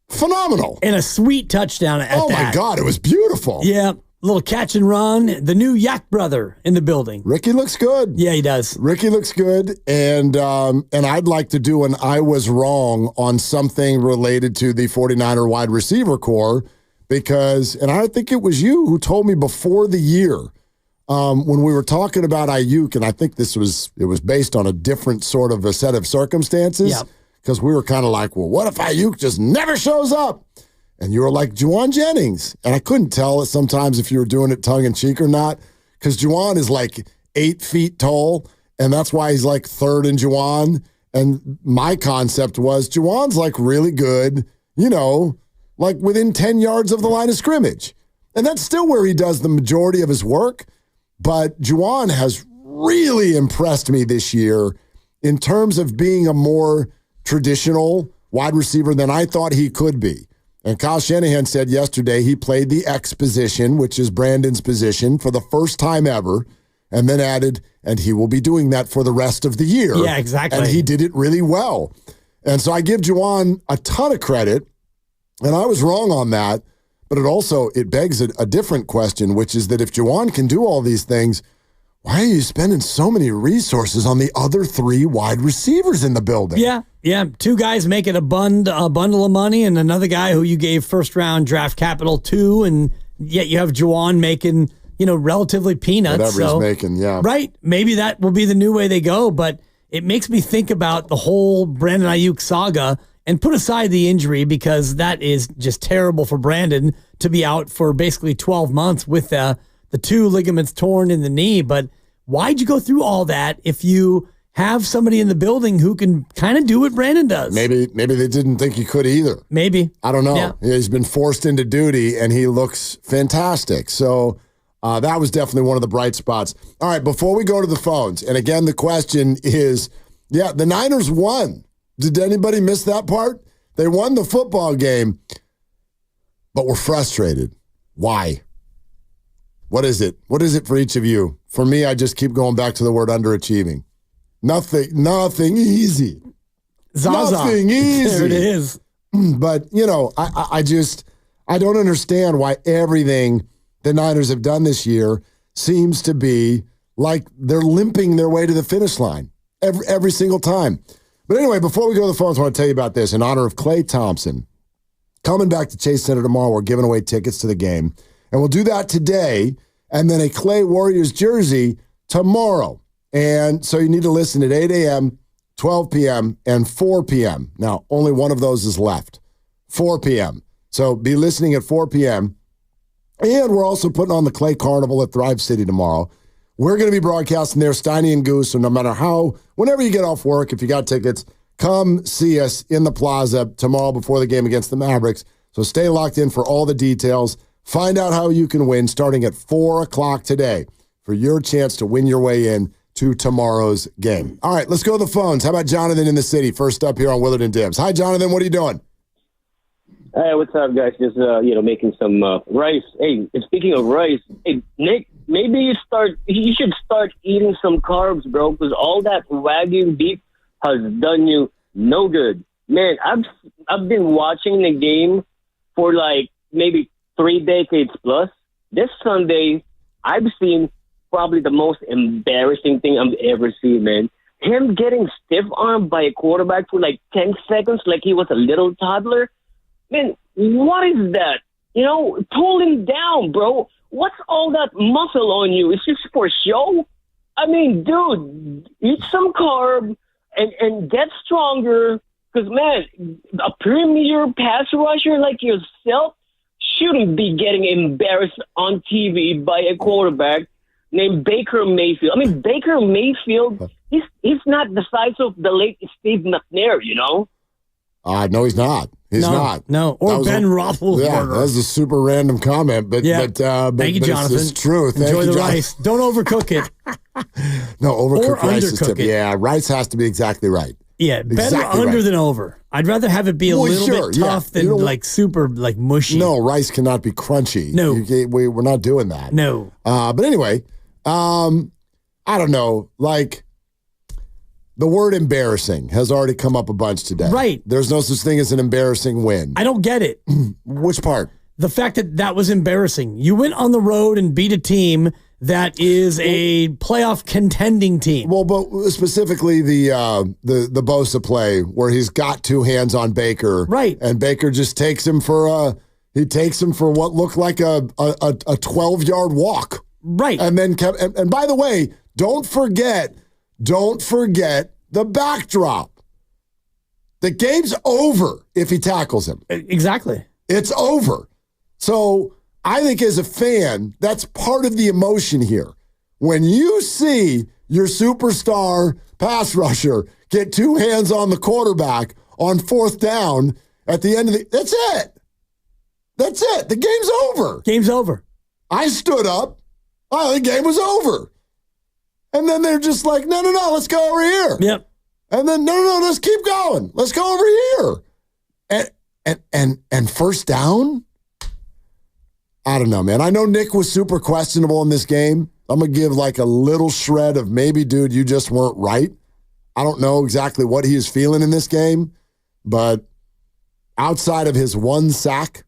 Phenomenal. And a sweet touchdown at Oh, that. my God. It was beautiful. Yeah. Little catch and run. The new Yak brother in the building. Ricky looks good. Yeah, he does. Ricky looks good. And I'd like to do an I was wrong on something related to the 49er wide receiver core because, and I think it was you who told me before the year when we were talking about Ayuk, and I think it was based on a different sort of a set of circumstances. Yep. Because we were kind of like, well, what if Ayuk just never shows up? And you were like, Juwan Jennings. And I couldn't tell sometimes if you were doing it tongue-in-cheek or not, because Juwan is like 8 feet tall, and that's why he's like third in Juwan. And my concept was Juwan's like really good, like within 10 yards of the line of scrimmage. And that's still where he does the majority of his work. But Juwan has really impressed me this year in terms of being a more traditional wide receiver than I thought he could be. And Kyle Shanahan said yesterday he played the X position, which is Brandon's position, for the first time ever, and then added, and he will be doing that for the rest of the year. Yeah, exactly. And he did it really well. And so I give Juwan a ton of credit, and I was wrong on that, but it begs a different question, which is that if Juwan can do all these things, why are you spending so many resources on the other 3 wide receivers in the building? Yeah. 2 guys making a bundle of money, and another guy who you gave first-round draft capital to, and yet you have Juwan making, relatively peanuts. Whatever he's making, yeah. Right. Maybe that will be the new way they go, but it makes me think about the whole Brandon Ayuk saga and put aside the injury because that is just terrible for Brandon to be out for basically 12 months with the 2 ligaments torn in the knee. But why'd you go through all that if you have somebody in the building who can kind of do what Brandon does? Maybe they didn't think he could either. Maybe. I don't know. Yeah. He's been forced into duty, and he looks fantastic. So that was definitely one of the bright spots. All right, before we go to the phones, and again, the question is, the Niners won. Did anybody miss that part? They won the football game, but we're frustrated. Why? What is it? What is it for each of you? For me, I just keep going back to the word underachieving. Nothing easy. Zaza. Nothing easy. There it is. But, I don't understand why everything the Niners have done this year seems to be like they're limping their way to the finish line every single time. But anyway, before we go to the phones, I want to tell you about this in honor of Klay Thompson. Coming back to Chase Center tomorrow, we're giving away tickets to the game. And we'll do that today, and then a Klay Warriors jersey tomorrow. And so you need to listen at 8 a.m., 12 p.m., and 4 p.m. Now, only one of those is left, 4 p.m. So be listening at 4 p.m. And we're also putting on the Klay Carnival at Thrive City tomorrow. We're going to be broadcasting there, Steiny and Goose, so no matter whenever you get off work, if you got tickets, come see us in the plaza tomorrow before the game against the Mavericks. So stay locked in for all the details. Find out how you can win starting at 4 o'clock today for your chance to win your way in to tomorrow's game. All right, let's go to the phones. How about Jonathan in the city? First up here on Willard and Dibs. Hi, Jonathan. What are you doing? Hey, what's up, guys? Just, making some rice. Hey, speaking of rice, hey, Nick, maybe you should start eating some carbs, bro, because all that Wagyu beef has done you no good. Man, I've been watching the game for like maybe 3 decades plus. This Sunday, I've seen probably the most embarrassing thing I've ever seen, man. Him getting stiff-armed by a quarterback for like 10 seconds like he was a little toddler. Man, what is that? Pull him down, bro. What's all that muscle on you? Is this for show? I mean, dude, eat some carb and get stronger. Because, man, a premier pass rusher like yourself shouldn't be getting embarrassed on TV by a quarterback named Baker Mayfield. I mean, Baker Mayfield, he's not the size of the late Steve McNair, No, he's not. He's not. No, or Ben Roethlisberger. Yeah, that was a super random comment, but thank you, Jonathan. It's true. Enjoy the rice. Don't overcook it. No, overcooked rice is undercook tip. it. Yeah, rice has to be exactly right. Yeah, better Exactly under right. than over. I'd rather have it be a little bit tough than super mushy. No, rice cannot be crunchy. No. We're not doing that. No. But anyway, I don't know. Like, the word embarrassing has already come up a bunch today. Right. There's no such thing as an embarrassing win. I don't get it. Which part? The fact that was embarrassing. You went on the road and beat a team that is a playoff contending team. Well, but specifically the Bosa play where he's got two hands on Baker. Right. And Baker just takes him for what looked like a 12-yard walk. Right. And then and by the way, don't forget the backdrop. The game's over if he tackles him. Exactly. It's over. So I think as a fan, that's part of the emotion here. When you see your superstar pass rusher get two hands on the quarterback on fourth down at the end of that's it. That's it. The game's over. Game's over. I stood up. Oh, the game was over. And then they're just like, no, let's go over here. Yep. And then, no, let's keep going. Let's go over here. And first down? I don't know, man. I know Nick was super questionable in this game. I'm going to give like a little shred of maybe, dude, you just weren't right. I don't know exactly what he is feeling in this game, but outside of his one sack,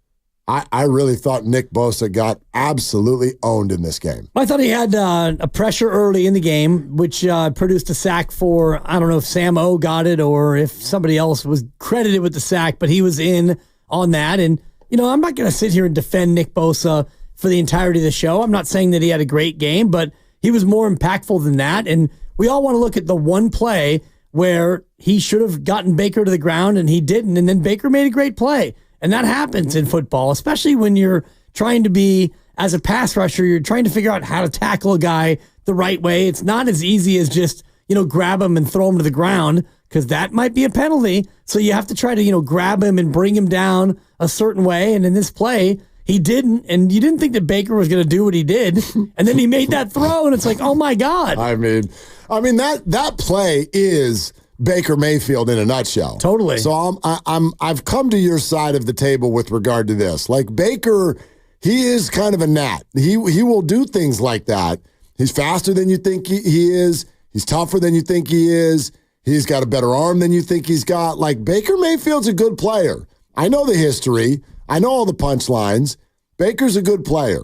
I really thought Nick Bosa got absolutely owned in this game. I thought he had a pressure early in the game, which produced a sack for, I don't know if Sam O got it or if somebody else was credited with the sack, but he was in on that. And, I'm not going to sit here and defend Nick Bosa for the entirety of the show. I'm not saying that he had a great game, but he was more impactful than that. And we all want to look at the one play where he should have gotten Baker to the ground and he didn't. And then Baker made a great play. And that happens in football, especially when you're trying to be, as a pass rusher, you're trying to figure out how to tackle a guy the right way. It's not as easy as just, grab him and throw him to the ground, because that might be a penalty. So you have to try to, grab him and bring him down a certain way. And in this play, he didn't. And you didn't think that Baker was going to do what he did. And then he made that throw, and it's like, oh, my God. I mean that play is Baker Mayfield in a nutshell. Totally. So I've come to your side of the table with regard to this. Like, Baker, he is kind of a gnat. He will do things like that. He's faster than you think he is. He's tougher than you think he is. He's got a better arm than you think he's got. Like, Baker Mayfield's a good player. I know the history. I know all the punchlines. Baker's a good player. ...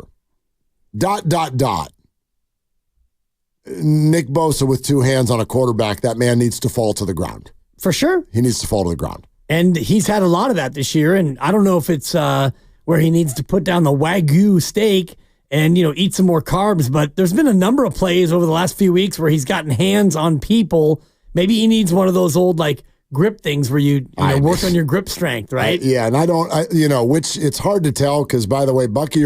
Nick Bosa with two hands on a quarterback, that man needs to fall to the ground. For sure. He needs to fall to the ground. And he's had a lot of that this year, and I don't know if it's where he needs to put down the Wagyu steak and, eat some more carbs, but there's been a number of plays over the last few weeks where he's gotten hands on people. Maybe he needs one of those old, grip things where you work on your grip strength, right? Which it's hard to tell because, by the way, Bucky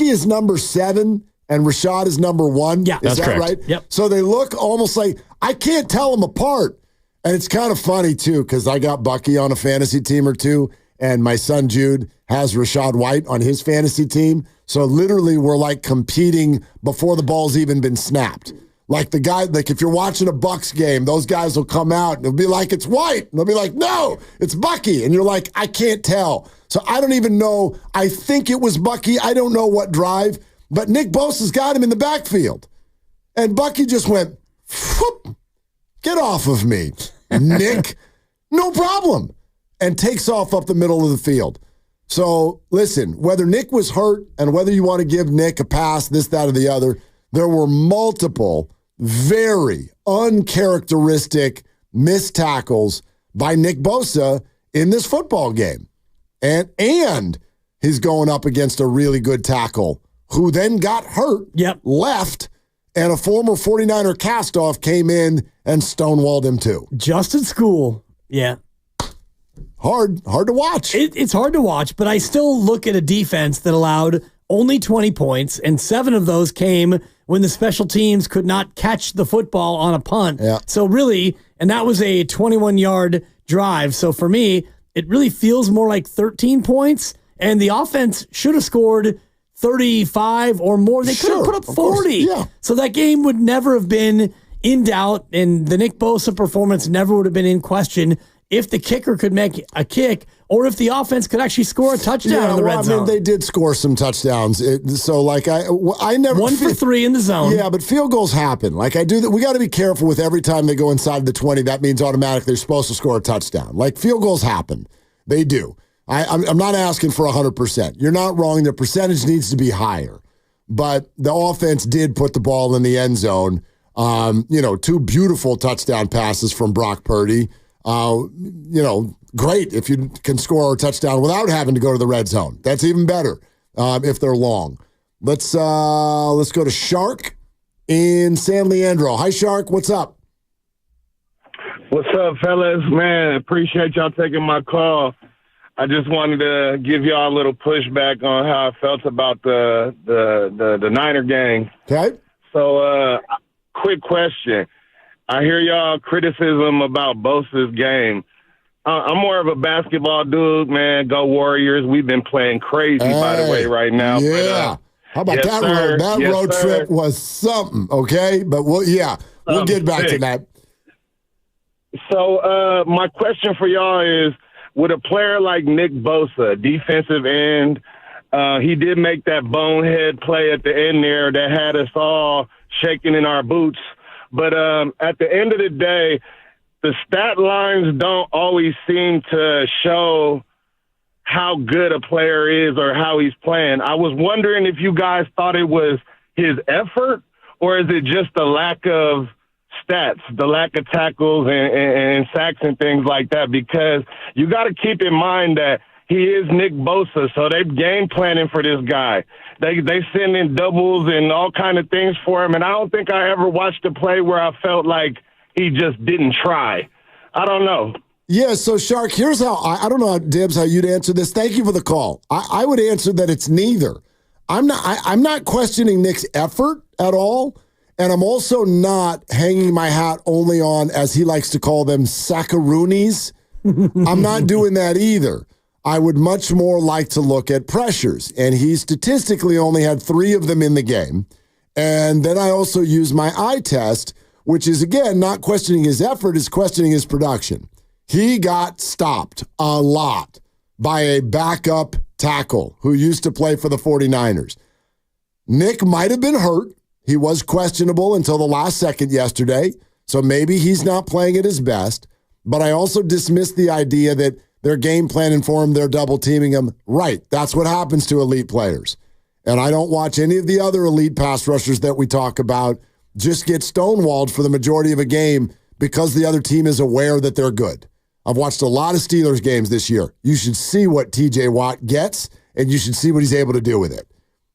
is number 7 and Rashad is number 1. Yeah, is that correct. right? Yep. So they look almost like, I can't tell them apart. And it's kind of funny, too, because I got Bucky on a fantasy team or two, and my son Jude has Rashad White on his fantasy team. So literally we're competing before the ball's even been snapped. Like the guy, if you're watching a Bucks game, those guys will come out and they'll be like, it's White. And they'll be like, no, it's Bucky. And you're like, I can't tell. So I don't even know. I think it was Bucky. I don't know what drive. But Nick Bosa's got him in the backfield. And Bucky just went, whoop, get off of me, Nick. No problem. And takes off up the middle of the field. So listen, whether Nick was hurt and whether you want to give Nick a pass, this, that, or the other, there were multiple very uncharacteristic missed tackles by Nick Bosa in this football game. And he's going up against a really good tackle who then got hurt, left, and a former 49er castoff came in and stonewalled him too. Just at school. Yeah. Hard to watch. It's hard to watch, but I still look at a defense that allowed only 20 points, and 7 of those came when the special teams could not catch the football on a punt. Yeah. So really, and that was a 21-yard drive. So for me, it really feels more like 13 points, and the offense should have scored 35 or more. They could have put up 40. Yeah. So that game would never have been in doubt, and the Nick Bosa performance never would have been in question if the kicker could make a kick or if the offense could actually score a touchdown in the red zone. They did score some touchdowns. I never 1 for 3 in the zone. Yeah, but field goals happen. Like I do that. We got to be careful with every time they go inside the 20. That means automatically they're supposed to score a touchdown. Like field goals happen. They do. I'm not asking for 100%. You're not wrong. The percentage needs to be higher. But the offense did put the ball in the end zone. 2 beautiful touchdown passes from Brock Purdy. Great if you can score a touchdown without having to go to the red zone. That's even better if they're long. Let's go to Shark in San Leandro. Hi, Shark. What's up? What's up, fellas? Man, appreciate y'all taking my call. I just wanted to give y'all a little pushback on how I felt about the Niner gang. Okay. So, quick question. I hear y'all criticism about Bosa's game. I'm more of a basketball dude, man. Go Warriors. We've been playing crazy, by the way, right now. Yeah. How about that road? That road trip was something, okay? But we'll get back to that. So my question for y'all is, with a player like Nick Bosa, defensive end, he did make that bonehead play at the end there that had us all shaking in our boots. But at the end of the day, the stat lines don't always seem to show how good a player is or how he's playing. I was wondering if you guys thought it was his effort or is it just the lack of stats, the lack of tackles and sacks and things like that? Because you got to keep in mind that he is Nick Bosa, so they're game planning for this guy. They send in doubles and all kind of things for him, and I don't think I ever watched a play where I felt like he just didn't try. I don't know. Yeah, so Shark, here's how I don't know, Dibs, how you'd answer this. Thank you for the call. I would answer that it's neither. I'm not questioning Nick's effort at all, and I'm also not hanging my hat only on, as he likes to call them, sackaroonies. I'm not doing that either. I would much more like to look at pressures, and he statistically only had 3 of them in the game. And then I also use my eye test, which is, again, not questioning his effort, is questioning his production. He got stopped a lot by a backup tackle who used to play for the 49ers. Nick might have been hurt. He was questionable until the last second yesterday, so maybe he's not playing at his best. But I also dismiss the idea that they're game planning for him, they're double teaming him. Right, that's what happens to elite players. And I don't watch any of the other elite pass rushers that we talk about just get stonewalled for the majority of a game because the other team is aware that they're good. I've watched a lot of Steelers games this year. You should see what TJ Watt gets, and you should see what he's able to do with it.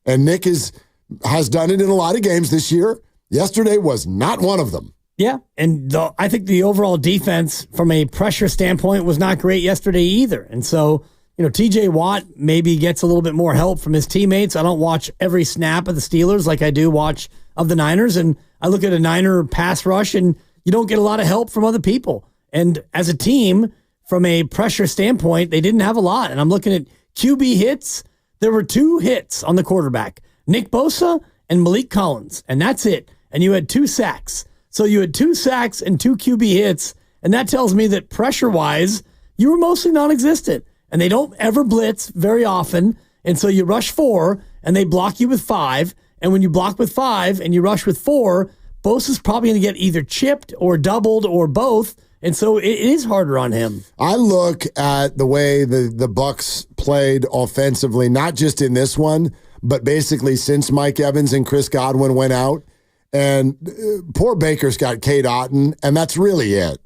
And Nick has done it in a lot of games this year. Yesterday was not one of them. Yeah, and I think the overall defense from a pressure standpoint was not great yesterday either. And so, TJ Watt maybe gets a little bit more help from his teammates. I don't watch every snap of the Steelers like I do watch of the Niners, and I look at a Niner pass rush, and you don't get a lot of help from other people. And as a team, from a pressure standpoint, they didn't have a lot. And I'm looking at QB hits. There were 2 hits on the quarterback, Nick Bosa and Malik Collins, and that's it. And you had 2 sacks. So you had 2 sacks and 2 QB hits, and that tells me that pressure-wise, you were mostly non-existent. And they don't ever blitz very often, and so you rush 4, and they block you with 5. And when you block with 5 and you rush with 4, Bosa's probably going to get either chipped or doubled or both, and so it is harder on him. I look at the way the Bucs played offensively, not just in this one, but basically since Mike Evans and Chris Godwin went out. And poor Baker's got Kate Otten, and that's really it.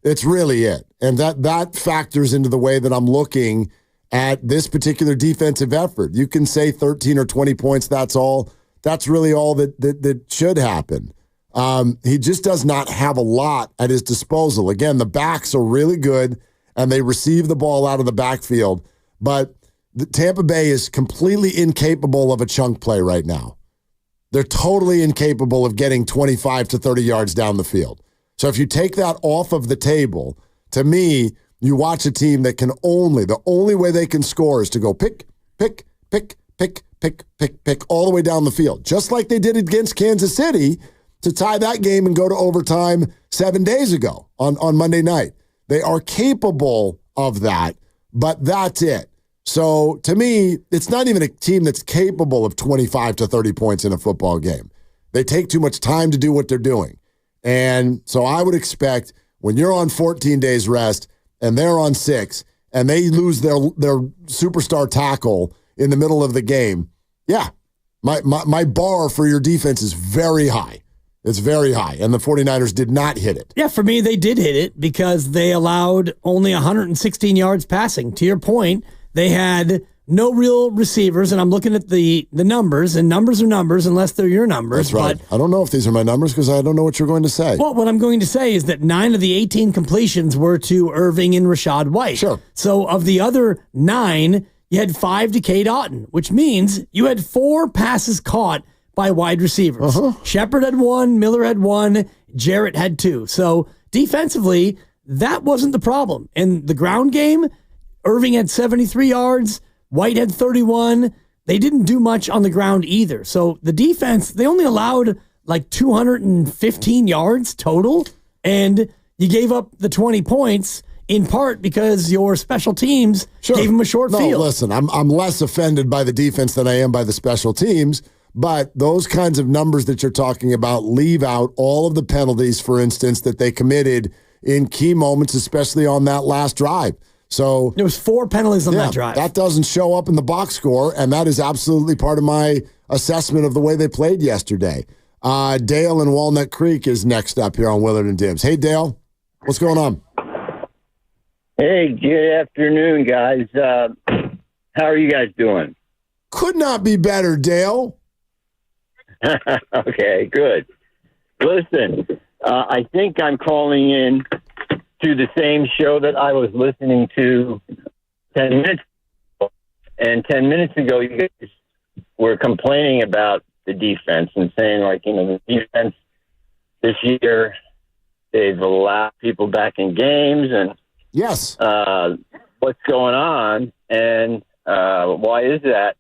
It's really it. And that factors into the way that I'm looking at this particular defensive effort. You can say 13 or 20 points, that's all. That's really all that should happen. He just does not have a lot at his disposal. Again, the backs are really good, and they receive the ball out of the backfield. But the Tampa Bay is completely incapable of a chunk play right now. They're totally incapable of getting 25 to 30 yards down the field. So if you take that off of the table, to me, you watch a team that the only way they can score is to go pick, all the way down the field. Just like they did against Kansas City, to tie that game and go to overtime 7 days ago on Monday night. They are capable of that, but that's it. So to me, it's not even a team that's capable of 25 to 30 points in a football game. They take too much time to do what they're doing. And so I would expect when you're on 14 days rest and they're on 6 and they lose their superstar tackle in the middle of the game, yeah, my bar for your defense is very high. It's very high, and the 49ers did not hit it. Yeah, for me, they did hit it because they allowed only 116 yards passing. To your point, they had no real receivers, and I'm looking at the numbers, and numbers are numbers unless they're your numbers. That's right. But I don't know if these are my numbers because I don't know what you're going to say. Well, what I'm going to say is that 9 of the 18 completions were to Irving and Rashad White. Sure. So of the other 9, you had 5 to K. Otten, which means you had 4 passes caught by wide receivers. Shepard had 1, Miller had 1, Jarrett had 2. So defensively, that wasn't the problem. In the ground game, Irving had 73 yards, White had 31. They didn't do much on the ground either. So the defense, they only allowed like 215 yards total, and you gave up the 20 points in part because your special teams gave them a short field. Listen, I'm less offended by the defense than I am by the special teams. But those kinds of numbers that you're talking about leave out all of the penalties, for instance, that they committed in key moments, especially on that last drive. So there was 4 penalties on that drive. That doesn't show up in the box score, and that is absolutely part of my assessment of the way they played yesterday. Dale in Walnut Creek is next up here on Willard and Dibs. Hey, Dale, what's going on? Hey, good afternoon, guys. How are you guys doing? Could not be better, Dale. Okay, good. Listen, I think I'm calling in to the same show that I was listening to 10 minutes ago. And 10 minutes ago, you guys were complaining about the defense and saying, like, the defense this year, they've allowed people back in games and yes, what's going on and why is that?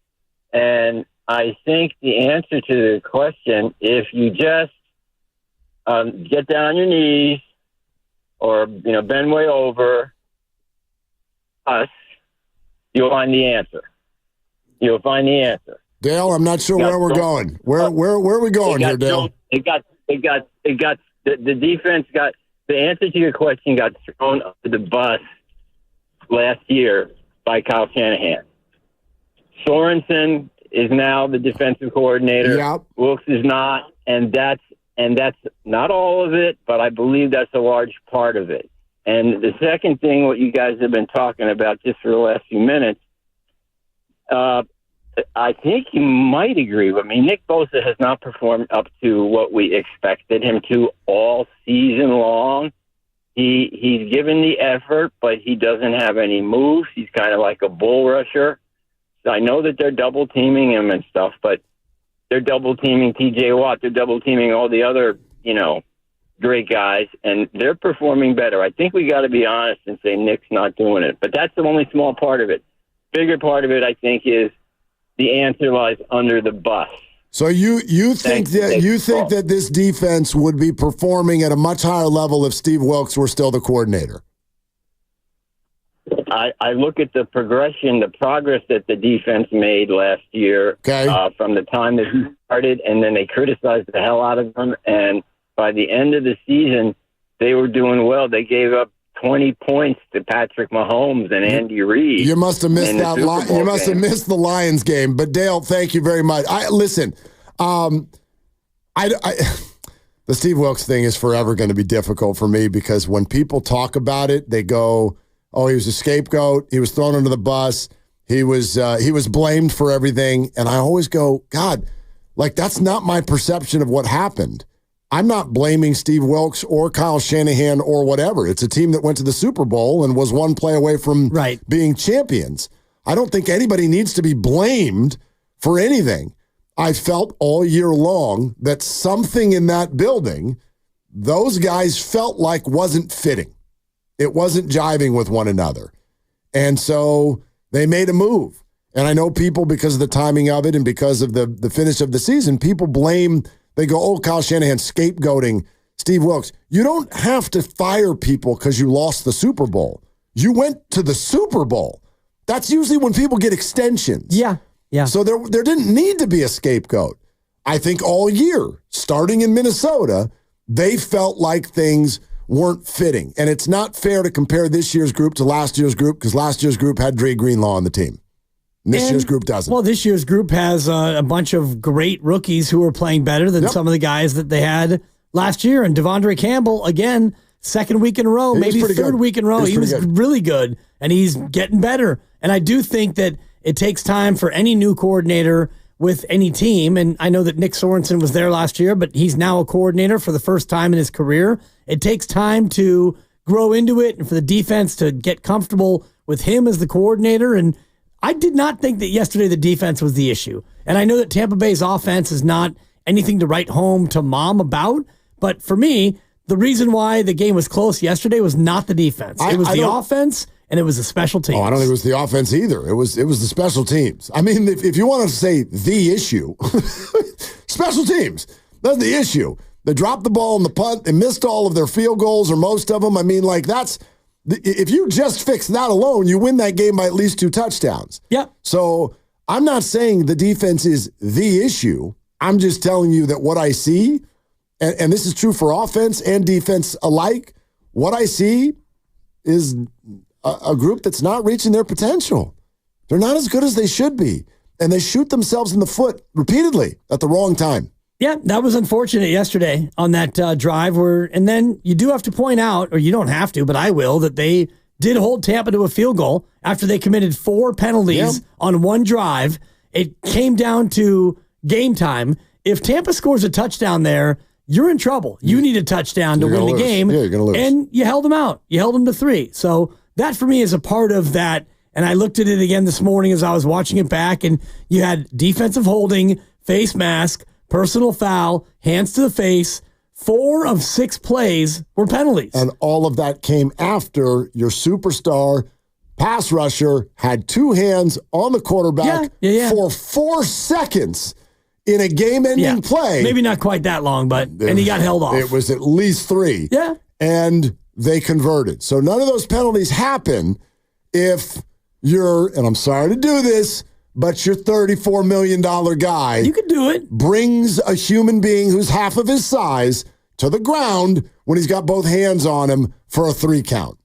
And I think the answer to the question, if you just get down on your knees or, bend way over us, you'll find the answer. You'll find the answer. Dale, I'm not sure where we're going. Where are we going here, Dale? The defense got, the answer to your question got thrown under the bus last year by Kyle Shanahan. Sorensen is now the defensive coordinator. Yep. Wilkes is not, and that's not all of it, but I believe that's a large part of it. And the second thing, what you guys have been talking about just for the last few minutes, I think you might agree with me. Nick Bosa has not performed up to what we expected him to all season long. He's given the effort, but he doesn't have any moves. He's kind of like a bull rusher. So I know that they're double teaming him and stuff, but they're double teaming TJ Watt. They're double teaming all the other, great guys, and they're performing better. I think we got to be honest and say Nick's not doing it, but that's the only small part of it. Bigger part of it, I think, is the answer lies under the bus. So you think that this defense would be performing at a much higher level if Steve Wilkes were still the coordinator? I look at the progression, the progress that the defense made last year from the time that he started, and then they criticized the hell out of him. And by the end of the season, they were doing well. They gave up 20 points to Patrick Mahomes and Andy Reid. You must have missed that. You must have missed the Lions game. But Dale, thank you very much. Listen. The Steve Wilkes thing is forever going to be difficult for me because when people talk about it, they go, "Oh, he was a scapegoat. He was thrown under the bus. He was blamed for everything." And I always go, God, like that's not my perception of what happened. I'm not blaming Steve Wilkes or Kyle Shanahan or whatever. It's a team that went to the Super Bowl and was one play away from being champions. I don't think anybody needs to be blamed for anything. I felt all year long that something in that building, those guys felt like wasn't fitting. It wasn't jiving with one another. And so they made a move. And I know people, because of the timing of it and because of the finish of the season, people blame They go, oh, Kyle Shanahan scapegoating Steve Wilks. You don't have to fire people because you lost the Super Bowl. You went to the Super Bowl. That's usually when people get extensions. Yeah. So there didn't need to be a scapegoat. I think all year, starting in Minnesota, they felt like things weren't fitting. And it's not fair to compare this year's group to last year's group because last year's group had Dre Greenlaw on the team. This year's group doesn't. Well, this year's group has a bunch of great rookies who are playing better than some of the guys that they had last year. And Devondre Campbell, again, second week in a row, maybe third week in a row. He was really good, and he's getting better. And I do think that it takes time for any new coordinator with any team. And I know that Nick Sorensen was there last year, but he's now a coordinator for the first time in his career. It takes time to grow into it and for the defense to get comfortable with him as the coordinator. And I did not think that yesterday the defense was the issue. And I know that Tampa Bay's offense is not anything to write home to mom about. But for me, the reason why the game was close yesterday was not the defense. It was the offense, and it was the special teams. Oh, I don't think it was the offense either. It was the special teams. I mean, if you want to say the issue, special teams, that's the issue. They dropped the ball in the punt. They missed all of their field goals or most of them. I mean, like if you just fix that alone, you win that game by at least 2 touchdowns. Yep. So I'm not saying the defense is the issue. I'm just telling you that what I see, and this is true for offense and defense alike, what I see is a group that's not reaching their potential. They're not as good as they should be. And they shoot themselves in the foot repeatedly at the wrong time. Yeah, that was unfortunate yesterday on that drive. And then you do have to point out, or you don't have to, but I will, that they did hold Tampa to a field goal after they committed 4 penalties on one drive. It came down to game time. If Tampa scores a touchdown there, you're in trouble. You need a touchdown to win the game. Yeah, you're going to lose. And you held them out. You held them to 3. So that for me is a part of that. And I looked at it again this morning as I was watching it back, and you had defensive holding, face mask, personal foul, hands to the face. 4 of 6 plays were penalties. And all of that came after your superstar pass rusher had 2 hands on the quarterback for 4 seconds in a game-ending play. Maybe not quite that long, and he got held off. It was at least 3. Yeah. And they converted. So none of those penalties happen if you're, and I'm sorry to do this, but your $34 million guy. You could do it. Brings a human being who's half of his size to the ground when he's got both hands on him for a 3 count.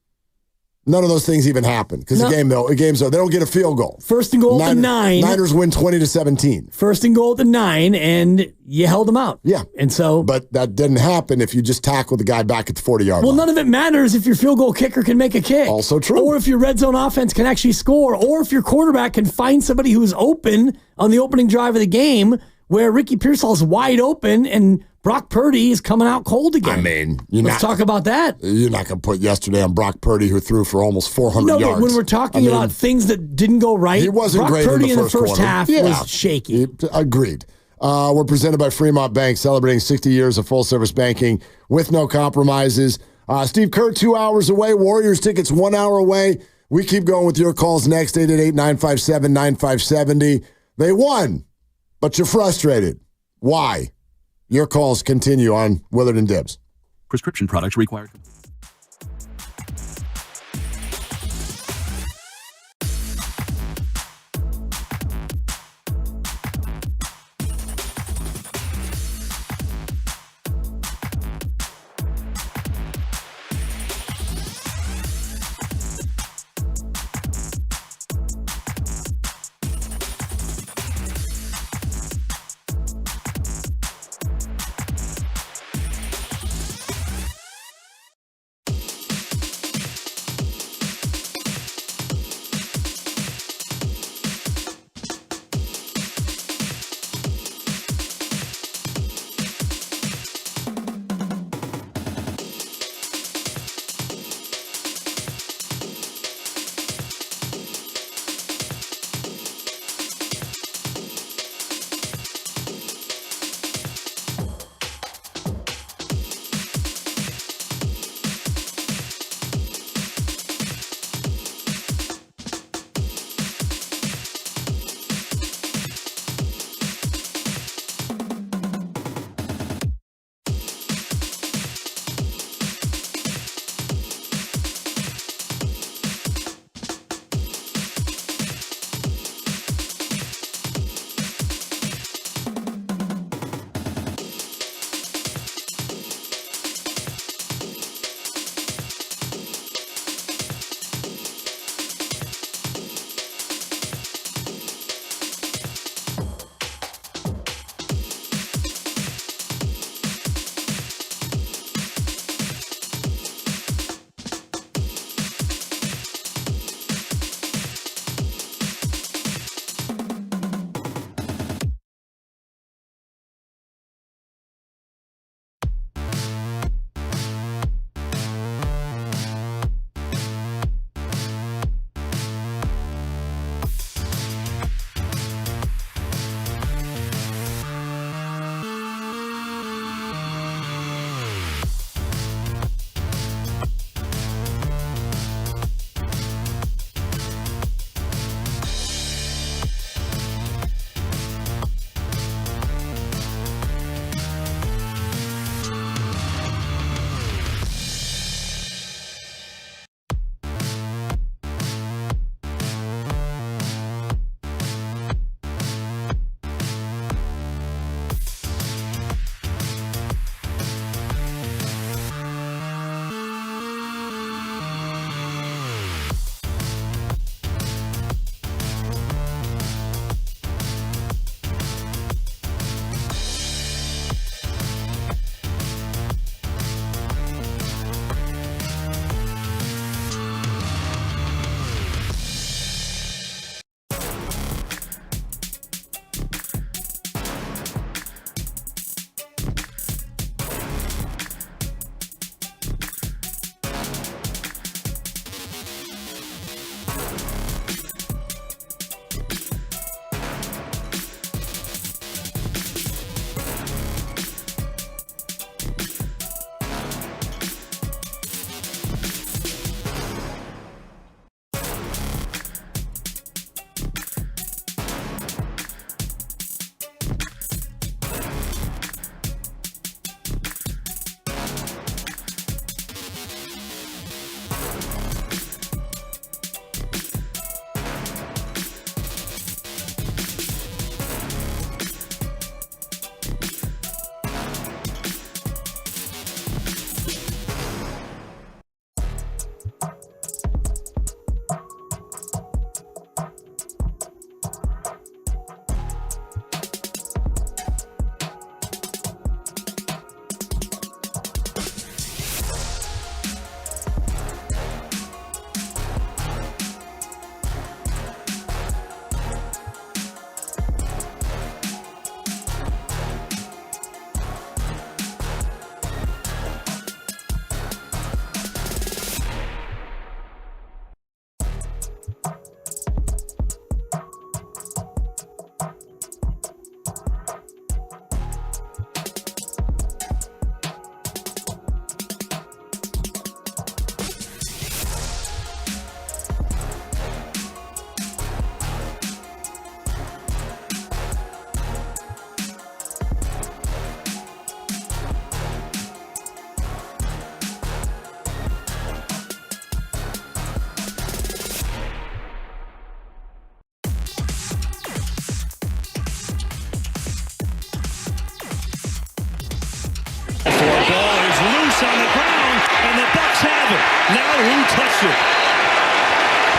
None of those things even happen because the game's over. They don't get a field goal. First and goal at the 9. Niners win 20-17. First and goal at the 9, and you held them out. Yeah. And so, but that didn't happen if you just tackle the guy back at the 40-yard line. Well, none of it matters if your field goal kicker can make a kick. Also true. Or if your red zone offense can actually score, or if your quarterback can find somebody who's open on the opening drive of the game where Ricky Pearsall's wide open and Brock Purdy is coming out cold again. I mean, let's talk about that. You're not going to put yesterday on Brock Purdy, who threw for almost 400 yards. No, but when we're talking about things that didn't go right, he wasn't Brock great Purdy in the first half was shaky. Agreed. We're presented by Fremont Bank, celebrating 60 years of full-service banking with no compromises. Steve Kerr, 2 hours away. Warriors tickets 1 hour away. We keep going with your calls next, 888-957-9570. They won, but you're frustrated. Why? Your calls continue on Willard and Dibs. Prescription products required.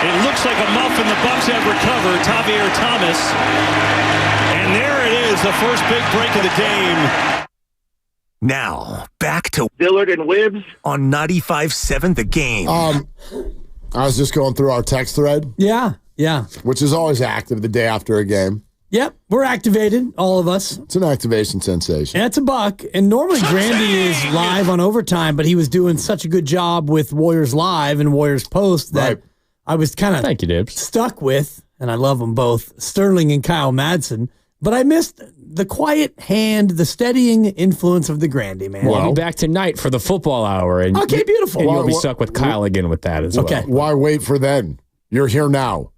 It looks like a muffin. The Bucs have recovered. Javier Thomas. And there it is, the first big break of the game. Now, back to Dillard and Wibbs on 95.7 The Game. I was just going through our text thread. Yeah. Which is always active the day after a game. Yep, we're activated, all of us. It's an activation sensation. And it's a buck. And normally Grandy is live on overtime, but he was doing such a good job with Warriors Live and Warriors Post that I was kind of stuck with, and I love them both, Sterling and Kyle Madsen. But I missed the quiet hand, the steadying influence of the Grandy, man. Well, I'll be back tonight for the football hour. And okay, beautiful. And you'll be stuck with Kyle again with that as well. Why wait for then? You're here now.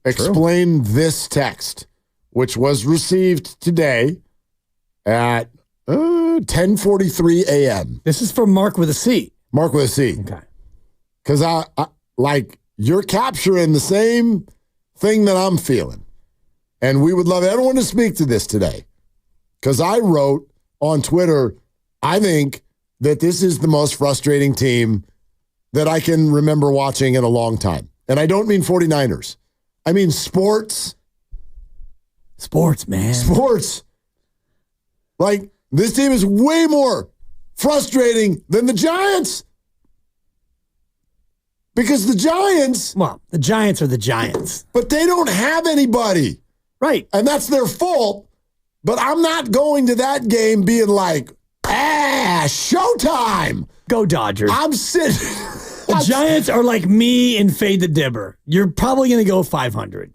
Explain this text, which was received today at 10:43 a.m. This is from Mark with a C. Mark with a C. Okay. Because you're capturing the same thing that I'm feeling. And we would love everyone to speak to this today. Because I wrote on Twitter, I think that this is the most frustrating team that I can remember watching in a long time. And I don't mean 49ers. I mean sports. Sports, man. Sports. Like, this team is way more frustrating than the Giants. Because the Giants... Well, the Giants are the Giants. But they don't have anybody. Right. And that's their fault. But I'm not going to that game being like, showtime. Go Dodgers. I'm sitting... The Giants are like me and Fade the Dibber. You're probably going to go 500.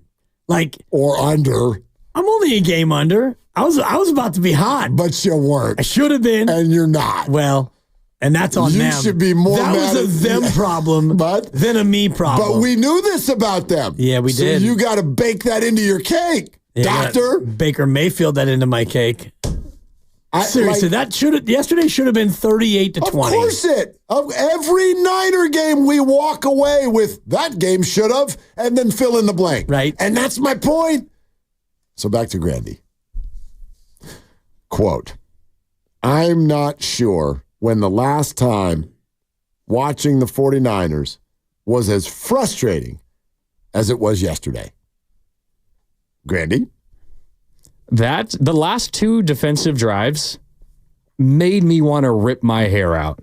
Or under. I'm only a game under. I was about to be hot. But you weren't. I should have been. And you're not. Well, and that's on them. You should be more that mad was a them problem than a me problem. But we knew this about them. Yeah, we did. So you got to bake that into your cake, doctor. Baker Mayfield that into my cake. Seriously, yesterday should have been 38-20. Of course Of every Niner game, we walk away with that game should have, and then fill in the blank. Right. And that's my point. So back to Grandy. Quote, I'm not sure when the last time watching the 49ers was as frustrating as it was yesterday. Grandy? The last two defensive drives made me want to rip my hair out,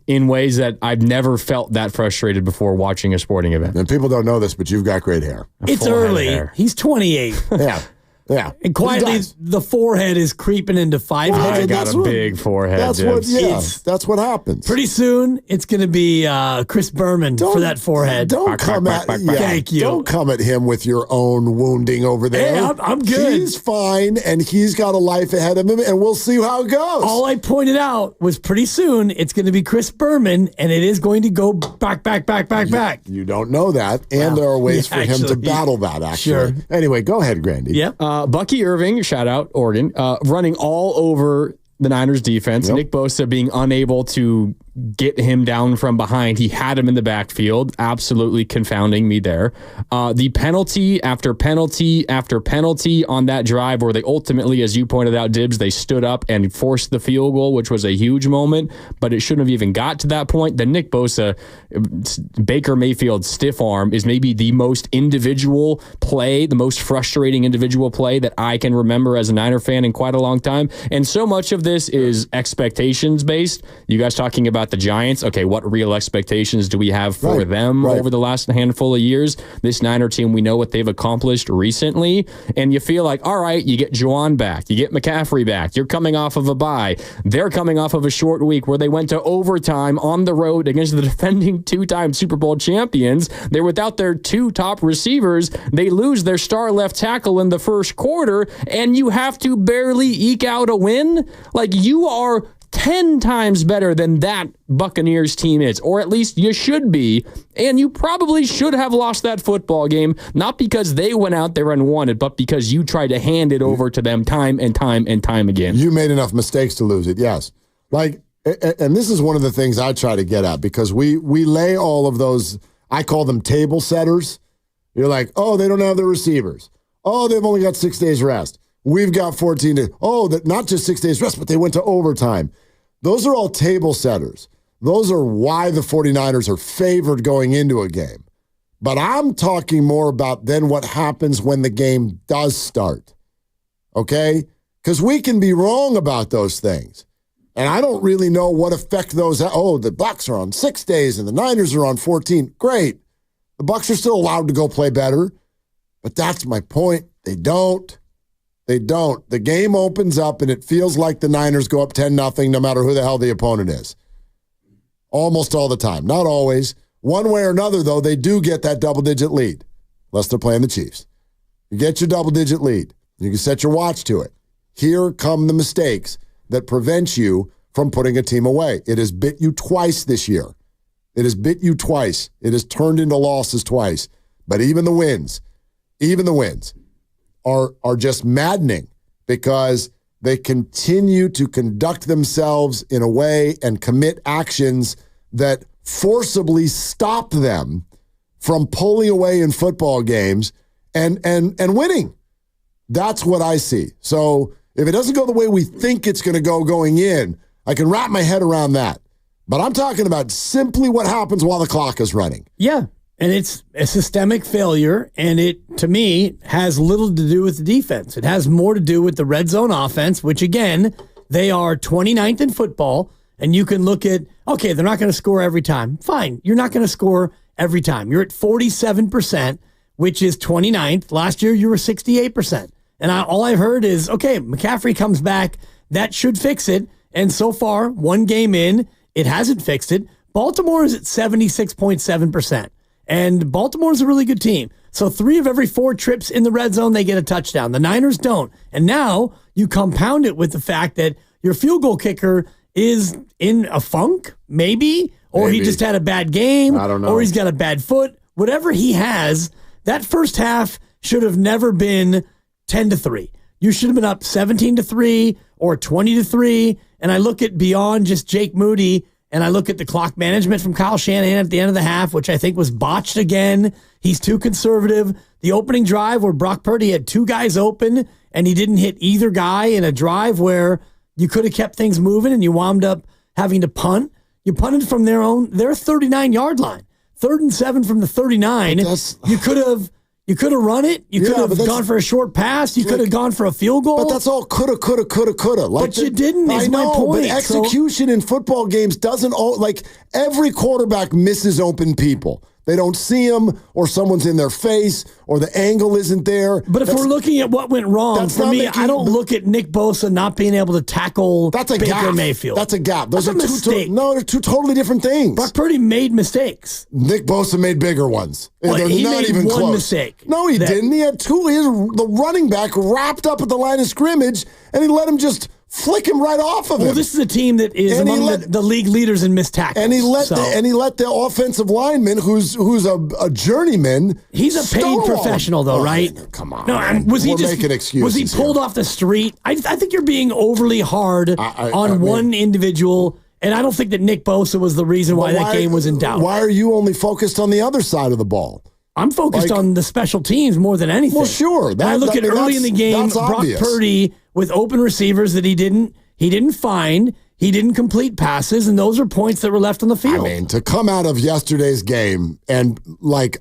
in ways that I've never felt that frustrated before watching a sporting event. And people don't know this, but you've got great hair. It's early. He's 28. Yeah. And quietly, the forehead is creeping into 5 heads. I got a big forehead. That's what happens. Pretty soon, it's going to be Chris Berman for that forehead. Don't come at Thank you. Don't come at him with your own wounding over there. Hey, I'm good. He's fine, and he's got a life ahead of him, and we'll see how it goes. All I pointed out was pretty soon it's going to be Chris Berman, and it is going to go back. You don't know that, and there are ways for him to battle that, actually. Sure. Anyway, go ahead, Grandy. Yep. Bucky Irving, shout out Oregon, running all over the Niners defense. Yep. Nick Bosa being unable to get him down from behind. He had him in the backfield, absolutely confounding me there. The penalty after penalty after penalty on that drive where they ultimately, as you pointed out, Dibs, they stood up and forced the field goal, which was a huge moment, but it shouldn't have even got to that point. The Nick Bosa, Baker Mayfield stiff arm is maybe the most individual play, the most frustrating individual play that I can remember as a Niner fan in quite a long time. And so much of this is expectations based. You guys talking about the Giants. Okay, what real expectations do we have for them over the last handful of years? This Niner team, we know what they've accomplished recently, and you feel like, all right, you get Juwan back, you get McCaffrey back, you're coming off of a bye. They're coming off of a short week where they went to overtime on the road against the defending two-time Super Bowl champions. They're without their two top receivers. They lose their star left tackle in the first quarter, and you have to barely eke out a win? You are 10 times better than that Buccaneers team is, or at least you should be, and you probably should have lost that football game, not because they went out there and won it, but because you tried to hand it over to them time and time and time again. You made enough mistakes to lose it, yes. And this is one of the things I try to get at, because we lay all of those, I call them table setters. You're like, oh, they don't have the receivers. Oh, they've only got 6 days rest. We've got 14 days. Oh, not just 6 days rest, but they went to overtime. Those are all table setters. Those are why the 49ers are favored going into a game. But I'm talking more about then what happens when the game does start. Okay? Because we can be wrong about those things. And I don't really know what effect those have. Oh, the Bucs are on 6 days and the Niners are on 14. Great. The Bucs are still allowed to go play better. But that's my point. They don't. They don't. The game opens up and it feels like the Niners go up 10-0 no matter who the hell the opponent is. Almost all the time. Not always. One way or another, though, they do get that double-digit lead. Unless they're playing the Chiefs. You get your double-digit lead. You can set your watch to it. Here come the mistakes that prevent you from putting a team away. It has bit you twice this year. It has bit you twice. It has turned into losses twice. But even the wins are just maddening because they continue to conduct themselves in a way and commit actions that forcibly stop them from pulling away in football games and winning. That's what I see. So if it doesn't go the way we think it's going to go going in, I can wrap my head around that. But I'm talking about simply what happens while the clock is running. Yeah, and it's a systemic failure, and it, to me, has little to do with the defense. It has more to do with the red zone offense, which, again, they are 29th in football, and you can look at, okay, they're not going to score every time. Fine, you're not going to score every time. You're at 47%, which is 29th. Last year, you were 68%. And all I've heard is, okay, McCaffrey comes back. That should fix it. And so far, one game in, it hasn't fixed it. Baltimore is at 76.7%. And Baltimore is a really good team. So 3 of every 4 trips in the red zone, they get a touchdown. The Niners don't. And now you compound it with the fact that your field goal kicker is in a funk, maybe, or he just had a bad game, I don't know. Or he's got a bad foot. Whatever he has, that first half should have never been 10-3. You should have been up 17-3 or 20-3. And I look at beyond just Jake Moody, and I look at the clock management from Kyle Shanahan at the end of the half, which I think was botched again. He's too conservative. The opening drive where Brock Purdy had 2 guys open and he didn't hit either guy in a drive where you could have kept things moving and you wound up having to punt. You punted from their 39-yard line. 3rd and 7 from the 39. You could have run it. You could have gone for a short pass. You could have gone for a field goal. But that's all coulda. But you didn't, is my point. But execution in football games doesn't, every quarterback misses open people. They don't see them, or someone's in their face, or the angle isn't there. But if we're looking at what went wrong, for me, I don't look at Nick Bosa not being able to tackle Baker Mayfield. That's a gap. Those That's are a mistake. they're two totally different things. Brock Purdy made mistakes. Nick Bosa made bigger ones. Well, they're he not made even one close. mistake. No, he didn't. He had 2. The running back wrapped up at the line of scrimmage, and he let him just flick him right off of him. Well, this is a team that is among the league leaders in missed tackles. And he let the offensive lineman, who's a journeyman. He's a paid professional, though, right? Come on. No, making excuses. Was he pulled off the street? I think you're being overly hard on one individual. And I don't think that Nick Bosa was the reason why that game was in doubt. Why are you only focused on the other side of the ball? I'm focused on the special teams more than anything. Well, sure. I look at early in the game, Brock Purdy with open receivers that he didn't find. He didn't complete passes, and those are points that were left on the field. I mean, to come out of yesterday's game, and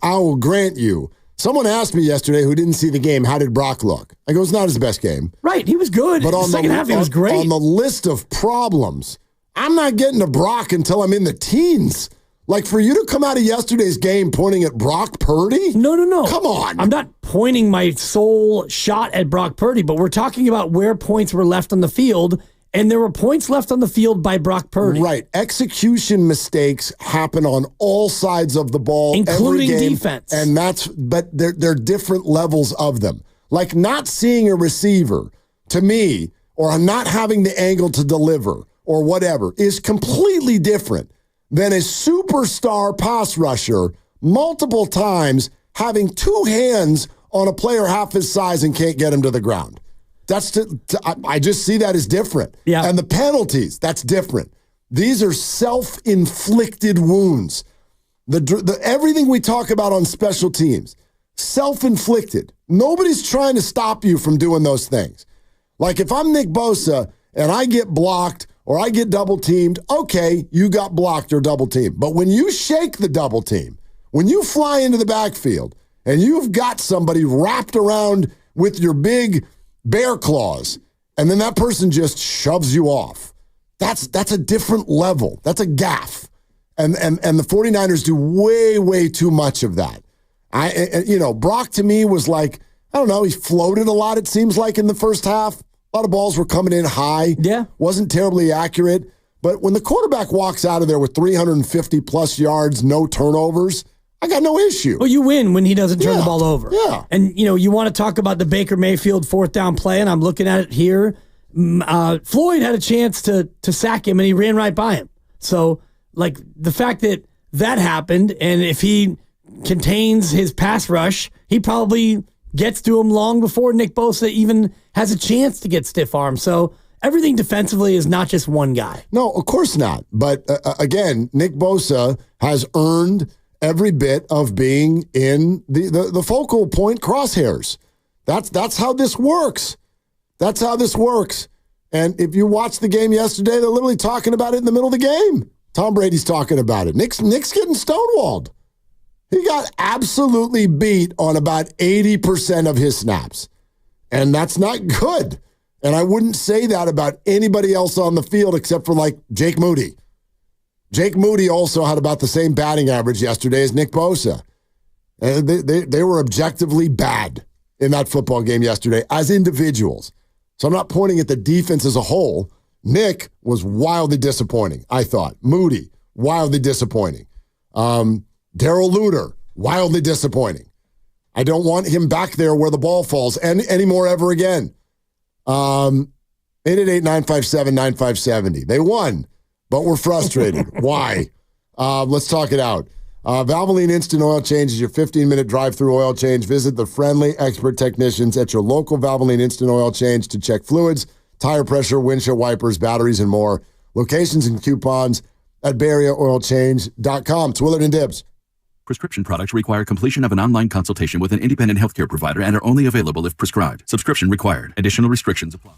I will grant you, someone asked me yesterday who didn't see the game, how did Brock look? I go, it's not his best game. Right, he was good. But on the second half, he was great. On the list of problems, I'm not getting to Brock until I'm in the teens. For you to come out of yesterday's game pointing at Brock Purdy? No. Come on. I'm not pointing my sole shot at Brock Purdy, but we're talking about where points were left on the field, and there were points left on the field by Brock Purdy. Right. Execution mistakes happen on all sides of the ball, including every game, defense. But they're different levels of them. Not seeing a receiver, to me, or not having the angle to deliver, or whatever, is completely different than a superstar pass rusher multiple times having 2 hands on a player half his size and can't get him to the ground. I just see that as different. Yeah. And the penalties, that's different. These are self-inflicted wounds. Everything we talk about on special teams, self-inflicted. Nobody's trying to stop you from doing those things. If I'm Nick Bosa and I get blocked or I get double teamed, okay, you got blocked or double teamed. But when you shake the double team, When you fly into the backfield and you've got somebody wrapped around with your big bear claws, and then that person just shoves you off, that's a different level. That's a gaffe. And the 49ers do way, way too much of that. Brock to me was like, I don't know, he floated a lot, it seems like, in the first half. A lot of balls were coming in high. Yeah. Wasn't terribly accurate. But when the quarterback walks out of there with 350-plus yards, no turnovers, I got no issue. Well, you win when he doesn't turn the ball over. Yeah. And, you want to talk about the Baker Mayfield fourth down play, and I'm looking at it here. Floyd had a chance to sack him, and he ran right by him. So, like, the fact that happened, and if he contains his pass rush, he probably gets to him long before Nick Bosa even has a chance to get stiff arm. So everything defensively is not just one guy. No, of course not. But again, Nick Bosa has earned every bit of being in the focal point crosshairs. That's how this works. That's how this works. And if you watch the game yesterday, they're literally talking about it in the middle of the game. Tom Brady's talking about it. Nick's getting stonewalled. He got absolutely beat on about 80% of his snaps. And that's not good. And I wouldn't say that about anybody else on the field except for, like, Jake Moody. Jake Moody also had about the same batting average yesterday as Nick Bosa. And they were objectively bad in that football game yesterday as individuals. So I'm not pointing at the defense as a whole. Nick was wildly disappointing, I thought. Moody, wildly disappointing. Darrell Luter, wildly disappointing. I don't want him back there where the ball falls anymore ever again. 888-957-9570. They won, but we're frustrated. Why? Let's talk it out. Valvoline Instant Oil Change is your 15-minute drive-through oil change. Visit the friendly expert technicians at your local Valvoline Instant Oil Change to check fluids, tire pressure, windshield wipers, batteries, and more. Locations and coupons at BayAreaOilChange.com. It's Willard and Dibbs. Prescription products require completion of an online consultation with an independent healthcare provider and are only available if prescribed. Subscription required. Additional restrictions apply.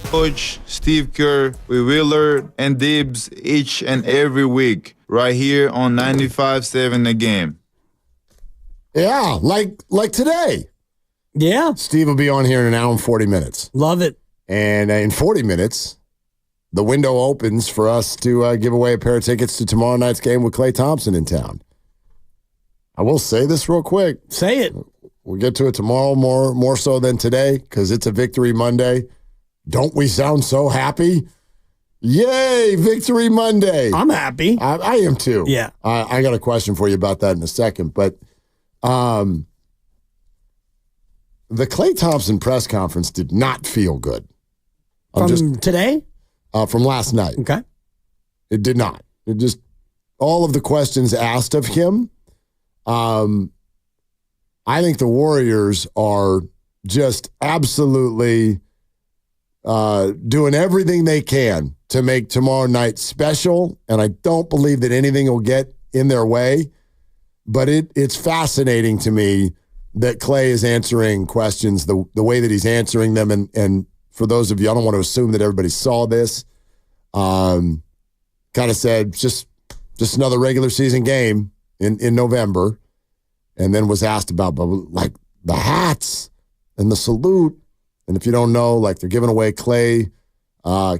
Coach Steve Kerr with Willard and Dibs each and every week, right here on 95.7 The Game. Yeah, like today. Yeah. Steve will be on here in an hour and 40 minutes. Love it. And in 40 minutes, the window opens for us to give away a pair of tickets to tomorrow night's game with Klay Thompson in town. I will say this real quick. Say it. We'll get to it tomorrow more so than today because it's a Victory Monday. Don't we sound so happy? Yay, Victory Monday. I'm happy. I am too. Yeah. I got a question for you about that in a second. But the Klay Thompson press conference did not feel good. From today? From last night. Okay. It did not. It just, all of the questions asked of him, I think the Warriors are just absolutely doing everything they can to make tomorrow night special, and I don't believe that anything will get in their way, but it's fascinating to me that Klay is answering questions the way that he's answering them, and for those of you, I don't want to assume that everybody saw this, kind of said just another regular season game in November, and then was asked about like the hats and the salute. And if you don't know, like they're giving away Klay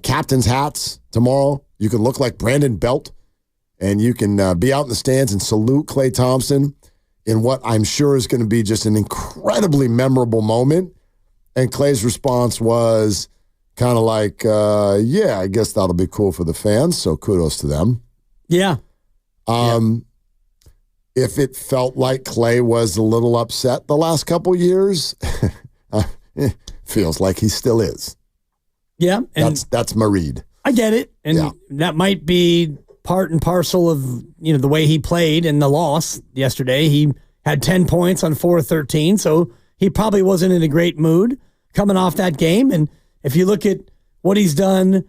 captain's hats tomorrow. You can look like Brandon Belt, and you can be out in the stands and salute Klay Thompson in what I'm sure is going to be just an incredibly memorable moment. And Klay's response was kind of like, yeah, I guess that'll be cool for the fans, so kudos to them. Yeah. If it felt like Klay was a little upset the last couple years, feels like he still is. Yeah. And that's my read. I get it. And that might be part and parcel of, the way he played in the loss yesterday. He had 10 points on 4 of 13, so he probably wasn't in a great mood coming off that game. And if you look at what he's done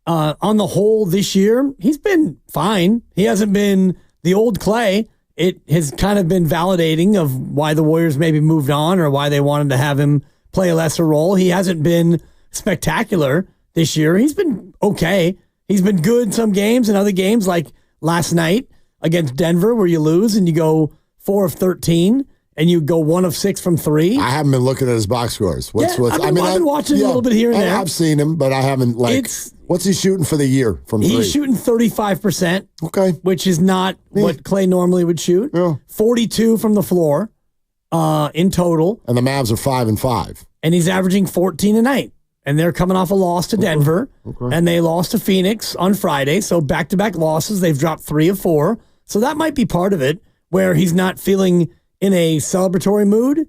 on the whole this year, he's been fine. He hasn't been the old Klay. It has kind of been validating of why the Warriors maybe moved on or why they wanted to have him play a lesser role. He hasn't been spectacular this year. He's been okay. He's been good some games, and other games like last night against Denver where you lose and you go 4 of 13 and you go 1 of 6 from 3. I haven't been looking at his box scores. I've been watching a little bit here and there. I've seen him, but I haven't what's he shooting for the year from 3? He's shooting 35%. Okay. Which is not what Klay normally would shoot. Yeah. 42 from the floor in total. And the Mavs are 5-5. And he's averaging 14 a night. And they're coming off a loss to Denver. Okay. And they lost to Phoenix on Friday. So back-to-back losses. They've dropped 3 of 4. So that might be part of it, where he's not feeling in a celebratory mood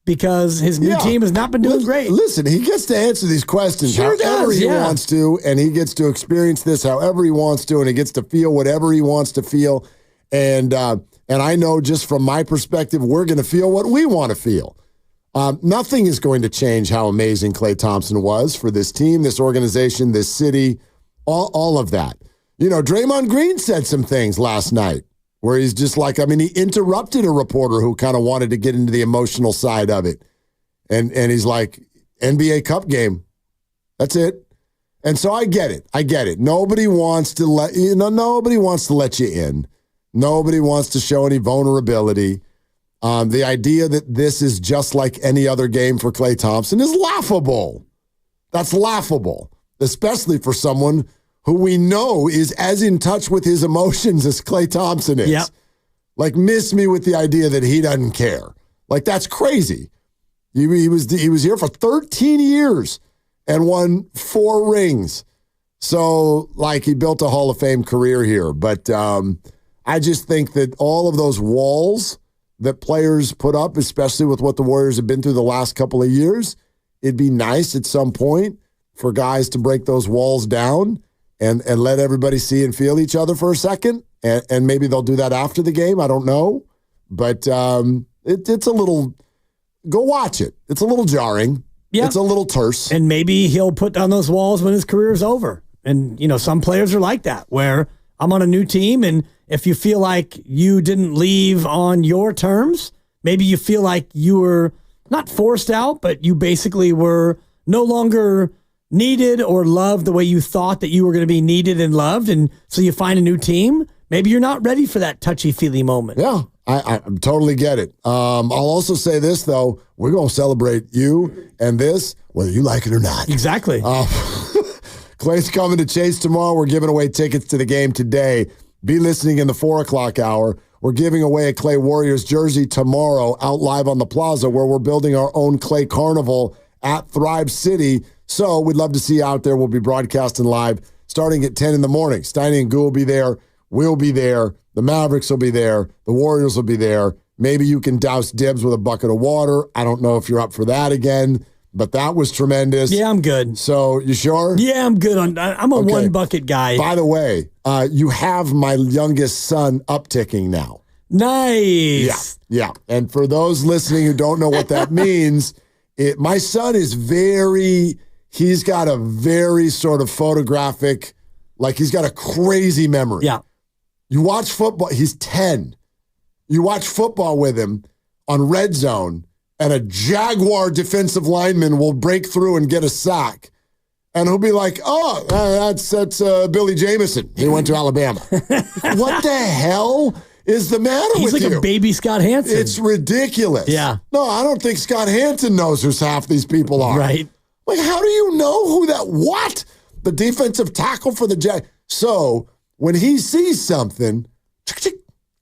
because his new team has not been doing great. Listen, he gets to answer these questions however he wants to, and he gets to experience this however he wants to, and he gets to feel whatever he wants to feel. And I know just from my perspective, we're going to feel what we want to feel. Nothing is going to change how amazing Klay Thompson was for this team, this organization, this city, all of that. Draymond Green said some things last night where he's just like, he interrupted a reporter who kind of wanted to get into the emotional side of it. And he's like, NBA Cup game. That's it. And so I get it. Nobody wants to let you in. Nobody wants to show any vulnerability. The idea that this is just like any other game for Klay Thompson is laughable. That's laughable, especially for someone who we know is as in touch with his emotions as Klay Thompson is. Yep. Like, miss me with the idea that he doesn't care. Like, that's crazy. He was here for 13 years and won 4 rings. So, like, he built a Hall of Fame career here. But I just think that all of those walls that players put up, especially with what the Warriors have been through the last couple of years, it'd be nice at some point for guys to break those walls down and let everybody see and feel each other for a second. And maybe they'll do that after the game. I don't know. But it's a little, go watch it. It's a little jarring. Yeah. It's a little terse. And maybe he'll put down those walls when his career is over. And, some players are like that, where I'm on a new team, and if you feel like you didn't leave on your terms, maybe you feel like you were not forced out, but you basically were no longer needed or loved the way you thought that you were going to be needed and loved, and so you find a new team, maybe you're not ready for that touchy-feely moment. Yeah, I totally get it. I'll also say this, though. We're going to celebrate you and this, whether you like it or not. Exactly. Klay's coming to Chase tomorrow. We're giving away tickets to the game today. Be listening in the 4 o'clock hour. We're giving away a Klay Warriors jersey tomorrow out live on the plaza where we're building our own Klay Carnival at Thrive City. So we'd love to see you out there. We'll be broadcasting live starting at 10 in the morning. Steiny and Goo will be there. We'll be there. The Mavericks will be there. The Warriors will be there. Maybe you can douse Dibs with a bucket of water. I don't know if you're up for that again, but that was tremendous. Yeah, I'm good. So you sure? Yeah, I'm good. I'm a one bucket guy. By the way, you have my youngest son upticking now. Nice. Yeah. And for those listening who don't know what that means, my son is he's got a very sort of photographic, like he's got a crazy memory. Yeah. You watch football, he's 10. You watch football with him on red zone, and a Jaguar defensive lineman will break through and get a sack. And he'll be like, oh, that's Billy Jamison. He went to Alabama. What the hell is the matter with you? He's like a baby Scott Hansen. It's ridiculous. Yeah. No, I don't think Scott Hansen knows who half these people are. Right. Like, how do you know who what? The defensive tackle for the Jag. So when he sees something,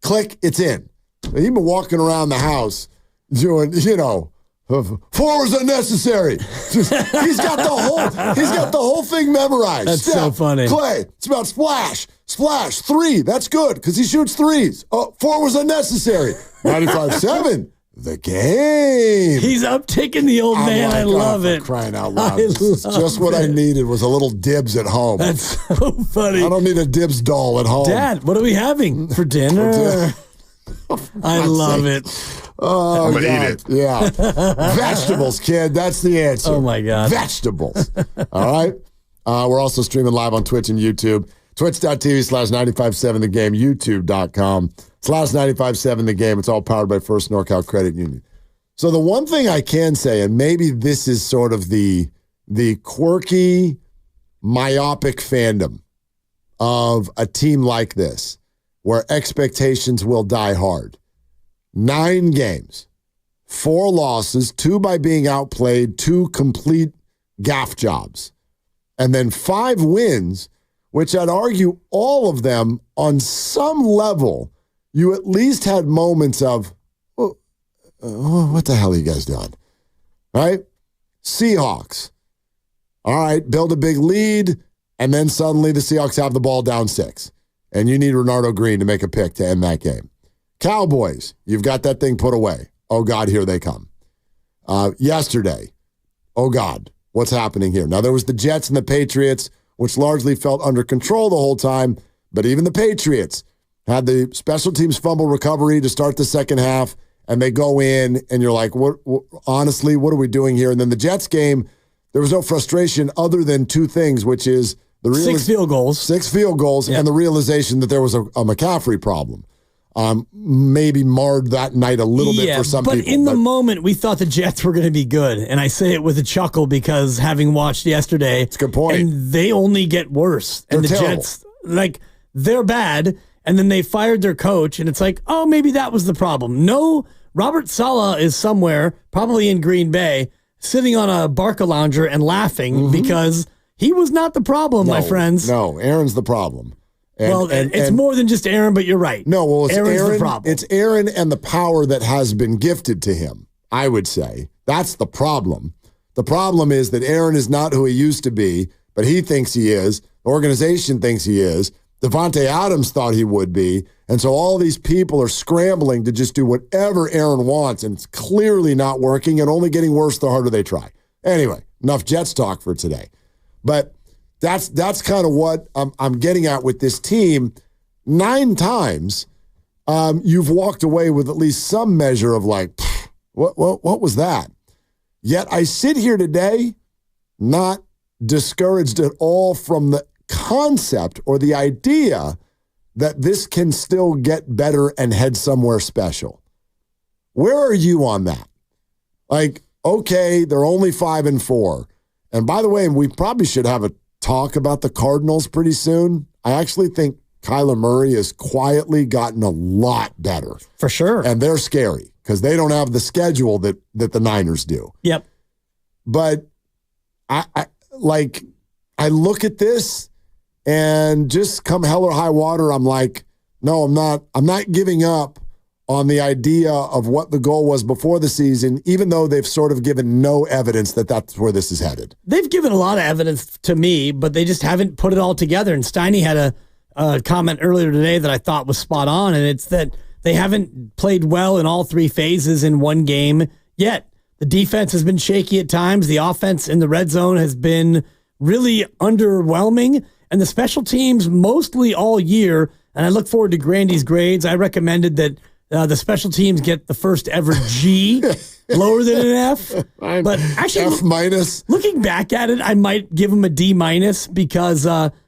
click, it's in. He's been walking around the house doing, 4 was unnecessary. He's got the whole thing memorized. That's so funny. Klay, it's about splash, 3. That's good because he shoots threes. 4 was unnecessary. 95-7. The game. He's upticking the old man. I love it. Crying out loud. It's just what I needed was a little Dibs at home. That's so funny. I don't need a Dibs doll at home. Dad, what are we having for dinner? I love it. Oh, I'm going to eat it. Yeah. Vegetables, kid. That's the answer. Oh, my God. Vegetables. All right. We're also streaming live on Twitch and YouTube. Twitch.tv/957 The Game. YouTube.com/957 The Game. It's all powered by First NorCal Credit Union. So the one thing I can say, and maybe this is sort of the quirky, myopic fandom of a team like this, where expectations will die hard. 9 games, 4 losses, 2 by being outplayed, 2 complete gaff jobs, and then 5 wins, which I'd argue all of them on some level, you at least had moments of, what the hell are you guys doing? Right? Seahawks. All right, build a big lead, and then suddenly the Seahawks have the ball down 6. And you need Renardo Green to make a pick to end that game. Cowboys, you've got that thing put away. Oh, God, here they come. Yesterday, oh, God, what's happening here? Now, there was the Jets and the Patriots, which largely felt under control the whole time, but even the Patriots had the special teams fumble recovery to start the second half, and they go in, and you're like, honestly, what are we doing here? And then the Jets game, there was no frustration other than 2 things, which is the 6 field goals. 6 field goals, and the realization that there was a McCaffrey problem. Maybe marred that night a little bit for some people. But in the moment, we thought the Jets were going to be good. And I say it with a chuckle because having watched yesterday, it's a good point. And they only get worse. And the terrible. Jets, they're bad. And then they fired their coach. And it's like, oh, maybe that was the problem. No, Robert Saleh is somewhere, probably in Green Bay, sitting on a Barca lounger and laughing because he was not the problem, my friends. No, Aaron's the problem. It's more than just Aaron, but you're right. No, well, it's Aaron's the problem. It's Aaron and the power that has been gifted to him, I would say. That's the problem. The problem is that Aaron is not who he used to be, but he thinks he is. The organization thinks he is. Devontae Adams thought he would be. And so all these people are scrambling to just do whatever Aaron wants, and it's clearly not working and only getting worse the harder they try. Anyway, enough Jets talk for today. But that's kind of what I'm getting at with this team. 9 times, you've walked away with at least some measure of like, what was that? Yet I sit here today not discouraged at all from the concept or the idea that this can still get better and head somewhere special. Where are you on that? Like, okay, they're only 5-4. And by the way, we probably should have a talk about the Cardinals pretty soon. I actually think Kyler Murray has quietly gotten a lot better. For sure. And they're scary because they don't have the schedule that the Niners do. Yep. But I look at this and just come hell or high water, I'm like, no, I'm not giving up on the idea of what the goal was before the season, even though they've sort of given no evidence that that's where this is headed. They've given a lot of evidence to me, but they just haven't put it all together. And Steiny had a comment earlier today that I thought was spot on, and it's that they haven't played well in all three phases in one game yet. The defense has been shaky at times. The offense in the red zone has been really underwhelming, and the special teams mostly all year. And I look forward to Grandy's grades. I recommended that the special teams get the first ever G, lower than an F. But actually, F minus. Looking back at it, I might give them a D minus because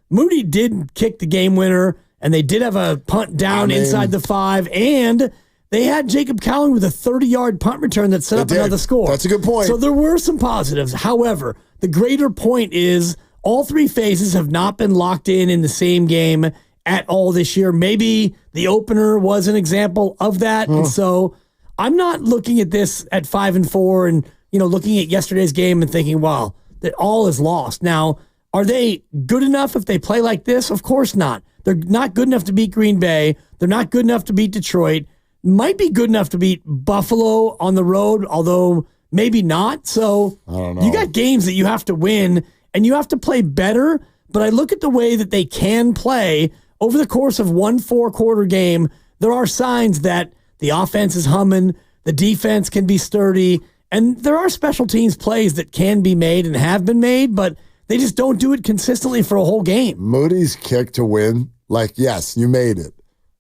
Moody did kick the game winner, and they did have a punt down inside the 5, and they had Jacob Cowling with a 30-yard punt return that set up another score. That's a good point. So there were some positives. However, the greater point is all three phases have not been locked in the same game at all this year. Maybe the opener was an example of that. And so I'm not looking at this at 5-4 and, looking at yesterday's game and thinking, wow, that all is lost. Now, are they good enough if they play like this? Of course not. They're not good enough to beat Green Bay. They're not good enough to beat Detroit. Might be good enough to beat Buffalo on the road, although maybe not. So I don't know. You got games that you have to win, and you have to play better. But I look at the way that they can play over the course of one 4-quarter game. There are signs that the offense is humming, the defense can be sturdy, and there are special teams plays that can be made and have been made, but they just don't do it consistently for a whole game. Moody's kick to win, yes, you made it,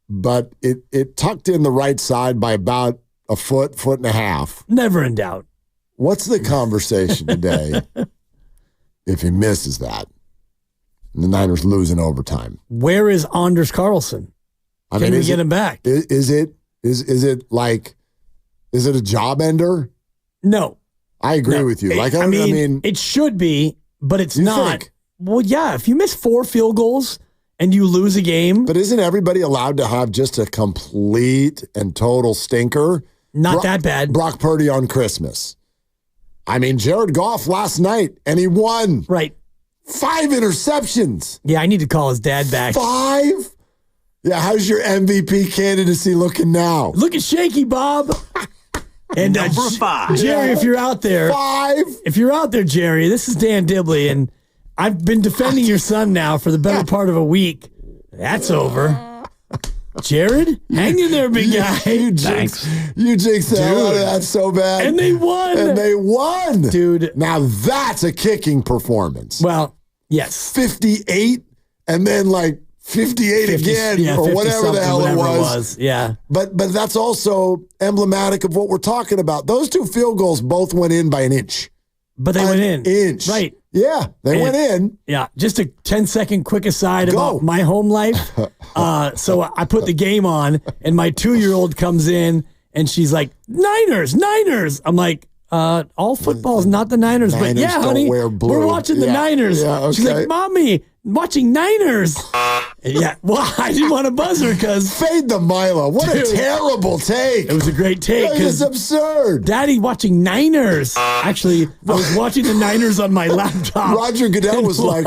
but it tucked in the right side by about a foot and a half. Never in doubt. What's the conversation today if he misses that? And the Niners lose in overtime. Where is Anders Carlson? Can we get him back? Is it a job ender? No. I agree with you. I mean, it should be, but it's not. Think? Well, yeah, if you miss 4 field goals and you lose a game. But isn't everybody allowed to have just a complete and total stinker? Not that bad. Brock Purdy on Christmas. I mean, Jared Goff last night, and he won. Right. 5 interceptions. Yeah, I need to call his dad back. 5? Yeah, how's your MVP candidacy looking now? Looking shaky, Bob. And number 5. Jerry, if you're out there. 5. If you're out there, Jerry, this is Dan Dibley, and I've been defending your son now for the better part of a week. That's over. Jared, hang in there, big guy. You jinxed the hell out of that so bad. And they won. Dude. Now that's a kicking performance. Well, yes. 58 and then 58 again or whatever the hell it was. Yeah. But that's also emblematic of what we're talking about. Those 2 field goals both went in by an inch. But they went in. Inch. Right. Yeah, they went in. Yeah, just a 10-second quick aside about my home life. So I put the game on, and my 2-year-old comes in, and she's like, Niners. I'm like, all football is not the Niners. But yeah, honey, we're watching the Niners. Yeah, okay. She's like, Mommy, watching Niners. Yeah, well, I didn't want to buzz her because fade the Milo. What a terrible take! It was a great take. It's absurd. Daddy watching Niners. Actually, I was watching the Niners on my laptop. Roger Goodell was like,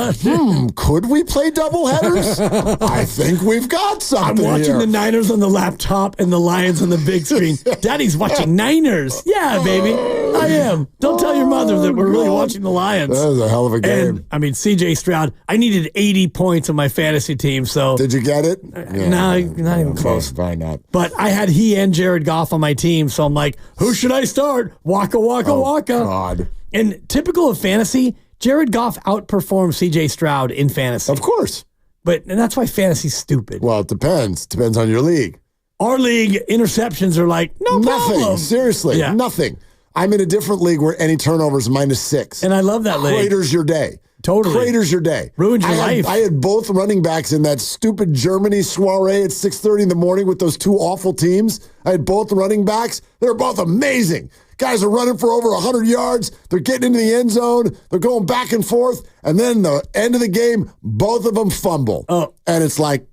could we play doubleheaders? I think we've got something. I'm watching the Niners on the laptop and the Lions on the big screen. Daddy's watching Niners. Yeah, baby, I am. Don't tell your mother that we're really watching the Lions. That was a hell of a game. And, I mean, C.J. Stroud. I needed 80 points on my fantasy team. So did you get it? No, not even close. Probably not. But I had he and Jared Goff on my team, so I'm like, who should I start? Waka. God. And typical of fantasy, Jared Goff outperformed C.J. Stroud in fantasy. Of course. And that's why fantasy's stupid. Well, it depends. Depends on your league. Our league, interceptions are like, nothing. Problem. Seriously, nothing. I'm in a different league where any turnovers -6. And I love that league. Craters your day. Totally. Craters your day. Ruins your life. I had both running backs in that stupid Germany soiree at 6:30 in the morning with those 2 awful teams. I had both running backs. They were both amazing. Guys are running for over 100 yards. They're getting into the end zone. They're going back and forth. And then the end of the game, both of them fumble. Oh. And it's like,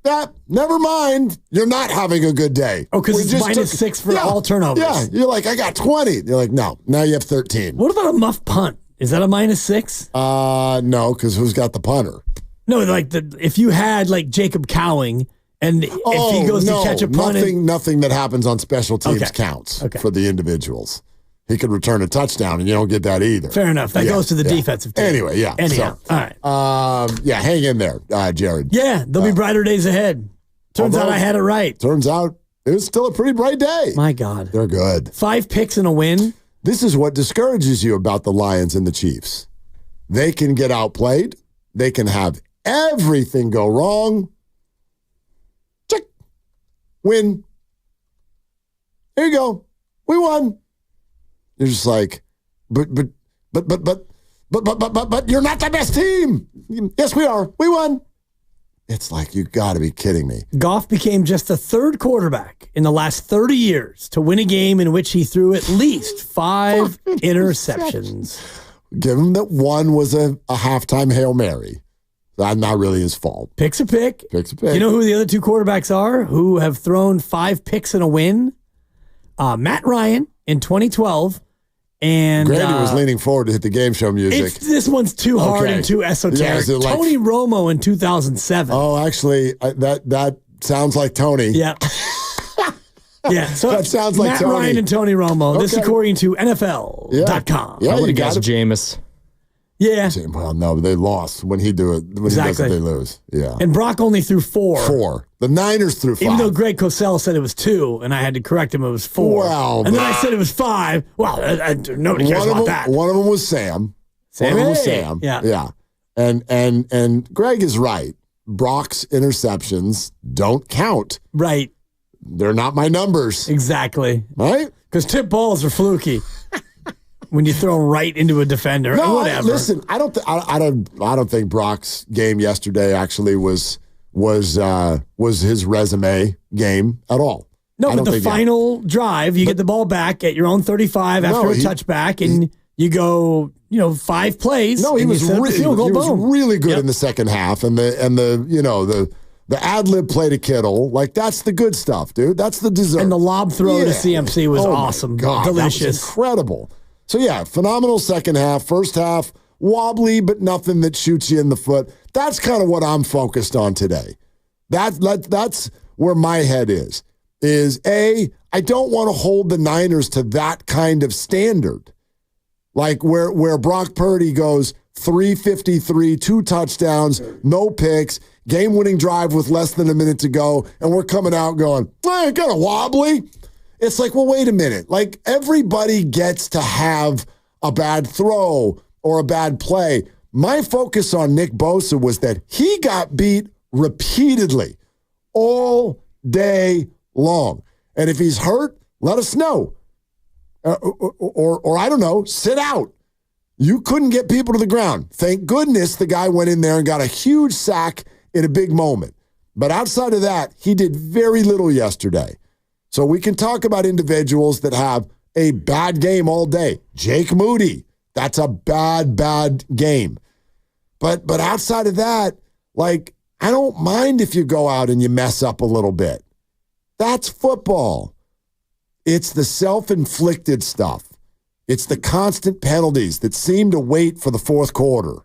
never mind. You're not having a good day. Oh, because it's -6 for all turnovers. Yeah, you're like, I got 20. You're like, no, now you have 13. What about a muff punt? Is that a -6? No, because who's got the punter? No, like if you had like Jacob Cowing, and if he goes to catch a punt. Nothing that happens on special teams counts for the individuals. He could return a touchdown, and you don't get that either. Fair enough. That goes to the defensive team. Anyway, yeah. Anyhow, all right. Hang in there, Jared. Yeah, there'll be brighter days ahead. Turns out I had it right. Turns out it was still a pretty bright day. My God. They're good. 5 picks and a win. This is what discourages you about the Lions and the Chiefs. They can get outplayed. They can have everything go wrong. Check. Win. Here you go. We won. You're just like, but you're not the best team. Yes, we are. We won. It's like, you got to be kidding me. Goff became just the 3rd quarterback in the last 30 years to win a game in which he threw at least 5 interceptions. Given that one was a halftime Hail Mary. That's not really his fault. Pick's a pick. Pick's a pick. You know who the other 2 quarterbacks are who have thrown 5 picks and a win? Matt Ryan in 2012. And Grady was leaning forward to hit the game show music. This one's too hard and too esoteric. Yeah, Tony Romo in 2007. Oh, actually, that sounds like Tony. Yeah. Yeah, so that sounds like Matt Tony. Ryan and Tony Romo. This according to NFL.com. I would have guessed Jameis. Yeah. Well, no, they lost when he do it. When he does it, they lose. Yeah. And Brock only threw 4. 4. The Niners threw 5. Even though Greg Cosell said it was 2, and I had to correct him, it was 4. Well, and then I said it was 5. Well, nobody cares about that. One of them was Sam. Sam. One of them was Sam. Yeah. Yeah. And Greg is right. Brock's interceptions don't count. Right. They're not my numbers. Exactly. Right? Because tip balls are fluky. When you throw right into a defender, no, whatever. Listen, I don't think Brock's game yesterday actually was his resume game at all. No, but the final drive, you get the ball back at your own 35 after a touchback, and you go, 5 plays. No, he was really good in the second half, and the ad-lib play to Kittle, like, that's the good stuff, dude. That's the dessert. And the lob throw to CMC was awesome. God, delicious. That was incredible. So, yeah, phenomenal second half. First half, wobbly, but nothing that shoots you in the foot. That's kind of what I'm focused on today. That's where my head is I don't want to hold the Niners to that kind of standard. Like where Brock Purdy goes 353, 2 touchdowns, no picks, game-winning drive with less than a minute to go, and we're coming out going, kind of wobbly. It's like, well, wait a minute. Like, everybody gets to have a bad throw or a bad play. My focus on Nick Bosa was that he got beat repeatedly all day long. And if he's hurt, let us know. Or I don't know, sit out. You couldn't get people to the ground. Thank goodness the guy went in there and got a huge sack in a big moment. But outside of that, he did very little yesterday. So we can talk about individuals that have a bad game all day. Jake Moody, that's a bad game. But outside of that, like, I don't mind if you go out and you mess up a little bit. That's football. It's the self-inflicted stuff. It's the constant penalties that seem to wait for the fourth quarter,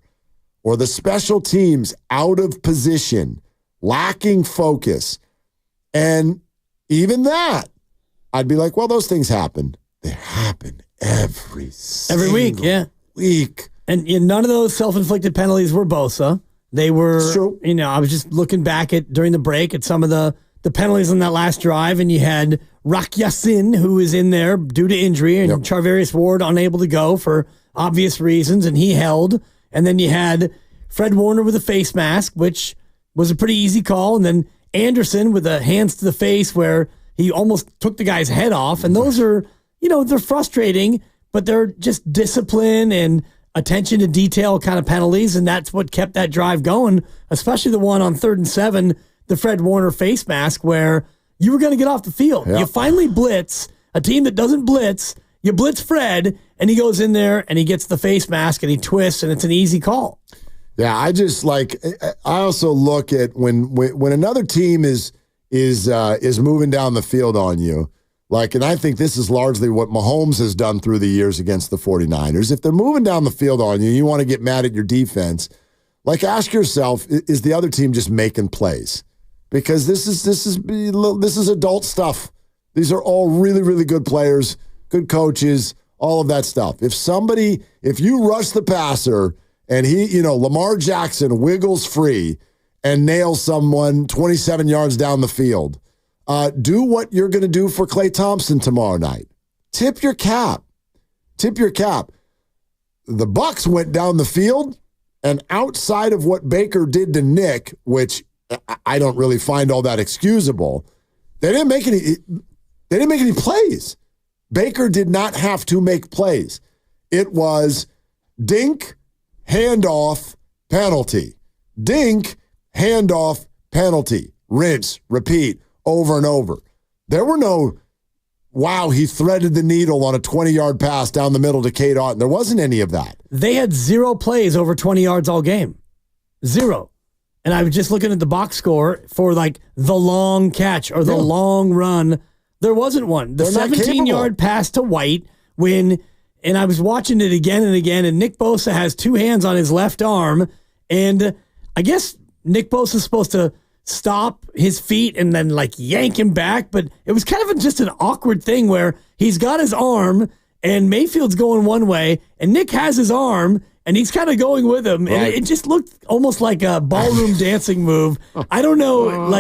or the special teams out of position, lacking focus. And even that, I'd be like, well, those things happen. They happen every week, yeah. Week. And none of those self-inflicted penalties were Bosa. They were, I was just looking back during the break at some of the penalties on that last drive, and you had Rock Yassin, who is in there due to injury, and Charvarius Ward unable to go for obvious reasons, and he held. And then you had Fred Warner with a face mask, which was a pretty easy call, and then Anderson with a hands to the face where he almost took the guy's head off. And those are, they're frustrating, but they're just discipline and attention to detail kind of penalties, and that's what kept that drive going, especially the one on 3rd and 7, the Fred Warner face mask, where you were going to get off the field. Yep. You finally blitz, a team that doesn't blitz, You blitz Fred, and he goes in there, and he gets the face mask, and he twists, and it's an easy call. Yeah, I also look at when another team is moving down the field on you, and I think this is largely what Mahomes has done through the years against the 49ers. If they're moving down the field on you, you want to get mad at your defense. Ask yourself, is the other team just making plays? Because this is adult stuff. These are all really, really good players, good coaches, all of that stuff. If you rush the passer and Lamar Jackson wiggles free and nails someone 27 yards down the field, do what you're going to do for Klay Thompson tomorrow night. Tip your cap. Tip your cap. The Bucs went down the field, and outside of what Baker did to Nick, which I don't really find all that excusable, they didn't make any plays. Baker did not have to make plays. It was dink, handoff, penalty. Dink, handoff, penalty. Rinse, repeat, over and over. There were no, wow, he threaded the needle on a 20-yard pass down the middle to Kate Otten. There wasn't any of that. They had 0 plays over 20 yards all game. 0. And I was just looking at the box score for the long catch or the long run. There wasn't one. The 17-yard pass to White and I was watching it again and again, and Nick Bosa has 2 hands on his left arm, and I guess Nick Bosa's supposed to stop his feet and then yank him back, but it was kind of just an awkward thing where he's got his arm and Mayfield's going one way and Nick has his arm and he's kind of going with him. Right. And it just looked almost like a ballroom dancing move. I don't know.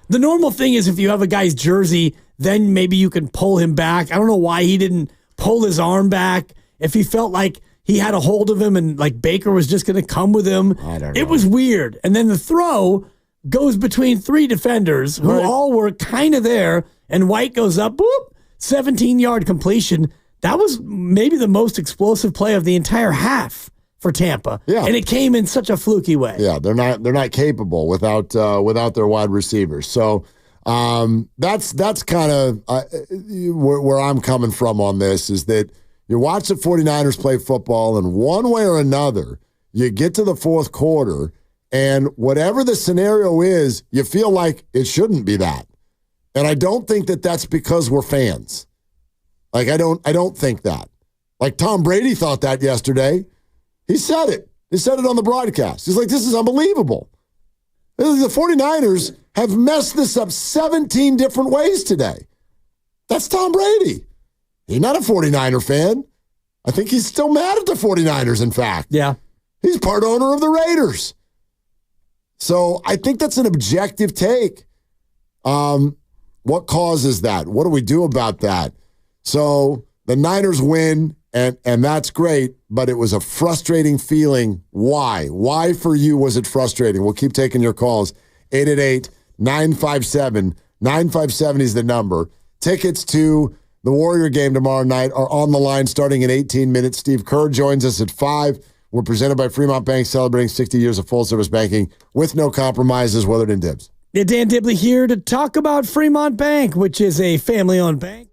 The normal thing is if you have a guy's jersey, then maybe you can pull him back. I don't know why he didn't pull his arm back. If he felt like he had a hold of him and Baker was just going to come with him. I don't know. It was weird. And then the throw goes between 3 defenders who all were kind of there, and White goes up, boop, 17-yard completion. That was maybe the most explosive play of the entire half for Tampa. Yeah. And it came in such a fluky way. Yeah, they're not capable without their wide receivers. So that's kind of where I'm coming from on this, is that you watch the 49ers play football, and one way or another, you get to the fourth quarter, and whatever the scenario is, you feel like it shouldn't be that. And I don't think that that's because we're fans. I don't think that. Tom Brady thought that yesterday. He said it. He said it on the broadcast. He's like, this is unbelievable. The 49ers have messed this up 17 different ways today. That's Tom Brady. He's not a 49er fan. I think he's still mad at the 49ers, in fact. Yeah. He's part owner of the Raiders. So I think that's an objective take. What causes that? What do we do about that? So the Niners win, and that's great, but it was a frustrating feeling. Why? Why for you was it frustrating? We'll keep taking your calls. 888-957-957 is the number. Tickets to the Warrior game tomorrow night are on the line starting in 18 minutes. Steve Kerr joins us at 5. We're presented by Fremont Bank, celebrating 60 years of full-service banking with no compromises. Willard and Dibs. Yeah, Dan Dibley here to talk about Fremont Bank, which is a family-owned bank.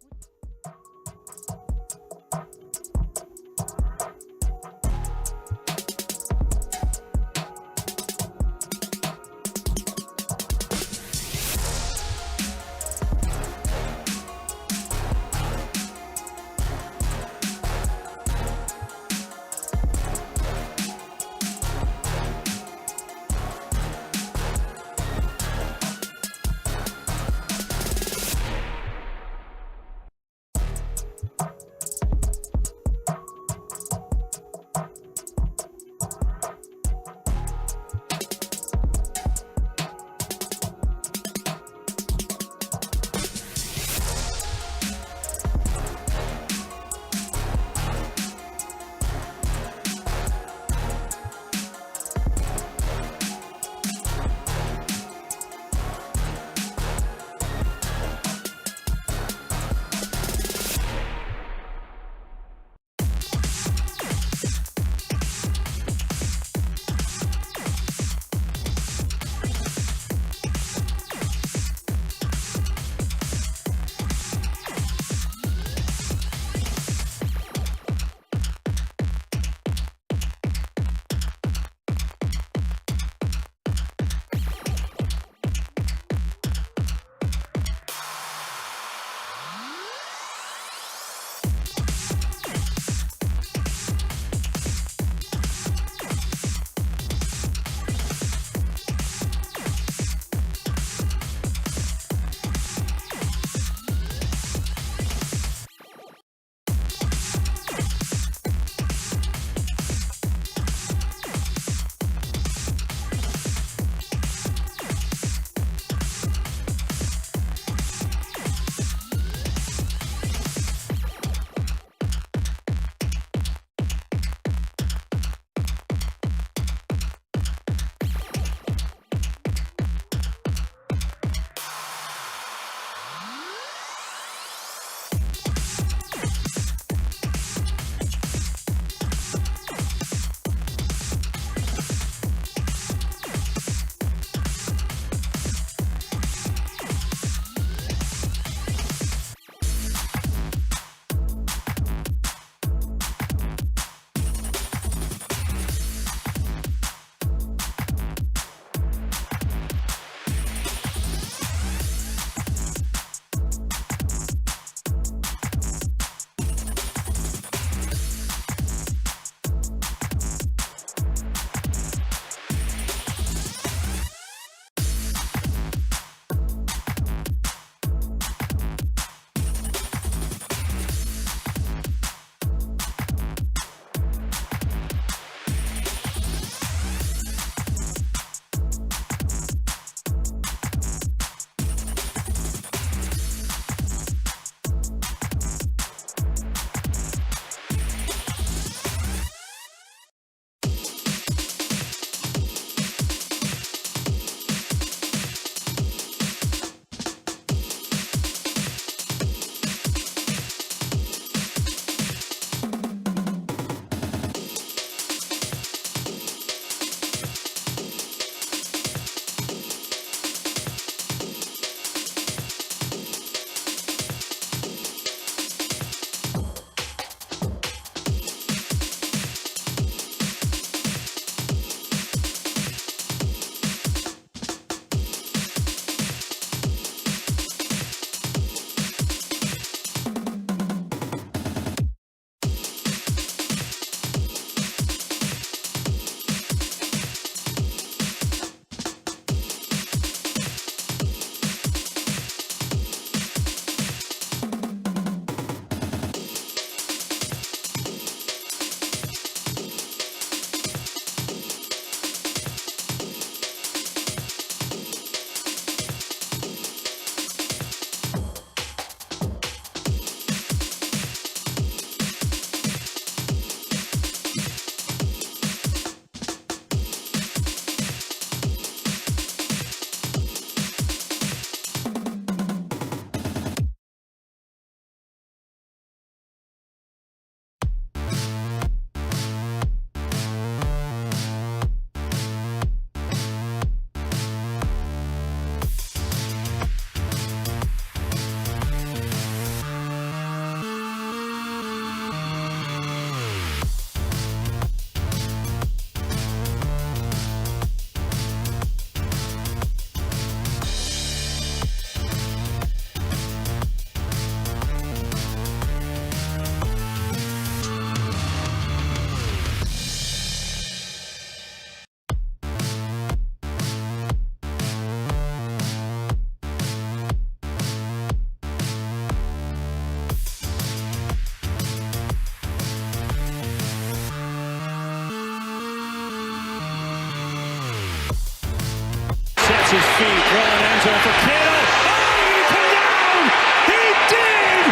Gets his feet, rolling end zone for Kittle. Oh, he come down! He did!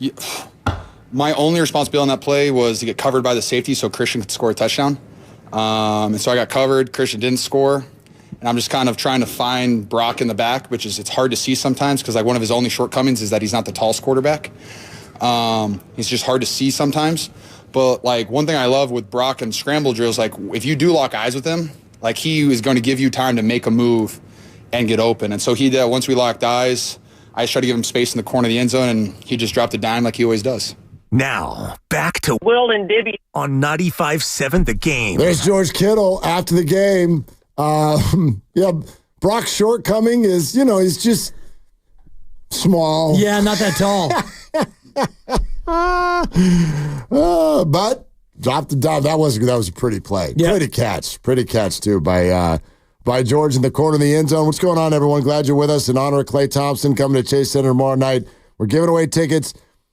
Touchdown! My only responsibility on that play was to get covered by the safety so Christian could score a touchdown. And so I got covered. Christian didn't score. And I'm just kind of trying to find Brock in the back, which is it's hard to see sometimes because like one of his only shortcomings is that he's not the tallest quarterback. He's just hard to see sometimes. But like one thing I love with Brock and scramble drills, like if you do lock eyes with him, like he is going to give you time to make a move and get open. And so he did. Once we locked eyes, I just tried to give him space in the corner of the end zone, and he just dropped a dime like he always does. Now, back to Will and Dibby on 95.7 The Game. There's George Kittle after the game. Yeah, Brock's shortcoming is, he's just small. Yeah, not that tall. But dropped the dime. That was a pretty play. Yep. Pretty catch too by George in the corner of the end zone. What's going on, everyone? Glad you're with us. In honor of Klay Thompson coming to Chase Center tomorrow night. We're giving away tickets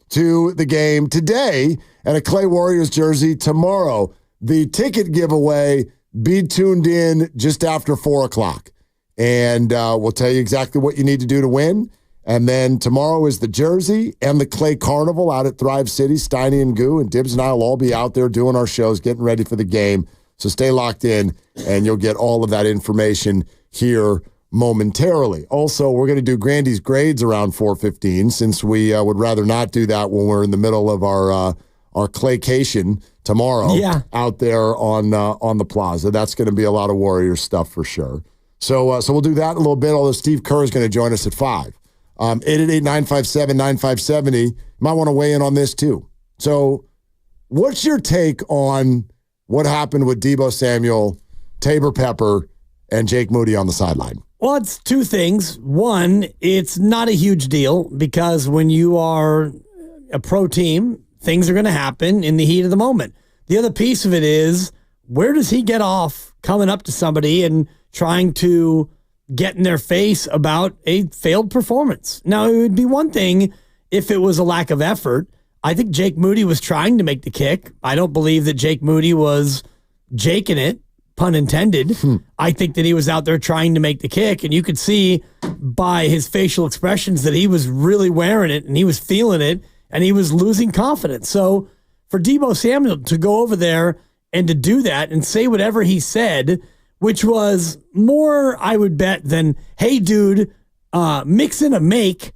to the game today and a Klay Warriors jersey tomorrow. The ticket giveaway, be tuned in just after 4 o'clock. And we'll tell you exactly what you need to do to win. And then tomorrow is the jersey and the Klay Carnival out at Thrive City. Steiny and Goo and Dibbs and I will all be out there doing our shows, getting ready for the game. So stay locked in, and you'll get all of that information here momentarily. Also, we're going to do Grandy's grades around 4:15 since we would rather not do that when we're in the middle of our Claycation tomorrow out there on the plaza. That's going to be a lot of Warriors stuff for sure. So we'll do that in a little bit, although Steve Kerr is going to join us at 5. 888-957-9570. You might want to weigh in on this too. So what's your take on what happened with Deebo Samuel, Tabor Pepper, and Jake Moody on the sideline? Well, it's two things. One, it's not a huge deal because when you are a pro team, things are going to happen in the heat of the moment. The other piece of it is, where does he get off coming up to somebody and trying to get in their face about a failed performance? Now, it would be one thing if it was a lack of effort. I think Jake Moody was trying to make the kick. I don't believe that Jake Moody was jaking it, pun intended. I think that he was out there trying to make the kick, and you could see by his facial expressions that he was really wearing it, and he was feeling it, and he was losing confidence. So for Deebo Samuel to go over there and to do that and say whatever he said, which was more, I would bet, than, hey, dude, mix in a make.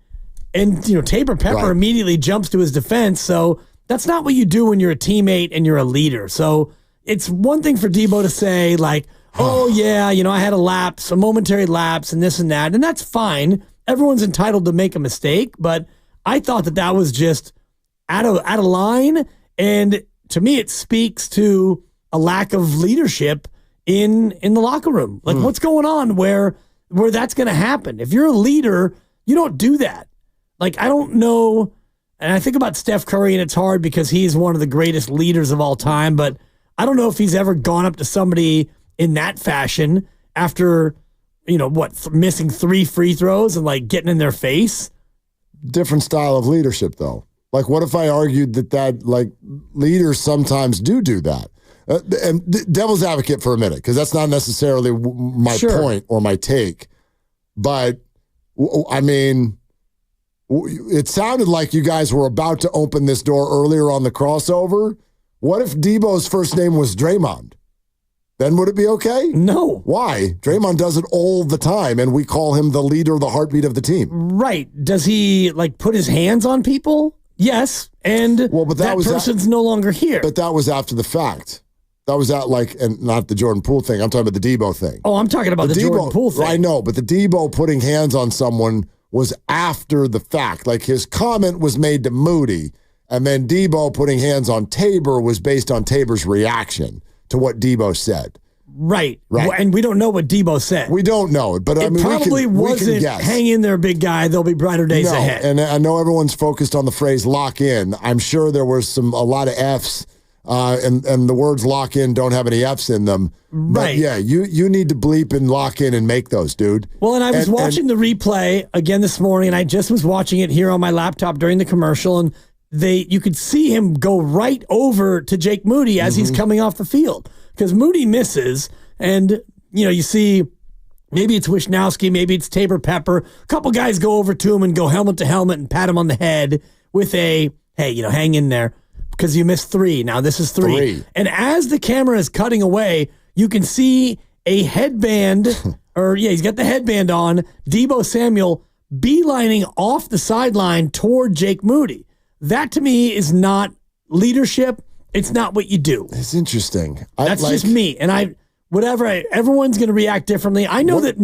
And, Tabor Pepper immediately jumps to his defense. So that's not what you do when you're a teammate and you're a leader. So it's one thing for Deebo to say, like, oh, yeah, I had a momentary lapse and this and that. And that's fine. Everyone's entitled to make a mistake. But I thought that was just out of line. And to me, it speaks to a lack of leadership in the locker room. Like, what's going on where that's going to happen? If you're a leader, you don't do that. Like, I don't know, and I think about Steph Curry, and it's hard because he's one of the greatest leaders of all time, but I don't know if he's ever gone up to somebody in that fashion after, missing 3 free throws and, like, getting in their face. Different style of leadership, though. Like, what if I argued that leaders sometimes do that? And devil's advocate for a minute, because that's not necessarily my point or my take. But, I mean, it sounded like you guys were about to open this door earlier on the crossover. What if Deebo's first name was Draymond? Then would it be okay? No. Why? Draymond does it all the time, and we call him the leader, the heartbeat of the team. Right. Does he, put his hands on people? Yes. And that person's no longer here. But that was after the fact. That was and not the Jordan Poole thing. I'm talking about the Deebo thing. Oh, I'm talking about the Jordan Poole thing. I know, but the Deebo putting hands on someone was after the fact. Like, his comment was made to Moody, and then Deebo putting hands on Tabor was based on Tabor's reaction to what Deebo said. Right. And we don't know what Deebo said. We don't know it, but it probably wasn't hang in there, big guy. There'll be brighter days ahead. And I know everyone's focused on the phrase lock in. I'm sure there was a lot of F's, and the words lock in don't have any F's in them. Right. But yeah, you need to bleep and lock in and make those, dude. Well, and I was watching the replay again this morning, and I just was watching it here on my laptop during the commercial, and you could see him go right over to Jake Moody as he's coming off the field, because Moody misses, and you see maybe it's Wishnowsky, maybe it's Tabor Pepper. A couple guys go over to him and go helmet to helmet and pat him on the head with a, hey, hang in there because you missed 3. Now this is 3. And as the camera is cutting away, you can see a headband, he's got the headband on, Deebo Samuel beelining off the sideline toward Jake Moody. That to me is not leadership. It's not what you do. It's interesting. That's just me. And everyone's going to react differently. I know that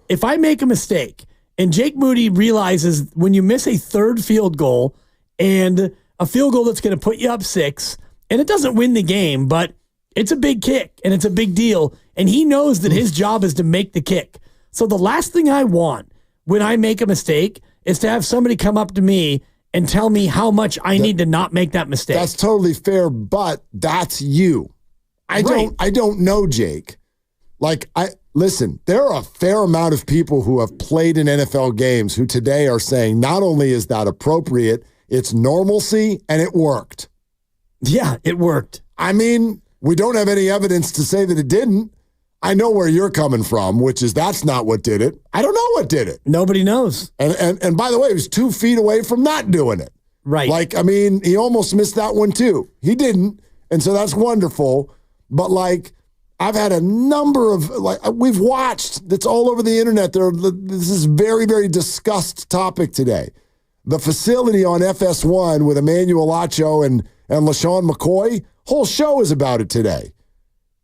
if I make a mistake and Jake Moody realizes when you miss a 3rd field goal and a field goal that's going to put you up 6, and it doesn't win the game, but it's a big kick and it's a big deal. And he knows that his job is to make the kick. So the last thing I want when I make a mistake is to have somebody come up to me and tell me how much I need to not make that mistake. That's totally fair, but that's you. I don't know, Jake. Listen, there are a fair amount of people who have played in NFL games who today are saying not only is that appropriate, it's normalcy, and it worked. Yeah, it worked. I mean, we don't have any evidence to say that it didn't. I know where you're coming from, which is that's not what did it. I don't know what did it. Nobody knows. And by the way, he was 2 feet away from not doing it. Right. He almost missed that one too. He didn't, and so that's wonderful. But I've had a number of we've watched. It's all over the internet. This is very, very discussed topic today. The facility on FS1 with Emmanuel Acho and LaShawn McCoy. Whole show is about it today.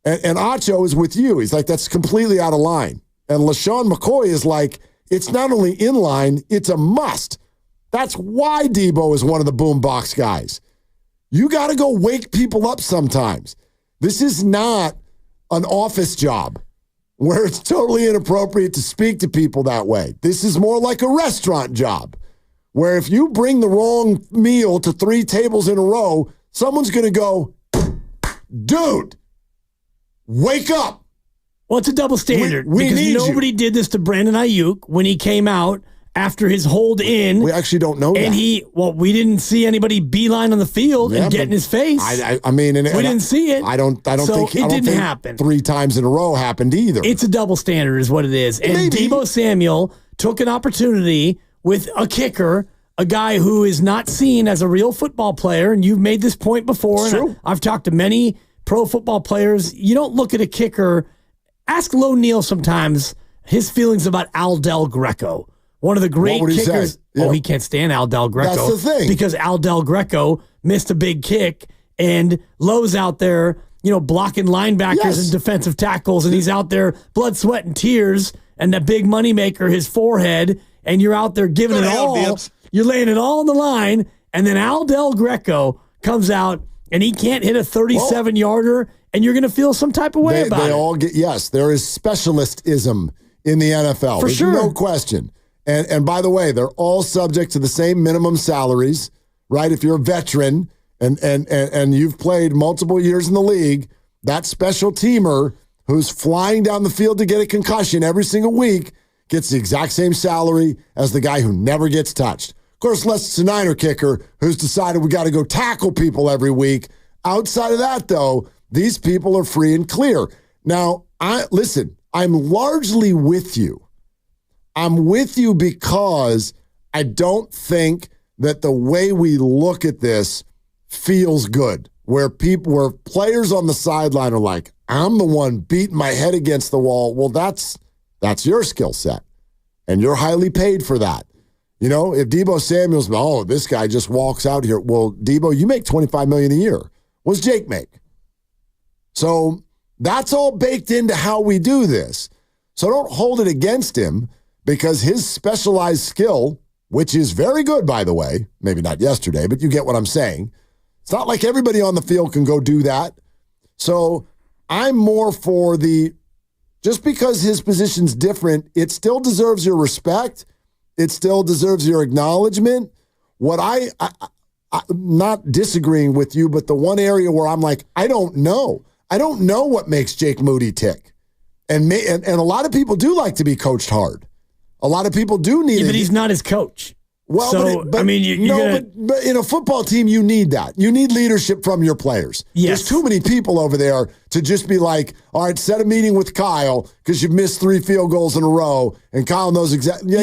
And Acho is with you. He's like, that's completely out of line. And LaShawn McCoy is like, it's not only in line, it's a must. That's why Deebo is one of the boombox guys. You got to go wake people up sometimes. This is not an office job where it's totally inappropriate to speak to people that way. This is more like a restaurant job where if you bring the wrong meal to 3 tables in a row, someone's going to go, dude, wake up. Well, it's a double standard because nobody did this to Brandon Ayuk when he came out after his hold in. We actually don't know and that. We didn't see anybody beeline on the field and get in his face. We didn't see it. I don't think it didn't happen. 3 times in a row happened either. It's a double standard is what it is. And Deebo Samuel took an opportunity with a kicker, a guy who is not seen as a real football player, and you've made this point before. It's true. I've talked to many pro football players. You don't look at a kicker. Ask Lo Neal sometimes his feelings about Al Del Greco, one of the great kickers. He can't stand Al Del Greco. That's the thing. Because Al Del Greco missed a big kick, and Lo's out there, blocking linebackers and defensive tackles, and he's out there blood, sweat, and tears, and that big moneymaker, his forehead, and you're out there giving it all. You're laying it all on the line, and then Al Del Greco comes out, and he can't hit a 37-yarder, and you're going to feel some type of way about it. They all get, there is specialistism in the NFL. For sure. No question. And by the way, they're all subject to the same minimum salaries, right? If you're a veteran and you've played multiple years in the league, that special teamer who's flying down the field to get a concussion every single week gets the exact same salary as the guy who never gets touched. Of course, unless it's a Niner kicker who's decided we got to go tackle people every week. Outside of that, though, these people are free and clear. Now, I'm largely with you. I'm with you because I don't think that the way we look at this feels good. Where players on the sideline are like, I'm the one beating my head against the wall. Well, that's your skill set, and you're highly paid for that. If Deebo Samuel's, this guy just walks out here. Well, Deebo, you make $25 million a year. What's Jake make? So that's all baked into how we do this. So don't hold it against him because his specialized skill, which is very good, by the way, maybe not yesterday, but you get what I'm saying. It's not like everybody on the field can go do that. So I'm more for just because his position's different, it still deserves your respect. It still deserves your acknowledgement. What I'm not disagreeing with you, but the one area where I'm like, I don't know. I don't know what makes Jake Moody tick. And a lot of people do like to be coached hard. A lot of people do need it. But he's not his coach. Well, so, but in a football team, you need that. You need leadership from your players. Yes. There's too many people over there to just be like, all right, set a meeting with Kyle because you've missed 3 field goals in a row, and Kyle knows exactly.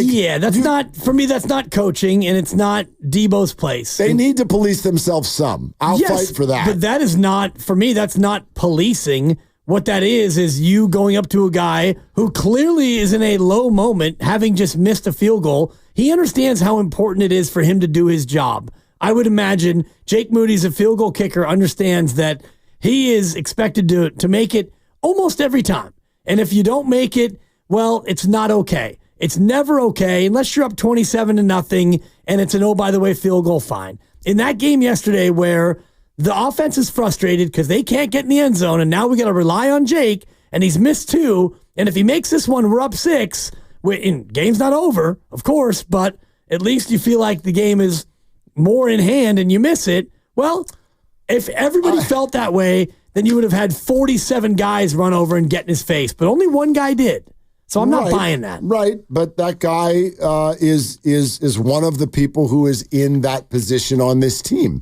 For me, that's not coaching, and it's not Debo's place. They need to police themselves some. I'll fight for that. But that is not, for me, that's not policing. What that is you going up to a guy who clearly is in a low moment, having just missed a field goal. He understands how important it is for him to do his job. I would imagine Jake Moody's a field goal kicker, understands that he is expected to make it almost every time. And if you don't make it, well, it's not okay. It's never okay unless you're up 27-0 and it's an, oh, by the way, field goal, fine. In that game yesterday where the offense is frustrated because they can't get in the end zone, and now we got to rely on Jake, and he's missed 2. And if he makes this one, we're up 6. Game's not over, of course, but at least you feel like the game is more in hand and you miss it. Well, if everybody felt that way, then you would have had 47 guys run over and get in his face, but only one guy did. So I'm not buying that. Right, but that guy is one of the people who is in that position on this team.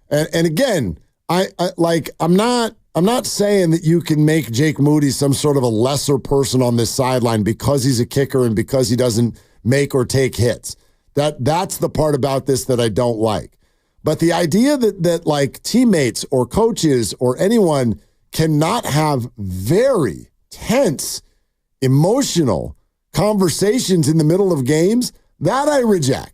And again, I'm not saying that you can make Jake Moody some sort of a lesser person on this sideline because he's a kicker and because he doesn't make or take hits. That's the part about this that I don't like. But the idea that like teammates or coaches or anyone cannot have very tense, emotional conversations in the middle of games, that I reject.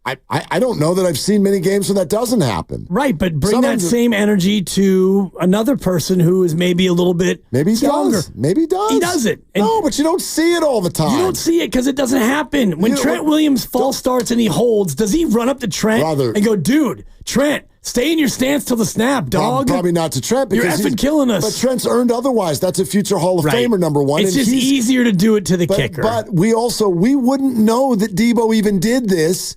I don't know that I've seen many games where that doesn't happen. Right, but bring that same energy to another person who is maybe a little bit stronger. Maybe he does. He does it. No, but you don't see it all the time. You don't see it because it doesn't happen. When Trent Williams false starts and he holds, does he run up to Trent and go, dude, Trent, stay in your stance till the snap, dog? Probably not to Trent because you're effing killing us. But Trent's earned otherwise. That's a future Hall of Famer, number one. It's just easier to do it to the kicker. But we wouldn't know that Debo even did this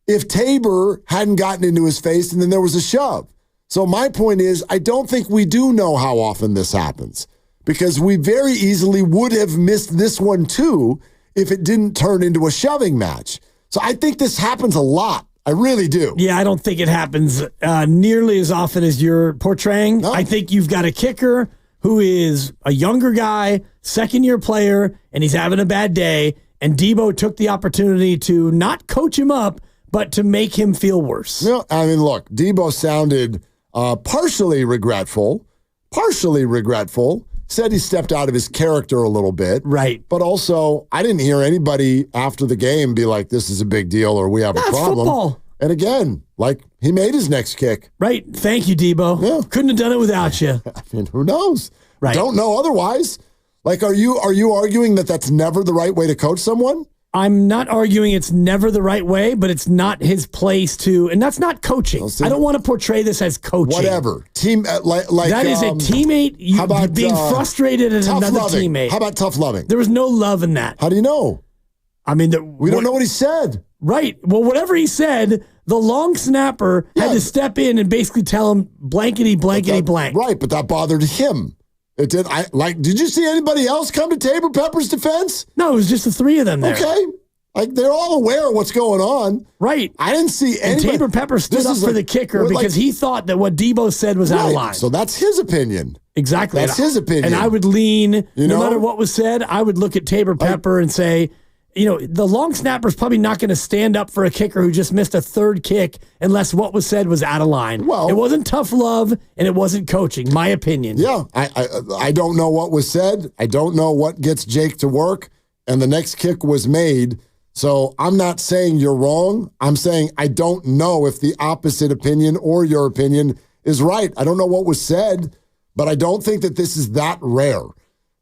if Tabor hadn't gotten into his face and then there was a shove. So my point is, I don't think we do know how often this happens because we very easily would have missed this one too if it didn't turn into a shoving match. So I think this happens a lot. I really do. Yeah, I don't think it happens nearly as often as you're portraying. No. I think you've got a kicker who is a younger guy, second-year player, and he's having a bad day, and Debo took the opportunity to not coach him up, but to make him feel worse. No, I mean, look, Debo sounded partially regretful, said he stepped out of his character a little bit. Right. But also, I didn't hear anybody after the game be like, this is a big deal or we have a problem. Football. And again, like, he made his next kick. Right. Thank you, Debo. Yeah. Couldn't have done it without you. I mean, who knows? Right. Don't know otherwise. Like, are you arguing that that's never the right way to coach someone? I'm not arguing it's never the right way, but it's not his place to, and that's not coaching. I don't want to portray this as coaching. Whatever. Team, like that is a teammate. How about being frustrated at another teammate? How about tough loving? There was no love in that. How do you know? I mean, we don't know what he said. Right. Well, whatever he said, the long snapper had to step in and basically tell him blankety blank. Right, but that bothered him. It did. Did you see anybody else come to Tabor Pepper's defense? No, it was just the 3 of them there. Okay. Like, they're all aware of what's going on. Right. I didn't see anybody. And Tabor Pepper stood up for the kicker because he thought that what Debo said was out of line. So that's his opinion. Exactly. That's his opinion. And I would lean, no matter what was said, I would look at Tabor Pepper and say, the long snapper's probably not going to stand up for a kicker who just missed a 3rd kick unless what was said was out of line. Well, it wasn't tough love and it wasn't coaching, my opinion. Yeah, I don't know what was said. I don't know what gets Jake to work, and the next kick was made. So I'm not saying you're wrong. I'm saying I don't know if the opposite opinion or your opinion is right. I don't know what was said, but I don't think that this is that rare.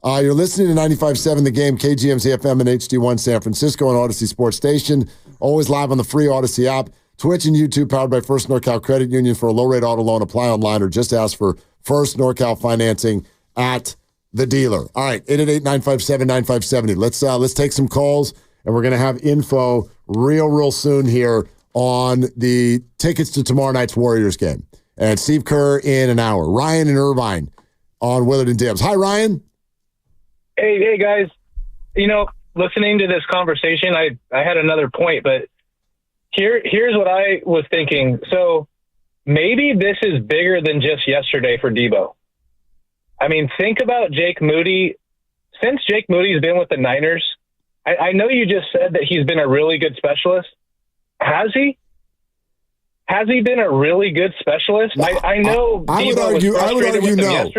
You're listening to 95.7 The Game, KGM's FM and HD1 San Francisco on Odyssey Sports Station. Always live on the free Odyssey app. Twitch and YouTube powered by First NorCal Credit Union for a low-rate auto loan. Apply online or just ask for First NorCal financing at the dealer. All right, 888-957-9570. Let's take some calls, and we're going to have info real soon here on the tickets to tomorrow night's Warriors game. And Steve Kerr in an hour. Ryan and Irvine on Willard and Dibs. Hi, Ryan. Hey, guys. Listening to this conversation, I had another point, but Here's what I was thinking. So maybe this is bigger than just yesterday for Debo. I mean, think about Jake Moody. Since Jake Moody's been with the Niners, I know you just said that he's been a really good specialist. Has he? Has he been a really good specialist? I know. I would argue no.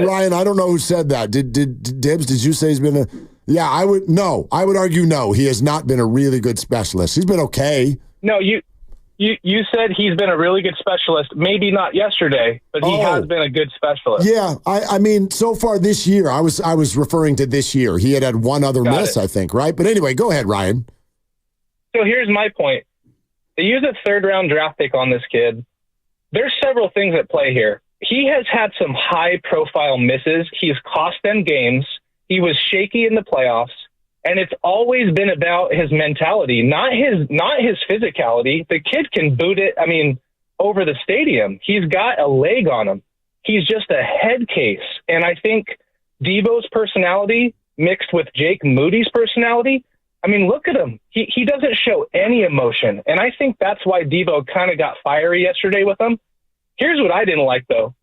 Ryan, I don't know who said that. Did Dibs? Did you say he's been a? Yeah, I would argue no. He has not been a really good specialist. He's been okay. No, you said he's been a really good specialist. Maybe not yesterday, but he has been a good specialist. Yeah, I mean, so far this year, I was referring to this year. He had one other miss, I think, right? But anyway, go ahead, Ryan. So here's my point. They use a third-round draft pick on this kid. There's several things at play here. He has had some high-profile misses. He's cost them games. He was shaky in the playoffs, and it's always been about his mentality, not his physicality. The kid can boot it, over the stadium. He's got a leg on him. He's just a head case. And I think Debo's personality mixed with Jake Moody's personality, look at him. He doesn't show any emotion. And I think that's why Debo kind of got fiery yesterday with him. Here's what I didn't like, though.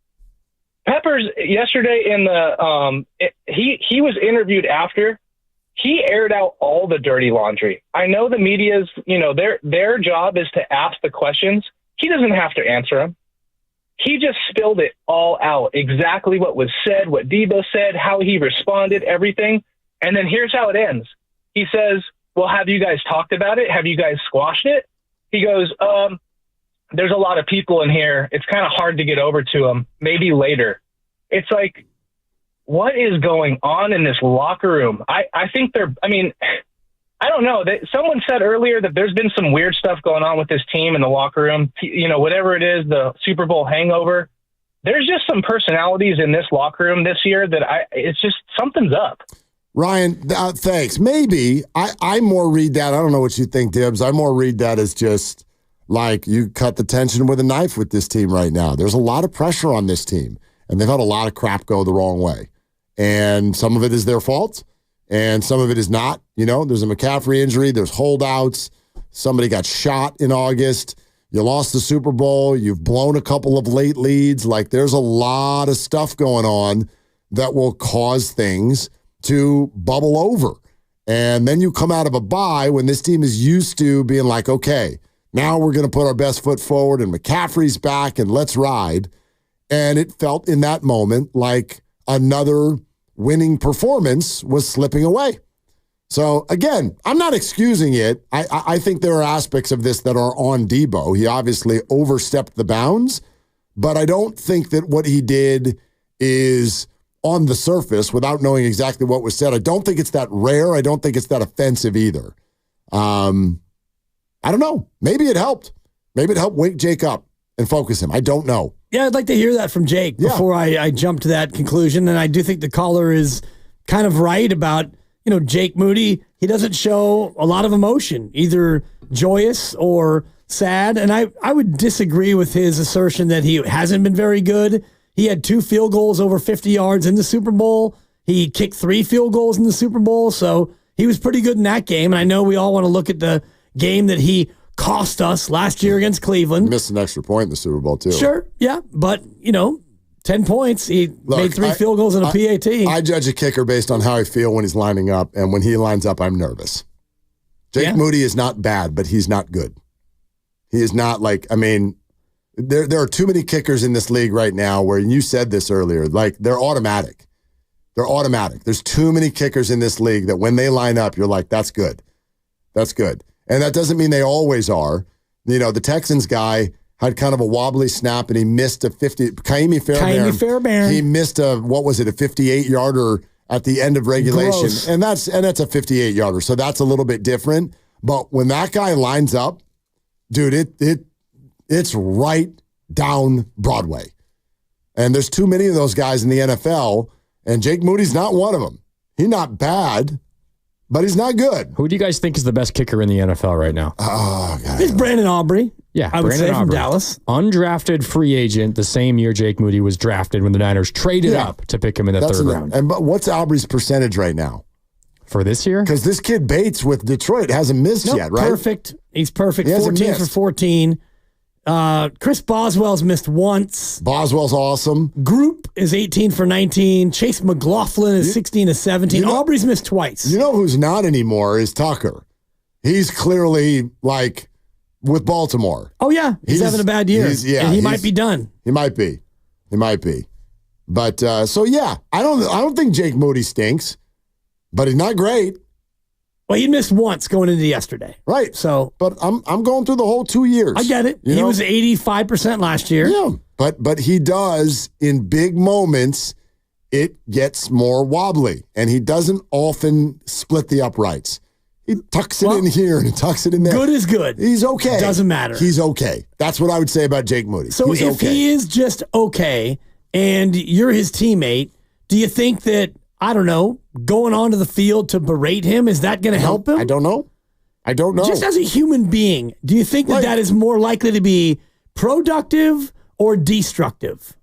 Peppers yesterday in the he was interviewed after. He aired out all the dirty laundry. I know the media's, their job is to ask the questions. He doesn't have to answer them. He just spilled it all out. Exactly what was said, what Debo said, how he responded, everything. And then here's how it ends. He says, well, have you guys talked about it? Have you guys squashed it? He goes, there's a lot of people in here. It's kind of hard to get over to them. Maybe later. It's like, what is going on in this locker room? I think I don't know. Someone said earlier that there's been some weird stuff going on with this team in the locker room. Whatever it is, the Super Bowl hangover. There's just some personalities in this locker room this year that it's just something's up. Ryan, thanks. Maybe I more read that. I don't know what you think, Dibs. I more read that as just like you cut the tension with a knife with this team right now. There's a lot of pressure on this team, and they've had a lot of crap go the wrong way. And some of it is their fault, and some of it is not. There's a McCaffrey injury. There's holdouts. Somebody got shot in August. You lost the Super Bowl. You've blown a couple of late leads. Like, there's a lot of stuff going on that will cause things to bubble over. And then you come out of a bye when this team is used to being like, okay, now we're going to put our best foot forward and McCaffrey's back and let's ride. And it felt in that moment like another winning performance was slipping away. So again, I'm not excusing it. I think there are aspects of this that are on Debo. He obviously overstepped the bounds, but I don't think that what he did is on the surface without knowing exactly what was said. I don't think it's that rare. I don't think it's that offensive either. I don't know. Maybe it helped. Maybe it helped wake Jake up and focus him. I don't know. Yeah, I'd like to hear that from Jake before I jump to that conclusion. And I do think the caller is kind of right about, Jake Moody. He doesn't show a lot of emotion, either joyous or sad. And I would disagree with his assertion that he hasn't been very good. He had 2 field goals over 50 yards in the Super Bowl. He kicked 3 field goals in the Super Bowl. So he was pretty good in that game. And I know we all want to look at the game that he cost us last year against Cleveland. Missed an extra point in the Super Bowl, too. Sure, yeah. But, 10 points. He made 3 field goals and a PAT. I judge a kicker based on how I feel when he's lining up. And when he lines up, I'm nervous. Jake Moody is not bad, but he's not good. He is not there are too many kickers in this league right now where you said this earlier, they're automatic. They're automatic. There's too many kickers in this league that when they line up, you're like, that's good. That's good. And that doesn't mean they always are. The Texans guy had kind of a wobbly snap and he missed a 50. Kaimi Fairbairn. He missed a 58-yarder at the end of regulation. Gross. And that's a 58-yarder. So that's a little bit different. But when that guy lines up, dude, it's right down Broadway. And there's too many of those guys in the NFL, and Jake Moody's not one of them. He's not bad, but he's not good. Who do you guys think is the best kicker in the NFL right now? Oh, God. It's Brandon Aubrey. Yeah, I would say from Dallas. Undrafted free agent the same year Jake Moody was drafted when the Niners traded up to pick him in the third round. But what's Aubrey's percentage right now? For this year? Because this kid Bates with Detroit hasn't missed yet, right? Perfect. He's perfect. 14 for 14. Chris Boswell's missed once. Boswell's awesome. Group is 18 for 19. Chase McLaughlin is 16 to 17. Aubrey's missed twice. You know who's not anymore is Tucker. He's clearly like with Baltimore. Oh, yeah. He's having a bad year. And he might be done. He might be. But so yeah, I don't think Jake Moody stinks, but he's not great. Well, he missed once going into yesterday. Right. So, but I'm going through the whole 2 years. I get it. He was 85% last year. Yeah. But he does in big moments, it gets more wobbly, and he doesn't often split the uprights. He tucks it in here and he tucks it in there. Good is good. He's okay. Doesn't matter. He's okay. That's what I would say about Jake Moody. So He's if he is just okay and you're his teammate, do you think that, I don't know, going onto the field to berate him, is that going to help him? I don't know. Just as a human being, do you think that is more likely to be productive or destructive?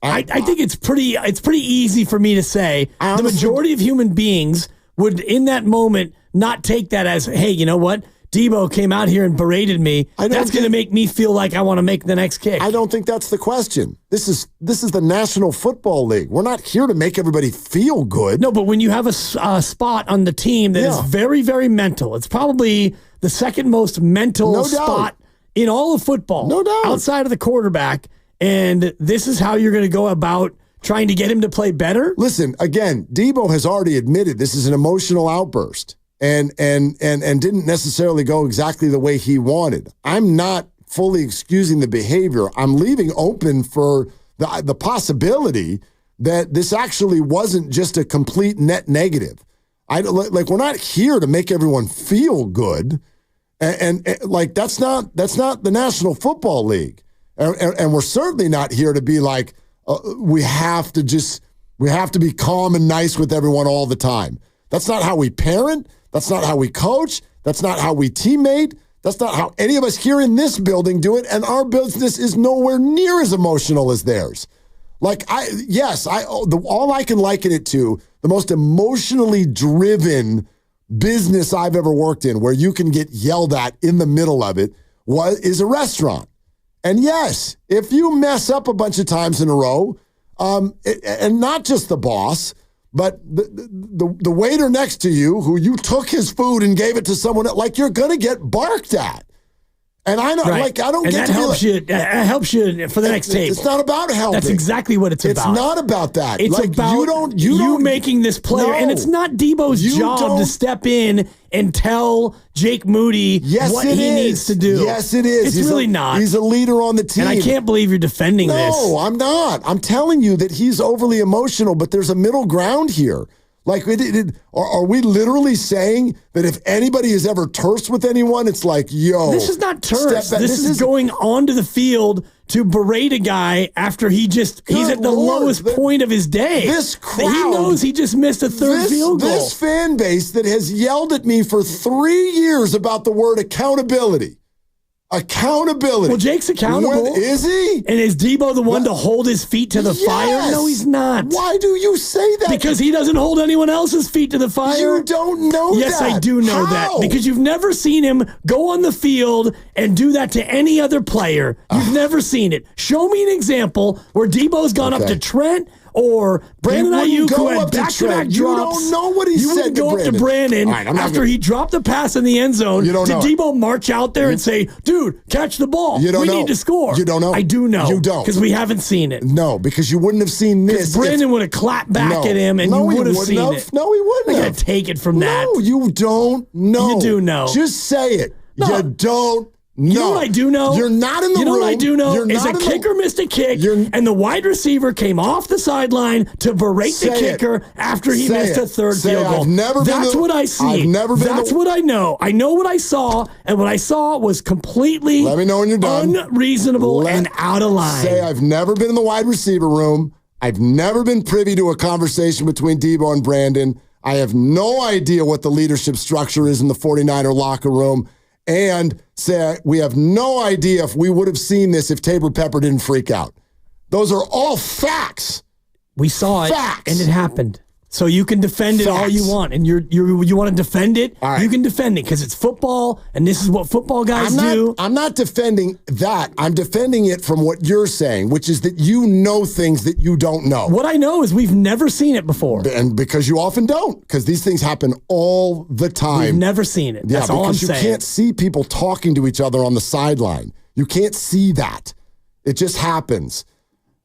I think it's pretty easy for me to say the majority of human beings would, in that moment, not take that as, hey, you know what? Debo came out here and berated me. That's going to make me feel like I want to make the next kick. I don't think that's the question. This is the National Football League. We're not here to make everybody feel good. No, but when you have a spot on the team that is very, very mental, it's probably the second most mental spot in all of football. No doubt. Outside of the quarterback. And this is how you're going to go about trying to get him to play better? Listen, again, Debo has already admitted this is an emotional outburst. And didn't necessarily go exactly the way he wanted. I'm not fully excusing the behavior. I'm leaving open for the possibility that this actually wasn't just a complete net negative. We're not here to make everyone feel good, and like that's not the National Football League, and we're certainly not here to be like we have to be calm and nice with everyone all the time. That's not how we parent. That's not how we coach. That's not how we teammate. That's not how any of us here in this building do it. And our business is nowhere near as emotional as theirs. All I can liken it to, the most emotionally driven business I've ever worked in, where you can get yelled at in the middle of it, is a restaurant. And yes, if you mess up a bunch of times in a row, and not just the boss, but the waiter next to you, who you took his food and gave it to someone else, like, you're going to get barked at. And I know, I don't and get that helps you. That helps you for the next tape. It's not about helping. That's exactly what it's about. It's not about that. It's about you making this player, and it's not Debo's job to step in and tell Jake Moody what he needs to do. Yes, it is. It's really not. He's a leader on the team. And I can't believe you're defending this. No, I'm not. I'm telling you that he's overly emotional, but there's a middle ground here. Like, are we literally saying that if anybody is ever terse with anyone, it's like, yo. This is not terse. This is going onto the field to berate a guy after he's at the lowest point of his day. This crowd. He knows he just missed a third field goal. This fan base that has yelled at me for 3 years about the word accountability. Accountability. Well, Jake's accountable. Is he? And is Debo the one to hold his feet to the fire? No, he's not. Why do you say that? Because he doesn't hold anyone else's feet to the fire. You don't know Yes, that. I do know that. Because you've never seen him go on the field and do that to any other player. You've never seen it. Show me an example where Debo's gone up to Trent or Brandon Ayuk, who had back-to-back drops. You don't know what he said to Brandon. You would go up to Brandon after he dropped the pass in the end zone. Did Debo march out there and say, dude, catch the ball. We need to score. You don't know. I do know. You don't. Because we haven't seen it. No, because you wouldn't have seen this. Brandon would have clapped back at him and you would have seen it. No, he wouldn't have. I got to take it from that. No, you don't know. You do know. Just say it. No. You don't. No. You know what I do know? You're not in the room. You know what I do know? Is a kicker missed a kick, and the wide receiver came off the sideline to berate the kicker after he missed a third field goal. That's what I see. That's what I know. I know what I saw, and what I saw was completely Let me know when you're done. Unreasonable and out of line. Say I've never been in the wide receiver room. I've never been privy to a conversation between Debo and Brandon. I have no idea what the leadership structure is in the 49er locker room. And say we have no idea if we would have seen this if Tabor Pepper didn't freak out. Those are all facts. We saw it, and it happened. So you can defend it all you want, and you want to defend it. All right. You can defend it because it's football, and this is what football guys do. I'm not defending that. I'm defending it from what you're saying, which is that you know things that you don't know. What I know is we've never seen it before, and because you often don't, because these things happen all the time. We've never seen it. That's all I'm saying. Because you can't see people talking to each other on the sideline. You can't see that. It just happens.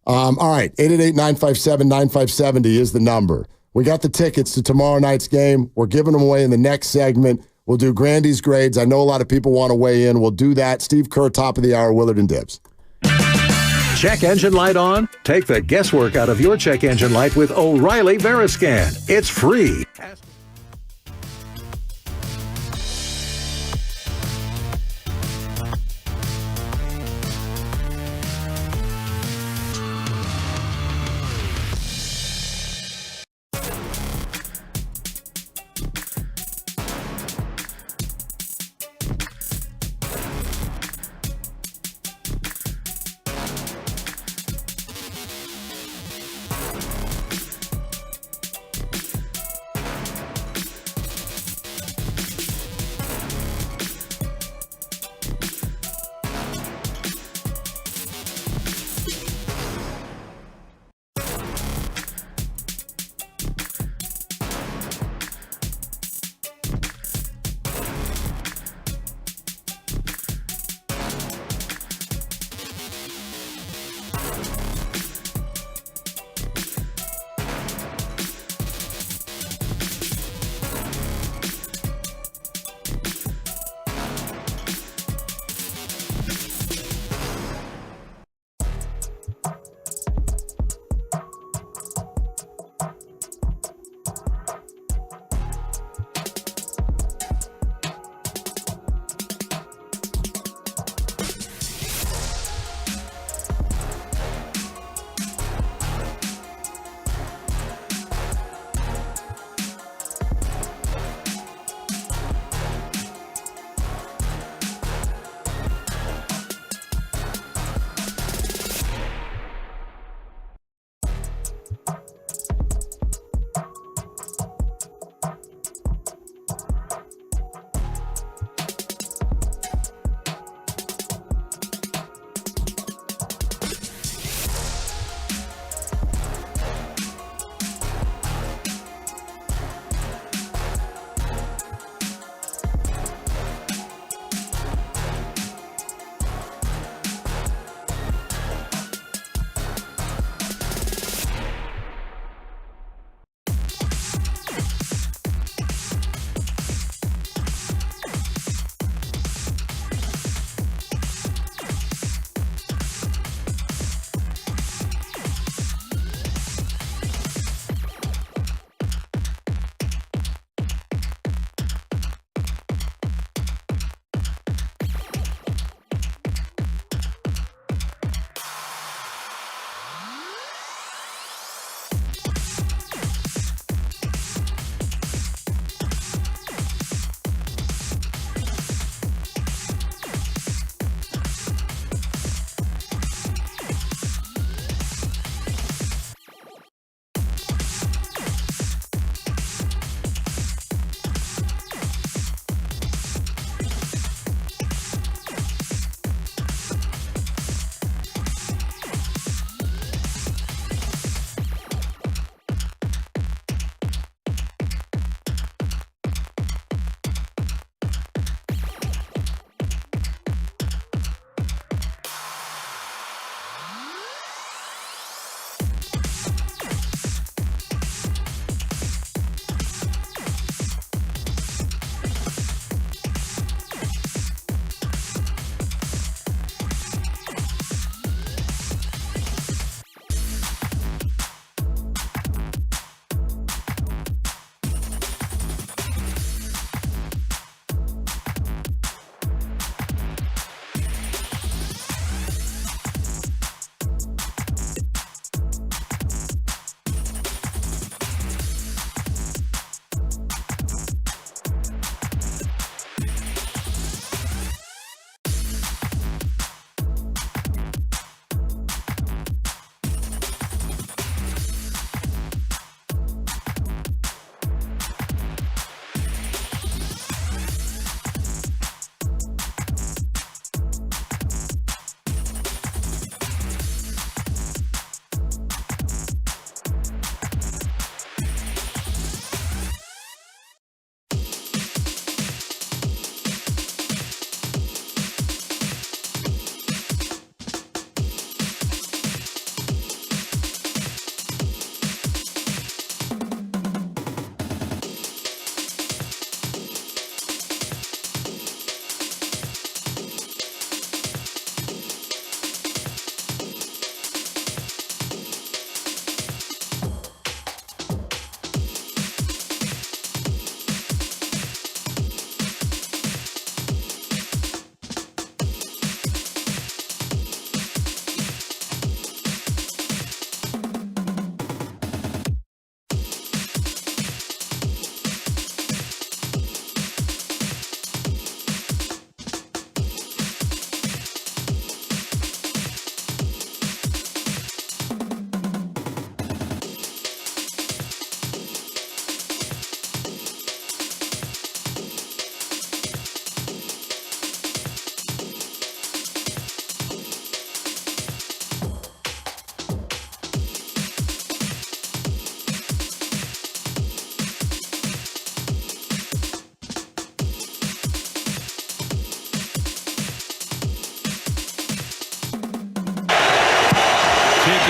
All right, 888-957-9570 is the number. We got the tickets to tomorrow night's game. We're giving them away in the next segment. We'll do Grandy's grades. I know a lot of people want to weigh in. We'll do that. Steve Kerr, top of the hour, Willard and Dibs. Check engine light on? Take the guesswork out of your check engine light with O'Reilly Veriscan. It's free.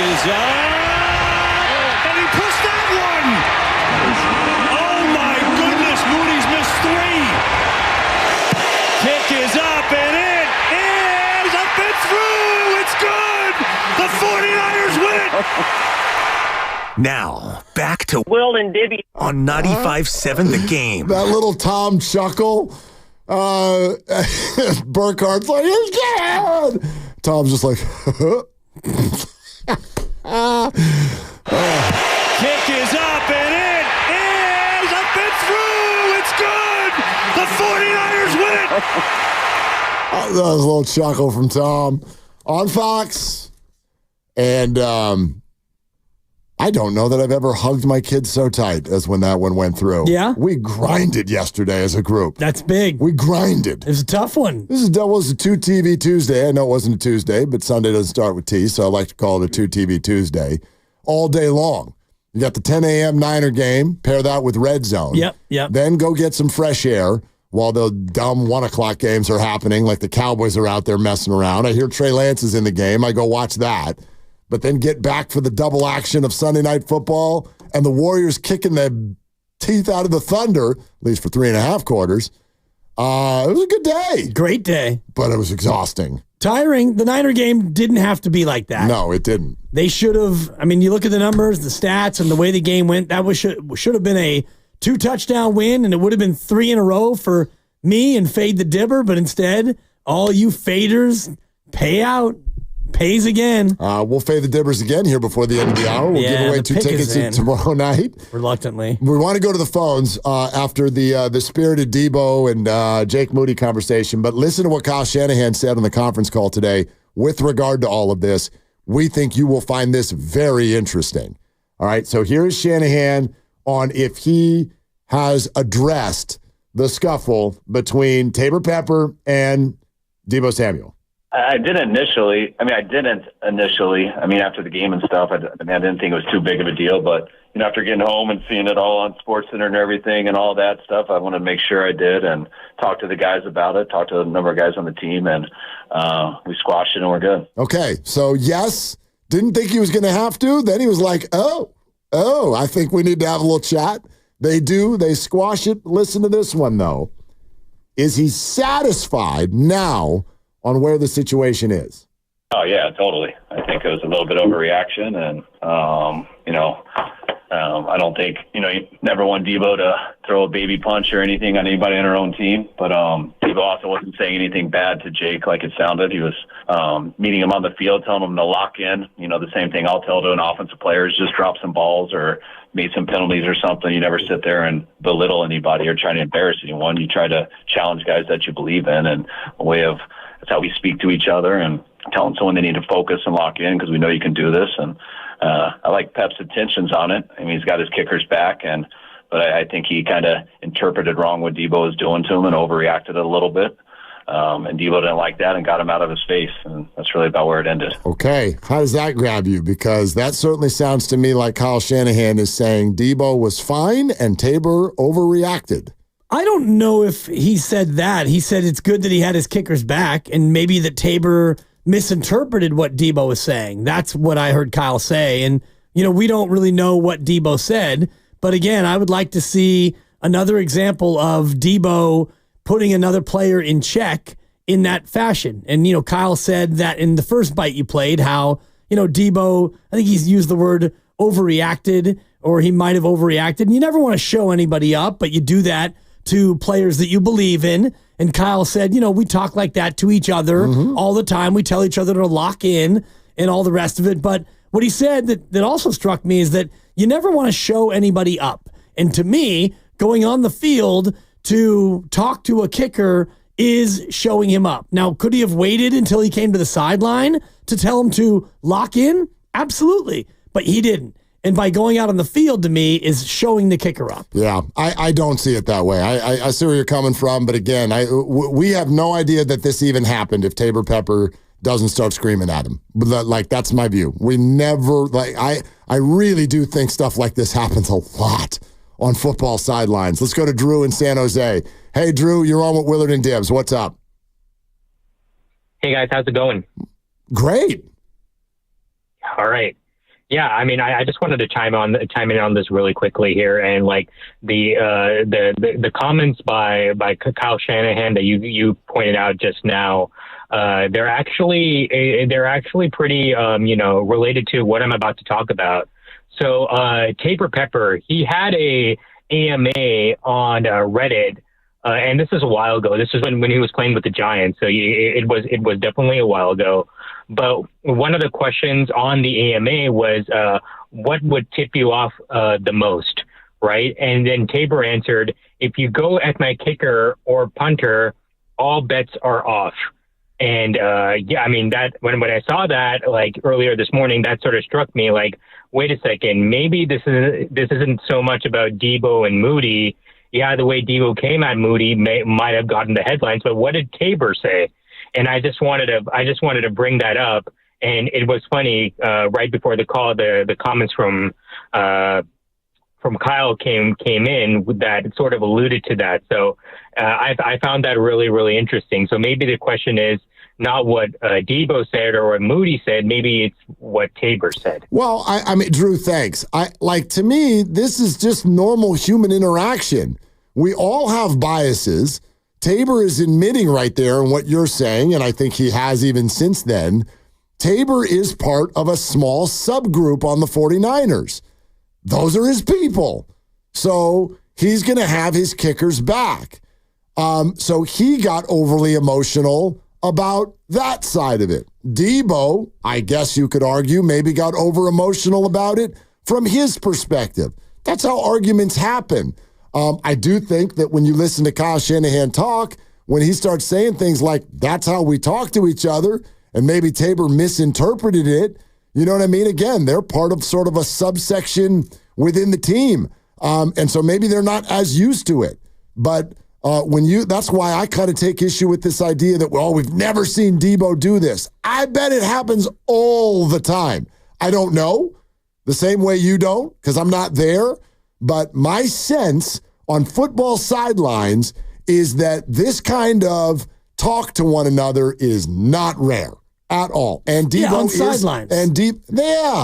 is up, and he pushed that one. Oh my goodness, Moody's missed 3. Kick is up, and it is up and through. It's good. The 49ers win. Now, back to Will and Dibby on 95.7 The Game. That little Tom chuckle. Burkhart's like, he's dead. Tom's just like, Kick is up, and it is up and through. It's good. The 49ers win. That was a little chuckle from Tom on Fox. And I don't know that I've ever hugged my kids so tight as when that one went through. Yeah? We grinded yesterday as a group. That's big. We grinded. It was a tough one. This was a 2 TV Tuesday. I know it wasn't a Tuesday, but Sunday doesn't start with T, so I like to call it a 2 TV Tuesday. All day long. You got the 10 a.m. Niner game. Pair that with Red Zone. Yep. Then go get some fresh air while the dumb 1 o'clock games are happening, like the Cowboys are out there messing around. I hear Trey Lance is in the game. I go watch that. But then get back for the double action of Sunday Night Football and the Warriors kicking the teeth out of the Thunder, at least for 3.5 quarters. It was a good day. Great day. But it was exhausting. Tiring. The Niner game didn't have to be like that. No, it didn't. They should have. I mean, you look at the numbers, the stats, and the way the game went, that should have been a 2-touchdown win, and it would have been 3 in a row for me and Fade the Dibber. But instead, all you faders pay out. Pays again. We'll fade the Dibbers again here before the end of the hour. We'll give away 2 tickets tomorrow night. Reluctantly. We want to go to the phones after the spirited Debo and Jake Moody conversation. But listen to what Kyle Shanahan said on the conference call today with regard to all of this. We think you will find this very interesting. All right, so here's Shanahan on if he has addressed the scuffle between Tabor Pepper and Debo Samuel. I didn't initially. After the game and stuff, I didn't think it was too big of a deal. But, after getting home and seeing it all on SportsCenter and everything and all that stuff, I wanted to make sure I did and talk to the guys about it, talk to a number of guys on the team, and we squashed it and we're good. Okay, so yes, didn't think he was going to have to. Then he was like, oh, I think we need to have a little chat. They do. They squash it. Listen to this one, though. Is he satisfied now on where the situation is? Oh, yeah, totally. I think it was a little bit overreaction, and, I don't think, you never want Debo to throw a baby punch or anything on anybody on our own team, but Debo also wasn't saying anything bad to Jake like it sounded. He was meeting him on the field, telling him to lock in, the same thing I'll tell to an offensive player is just drop some balls or made some penalties or something. You never sit there and belittle anybody or try to embarrass anyone. You try to challenge guys that you believe in, and a way of that's how we speak to each other and telling someone they need to focus and lock in because we know you can do this. And I like Pep's intentions on it. I mean, he's got his kickers back, but I think he kind of interpreted wrong what Debo was doing to him and overreacted a little bit. And Debo didn't like that and got him out of his face. And that's really about where it ended. Okay. How does that grab you? Because that certainly sounds to me like Kyle Shanahan is saying Debo was fine and Tabor overreacted. I don't know if he said that. He said it's good that he had his kickers back, and maybe that Tabor misinterpreted what Debo was saying. That's what I heard Kyle say. And, we don't really know what Debo said. But again, I would like to see another example of Debo putting another player in check in that fashion. And, Kyle said that in the first bite you played, how, Debo, I think he's used the word overreacted, or he might have overreacted. And you never want to show anybody up, but you do that to players that you believe in. And Kyle said, we talk like that to each other all the time. We tell each other to lock in and all the rest of it. But what he said that also struck me is that you never want to show anybody up. And to me, going on the field to talk to a kicker is showing him up. Now, could he have waited until he came to the sideline to tell him to lock in? Absolutely. But he didn't. And by going out on the field, to me, is showing the kicker up. Yeah, I don't see it that way. I see where you're coming from, but again, we have no idea that this even happened if Tabor Pepper doesn't start screaming at him. That's my view. We never, I really do think stuff like this happens a lot on football sidelines. Let's go to Drew in San Jose. Hey, Drew, you're on with Willard and Dibbs. What's up? Hey, guys, how's it going? Great. All right. Yeah, I mean, I just wanted to chime in on this really quickly here, and like the comments by Kyle Shanahan that you pointed out just now, they're actually pretty related to what I'm about to talk about. So Tabor Pepper, he had a AMA on Reddit, and this is a while ago. This is when he was playing with the Giants, so it was definitely a while ago. But one of the questions on the AMA was, what would tip you off the most, right? And then Tabor answered, if you go at my kicker or punter, all bets are off. And I mean, that when I saw that like earlier this morning, that sort of struck me like, wait a second, maybe this isn't so much about Debo and Moody. Yeah, the way Debo came at Moody might have gotten the headlines, but what did Tabor say? And I just wanted to bring that up. And it was funny, right before the call, the comments from Kyle came in that sort of alluded to that. So I found that really, really interesting. So maybe the question is not what Debo said or what Moody said. Maybe it's what Tabor said. Well, I mean, Drew, thanks. To me, this is just normal human interaction. We all have biases. Tabor is admitting right there in what you're saying, and I think he has even since then. Tabor is part of a small subgroup on the 49ers. Those are his people. So he's going to have his kickers back. So he got overly emotional about that side of it. Debo, I guess you could argue, maybe got over emotional about it from his perspective. That's how arguments happen. I do think that when you listen to Kyle Shanahan talk, when he starts saying things like, that's how we talk to each other, and maybe Tabor misinterpreted it, you know what I mean? Again, they're part of sort of a subsection within the team. And so maybe they're not as used to it. But that's why I kind of take issue with this idea that, we've never seen Debo do this. I bet it happens all the time. I don't know, the same way you don't, because I'm not there. But my sense on football sidelines is that this kind of talk to one another is not rare at all. And Debo on sidelines.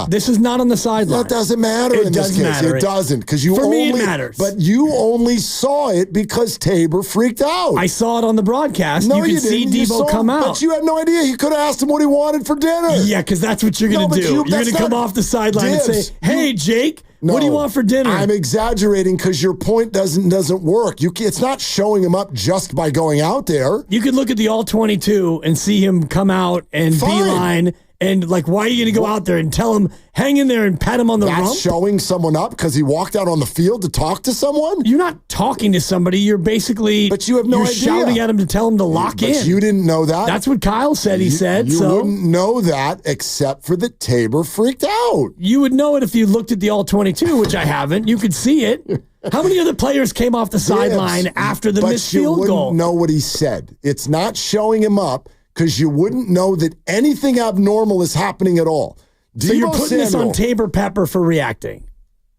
This is not on the sideline. That doesn't matter in this case. Matter. It doesn't, because For me, it matters. But you only saw it because Tabor freaked out. I saw it on the broadcast. No, you could see Debo come out. But you had no idea. You could have asked him what he wanted for dinner. Yeah, because that's what you're going to do. You're going to come off the sideline and say, "Hey, Jake, what do you want for dinner?" I'm exaggerating because your point doesn't work. It's not showing him up just by going out there. You could look at the all-22 and see him come out and beeline. And, why are you going to go out there and tell him, hang in there and pat him on the rump? That's showing someone up because he walked out on the field to talk to someone? You're not talking to somebody. You're basically but you have no idea. Shouting at him to tell him to lock in. But you didn't know that? That's what Kyle said he said. You wouldn't know that except for that Tabor freaked out. You would know it if you looked at the all-22, which I haven't. You could see it. How many other players came off the sideline after the missed field goal? But you wouldn't know what he said. It's not showing him up, because you wouldn't know that anything abnormal is happening at all. So you're putting this on Tabor Pepper for reacting.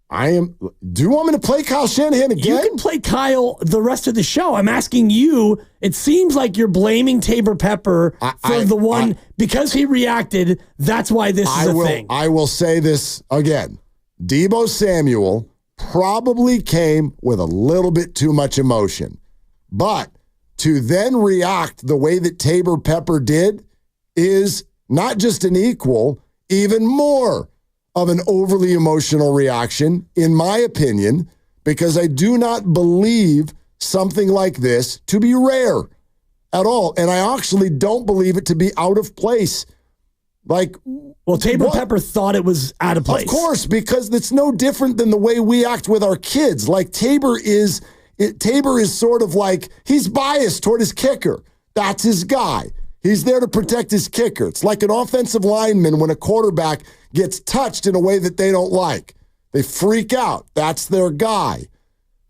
I am. Do you want me to play Kyle Shanahan again? You can play Kyle the rest of the show. I'm asking you. It seems like you're blaming Tabor Pepper because he reacted. That's why this is a thing. I will say this again. Deebo Samuel probably came with a little bit too much emotion, but to then react the way that Tabor Pepper did is not just an equal, even more of an overly emotional reaction, in my opinion, because I do not believe something like this to be rare at all. And I actually don't believe it to be out of place. Tabor Pepper thought it was out of place. Of course, because it's no different than the way we act with our kids. Tabor is sort of like, he's biased toward his kicker. That's his guy. He's there to protect his kicker. It's like an offensive lineman when a quarterback gets touched in a way that they don't like. They freak out. That's their guy.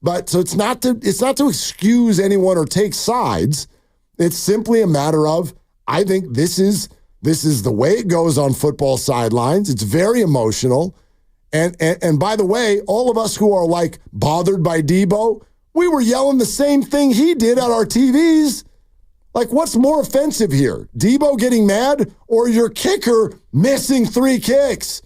But so it's not to excuse anyone or take sides. It's simply a matter of, I think this is the way it goes on football sidelines. It's very emotional. And by the way, all of us who are bothered by Debo, we were yelling the same thing he did at our TVs. What's more offensive here? Debo getting mad or your kicker missing 3 kicks?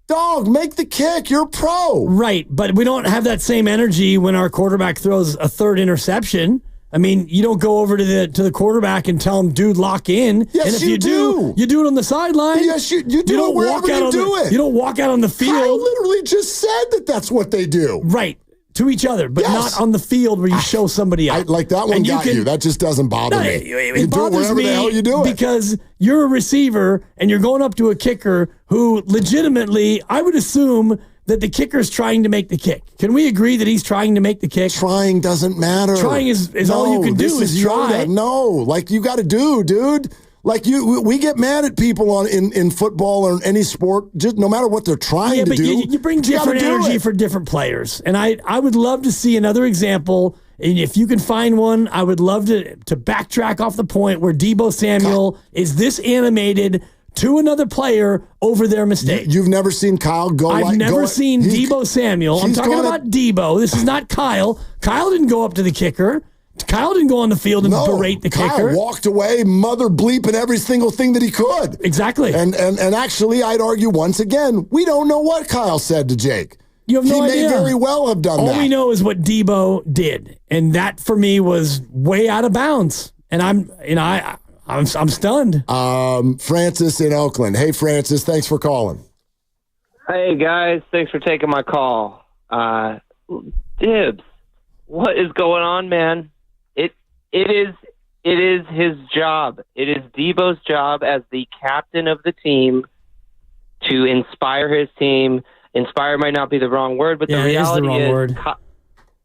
Dog, make the kick. You're a pro. Right, but we don't have that same energy when our quarterback throws a third interception. I mean, you don't go over to the quarterback and tell him, dude, lock in. Yes, and if you do. You do it on the sideline. Yes, you do it wherever you do it. You don't walk out on the field. Kyle literally just said that that's what they do. Right. To each other, but not on the field where you show somebody up. Like that one got you. That just doesn't bother me. It do it wherever the hell you do it. Because you're a receiver and you're going up to a kicker who legitimately, I would assume that the kicker's trying to make the kick. Can we agree that he's trying to make the kick? Trying doesn't matter. Trying is all you can do is try. No, like you got to do, dude. Like we get mad at people in football or in any sport, just no matter what they're trying to do. You bring different energy for different players, and I would love to see another example. And if you can find one, I would love to backtrack off the point where Deebo Samuel is this animated to another player over their mistake. You've never seen Kyle go. I've never seen Deebo Samuel. I'm talking about Deebo. This is not Kyle. Kyle didn't go up to the kicker. Kyle didn't go on the field and berate the kicker. Kyle walked away, mother bleeping every single thing that he could. Exactly. And actually, I'd argue once again, we don't know what Kyle said to Jake. You have no He idea. may very well have done that. All we know is what Deebo did, and that for me was way out of bounds. And I'm stunned. Francis in Oakland. Hey, Francis, thanks for calling. Hey guys, thanks for taking my call. Dibs, what is going on, man? It is his job. It is Deebo's job as the captain of the team to inspire his team. Inspire might not be the wrong word, but the reality is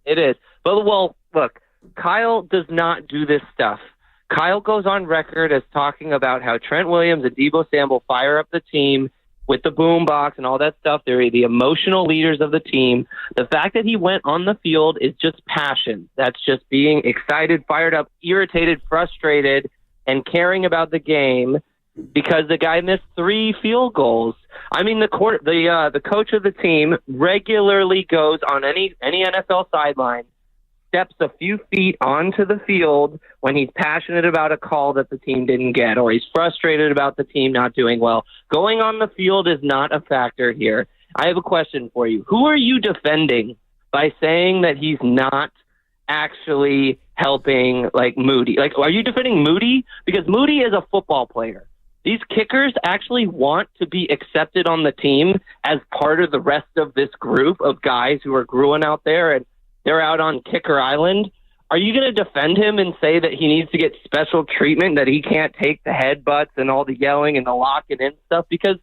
it is. But look, Kyle does not do this stuff. Kyle goes on record as talking about how Trent Williams and Deebo Samuel fire up the team with the boombox and all that stuff. They're the emotional leaders of the team. The fact that he went on the field is just passion. That's just being excited, fired up, irritated, frustrated, and caring about the game because the guy missed 3 field goals. I mean, the coach of the team regularly goes on any NFL sideline, steps a few feet onto the field when he's passionate about a call that the team didn't get or he's frustrated about the team not doing well. Going on the field is not a factor here. I have a question for you. Who are you defending by saying that he's not actually helping like Moody? Like, are you defending Moody? Because Moody is a football player. These kickers actually want to be accepted on the team as part of the rest of this group of guys who are growing out there and they're out on Kicker Island. Are you going to defend him and say that he needs to get special treatment, that he can't take the headbutts and all the yelling and the locking in stuff? Because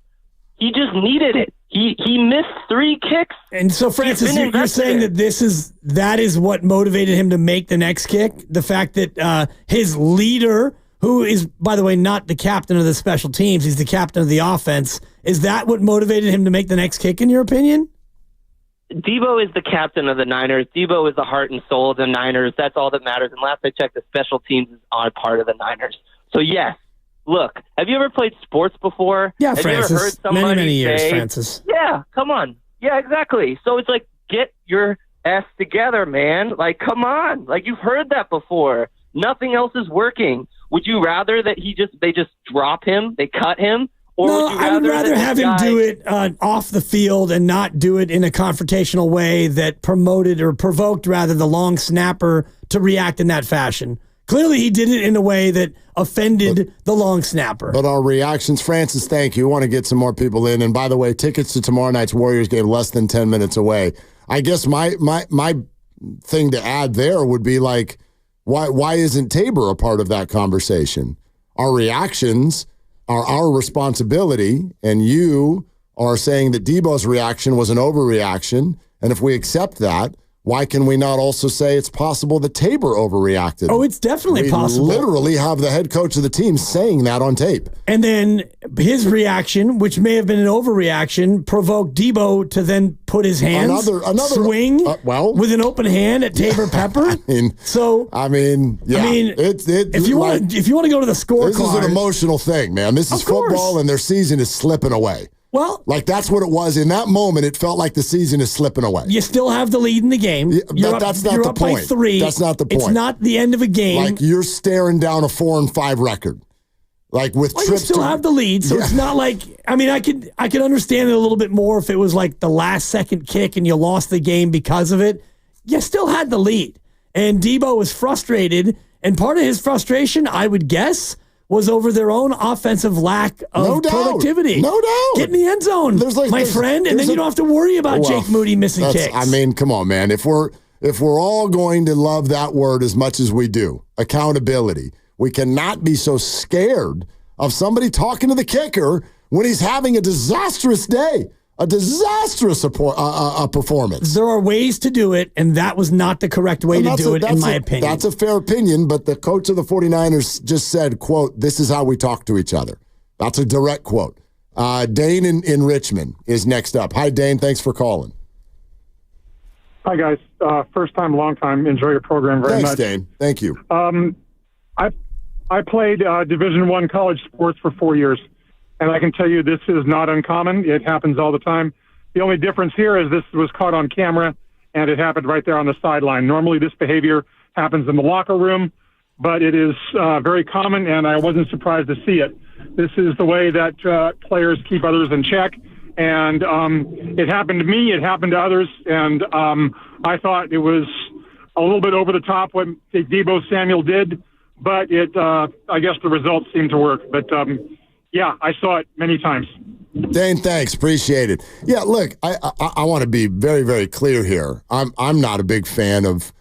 he just needed it. He missed 3 kicks. And so, Francis, you're saying that that is what motivated him to make the next kick? The fact that his leader, who is, by the way, not the captain of the special teams, he's the captain of the offense, is that what motivated him to make the next kick, in your opinion? Deebo is the captain of the Niners. Deebo is the heart and soul of the Niners. That's all that matters. And last I checked, the special teams is on part of the Niners. So, yes, look, have you ever played sports before? Yeah, have Francis. You ever heard somebody many years, say, Francis. Yeah, come on. Yeah, exactly. So it's like, get your ass together, man. Like, come on. Like, you've heard that before. Nothing else is working. Would you rather that they just drop him, they cut him? Or no, I would rather have him do it off the field and not do it in a confrontational way that promoted or provoked, rather, the long snapper to react in that fashion. Clearly, he did it in a way that offended the long snapper. But our reactions, Francis, thank you. We want to get some more people in. And by the way, tickets to tomorrow night's Warriors game less than 10 minutes away. I guess my thing to add there would be like, why isn't Tabor a part of that conversation? Our reactions are our responsibility, and you are saying that Deebo's reaction was an overreaction. And if we accept that, why can we not also say it's possible that Tabor overreacted? Oh, it's definitely possible. We literally have the head coach of the team saying that on tape. And then his reaction, which may have been an overreaction, provoked Deebo to then put his hands, swing with an open hand at Tabor Pepper. If you want to go to the scorecard, this is an emotional thing, man. This is football, and their season is slipping away. Well, like that's what it was in that moment. It felt like the season is slipping away. You still have the lead in the game. That's not the point. By 3. That's not the point. It's not the end of a game. Like you're staring down a 4-5 record. Like with well, trips you still have the lead, so it's not like, I mean, I could understand it a little bit more if it was like the last second kick and you lost the game because of it. You still had the lead. And Debo was frustrated, and part of his frustration, I would guess, was over their own offensive lack of productivity. No doubt. Get in the end zone, my friend, and then you don't have to worry about Jake Moody missing kicks. I mean, come on, man. If we're all going to love that word as much as we do, accountability, we cannot be so scared of somebody talking to the kicker when he's having a disastrous day, a disastrous performance. There are ways to do it, and that was not the correct way to do it, in my opinion. That's a fair opinion, but the coach of the 49ers just said, quote, "This is how we talk to each other." That's a direct quote. Dane in Richmond is next up. Hi, Dane. Thanks for calling. Hi, guys. First time, long time. Enjoy your program very much. Thanks, Dane. Thank you. I played Division I college sports for 4 years, and I can tell you this is not uncommon. It happens all the time. The only difference here is this was caught on camera, and it happened right there on the sideline. Normally this behavior happens in the locker room, but it is very common, and I wasn't surprised to see it. This is the way that players keep others in check, and it happened to me. It happened to others, and I thought it was a little bit over the top what Debo Samuel did, but I guess the results seemed to work. But, yeah, I saw it many times. Dane, thanks. Appreciate it. Yeah, look, I want to be very, very clear here. I'm not a big fan of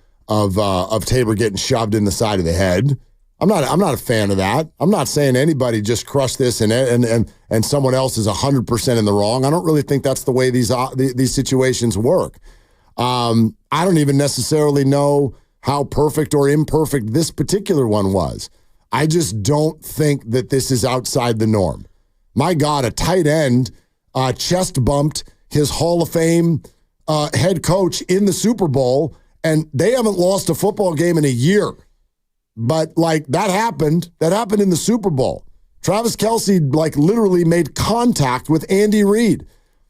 Tabor getting shoved in the side of the head. I'm not a fan of that. I'm not saying anybody just crush this and someone else is 100% in the wrong. I don't really think that's the way these situations work. I don't even necessarily know how perfect or imperfect this particular one was. I just don't think that this is outside the norm. My God, a tight end chest bumped his Hall of Fame head coach in the Super Bowl, and they haven't lost a football game in a year. But, like, that happened. That happened in the Super Bowl. Travis Kelce, like, literally made contact with Andy Reid.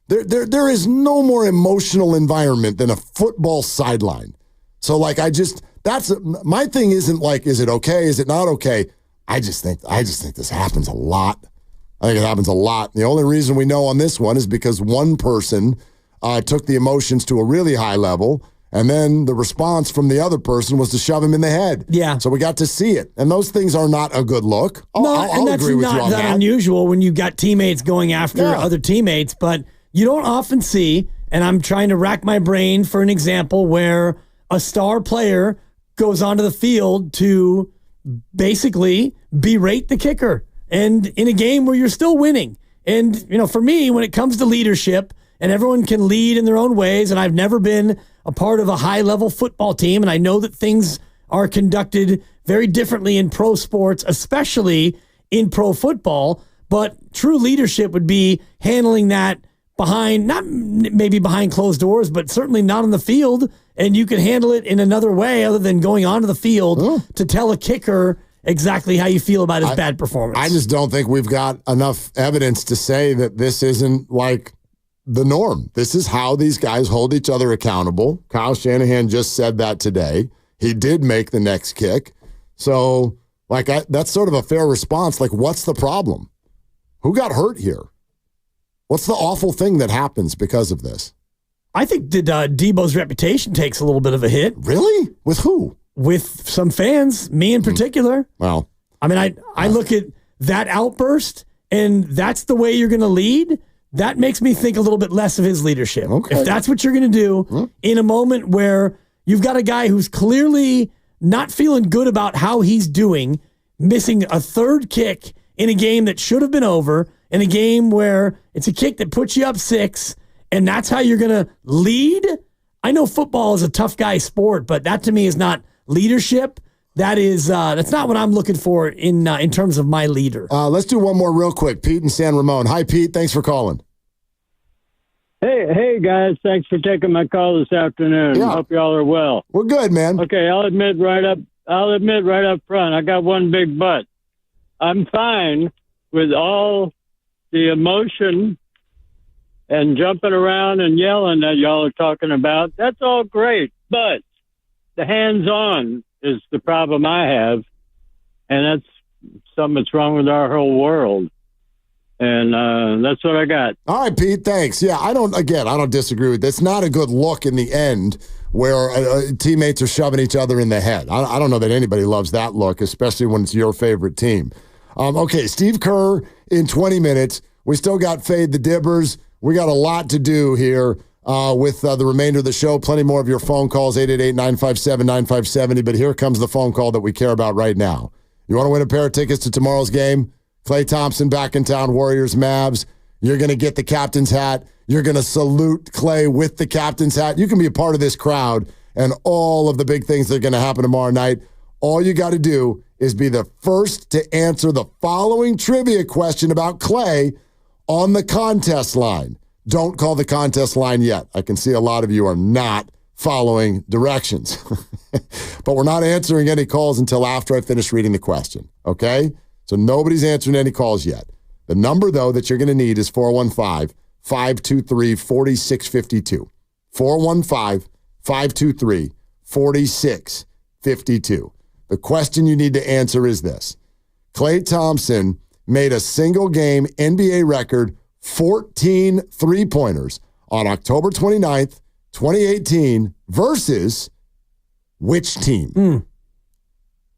There is no more emotional environment than a football sideline. So, like, my thing isn't like, is it okay? Is it not okay? I just think this happens a lot. I think it happens a lot. The only reason we know on this one is because one person took the emotions to a really high level, and then the response from the other person was to shove him in the head. Yeah. So we got to see it. And those things are not a good look. I'll agree with you on that. That's not that unusual when you've got teammates going after other teammates, but you don't often see, and I'm trying to rack my brain for an example where a star player goes onto the field to basically berate the kicker, and in a game where you're still winning. And, you know, for me, when it comes to leadership, and everyone can lead in their own ways, and I've never been a part of a high-level football team, and I know that things are conducted very differently in pro sports, especially in pro football, but true leadership would be handling that behind, not maybe behind closed doors, but certainly not on the field, and you can handle it in another way other than going onto the field to tell a kicker exactly how you feel about his bad performance. I just don't think we've got enough evidence to say that this isn't like the norm. This is how these guys hold each other accountable. Kyle Shanahan just said that today. He did make the next kick. So, like, that's sort of a fair response. Like, what's the problem? Who got hurt here? What's the awful thing that happens because of this? I think that Debo's reputation takes a little bit of a hit. Really? With who? With some fans, me in particular. Well, I mean, I look at that outburst, and that's the way you're going to lead. That makes me think a little bit less of his leadership. Okay. If that's what you're going to do in a moment where you've got a guy who's clearly not feeling good about how he's doing, missing a third kick in a game that should have been over, in a game where it's a kick that puts you up 6, and that's how you're going to lead. I know football is a tough guy sport, but that to me is not leadership. That's not what I'm looking for in terms of my leader. Let's do one more real quick. Pete in San Ramon. Hi, Pete. Thanks for calling. Hey, guys. Thanks for taking my call this afternoon. Yeah. Hope y'all are well. We're good, man. Okay, I'll admit right up front, I got one big but. I'm fine with all the emotion and jumping around and yelling that y'all are talking about. That's all great, but the hands-on is the problem I have, and that's something that's wrong with our whole world. And that's what I got. All right, Pete, thanks. Yeah, I don't disagree with this. It's not a good look in the end where teammates are shoving each other in the head. I don't know that anybody loves that look, especially when it's your favorite team. Okay, Steve Kerr in 20 minutes. We still got Fade the Dibbers. We got a lot to do here with the remainder of the show. Plenty more of your phone calls, 888-957-9570. But here comes the phone call that we care about right now. You want to win a pair of tickets to tomorrow's game? Klay Thompson back in town, Warriors, Mavs. You're going to get the captain's hat. You're going to salute Klay with the captain's hat. You can be a part of this crowd and all of the big things that are going to happen tomorrow night. All you got to do is be the first to answer the following trivia question about Klay on the contest line. Don't call the contest line yet. I can see a lot of you are not following directions. But we're not answering any calls until after I finish reading the question, okay? So nobody's answering any calls yet. The number, though, that you're going to need is 415-523-4652. 415-523-4652. The question you need to answer is this. Klay Thompson made a single-game NBA record 14 three-pointers on October 29th, 2018 versus which team?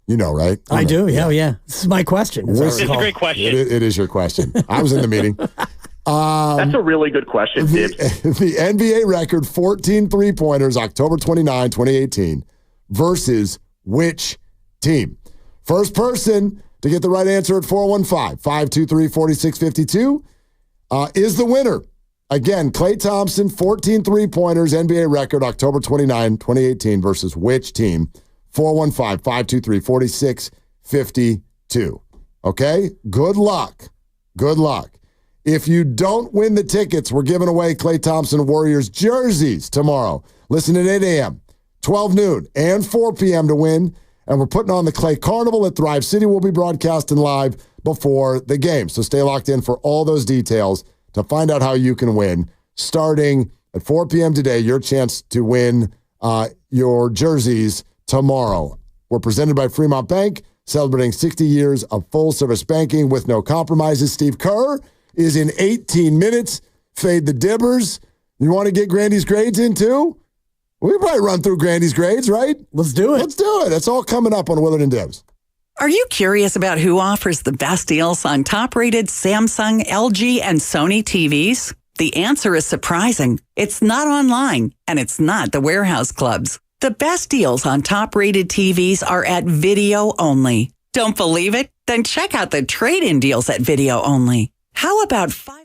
You know, right? I do. Yeah. This is my question. It's a great question. It is your question. I was in the meeting. That's a really good question, Dibs. The NBA record 14 three-pointers October 29, 2018 versus which team? First person to get the right answer at 415-523-4652 is the winner. Again, Klay Thompson, 14 three-pointers, NBA record, October 29, 2018 versus which team? 415-523-4652. Okay? Good luck. Good luck. If you don't win the tickets, we're giving away Klay Thompson Warriors jerseys tomorrow. Listen at 8 a.m., 12 noon, and 4 p.m. to win. And we're putting on the Klay Carnival at Thrive City. We'll be broadcasting live before the game. So stay locked in for all those details to find out how you can win. Starting at 4 p.m. today, your chance to win your jerseys tomorrow. We're presented by Fremont Bank, celebrating 60 years of full-service banking with no compromises. Steve Kerr is in 18 minutes. Fade the Dibbers. You want to get Grandy's grades in too? We probably run through Grandy's grades, right? Let's do it. Let's do it. That's all coming up on Willard and Dibs. Are you curious about who offers the best deals on top-rated Samsung, LG, and Sony TVs? The answer is surprising. It's not online, and it's not the warehouse clubs. The best deals on top-rated TVs are at Video Only. Don't believe it? Then check out the trade-in deals at Video Only. How about 500?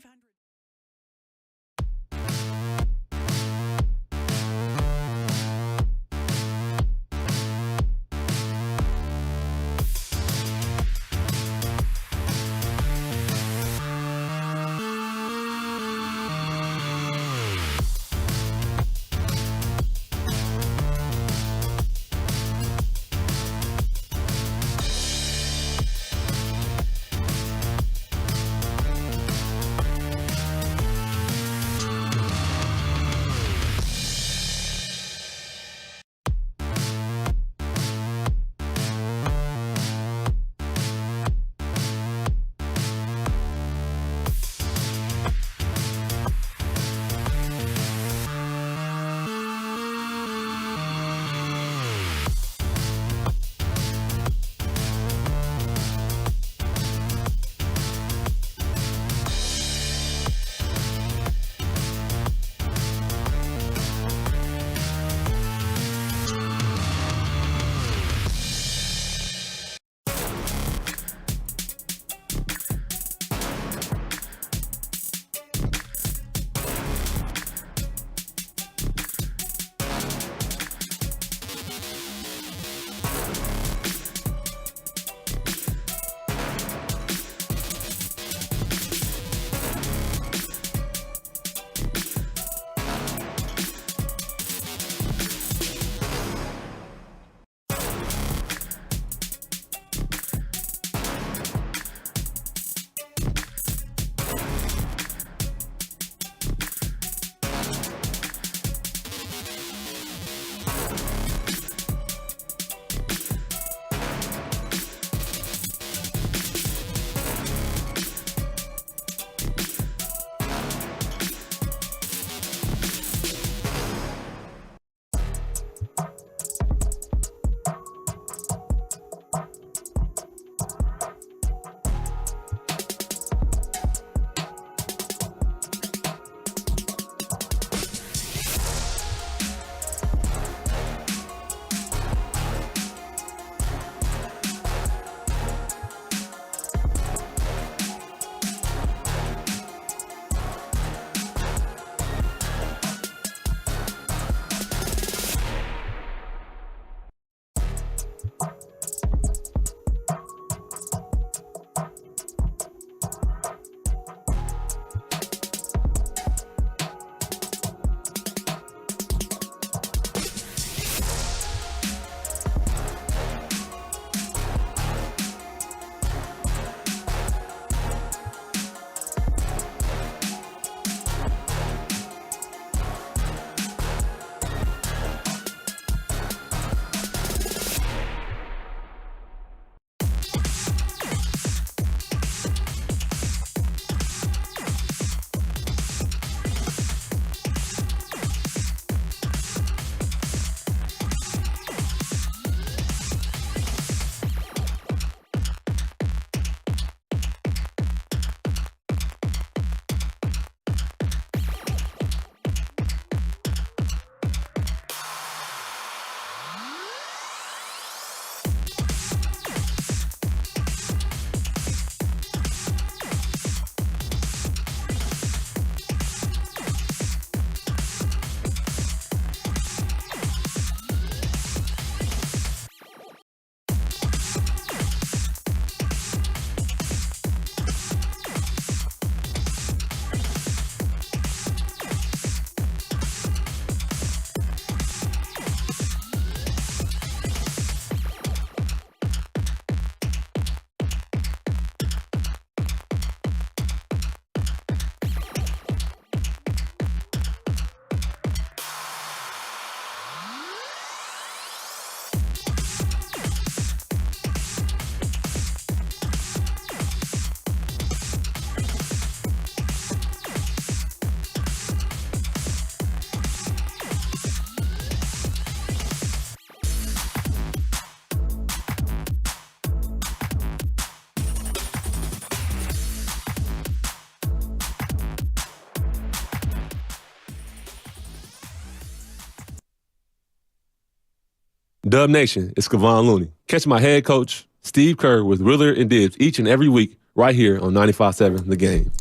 Dub Nation, it's Kevon Looney. Catch my head coach, Steve Kerr, with Willard and Dibs each and every week right here on 95.7 The Game.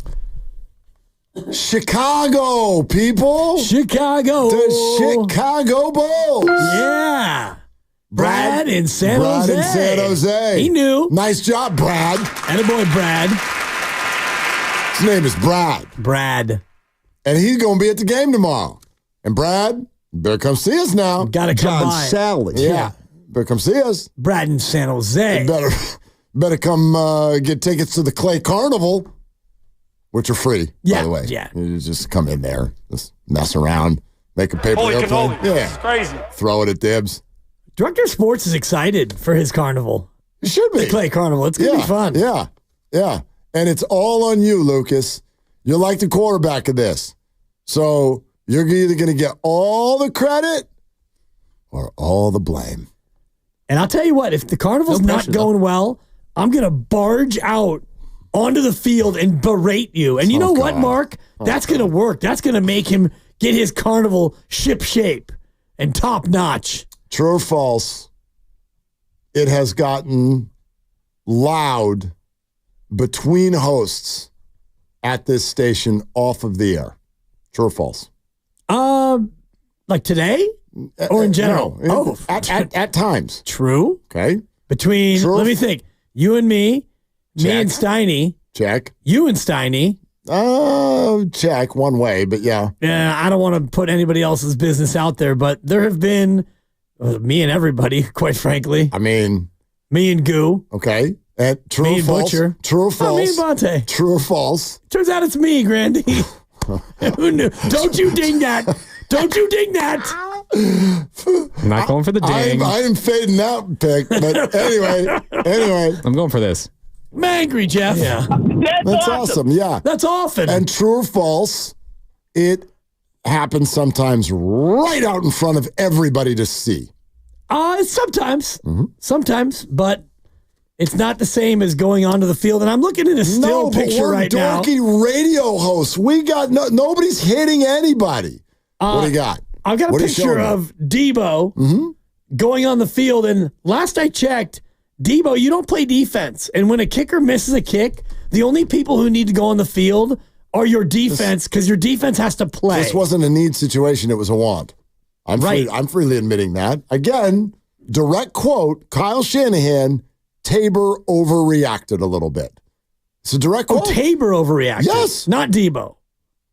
Chicago, people. Chicago. The Chicago Bulls. Yeah. Brad in San Jose. Brad in San Jose. He knew. Nice job, Brad. Attaboy, Brad. His name is Brad. Brad. And he's going to be at the game tomorrow. And Brad, better come see us now. Got to come John by. Sally. Yeah. Better come see us. Brad in San Jose. Better come get tickets to the Klay Carnival, which are free, by the way. Yeah. You just come in there, just mess around, make a paper airplane. Yeah. It's crazy. Throw it at Dibs. Director of Sports is excited for his carnival. It should be. The Klay Carnival. It's going to be fun. Yeah. Yeah. And it's all on you, Lucas. You're like the quarterback of this. So you're either going to get all the credit or all the blame. And I'll tell you what, if the carnival's not going well, I'm going to barge out onto the field and berate you. And you know what, Mark? That's going to work. That's going to make him get his carnival ship shape and top notch. True or false? It has gotten loud between hosts at this station off of the air. True or false? Like today? Or in general? No, at times. True. Okay. Between, let me think, you and me and Steiny. Check. You and Steiny. Check one way, but yeah. Yeah, I don't want to put anybody else's business out there, but there have been me and everybody, quite frankly. I mean, me and Goo. Okay. True me or and false? Butcher. True or false? Me and Bonte. True or false? Turns out it's me, Grandy. Who knew? Don't you ding that. Don't you ding that. I'm not going for the ding. I am fading out pick, but anyway. I'm going for this. I'm angry, Jeff. Yeah. That's awesome. Yeah. That's often. And true or false, it happens sometimes right out in front of everybody to see. Sometimes. Sometimes, but it's not the same as going onto the field. And I'm looking at a still picture right now. No, but we're dorky radio hosts. We got nobody's hitting anybody. What do you got? I've got a picture of Debo going on the field. And last I checked, Debo, you don't play defense. And when a kicker misses a kick, the only people who need to go on the field are your defense because your defense has to play. This wasn't a need situation. It was a want. I'm freely admitting that. Again, direct quote, Kyle Shanahan, Tabor overreacted a little bit. It's a direct quote. Oh, Tabor overreacted. Yes. Not Debo.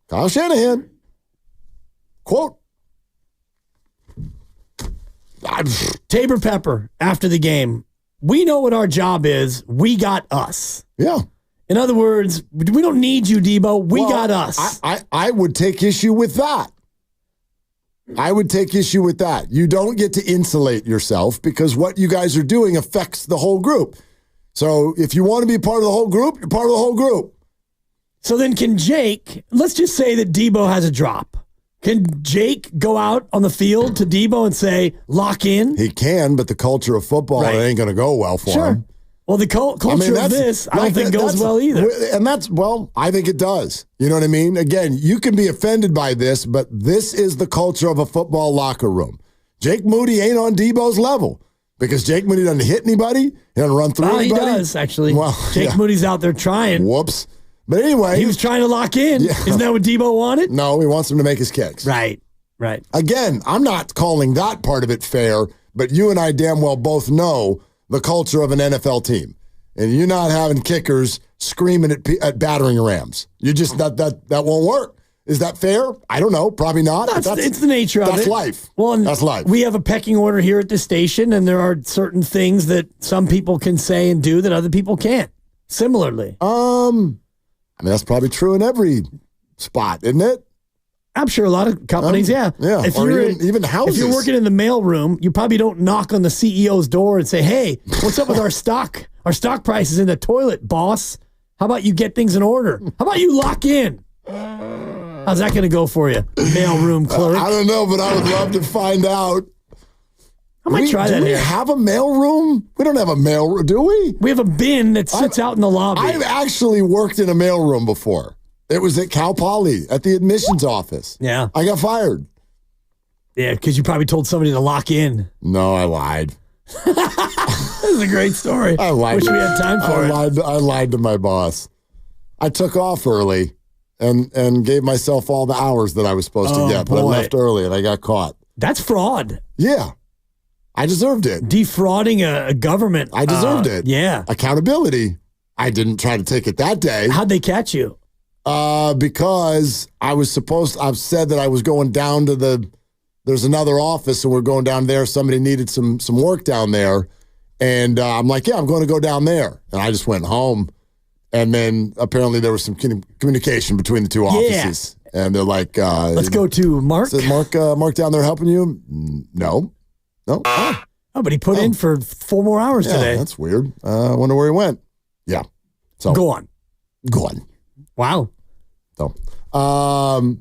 Kyle Shanahan. Quote. Tabor Pepper, after the game, we know what our job is. We got us. Yeah. In other words, we don't need you, Debo. We got us. I would take issue with that. You don't get to insulate yourself because what you guys are doing affects the whole group. So if you want to be part of the whole group, you're part of the whole group. So then can Jake, let's just say that Debo has a drop. Can Jake go out on the field to Debo and say, lock in? He can, but the culture of football, it ain't going to go well for him. Well, the culture of this, I don't think goes well either. And I think it does. You know what I mean? Again, you can be offended by this, but this is the culture of a football locker room. Jake Moody ain't on Debo's level because Jake Moody doesn't hit anybody. He doesn't run through anybody. He does, actually. Well, Jake Moody's out there trying. Whoops. But anyway. He was trying to lock in. Yeah. Isn't that what Debo wanted? No, he wants him to make his kicks. Right. Again, I'm not calling that part of it fair, but you and I damn well both know the culture of an NFL team. And you're not having kickers screaming at battering rams. You just, that won't work. Is that fair? I don't know. Probably not. It's the nature of it. That's life. Well, that's life. We have a pecking order here at the station, and there are certain things that some people can say and do that other people can't. Similarly. I mean, that's probably true in every spot, isn't it? I'm sure a lot of companies, yeah. If or even houses. If you're working in the mailroom, you probably don't knock on the CEO's door and say, hey, what's up with our stock? Our stock price is in the toilet, boss. How about you get things in order? How about you lock in? How's that going to go for you, mailroom clerk? I don't know, but I would love to find out. I might try that here. Do we have a mailroom? We don't have a mailroom, do we? We have a bin that sits out in the lobby. I've actually worked in a mailroom before. It was at Cal Poly at the admissions office. Yeah. I got fired. Yeah, because you probably told somebody to lock in. No, I lied. This is a great story. I lied. Wish we had time for it. I lied to my boss. I took off early and gave myself all the hours that I was supposed to get, but I left early and I got caught. That's fraud. Yeah. I deserved it. Defrauding a government. I deserved it. Yeah. Accountability. I didn't try to take it that day. How'd they catch you? Because I've said that I was going down to there's another office and we're going down there. Somebody needed some work down there. And I'm like, yeah, I'm going to go down there. And I just went home. And then apparently there was some communication between the two offices. Yeah. And they're like, let's go to Mark. Is Mark down there helping you? No. Oh, but he put in for 4 more hours today. That's weird. I wonder where he went. Yeah. So Go on. So, Wow.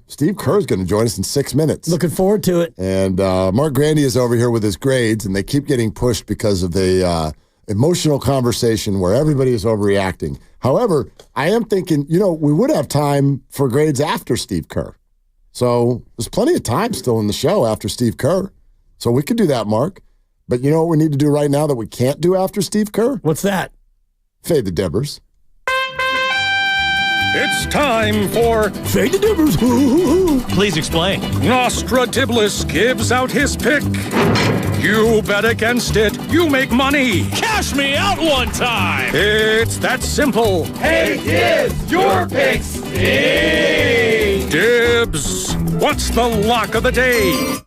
Steve Kerr is going to join us in 6 minutes. Looking forward to it. And Mark Grandy is over here with his grades, and they keep getting pushed because of the emotional conversation where everybody is overreacting. However, I am thinking, we would have time for grades after Steve Kerr. So there's plenty of time still in the show after Steve Kerr. So we could do that, Mark. But you know what we need to do right now that we can't do after Steve Kerr? What's that? Fade the Dibbers. It's time for Fade the Dibbers. Please explain. Nostradamus gives out his pick. You bet against it. You make money. Cash me out one time. It's that simple. Hey, Dibs, your pick stings. Dibs, what's the lock of the day?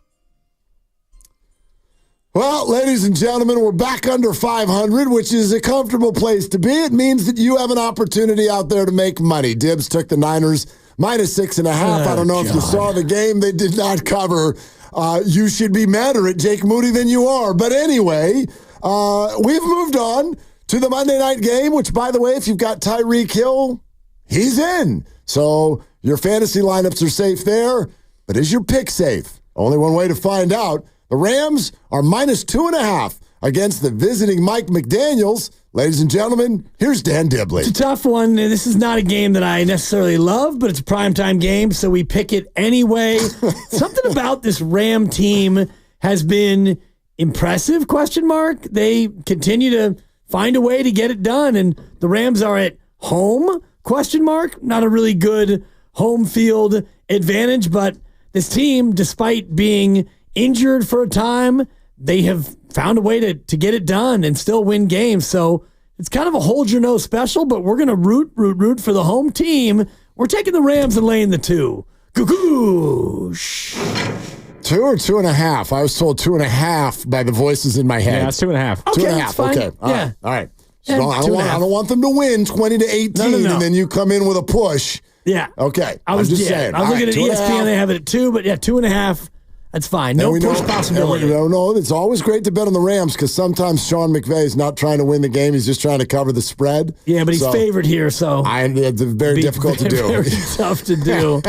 Well, ladies and gentlemen, we're back under 500, which is a comfortable place to be. It means that you have an opportunity out there to make money. Dibs took the Niners -6.5. I don't know if you saw the game. They did not cover. You should be madder at Jake Moody than you are. But anyway, we've moved on to the Monday night game, which, by the way, if you've got Tyreek Hill, he's in. So your fantasy lineups are safe there. But is your pick safe? Only one way to find out. The Rams are -2.5 against the visiting Mike McDaniels. Ladies and gentlemen, here's Dan Dibley. It's a tough one. This is not a game that I necessarily love, but it's a primetime game, so we pick it anyway. Something about this Ram team has been impressive, ? They continue to find a way to get it done, and the Rams are at home, ? Not a really good home field advantage, but this team, despite being injured for a time, they have found a way to get it done and still win games. So it's kind of a hold your nose special, but we're going to root for the home team. We're taking the Rams and laying the 2. Goo-goosh. 2 or 2.5? I was told 2.5 by the voices in my head. Yeah, it's 2.5. Okay, 2.5. that's fine. Okay. All right. Yeah, So I don't want them to win 20-18, No. and then you come in with a push. Yeah. Okay. I was just saying. I was looking at 2.5. ESPN. They have it at 2, but 2.5. That's fine. No push possibility. No, it's always great to bet on the Rams because sometimes Sean McVay is not trying to win the game. He's just trying to cover the spread. Yeah, but he's favored here, so. It's very difficult to do. Very tough to do.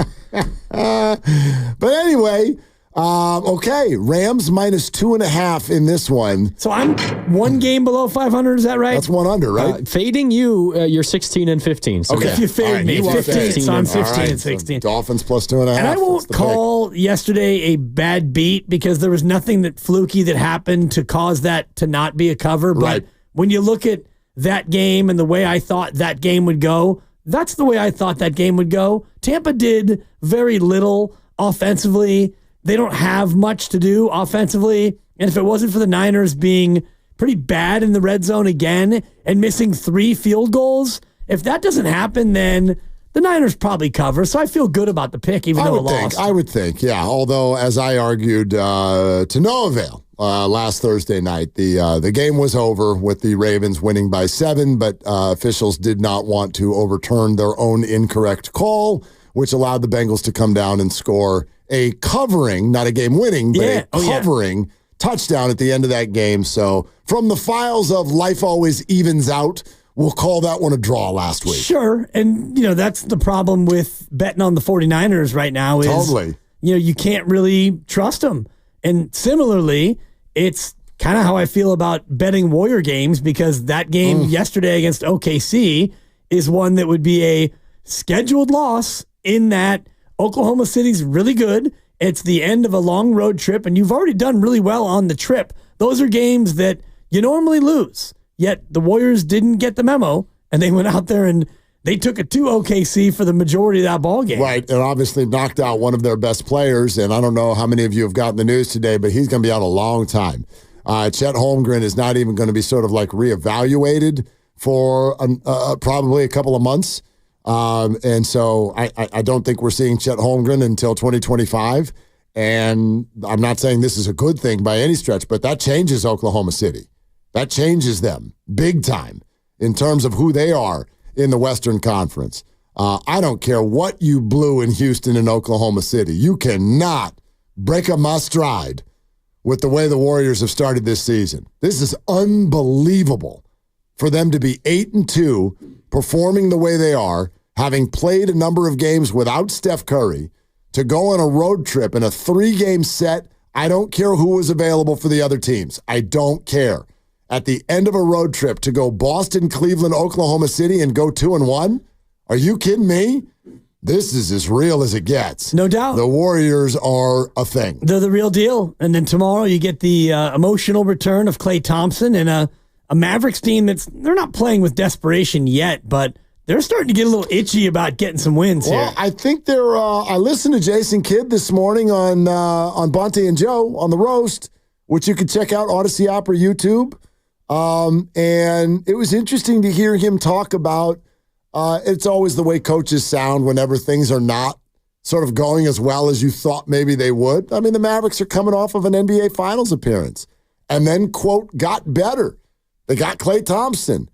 But anyway, okay, Rams -2.5 in this one. So I'm one game below 500, is that right? That's one under, right? Fading you, you're 16 and 15. So Okay. If you fade me, 15, so I'm 15 and 16. Dolphins +2.5. And I won't call yesterday a bad beat because there was nothing that fluky that happened to cause that to not be a cover. But Right. when you look at that game and the way I thought that game would go, that's the way I thought that game would go. Tampa did very little offensively. They don't have much to do offensively. And if it wasn't for the Niners being pretty bad in the red zone again and missing 3 field goals, if that doesn't happen, then the Niners probably cover. So I feel good about the pick, even though it lost. I would think, yeah. Although, as I argued, to no avail last Thursday night, the game was over with the Ravens winning by 7, but officials did not want to overturn their own incorrect call, which allowed the Bengals to come down and score a covering, not a game winning, but a covering touchdown at the end of that game. So from the files of life always evens out, we'll call that one a draw last week. Sure. And, that's the problem with betting on the 49ers right now is, Totally. You can't really trust them. And similarly, it's kind of how I feel about betting Warrior games because that game yesterday against OKC is one that would be a scheduled loss in that Oklahoma City's really good, It's the end of a long road trip, and you've already done really well on the trip. Those are games that you normally lose, yet the Warriors didn't get the memo, and they went out there and they took it to OKC for the majority of that ball game. Right, and obviously knocked out one of their best players, and I don't know how many of you have gotten the news today, but he's going to be out a long time. Chet Holmgren is not even going to be sort of like reevaluated for probably a couple of months. And so I don't think we're seeing Chet Holmgren until 2025. And I'm not saying this is a good thing by any stretch, but that changes Oklahoma City. That changes them big time in terms of who they are in the Western Conference. I don't care what you blew in Houston and Oklahoma City. You cannot break my stride with the way the Warriors have started this season. This is unbelievable for them to be 8-2, performing the way they are, having played a number of games without Steph Curry, to go on a road trip in a 3-game set. I don't care who was available for the other teams. I don't care. At the end of a road trip to go Boston, Cleveland, Oklahoma City and go 2-1? Are you kidding me? This is as real as it gets. No doubt. The Warriors are a thing. They're the real deal. And then tomorrow you get the emotional return of Klay Thompson and a Mavericks team they're not playing with desperation yet, but they're starting to get a little itchy about getting some wins here. I think they're. I listened to Jason Kidd this morning on Bonte and Joe on the roast, which you can check out Odyssey app or YouTube. And it was interesting to hear him talk about. It's always the way coaches sound whenever things are not sort of going as well as you thought maybe they would. I mean, the Mavericks are coming off of an NBA Finals appearance, and then quote got better. They got Klay Thompson.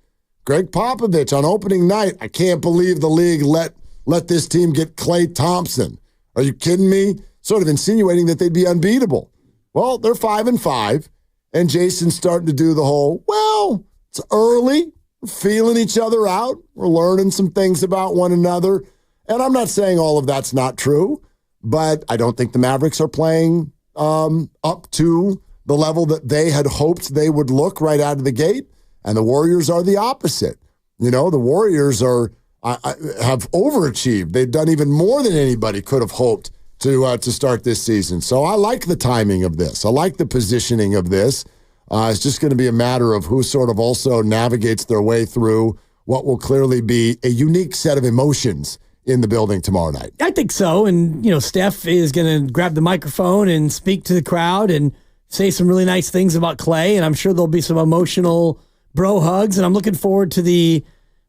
Greg Popovich on opening night. I can't believe the league let this team get Klay Thompson. Are you kidding me? Sort of insinuating that they'd be unbeatable. Well, they're 5-5, and Jason's starting to do the whole, well, it's early. We're feeling each other out. We're learning some things about one another. And I'm not saying all of that's not true, but I don't think the Mavericks are playing up to the level that they had hoped they would look right out of the gate. And the Warriors are the opposite. You know, the Warriors have overachieved. They've done even more than anybody could have hoped to start this season. So I like the timing of this. I like the positioning of this. It's just going to be a matter of who sort of also navigates their way through what will clearly be a unique set of emotions in the building tomorrow night. I think so. And, Steph is going to grab the microphone and speak to the crowd and say some really nice things about Klay. And I'm sure there'll be some emotional bro hugs. And I'm looking forward to the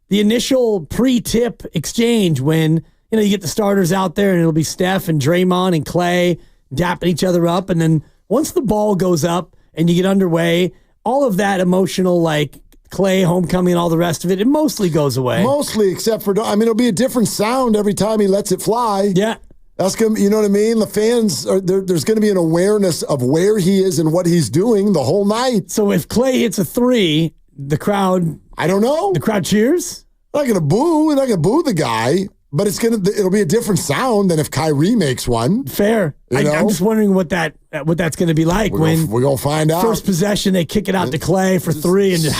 initial pre-tip exchange when, you get the starters out there and it'll be Steph and Draymond and Klay dapping each other up. And then once the ball goes up and you get underway, all of that emotional, like Klay, homecoming, and all the rest of it, it mostly goes away. Mostly, except for, it'll be a different sound every time he lets it fly. Yeah. That's going to, you know what I mean? The fans, there's going to be an awareness of where he is and what he's doing the whole night. So if Klay hits a 3, the crowd... I don't know. The crowd cheers? They're not going to boo. They're not going to boo the guy. But it'll be a different sound than if Kyrie makes one. Fair. I'm just wondering what that's going to be like we're going to find out. First possession, they kick it out to Klay for 3 and just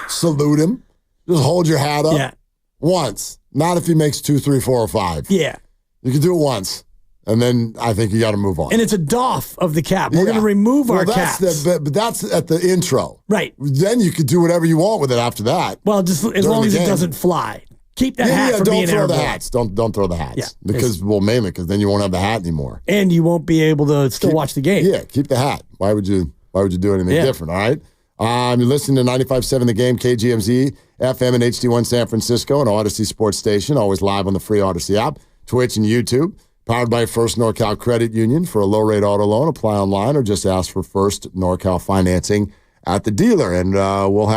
salute him. Just hold your hat up. Yeah. Once. Not if he makes 2, 3, 4, or 5. Yeah. You can do it once. And then I think you got to move on. And it's a doff of the cap. We're going to remove our caps. But that's at the intro. Right. Then you can do whatever you want with it after that. Well, just as long as it doesn't fly. Keep that hat from being airborne. Don't throw the hats. Don't throw the hats. Yeah, mainly because then you won't have the hat anymore. And you won't be able to still watch the game. Yeah, keep the hat. Why would you do anything different, all right? You're listening to 95.7 The Game, KGMZ, FM and HD1 San Francisco, and Odyssey Sports Station, always live on the free Odyssey app, Twitch and YouTube. Powered by First NorCal Credit Union. For a low-rate auto loan, apply online or just ask for First NorCal financing at the dealer. And we'll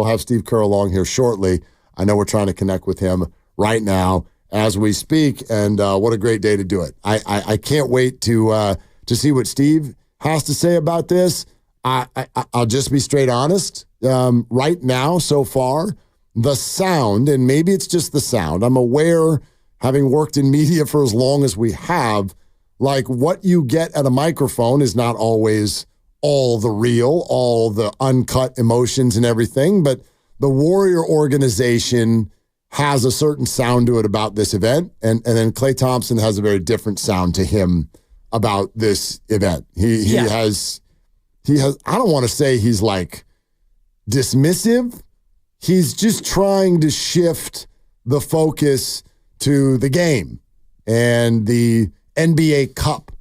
have Steve Kerr along here shortly. I know we're trying to connect with him right now as we speak, and what a great day to do it. I can't wait to see what Steve has to say about this. I'll just be straight honest. Right now, so far, the sound, and maybe it's just the sound, I'm aware, having worked in media for as long as we have, like what you get at a microphone is not always all the real, all the uncut emotions and everything, but the Warrior organization has a certain sound to it about this event, and then Klay Thompson has a very different sound to him about this event. He has, I don't want to say he's like dismissive. He's just trying to shift the focus to the game and the NBA Cup.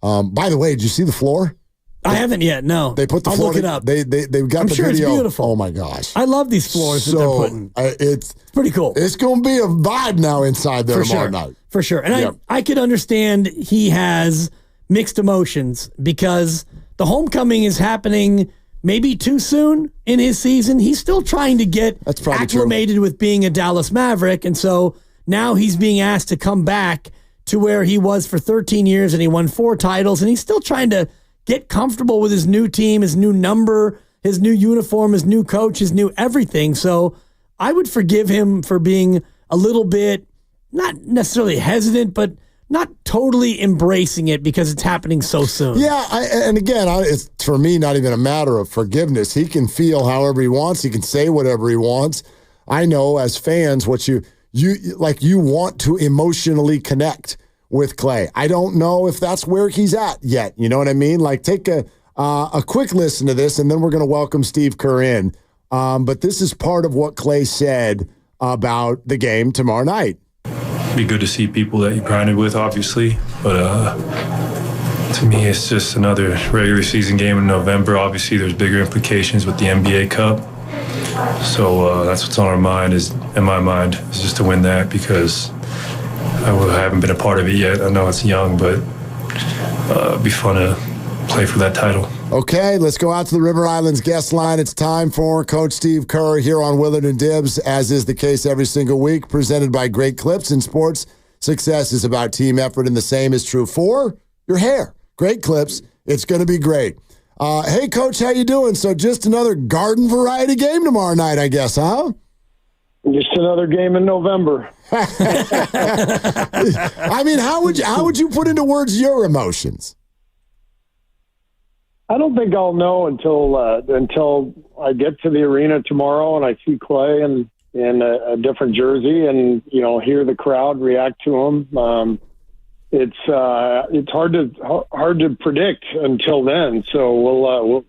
By the way, did you see the floor? I haven't yet. No, they put the I'll floor. Look it up. They've got the sure video. It's beautiful. Oh my gosh! I love these floors that they're putting. It's pretty cool. It's going to be a vibe now inside there tomorrow night. For sure. And I could understand he has mixed emotions because the homecoming is happening maybe too soon in his season. He's still trying to get acclimated with being a Dallas Maverick, and so now he's being asked to come back to where he was for 13 years, and he won 4 titles, and he's still trying to get comfortable with his new team, his new number, his new uniform, his new coach, his new everything. So I would forgive him for being a little bit, not necessarily hesitant, but not totally embracing it because it's happening so soon. Yeah, and again, it's for me not even a matter of forgiveness. He can feel however he wants. He can say whatever he wants. I know as fans what you want to emotionally connect with Klay. I don't know if that's where he's at yet. You know what I mean? Like, take a quick listen to this, and then we're going to welcome Steve Kerr in. But this is part of what Klay said about the game tomorrow night. Be good to see people that you grinded with, obviously. But to me, it's just another regular season game in November. Obviously, there's bigger implications with the NBA Cup. So that's what's on our mind, in my mind, is just to win that because I haven't been a part of it yet. I know it's young, but it'd be fun to play for that title. Okay, let's go out to the River Islands guest line. It's time for Coach Steve Kerr here on Willard and Dibs, as is the case every single week, presented by Great Clips. In sports, success is about team effort, and the same is true for your hair. Great Clips, it's going to be great. Hey, Coach, how you doing? So just another garden variety game tomorrow night, I guess, huh? Just another game in November. I mean, how would you put into words your emotions? I don't think I'll know until I get to the arena tomorrow and I see Klay in a different jersey and hear the crowd react to him. It's hard to predict until then. So we'll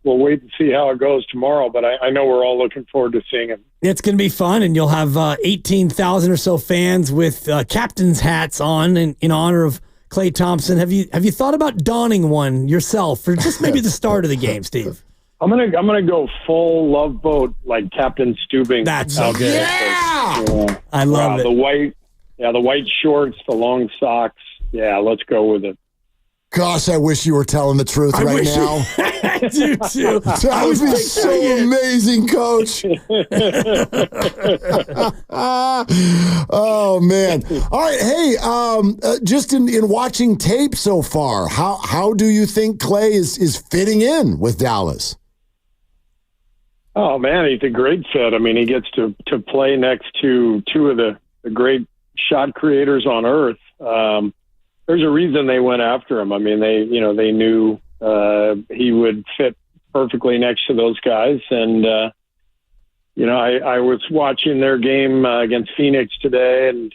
wait and see how it goes tomorrow. But I know we're all looking forward to seeing him. It's going to be fun, and you'll have 18,000 or so fans with captain's hats on in honor of Klay Thompson. Have you thought about donning one yourself for just maybe the start of the game, Steve? I'm gonna go full Love Boat like Captain Stubing. That's okay. Yeah! I love it. The white shorts, the long socks. Yeah, let's go with it. Gosh, I wish you were telling the truth right now. I do too. That would be so amazing, Coach. Oh man! All right, hey, just in watching tape so far, how do you think Klay is fitting in with Dallas? Oh man, he's a great fit. I mean, he gets to play next to two of the great shot creators on earth. There's a reason they went after him. I mean, they knew he would fit perfectly next to those guys. And, I was watching their game against Phoenix today and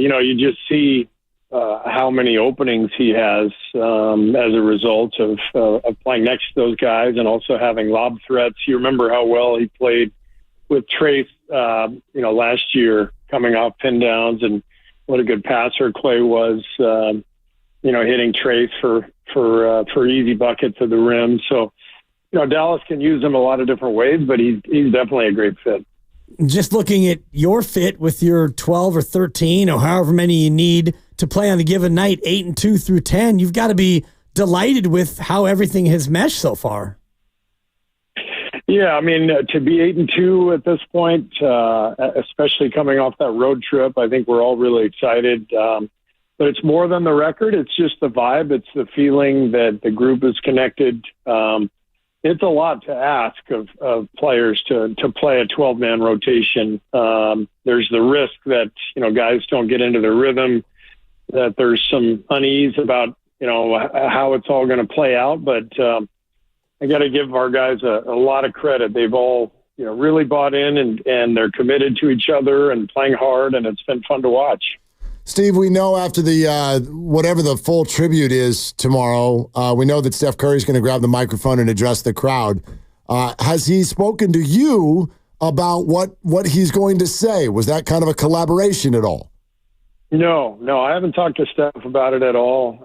you just see how many openings he has as a result of playing next to those guys and also having lob threats. You remember how well he played with Trace, last year coming off pin downs, and what a good passer Klay was, hitting Trace for easy buckets at the rim. So, Dallas can use him a lot of different ways, but he's definitely a great fit. Just looking at your fit with your 12 or 13 or however many you need to play on a given night, 8 and 2 through 10, you've got to be delighted with how everything has meshed so far. Yeah, I mean, to be 8 and 2 at this point, especially coming off that road trip, I think we're all really excited. But it's more than the record. It's just the vibe. It's the feeling that the group is connected. It's a lot to ask of players to play a 12-man rotation. There's the risk that, guys don't get into their rhythm, that there's some unease about, how it's all going to play out. But I got to give our guys a lot of credit. They've all, really bought in and they're committed to each other and playing hard, and it's been fun to watch. Steve, we know after the whatever the full tribute is tomorrow, we know that Steph Curry's going to grab the microphone and address the crowd. Has he spoken to you about what he's going to say? Was that kind of a collaboration at all? No, I haven't talked to Steph about it at all.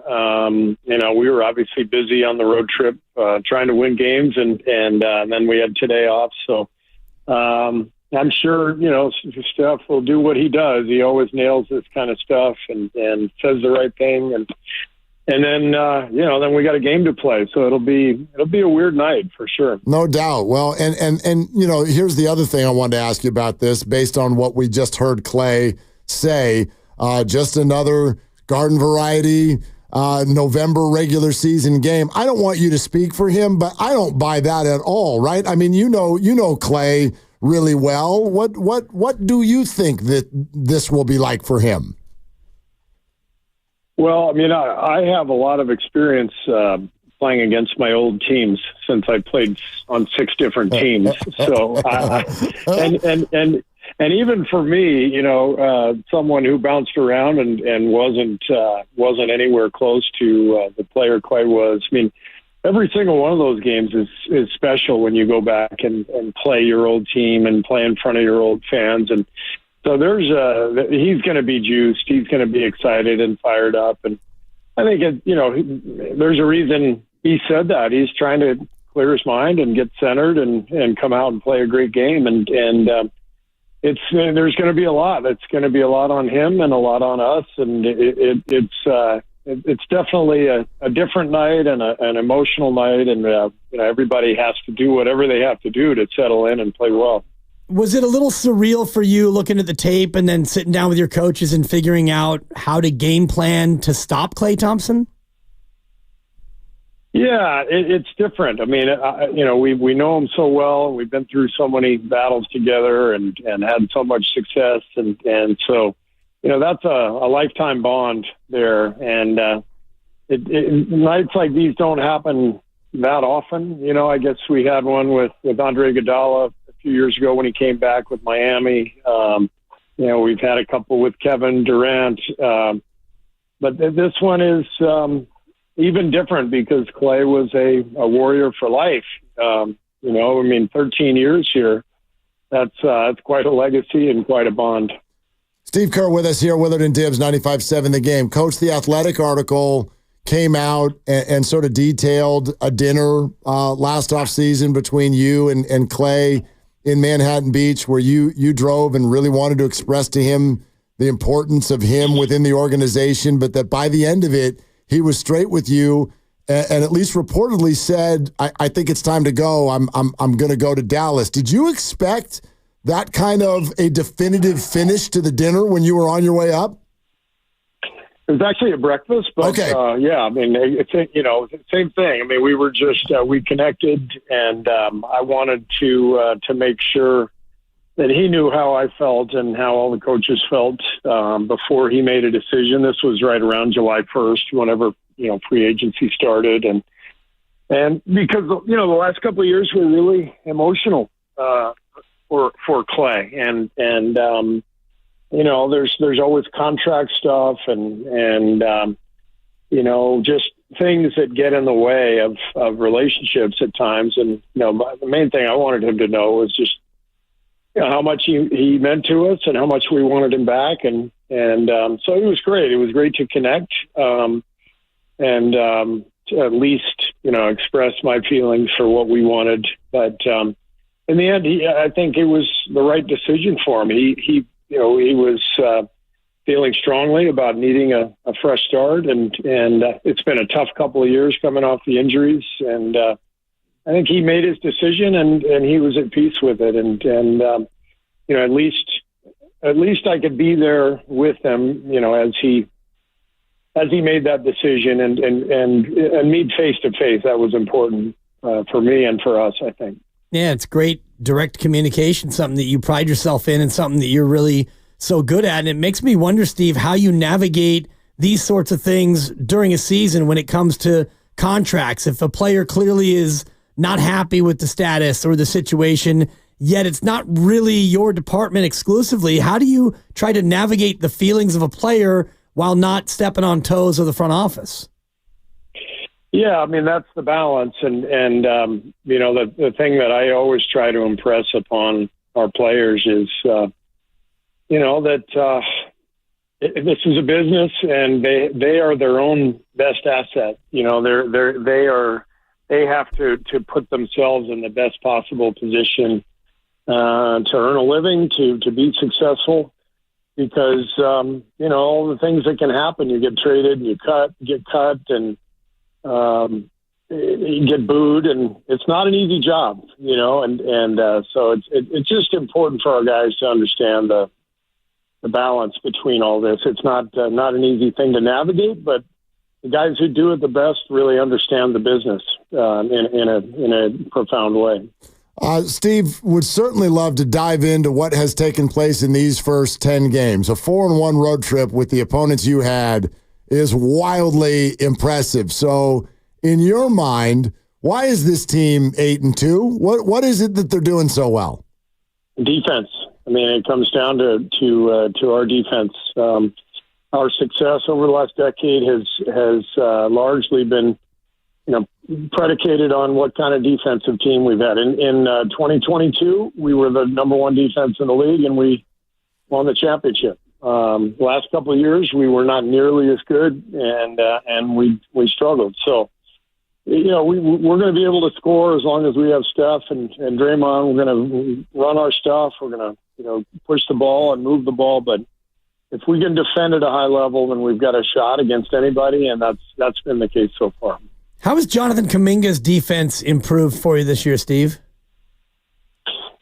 We were obviously busy on the road trip trying to win games, and then we had today off. So I'm sure, Steph will do what he does. He always nails this kind of stuff and says the right thing. And then, then we got a game to play. So it'll be a weird night for sure. No doubt. Well, and here's the other thing I wanted to ask you about this based on what we just heard Klay say. Just another garden variety November regular season game. I don't want you to speak for him, but I don't buy that at all, right? I mean, you know Klay really well. What do you think that this will be like for him? Well, I mean, I have a lot of experience playing against my old teams since I played on 6 different teams. So, and even for me, someone who bounced around and wasn't anywhere close to the player Klay was. I mean, every single one of those games is special when you go back and play your old team and play in front of your old fans. And so he's going to be juiced. He's going to be excited and fired up. And I think, there's a reason he said that. He's trying to clear his mind and get centered and come out and play a great game. And there's going to be a lot. It's going to be a lot on him and a lot on us. And it's definitely a different night and an emotional night. And, everybody has to do whatever they have to do to settle in and play well. Was it a little surreal for you looking at the tape and then sitting down with your coaches and figuring out how to game plan to stop Klay Thompson? Yeah, it's different. I mean, we know him so well. We've been through so many battles together and had so much success. And so, that's a lifetime bond there. And nights like these don't happen that often. I guess we had one with Andre Iguodala a few years ago when he came back with Miami. We've had a couple with Kevin Durant. But this one is even different because Klay was a warrior for life. 13 years here. That's quite a legacy and quite a bond. Steve Kerr with us here, Willard and Dibbs, 95.7 The Game. Coach, the Athletic article came out and sort of detailed a dinner last offseason between you and Klay in Manhattan Beach where you drove and really wanted to express to him the importance of him within the organization, but that by the end of it, he was straight with you and at least reportedly said, I think it's time to go. I'm going to go to Dallas. Did you expect that kind of a definitive finish to the dinner when you were on your way up? It was actually a breakfast, but okay. It's same thing. I mean, we were just we connected, and I wanted to make sure that he knew how I felt and how all the coaches felt before he made a decision. This was right around July 1st, whenever free agency started, and because the last couple of years were really emotional for Klay, and there's always contract stuff and just things that get in the way of relationships at times. And the main thing I wanted him to know was just how much he meant to us and how much we wanted him back. And so it was great. It was great to connect and to at least express my feelings for what we wanted. But in the end, I think it was the right decision for him. He was feeling strongly about needing a fresh start, and it's been a tough couple of years coming off the injuries, and I think he made his decision, and he was at peace with it, and at least I could be there with him, as he made that decision and meet face to face. That was important for me and for us, I think. Yeah, it's great direct communication, something that you pride yourself in and something that you're really so good at. And it makes me wonder, Steve, how you navigate these sorts of things during a season when it comes to contracts. If a player clearly is not happy with the status or the situation yet it's not really your department exclusively. How do you try to navigate the feelings of a player while not stepping on toes of the front office? Yeah, I mean, that's the balance. And you know, the thing that I always try to impress upon our players is, you know, that this is a business and they are their own best asset. You know, they have to put themselves in the best possible position to earn a living, to be successful, because, you know, all the things that can happen, you get traded and you get cut and you get booed, and it's not an easy job, you know, and so it's just important for our guys to understand the balance between all this. It's not an easy thing to navigate, but the guys who do it the best really understand the business in a profound way. Steve, would certainly love to dive into what has taken place in these first 10 games. A 4-1 road trip with the opponents you had is wildly impressive. So, in your mind, why is this team 8-2? What is it that they're doing so well? Defense. I mean, it comes down to our defense. Our success over the last decade has largely been, you know, predicated on what kind of defensive team we've had. In 2022, we were the number one defense in the league, and we won the championship. Last couple of years, we were not nearly as good, and we struggled. So, you know, we're going to be able to score as long as we have Steph and Draymond. We're going to run our stuff. We're going to, you know, push the ball and move the ball. But if we can defend at a high level, then we've got a shot against anybody, and that's been the case so far. How has Jonathan Kuminga's defense improved for you this year, Steve?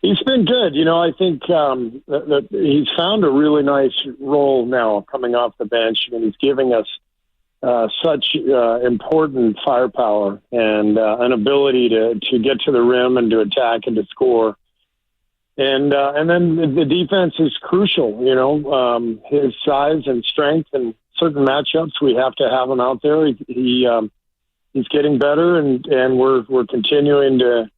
He's been good. You know, I think that he's found a really nice role now coming off the bench, and he's giving us such important firepower and an ability to get to the rim and to attack and to score. And then the defense is crucial. You know, his size and strength and certain matchups, we have to have him out there. He's getting better, and we're continuing to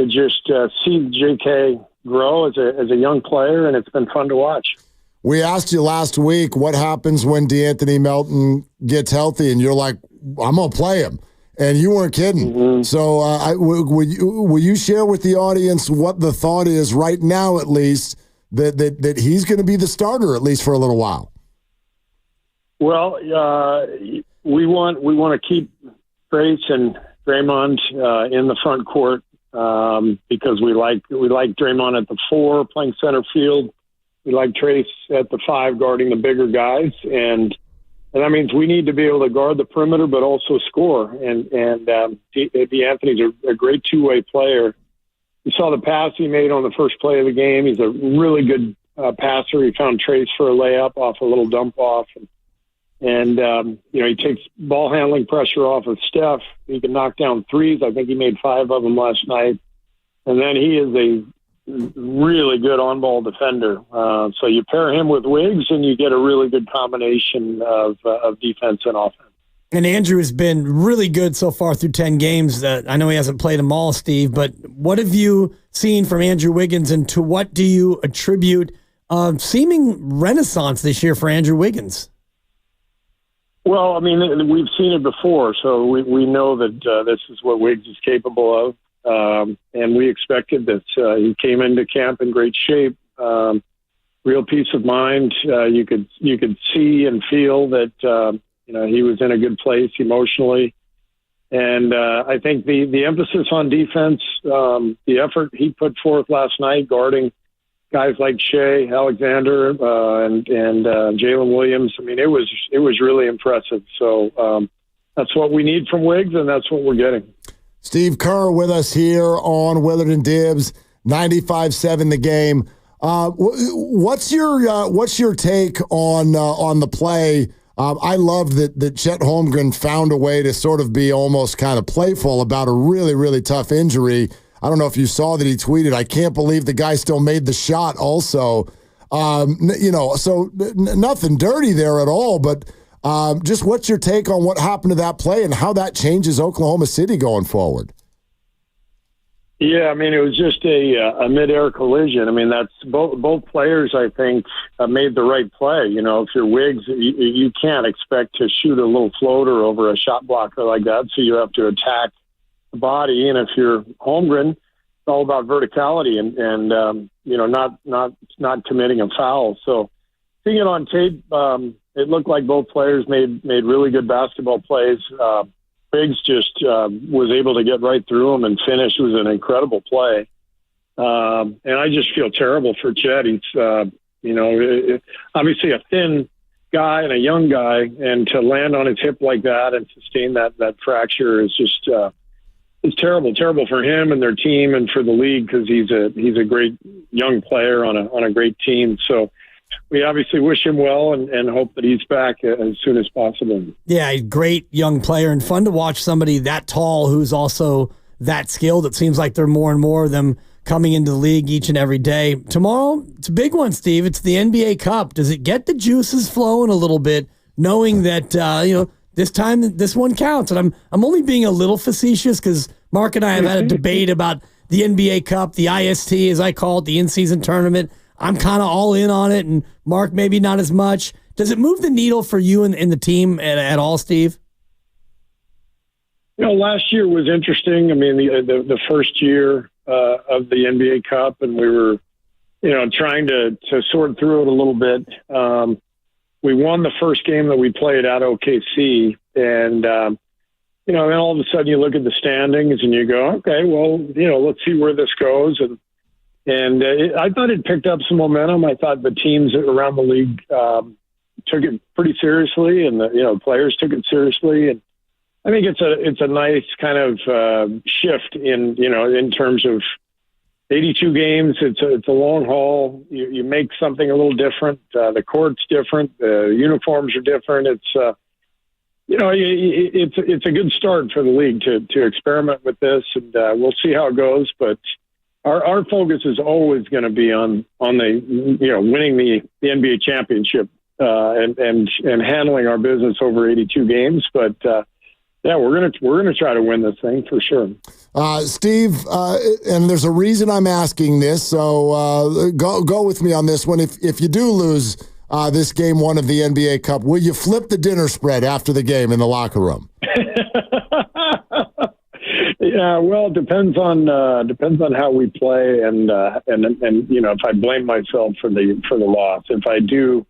just see JK grow as a young player, and it's been fun to watch. We asked you last week what happens when DeAnthony Melton gets healthy, and you're like, I'm going to play him. And you weren't kidding. Mm-hmm. So will you share with the audience what the thought is right now, at least, that he's going to be the starter, at least for a little while? Well, we want to keep Trace and Draymond in the front court because we like Draymond at the 4 playing center field. We like Trace at the 5 guarding the bigger guys, and that means we need to be able to guard the perimeter but also score. And DeAnthony's a great two-way player. You saw the pass he made on the first play of the game. He's a really good passer. He found Trace for a layup off a little dump off. And you know, he takes ball handling pressure off of Steph. He can knock down threes. I think he made 5 of them last night. And then he is a really good on-ball defender. So you pair him with Wiggs, and you get a really good combination of defense and offense. And Andrew has been really good so far through 10 games. I know he hasn't played them all, Steve, but what have you seen from Andrew Wiggins, and to what do you attribute seeming renaissance this year for Andrew Wiggins? Well, I mean, we've seen it before, so we know that this is what Wiggs is capable of. And we expected this. He came into camp in great shape, real peace of mind. You could see and feel that you know, he was in a good place emotionally. And I think the emphasis on defense, the effort he put forth last night guarding guys like Shea Alexander and Jalen Williams. I mean, it was really impressive. So that's what we need from Wiggs, and that's what we're getting. Steve Kerr with us here on Willard and Dibbs, 95.7 The Game. What's your take on the play? I love that Chet Holmgren found a way to sort of be almost kind of playful about a really, really tough injury. I don't know if you saw that he tweeted, I can't believe the guy still made the shot also. You know, so nothing dirty there at all, but just what's your take on what happened to that play and how that changes Oklahoma City going forward? Yeah, I mean, it was just a mid-air collision. I mean, that's both players, I think, made the right play. You know, if you're Wiggs, you can't expect to shoot a little floater over a shot blocker like that, so you have to attack the body. And if you're Holmgren, it's all about verticality and not committing a foul. So seeing it on tape, it looked like both players made really good basketball plays. Biggs just was able to get right through him and finish. It was an incredible play. And I just feel terrible for Chet. He's, obviously a thin guy and a young guy, and to land on his hip like that and sustain that fracture is just it's terrible for him and their team and for the league, because he's a great young player on a great team. So we obviously wish him well and hope that he's back as soon as possible. Yeah, great young player, and fun to watch somebody that tall who's also that skilled. It seems like there are more and more of them coming into the league each and every day. Tomorrow, it's a big one, Steve. It's the NBA Cup. Does it get the juices flowing a little bit, knowing that this time this one counts? And I'm only being a little facetious because Mark and I have had a debate about the NBA Cup, the IST, as I call it, the in-season tournament. I'm kind of all in on it, and Mark maybe not as much. Does it move the needle for you and the team at all, Steve? Last year was interesting. I mean, the first year of the NBA Cup, and we were, trying to sort through it a little bit. We won the first game that we played at OKC, and then all of a sudden you look at the standings and you go, okay, well, let's see where this goes. And I thought it picked up some momentum. I thought the teams around the league took it pretty seriously, and the players took it seriously. And I think it's a nice kind of shift in terms of 82 games. It's a long haul. You make something a little different. The court's different. The uniforms are different. It's a good start for the league to experiment with this, and we'll see how it goes. But our focus is always going to be on the winning the NBA championship and handling our business over 82 games. But we're gonna try to win this thing for sure. Steve, and there's a reason I'm asking this, so go with me on this one. If you do lose this game one of the NBA Cup, will you flip the dinner spread after the game in the locker room? Yeah, well, it depends on how we play, and if I blame myself for the loss. If I do,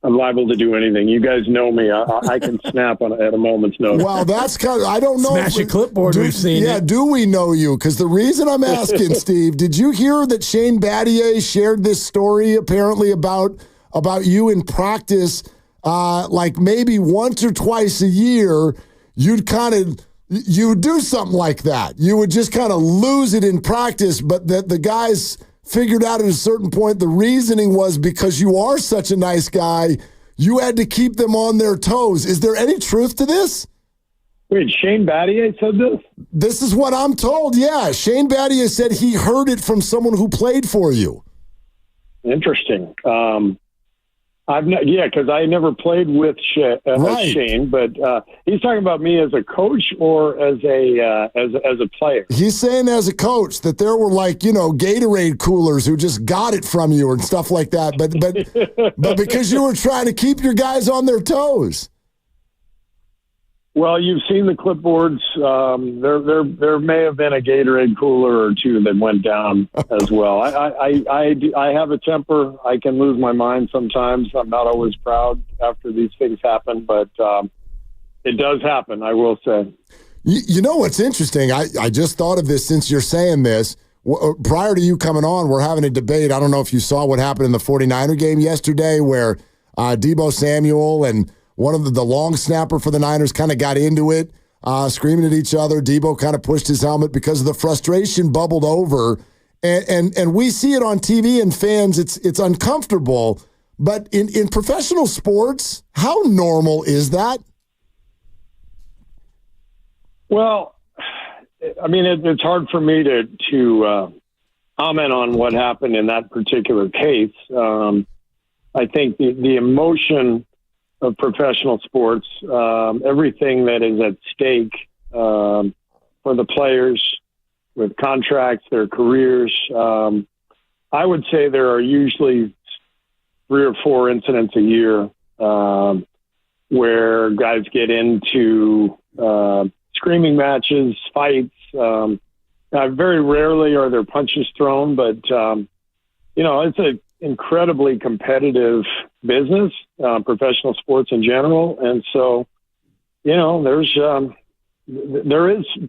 I'm liable to do anything. You guys know me. I can snap at a moment's notice. Well, that's kind of, I don't know. Smash a clipboard, we've seen it. Do we know you? Because the reason I'm asking, Steve, did you hear that Shane Battier shared this story apparently about you in practice, like maybe once or twice a year, you would do something like that. You would just kind of lose it in practice, but that the guys figured out at a certain point the reasoning was because you are such a nice guy, you had to keep them on their toes. Is there any truth to this? Wait, Shane Battier said this? This is what I'm told, yeah. Shane Battier said he heard it from someone who played for you. Interesting. Because I never played with Shane, but he's talking about me as a coach or as a player. He's saying as a coach that there were Gatorade coolers who just got it from you and stuff like that, but because you were trying to keep your guys on their toes. Well, you've seen the clipboards. There may have been a Gatorade cooler or two that went down as well. I have a temper. I can lose my mind sometimes. I'm not always proud after these things happen, but it does happen, I will say. You know what's interesting? I just thought of this since you're saying this. Prior to you coming on, we're having a debate. I don't know if you saw what happened in the 49er game yesterday where Deebo Samuel and one of the long snapper for the Niners kind of got into it, screaming at each other. Deebo kind of pushed his helmet because of the frustration bubbled over. And we see it on TV and fans, it's uncomfortable. But in professional sports, how normal is that? Well, I mean, it's hard for me to comment on what happened in that particular case. I think the emotion of professional sports, everything that is at stake for the players contracts, their careers. I would say there are usually 3 or 4 incidents a year where guys get into screaming matches, fights. Very rarely are there punches thrown, but it's an incredibly competitive business, professional sports in general, and so there is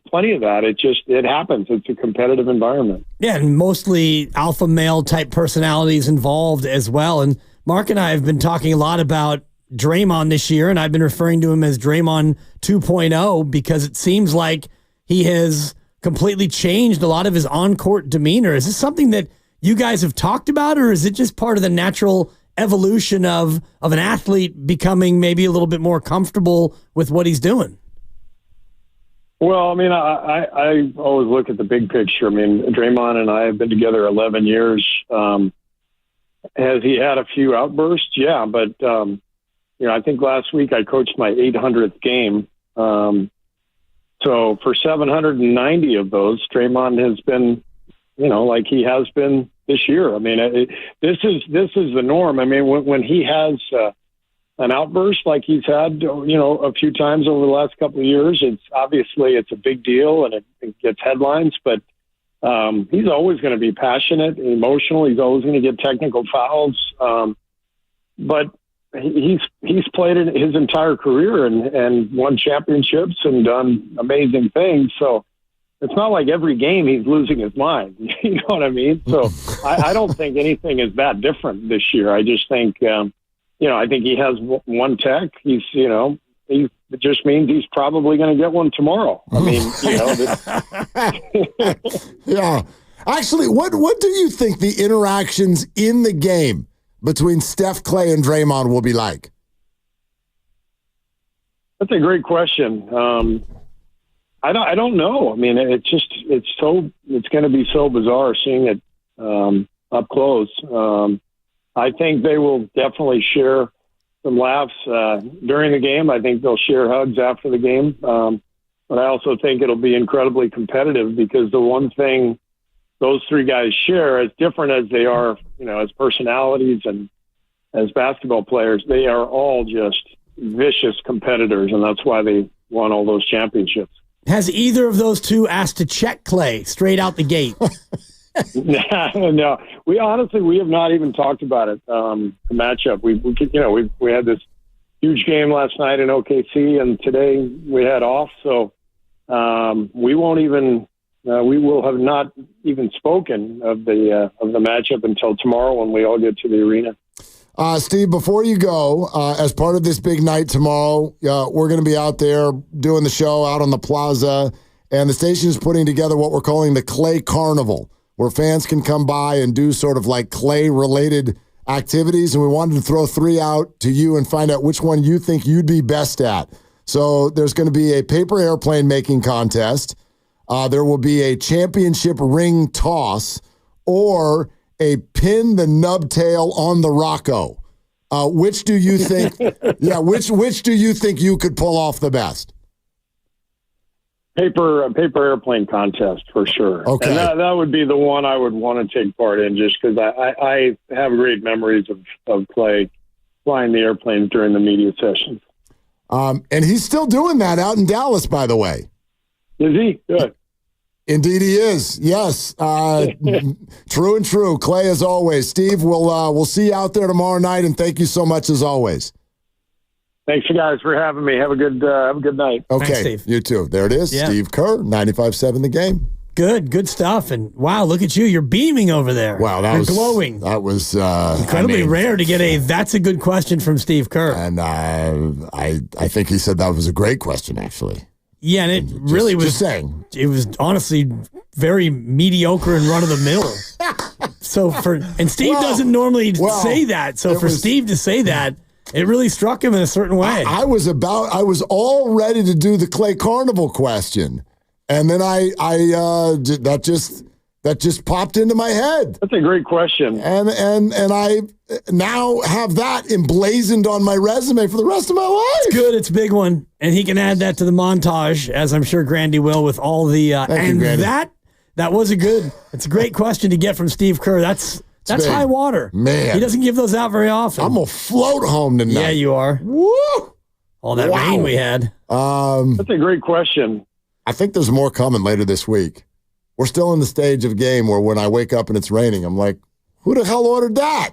plenty of that. It happens. It's a competitive environment. Yeah, and mostly alpha male type personalities involved as well. And Mark and I have been talking a lot about Draymond this year, and I've been referring to him as Draymond 2.0 because it seems like he has completely changed a lot of his on-court demeanor. Is this something that you guys have talked about, or is it just part of the natural evolution of an athlete becoming maybe a little bit more comfortable with what he's doing? Well, I mean, I always look at the big picture. I mean, Draymond and I have been together 11 years. Has he had a few outbursts? Yeah, but, I think last week I coached my 800th game. So for 790 of those, Draymond has been, like he has been this year. I mean, this is the norm. I mean, when he has an outburst like he's had, a few times over the last couple of years, it's a big deal and it gets headlines, but he's always going to be passionate and emotional. He's always going to get technical fouls. But he's played it his entire career and won championships and done amazing things. So it's not like every game he's losing his mind. You know what I mean? So I don't think anything is that different this year. I just think, I think he has one tech. It just means he's probably going to get one tomorrow. I mean, Yeah. Actually, what do you think the interactions in the game between Steph, Klay, and Draymond will be like? That's a great question. I don't know. I mean, it's going to be so bizarre seeing it up close. I think they will definitely share some laughs during the game. I think they'll share hugs after the game. But I also think it'll be incredibly competitive because the one thing those 3 guys share, as different as they are, as personalities and as basketball players, they are all just vicious competitors, and that's why they won all those championships. Has either of those 2 asked to check Klay straight out the gate? No, we have not even talked about it. The matchup. We had this huge game last night in OKC, and today we had off. So we won't even. We will have not even spoken of the matchup until tomorrow when we all get to the arena. Steve, before you go, as part of this big night tomorrow, we're going to be out there doing the show out on the plaza, and the station is putting together what we're calling the Klay Carnival, where fans can come by and do sort of like Klay-related activities, and we wanted to throw 3 out to you and find out which one you think you'd be best at. So there's going to be a paper airplane making contest. There will be a championship ring toss or a pin the nub tail on the Rocco. Which do you think? Which do you think you could pull off the best? Paper airplane contest for sure. Okay, and that would be the one I would want to take part in, just because I have great memories of Klay flying the airplanes during the media sessions. And he's still doing that out in Dallas, by the way. Is he? Good. Indeed he is. Yes. True and true. Klay, as always. Steve, we'll see you out there tomorrow night, and thank you so much as always. Thanks, you guys, for having me. Have a good night. Okay, thanks, Steve. You too. There it is. Yeah. Steve Kerr, 95.7 The Game. Good stuff. And wow, look at you. You're beaming over there. Wow, You're glowing. That was incredibly rare to get that's a good question from Steve Kerr. And I think he said that was a great question, actually. Yeah, and it really was. Just saying. It was honestly very mediocre and run of the mill. And Steve doesn't normally say that. So for Steve to say that, it really struck him in a certain way. I was all ready to do the Klay Carnival question, and then that just popped into my head. That's a great question, and I now have that emblazoned on my resume for the rest of my life. It's good. It's a big one, and he can add that to the montage, as I'm sure Grandy will, with all the Thank you, Grandy. That was it's a great question to get from Steve Kerr. That's high water. Man. He doesn't give those out very often. I'm going to float home tonight. Yeah, you are. Woo! All that rain we had. That's a great question. I think there's more coming later this week. We're still in the stage of game where when I wake up and it's raining, I'm like, who the hell ordered that?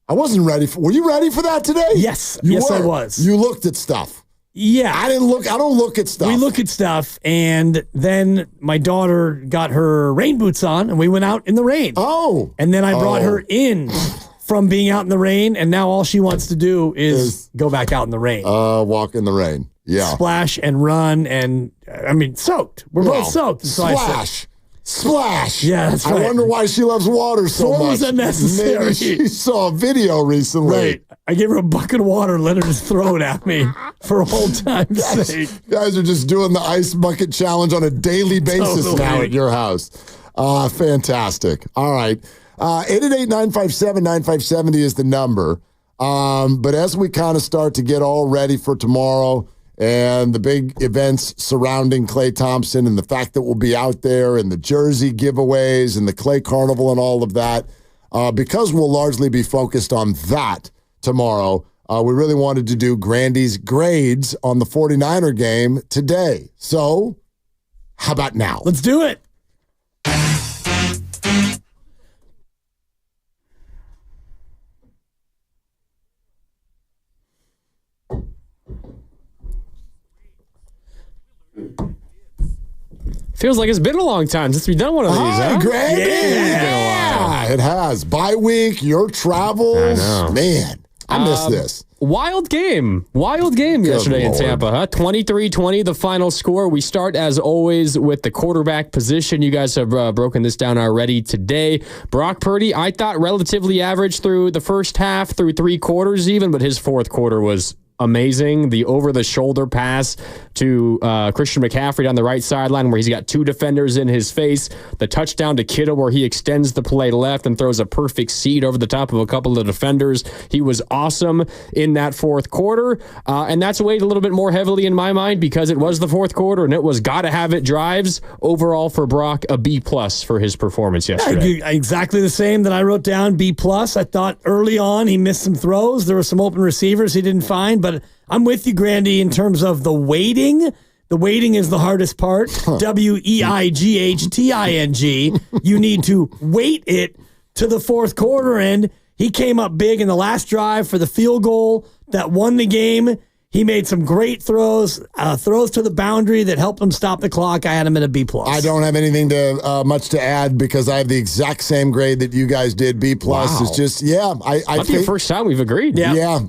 I wasn't ready for. Were you ready for that today? Yes. You yes, were. I was. You looked at stuff. Yeah. I didn't look. I don't look at stuff. We look at stuff, and then my daughter got her rain boots on, and we went out in the rain. Oh. And then I brought her in from being out in the rain, and now all she wants to do is go back out in the rain. Walk in the rain. Yeah. Splash and run, and soaked. We're both soaked. Splash. Splash. Yeah, that's right. I wonder why she loves water so much. Was unnecessary. Maybe she saw a video recently. Right. I gave her a bucket of water and let her just throw it at me for old time's sake. You guys are just doing the ice bucket challenge on a daily basis now at your house. Fantastic. All right. 888-957-9570 is the number. But as we kind of start to get all ready for tomorrow and the big events surrounding Klay Thompson and the fact that we'll be out there and the jersey giveaways and the Klay Carnival and all of that, because we'll largely be focused on that tomorrow, we really wanted to do Grandy's grades on the 49er game today. So how about now? Let's do it. Feels like it's been a long time since we've done one of these, huh? Grandy. Yeah, it has. Bye week, your travels. I know. Man, I miss this. Wild game yesterday in Tampa, huh? 23-20, the final score. We start, as always, with the quarterback position. You guys have broken this down already today. Brock Purdy, I thought relatively average through the first half, through 3 quarters even, but his fourth quarter was amazing. The over-the-shoulder pass to Christian McCaffrey down the right sideline where he's got 2 defenders in his face. The touchdown to Kittle where he extends the play left and throws a perfect seed over the top of a couple of defenders. He was awesome in that fourth quarter. And that's weighed a little bit more heavily in my mind because it was the fourth quarter and it was gotta-have-it drives. Overall for Brock, a B+ for his performance yesterday. Exactly the same that I wrote down, B+. I thought early on he missed some throws. There were some open receivers he didn't find, but I'm with you, Grandy, in terms of the waiting. The waiting is the hardest part. WEIGHTING. You need to wait it to the fourth quarter, and he came up big in the last drive for the field goal that won the game. He made some great throws to the boundary that helped him stop the clock. I had him at a B+. I don't have anything much to add because I have the exact same grade that you guys did. B+. Wow. It's just, I think think the first time we've agreed. Yeah.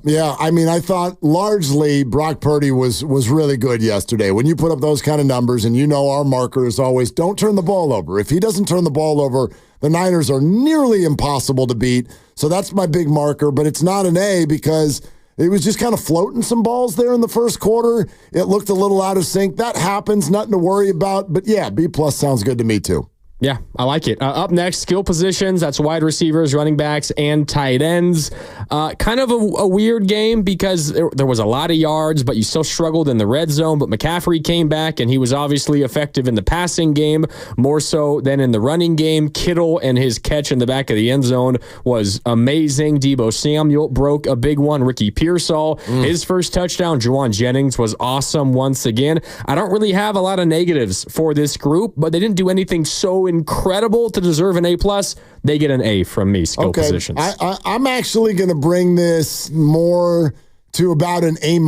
I mean, I thought largely Brock Purdy was really good yesterday. When you put up those kind of numbers, and our marker is always don't turn the ball over. If he doesn't turn the ball over, the Niners are nearly impossible to beat. So that's my big marker, but it's not an A because it was just kind of floating some balls there in the first quarter. It looked a little out of sync. That happens. Nothing to worry about. But, yeah, B+ sounds good to me, too. Yeah, I like it. Up next, skill positions. That's wide receivers, running backs, and tight ends. Kind of a weird game because there was a lot of yards, but you still struggled in the red zone. But McCaffrey came back, and he was obviously effective in the passing game, more so than in the running game. Kittle and his catch in the back of the end zone was amazing. Deebo Samuel broke a big one. Ricky Pearsall, his first touchdown. Juwan Jennings was awesome once again. I don't really have a lot of negatives for this group, but they didn't do anything so incredible to deserve an A+. They get an A from me, skill positions. I'm actually going to bring this more to about an A-.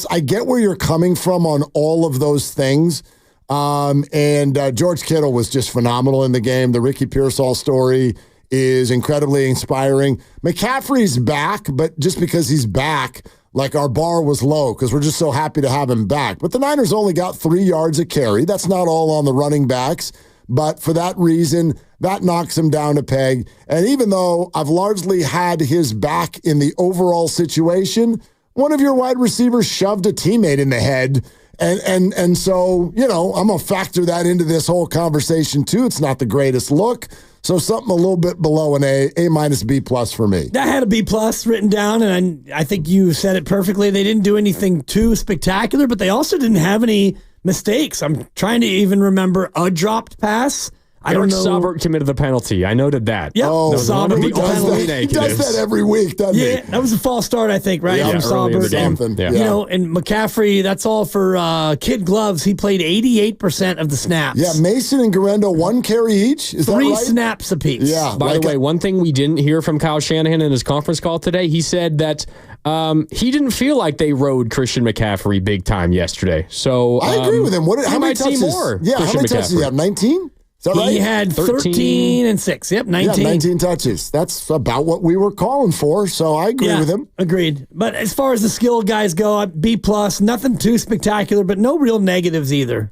I get where you're coming from on all of those things. And George Kittle was just phenomenal in the game. The Ricky Pearsall story is incredibly inspiring. McCaffrey's back, but just because he's back, like our bar was low because we're just so happy to have him back. But the Niners only got 3 yards a carry. That's not all on the running backs. But for that reason, that knocks him down a peg. And even though I've largely had his back in the overall situation, one of your wide receivers shoved a teammate in the head. And so, I'm going to factor that into this whole conversation too. It's not the greatest look. So something a little bit below an A, A- B+ for me. I had a B+ written down, and I think you said it perfectly. They didn't do anything too spectacular, but they also didn't have any mistakes. I'm trying to even remember a dropped pass. I don't know. Saubert committed the penalty. I noted that. Yep. Oh, Saubert he does that every week, doesn't he? Yeah, that was a false start, I think, right? Yeah, From Saubert. Something. Yeah. You know, and McCaffrey, that's all for kid gloves. He played 88% of the snaps. Yeah, Mason and Garendo, 1 carry each. Is that right? 3 snaps apiece. Yeah. By the way, one thing we didn't hear from Kyle Shanahan in his conference call today, he said that he didn't feel like they rode Christian McCaffrey big time yesterday. So I agree with him. How many touches? More yeah, Christian how many touches did he have? 19? Is that right? He had 13 and 6. Yep, 19. Yeah, 19 touches. That's about what we were calling for, so I agree with him. Agreed. But as far as the skilled guys go, B+, nothing too spectacular, but no real negatives either.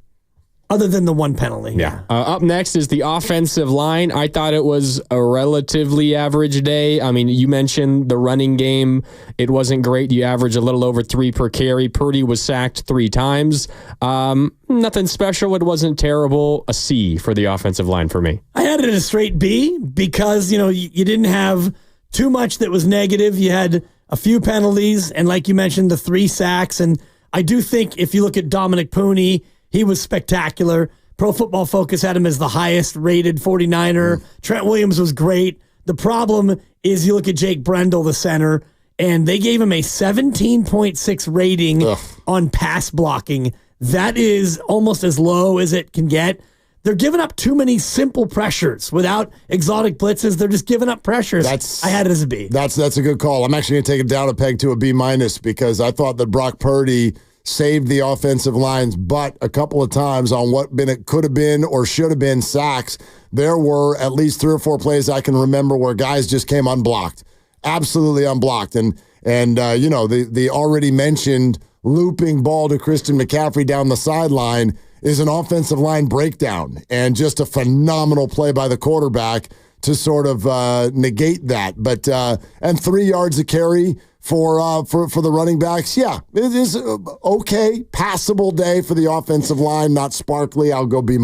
Other than the 1 penalty. Yeah. Up next is the offensive line. I thought it was a relatively average day. I mean, you mentioned the running game. It wasn't great. You averaged a little over 3 per carry. Purdy was sacked 3 times. Nothing special. It wasn't terrible. A C for the offensive line for me. I had it a straight B because, you didn't have too much that was negative. You had a few penalties, and like you mentioned, the 3 sacks. And I do think if you look at Dominic Pooney, he was spectacular. Pro Football Focus had him as the highest rated 49er. Trent Williams was great. The problem is you look at Jake Brendel, the center, and they gave him a 17.6 rating on pass blocking. That is almost as low as it can get. They're giving up too many simple pressures without exotic blitzes. They're just giving up pressures. I had it as a B. That's a good call. I'm actually going to take it down a peg to a B- because I thought that Brock Purdy saved the offensive lines, but a couple of times on what it could have been or should have been sacks, there were at least 3 or 4 plays I can remember where guys just came unblocked, absolutely unblocked. And the already mentioned looping ball to Christian McCaffrey down the sideline is an offensive line breakdown and just a phenomenal play by the quarterback to sort of negate that. But and 3 yards a carry for the running backs. Yeah, it is okay, passable day for the offensive line, not sparkly. I'll go B-.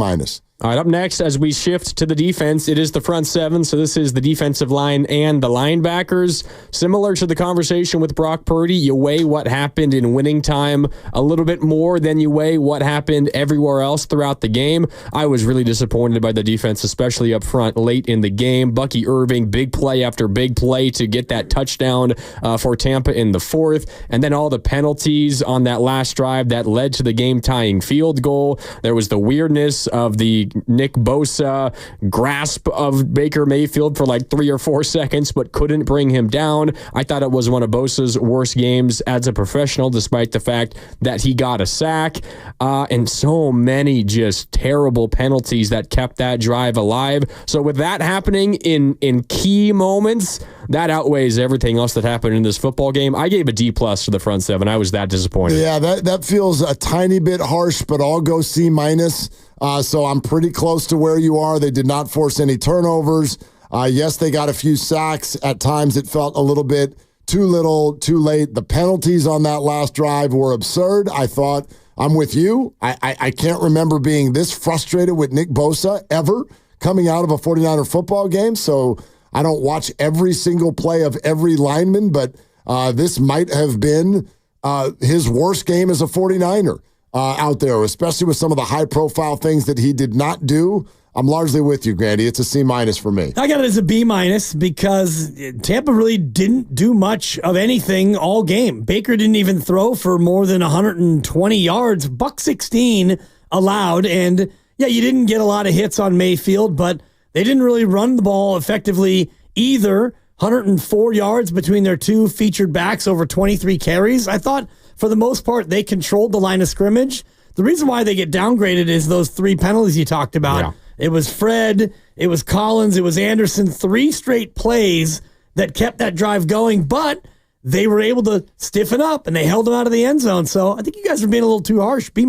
All right, up next, as we shift to the defense, it is the front 7, so this is the defensive line and the linebackers. Similar to the conversation with Brock Purdy, you weigh what happened in winning time a little bit more than you weigh what happened everywhere else throughout the game. I was really disappointed by the defense, especially up front late in the game. Bucky Irving, big play after big play to get that touchdown for Tampa in the 4th, and then all the penalties on that last drive that led to the game-tying field goal. There was the weirdness of the Nick Bosa grasp of Baker Mayfield for like 3 or 4 seconds, but couldn't bring him down. I thought it was one of Bosa's worst games as a professional, despite the fact that he got a sack, and so many just terrible penalties that kept that drive alive. So with that happening in key moments, that outweighs everything else that happened in this football game. I gave a D+ to the front 7. I was that disappointed. Yeah, that feels a tiny bit harsh, but I'll go C-. So I'm pretty close to where you are. They did not force any turnovers. Yes, they got a few sacks. At times it felt a little bit too little, too late. The penalties on that last drive were absurd. I thought, I'm with you. I can't remember being this frustrated with Nick Bosa ever coming out of a 49er football game. So I don't watch every single play of every lineman, but this might have been his worst game as a 49er. Out there, especially with some of the high-profile things that he did not do. I'm largely with you, Grandy. It's a C- for me. I got it as a B- because Tampa really didn't do much of anything all game. Baker didn't even throw for more than 120 yards, $116 allowed, and yeah, you didn't get a lot of hits on Mayfield, but they didn't really run the ball effectively either. 104 yards between their 2 featured backs over 23 carries. I thought, for the most part, they controlled the line of scrimmage. The reason why they get downgraded is those 3 penalties you talked about. Yeah. It was Fred, it was Collins, it was Anderson. 3 straight plays that kept that drive going, but they were able to stiffen up, and they held them out of the end zone. So I think you guys are being a little too harsh. B-.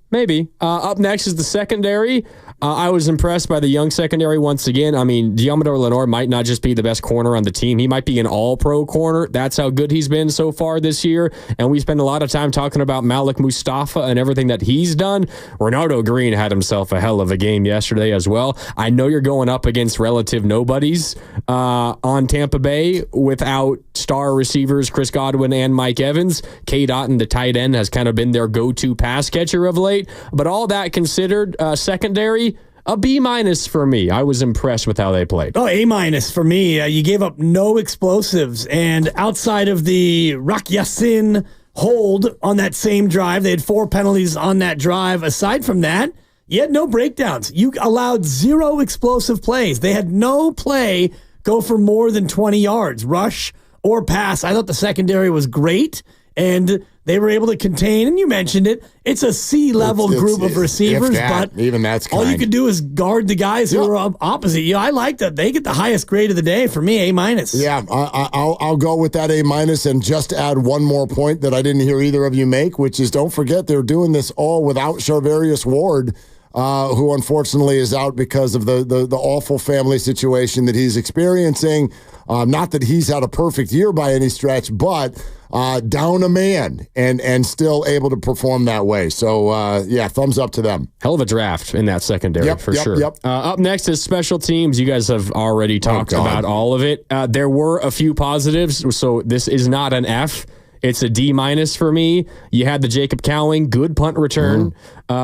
Maybe. Up next is the secondary. I was impressed by the young secondary once again. I mean, Diamador Lenore might not just be the best corner on the team. He might be an all-pro corner. That's how good he's been so far this year. And we spend a lot of time talking about Malik Mustafa and everything that he's done. Renardo Green had himself a hell of a game yesterday as well. I know you're going up against relative nobodies on Tampa Bay without star receivers Chris Godwin and Mike Evans. K. Dotton, the tight end, has kind of been their go-to pass catcher of late. But all that considered, secondary, a B- for me. I was impressed with how they played. Oh, A- for me. You gave up no explosives. And outside of the Rock Yassin hold on that same drive, they had 4 penalties on that drive. Aside from that, you had no breakdowns. You allowed 0 explosive plays. They had no play go for more than 20 yards, rush or pass. I thought the secondary was great, and they were able to contain, and you mentioned it, it's a C-level group of receivers, but even that's all you could do is guard the guys who are opposite you. I like that. They get the highest grade of the day. For me, A-. Yeah, I'll go with that A- and just add one more point that I didn't hear either of you make, which is don't forget they're doing this all without Charvarius Ward, who unfortunately is out because of the awful family situation that he's experiencing. Not that he's had a perfect year by any stretch, but down a man and still able to perform that way. So, thumbs up to them. Hell of a draft in that secondary, for sure. Yep. Up next is special teams. You guys have already talked about all of it. There were a few positives, so this is not an F. It's a D- for me. You had the Jacob Cowing, good punt return.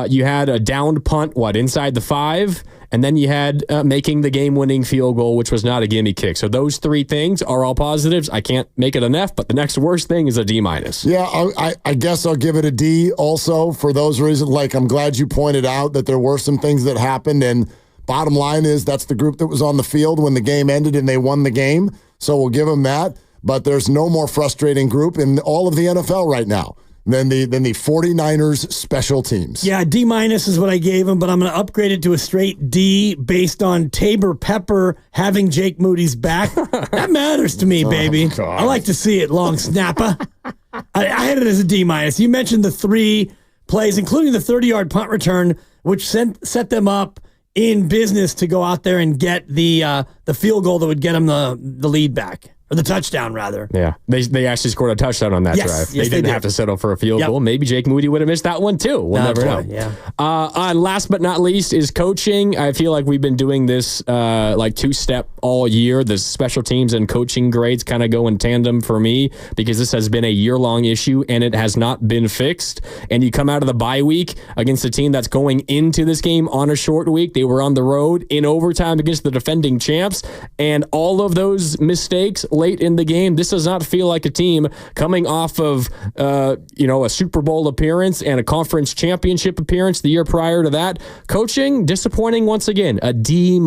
You had a downed punt, inside the 5? And then you had making the game-winning field goal, which was not a gimme kick. So those 3 things are all positives. I can't make it an F, but the next worst thing is a D-. Yeah, I guess I'll give it a D also for those reasons. Like, I'm glad you pointed out that there were some things that happened, and bottom line is that's the group that was on the field when the game ended and they won the game. So we'll give them that. But there's no more frustrating group in all of the NFL right now than the 49ers special teams. Yeah, D- is what I gave him, but I'm going to upgrade it to a straight D based on Tabor Pepper having Jake Moody's back. That matters to me, baby. I like to see it, long snapper. I had it as a D-. You mentioned the 3 plays, including the 30-yard punt return, which set them up in business to go out there and get the field goal that would get them the lead back. Or the touchdown, rather. Yeah. They actually scored a touchdown on that drive. Yes, they didn't have to settle for a field goal. Maybe Jake Moody would have missed that one, too. We'll never know. Yeah. And last but not least is coaching. I feel like we've been doing this 2-step all year. The special teams and coaching grades kind of go in tandem for me because this has been a year-long issue and it has not been fixed. And you come out of the bye week against a team that's going into this game on a short week. They were on the road in overtime against the defending champs. And all of those mistakes late in the game, this does not feel like a team coming off of a Super Bowl appearance and a conference championship appearance the year prior to that. Coaching, disappointing once again. A D-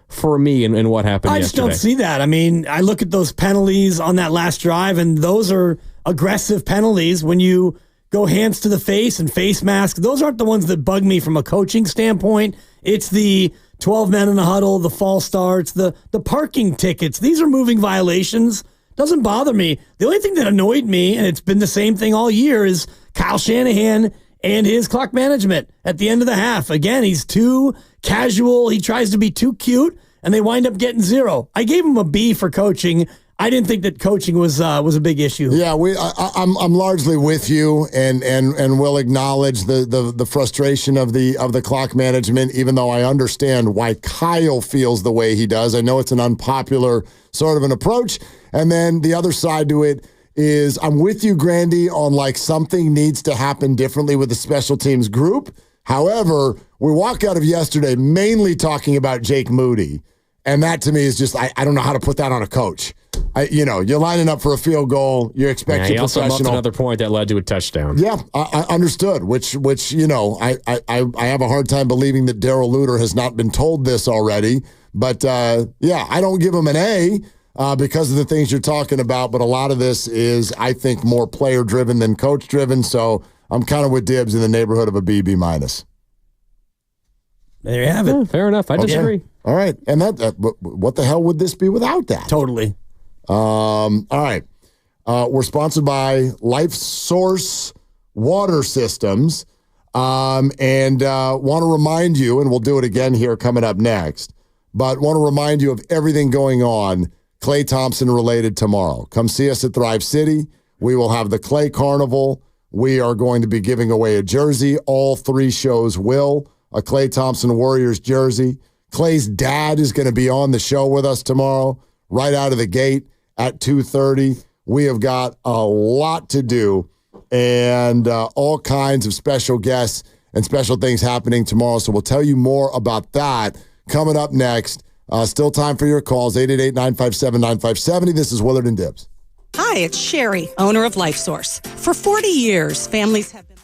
for me in what happened yesterday. I just don't see that. I mean, I look at those penalties on that last drive, and those are aggressive penalties when you go hands to the face and face mask. Those aren't the ones that bug me from a coaching standpoint. It's the 12 men in a huddle, the false starts, the parking tickets. These are moving violations. Doesn't bother me. The only thing that annoyed me, and it's been the same thing all year, is Kyle Shanahan and his clock management at the end of the half. Again, he's too casual. He tries to be too cute, and they wind up getting 0. I gave him a B for coaching. I didn't think that coaching was a big issue. Yeah, I'm largely with you, and will acknowledge the frustration of the clock management. Even though I understand why Kyle feels the way he does, I know it's an unpopular sort of an approach. And then the other side to it is I'm with you, Grandy, on something needs to happen differently with the special teams group. However, we walk out of yesterday mainly talking about Jake Moody, and that to me is just I don't know how to put that on a coach. You're lining up for a field goal. You expect your professional. He also muffed another point that led to a touchdown. Yeah, I understood. Which I have a hard time believing that Darrell Luter has not been told this already. But I don't give him an A because of the things you're talking about. But a lot of this is, I think, more player driven than coach driven. So I'm kind of with Dibs in the neighborhood of a B-. There you have it. Fair enough. I disagree. All right, and what the hell would this be without that? Totally. All right. We're sponsored by Life Source Water Systems. And want to remind you, and we'll do it again here coming up next, but want to remind you of everything going on Klay Thompson related tomorrow. Come see us at Thrive City. We will have the Klay Carnival. We are going to be giving away a jersey. All 3 shows will. A Klay Thompson Warriors jersey. Klay's dad is going to be on the show with us tomorrow, right out of the gate at 2:30. We have got a lot to do and all kinds of special guests and special things happening tomorrow. So we'll tell you more about that coming up next. Still time for your calls, 888-957-9570. This is Willard and Dibs. Hi, it's Sherry, owner of LifeSource. For 40 years, families have been...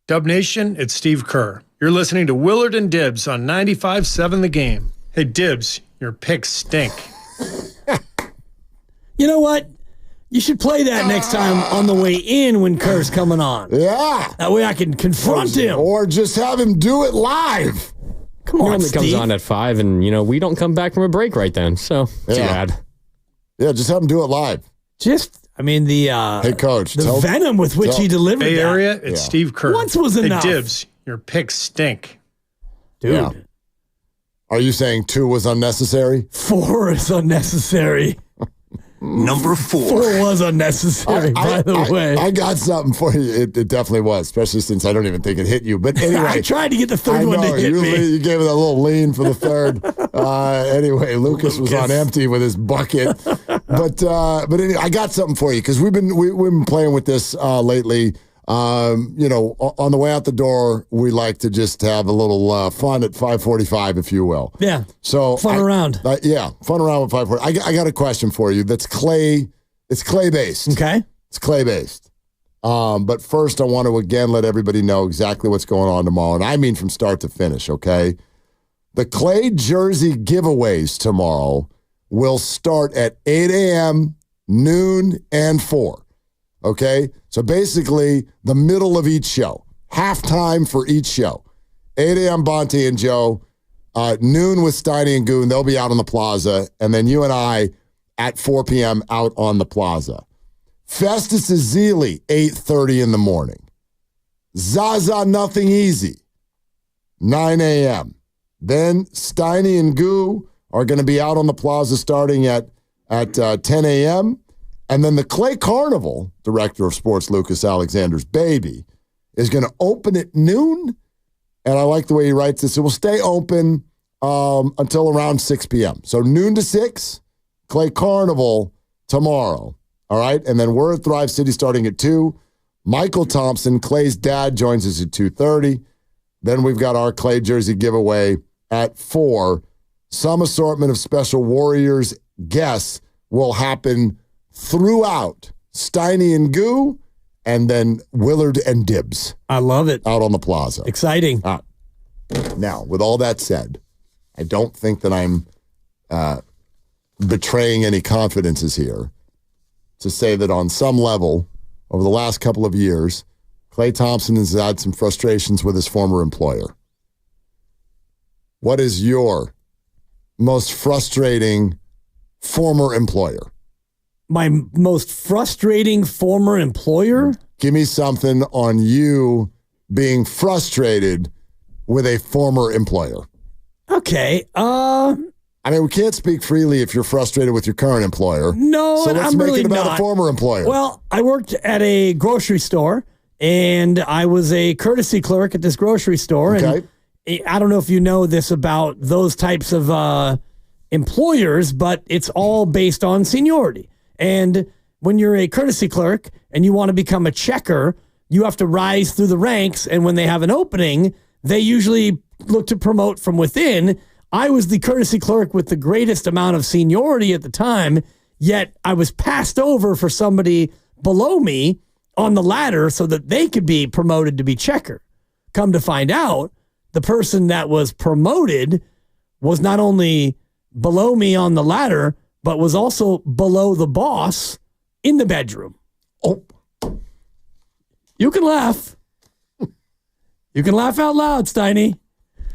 Dub Nation, it's Steve Kerr. You're listening to Willard and Dibbs on 95.7 The Game. Hey, Dibbs, your picks stink. You know what? You should play that next time on the way in when Kerr's coming on. Yeah. That way I can confront him. Or just have him do it live. Come on, It comes Steve. on at 5, and, we don't come back from a break right then. So, too bad. Yeah, just have him do it live. Hey, Coach. The venom with which he delivered Bay that. Area, it's Steve Kerr. Once was enough. Hey, Dibbs, your picks stink. Dude. Yeah. Are you saying 2 was unnecessary? 4 is unnecessary. Number 4. 4 was unnecessary, by the way. I got something for you. It definitely was, especially since I don't even think it hit you. But anyway. I tried to get the third one to hit me. You gave it a little lean for the third. Anyway, Lucas was on empty with his bucket. But anyway, I got something for you because we've been playing with this lately. On the way out the door, we like to just have a little fun at 5:45, if you will. Yeah. So fun around. Fun around with 5:40. I got a question for you. That's Klay. It's Klay based. Okay. It's Klay based. But first, I want to again let everybody know exactly what's going on tomorrow, and I mean from start to finish. Okay. The Klay jersey giveaways tomorrow will start at 8 a.m., noon, and 4. Okay? So basically, the middle of each show. Halftime for each show. 8 a.m., Bonte and Joe. Noon with Steiny and Goon. They'll be out on the plaza. And then you and I at 4 p.m. out on the plaza. Festus Ezeli, 8:30 in the morning. Zaza Nothing Easy, 9 a.m. Then Steiny and Goo are going to be out on the plaza starting at 10 a.m., and then the Klay Carnival, director of sports Lucas Alexander's baby, is going to open at noon. And I like the way he writes this. It will stay open until around 6 p.m. So noon to 6, Klay Carnival tomorrow. All right? And then we're at Thrive City starting at 2. Michael Thompson, Klay's dad, joins us at 2:30. Then we've got our Klay jersey giveaway at 4. Some assortment of special Warriors guests will happen throughout Steiny and Goo, and then Willard and Dibbs. I love it. Out on the plaza. Exciting. Now, with all that said, I don't think that I'm betraying any confidences here to say that on some level, over the last couple of years, Klay Thompson has had some frustrations with his former employer. What is your most frustrating former employer? My most frustrating former employer? Give me something on you being frustrated with a former employer. Okay. I mean, we can't speak freely if you're frustrated with your current employer. No, so let's I'm make really it about not. a former employer. Well, I worked at a grocery store, and I was a courtesy clerk at this grocery store. Okay. And I don't know if you know this about those types of employers, but it's all based on seniority. And when you're a courtesy clerk and you want to become a checker, you have to rise through the ranks. And when they have an opening, they usually look to promote from within. I was the courtesy clerk with the greatest amount of seniority at the time, yet I was passed over for somebody below me on the ladder so that they could be promoted to be checker. Come to find out, the person that was promoted was not only below me on the ladder, but was also below the boss in the bedroom. Oh. You can laugh. You can laugh out loud, Steiny.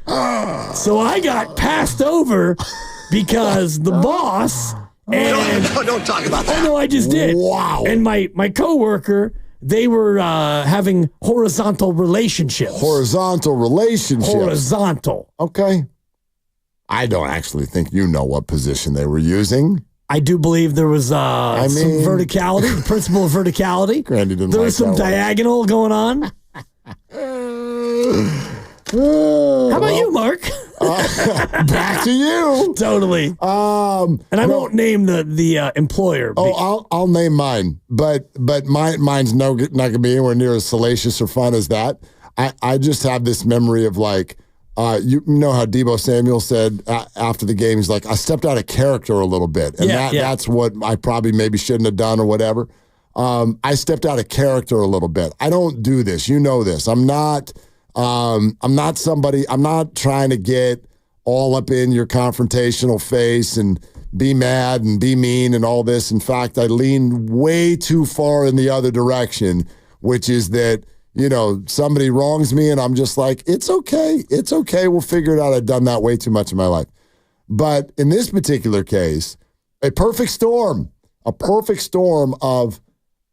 So I got passed over because the boss and... Don't talk about that. Oh, no, I just did. Wow. And my coworker, they were having horizontal relationships. Horizontal relationships. Horizontal. Okay. I don't actually think you know what position they were using. I do believe there was some verticality, the principle of verticality. Grandy didn't There like was some that one. diagonal going on. How about you, Mark? Back to you. Totally. And I won't name the employer. I'll name mine, but mine's not going to be anywhere near as salacious or fun as that. I just have this memory of like, you know how Deebo Samuel said after the game, he's like, I stepped out of character a little bit. And that's what I probably maybe shouldn't have done or whatever. I stepped out of character a little bit. I don't do this. You know this. I'm not somebody, I'm not trying to get all up in your confrontational face and be mad and be mean and all this. In fact, I lean way too far in the other direction, which is that, somebody wrongs me and I'm just like, it's okay. It's okay. We'll figure it out. I've done that way too much in my life. But in this particular case, a perfect storm of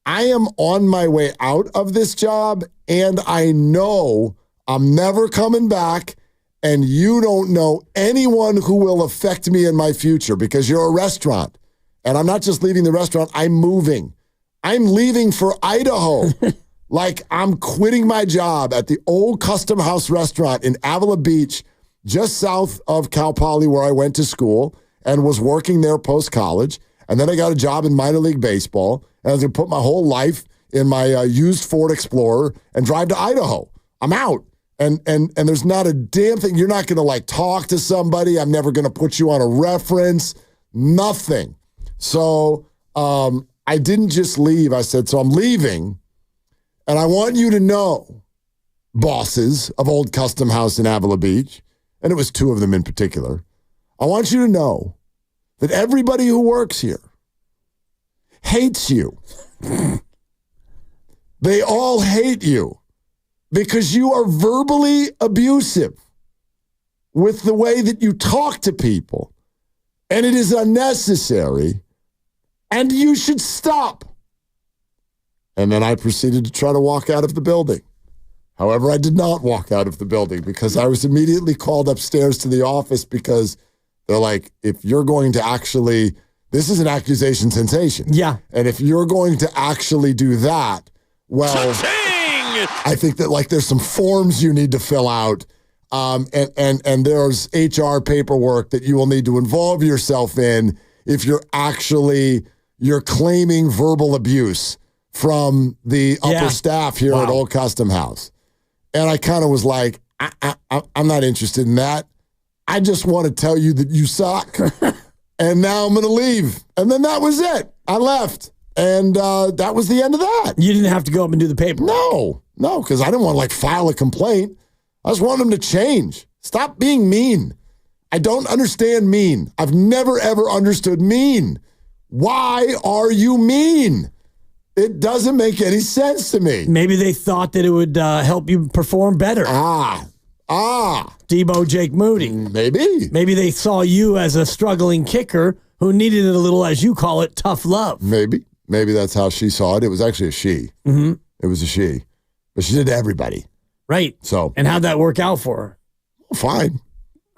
I am on my way out of this job and I know I'm never coming back and you don't know anyone who will affect me in my future because you're a restaurant. And I'm not just leaving the restaurant, I'm moving. I'm leaving for Idaho. Like I'm quitting my job at the old Custom House restaurant in Avila Beach, just south of Cal Poly where I went to school and was working there post-college. And then I got a job in minor league baseball. And I was going to put my whole life in my used Ford Explorer and drive to Idaho. I'm out. And there's not a damn thing. You're not going to like talk to somebody. I'm never going to put you on a reference. Nothing. So I didn't just leave. I said, so I'm leaving. And I want you to know, bosses of Old Custom House in Avila Beach, and it was two of them in particular, I want you to know that everybody who works here hates you. They all hate you because you are verbally abusive with the way that you talk to people. And it is unnecessary. And you should stop. And then I proceeded to try to walk out of the building. However, I did not walk out of the building because I was immediately called upstairs to the office because they're like, if you're going to actually, this is an accusation sensation. Yeah. And if you're going to actually do that, well, I think that like there's some forms you need to fill out. And there's HR paperwork that you will need to involve yourself in if you're claiming verbal abuse from the upper staff here at Old Custom House. And I kind of was like, I'm not interested in that. I just want to tell you that you suck. And now I'm going to leave. And then that was it. I left. And that was the end of that. You didn't have to go up and do the paper. No, because I didn't want to like file a complaint. I just wanted them to change. Stop being mean. I don't understand mean. I've never, ever understood mean. Why are you mean? It doesn't make any sense to me. Maybe they thought that it would help you perform better. Debo Jake Moody. Maybe. Maybe they saw you as a struggling kicker who needed a little, as you call it, tough love. Maybe that's how she saw it. It was actually a she. Mm-hmm. It was a she. But she did to everybody. Right. So. And how'd that work out for her? Fine.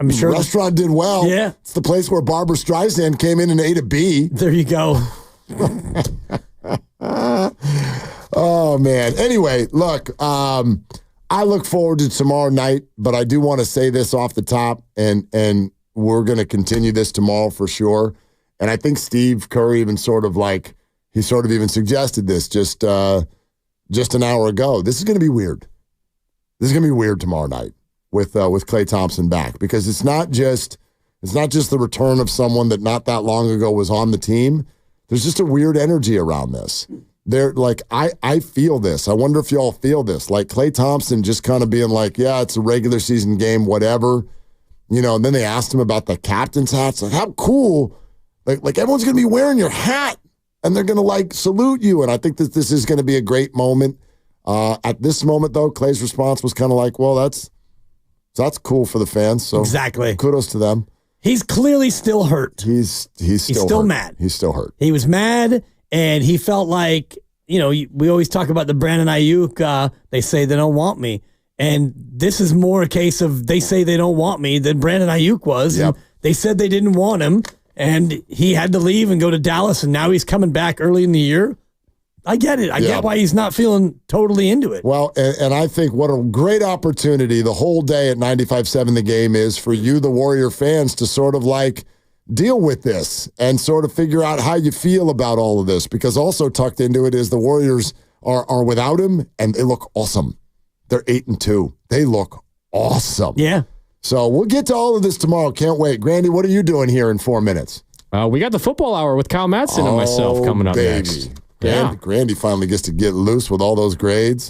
I'm sure. The restaurant did well. Yeah. It's the place where Barbara Streisand came in and ate a bee. There you go. Oh, man. Anyway, look, I look forward to tomorrow night, but I do want to say this off the top, and we're going to continue this tomorrow for sure. And I think Steve Kerr even sort of even suggested this just an hour ago. This is going to be weird. This is going to be weird tomorrow night with Klay Thompson back, because it's not just the return of someone that not that long ago was on the team. There's just a weird energy around this. I feel this. I wonder if y'all feel this. Like Klay Thompson just kind of being like, yeah, it's a regular season game, whatever. And then they asked him about the captain's hats. Like, how cool. Like everyone's going to be wearing your hat and they're going to like salute you. And I think that this is going to be a great moment. At this moment, though, Klay's response was kind of like, well, that's cool for the fans. So exactly. Kudos to them. He's clearly still hurt. He's still hurt. Mad. He's still hurt. He was mad, and he felt like, we always talk about the Brandon Ayuk, they say they don't want me. And this is more a case of they say they don't want me than Brandon Ayuk was. Yep. And they said they didn't want him, and he had to leave and go to Dallas, and now he's coming back early in the year. I get it. I get why he's not feeling totally into it. Well, and I think what a great opportunity the whole day at 95.7 The Game is for you, the Warrior fans, to sort of like deal with this and sort of figure out how you feel about all of this. Because also tucked into it is the Warriors are without him, and they look awesome. They're 8-2. They look awesome. Yeah. So we'll get to all of this tomorrow. Can't wait. Grandy, what are you doing here in 4 minutes? We got the football hour with Kyle Madsen and myself coming up next. Grandy finally gets to get loose with all those grades.